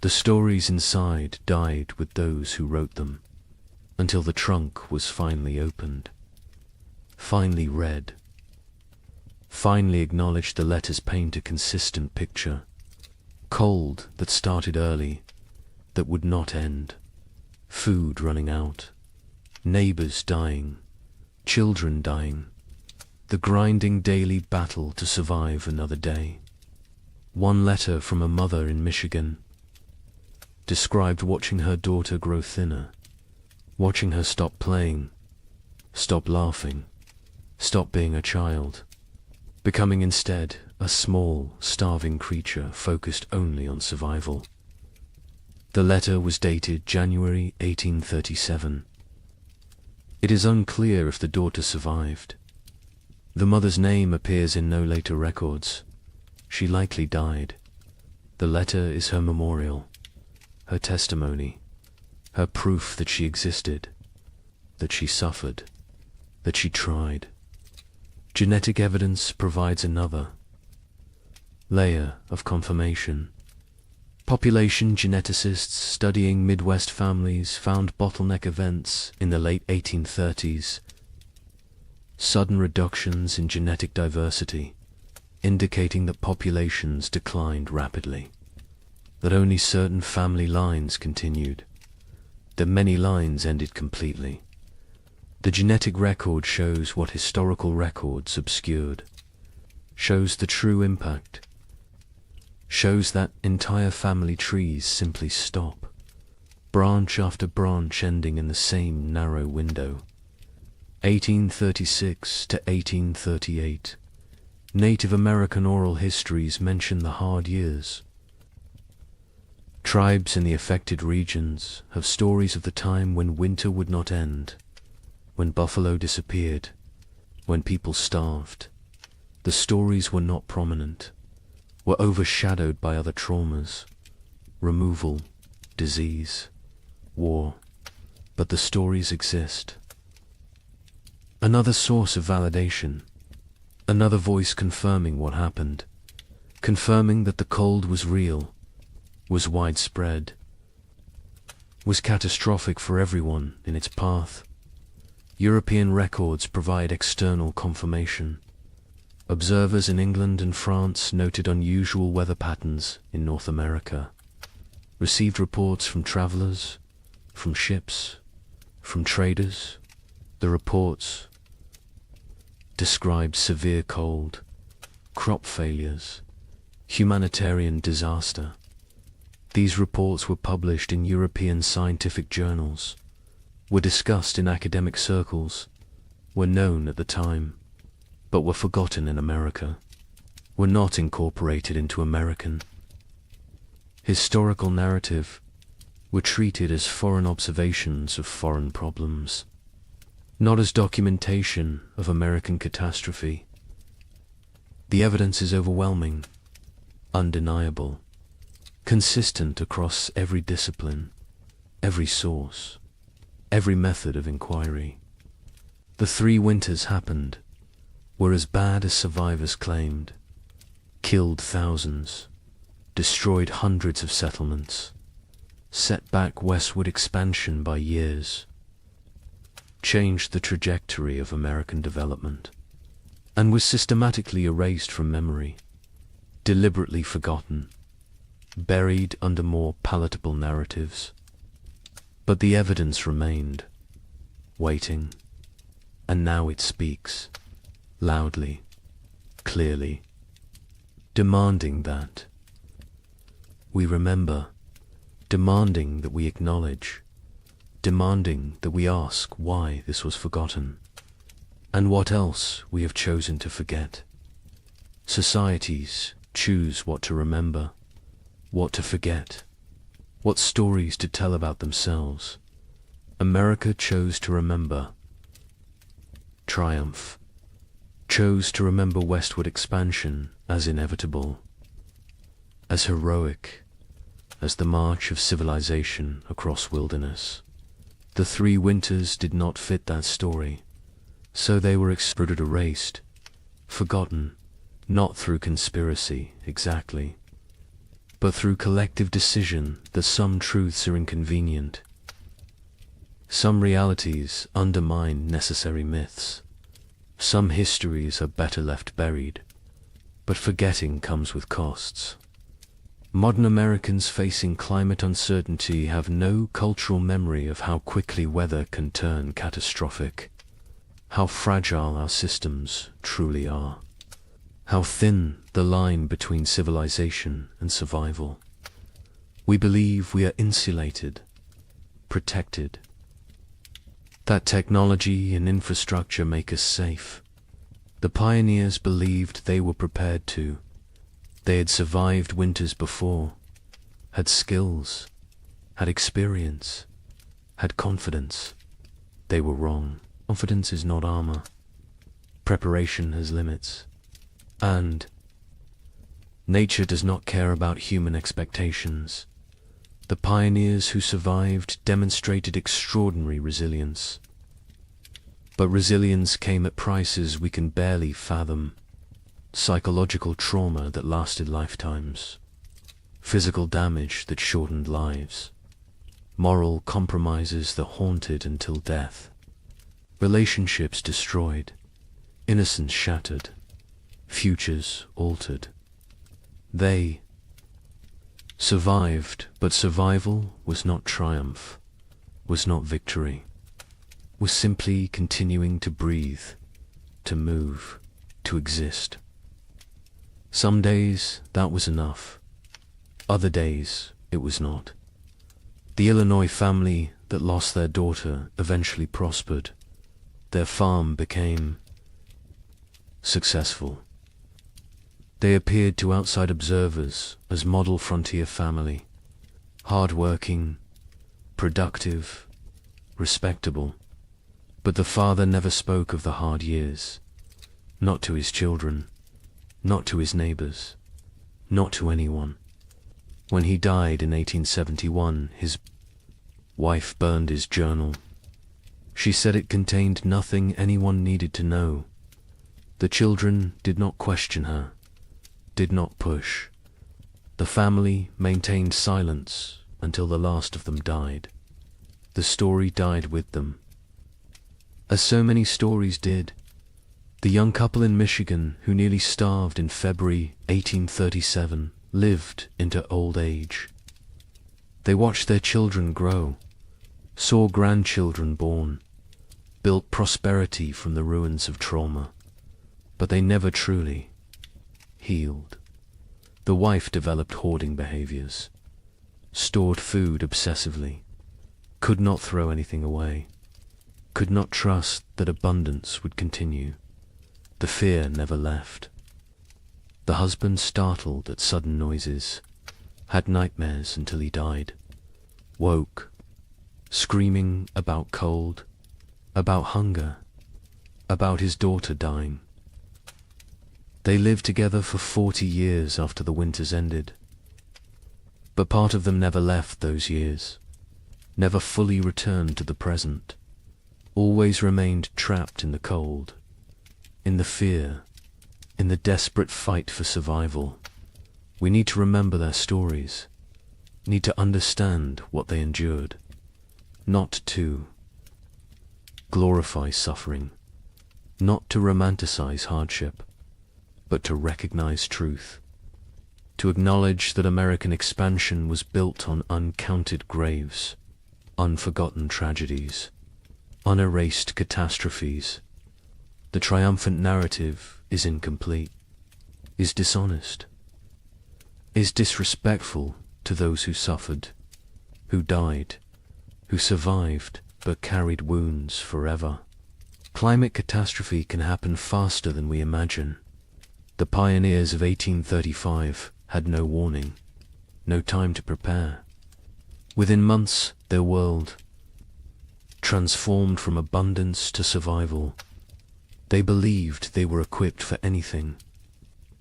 Speaker 2: The stories inside died with those who wrote them, until the trunk was finally opened, finally read. Finally acknowledged the letters paint a consistent picture. Cold that started early, that would not end. Food running out. Neighbors dying. Children dying. The grinding daily battle to survive another day. One letter from a mother in Michigan described watching her daughter grow thinner, watching her stop playing, stop laughing, stop being a child, becoming instead a small, starving creature focused only on survival. The letter was dated January 1837. It is unclear if the daughter survived. The mother's name appears in no later records. She likely died. The letter is her memorial, her testimony, her proof that she existed, that she suffered, that she tried. Genetic evidence provides another layer of confirmation. Population geneticists studying Midwest families found bottleneck events in the late 1830s. Sudden reductions in genetic diversity, indicating that populations declined rapidly, that only certain family lines continued, that many lines ended completely. The genetic record shows what historical records obscured, shows the true impact, shows that entire family trees simply stop, branch after branch ending in the same narrow window. 1836 to 1838. Native American oral histories mention the hard years. Tribes in the affected regions have stories of the time when winter would not end, when buffalo disappeared, when people starved. The stories were not prominent, were overshadowed by other traumas, removal, disease, war, but the stories exist. Another source of validation, another voice confirming what happened, confirming that the cold was real, was widespread, was catastrophic for everyone in its path. European records provide external confirmation. Observers in England and France noted unusual weather patterns in North America, received reports from travelers, from ships, from traders. The reports described severe cold, crop failures, humanitarian disaster. These reports were published in European scientific journals, were discussed in academic circles, were known at the time, but were forgotten in America, were not incorporated into American historical narrative, were treated as foreign observations of foreign problems, not as documentation of American catastrophe. The evidence is overwhelming, undeniable, consistent across every discipline. every source, every method of inquiry. The 3 winters happened, were as bad as survivors claimed, killed thousands, destroyed hundreds of settlements, set back westward expansion by years, changed the trajectory of American development, and was systematically erased from memory, deliberately forgotten, buried under more palatable narratives. But the evidence remained, waiting, and now it speaks, loudly, clearly, demanding that we remember, demanding that we acknowledge, demanding that we ask why this was forgotten, and what else we have chosen to forget. Societies choose what to remember, what to forget, what stories to tell about themselves. America chose to remember triumph, chose to remember westward expansion as inevitable, as heroic as the march of civilization across wilderness. The 3 winters did not fit that story, so they were erased, forgotten, not through conspiracy exactly, but through collective decision that some truths are inconvenient. Some realities undermine necessary myths. Some histories are better left buried, but forgetting comes with costs. Modern Americans facing climate uncertainty have no cultural memory of how quickly weather can turn catastrophic, how fragile our systems truly are, how thin the line between civilization and survival. We believe we are insulated, protected, that technology and infrastructure make us safe. The pioneers believed they were prepared to. They had survived winters before, had skills, had experience, had confidence. They were wrong. Confidence is not armor. Preparation has limits. And nature does not care about human expectations. The pioneers who survived demonstrated extraordinary resilience. But resilience came at prices we can barely fathom. Psychological trauma that lasted lifetimes. Physical damage that shortened lives. Moral compromises that haunted until death. Relationships destroyed. Innocence shattered. Futures altered. They survived, but survival was not triumph, was not victory, was simply continuing to breathe, to move, to exist. Some days that was enough. Other days it was not. The Illinois family that lost their daughter eventually prospered. Their farm became successful. They appeared to outside observers as model frontier family, hard-working, productive, respectable. But the father never spoke of the hard years, not to his children, not to his neighbors, not to anyone. When he died in 1871, his wife burned his journal. She said it contained nothing anyone needed to know. The children did not question her, did not push. The family maintained silence until the last of them died. The story died with them. As so many stories did, the young couple in Michigan who nearly starved in February 1837 lived into old age. They watched their children grow, saw grandchildren born, built prosperity from the ruins of trauma, but they never truly healed. The wife developed hoarding behaviors, stored food obsessively, could not throw anything away, could not trust that abundance would continue. The fear never left. The husband, startled at sudden noises, had nightmares until he died, woke, screaming about cold, about hunger, about his daughter dying. They lived together for 40 years after the winters ended, but part of them never left those years. never fully returned to the present, always remained trapped in the cold, in the fear, in the desperate fight for survival. We need to remember their stories, need to understand what they endured, not to glorify suffering, not to romanticize hardship, but to recognize truth, to acknowledge that American expansion was built on uncounted graves, unforgotten tragedies, unerased catastrophes. The triumphant narrative is incomplete, is dishonest, is disrespectful to those who suffered, who died, who survived but carried wounds forever. Climate catastrophe can happen faster than we imagine. The pioneers of 1835 had no warning, no time to prepare. Within months, their world transformed from abundance to survival. They believed they were equipped for anything,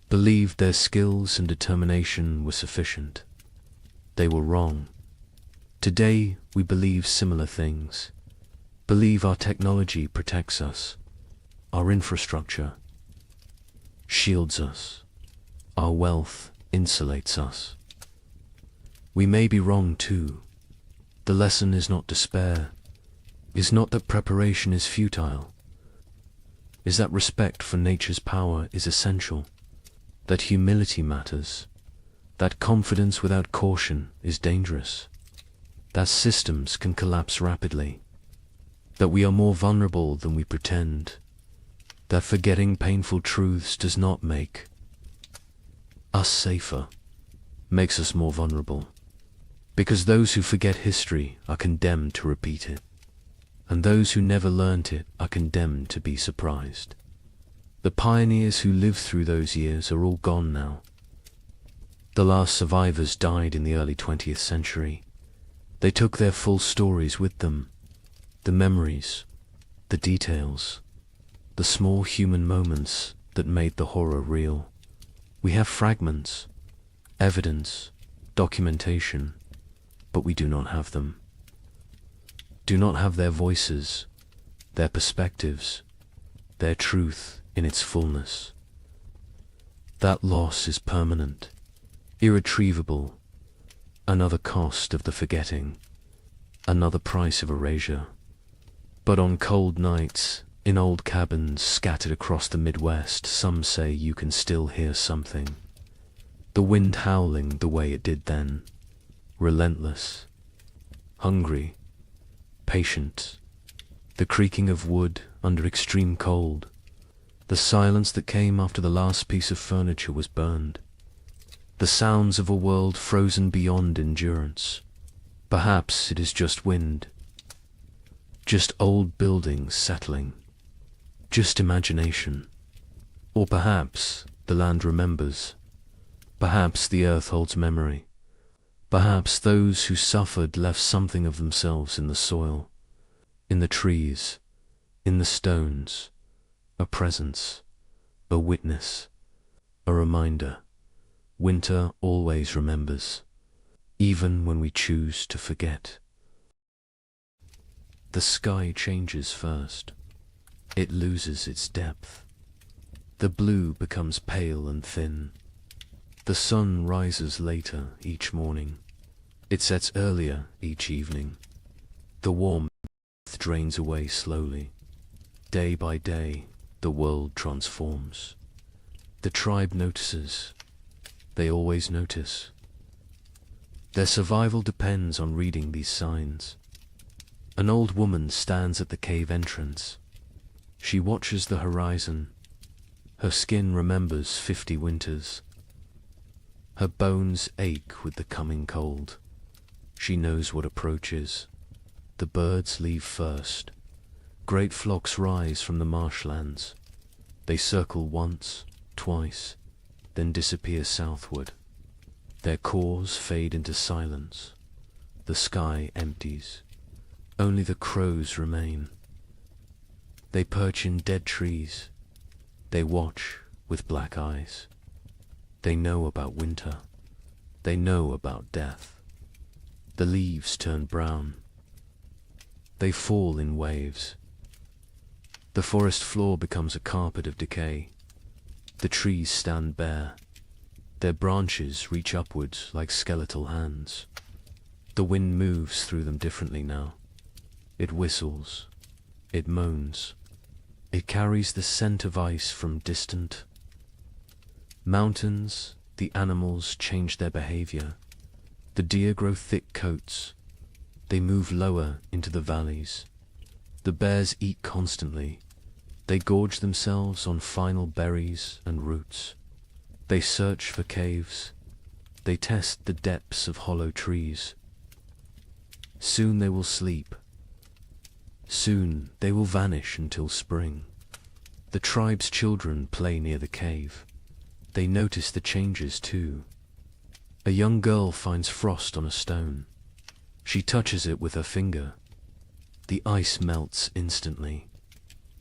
Speaker 2: believed their skills and determination were sufficient. They were wrong. Today, we believe similar things, believe our technology protects us, our infrastructure shields us, our wealth insulates us. We may be wrong too. The lesson is not despair, is not that preparation is futile, is that respect for nature's power is essential, that humility matters, that confidence without caution is dangerous, that systems can collapse rapidly, that we are more vulnerable than we pretend, that forgetting painful truths does not make us safer, makes us more vulnerable, because those who forget history are condemned to repeat it, and those who never learnt it are condemned to be surprised. The pioneers who lived through those years are all gone now. The last survivors died in the early 20th century. They took their full stories with them, the memories, the details, the small human moments that made the horror real. We have fragments, evidence, documentation, but we do not have them. Do not have their voices, their perspectives, their truth in its fullness. That loss is permanent, irretrievable, another cost of the forgetting, another price of erasure. But on cold nights, in old cabins scattered across the Midwest, some say you can still hear something. The wind howling the way it did then, relentless, hungry, patient, the creaking of wood under extreme cold, the silence that came after the last piece of furniture was burned, the sounds of a world frozen beyond endurance. Perhaps it is just wind, just old buildings settling, just imagination. Or perhaps the land remembers, perhaps the earth holds memory, perhaps those who suffered left something of themselves in the soil, in the trees, in the stones, a presence, a witness, a reminder. Winter always remembers, even when we choose to forget. The sky changes first. It loses its depth. The blue becomes pale and thin. The sun rises later each morning. It sets earlier each evening. The warmth drains away slowly. Day by day, the world transforms. The tribe notices. They always notice. Their survival depends on reading these signs. An old woman stands at the cave entrance. She watches the horizon. Her skin remembers 50 winters. Her bones ache with the coming cold. She knows what approaches. The birds leave first. Great flocks rise from the marshlands. They circle once, twice, then disappear southward. Their cores fade into silence. The sky empties. Only the crows remain. They perch in dead trees. They watch with black eyes. They know about winter. They know about death. The leaves turn brown. They fall in waves. The forest floor becomes a carpet of decay. The trees stand bare. Their branches reach upwards like skeletal hands. The wind moves through them differently now. It whistles. It moans. It carries the scent of ice from distant mountains. The animals change their behavior. The deer grow thick coats. They move lower into the valleys. The bears eat constantly. They gorge themselves on final berries and roots. They search for caves. They test the depths of hollow trees. Soon they will sleep. Soon they will vanish until spring. The tribe's children play near the cave. They notice the changes too. A young girl finds frost on a stone. She touches it with her finger. The ice melts instantly.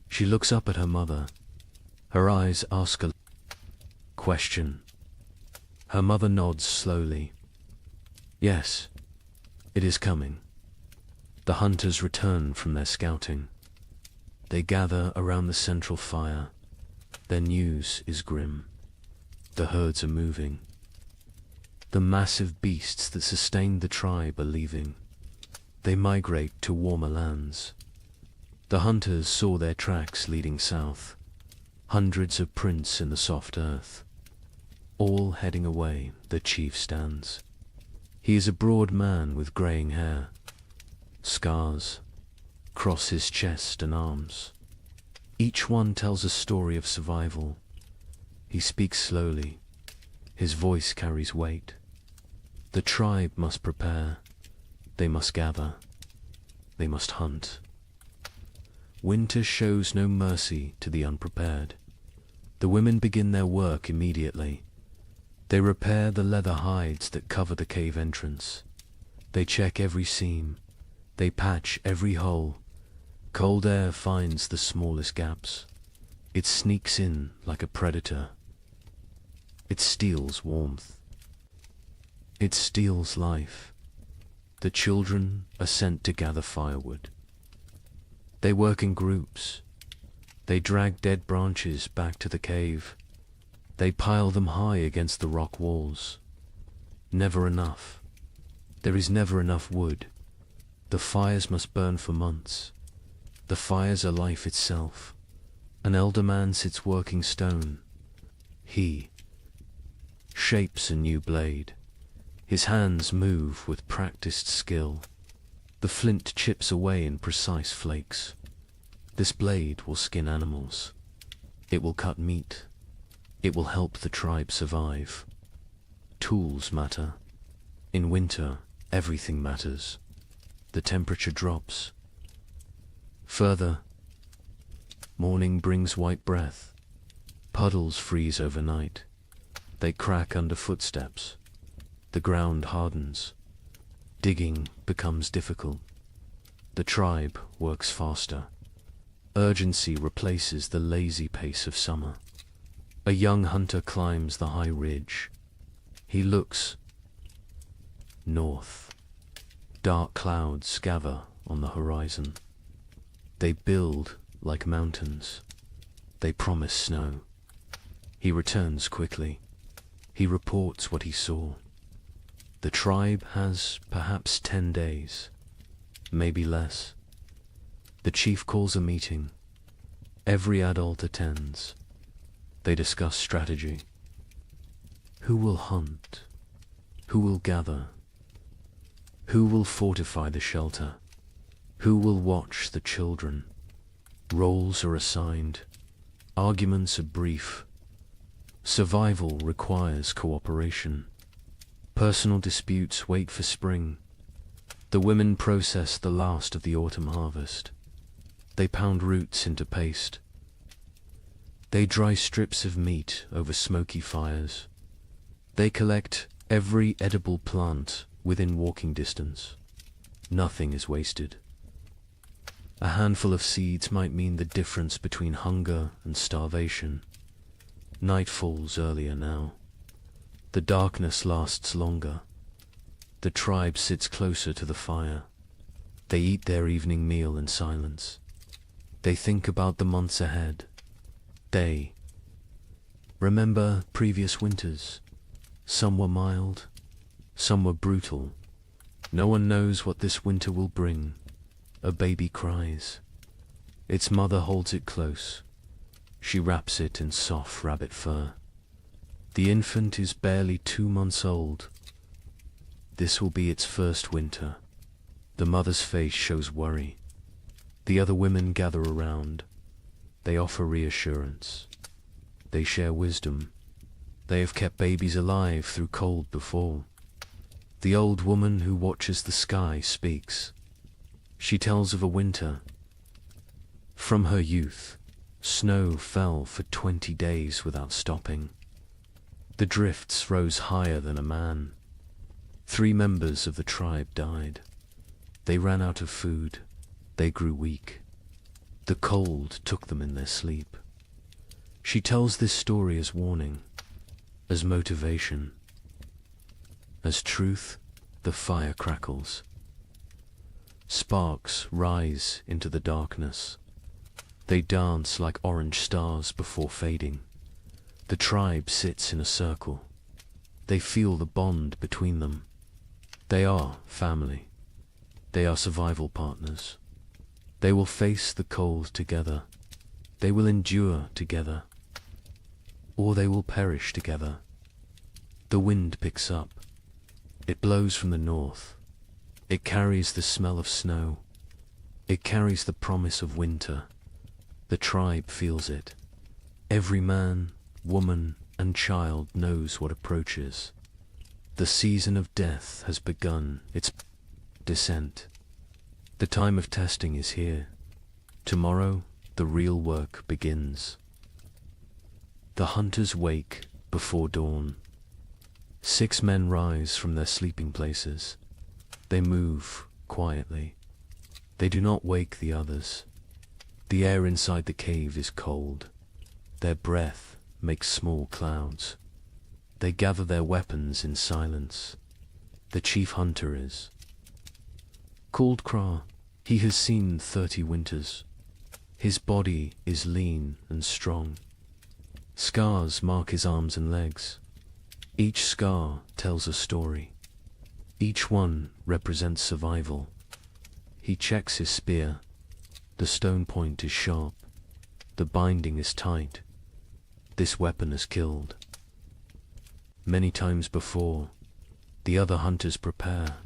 Speaker 2: She looks up at her mother. Her eyes ask a question. Her mother nods slowly. Yes, it is coming. The hunters return from their scouting. They gather around the central fire. Their news is grim. The herds are moving. The massive beasts that sustained the tribe are leaving. They migrate to warmer lands. The hunters saw their tracks leading south. Hundreds of prints in the soft earth. All heading away, the chief stands. He is a broad man with greying hair. Scars cross his chest and arms. Each one tells a story of survival. He speaks slowly. His voice carries weight. The tribe must prepare. They must gather. They must hunt. Winter shows no mercy to the unprepared. The women begin their work immediately. They repair the leather hides that cover the cave entrance. They check every seam. They patch every hole. Cold air finds the smallest gaps. It sneaks in like a predator. It steals warmth. It steals life. The children are sent to gather firewood. They work in groups. They drag dead branches back to the cave. They pile them high against the rock walls. Never enough. There is never enough wood. The fires must burn for months. The fires are life itself. An elder man sits working stone. He shapes a new blade. His hands move with practiced skill. The flint chips away in precise flakes. This blade will skin animals. It will cut meat. It will help the tribe survive. Tools matter. In winter, everything matters. The temperature drops. Further, morning brings white breath. Puddles freeze overnight. They crack under footsteps. The ground hardens. Digging becomes difficult. The tribe works faster. Urgency replaces the lazy pace of summer. A young hunter climbs the high ridge. He looks north. Dark clouds gather on the horizon. They build like mountains. They promise snow. He returns quickly. He reports what he saw. The tribe has perhaps 10 days, maybe less. The chief calls a meeting. Every adult attends. They discuss strategy. Who will hunt? Who will gather? Who will fortify the shelter? Who will watch the children? Roles are assigned. Arguments are brief. Survival requires cooperation. Personal disputes wait for spring. The women process the last of the autumn harvest. They pound roots into paste. They dry strips of meat over smoky fires. They collect every edible plant within walking distance. Nothing is wasted. A handful of seeds might mean the difference between hunger and starvation. Night falls earlier now. The darkness lasts longer. The tribe sits closer to the fire. They eat their evening meal in silence. They think about the months ahead. They remember previous winters. Some were mild, some were brutal. No one knows what this winter will bring. A baby cries. Its mother holds it close. She wraps it in soft rabbit fur. The infant is barely 2 months old. This will be its first winter. The mother's face shows worry. The other women gather around. They offer reassurance. They share wisdom. They have kept babies alive through cold before. The old woman who watches the sky speaks. She tells of a winter. From her youth, snow fell for 20 days without stopping. The drifts rose higher than a man. 3 members of the tribe died. They ran out of food. They grew weak. The cold took them in their sleep. She tells this story as warning, as motivation. As truth, the fire crackles. Sparks rise into the darkness. They dance like orange stars before fading. The tribe sits in a circle. They feel the bond between them. They are family. They are survival partners. They will face the cold together. They will endure together. Or they will perish together. The wind picks up. It blows from the north. It carries the smell of snow. It carries the promise of winter. The tribe feels it. Every man, woman, and child knows what approaches. The season of death has begun its descent. The time of testing is here. Tomorrow, the real work begins. The hunters wake before dawn. 6 men rise from their sleeping places. They move quietly. They do not wake the others. The air inside the cave is cold. Their breath makes small clouds. They gather their weapons in silence. The chief hunter is called Kra. He has seen 30 winters. His body is lean and strong. Scars mark his arms and legs. Each scar tells a story. Each one represents survival. He checks his spear. The stone point is sharp. The binding is tight. This weapon has killed. Many times before, the other hunters prepare.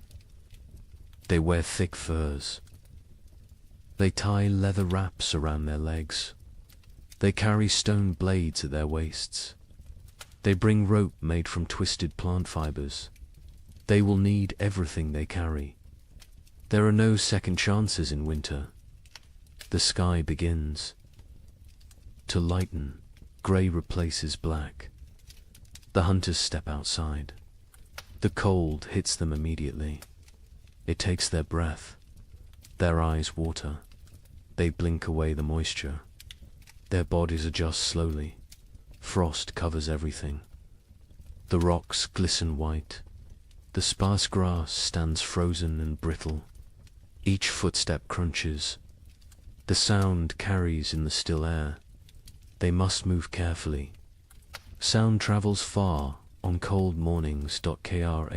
Speaker 2: They wear thick furs. They tie leather wraps around their legs. They carry stone blades at their waists. They bring rope made from twisted plant fibers. They will need everything they carry. There are no second chances in winter. The sky begins to lighten. Grey replaces black. The hunters step outside. The cold hits them immediately. It takes their breath. Their eyes water. They blink away the moisture. Their bodies adjust slowly. Frost covers everything. The rocks glisten white. The sparse grass stands frozen and brittle. Each footstep crunches. The sound carries in the still air. They must move carefully. Sound travels far on cold mornings. Kraw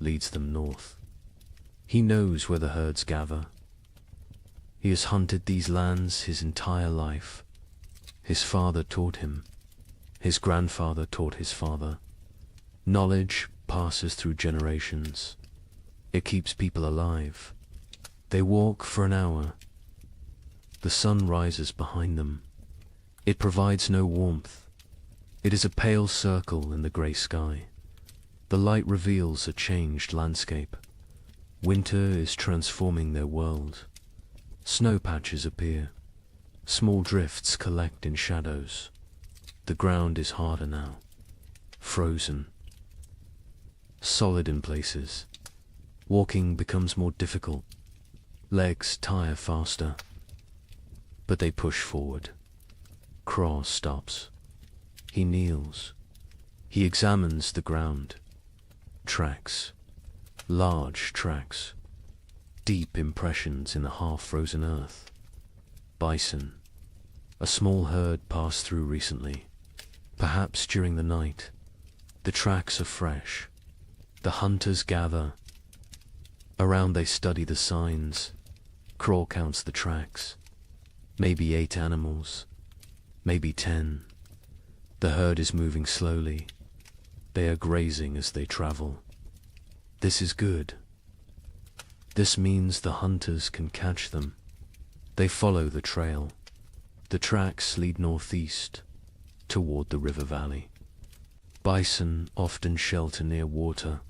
Speaker 2: leads them north. He knows where the herds gather. He has hunted these lands his entire life. His father taught him. His grandfather taught his father. Knowledge passes through generations. It keeps people alive. They walk for an hour. The sun rises behind them. It provides no warmth. It is a pale circle in the grey sky. The light reveals a changed landscape. Winter is transforming their world. Snow patches appear. Small drifts collect in shadows. The ground is harder now. Frozen. Solid in places. Walking becomes more difficult. Legs tire faster. But they push forward. Kraw stops. He kneels. He examines the ground. Tracks. Large tracks. deep impressions in the half-frozen earth. Bison. A small herd passed through recently, perhaps during the night. The tracks are fresh. The hunters gather. Around they study the signs. Craw counts the tracks. Maybe 8 animals. Maybe 10. The herd is moving slowly. They are grazing as they travel. This is good. This means the hunters can catch them. They follow the trail. The tracks lead northeast, toward the river valley. Bison often shelter near water.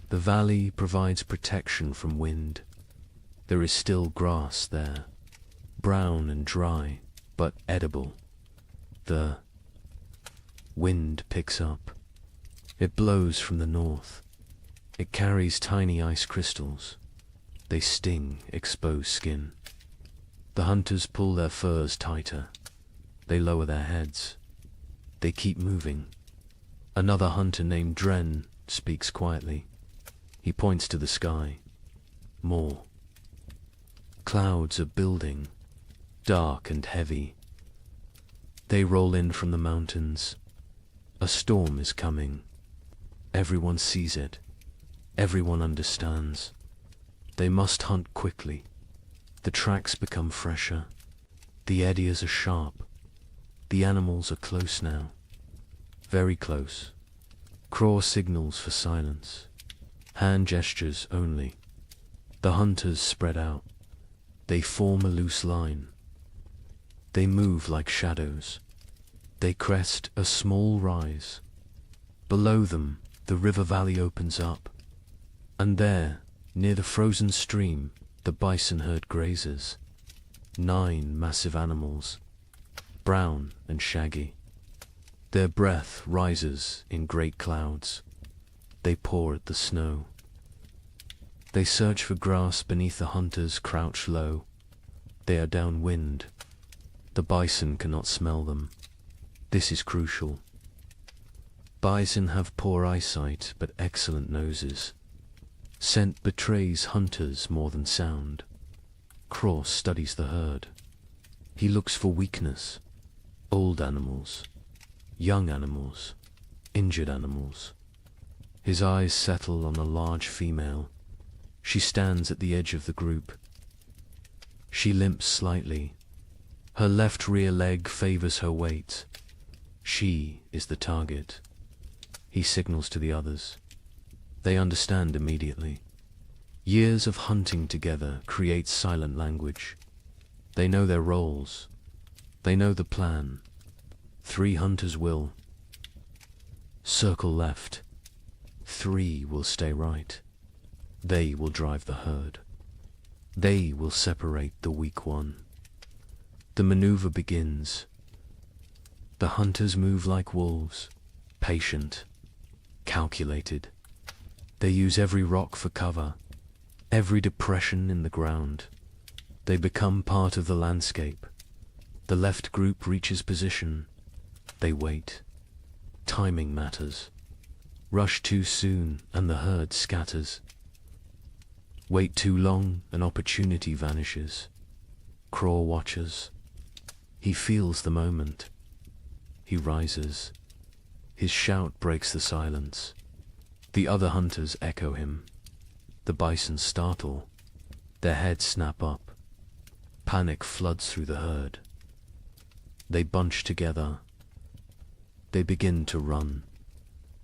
Speaker 2: The valley provides protection from wind. There is still grass there, brown and dry, but edible. The wind picks up. It blows from the north. It carries tiny ice crystals. They sting exposed skin. The hunters pull their furs tighter. They lower their heads. They keep moving. Another hunter named Dren speaks quietly. He points to the sky. More. Clouds are building, dark and heavy. They roll in from the mountains. A storm is coming. Everyone sees it. Everyone understands. They must hunt quickly. The tracks become fresher. The eddies are sharp. The animals are close now. Very close. Craw signals for silence. Hand gestures only. The hunters spread out. They form a loose line. They move like shadows. They crest a small rise. Below them, the river valley opens up. And there, near the frozen stream, the bison herd grazes. 9 massive animals, brown and shaggy. Their breath rises in great clouds. They paw at the snow. They search for grass beneath the hunters crouch low. They are downwind. The bison cannot smell them. This is crucial. Bison have poor eyesight but excellent noses. Scent betrays hunters more than sound. Craw studies the herd. He looks for weakness. Old animals. Young animals. Injured animals. His eyes settle on a large female. She stands at the edge of the group. She limps slightly. Her left rear leg favors her weight. She is the target. He signals to the others. They understand immediately. Years of hunting together create silent language. They know their roles. They know the plan. 3 hunters will circle left. 3 will stay right. They will drive the herd. They will separate the weak one. The maneuver begins. The hunters move like wolves, patient, calculated. They use every rock for cover, every depression in the ground. They become part of the landscape. The left group reaches position. They wait. Timing matters. Rush too soon and the herd scatters. Wait too long, an opportunity vanishes. Craw watches. He feels the moment. He rises. His shout breaks the silence. The other hunters echo him. The bison startle. Their heads snap up. Panic floods through the herd. They bunch together. They begin to run.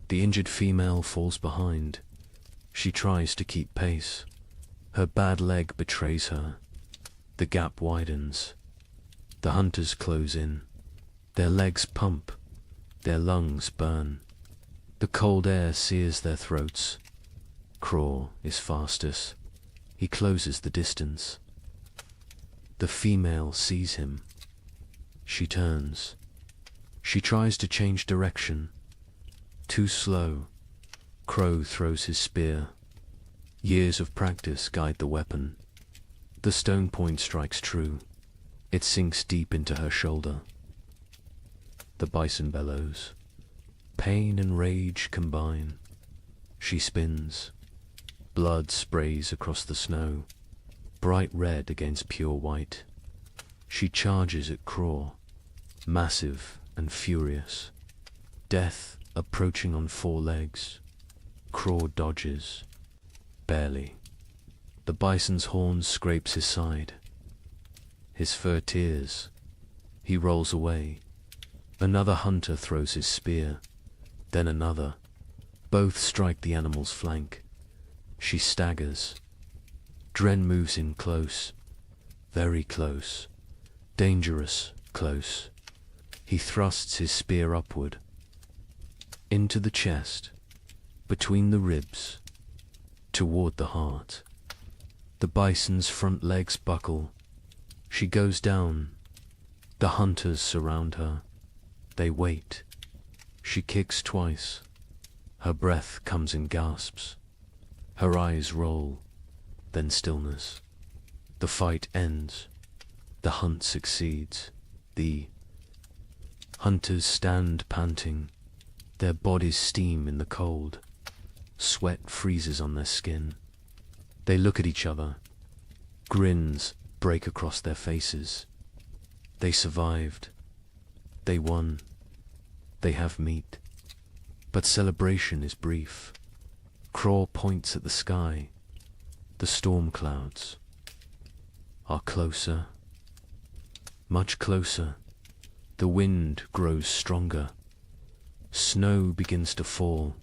Speaker 2: The injured female falls behind. She tries to keep pace. Her bad leg betrays her. The gap widens. The hunters close in. Their legs pump. Their lungs burn. The cold air sears their throats. Craw is fastest. He closes the distance. The female sees him. She turns. She tries to change direction. Too slow. Crow throws his spear. Years of practice guide the weapon. The stone point strikes true. It sinks deep into her shoulder. The bison bellows. Pain and rage combine. She spins. Blood sprays across the snow. bright red against pure white. She charges at Craw, massive and furious. Death approaching on 4 legs. Craw dodges, barely. The bison's horn scrapes his side. His fur tears. He rolls away. Another hunter throws his spear, then another. Both strike the animal's flank. She staggers. Dren moves in close, very close, dangerous close. He thrusts his spear upward, into the chest, between the ribs, toward the heart. The bison's front legs buckle. She goes down. The hunters surround her. They wait. She kicks twice. Her breath comes in gasps. Her eyes roll, then stillness. The fight ends. The hunt succeeds. The hunters stand panting. Their bodies steam in the cold. Sweat freezes on their skin. They look at each other. Grins break across their faces. They survived. They won. They have meat. But celebration is brief. Craw points at the sky. The storm clouds are closer, much closer. The wind grows stronger. Snow begins to fall.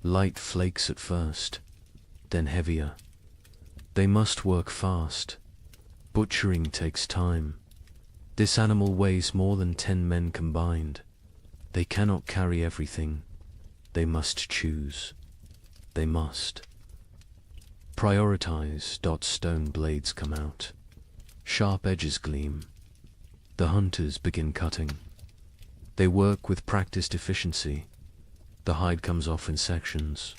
Speaker 2: Light flakes at first, then heavier. They must work fast. Butchering takes time. This animal weighs more than 10 men combined. They cannot carry everything. They must choose. They must prioritize. Stone blades come out. Sharp edges gleam. The hunters begin cutting. They work with practiced efficiency. The hide comes off in sections.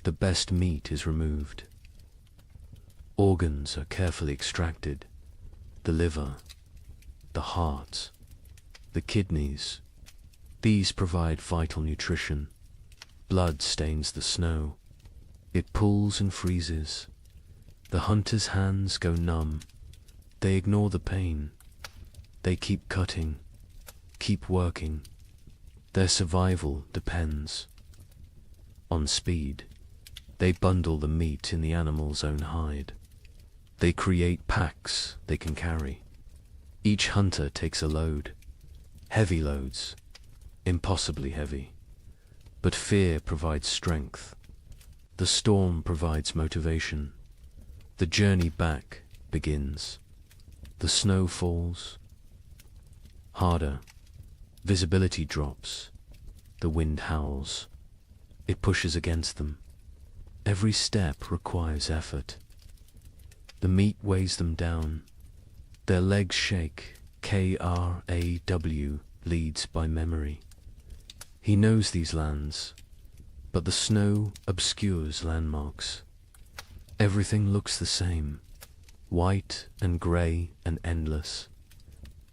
Speaker 2: The best meat is removed. Organs are carefully extracted. The liver, the heart, the kidneys. These provide vital nutrition. Blood stains the snow. It pulls and freezes. The hunter's hands go numb. They ignore the pain. They keep cutting, keep working. Their survival depends on speed. They bundle the meat in the animal's own hide. They create packs they can carry. Each hunter takes a load. Heavy loads, impossibly heavy. But fear provides strength. The storm provides motivation. The journey back begins. The snow falls harder. Visibility drops. The wind howls. It pushes against them. Every step requires effort. The meat weighs them down. Their legs shake. Kraw leads by memory. He knows these lands, but the snow obscures landmarks. Everything looks the same, white and grey and endless.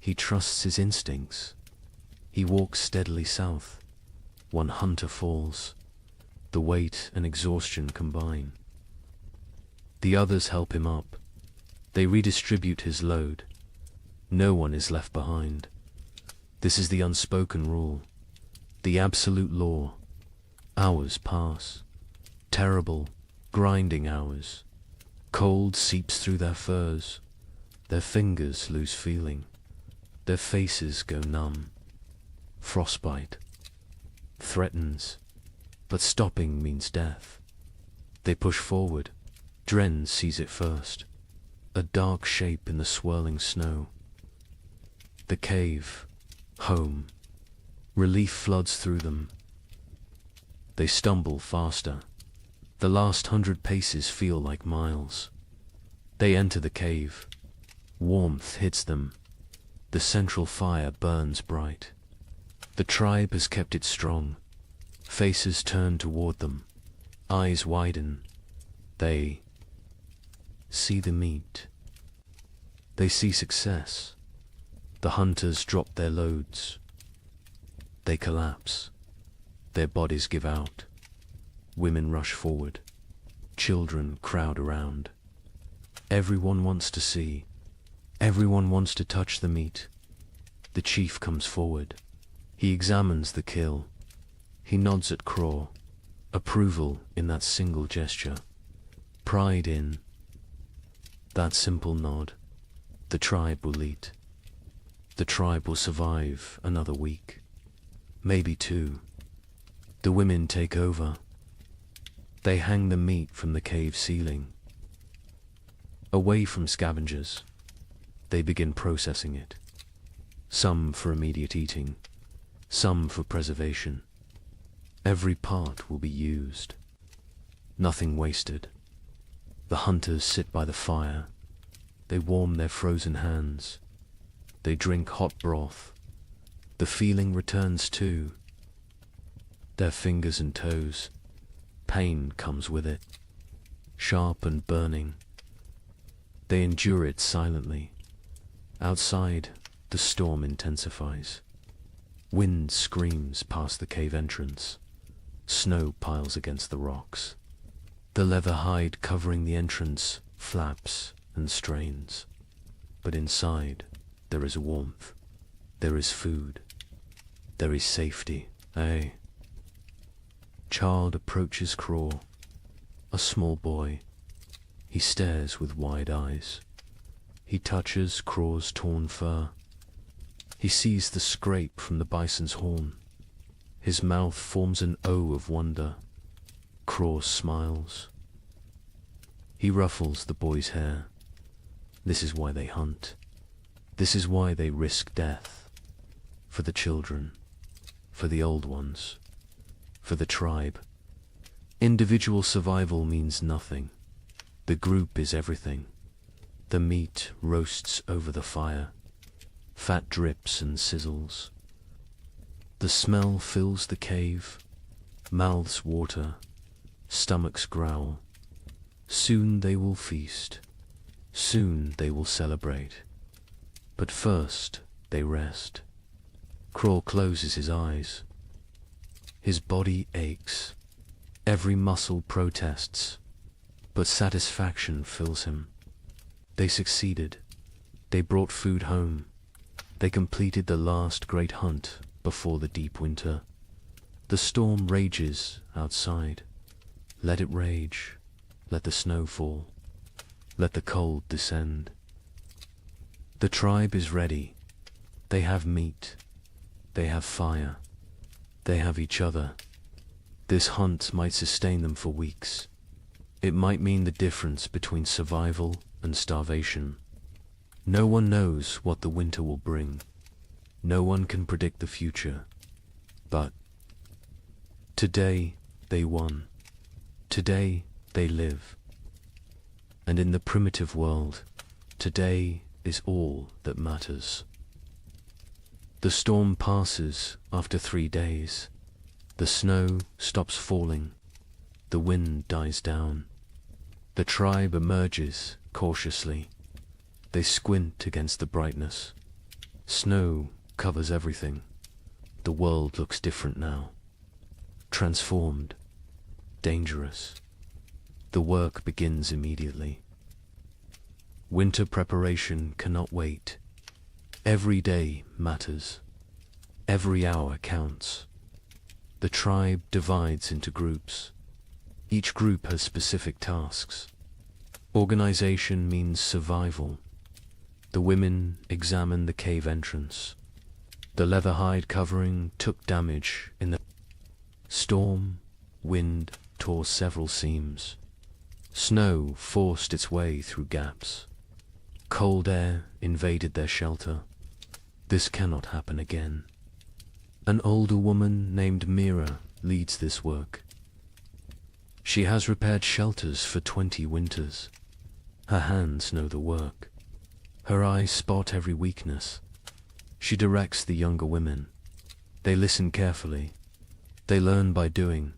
Speaker 2: He trusts his instincts. He walks steadily south. One hunter falls. The weight and exhaustion combine. The others help him up. They redistribute his load. No one is left behind. This is the unspoken rule, the absolute law. Hours pass. Terrible, grinding hours. Cold seeps through their furs. Their fingers lose feeling. Their faces go numb. Frostbite threatens, but stopping means death. They push forward. Dren sees it first. A dark shape in the swirling snow. The cave. Home. Relief floods through them. They stumble faster. The last 100 paces feel like miles. They enter the cave. Warmth hits them. The central fire burns bright. The tribe has kept it strong. Faces turn toward them. Eyes widen. They see the meat. They see success. The hunters drop their loads. They collapse. Their bodies give out. Women rush forward. Children crowd around. Everyone wants to see. Everyone wants to touch the meat. The chief comes forward. He examines the kill. He nods at Craw. Approval in that single gesture. Pride in that simple nod. The tribe will eat. The tribe will survive another week. Maybe two. The women take over. They hang the meat from the cave ceiling. Away from scavengers, they begin processing it. Some for immediate eating, some for preservation. Every part will be used. Nothing wasted. The hunters sit by the fire. They warm their frozen hands. They drink hot broth. The feeling returns too. Their fingers and toes. Pain comes with it. Sharp and burning. They endure it silently. Outside, the storm intensifies. Wind screams past the cave entrance. Snow piles against the rocks. The leather hide covering the entrance flaps and strains. But inside, there is warmth. There is food. There is safety. Aye. Child approaches Craw. A small boy. He stares with wide eyes. He touches Craw's torn fur. He sees the scrape from the bison's horn. His mouth forms an O of wonder. Craw smiles. He ruffles the boy's hair. This is why they hunt. This is why they risk death. For the children. For the old ones. For the tribe. Individual survival means nothing. The group is everything. The meat roasts over the fire. Fat drips and sizzles. The smell fills the cave. Mouths water. Stomachs growl. Soon they will feast. Soon they will celebrate. But first they rest. Craw closes his eyes. His body aches. Every muscle protests. But satisfaction fills him. They succeeded. They brought food home. They completed the last great hunt before the deep winter. The storm rages outside. Let it rage. Let the snow fall. Let the cold descend. The tribe is ready. They have meat. They have fire. They have each other. This hunt might sustain them for weeks. It might mean the difference between survival and starvation. No one knows what the winter will bring. No one can predict the future. But today they won. Today they live. And in the primitive world, today is all that matters. The storm passes after 3 days. The snow stops falling. The wind dies down. The tribe emerges cautiously. They squint against the brightness. Snow covers everything. The world looks different now. Transformed. Dangerous. The work begins immediately. Winter preparation cannot wait. Every day matters. Every hour counts. The tribe divides into groups. Each group has specific tasks. Organization means survival. The women examine the cave entrance. The leather hide covering took damage in the storm. Wind tore several seams. Snow forced its way through gaps. Cold air invaded their shelter. This cannot happen again. An older woman named Mira leads this work. She has repaired shelters for 20 winters. Her hands know the work. Her eyes spot every weakness. She directs the younger women. They listen carefully. They learn by doing.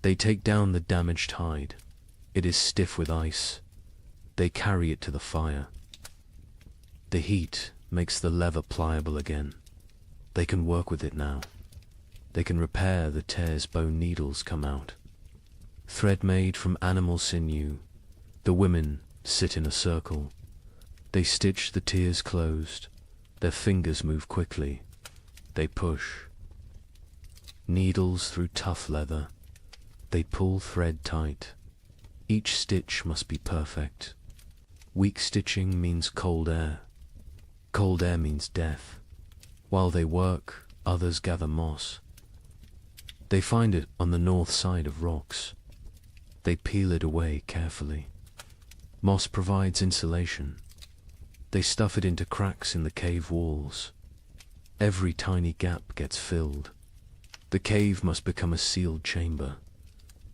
Speaker 2: They take down the damaged hide. It is stiff with ice. They carry it to the fire. The heat makes the leather pliable again. They can work with it now. They can repair the tears bone needles come out. Thread made from animal sinew, the women sit in a circle. They stitch the tears closed. Their fingers move quickly. They push. Needles through tough leather. They pull thread tight. Each stitch must be perfect. Weak stitching means cold air. Cold air means death. While they work, others gather moss. They find it on the north side of rocks. They peel it away carefully. Moss provides insulation. They stuff it into cracks in the cave walls. Every tiny gap gets filled. The cave must become a sealed chamber.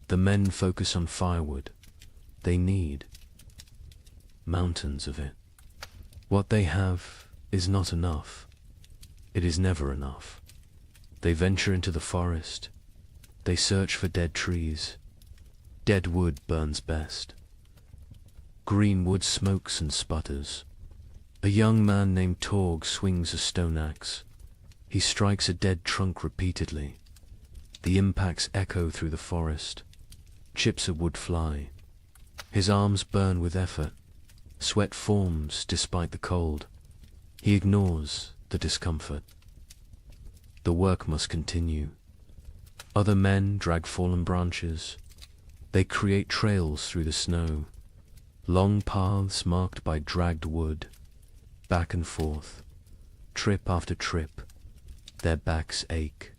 Speaker 2: The men focus on firewood. They need mountains of it. What they have is not enough. It is never enough. They venture into the forest. They search for dead trees. Dead wood burns best. Green wood smokes and sputters. A young man named Torg swings a stone axe. He strikes a dead trunk repeatedly. The impacts echo through the forest. Chips of wood fly. His arms burn with effort. Sweat forms despite the cold. He ignores the discomfort. The work must continue. Other men drag fallen branches. They create trails through the snow. Long paths marked by dragged wood. Back and forth. Trip after trip. Their backs ache.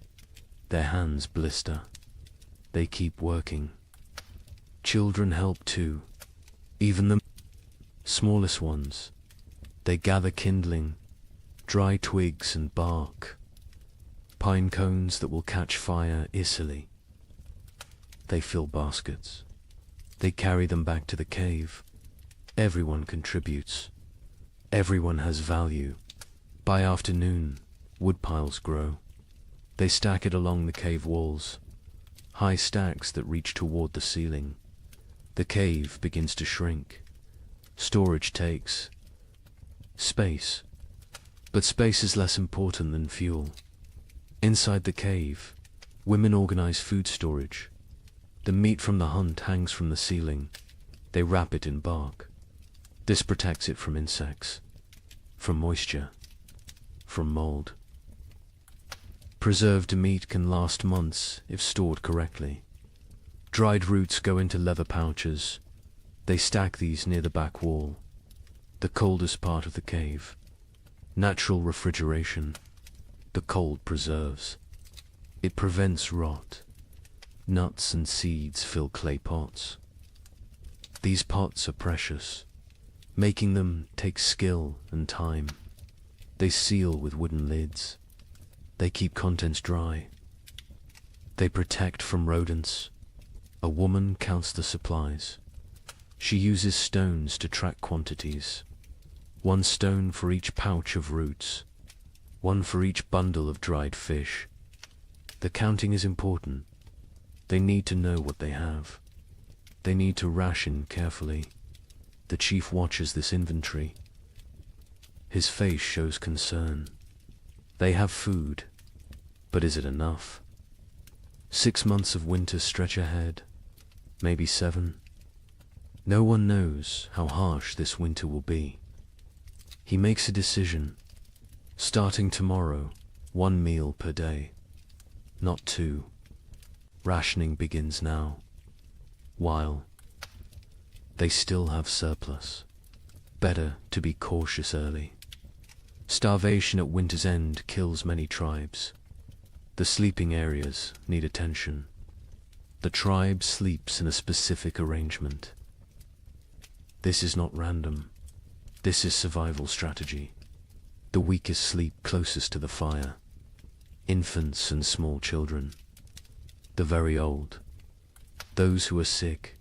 Speaker 2: Their hands blister. They keep working. Children help too. Even the smallest ones. They gather kindling, dry twigs and bark, pine cones that will catch fire easily. They fill baskets. They carry them back to the cave. Everyone contributes. Everyone has value. By afternoon, wood piles grow. They stack it along the cave walls, high stacks that reach toward the ceiling. The cave begins to shrink. Storage takes space, but space is less important than fuel. Inside the cave, women organize food storage. The meat from the hunt hangs from the ceiling. They wrap it in bark. This protects it from insects, from moisture, from mold. Preserved meat can last months if stored correctly. Dried roots go into leather pouches. They stack these near the back wall, the coldest part of the cave. Natural refrigeration. The cold preserves. It prevents rot. Nuts and seeds fill clay pots. These pots are precious. Making them takes skill and time. They seal with wooden lids. They keep contents dry. They protect from rodents. A woman counts the supplies. She uses stones to track quantities. 1 stone for each pouch of roots. 1 for each bundle of dried fish. The counting is important. They need to know what they have. They need to ration carefully. The chief watches this inventory. His face shows concern. They have food, but is it enough? 6 months of winter stretch ahead, maybe 7. No one knows how harsh this winter will be. He makes a decision. Starting tomorrow, 1 meal per day, not 2. Rationing begins now, while they still have surplus. Better to be cautious early. Starvation at winter's end kills many tribes. The sleeping areas need attention. The tribe sleeps in a specific arrangement. This is not random. This is survival strategy. The weakest sleep closest to the fire. Infants and small children. The very old. Those who are sick.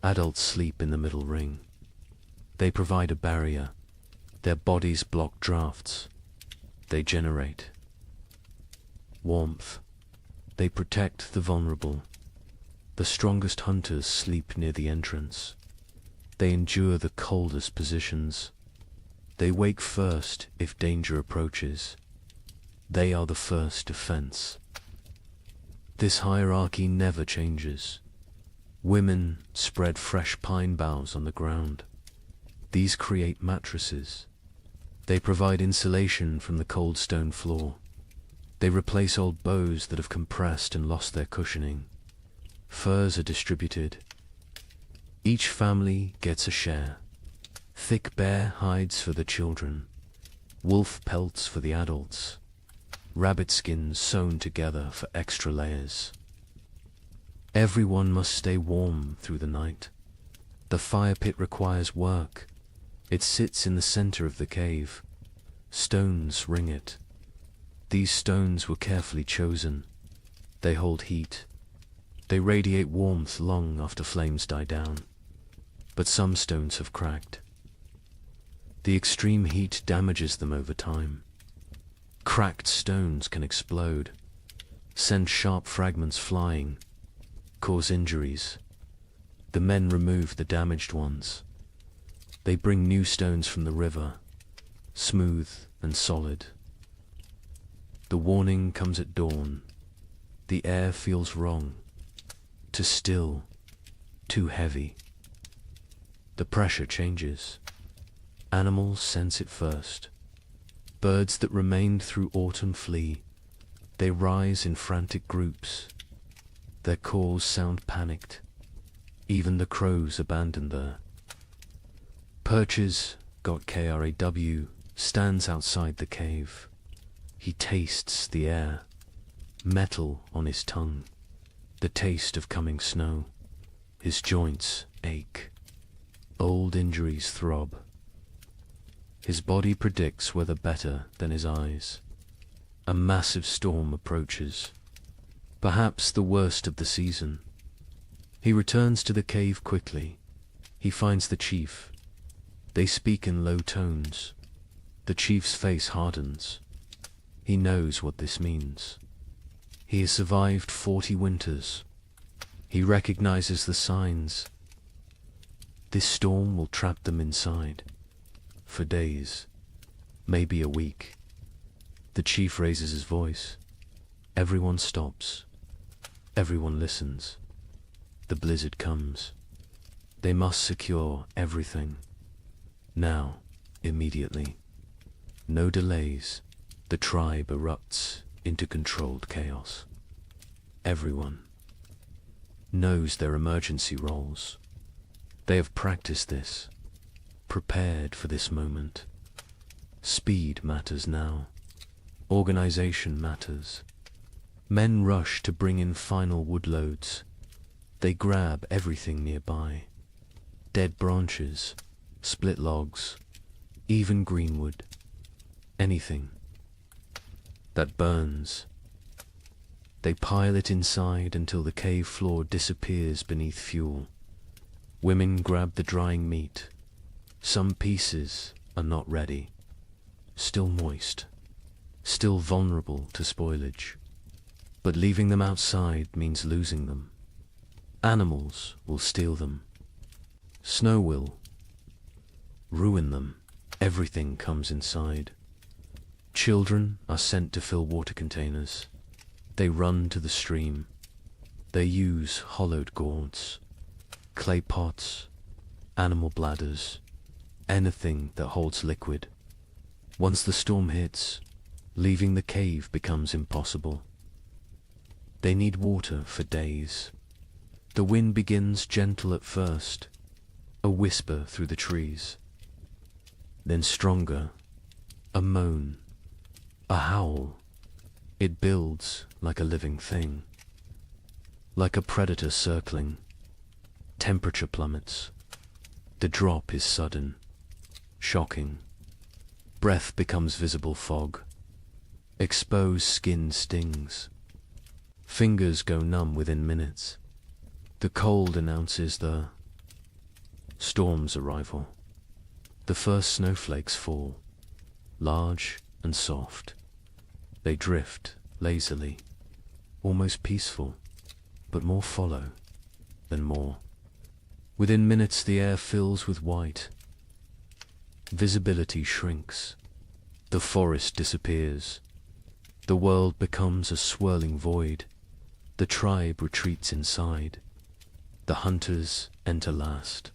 Speaker 2: Adults sleep in the middle ring. They provide a barrier. Their bodies block drafts. They generate warmth. They protect the vulnerable. The strongest hunters sleep near the entrance. They endure the coldest positions. They wake first if danger approaches. They are the first defense. This hierarchy never changes. Women spread fresh pine boughs on the ground. These create mattresses. They provide insulation from the cold stone floor. They replace old bows that have compressed and lost their cushioning. Furs are distributed. Each family gets a share. Thick bear hides for the children, wolf pelts for the adults, rabbit skins sewn together for extra layers. Everyone must stay warm through the night. The fire pit requires work. It sits in the center of the cave. Stones ring it. These stones were carefully chosen. They hold heat. They radiate warmth long after flames die down. But some stones have cracked. The extreme heat damages them over time. Cracked stones can explode, send sharp fragments flying, cause injuries. The men remove the damaged ones. They bring new stones from the river, smooth and solid. The warning comes at dawn. The air feels wrong, too still, too heavy. The pressure changes. Animals sense it first. Birds that remained through autumn flee. They rise in frantic groups. Their calls sound panicked. Even the crows abandon there. Perches, got KRAW, stands outside the cave. He tastes the air, metal on his tongue, the taste of coming snow. His joints ache. Old injuries throb. His body predicts weather better than his eyes. A massive storm approaches, perhaps the worst of the season. He returns to the cave quickly. He finds the chief. They speak in low tones. The chief's face hardens. He knows what this means. He has survived 40 winters. He recognizes the signs. This storm will trap them inside. For days, maybe a week. The chief raises his voice. Everyone stops. Everyone listens. The blizzard comes. They must secure everything. Now, immediately. No delays. The tribe erupts into controlled chaos. Everyone knows their emergency roles. They have practiced this, prepared for this moment. Speed matters now. Organization matters. Men rush to bring in final wood loads. They grab everything nearby. Dead branches, split logs, even greenwood. Anything that burns. They pile it inside until the cave floor disappears beneath fuel. Women grab the drying meat. Some pieces are not ready, still moist, still vulnerable to spoilage. But leaving them outside means losing them. Animals will steal them. Snow will ruin them. Everything comes inside. Children are sent to fill water containers. They run to the stream. They use hollowed gourds, clay pots, animal bladders, anything that holds liquid. Once the storm hits, leaving the cave becomes impossible. They need water for days. The wind begins gentle at first, a whisper through the trees. Then stronger, a moan, a howl. It builds like a living thing, like a predator circling. Temperature plummets. The drop is sudden, shocking. Breath becomes visible fog. Exposed skin stings. Fingers go numb within minutes. The cold announces the storm's arrival. The first snowflakes fall, large and soft. They drift lazily, almost peaceful, but more follow, then more. Within minutes the air fills with white. Visibility shrinks. The forest disappears. The world becomes a swirling void. The tribe retreats inside. The hunters enter last.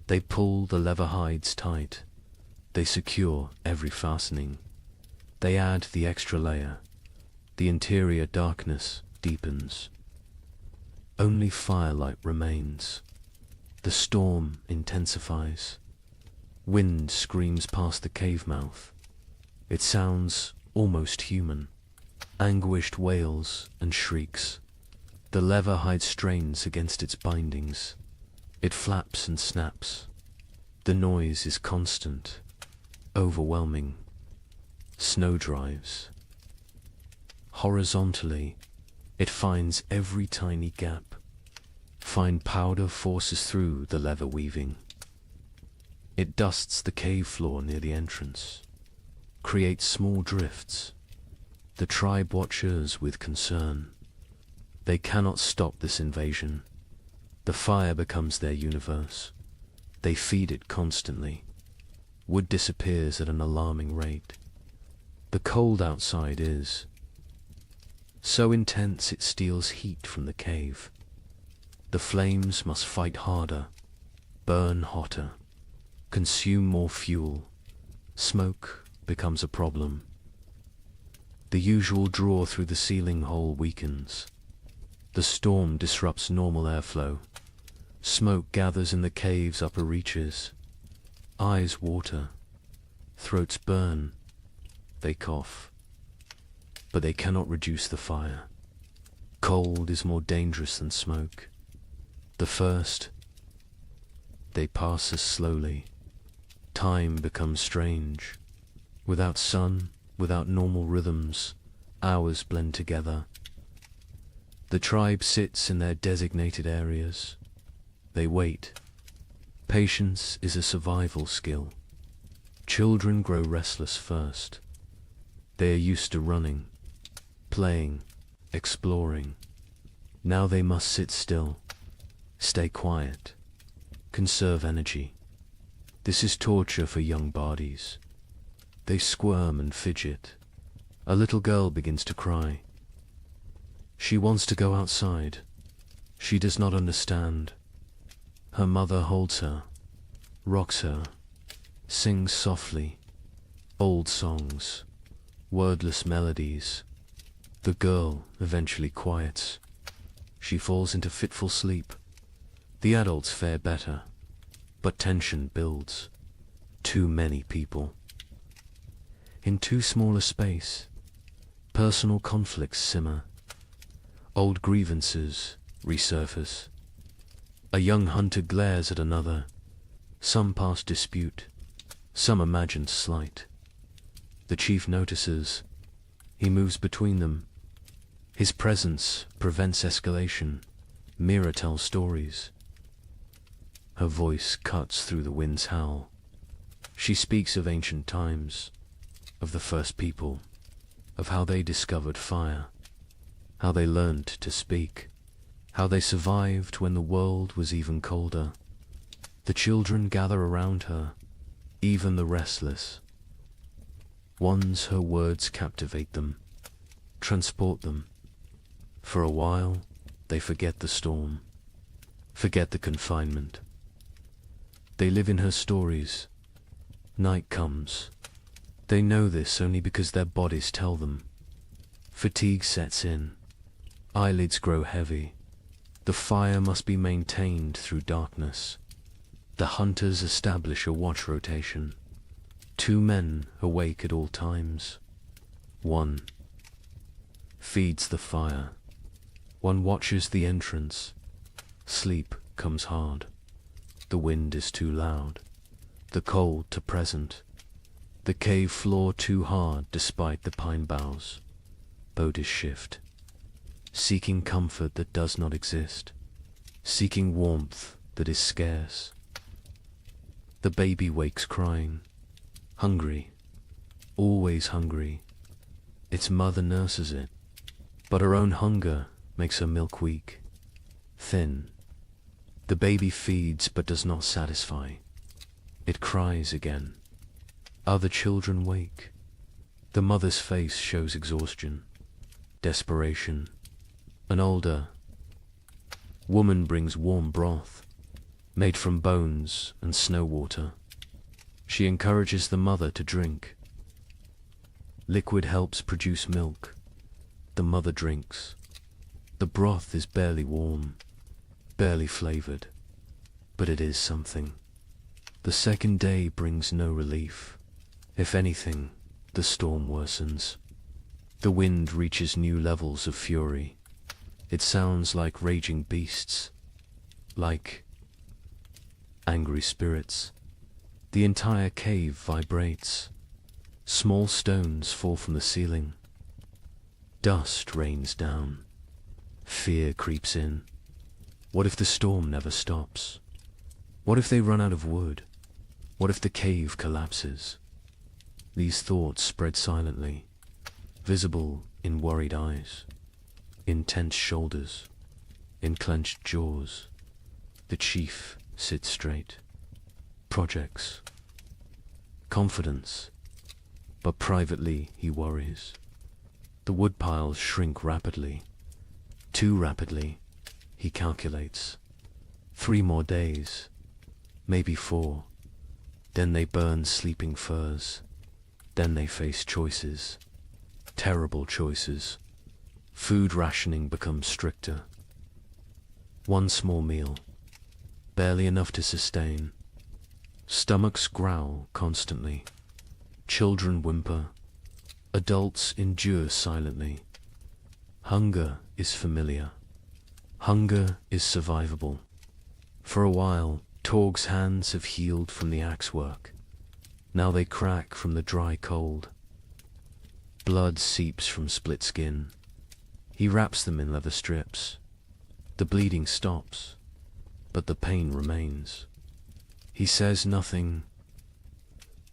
Speaker 2: They pull the leather hides tight. They secure every fastening. They add the extra layer. The interior darkness deepens. Only firelight remains. The storm intensifies. Wind screams past the cave mouth. It sounds almost human. Anguished wails and shrieks. The leather hide strains against its bindings. It flaps and snaps. The noise is constant, overwhelming. Snow drives. Horizontally, it finds every tiny gap. Fine powder forces through the leather weaving. It dusts the cave floor near the entrance, creates small drifts. The tribe watches with concern. They cannot stop this invasion. The fire becomes their universe. They feed it constantly. Wood disappears at an alarming rate. The cold outside is so intense it steals heat from the cave. The flames must fight harder, burn hotter, consume more fuel. Smoke becomes a problem. The usual draw through the ceiling hole weakens. The storm disrupts normal airflow. Smoke gathers in the cave's upper reaches. Eyes water. Throats burn. They cough. But they cannot reduce the fire. Cold is more dangerous than smoke. The first, they pass us slowly. Time becomes strange. Without sun, without normal rhythms, hours blend together. The tribe sits in their designated areas. They wait. Patience is a survival skill. Children grow restless first. They are used to running, playing, exploring. Now they must sit still, stay quiet, conserve energy. This is torture for young bodies. They squirm and fidget. A little girl begins to cry. She wants to go outside. She does not understand. Her mother holds her, rocks her, sings softly, old songs, wordless melodies. The girl eventually quiets. She falls into fitful sleep. The adults fare better, but tension builds. Too many people. In too small a space, personal conflicts simmer. Old grievances resurface. A young hunter glares at another. Some past dispute, some imagined slight. The chief notices. He moves between them. His presence prevents escalation. Mira tells stories. Her voice cuts through the wind's howl. She speaks of ancient times, of the first people, of how they discovered fire, how they learned to speak, how they survived when the world was even colder. The children gather around her, even the restless. Once her words captivate them, transport them. For a while, they forget the storm, forget the confinement. They live in her stories. Night comes. They know this only because their bodies tell them. Fatigue sets in. Eyelids grow heavy. The fire must be maintained through darkness. The hunters establish a watch rotation. 2 men awake at all times. 1 feeds the fire. 1 watches the entrance. Sleep comes hard. The wind is too loud. The cold too present. The cave floor too hard despite the pine boughs. Bodies shift. Seeking comfort that does not exist. Seeking warmth that is scarce. The baby wakes crying. Hungry. Always hungry. Its mother nurses it. But her own hunger makes her milk weak. Thin. The baby feeds but does not satisfy. It cries again. Other children wake. The mother's face shows exhaustion, desperation. An older woman brings warm broth. made from bones and snow water. She encourages the mother to drink. Liquid helps produce milk. The mother drinks. The broth is barely warm, barely flavored, but it is something. The second day brings no relief. If anything, the storm worsens. The wind reaches new levels of fury. It sounds like raging beasts, like angry spirits. The entire cave vibrates. Small stones fall from the ceiling. Dust rains down. Fear creeps in. What if the storm never stops? What if they run out of wood? What if the cave collapses? These thoughts spread silently, visible in worried eyes, in tense shoulders, in clenched jaws. The chief sits straight. Projects. Confidence. But privately he worries. The wood piles shrink rapidly. Too rapidly, he calculates. 3 more days, maybe 4. Then they burn sleeping firs. Then they face choices. Terrible choices. Food rationing becomes stricter. 1 small meal, barely enough to sustain. Stomachs growl constantly. Children whimper. Adults endure silently. Hunger is familiar. Hunger is survivable. For a while, Torg's hands have healed from the axe work. Now they crack from the dry cold. Blood seeps from split skin. He wraps them in leather strips. The bleeding stops, but the pain remains. He says nothing.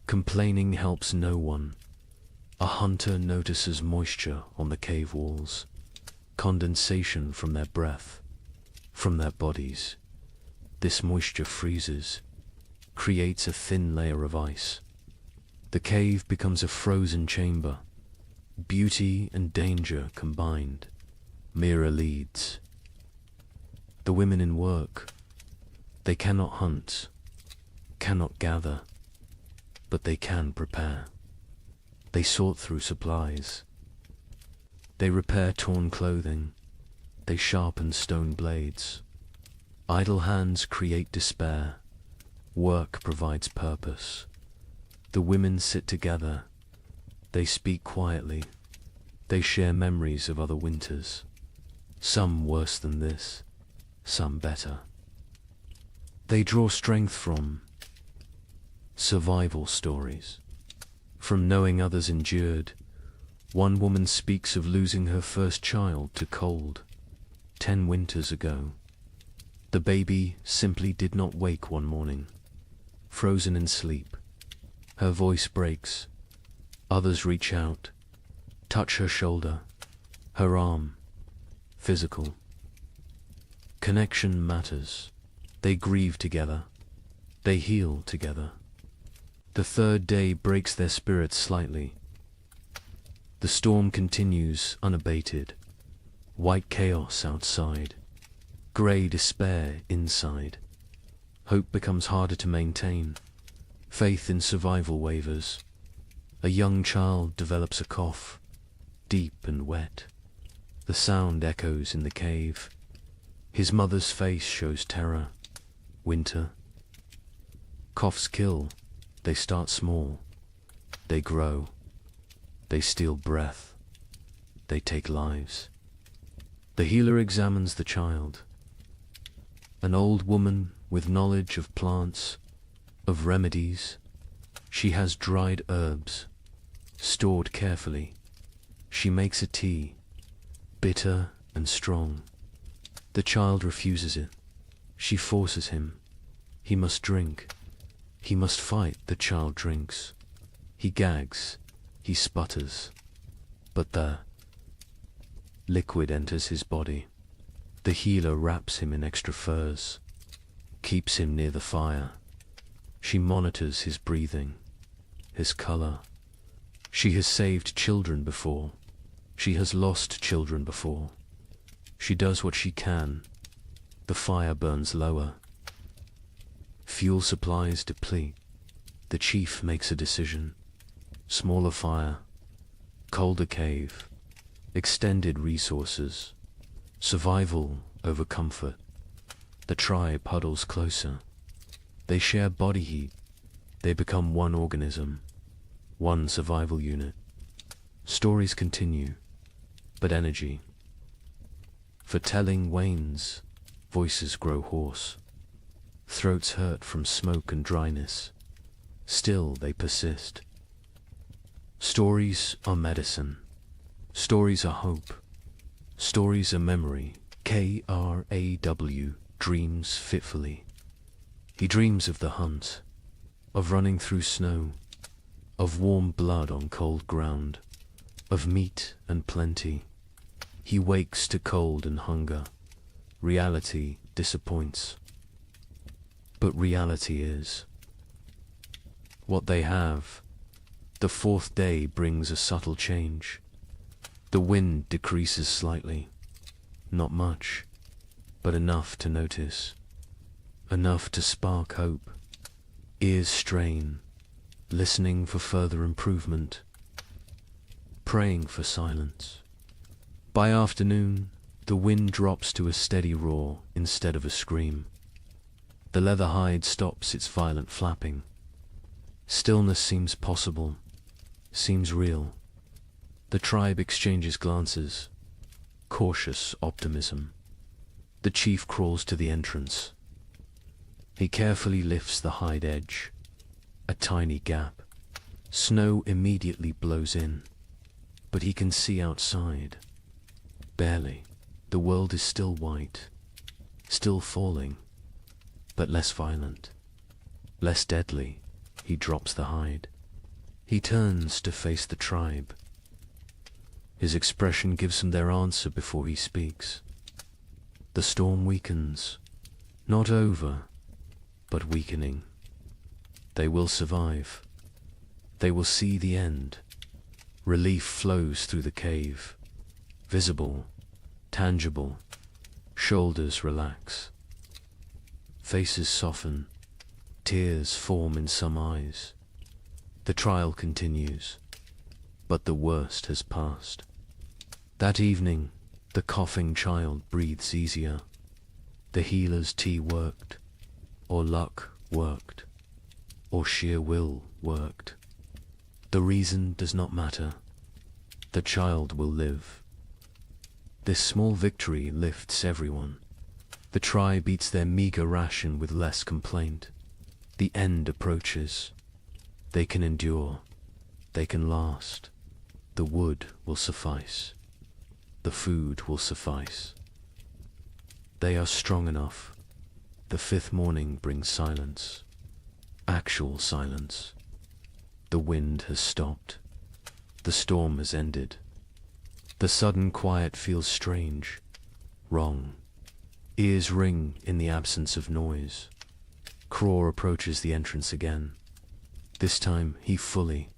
Speaker 2: Complaining helps no one. A hunter notices moisture on the cave walls, condensation from their breath, from their bodies. This moisture freezes, creates a thin layer of ice. The cave becomes a frozen chamber. Beauty and danger combined. Mira leads. The women in work. They cannot hunt, cannot gather, but they can prepare. They sort through supplies. They repair torn clothing. They sharpen stone blades. Idle hands create despair. Work provides purpose. The women sit together. They speak quietly. They share memories of other winters. Some worse than this, some better. They draw strength from survival stories. From knowing others endured. One woman speaks of losing her first child to cold 10 winters ago. The baby simply did not wake one morning, frozen in sleep. Her voice breaks. Others reach out, touch her shoulder, her arm. Physical. Connection matters. They grieve together. They heal together. The 3rd day breaks their spirits slightly. The storm continues unabated. White chaos outside. Grey despair inside. Hope becomes harder to maintain. Faith in survival wavers. A young child develops a cough, deep and wet. The sound echoes in the cave. His mother's face shows terror. Winter. Coughs kill. They start small. They grow. They steal breath. They take lives. The healer examines the child. An old woman with knowledge of plants, of remedies. She has dried herbs, stored carefully. She makes a tea, bitter and strong. The child refuses it. She forces him. He must drink. He must fight. The child drinks. He gags. He sputters. But the liquid enters his body. The healer wraps him in extra furs, keeps him near the fire. She monitors his breathing, his color. She has saved children before. She has lost children before. She does what she can. The fire burns lower. Fuel supplies deplete. The chief makes a decision. Smaller fire, colder cave, extended resources, survival over comfort. The tribe huddles closer. They share body heat. They become one organism, one survival unit. Stories continue, but energy for telling wanes. Voices grow hoarse. Throats hurt from smoke and dryness. Still they persist. Stories are medicine. Stories are hope. Stories are memory. Kraw dreams fitfully. He dreams of the hunt, of running through snow, of warm blood on cold ground, of meat and plenty. He wakes to cold and hunger. Reality disappoints. But reality is what they have. The fourth day brings a subtle change. The wind decreases slightly. Not much, but enough to notice. Enough to spark hope. Ears strain, listening for further improvement. Praying for silence. By afternoon, the wind drops to a steady roar instead of a scream. The leather hide stops its violent flapping. Stillness seems possible, seems real. The tribe exchanges glances. Cautious optimism. The chief crawls to the entrance. He carefully lifts the hide edge. A tiny gap. Snow immediately blows in, but he can see outside. Barely. The world is still white, still falling, but less violent, less deadly. He drops the hide. He turns to face the tribe. His expression gives them their answer before he speaks. The storm weakens, not over, but weakening. They will survive. They will see the end. Relief flows through the cave, visible, tangible. Shoulders relax. Faces soften. Tears form in some eyes. The trial continues, but the worst has passed. That evening, the coughing child breathes easier. The healer's tea worked, or luck worked, or sheer will worked. The reason does not matter. The child will live. This small victory lifts everyone. The tribe eats their meager ration with less complaint. The end approaches. They can endure. They can last. The wood will suffice. The food will suffice. They are strong enough. The fifth morning brings silence. Actual silence. The wind has stopped. The storm has ended. The sudden quiet feels strange, wrong. Ears ring in the absence of noise. Kraw approaches the entrance again. This time he fully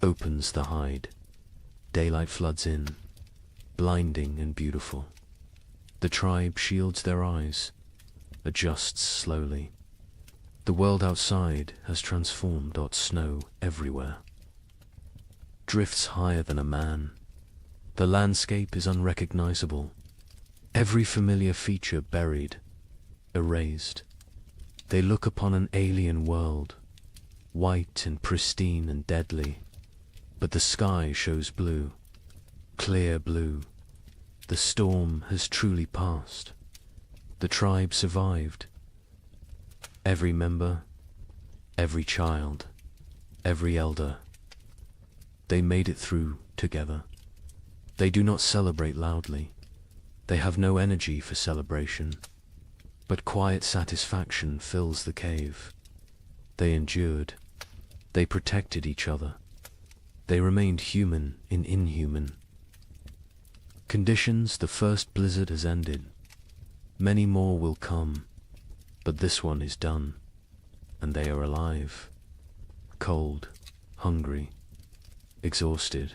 Speaker 2: opens the hide. Daylight floods in, blinding and beautiful. The tribe shields their eyes, adjusts slowly. The world outside has transformed. Snow everywhere. Drifts higher than a man. The landscape is unrecognizable. Every familiar feature buried, erased. They look upon an alien world, white and pristine and deadly. But the sky shows blue, clear blue. The storm has truly passed. The tribe survived. Every member, every child, every elder. They made it through together. They do not celebrate loudly. They have no energy for celebration, but quiet satisfaction fills the cave. They endured. They protected each other. They remained human in inhuman conditions. The first blizzard has ended. Many more will come, but this one is done, and they are alive. Cold, hungry, exhausted,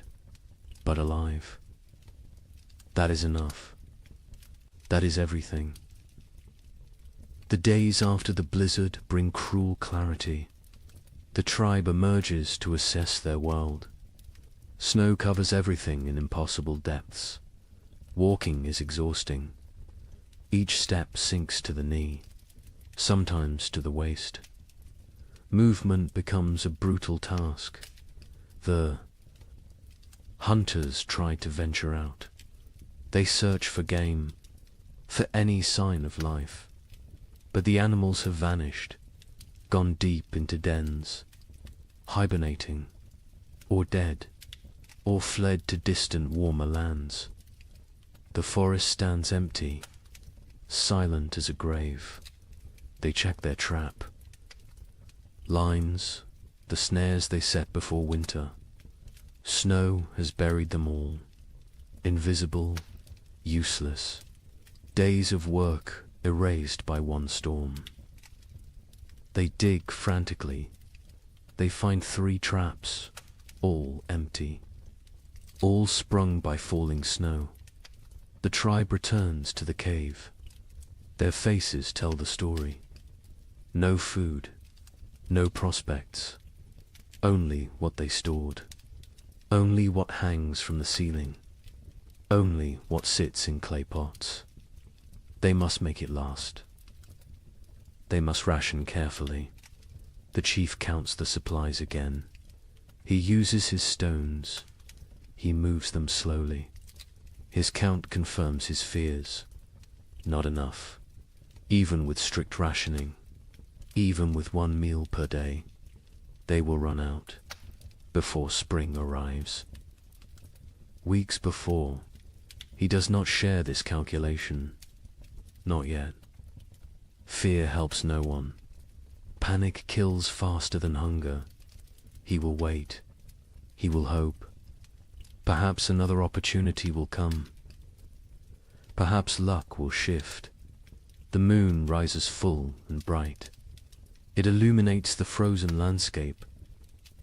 Speaker 2: but alive. That is enough. That is everything. The days after the blizzard bring cruel clarity. The tribe emerges to assess their world. Snow covers everything in impossible depths. Walking is exhausting. Each step sinks to the knee, sometimes to the waist. Movement becomes a brutal task. The hunters try to venture out. They search for game, for any sign of life. But the animals have vanished, gone deep into dens, hibernating, or dead, or fled to distant warmer lands. The forest stands empty, silent as a grave. They check their trap. Lines, the snares they set before winter. Snow has buried them all. Invisible, useless. Days of work erased by one storm. They dig frantically. They find 3 traps, all empty, all sprung by falling snow. The tribe returns to the cave. Their faces tell the story. No food, no prospects, only what they stored, only what hangs from the ceiling, only what sits in clay pots. They must make it last. They must ration carefully. The chief counts the supplies again. He uses his stones. He moves them slowly. His count confirms his fears. Not enough. Even with strict rationing, even with 1 meal per day, they will run out before spring arrives. Weeks before, he does not share this calculation. Not yet. Fear helps no one. Panic kills faster than hunger. He will wait. He will hope. Perhaps another opportunity will come. Perhaps luck will shift. The moon rises full and bright. It illuminates the frozen landscape.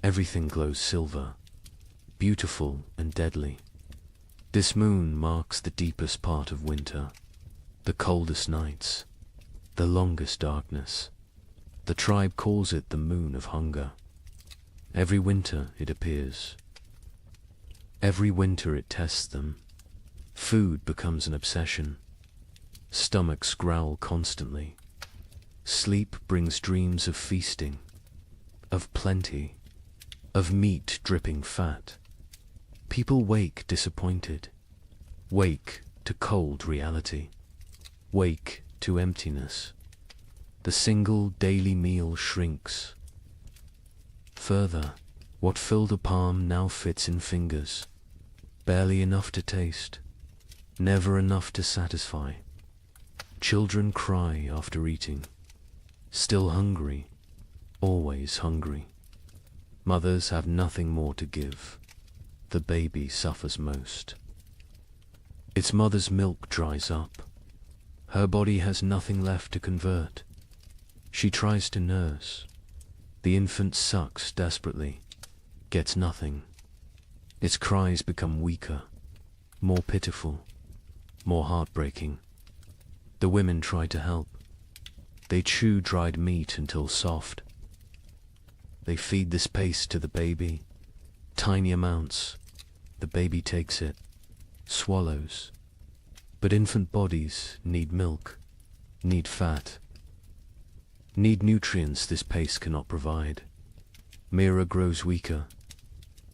Speaker 2: Everything glows silver, beautiful and deadly. This moon marks the deepest part of winter. The coldest nights, the longest darkness. The tribe calls it the moon of hunger. Every winter it appears. Every winter it tests them. Food becomes an obsession. Stomachs growl constantly. Sleep brings dreams of feasting, of plenty, of meat dripping fat. People wake disappointed, wake to cold reality. Wake to emptiness. The single daily meal shrinks. Further, what filled a palm now fits in fingers. Barely enough to taste. Never enough to satisfy. Children cry after eating. Still hungry. Always hungry. Mothers have nothing more to give. The baby suffers most. Its mother's milk dries up. Her body has nothing left to convert. She tries to nurse. The infant sucks desperately, gets nothing. Its cries become weaker, more pitiful, more heartbreaking. The women try to help. They chew dried meat until soft. They feed this paste to the baby, tiny amounts. The baby takes it, swallows. But infant bodies need milk, need fat, need nutrients this paste cannot provide. Mira grows weaker.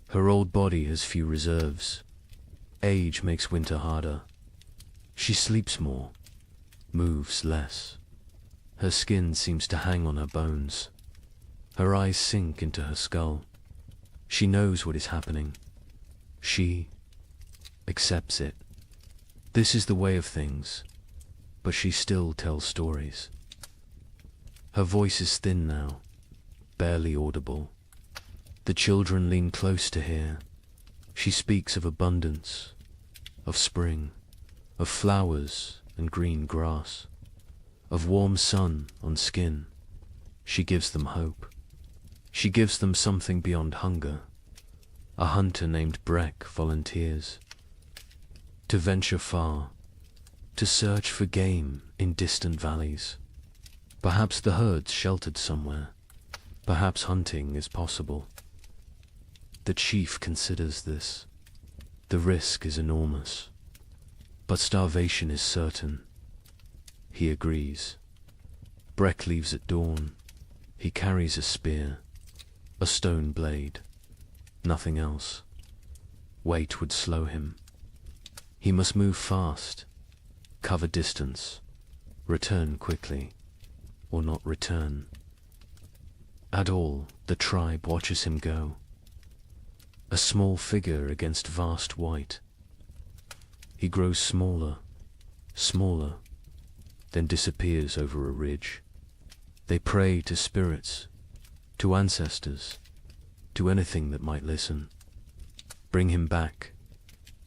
Speaker 2: Her old body has few reserves. Age makes winter harder. She sleeps more, moves less. Her skin seems to hang on her bones. Her eyes sink into her skull. She knows what is happening. She accepts it. This is the way of things, but she still tells stories. Her voice is thin now, barely audible. The children lean close to hear. She speaks of abundance, of spring, of flowers and green grass, of warm sun on skin. She gives them hope. She gives them something beyond hunger. A hunter named Breck volunteers to venture far, to search for game in distant valleys. Perhaps the herd's sheltered somewhere. Perhaps hunting is possible. The chief considers this. The risk is enormous. But starvation is certain. He agrees. Breck leaves at dawn. He carries a spear, a stone blade, nothing else. Weight would slow him. He must move fast, cover distance, return quickly, or not return. At all, the tribe watches him go. A small figure against vast white. He grows smaller, smaller, then disappears over a ridge. They pray to spirits, to ancestors, to anything that might listen. Bring him back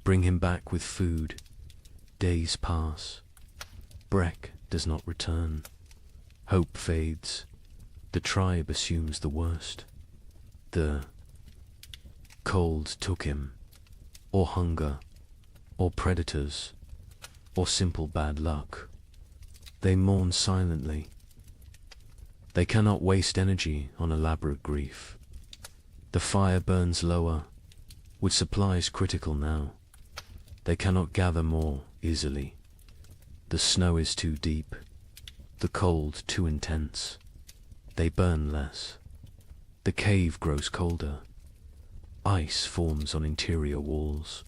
Speaker 2: with food. Days pass. Breck does not return. Hope fades. The tribe assumes the worst. The cold took him, or hunger, or predators, or simple bad luck. They mourn silently. They cannot waste energy on elaborate grief. The fire burns lower, with supplies critical now. They cannot gather more easily. The snow is too deep, the cold too intense. They burn less. The cave grows colder. Ice forms on interior walls.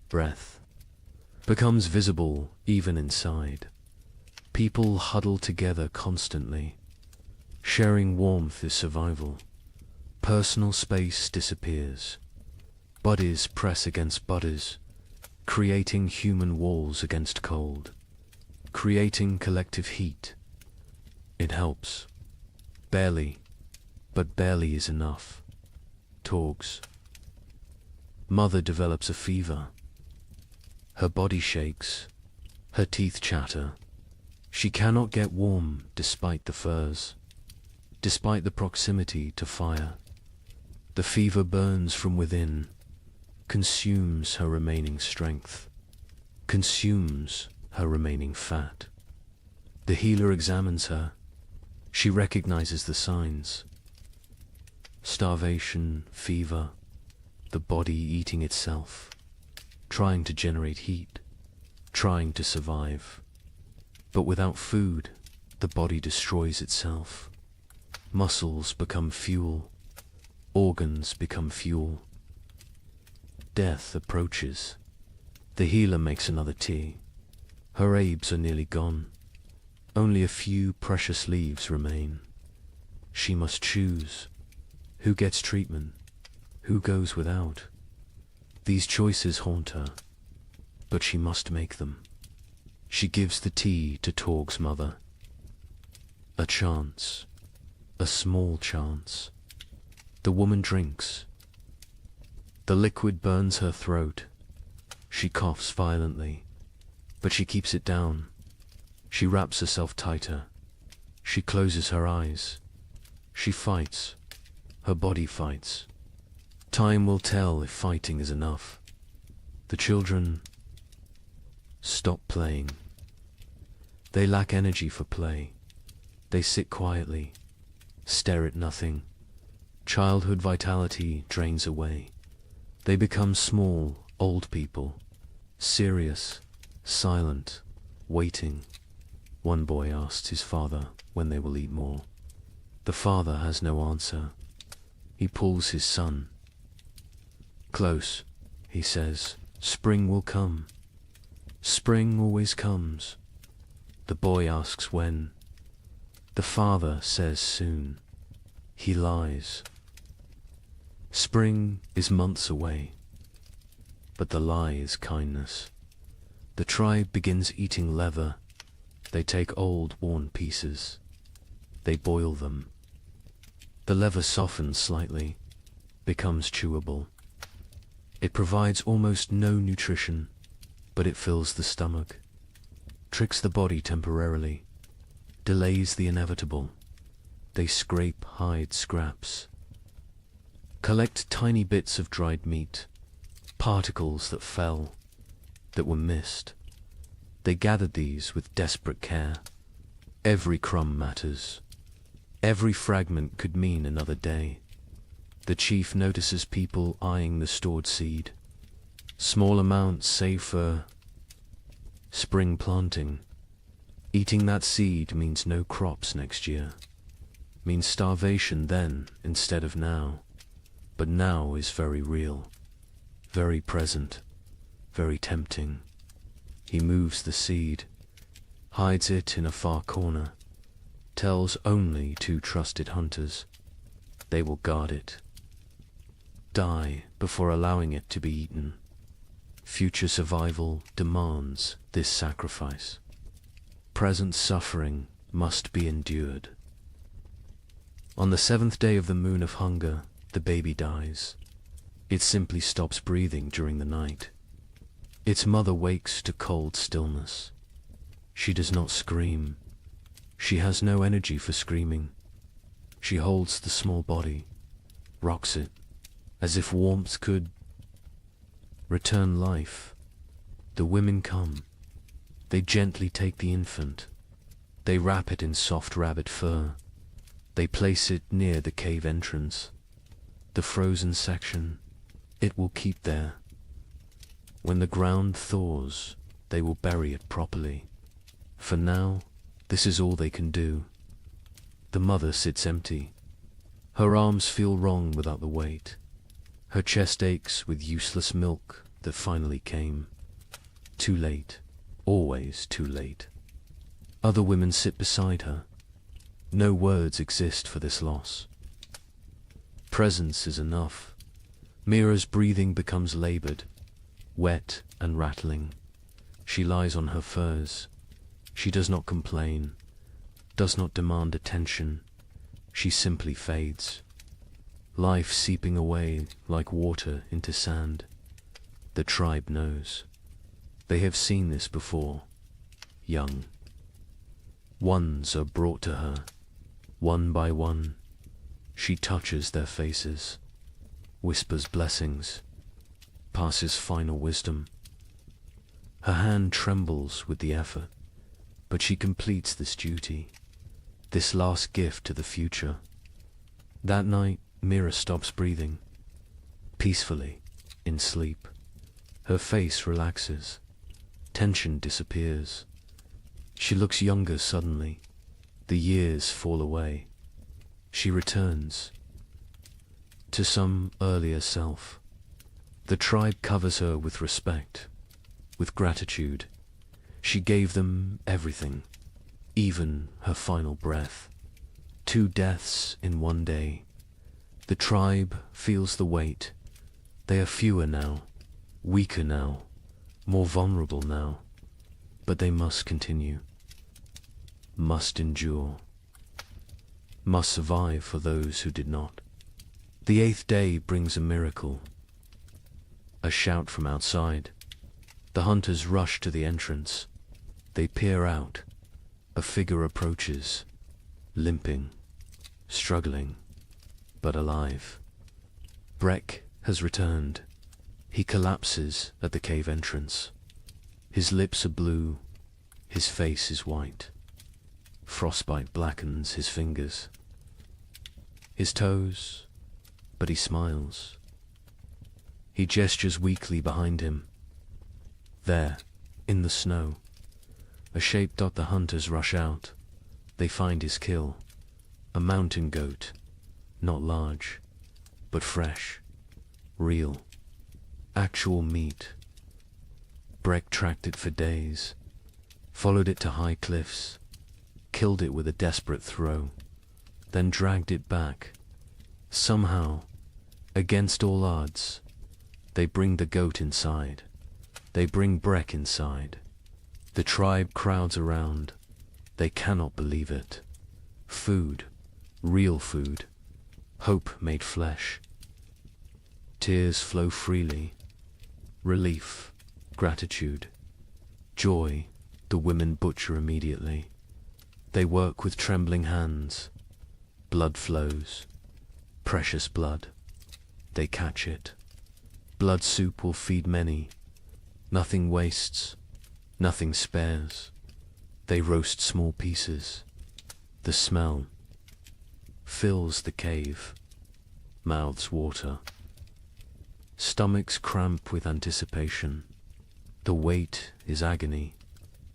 Speaker 2: Breath becomes visible even inside. People huddle together constantly. Sharing warmth is survival. Personal space disappears. Bodies press against bodies, creating human walls against cold, creating collective heat. It helps. Barely, but barely is enough. Torgs. Mother develops a fever. Her body shakes. Her teeth chatter. She cannot get warm despite the furs, despite the proximity to fire. The fever burns from within, consumes her remaining strength, consumes her remaining fat. The healer examines her. She recognizes the signs. Starvation, fever, the body eating itself, trying to generate heat, trying to survive. But without food, the body destroys itself. Muscles become fuel, organs become fuel. Death approaches. The healer makes another tea. Her herbs are nearly gone. Only a few precious leaves remain. She must choose. Who gets treatment? Who goes without? These choices haunt her, but she must make them. She gives the tea to Torg's mother. A chance. A small chance. The woman drinks. The liquid burns her throat. She coughs violently, but she keeps it down. She wraps herself tighter. She closes her eyes. She fights. Her body fights. Time will tell if fighting is enough. The children stop playing. They lack energy for play. They sit quietly, stare at nothing. Childhood vitality drains away. They become small, old people, serious, silent, waiting. One boy asks his father when they will eat more. The father has no answer. He pulls his son. Close, he says, spring will come. Spring always comes. The boy asks when. The father says soon. He lies. Spring is months away, but the lie is kindness. The tribe begins eating leather. They take old, worn pieces. They boil them. The leather softens slightly, becomes chewable. It provides almost no nutrition, but it fills the stomach, tricks the body temporarily, delays the inevitable. They scrape hide scraps, collect tiny bits of dried meat, particles that fell, that were missed. They gathered these with desperate care. Every crumb matters. Every fragment could mean another day. The chief notices people eyeing the stored seed. Small amounts save for spring planting. Eating that seed means no crops next year. Means starvation then instead of now. But now is very real, very present, very tempting. He moves the seed, hides it in a far corner, tells only 2 trusted hunters. They will guard it. Die before allowing it to be eaten. Future survival demands this sacrifice. Present suffering must be endured. On the 7th day of the moon of hunger, the baby dies. It simply stops breathing during the night. Its mother wakes to cold stillness. She does not scream. She has no energy for screaming. She holds the small body, rocks it, as if warmth could return life. The women come. They gently take the infant. They wrap it in soft rabbit fur. They place it near the cave entrance. The frozen section, it will keep there. When the ground thaws, they will bury it properly. For now, this is all they can do. The mother sits empty. Her arms feel wrong without the weight. Her chest aches with useless milk that finally came. Too late, always too late. Other women sit beside her. No words exist for this loss. Presence is enough. Mira's breathing becomes labored, wet and rattling. She lies on her furs. She does not complain, does not demand attention. She simply fades. Life seeping away like water into sand. The tribe knows. They have seen this before. Young. Ones are brought to her. One by one, she touches their faces, whispers blessings, passes final wisdom. Her hand trembles with the effort, but she completes this duty, this last gift to the future. That night, Mira stops breathing, peacefully, in sleep. Her face relaxes, tension disappears. She looks younger suddenly. The years fall away. She returns to some earlier self. The tribe covers her with respect, with gratitude. She gave them everything, even her final breath. 2 deaths in one day. The tribe feels the weight. They are fewer now, weaker now, more vulnerable now. But they must continue. Must endure, must survive for those who did not. The 8th day brings a miracle. A shout from outside. The hunters rush to the entrance. They peer out. A figure approaches, limping, struggling, but alive. Breck has returned. He collapses at the cave entrance. His lips are blue, his face is white. Frostbite blackens his fingers, his toes, but he smiles. He gestures weakly behind him. There, in the snow, a shape dot the hunters rush out. They find his kill, a mountain goat, not large, but fresh, real, actual meat. Breck tracked it for days, followed it to high cliffs, killed it with a desperate throw, then dragged it back. Somehow, against all odds, they bring the goat inside. They bring Breck inside. The tribe crowds around. They cannot believe it. Food, real food, hope made flesh. Tears flow freely. Relief, gratitude, joy. The women butcher immediately. They work with trembling hands. Blood flows. Precious blood. They catch it. Blood soup will feed many. Nothing wastes. Nothing spares. They roast small pieces. The smell fills the cave, mouths water, stomachs cramp with anticipation. The wait is agony,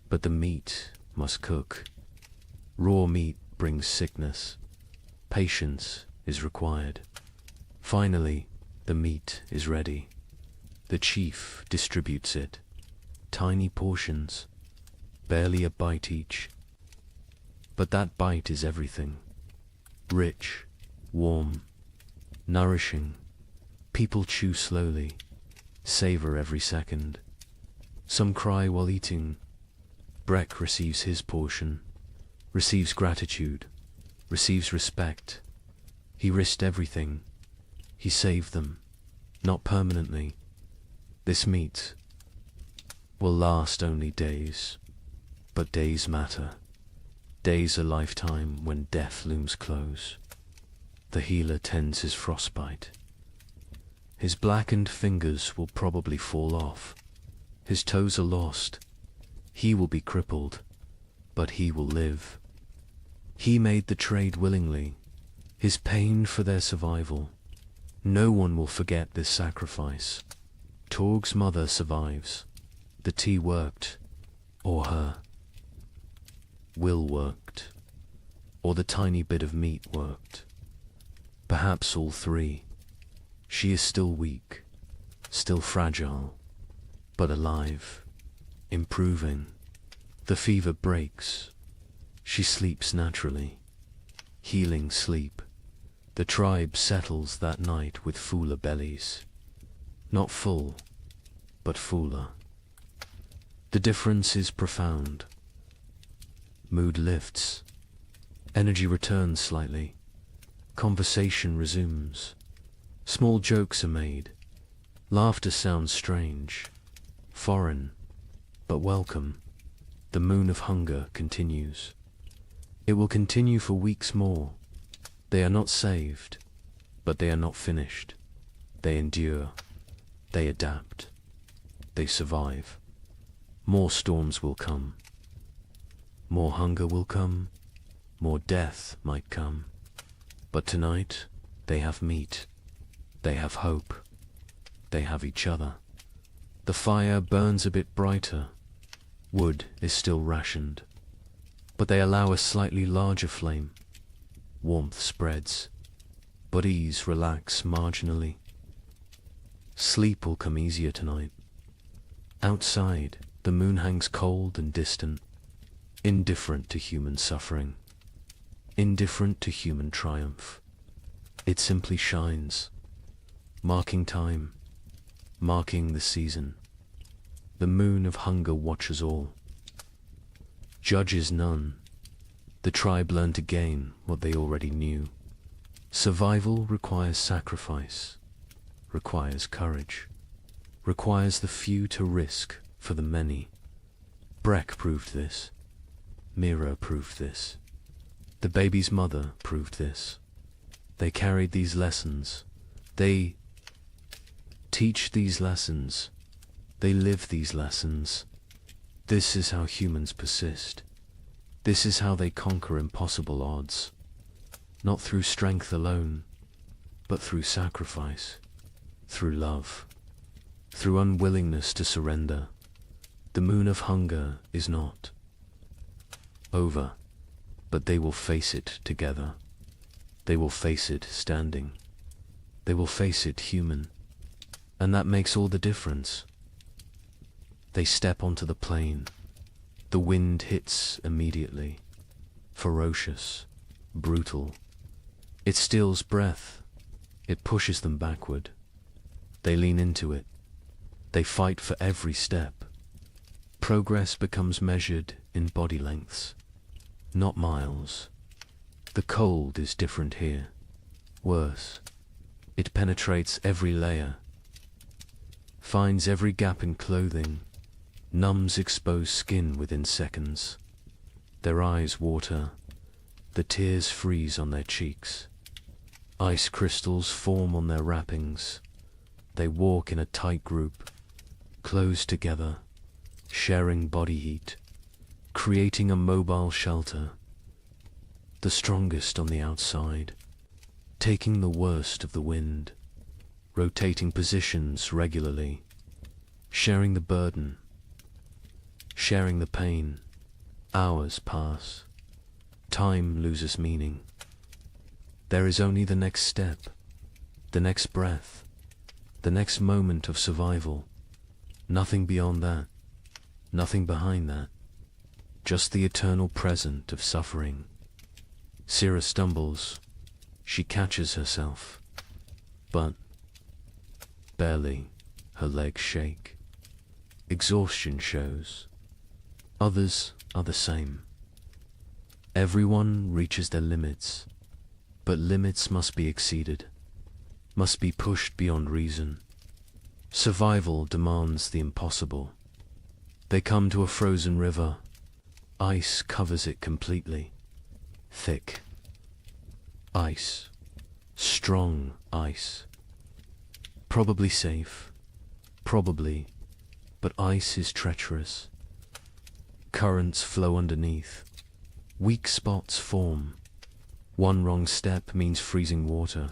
Speaker 2: but the meat must cook. Raw meat brings sickness. Patience is required. Finally, the meat is ready. The chief distributes it. Tiny portions, barely a bite each. But that bite is everything. Rich, warm, nourishing. People chew slowly, savor every second. Some cry while eating. Breck receives his portion, receives gratitude, receives respect. He risked everything. He saved them, not permanently. This meat will last only days, but days matter. Days a lifetime when death looms close. The healer tends his frostbite. His blackened fingers will probably fall off. His toes are lost. He will be crippled, but he will live. He made the trade willingly, his pain for their survival. No one will forget this sacrifice. Torg's mother survives. The tea worked, or her will worked, or the tiny bit of meat worked. Perhaps all three. She is still weak, still fragile, but alive, improving. The fever breaks. She sleeps naturally. Healing sleep. The tribe settles that night with fuller bellies. Not full, but fuller. The difference is profound. Mood lifts. Energy returns slightly. Conversation resumes. Small jokes are made. Laughter sounds strange, foreign, but welcome. The moon of hunger continues. It will continue for weeks more. They are not saved, but they are not finished. They endure. They adapt. They survive. More storms will come. More hunger will come. More death might come. But tonight, they have meat. They have hope. They have each other. The fire burns a bit brighter. Wood is still rationed. But they allow a slightly larger flame. Warmth spreads. Bodies relax marginally. Sleep will come easier tonight. Outside, the moon hangs cold and distant, indifferent to human suffering, indifferent to human triumph. It simply shines, marking time, marking the season. The moon of hunger watches all, judges none. The tribe learned again what they already knew. Survival requires sacrifice, requires courage, requires the few to risk for the many. Breck proved this. Mira proved this. The baby's mother proved this. They carried these lessons. They teach these lessons. They live these lessons. This is how humans persist. This is how they conquer impossible odds. Not through strength alone, but through sacrifice, through love, through unwillingness to surrender. The moon of hunger is not over, but they will face it together. They will face it standing. They will face it human. And that makes all the difference. They step onto the plain. The wind hits immediately. Ferocious, brutal. It steals breath. It pushes them backward. They lean into it. They fight for every step. Progress becomes measured in body lengths, not miles. The cold is different here. Worse. It penetrates every layer, finds every gap in clothing, numbs exposed skin within seconds. Their eyes water. The tears freeze on their cheeks. Ice crystals form on their wrappings. They walk in a tight group, close together, sharing body heat, creating a mobile shelter. the strongest on the outside, taking the worst of the wind, rotating positions regularly, sharing the burden, sharing the pain. Hours pass. Time loses meaning. There is only the next step, the next breath, the next moment of survival. Nothing beyond that, nothing behind that. Just the eternal present of suffering. Sira stumbles. She catches herself. But barely. Her legs shake. Exhaustion shows. Others are the same. Everyone reaches their limits, but limits must be exceeded, must be pushed beyond reason. Survival demands the impossible. They come to a frozen river. Ice covers it completely. Thick. Ice. Strong ice. Probably safe. Probably. But ice is treacherous. Currents flow underneath. Weak spots form. One wrong step means freezing water,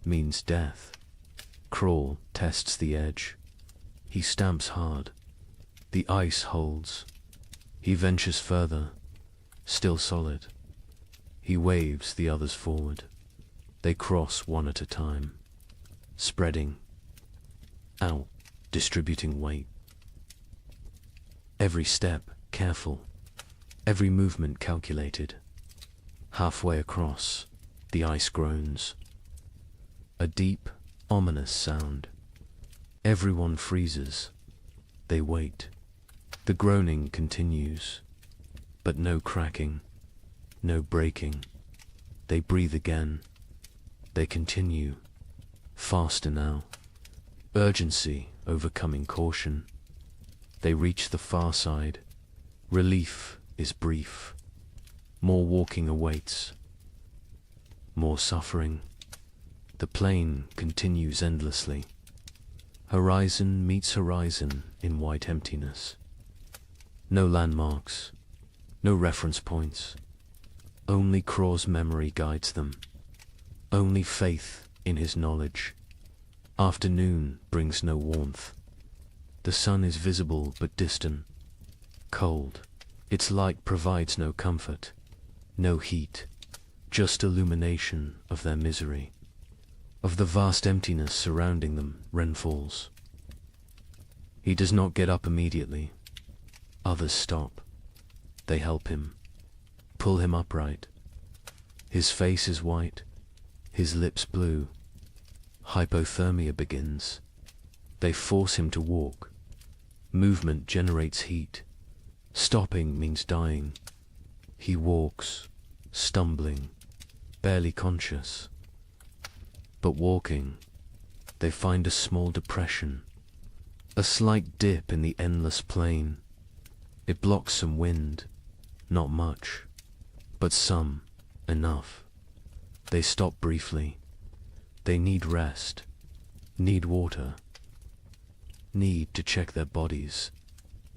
Speaker 2: means death. Crawl tests the edge. He stamps hard. The ice holds. He ventures further, still solid. He waves the others forward. They cross one at a time, spreading out, distributing weight. Every step careful, every movement calculated. Halfway across, the ice groans. A deep, ominous sound. Everyone freezes. They wait. The groaning continues, but no cracking, no breaking. They breathe again. They continue, faster now. Urgency overcoming caution. They reach the far side. Relief is brief. More walking awaits. More suffering. The plain continues endlessly. Horizon meets horizon in white emptiness. No landmarks, no reference points. Only Craw's memory guides them. Only faith in his knowledge. Afternoon brings no warmth. The sun is visible but distant, cold. Its light provides no comfort, no heat, just illumination of their misery. Of the vast emptiness surrounding them, Ren falls. He does not get up immediately. Others stop. They help him, pull him upright. His face is white, his lips blue. Hypothermia begins. They force him to walk. Movement generates heat. Stopping means dying. He walks, stumbling, barely conscious. But walking, they find a small depression, a slight dip in the endless plain. It blocks some wind, not much, but some, enough. They stop briefly. They need rest, need water, need to check their bodies.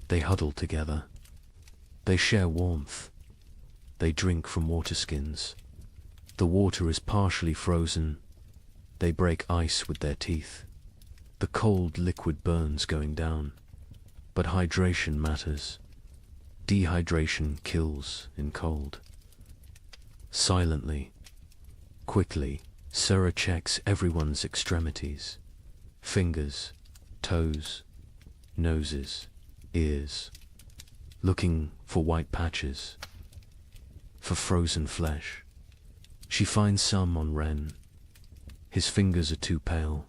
Speaker 2: They huddle together. They share warmth. They drink from water skins. The water is partially frozen. They break ice with their teeth. The cold liquid burns going down. But hydration matters. Dehydration kills in cold. Silently, quickly, Sarah checks everyone's extremities. Fingers, toes, noses, ears. Looking for white patches. For frozen flesh. She finds some on Ren. His fingers are too pale.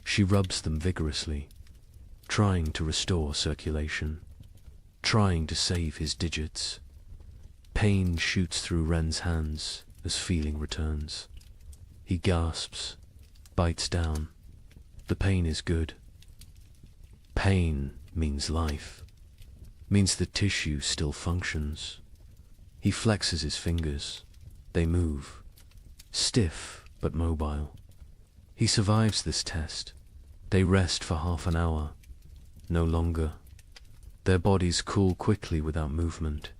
Speaker 2: She rubs them vigorously, trying to restore circulation, trying to save his digits. Pain shoots through Ren's hands as feeling returns. He gasps, bites down. The pain is good. Pain means life, means the tissue still functions. He flexes his fingers. They move, stiff but mobile. He survives this test. They rest for half an hour, no longer. Their bodies cool quickly without movement.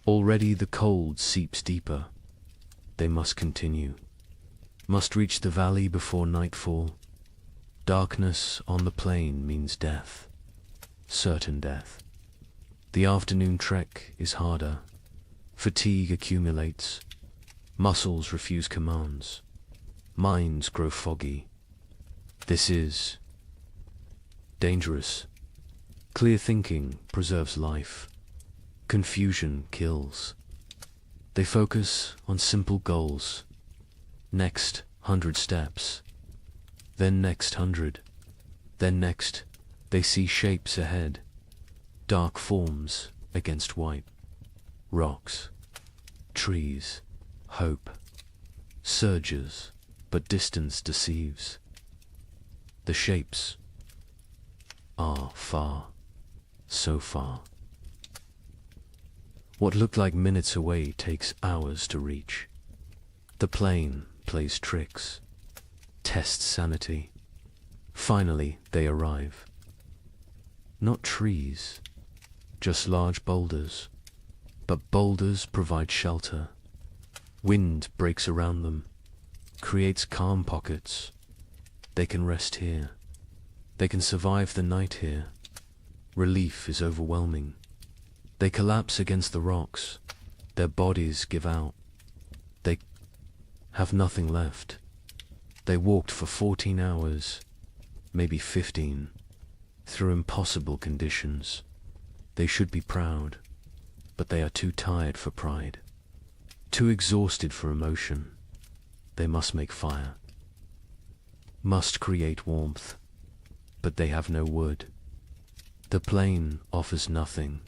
Speaker 2: Already the cold seeps deeper. They must continue. Must reach the valley before nightfall. Darkness on the plain means death. Certain death. The afternoon trek is harder. Fatigue accumulates. Muscles refuse commands. Minds grow foggy. This is dangerous. Clear thinking preserves life. Confusion kills. They focus on simple goals. Next 100 steps. Then next 100. Then next, they see shapes ahead. Dark forms against white. Rocks. Trees. Hope. Surges, but distance deceives. The shapes are far. So far. What looked like minutes away takes hours to reach. The plain plays tricks, tests sanity. Finally, they arrive. Not trees, just large boulders. But boulders provide shelter. Wind breaks around them, creates calm pockets. They can rest here. They can survive the night here. Relief is overwhelming. They collapse against the rocks. Their bodies give out. They have nothing left. They walked for 14 hours, maybe 15, through impossible conditions. They should be proud, but they are too tired for pride, too exhausted for emotion. They must make fire, must create warmth, but they have no wood. The plain offers nothing,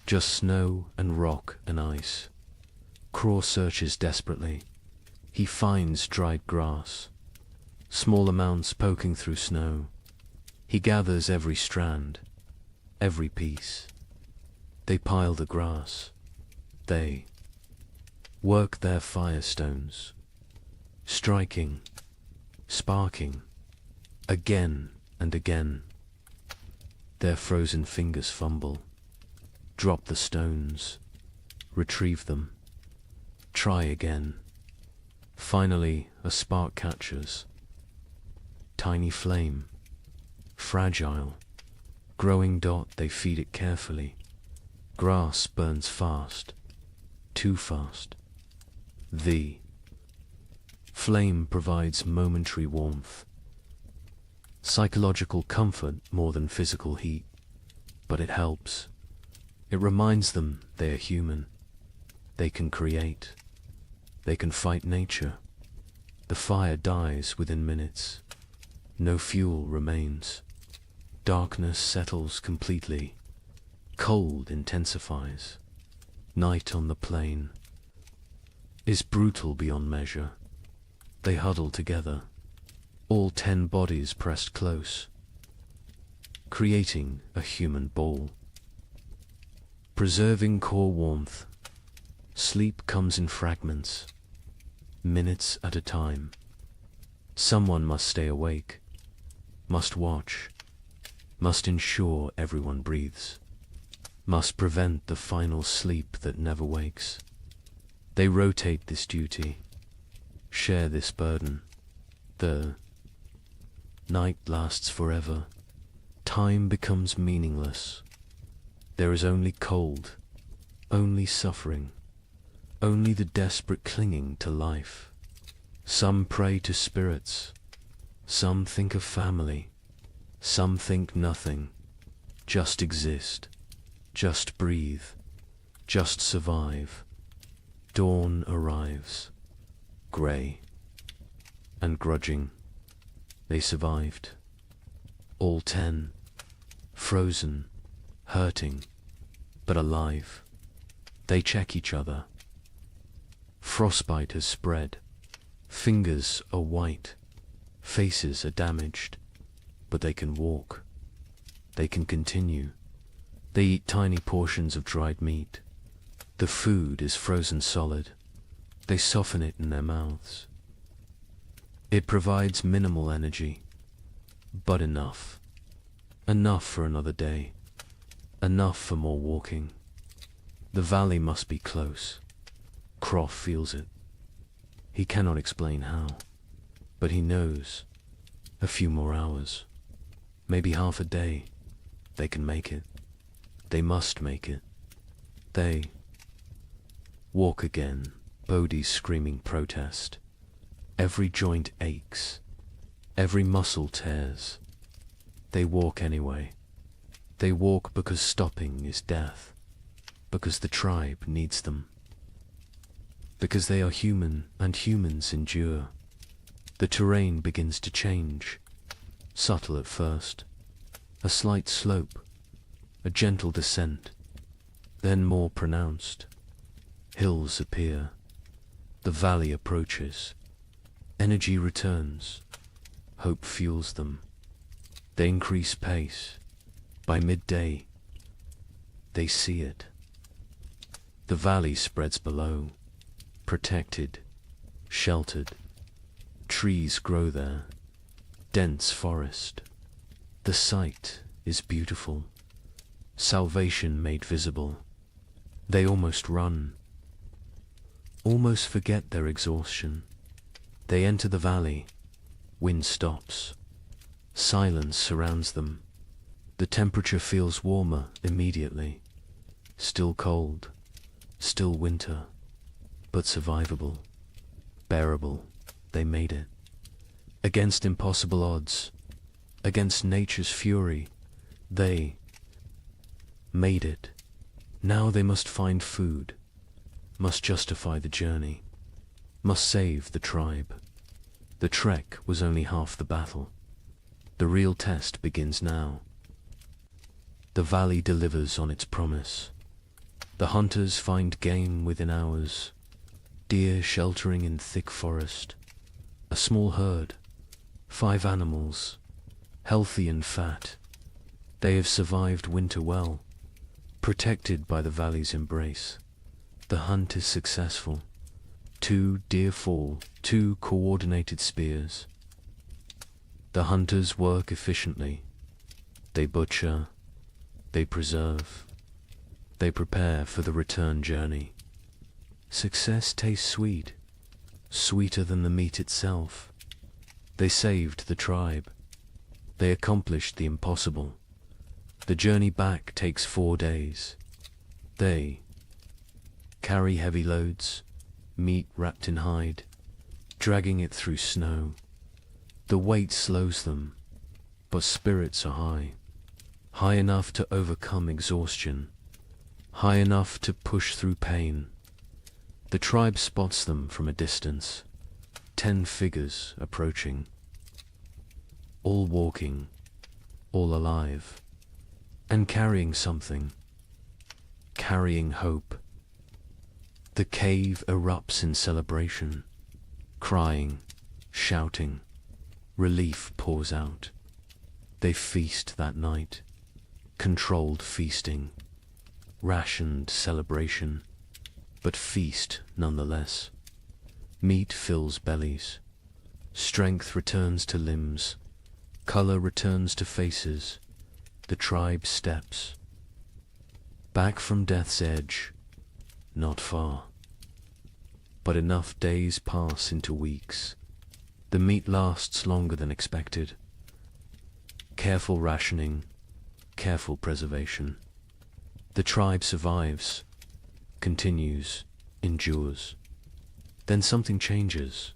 Speaker 2: just snow and rock and ice. Craw searches desperately. He finds dried grass, small amounts poking through snow. He gathers every strand, every piece. They pile the grass. They work their firestones, striking, sparking, again and again. Their frozen fingers fumble, drop the stones, retrieve them, try again. Finally, a spark catches. Tiny flame, fragile, growing dot, they feed it carefully. Grass burns fast, too fast. The flame provides momentary warmth, psychological comfort more than physical heat, but it helps. It reminds them they are human. They can create. They can fight nature. The fire dies within minutes. No fuel remains. Darkness settles completely. Cold intensifies. Night on the plain is brutal beyond measure. They huddle together, all 10 bodies pressed close, creating a human ball. Preserving core warmth, sleep comes in fragments, minutes at a time. Someone must stay awake, must watch, must ensure everyone breathes, must prevent the final sleep that never wakes. They rotate this duty, share this burden. The night lasts forever. Time becomes meaningless. There is only cold, only suffering, only the desperate clinging to life. Some pray to spirits, some think of family, some think nothing, just exist, just breathe, just survive. Dawn arrives, grey and grudging. They survived, all 10, frozen, hurting, but alive. They check each other. Frostbite has spread. Fingers are white. Faces are damaged. But they can walk. They can continue. They eat tiny portions of dried meat. The food is frozen solid. They soften it in their mouths. It provides minimal energy, but enough. Enough for another day. Enough for more walking. The valley must be close. Croft feels it. He cannot explain how, but he knows. A few more hours, maybe half a day, they can make it. They must make it. They walk again, Bodhi's screaming protest. Every joint aches, every muscle tears. They walk anyway. They walk because stopping is death, because the tribe needs them, because they are human and humans endure. The terrain begins to change, subtle at first, a slight slope, a gentle descent, then more pronounced. Hills appear, the valley approaches, energy returns, hope fuels them. They increase pace. By midday, they see it. The valley spreads below, protected, sheltered. Trees grow there, dense forest. The sight is beautiful, salvation made visible. They almost run, almost forget their exhaustion. They enter the valley, wind stops, silence surrounds them. The temperature feels warmer immediately, still cold, still winter, but survivable, bearable. They made it. Against impossible odds, against nature's fury, they made it. Now they must find food, must justify the journey, must save the tribe. The trek was only half the battle. The real test begins now. The valley delivers on its promise. The hunters find game within hours, deer sheltering in thick forest. A small herd, 5 animals, healthy and fat. They have survived winter well, protected by the valley's embrace. The hunt is successful. 2 deer fall, 2 coordinated spears. The hunters work efficiently. They butcher, they preserve, they prepare for the return journey. Success tastes sweet, sweeter than the meat itself. They saved the tribe. They accomplished the impossible. The journey back takes 4 days. They carry heavy loads, meat wrapped in hide, dragging it through snow. The weight slows them, but spirits are high, high enough to overcome exhaustion, high enough to push through pain. The tribe spots them from a distance, 10 figures approaching, all walking, all alive, and carrying something, carrying hope. The cave erupts in celebration, crying, shouting, relief pours out. They feast that night, controlled feasting, rationed celebration, but feast nonetheless. Meat fills bellies, strength returns to limbs, color returns to faces. The tribe steps back from death's edge, not far, but enough days pass into weeks. The meat lasts longer than expected. Careful rationing, careful preservation. The tribe survives, continues, endures. Then something changes,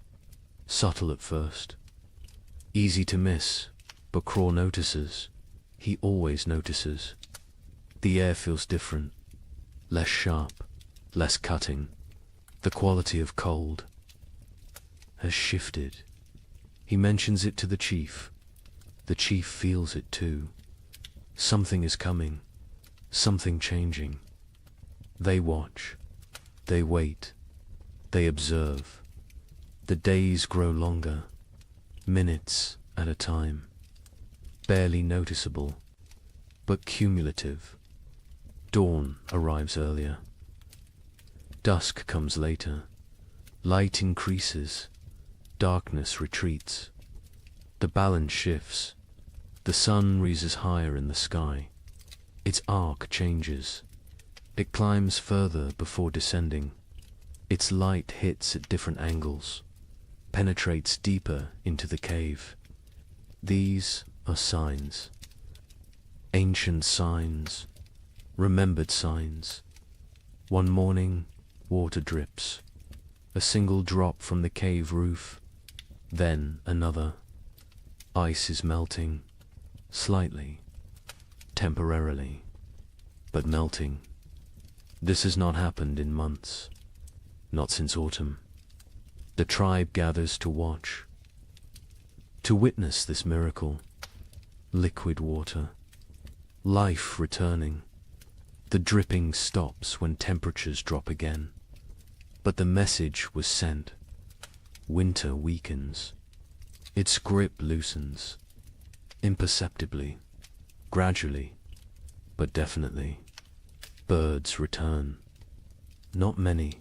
Speaker 2: subtle at first, easy to miss, but Craw notices. He always notices. The air feels different, less sharp, less cutting. The quality of cold has shifted. He mentions it to the chief. The chief feels it too. Something is coming, something changing. They watch, they wait, they observe. The days grow longer, minutes at a time, barely noticeable, but cumulative. Dawn arrives earlier. Dusk comes later. Light increases. Darkness retreats. The balance shifts. The sun rises higher in the sky. Its arc changes. It climbs further before descending. Its light hits at different angles, penetrates deeper into the cave. These are signs. Ancient signs, remembered signs. One morning, water drips. A single drop from the cave roof, then another. Ice is melting, slightly, temporarily, but melting. This has not happened in months, not since autumn. The tribe gathers to watch, to witness this miracle. Liquid water, life returning. The dripping stops when temperatures drop again. But the message was sent. Winter weakens. Its grip loosens. Imperceptibly, gradually, but definitely. Birds return. Not many,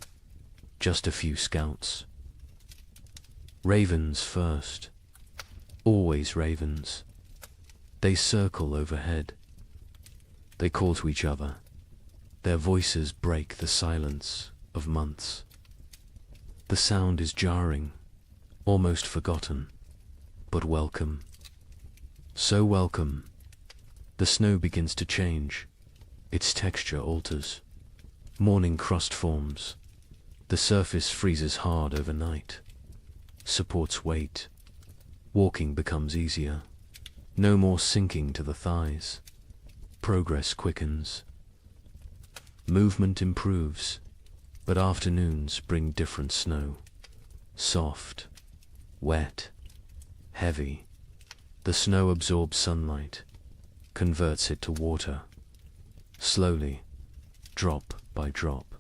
Speaker 2: just a few scouts. Ravens first. Always ravens. They circle overhead. They call to each other. Their voices break the silence of months. The sound is jarring, almost forgotten, but welcome. So welcome. The snow begins to change. Its texture alters. Morning crust forms. The surface freezes hard overnight. Supports weight. Walking becomes easier. No more sinking to the thighs. Progress quickens. Movement improves, but afternoons bring different snow. Soft, wet, heavy. The snow absorbs sunlight, converts it to water. Slowly, drop by drop,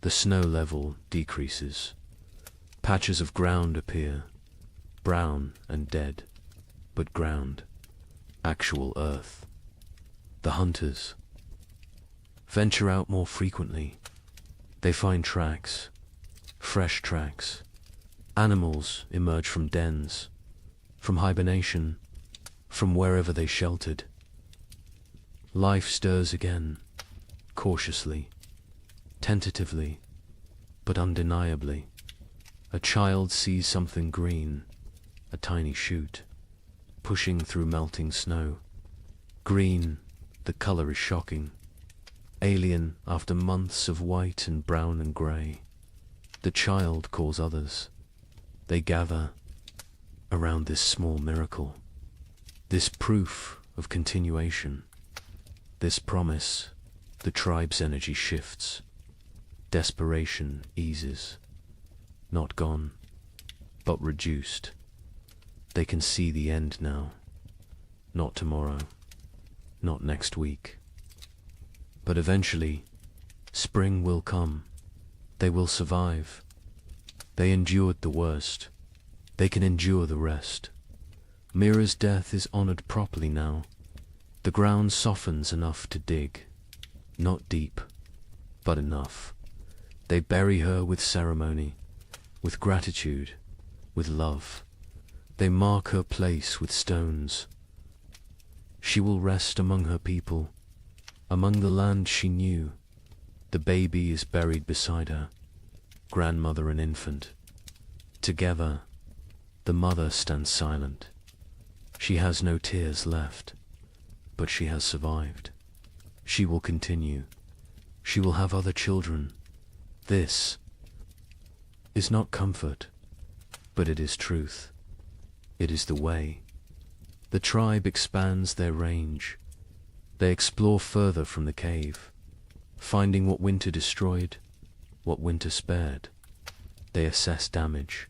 Speaker 2: the snow level decreases. Patches of ground appear, brown and dead, but ground, actual earth. The hunters venture out more frequently. They find tracks, fresh tracks. Animals emerge from dens, from hibernation, from wherever they sheltered. Life stirs again, cautiously, tentatively, but undeniably. A child sees something green, a tiny shoot, pushing through melting snow. Green, the color is shocking. Alien after months of white and brown and grey. The child calls others. They gather around this small miracle, this proof of continuation, this promise. The tribe's energy shifts. Desperation eases. Not gone, but reduced. They can see the end now. Not tomorrow, not next week. But eventually, spring will come. They will survive. They endured the worst. They can endure the rest. Mira's death is honored properly now. The ground softens enough to dig. Not deep, but enough. They bury her with ceremony, with gratitude, with love. They mark her place with stones. She will rest among her people, among the land she knew. The baby is buried beside her, grandmother and infant. Together, the mother stands silent. She has no tears left, but she has survived. She will continue. She will have other children. This is not comfort, but it is truth. It is the way. The tribe expands their range. They explore further from the cave, finding what winter destroyed, what winter spared. They assess damage,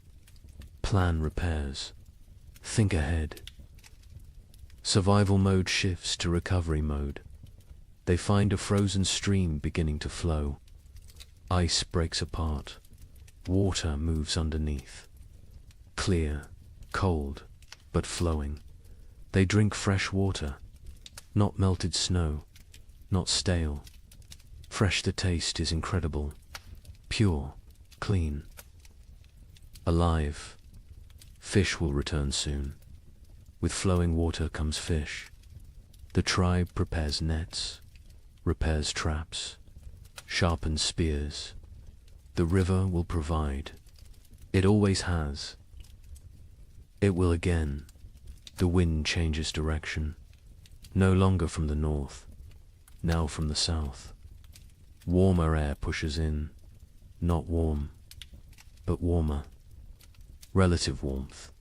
Speaker 2: plan repairs, think ahead. Survival mode shifts to recovery mode. They find a frozen stream beginning to flow. Ice breaks apart. Water moves underneath. Clear, cold, but flowing. They drink fresh water, not melted snow, not stale. Fresh the taste is incredible, pure, clean, alive. Fish will return soon. With flowing water comes fish. The tribe prepares nets, repairs traps, sharpened spears. The river will provide. It always has. It will again. The wind changes direction, no longer from the north, now from the south. Warmer air pushes in, not warm, but warmer. Relative warmth,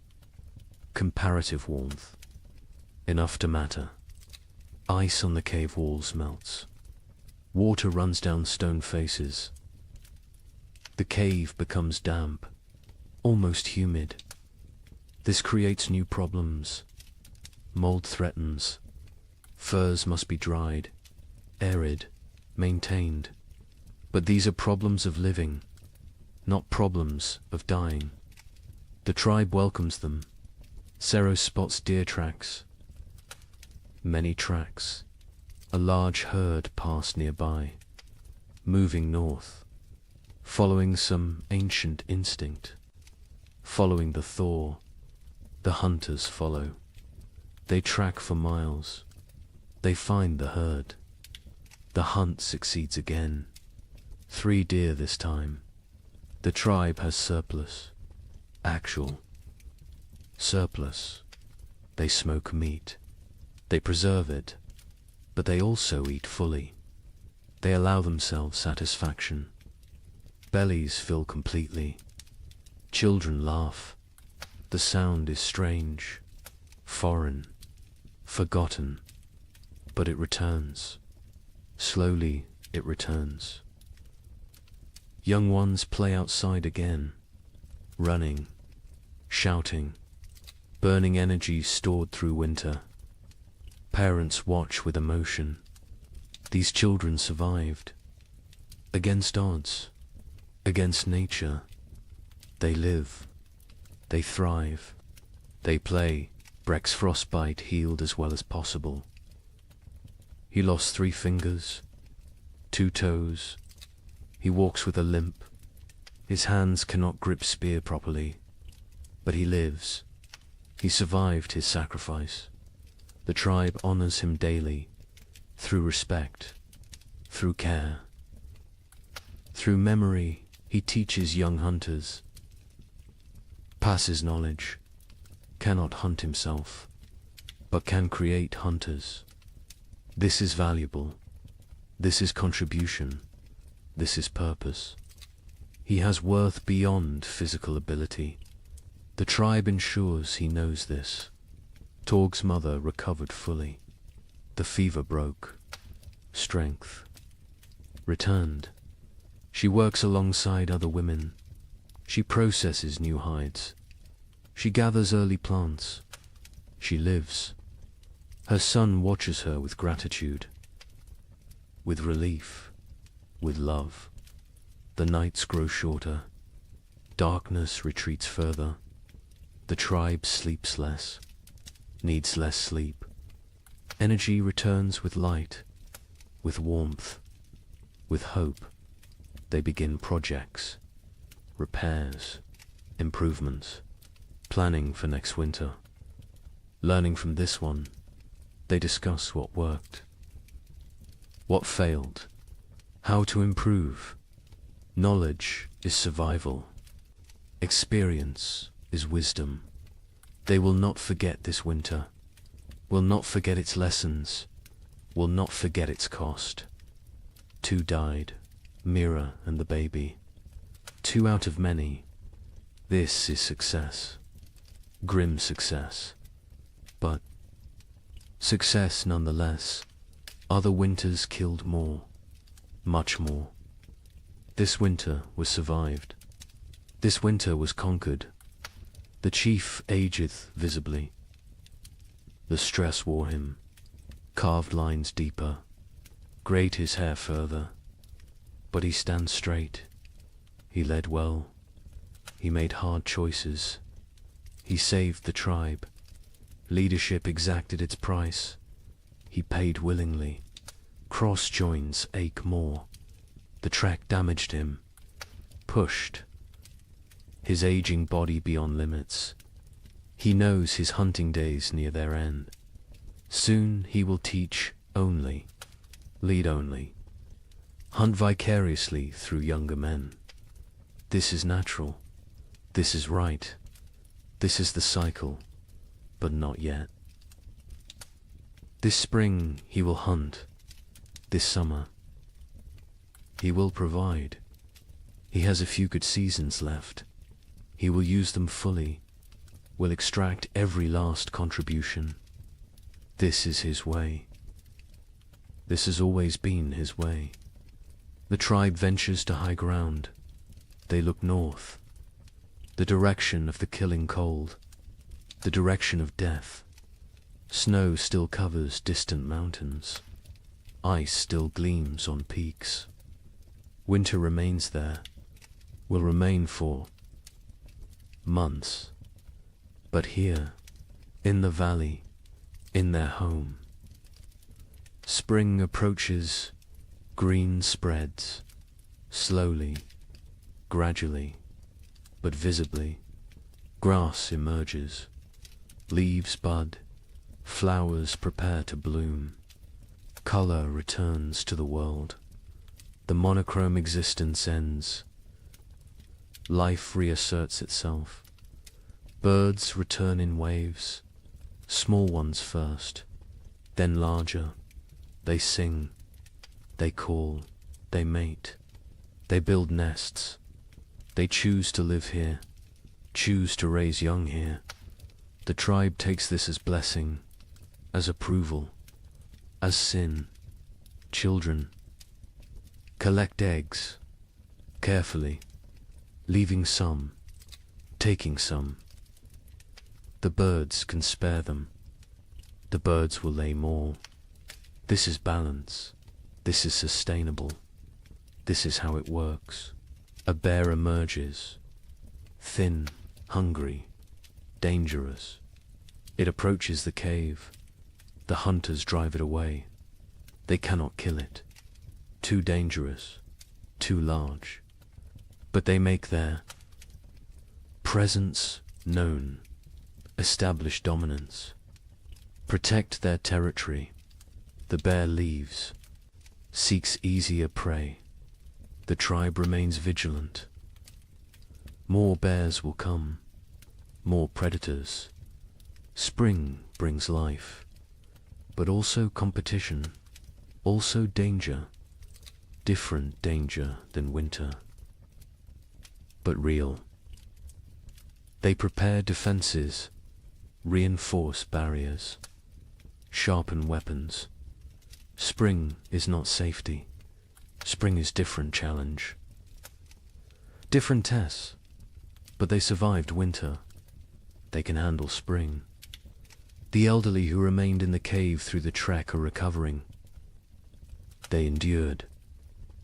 Speaker 2: comparative warmth, enough to matter. Ice on the cave walls melts. Water runs down stone faces. The cave becomes damp, almost humid. This creates new problems. Mold threatens. Furs must be dried, arid, maintained. But these are problems of living, not problems of dying. The tribe welcomes them. Sero spots deer tracks. Many tracks. A large herd pass nearby, moving north, following some ancient instinct, following the thaw. The hunters follow. They track for miles. They find the herd. The hunt succeeds again. 3 deer this time. The tribe has surplus. Actual. Surplus. They smoke meat. They preserve it. But they also eat fully. They allow themselves satisfaction. Bellies fill completely. Children laugh. The sound is strange, foreign, forgotten, but it returns. Slowly it returns. Young ones play outside again, running, shouting, burning energy stored through winter. Parents watch with emotion. These children survived. Against odds, against nature, they live. They thrive. They play. Breck's frostbite healed as well as possible. He lost 3 fingers, 2 toes. He walks with a limp. His hands cannot grip spear properly. But he lives. He survived his sacrifice. The tribe honors him daily, through respect, through care. Through memory, he teaches young hunters. Passes knowledge, cannot hunt himself, but can create hunters. This is valuable. This is contribution. This is purpose. He has worth beyond physical ability. The tribe ensures he knows this. Torg's mother recovered fully. The fever broke. Strength returned. She works alongside other women. She processes new hides. She gathers early plants. She lives. Her son watches her with gratitude, with relief, with love. The nights grow shorter. Darkness retreats further. The tribe sleeps less, needs less sleep. Energy returns with light, with warmth, with hope. They begin projects, repairs, improvements, planning for next winter. Learning from this one, they discuss what worked, what failed, how to improve. Knowledge is survival. Experience is wisdom. They will not forget this winter, will not forget its lessons, will not forget its cost. 2 died, Mira and the baby. 2 out of many. This is success. Grim success. But success nonetheless. Other winters killed more, much more. This winter was survived. This winter was conquered. The chief ageth visibly. The stress wore him. Carved lines deeper. Grayed his hair further. But he stands straight. He led well. He made hard choices. He saved the tribe. Leadership exacted its price. He paid willingly. Cross joins ache more. The track damaged him. Pushed. His aging body beyond limits. He knows his hunting days near their end. Soon he will teach only. Lead only. hunt vicariously through younger men. This is natural. This is right. This is the cycle, but not yet. This spring he will hunt. This summer he will provide. He has a few good seasons left. He will use them fully, will extract every last contribution. This is his way. This has always been his way. The tribe ventures to high ground. They look north, the direction of the killing cold, the direction of death. Snow still covers distant mountains. Ice still gleams on peaks. Winter remains there, will remain for months. But here, in the valley, in their home, spring approaches, green spreads, slowly, gradually, but visibly. Grass emerges, leaves bud, flowers prepare to bloom. Color returns to the world. The monochrome existence ends. Life reasserts itself. Birds return in waves, small ones first, then larger. They sing, they call, they mate, they build nests. They choose to live here, choose to raise young here. The tribe takes this as blessing, as approval, as sin. Children collect eggs, carefully, leaving some, taking some. The birds can spare them. The birds will lay more. This is balance. This is sustainable. This is how it works. A bear emerges, thin, hungry, dangerous. It approaches the cave. The hunters drive it away. They cannot kill it. Too dangerous, too large. But they make their presence known, establish dominance, protect their territory. The bear leaves, seeks easier prey. The tribe remains vigilant. More bears will come, more predators. Spring brings life, but also competition, also danger, different danger than winter, but real. They prepare defenses, reinforce barriers, sharpen weapons. Spring is not safety. Spring is different challenge. Different tests, but they survived winter. They can handle spring. The elderly who remained in the cave through the trek are recovering. They endured.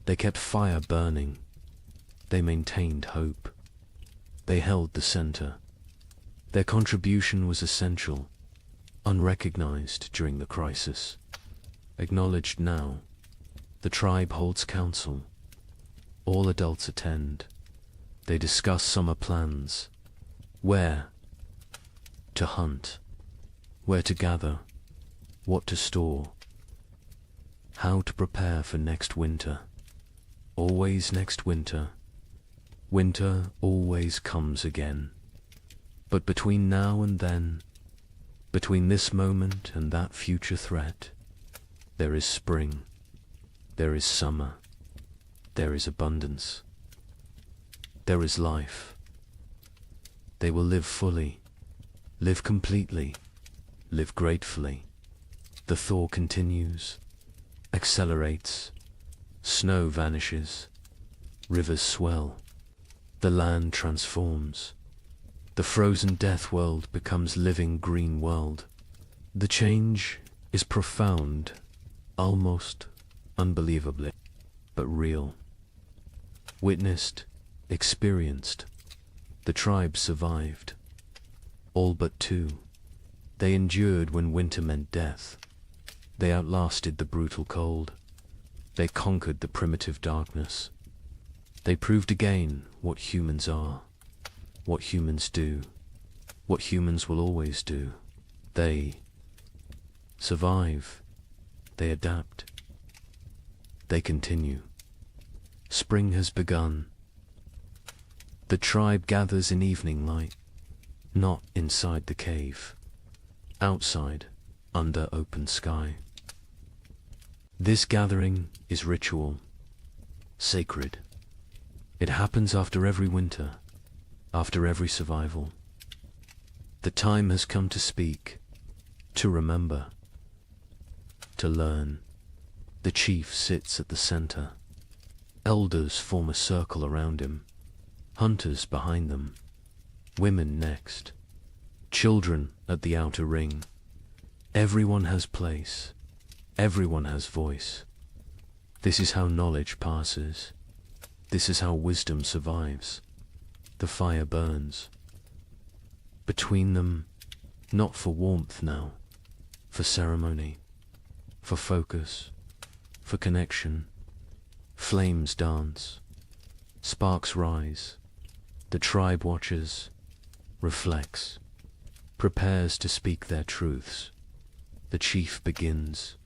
Speaker 2: They kept fire burning. They maintained hope. They held the center. Their contribution was essential, unrecognized during the crisis. Acknowledged now. The tribe holds council. All adults attend. They discuss summer plans. Where to hunt, where to gather, what to store, how to prepare for next winter. Always next winter. Winter always comes again. But between now and then, between this moment and that future threat, there is spring, there is summer, there is abundance, there is life. They will live fully, live completely, live gratefully. The thaw continues, accelerates, snow vanishes, rivers swell, the land transforms. The frozen death world becomes living green world. The change is profound, almost unbelievably, but real. Witnessed, experienced. The tribe survived. All but two. They endured when winter meant death. They outlasted the brutal cold. They conquered the primitive darkness. They proved again what humans are, what humans do, what humans will always do. They survive. They adapt. They continue. Spring has begun. The tribe gathers in evening light, not inside the cave, outside, under open sky. This gathering is ritual, sacred. It happens after every winter, after every survival. The time has come to speak, to remember, to learn. The chief sits at the center. Elders form a circle around him, hunters behind them, women next, children at the outer ring. Everyone has place, everyone has voice. This is how knowledge passes. This is how wisdom survives. The fire burns. Between them, not for warmth now, for ceremony, for focus, for connection. Flames dance, sparks rise. The tribe watches, reflects, prepares to speak their truths. The chief begins.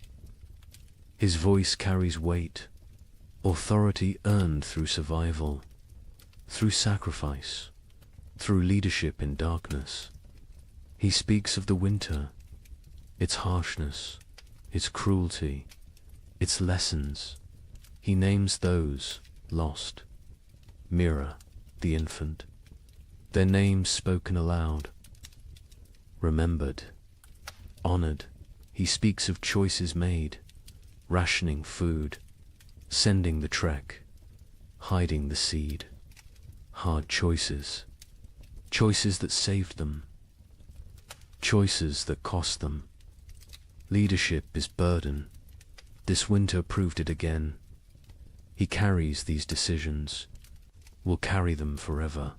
Speaker 2: His voice carries weight, authority earned through survival, through sacrifice, through leadership in darkness. He speaks of the winter, its harshness, its cruelty, its lessons. He names those lost. Mira, the infant, their names spoken aloud. Remembered, honored, he speaks of choices made, rationing food, sending the trek, hiding the seed. Hard choices, choices that saved them, choices that cost them. Leadership is burden. This winter proved it again. He carries these decisions, will carry them forever.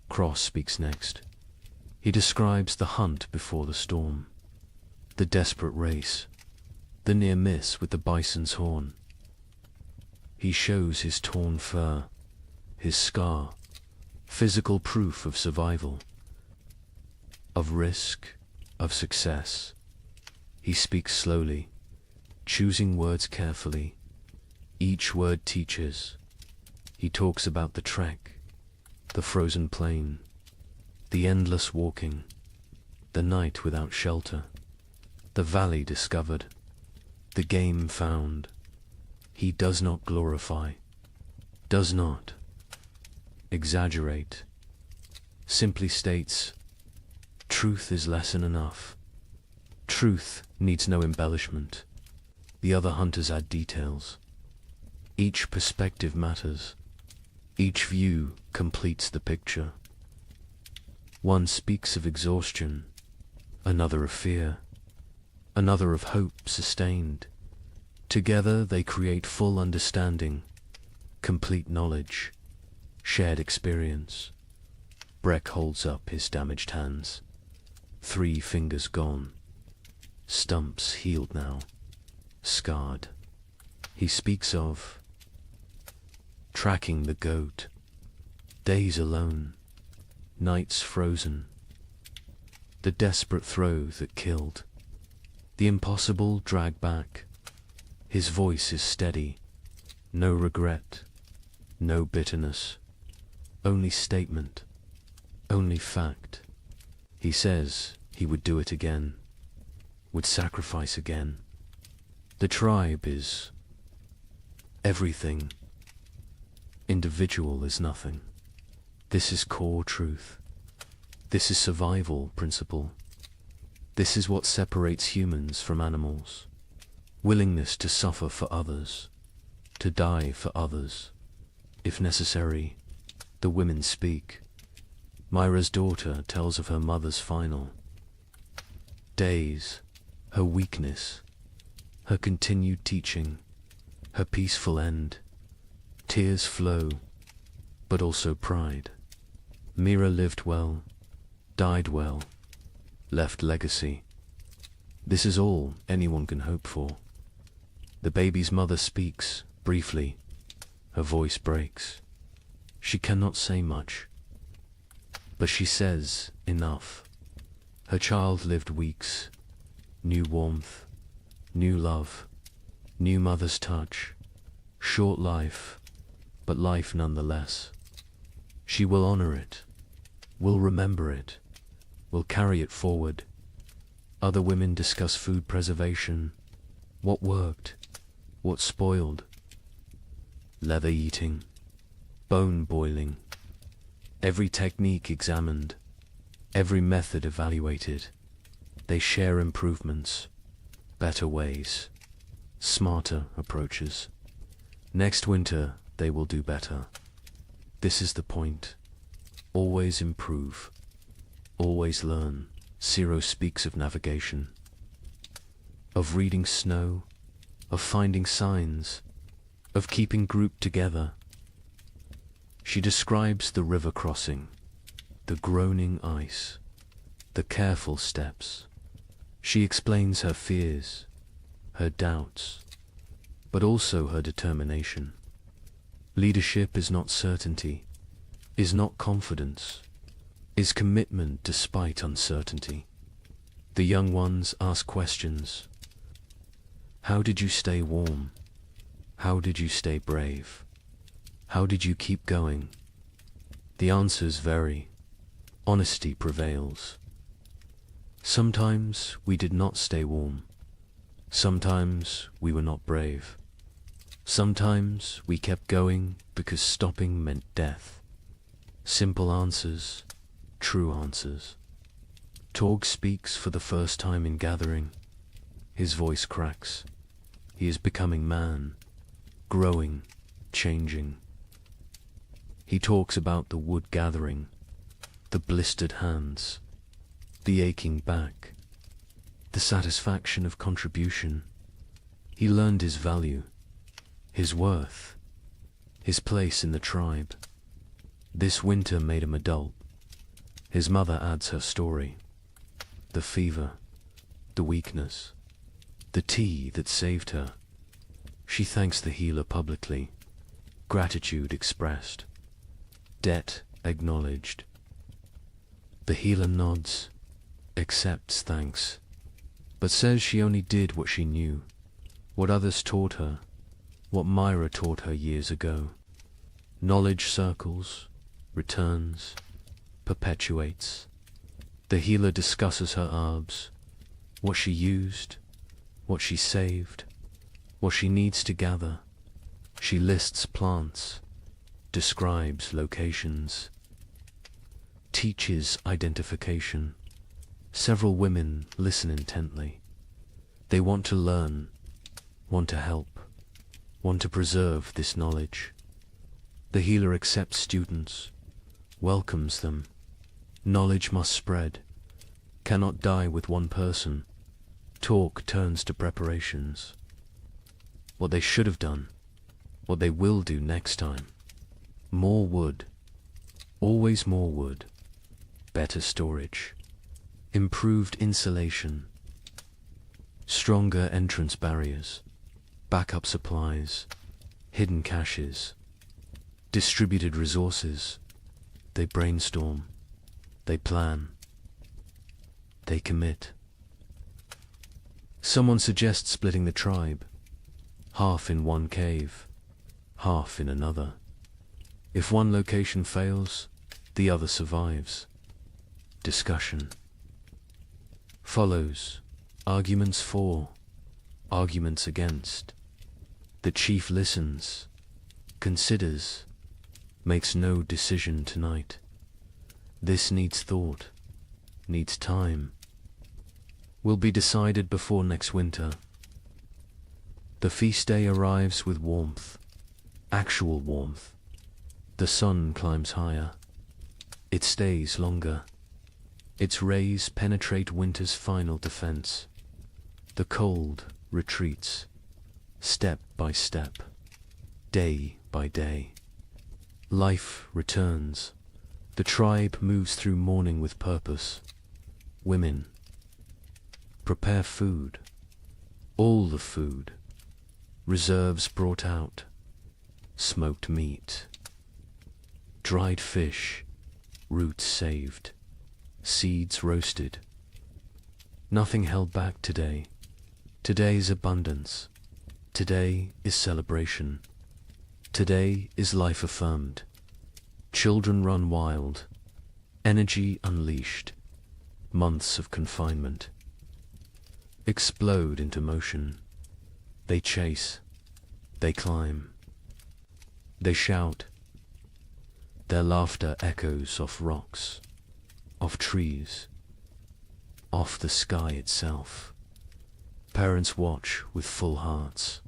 Speaker 2: Cross speaks next. He describes the hunt before the storm, the desperate race, the near miss with the bison's horn. He shows his torn fur, his scar, physical proof of survival, of risk, of success. He speaks slowly, choosing words carefully. Each word teaches. He talks about the trek, the frozen plain, the endless walking, the night without shelter, the valley discovered, the game found. He does not glorify, does not exaggerate, simply states, truth is lesson enough. Truth needs no embellishment. The other hunters add details. Each perspective matters. Each view completes the picture. One speaks of exhaustion, another of fear, another of hope sustained. Together they create full understanding, complete knowledge, shared experience. Breck holds up his damaged hands. 3 fingers gone. Stumps healed now, scarred. He speaks of tracking the goat, days alone, nights frozen, the desperate throw that killed, the impossible drag back. His voice is steady, no regret, no bitterness, only statement, only fact. He says he would do it again, would sacrifice again. The tribe is everything. Individual is nothing. This is core truth. This is survival principle. This is what separates humans from animals. Willingness to suffer for others, to die for others. If necessary, the women speak. Myra's daughter tells of her mother's final days, her weakness, her continued teaching, her peaceful end. Tears flow, but also pride. Mira lived well, died well, left legacy. This is all anyone can hope for. The baby's mother speaks, briefly. Her voice breaks. She cannot say much, but she says enough. Her child lived weeks, new warmth, new love, new mother's touch, short life, but life nonetheless. She will honor it, will remember it, will carry it forward. Other women discuss food preservation, what worked, what spoiled, leather eating, bone boiling, every technique examined, every method evaluated. They share improvements, better ways, smarter approaches. Next winter, they will do better. This is the point. Always improve. Always learn. Ciro speaks of navigation, of reading snow, of finding signs, of keeping group together. She describes the river crossing, the groaning ice, the careful steps. She explains her fears, her doubts, but also her determination. Leadership is not certainty, is not confidence, is commitment despite uncertainty. The young ones ask questions. How did you stay warm? How did you stay brave? How did you keep going? The answers vary. Honesty prevails. Sometimes we did not stay warm. Sometimes we were not brave. Sometimes we kept going because stopping meant death. Simple answers, true answers. Torg speaks for the first time in gathering. His voice cracks. He is becoming man, growing, changing. He talks about the wood gathering, the blistered hands, the aching back, the satisfaction of contribution. He learned his value, his worth, his place in the tribe. This winter made him adult. His mother adds her story. The fever, the weakness, the tea that saved her. She thanks the healer publicly, gratitude expressed, debt acknowledged. The healer nods, accepts thanks, but says she only did what she knew, what others taught her, what Myra taught her years ago. Knowledge circles, returns, perpetuates. The healer discusses her herbs, what she used, what she saved, what she needs to gather. She lists plants, describes locations, teaches identification. Several women listen intently. They want to learn, want to help, want to preserve this knowledge. The healer accepts students, welcomes them. Knowledge must spread, cannot die with one person. Talk turns to preparations. What they should have done, what they will do next time. More wood, always more wood. Better storage, improved insulation, stronger entrance barriers, backup supplies, hidden caches, distributed resources. They brainstorm, they plan, they commit. Someone suggests splitting the tribe, half in one cave, half in another. If one location fails, the other survives. Discussion follows, arguments for, arguments against. The chief listens, considers, makes no decision tonight. This needs thought, needs time, will be decided before next winter. The feast day arrives with warmth, actual warmth. The sun climbs higher. It stays longer. Its rays penetrate winter's final defense. The cold retreats, step by step, day by day. Life returns. The tribe moves through mourning with purpose. Women prepare food, all the food, reserves brought out, smoked meat, dried fish, roots saved, seeds roasted. Nothing held back today. Today's abundance. Today is celebration. Today is life affirmed. Children run wild, energy unleashed, months of confinement explode into motion. They chase, they climb, they shout. Their laughter echoes off rocks, off trees, off the sky itself. Parents watch with full hearts.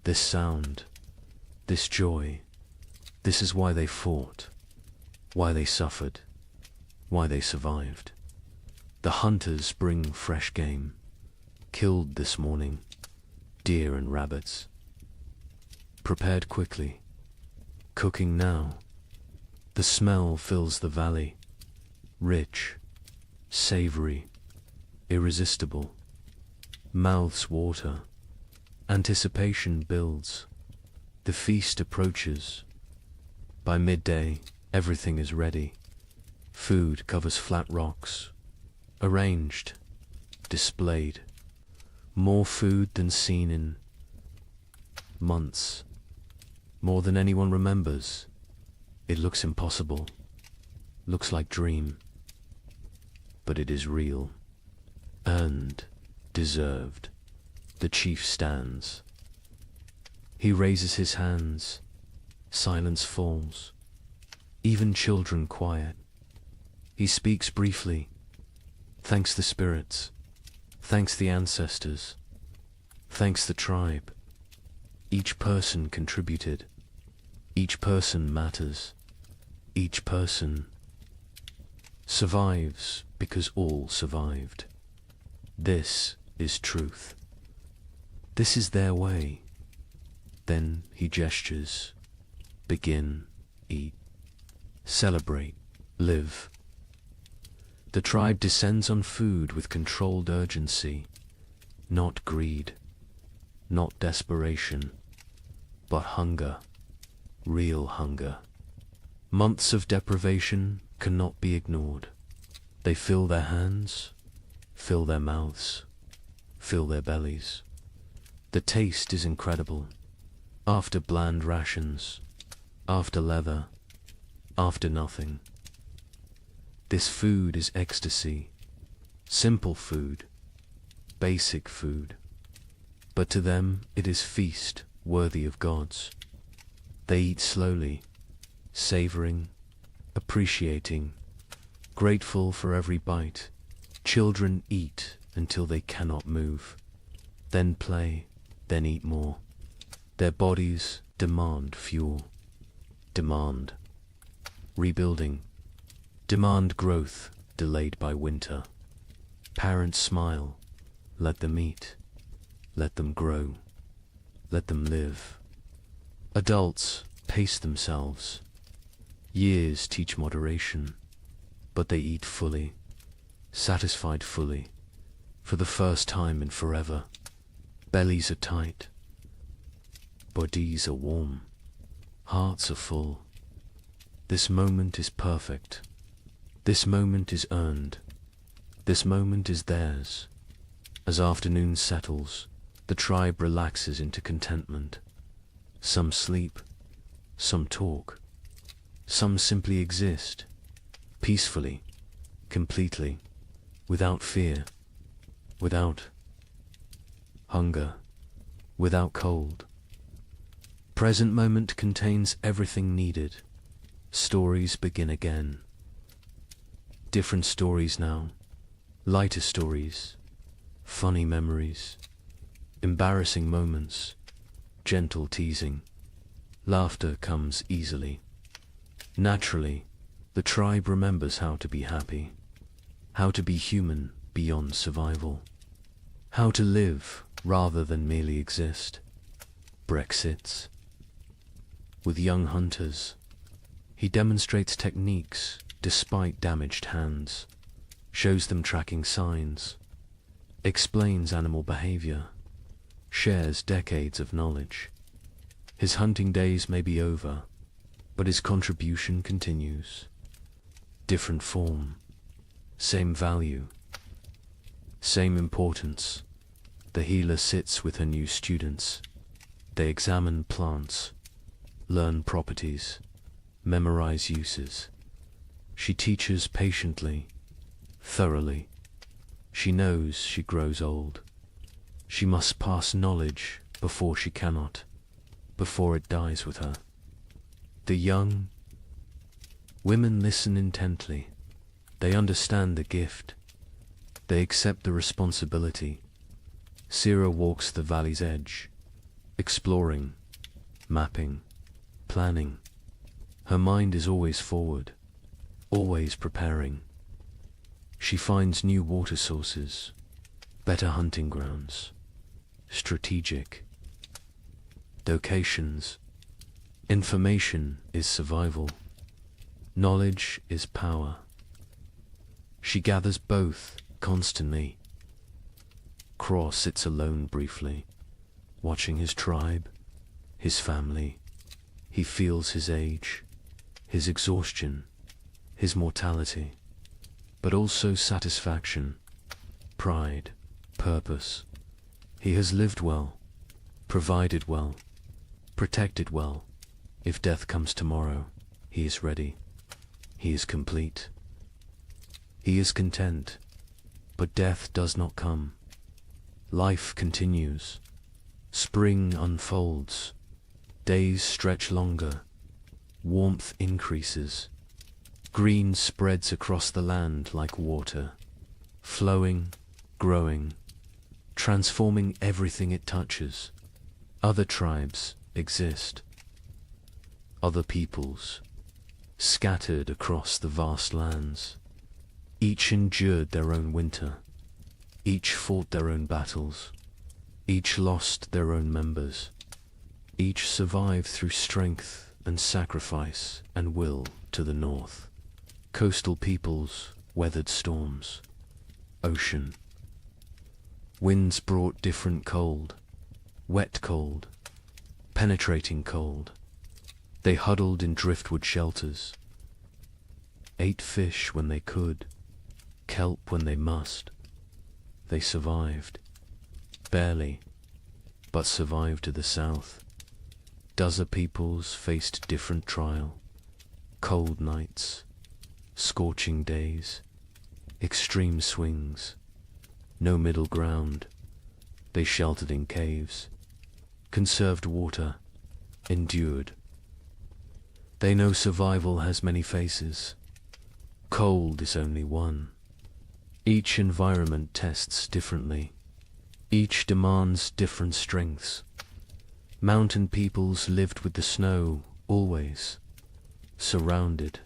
Speaker 2: This sound, this joy, this is why they fought, why they suffered, why they survived. The hunters bring fresh game, killed this morning, deer and rabbits. Prepared quickly, cooking now. The smell fills the valley, rich, savory, irresistible. Mouths water, anticipation builds. The feast approaches. By midday, everything is ready. Food covers flat rocks, arranged, displayed. More food than seen in months, more than anyone remembers. It looks impossible, looks like dream, but it is real, earned, deserved. The chief stands. He raises his hands, silence falls, even children quiet. He speaks briefly, thanks the spirits, thanks the ancestors, thanks the tribe. Each person contributed, each person matters, each person survives because all survived. This is truth. This is their way. Then he gestures. Begin, eat, celebrate, live. The tribe descends on food with controlled urgency, not greed, not desperation, but hunger, real hunger. Months of deprivation cannot be ignored. They fill their hands, fill their mouths, fill their bellies. The taste is incredible. After bland rations, after leather, after nothing. This food is ecstasy, simple food, basic food. But to them it is feast worthy of gods. They eat slowly, savoring, appreciating, grateful for every bite. Children eat until they cannot move, then play, then eat more. Their bodies demand fuel, demand rebuilding, demand growth delayed by winter. Parents smile, let them eat, let them grow, let them live. Adults pace themselves. Years teach moderation, but they eat fully, satisfied fully, for the first time in forever. Bellies are tight, bodies are warm, hearts are full. This moment is perfect. This moment is earned. This moment is theirs. As afternoon settles, the tribe relaxes into contentment. Some sleep, some talk, some simply exist, peacefully, completely, without fear, without hunger, without cold. Present moment contains everything needed. Stories begin again. Different stories now, lighter stories, funny memories, embarrassing moments, gentle teasing. Laughter comes easily. Naturally, the tribe remembers how to be happy, how to be human beyond survival, how to live rather than merely exist. Brexits. With young hunters, he demonstrates techniques despite damaged hands, shows them tracking signs, explains animal behavior, shares decades of knowledge. His hunting days may be over, but his contribution continues. Different form, same value, same importance. The healer sits with her new students. They examine plants, learn properties, memorize uses. She teaches patiently, thoroughly. She knows she grows old. She must pass knowledge before she cannot, before it dies with her. The young women listen intently. They understand the gift. They accept the responsibility. Sira walks the valley's edge, exploring, mapping, planning. Her mind is always forward, always preparing. She finds new water sources, better hunting grounds, strategic locations. Information is survival. Knowledge is power. She gathers both constantly. Craw sits alone briefly, watching his tribe, his family. He feels his age, his exhaustion, his mortality, but also satisfaction, pride, purpose. He has lived well, provided well, protected well. If death comes tomorrow, he is ready. He is complete. He is content, but death does not come. Life continues. Spring unfolds. Days stretch longer. Warmth increases. Green spreads across the land like water, flowing, growing, transforming everything it touches. Other tribes exist. Other peoples, scattered across the vast lands. Each endured their own winter. Each fought their own battles. Each lost their own members. Each survived through strength and sacrifice and will to the north. Coastal peoples weathered storms. Ocean. Winds brought different cold. Wet cold. Penetrating cold. They huddled in driftwood shelters. Ate fish when they could. Kelp when they must. They survived. Barely, but survived to the south. Dozer peoples faced different trial. Cold nights, scorching days, extreme swings, no middle ground. They sheltered in caves, conserved water, endured. They know survival has many faces. Cold is only one. Each environment tests differently. Each demands different strengths. Mountain peoples lived with the snow, always. Surrounded,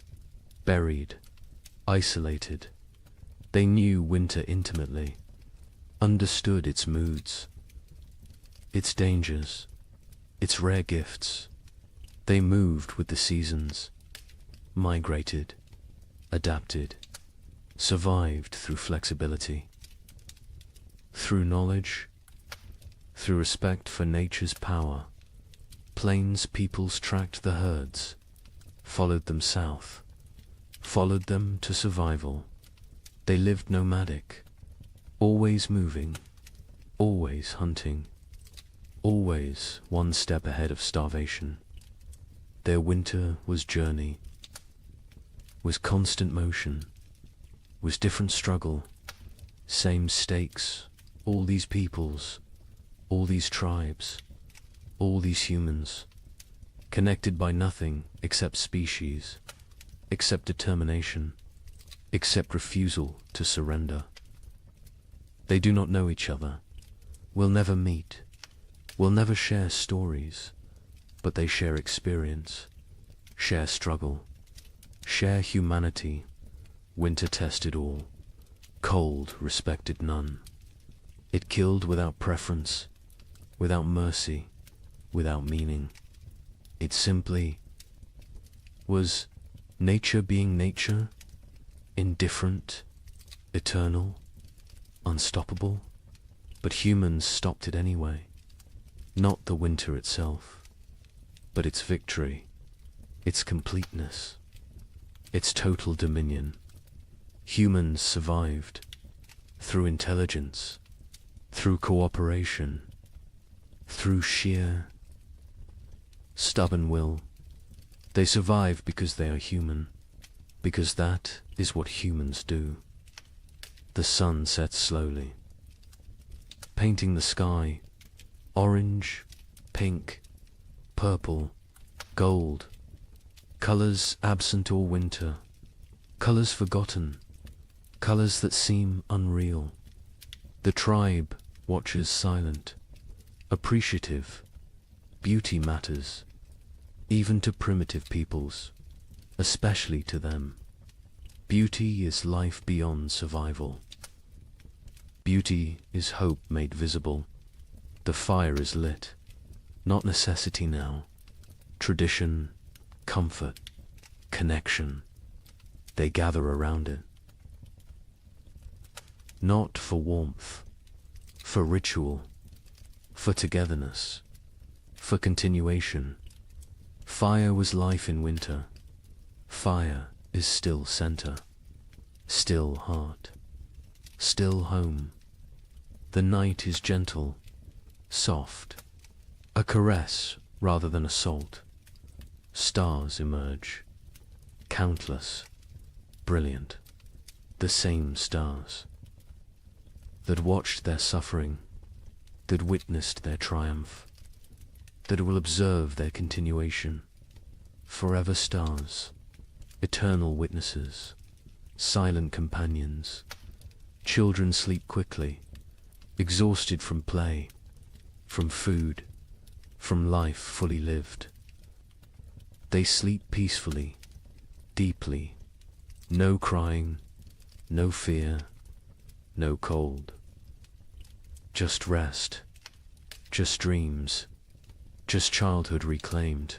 Speaker 2: buried, isolated. They knew winter intimately, understood its moods, its dangers, its rare gifts. They moved with the seasons, migrated, adapted, survived through flexibility. Through knowledge, through respect for nature's power, plains peoples tracked the herds, followed them south, followed them to survival. They lived nomadic, always moving, always hunting, always one step ahead of starvation. Their winter was journey, was constant motion, was different struggle, same stakes. All these peoples, all these tribes, all these humans, connected by nothing except species, except determination, except refusal to surrender. They do not know each other, will never meet, will never share stories, but they share experience, share struggle, share humanity. Winter tested all, cold respected none. It killed without preference, without mercy, without meaning. It simply was nature being nature, indifferent, eternal, unstoppable. But humans stopped it anyway. Not the winter itself, but its victory, its completeness, its total dominion. Humans survived through intelligence, through cooperation, through sheer stubborn will, They survive because they are human, because that is what humans do. The sun sets slowly, painting the sky orange, pink, purple, gold, colors absent all winter, colors forgotten, colors that seem unreal. The tribe watches silent, appreciative. Beauty matters, even to primitive peoples, especially to them. Beauty is life beyond survival. Beauty is hope made visible. The fire is lit, not necessity now. Tradition, comfort, connection. They gather around it. Not for warmth, for ritual, for togetherness, for continuation. Fire was life in winter. Fire is still center, still heart, still home. The night is gentle, soft, a caress rather than assault. Stars emerge, countless, brilliant, the same stars that watched their suffering, that witnessed their triumph, that will observe their continuation. Forever stars, eternal witnesses, silent companions. Children sleep quickly, exhausted from play, from food, from life fully lived. They sleep peacefully, deeply, no crying, no fear, no cold. Just rest, just dreams, just childhood reclaimed.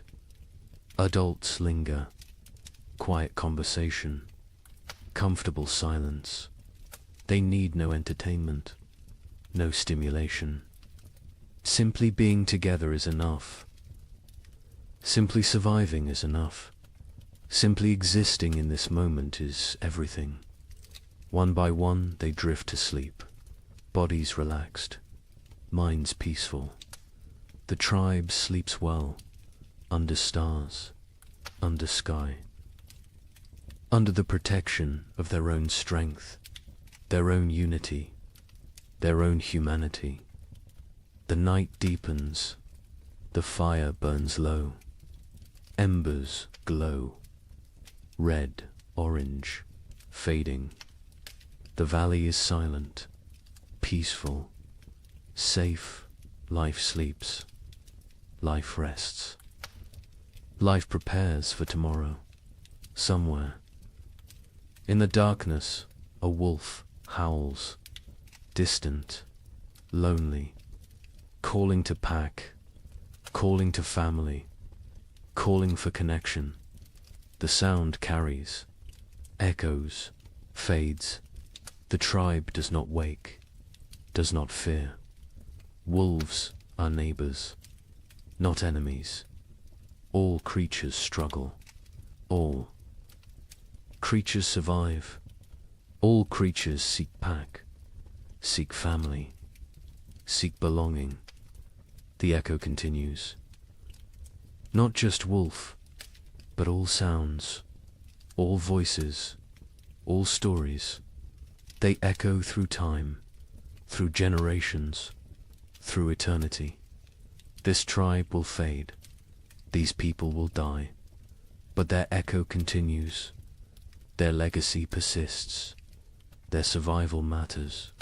Speaker 2: Adults linger, quiet conversation, comfortable silence. They need no entertainment, no stimulation. Simply being together is enough. Simply surviving is enough. Simply existing in this moment is everything. One by one they drift to sleep, bodies relaxed, minds peaceful. The tribe sleeps well, under stars, under sky, under the protection of their own strength, their own unity, their own humanity. The night deepens, the fire burns low, embers glow, red, orange, fading. The valley is silent, peaceful, safe. Life sleeps, life rests. Life prepares for tomorrow, somewhere. In the darkness, a wolf howls, distant, lonely, calling to pack, calling to family, calling for connection. The sound carries, echoes, fades. The tribe does not wake, does not fear. Wolves are neighbors, not enemies. All creatures struggle. All creatures survive. All creatures seek pack, seek family, seek belonging. The echo continues. Not just wolf, but all sounds, all voices, all stories. They echo through time, through generations, through eternity. This tribe will fade. These people will die. But their echo continues. Their legacy persists. Their survival matters.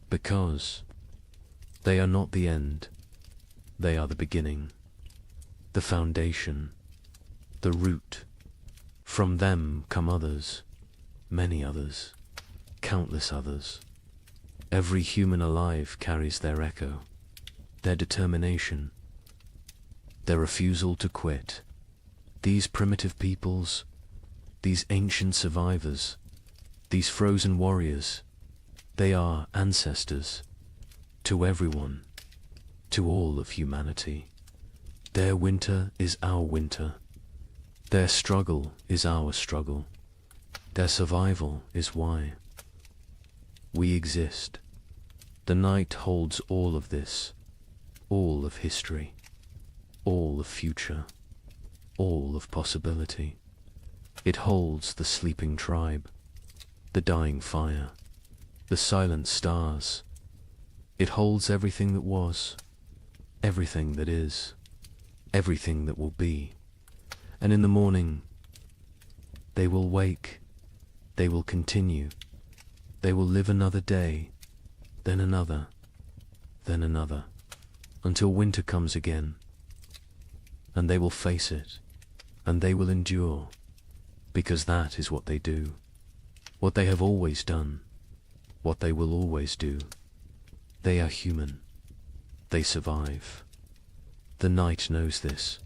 Speaker 2: Because they are not the end. They are the beginning, the foundation, the root. From them come others, many others, countless others. Every human alive carries their echo, their determination, their refusal to quit. These primitive peoples, these ancient survivors, these frozen warriors, they are ancestors to everyone, to all of humanity. Their winter is our winter. Their struggle is our struggle. Their survival is why we exist. The night holds all of this, all of history, all of future, all of possibility. It holds the sleeping tribe, the dying fire, the silent stars. It holds everything that was, everything that is, everything that will be. And in the morning, they will wake, they will continue, they will live another day, then another, until winter comes again. And they will face it, and they will endure, because that is what they do, what they have always done, what they will always do. They are human. They survive. The night knows this.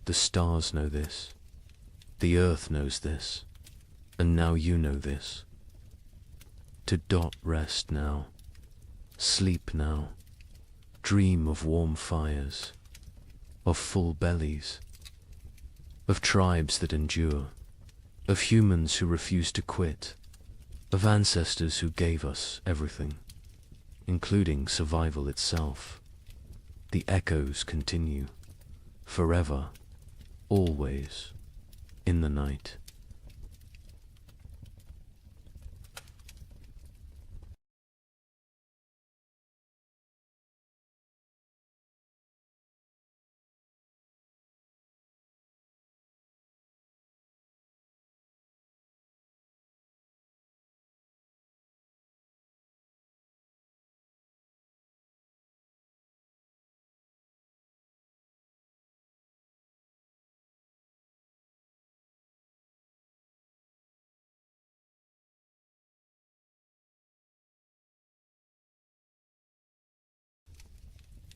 Speaker 2: The stars know this. The earth knows this. And now you know this. To dot rest now. Sleep now. Dream of warm fires. Of full bellies. Of tribes that endure. Of humans who refuse to quit. Of ancestors who gave us everything, including survival itself. The echoes continue, forever, always, in the night.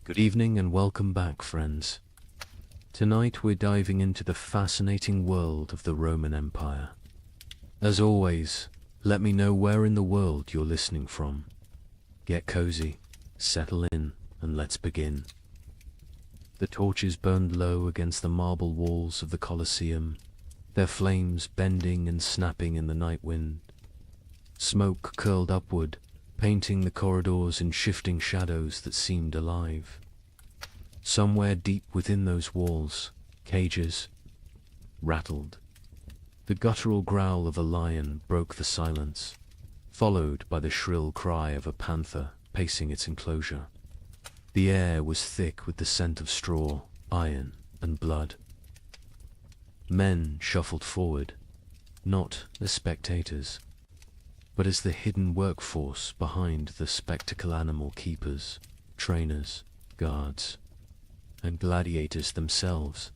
Speaker 2: Good evening and welcome back, friends. Tonight we're diving into the fascinating world of the Roman Empire. As always, let me know where in the world you're listening from. Get cozy, settle in, and let's begin. The torches burned low against the marble walls of the Colosseum, their flames bending and snapping in the night wind. Smoke curled upward, painting the corridors in shifting shadows that seemed alive. Somewhere deep within those walls, cages rattled. The guttural growl of a lion broke the silence, followed by the shrill cry of a panther pacing its enclosure. The air was thick with the scent of straw, iron, and blood. Men shuffled forward, not as spectators, but as the hidden workforce behind the spectacle animal keepers, trainers, guards, and gladiators themselves,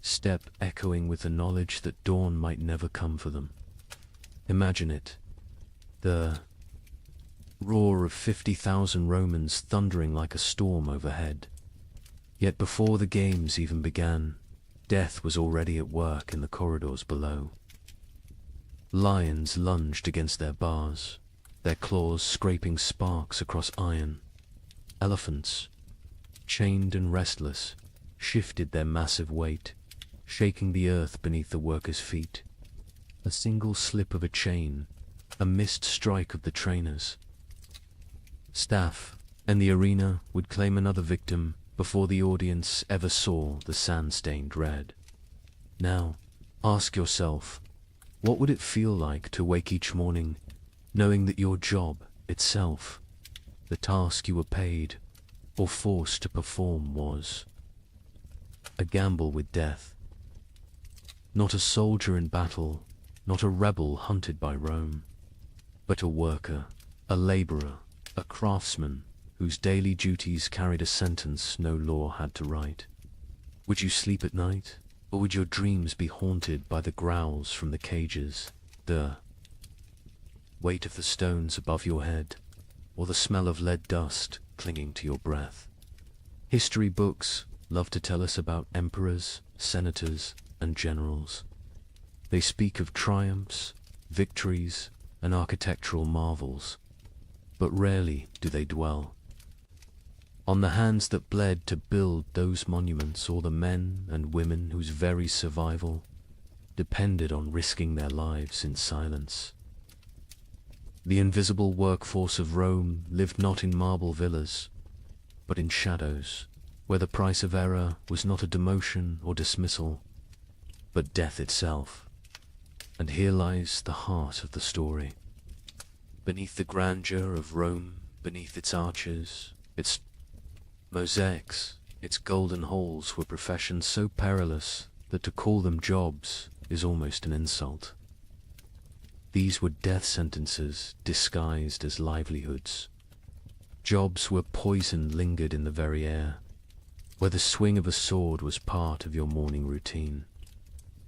Speaker 2: step echoing with the knowledge that dawn might never come for them. Imagine it, the roar of 50,000 Romans thundering like a storm overhead. Yet before the games even began, death was already at work in the corridors below. Lions lunged against their bars, their claws scraping sparks across iron. Elephants, chained and restless, shifted their massive weight, shaking the earth beneath the workers' feet. A single slip of a chain, a missed strike of the trainers. Staff and the arena would claim another victim before the audience ever saw the sand-stained red. Now, ask yourself, what would it feel like to wake each morning knowing that your job itself, the task you were paid or forced to perform, was a gamble with death? Not a soldier in battle, not a rebel hunted by Rome, but a worker, a laborer, a craftsman whose daily duties carried a sentence no law had to write. Would you sleep at night? Or would your dreams be haunted by the growls from the cages, the weight of the stones above your head, or the smell of lead dust clinging to your breath? History books love to tell us about emperors, senators, and generals. They speak of triumphs, victories, and architectural marvels, but rarely do they dwell on the hands that bled to build those monuments, or the men and women whose very survival depended on risking their lives in silence. The invisible workforce of Rome lived not in marble villas, but in shadows, where the price of error was not a demotion or dismissal, but death itself. And here lies the heart of the story. Beneath the grandeur of Rome, beneath its arches, its mosaics, its golden halls were professions so perilous that to call them jobs is almost an insult. These were death sentences disguised as livelihoods. Jobs where poison lingered in the very air, where the swing of a sword was part of your morning routine,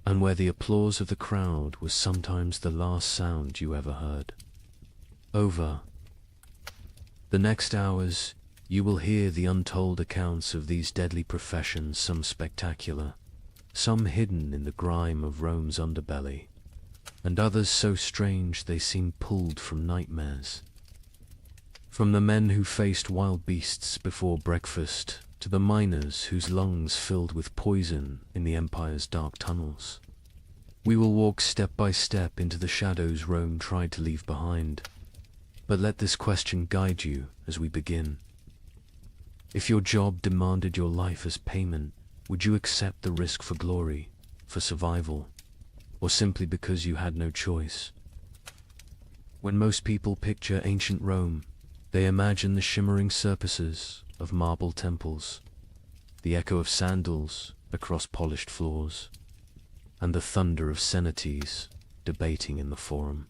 Speaker 2: and where the applause of the crowd was sometimes the last sound you ever heard. Over the next hours, you will hear the untold accounts of these deadly professions, some spectacular, some hidden in the grime of Rome's underbelly, and others so strange they seem pulled from nightmares. From the men who faced wild beasts before breakfast, to the miners whose lungs filled with poison in the empire's dark tunnels. We will walk step by step into the shadows Rome tried to leave behind. But let this question guide you as we begin. If your job demanded your life as payment, would you accept the risk for glory, for survival, or simply because you had no choice? When most people picture ancient Rome, they imagine the shimmering surfaces of marble temples, the echo of sandals across polished floors, and the thunder of cenotes debating in the forum.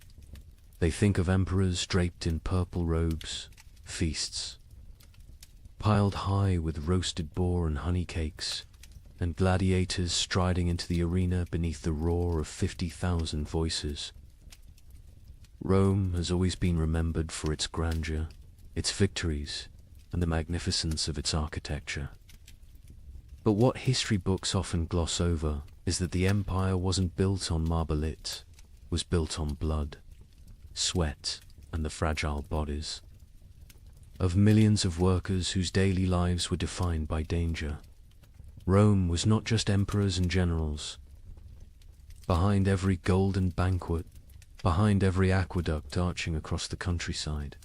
Speaker 2: They think of emperors draped in purple robes, feasts piled high with roasted boar and honey cakes, and gladiators striding into the arena beneath the roar of 50,000 voices. Rome has always been remembered for its grandeur, its victories, and the magnificence of its architecture. But what history books often gloss over is that the empire wasn't built on marble, it was built on blood, sweat, and the fragile bodies of millions of workers whose daily lives were defined by danger. Rome was not just emperors and generals. Behind every golden banquet, behind every aqueduct arching across the countryside,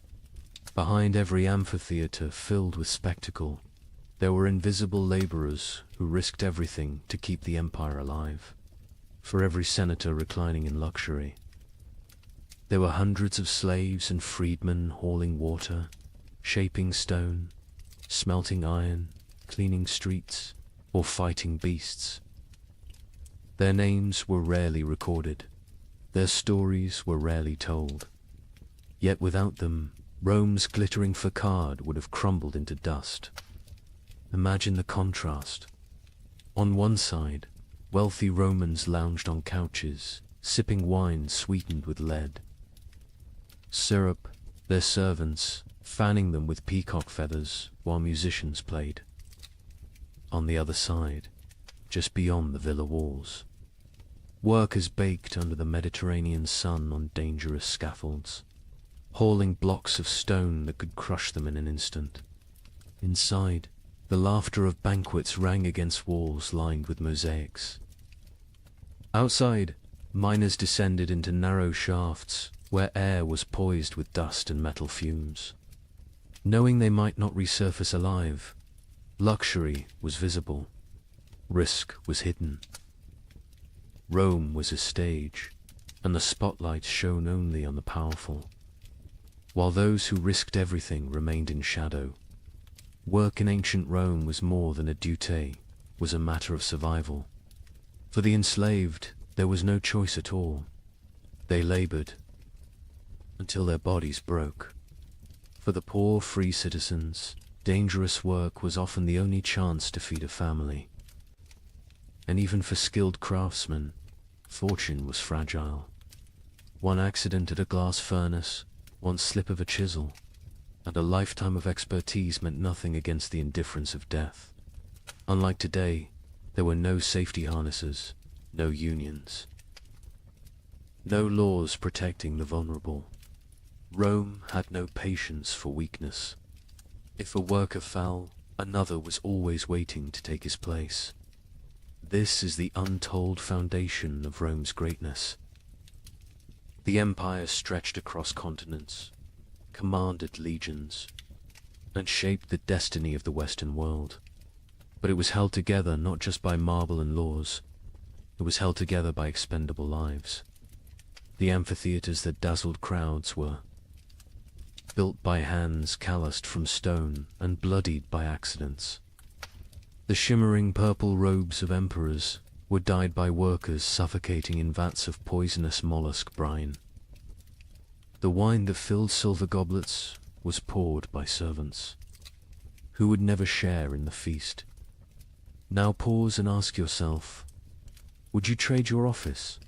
Speaker 2: behind every amphitheater filled with spectacle, there were invisible laborers who risked everything to keep the empire alive. For every senator reclining in luxury, there were hundreds of slaves and freedmen hauling water, shaping stone, smelting iron, cleaning streets, or fighting beasts. Their names were rarely recorded. Their stories were rarely told. Yet without them, Rome's glittering facade would have crumbled into dust. Imagine the contrast. On one side, wealthy Romans lounged on couches, sipping wine sweetened with lead. Syrup, their servants, fanning them with peacock feathers while musicians played. On the other side, just beyond the villa walls, workers baked under the Mediterranean sun on dangerous scaffolds, hauling blocks of stone that could crush them in an instant. Inside, the laughter of banquets rang against walls lined with mosaics. Outside, miners descended into narrow shafts where air was poised with dust and metal fumes. Knowing they might not resurface alive, luxury was visible, risk was hidden. Rome was a stage, and the spotlight shone only on the powerful, while those who risked everything remained in shadow. Work in ancient Rome was more than a duty, was a matter of survival. For the enslaved, there was no choice at all. They labored until their bodies broke. For the poor free citizens, dangerous work was often the only chance to feed a family. And even for skilled craftsmen, fortune was fragile. One accident at a glass furnace, one slip of a chisel, and a lifetime of expertise meant nothing against the indifference of death. Unlike today, there were no safety harnesses, no unions, no laws protecting the vulnerable. Rome had no patience for weakness. If a worker fell, another was always waiting to take his place. This is the untold foundation of Rome's greatness. The empire stretched across continents, commanded legions, and shaped the destiny of the Western world. But it was held together not just by marble and laws, It was held together by expendable lives. The amphitheaters that dazzled crowds were built by hands calloused from stone and bloodied by accidents. The shimmering purple robes of emperors were dyed by workers suffocating in vats of poisonous mollusk brine. The wine that filled silver goblets was poured by servants who would never share in the feast. Now pause and ask yourself, would you trade your office,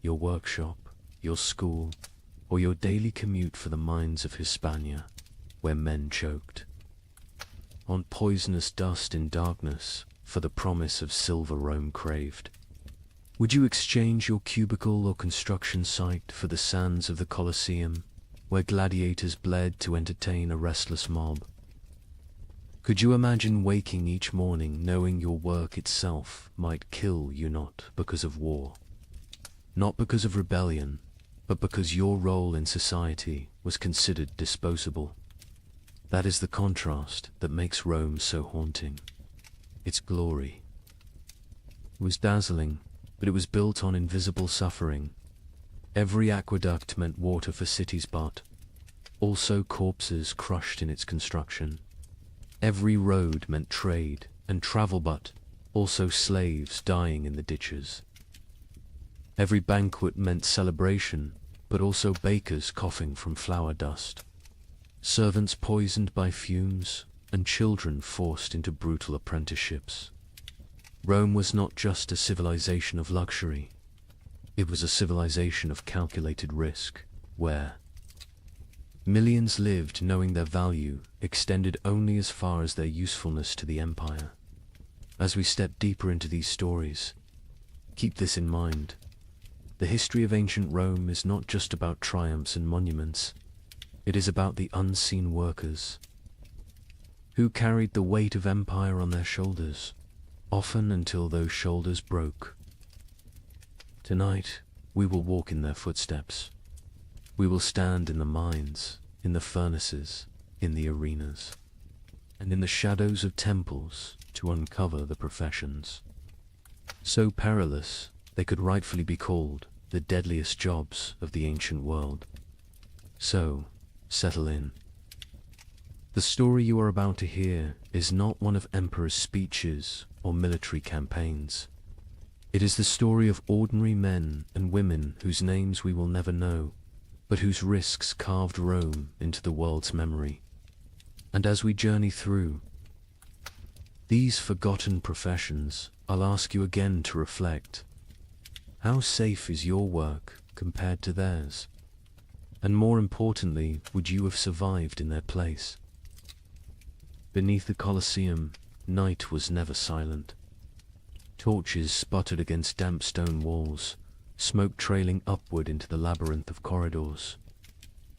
Speaker 2: your workshop, your school, or your daily commute for the mines of Hispania, where men choked on poisonous dust in darkness for the promise of silver Rome craved? Would you exchange your cubicle or construction site for the sands of the Colosseum, where gladiators bled to entertain a restless mob? Could you imagine waking each morning knowing your work itself might kill you, not because of war, not because of rebellion, but because your role in society was considered disposable? That is the contrast that makes Rome so haunting. Its glory. It was dazzling, but it was built on invisible suffering. Every aqueduct meant water for cities, but also corpses crushed in its construction. Every road meant trade and travel, but also slaves dying in the ditches. Every banquet meant celebration, but also bakers coughing from flour dust, servants poisoned by fumes, and children forced into brutal apprenticeships. Rome was not just a civilization of luxury. It was a civilization of calculated risk, where millions lived knowing their value extended only as far as their usefulness to the empire. As we step deeper into these stories, keep this in mind. The history of ancient Rome is not just about triumphs and monuments. It is about the unseen workers who carried the weight of empire on their shoulders, often until those shoulders broke. Tonight, we will walk in their footsteps. We will stand in the mines, in the furnaces, in the arenas, and in the shadows of temples to uncover the professions, so perilous they could rightfully be called the deadliest jobs of the ancient world. So, settle in. The story you are about to hear is not one of emperors' speeches or military campaigns. It is the story of ordinary men and women whose names we will never know, but whose risks carved Rome into the world's memory. And as we journey through these forgotten professions, I'll ask you again to reflect. How safe is your work compared to theirs? And more importantly, would you have survived in their place? Beneath the Colosseum, night was never silent. Torches sputtered against damp stone walls, smoke trailing upward into the labyrinth of corridors.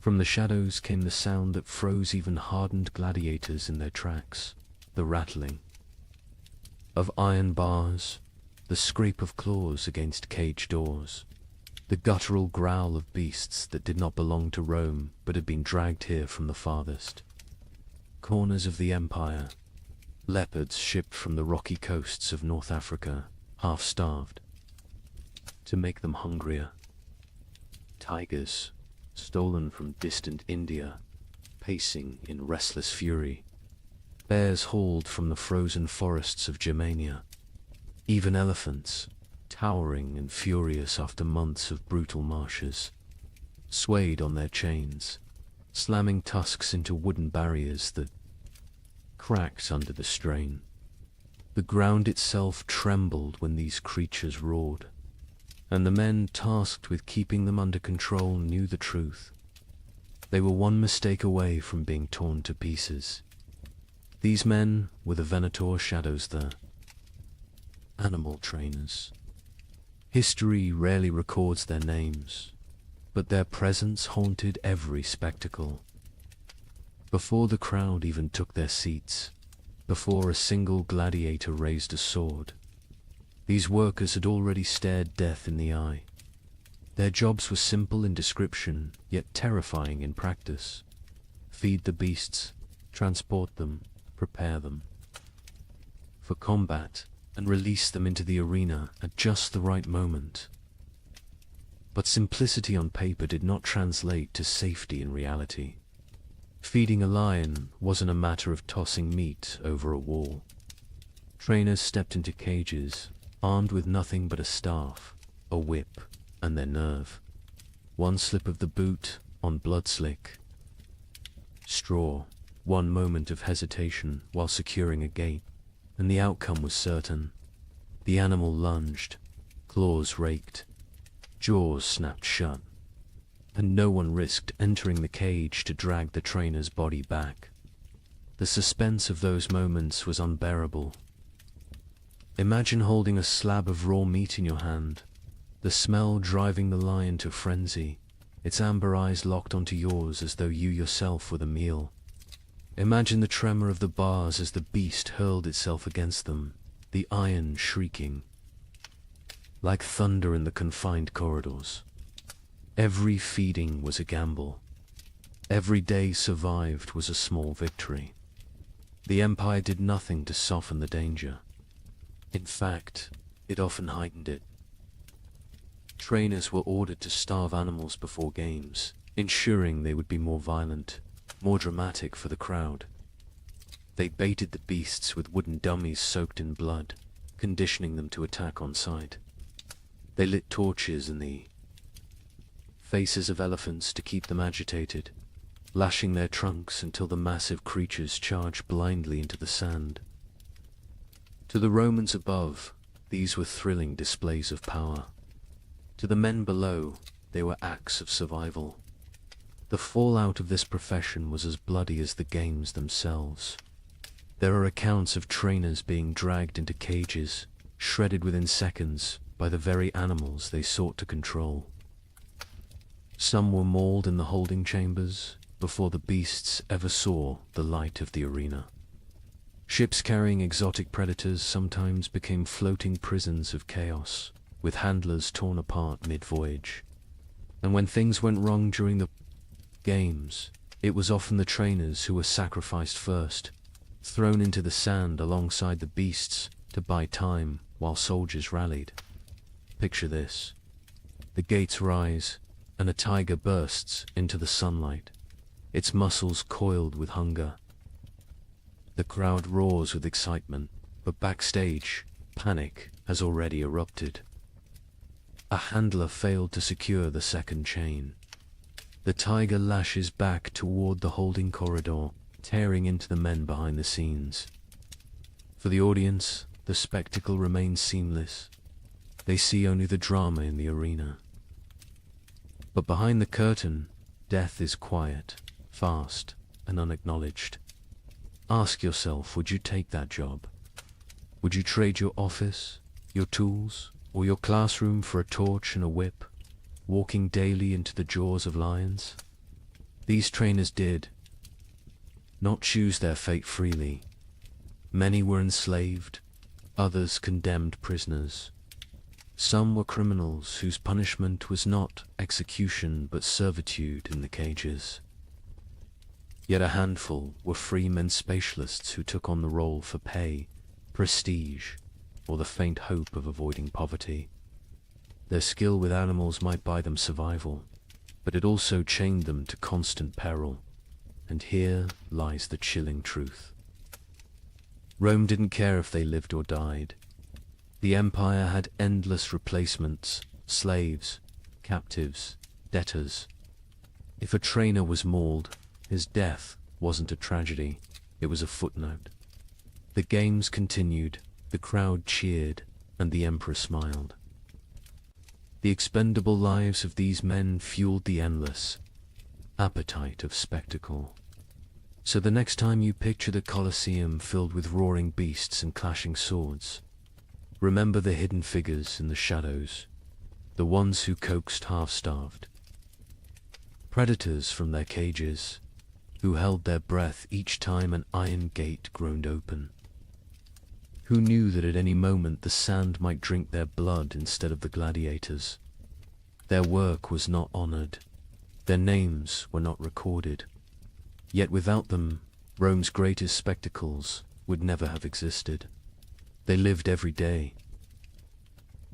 Speaker 2: From the shadows came the sound that froze even hardened gladiators in their tracks, the rattling of iron bars, the scrape of claws against cage doors, the guttural growl of beasts that did not belong to Rome but had been dragged here from the farthest corners of the empire. Leopards shipped from the rocky coasts of North Africa, half-starved, to make them hungrier. Tigers, stolen from distant India, pacing in restless fury. Bears hauled from the frozen forests of Germania. Even elephants, towering and furious after months of brutal marshes, swayed on their chains, slamming tusks into wooden barriers that cracked under the strain. The ground itself trembled when these creatures roared, and the men tasked with keeping them under control knew the truth. They were one mistake away from being torn to pieces. These men were the Venator shadows, the animal trainers. History rarely records their names, but their presence haunted every spectacle. Before the crowd even took their seats, before a single gladiator raised a sword, these workers had already stared death in the eye. Their jobs were simple in description, yet terrifying in practice. Feed the beasts, transport them, prepare them for combat, and release them into the arena at just the right moment. But simplicity on paper did not translate to safety in reality. Feeding a lion wasn't a matter of tossing meat over a wall. Trainers stepped into cages, armed with nothing but a staff, a whip, and their nerve. One slip of the boot on blood-slick straw, one moment of hesitation while securing a gate, and the outcome was certain. The animal lunged, claws raked, jaws snapped shut, and no one risked entering the cage to drag the trainer's body back. The suspense of those moments was unbearable. Imagine holding a slab of raw meat in your hand, the smell driving the lion to frenzy, its amber eyes locked onto yours as though you yourself were the meal. Imagine the tremor of the bars as the beast hurled itself against them, the iron shrieking like thunder in the confined corridors. Every feeding was a gamble. Every day survived was a small victory. The Empire did nothing to soften the danger. In fact, it often heightened it. Trainers were ordered to starve animals before games, ensuring they would be more violent, more dramatic for the crowd. They baited the beasts with wooden dummies soaked in blood, conditioning them to attack on sight. They lit torches in the faces of elephants to keep them agitated, lashing their trunks until the massive creatures charged blindly into the sand. To the Romans above, these were thrilling displays of power. To the men below, they were acts of survival. The fallout of this profession was as bloody as the games themselves. There are accounts of trainers being dragged into cages, shredded within seconds by the very animals they sought to control. Some were mauled in the holding chambers before the beasts ever saw the light of the arena. Ships carrying exotic predators sometimes became floating prisons of chaos, with handlers torn apart mid-voyage. And when things went wrong during the games, it was often the trainers who were sacrificed first, thrown into the sand alongside the beasts to buy time while soldiers rallied. Picture this. The gates rise, and a tiger bursts into the sunlight, its muscles coiled with hunger. The crowd roars with excitement, but backstage, panic has already erupted. A handler failed to secure the second chain. The tiger lashes back toward the holding corridor, tearing into the men behind the scenes. For the audience, the spectacle remains seamless. They see only the drama in the arena. But behind the curtain, death is quiet, fast, and unacknowledged. Ask yourself, would you take that job? Would you trade your office, your tools, or your classroom for a torch and a whip, walking daily into the jaws of lions? These trainers did not choose their fate freely. Many were enslaved, others condemned prisoners. Some were criminals whose punishment was not execution but servitude in the cages. Yet a handful were free men spatialists who took on the role for pay, prestige, or the faint hope of avoiding poverty. Their skill with animals might buy them survival, but it also chained them to constant peril. And here lies the chilling truth. Rome didn't care if they lived or died. The empire had endless replacements, slaves, captives, debtors. If a trainer was mauled, his death wasn't a tragedy, it was a footnote. The games continued, the crowd cheered, and the emperor smiled. The expendable lives of these men fueled the endless appetite of spectacle. So the next time you picture the Colosseum filled with roaring beasts and clashing swords, remember the hidden figures in the shadows, the ones who coaxed half-starved. Predators from their cages, who held their breath each time an iron gate groaned open. Who knew that at any moment the sand might drink their blood instead of the gladiators. Their work was not honored. Their names were not recorded. Yet without them, Rome's greatest spectacles would never have existed. They lived every day,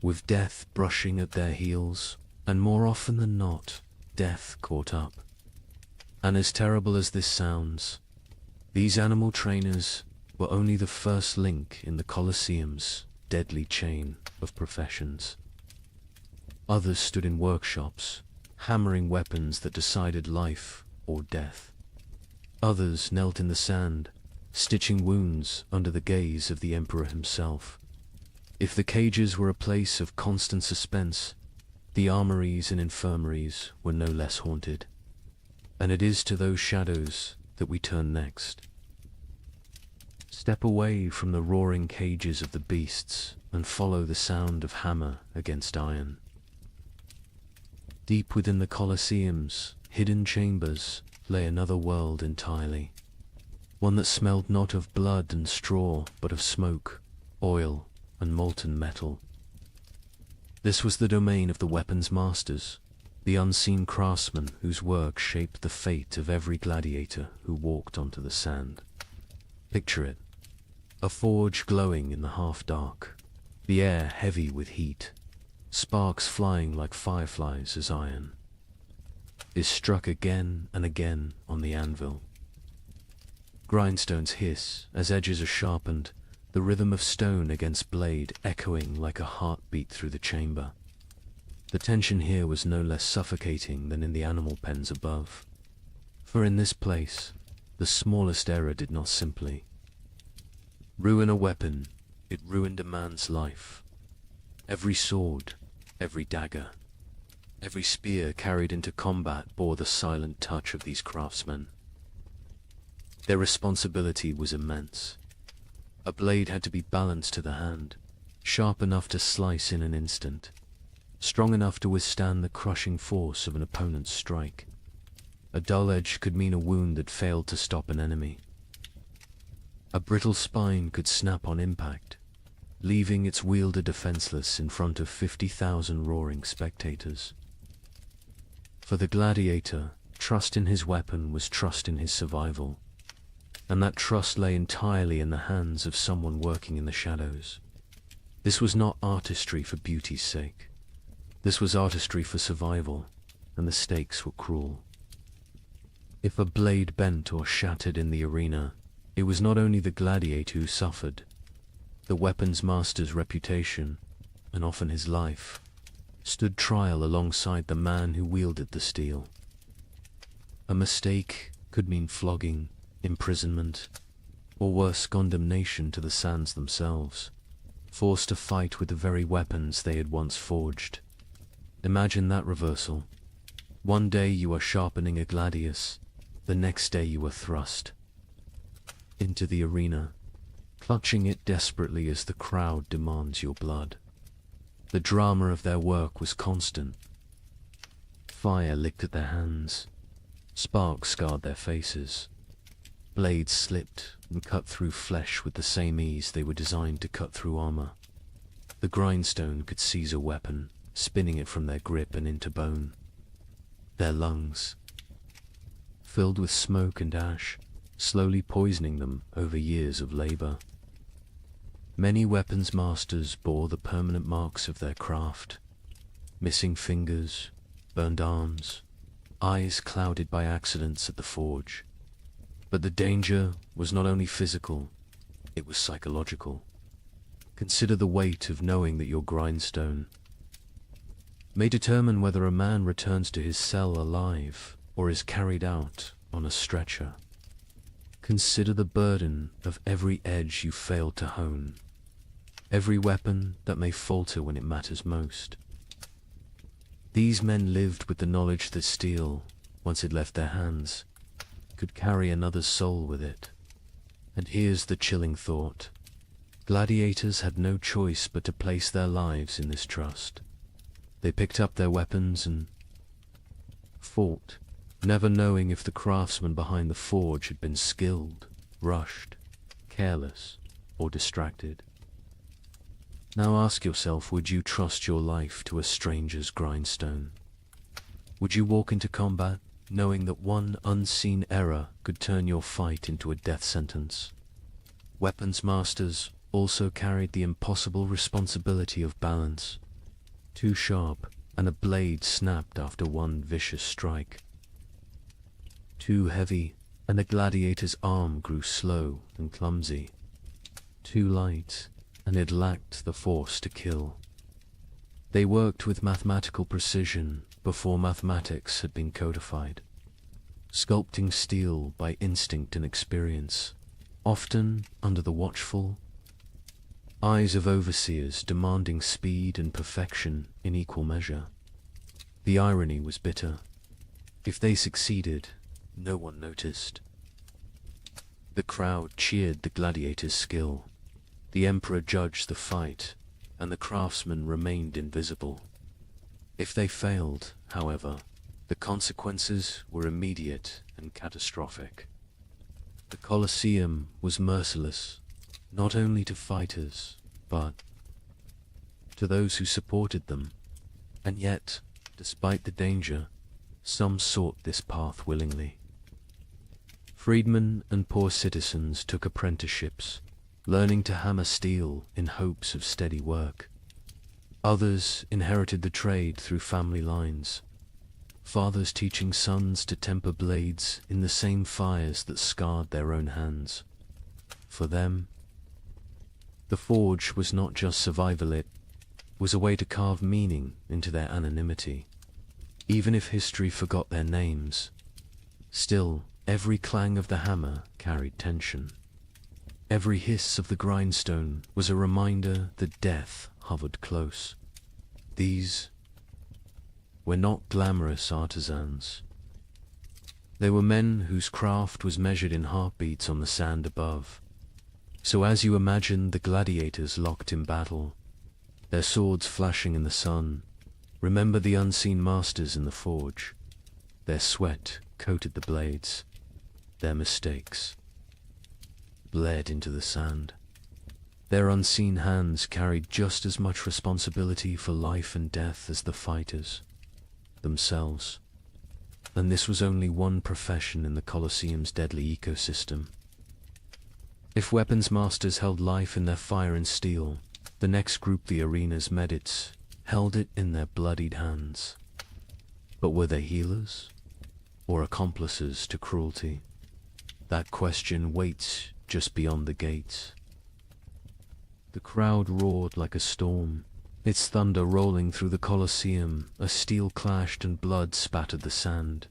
Speaker 2: with death brushing at their heels, and more often than not, death caught up. And as terrible as this sounds, these animal trainers were only the first link in the Colosseum's deadly chain of professions. Others stood in workshops, hammering weapons that decided life or death. Others knelt in the sand, stitching wounds under the gaze of the emperor himself. If the cages were a place of constant suspense, the armories and infirmaries were no less haunted. And it is to those shadows that we turn next. Step away from the roaring cages of the beasts and follow the sound of hammer against iron. Deep within the Colosseum's hidden chambers lay another world entirely, one that smelled not of blood and straw, but of smoke, oil, and molten metal. This was the domain of the weapons masters, the unseen craftsmen whose work shaped the fate of every gladiator who walked onto the sand. Picture it, a forge glowing in the half-dark, the air heavy with heat, sparks flying like fireflies as iron is struck again and again on the anvil. Grindstones hiss as edges are sharpened, the rhythm of stone against blade echoing like a heartbeat through the chamber. The tension here was no less suffocating than in the animal pens above, for in this place, the smallest error did not simply ruin a weapon, it ruined a man's life. Every sword, every dagger, every spear carried into combat bore the silent touch of these craftsmen. Their responsibility was immense. A blade had to be balanced to the hand, sharp enough to slice in an instant, strong enough to withstand the crushing force of an opponent's strike. A dull edge could mean a wound that failed to stop an enemy. A brittle spine could snap on impact, leaving its wielder defenseless in front of 50,000 roaring spectators. For the gladiator, trust in his weapon was trust in his survival, and that trust lay entirely in the hands of someone working in the shadows. This was not artistry for beauty's sake. This was artistry for survival, and the stakes were cruel. If a blade bent or shattered in the arena, it was not only the gladiator who suffered. The weapons master's reputation, and often his life, stood trial alongside the man who wielded the steel. A mistake could mean flogging, imprisonment, or worse, condemnation to the sands themselves, forced to fight with the very weapons they had once forged. Imagine that reversal. One day you are sharpening a gladius, the next day you are thrust into the arena, clutching it desperately as the crowd demands your blood. The drama of their work was constant. Fire licked at their hands, sparks scarred their faces, blades slipped and cut through flesh with the same ease they were designed to cut through armor. The grindstone could seize a weapon, spinning it from their grip and into bone. Their lungs, filled with smoke and ash, slowly poisoning them over years of labor. Many weapons masters bore the permanent marks of their craft, missing fingers, burned arms, eyes clouded by accidents at the forge. But the danger was not only physical, it was psychological. Consider the weight of knowing that your grindstone may determine whether a man returns to his cell alive or is carried out on a stretcher. Consider the burden of every edge you failed to hone, every weapon that may falter when it matters most. These men lived with the knowledge that steel, once it left their hands, could carry another's soul with it. And here's the chilling thought. Gladiators had no choice but to place their lives in this trust. They picked up their weapons and fought, never knowing if the craftsman behind the forge had been skilled, rushed, careless, or distracted. Now ask yourself, would you trust your life to a stranger's grindstone? Would you walk into combat knowing that one unseen error could turn your fight into a death sentence? Weapons masters also carried the impossible responsibility of balance. Too sharp, and a blade snapped after one vicious strike. Too heavy, and the gladiator's arm grew slow and clumsy. Too light, and it lacked the force to kill. They worked with mathematical precision before mathematics had been codified, sculpting steel by instinct and experience, often under the watchful eyes of overseers demanding speed and perfection in equal measure. The irony was bitter. If they succeeded, no one noticed. The crowd cheered the gladiator's skill. The emperor judged the fight, and the craftsman remained invisible. If they failed, however, the consequences were immediate and catastrophic. The Colosseum was merciless, not only to fighters, but to those who supported them. And yet, despite the danger, some sought this path willingly. Freedmen and poor citizens took apprenticeships, learning to hammer steel in hopes of steady work. Others inherited the trade through family lines, fathers teaching sons to temper blades in the same fires that scarred their own hands. For them, the forge was not just survival, it was a way to carve meaning into their anonymity. Even if history forgot their names, still, every clang of the hammer carried tension. Every hiss of the grindstone was a reminder that death hovered close. These were not glamorous artisans. They were men whose craft was measured in heartbeats on the sand above. So as you imagine the gladiators locked in battle, their swords flashing in the sun, remember the unseen masters in the forge. Their sweat coated the blades. Their mistakes bled into the sand. Their unseen hands carried just as much responsibility for life and death as the fighters themselves. And this was only one profession in the Colosseum's deadly ecosystem. If weapons masters held life in their fire and steel, the next group, the arena's medics, held it in their bloodied hands. But were they healers, or accomplices to cruelty? That question waits just beyond the gates. The crowd roared like a storm, its thunder rolling through the Colosseum. A steel clashed and blood spattered the sand.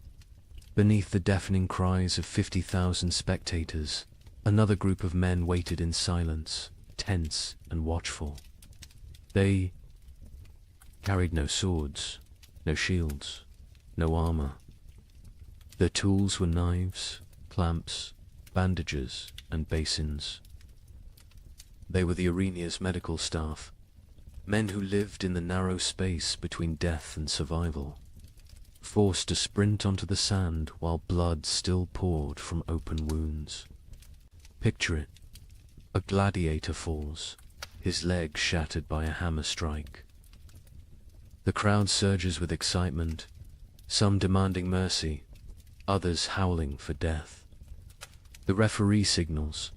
Speaker 2: Beneath the deafening cries of 50,000 spectators, another group of men waited in silence, tense and watchful. They carried no swords, no shields, no armor. Their tools were knives, clamps, bandages, and basins. They were the arena's medical staff, men who lived in the narrow space between death and survival, forced to sprint onto the sand while blood still poured from open wounds. Picture it. A gladiator falls, his leg shattered by a hammer strike. The crowd surges with excitement, some demanding mercy, others howling for death. The referee signals,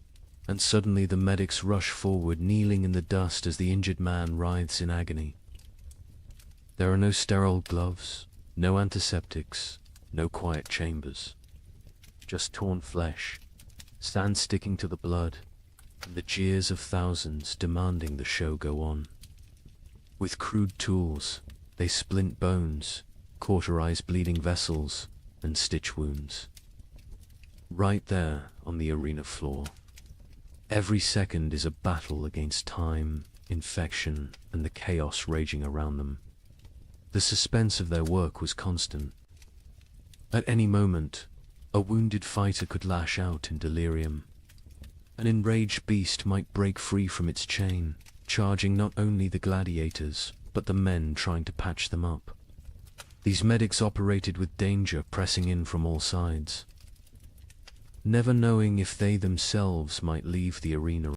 Speaker 2: and suddenly the medics rush forward, kneeling in the dust as the injured man writhes in agony. There are no sterile gloves, no antiseptics, no quiet chambers. Just torn flesh, sand sticking to the blood, and the jeers of thousands demanding the show go on. With crude tools, they splint bones, cauterize bleeding vessels, and stitch wounds. Right there on the arena floor. Every second is a battle against time, infection, and the chaos raging around them. The suspense of their work was constant. At any moment, a wounded fighter could lash out in delirium. An enraged beast might break free from its chain, charging not only the gladiators, but the men trying to patch them up. These medics operated with danger pressing in from all sides, never knowing if they themselves might leave the arena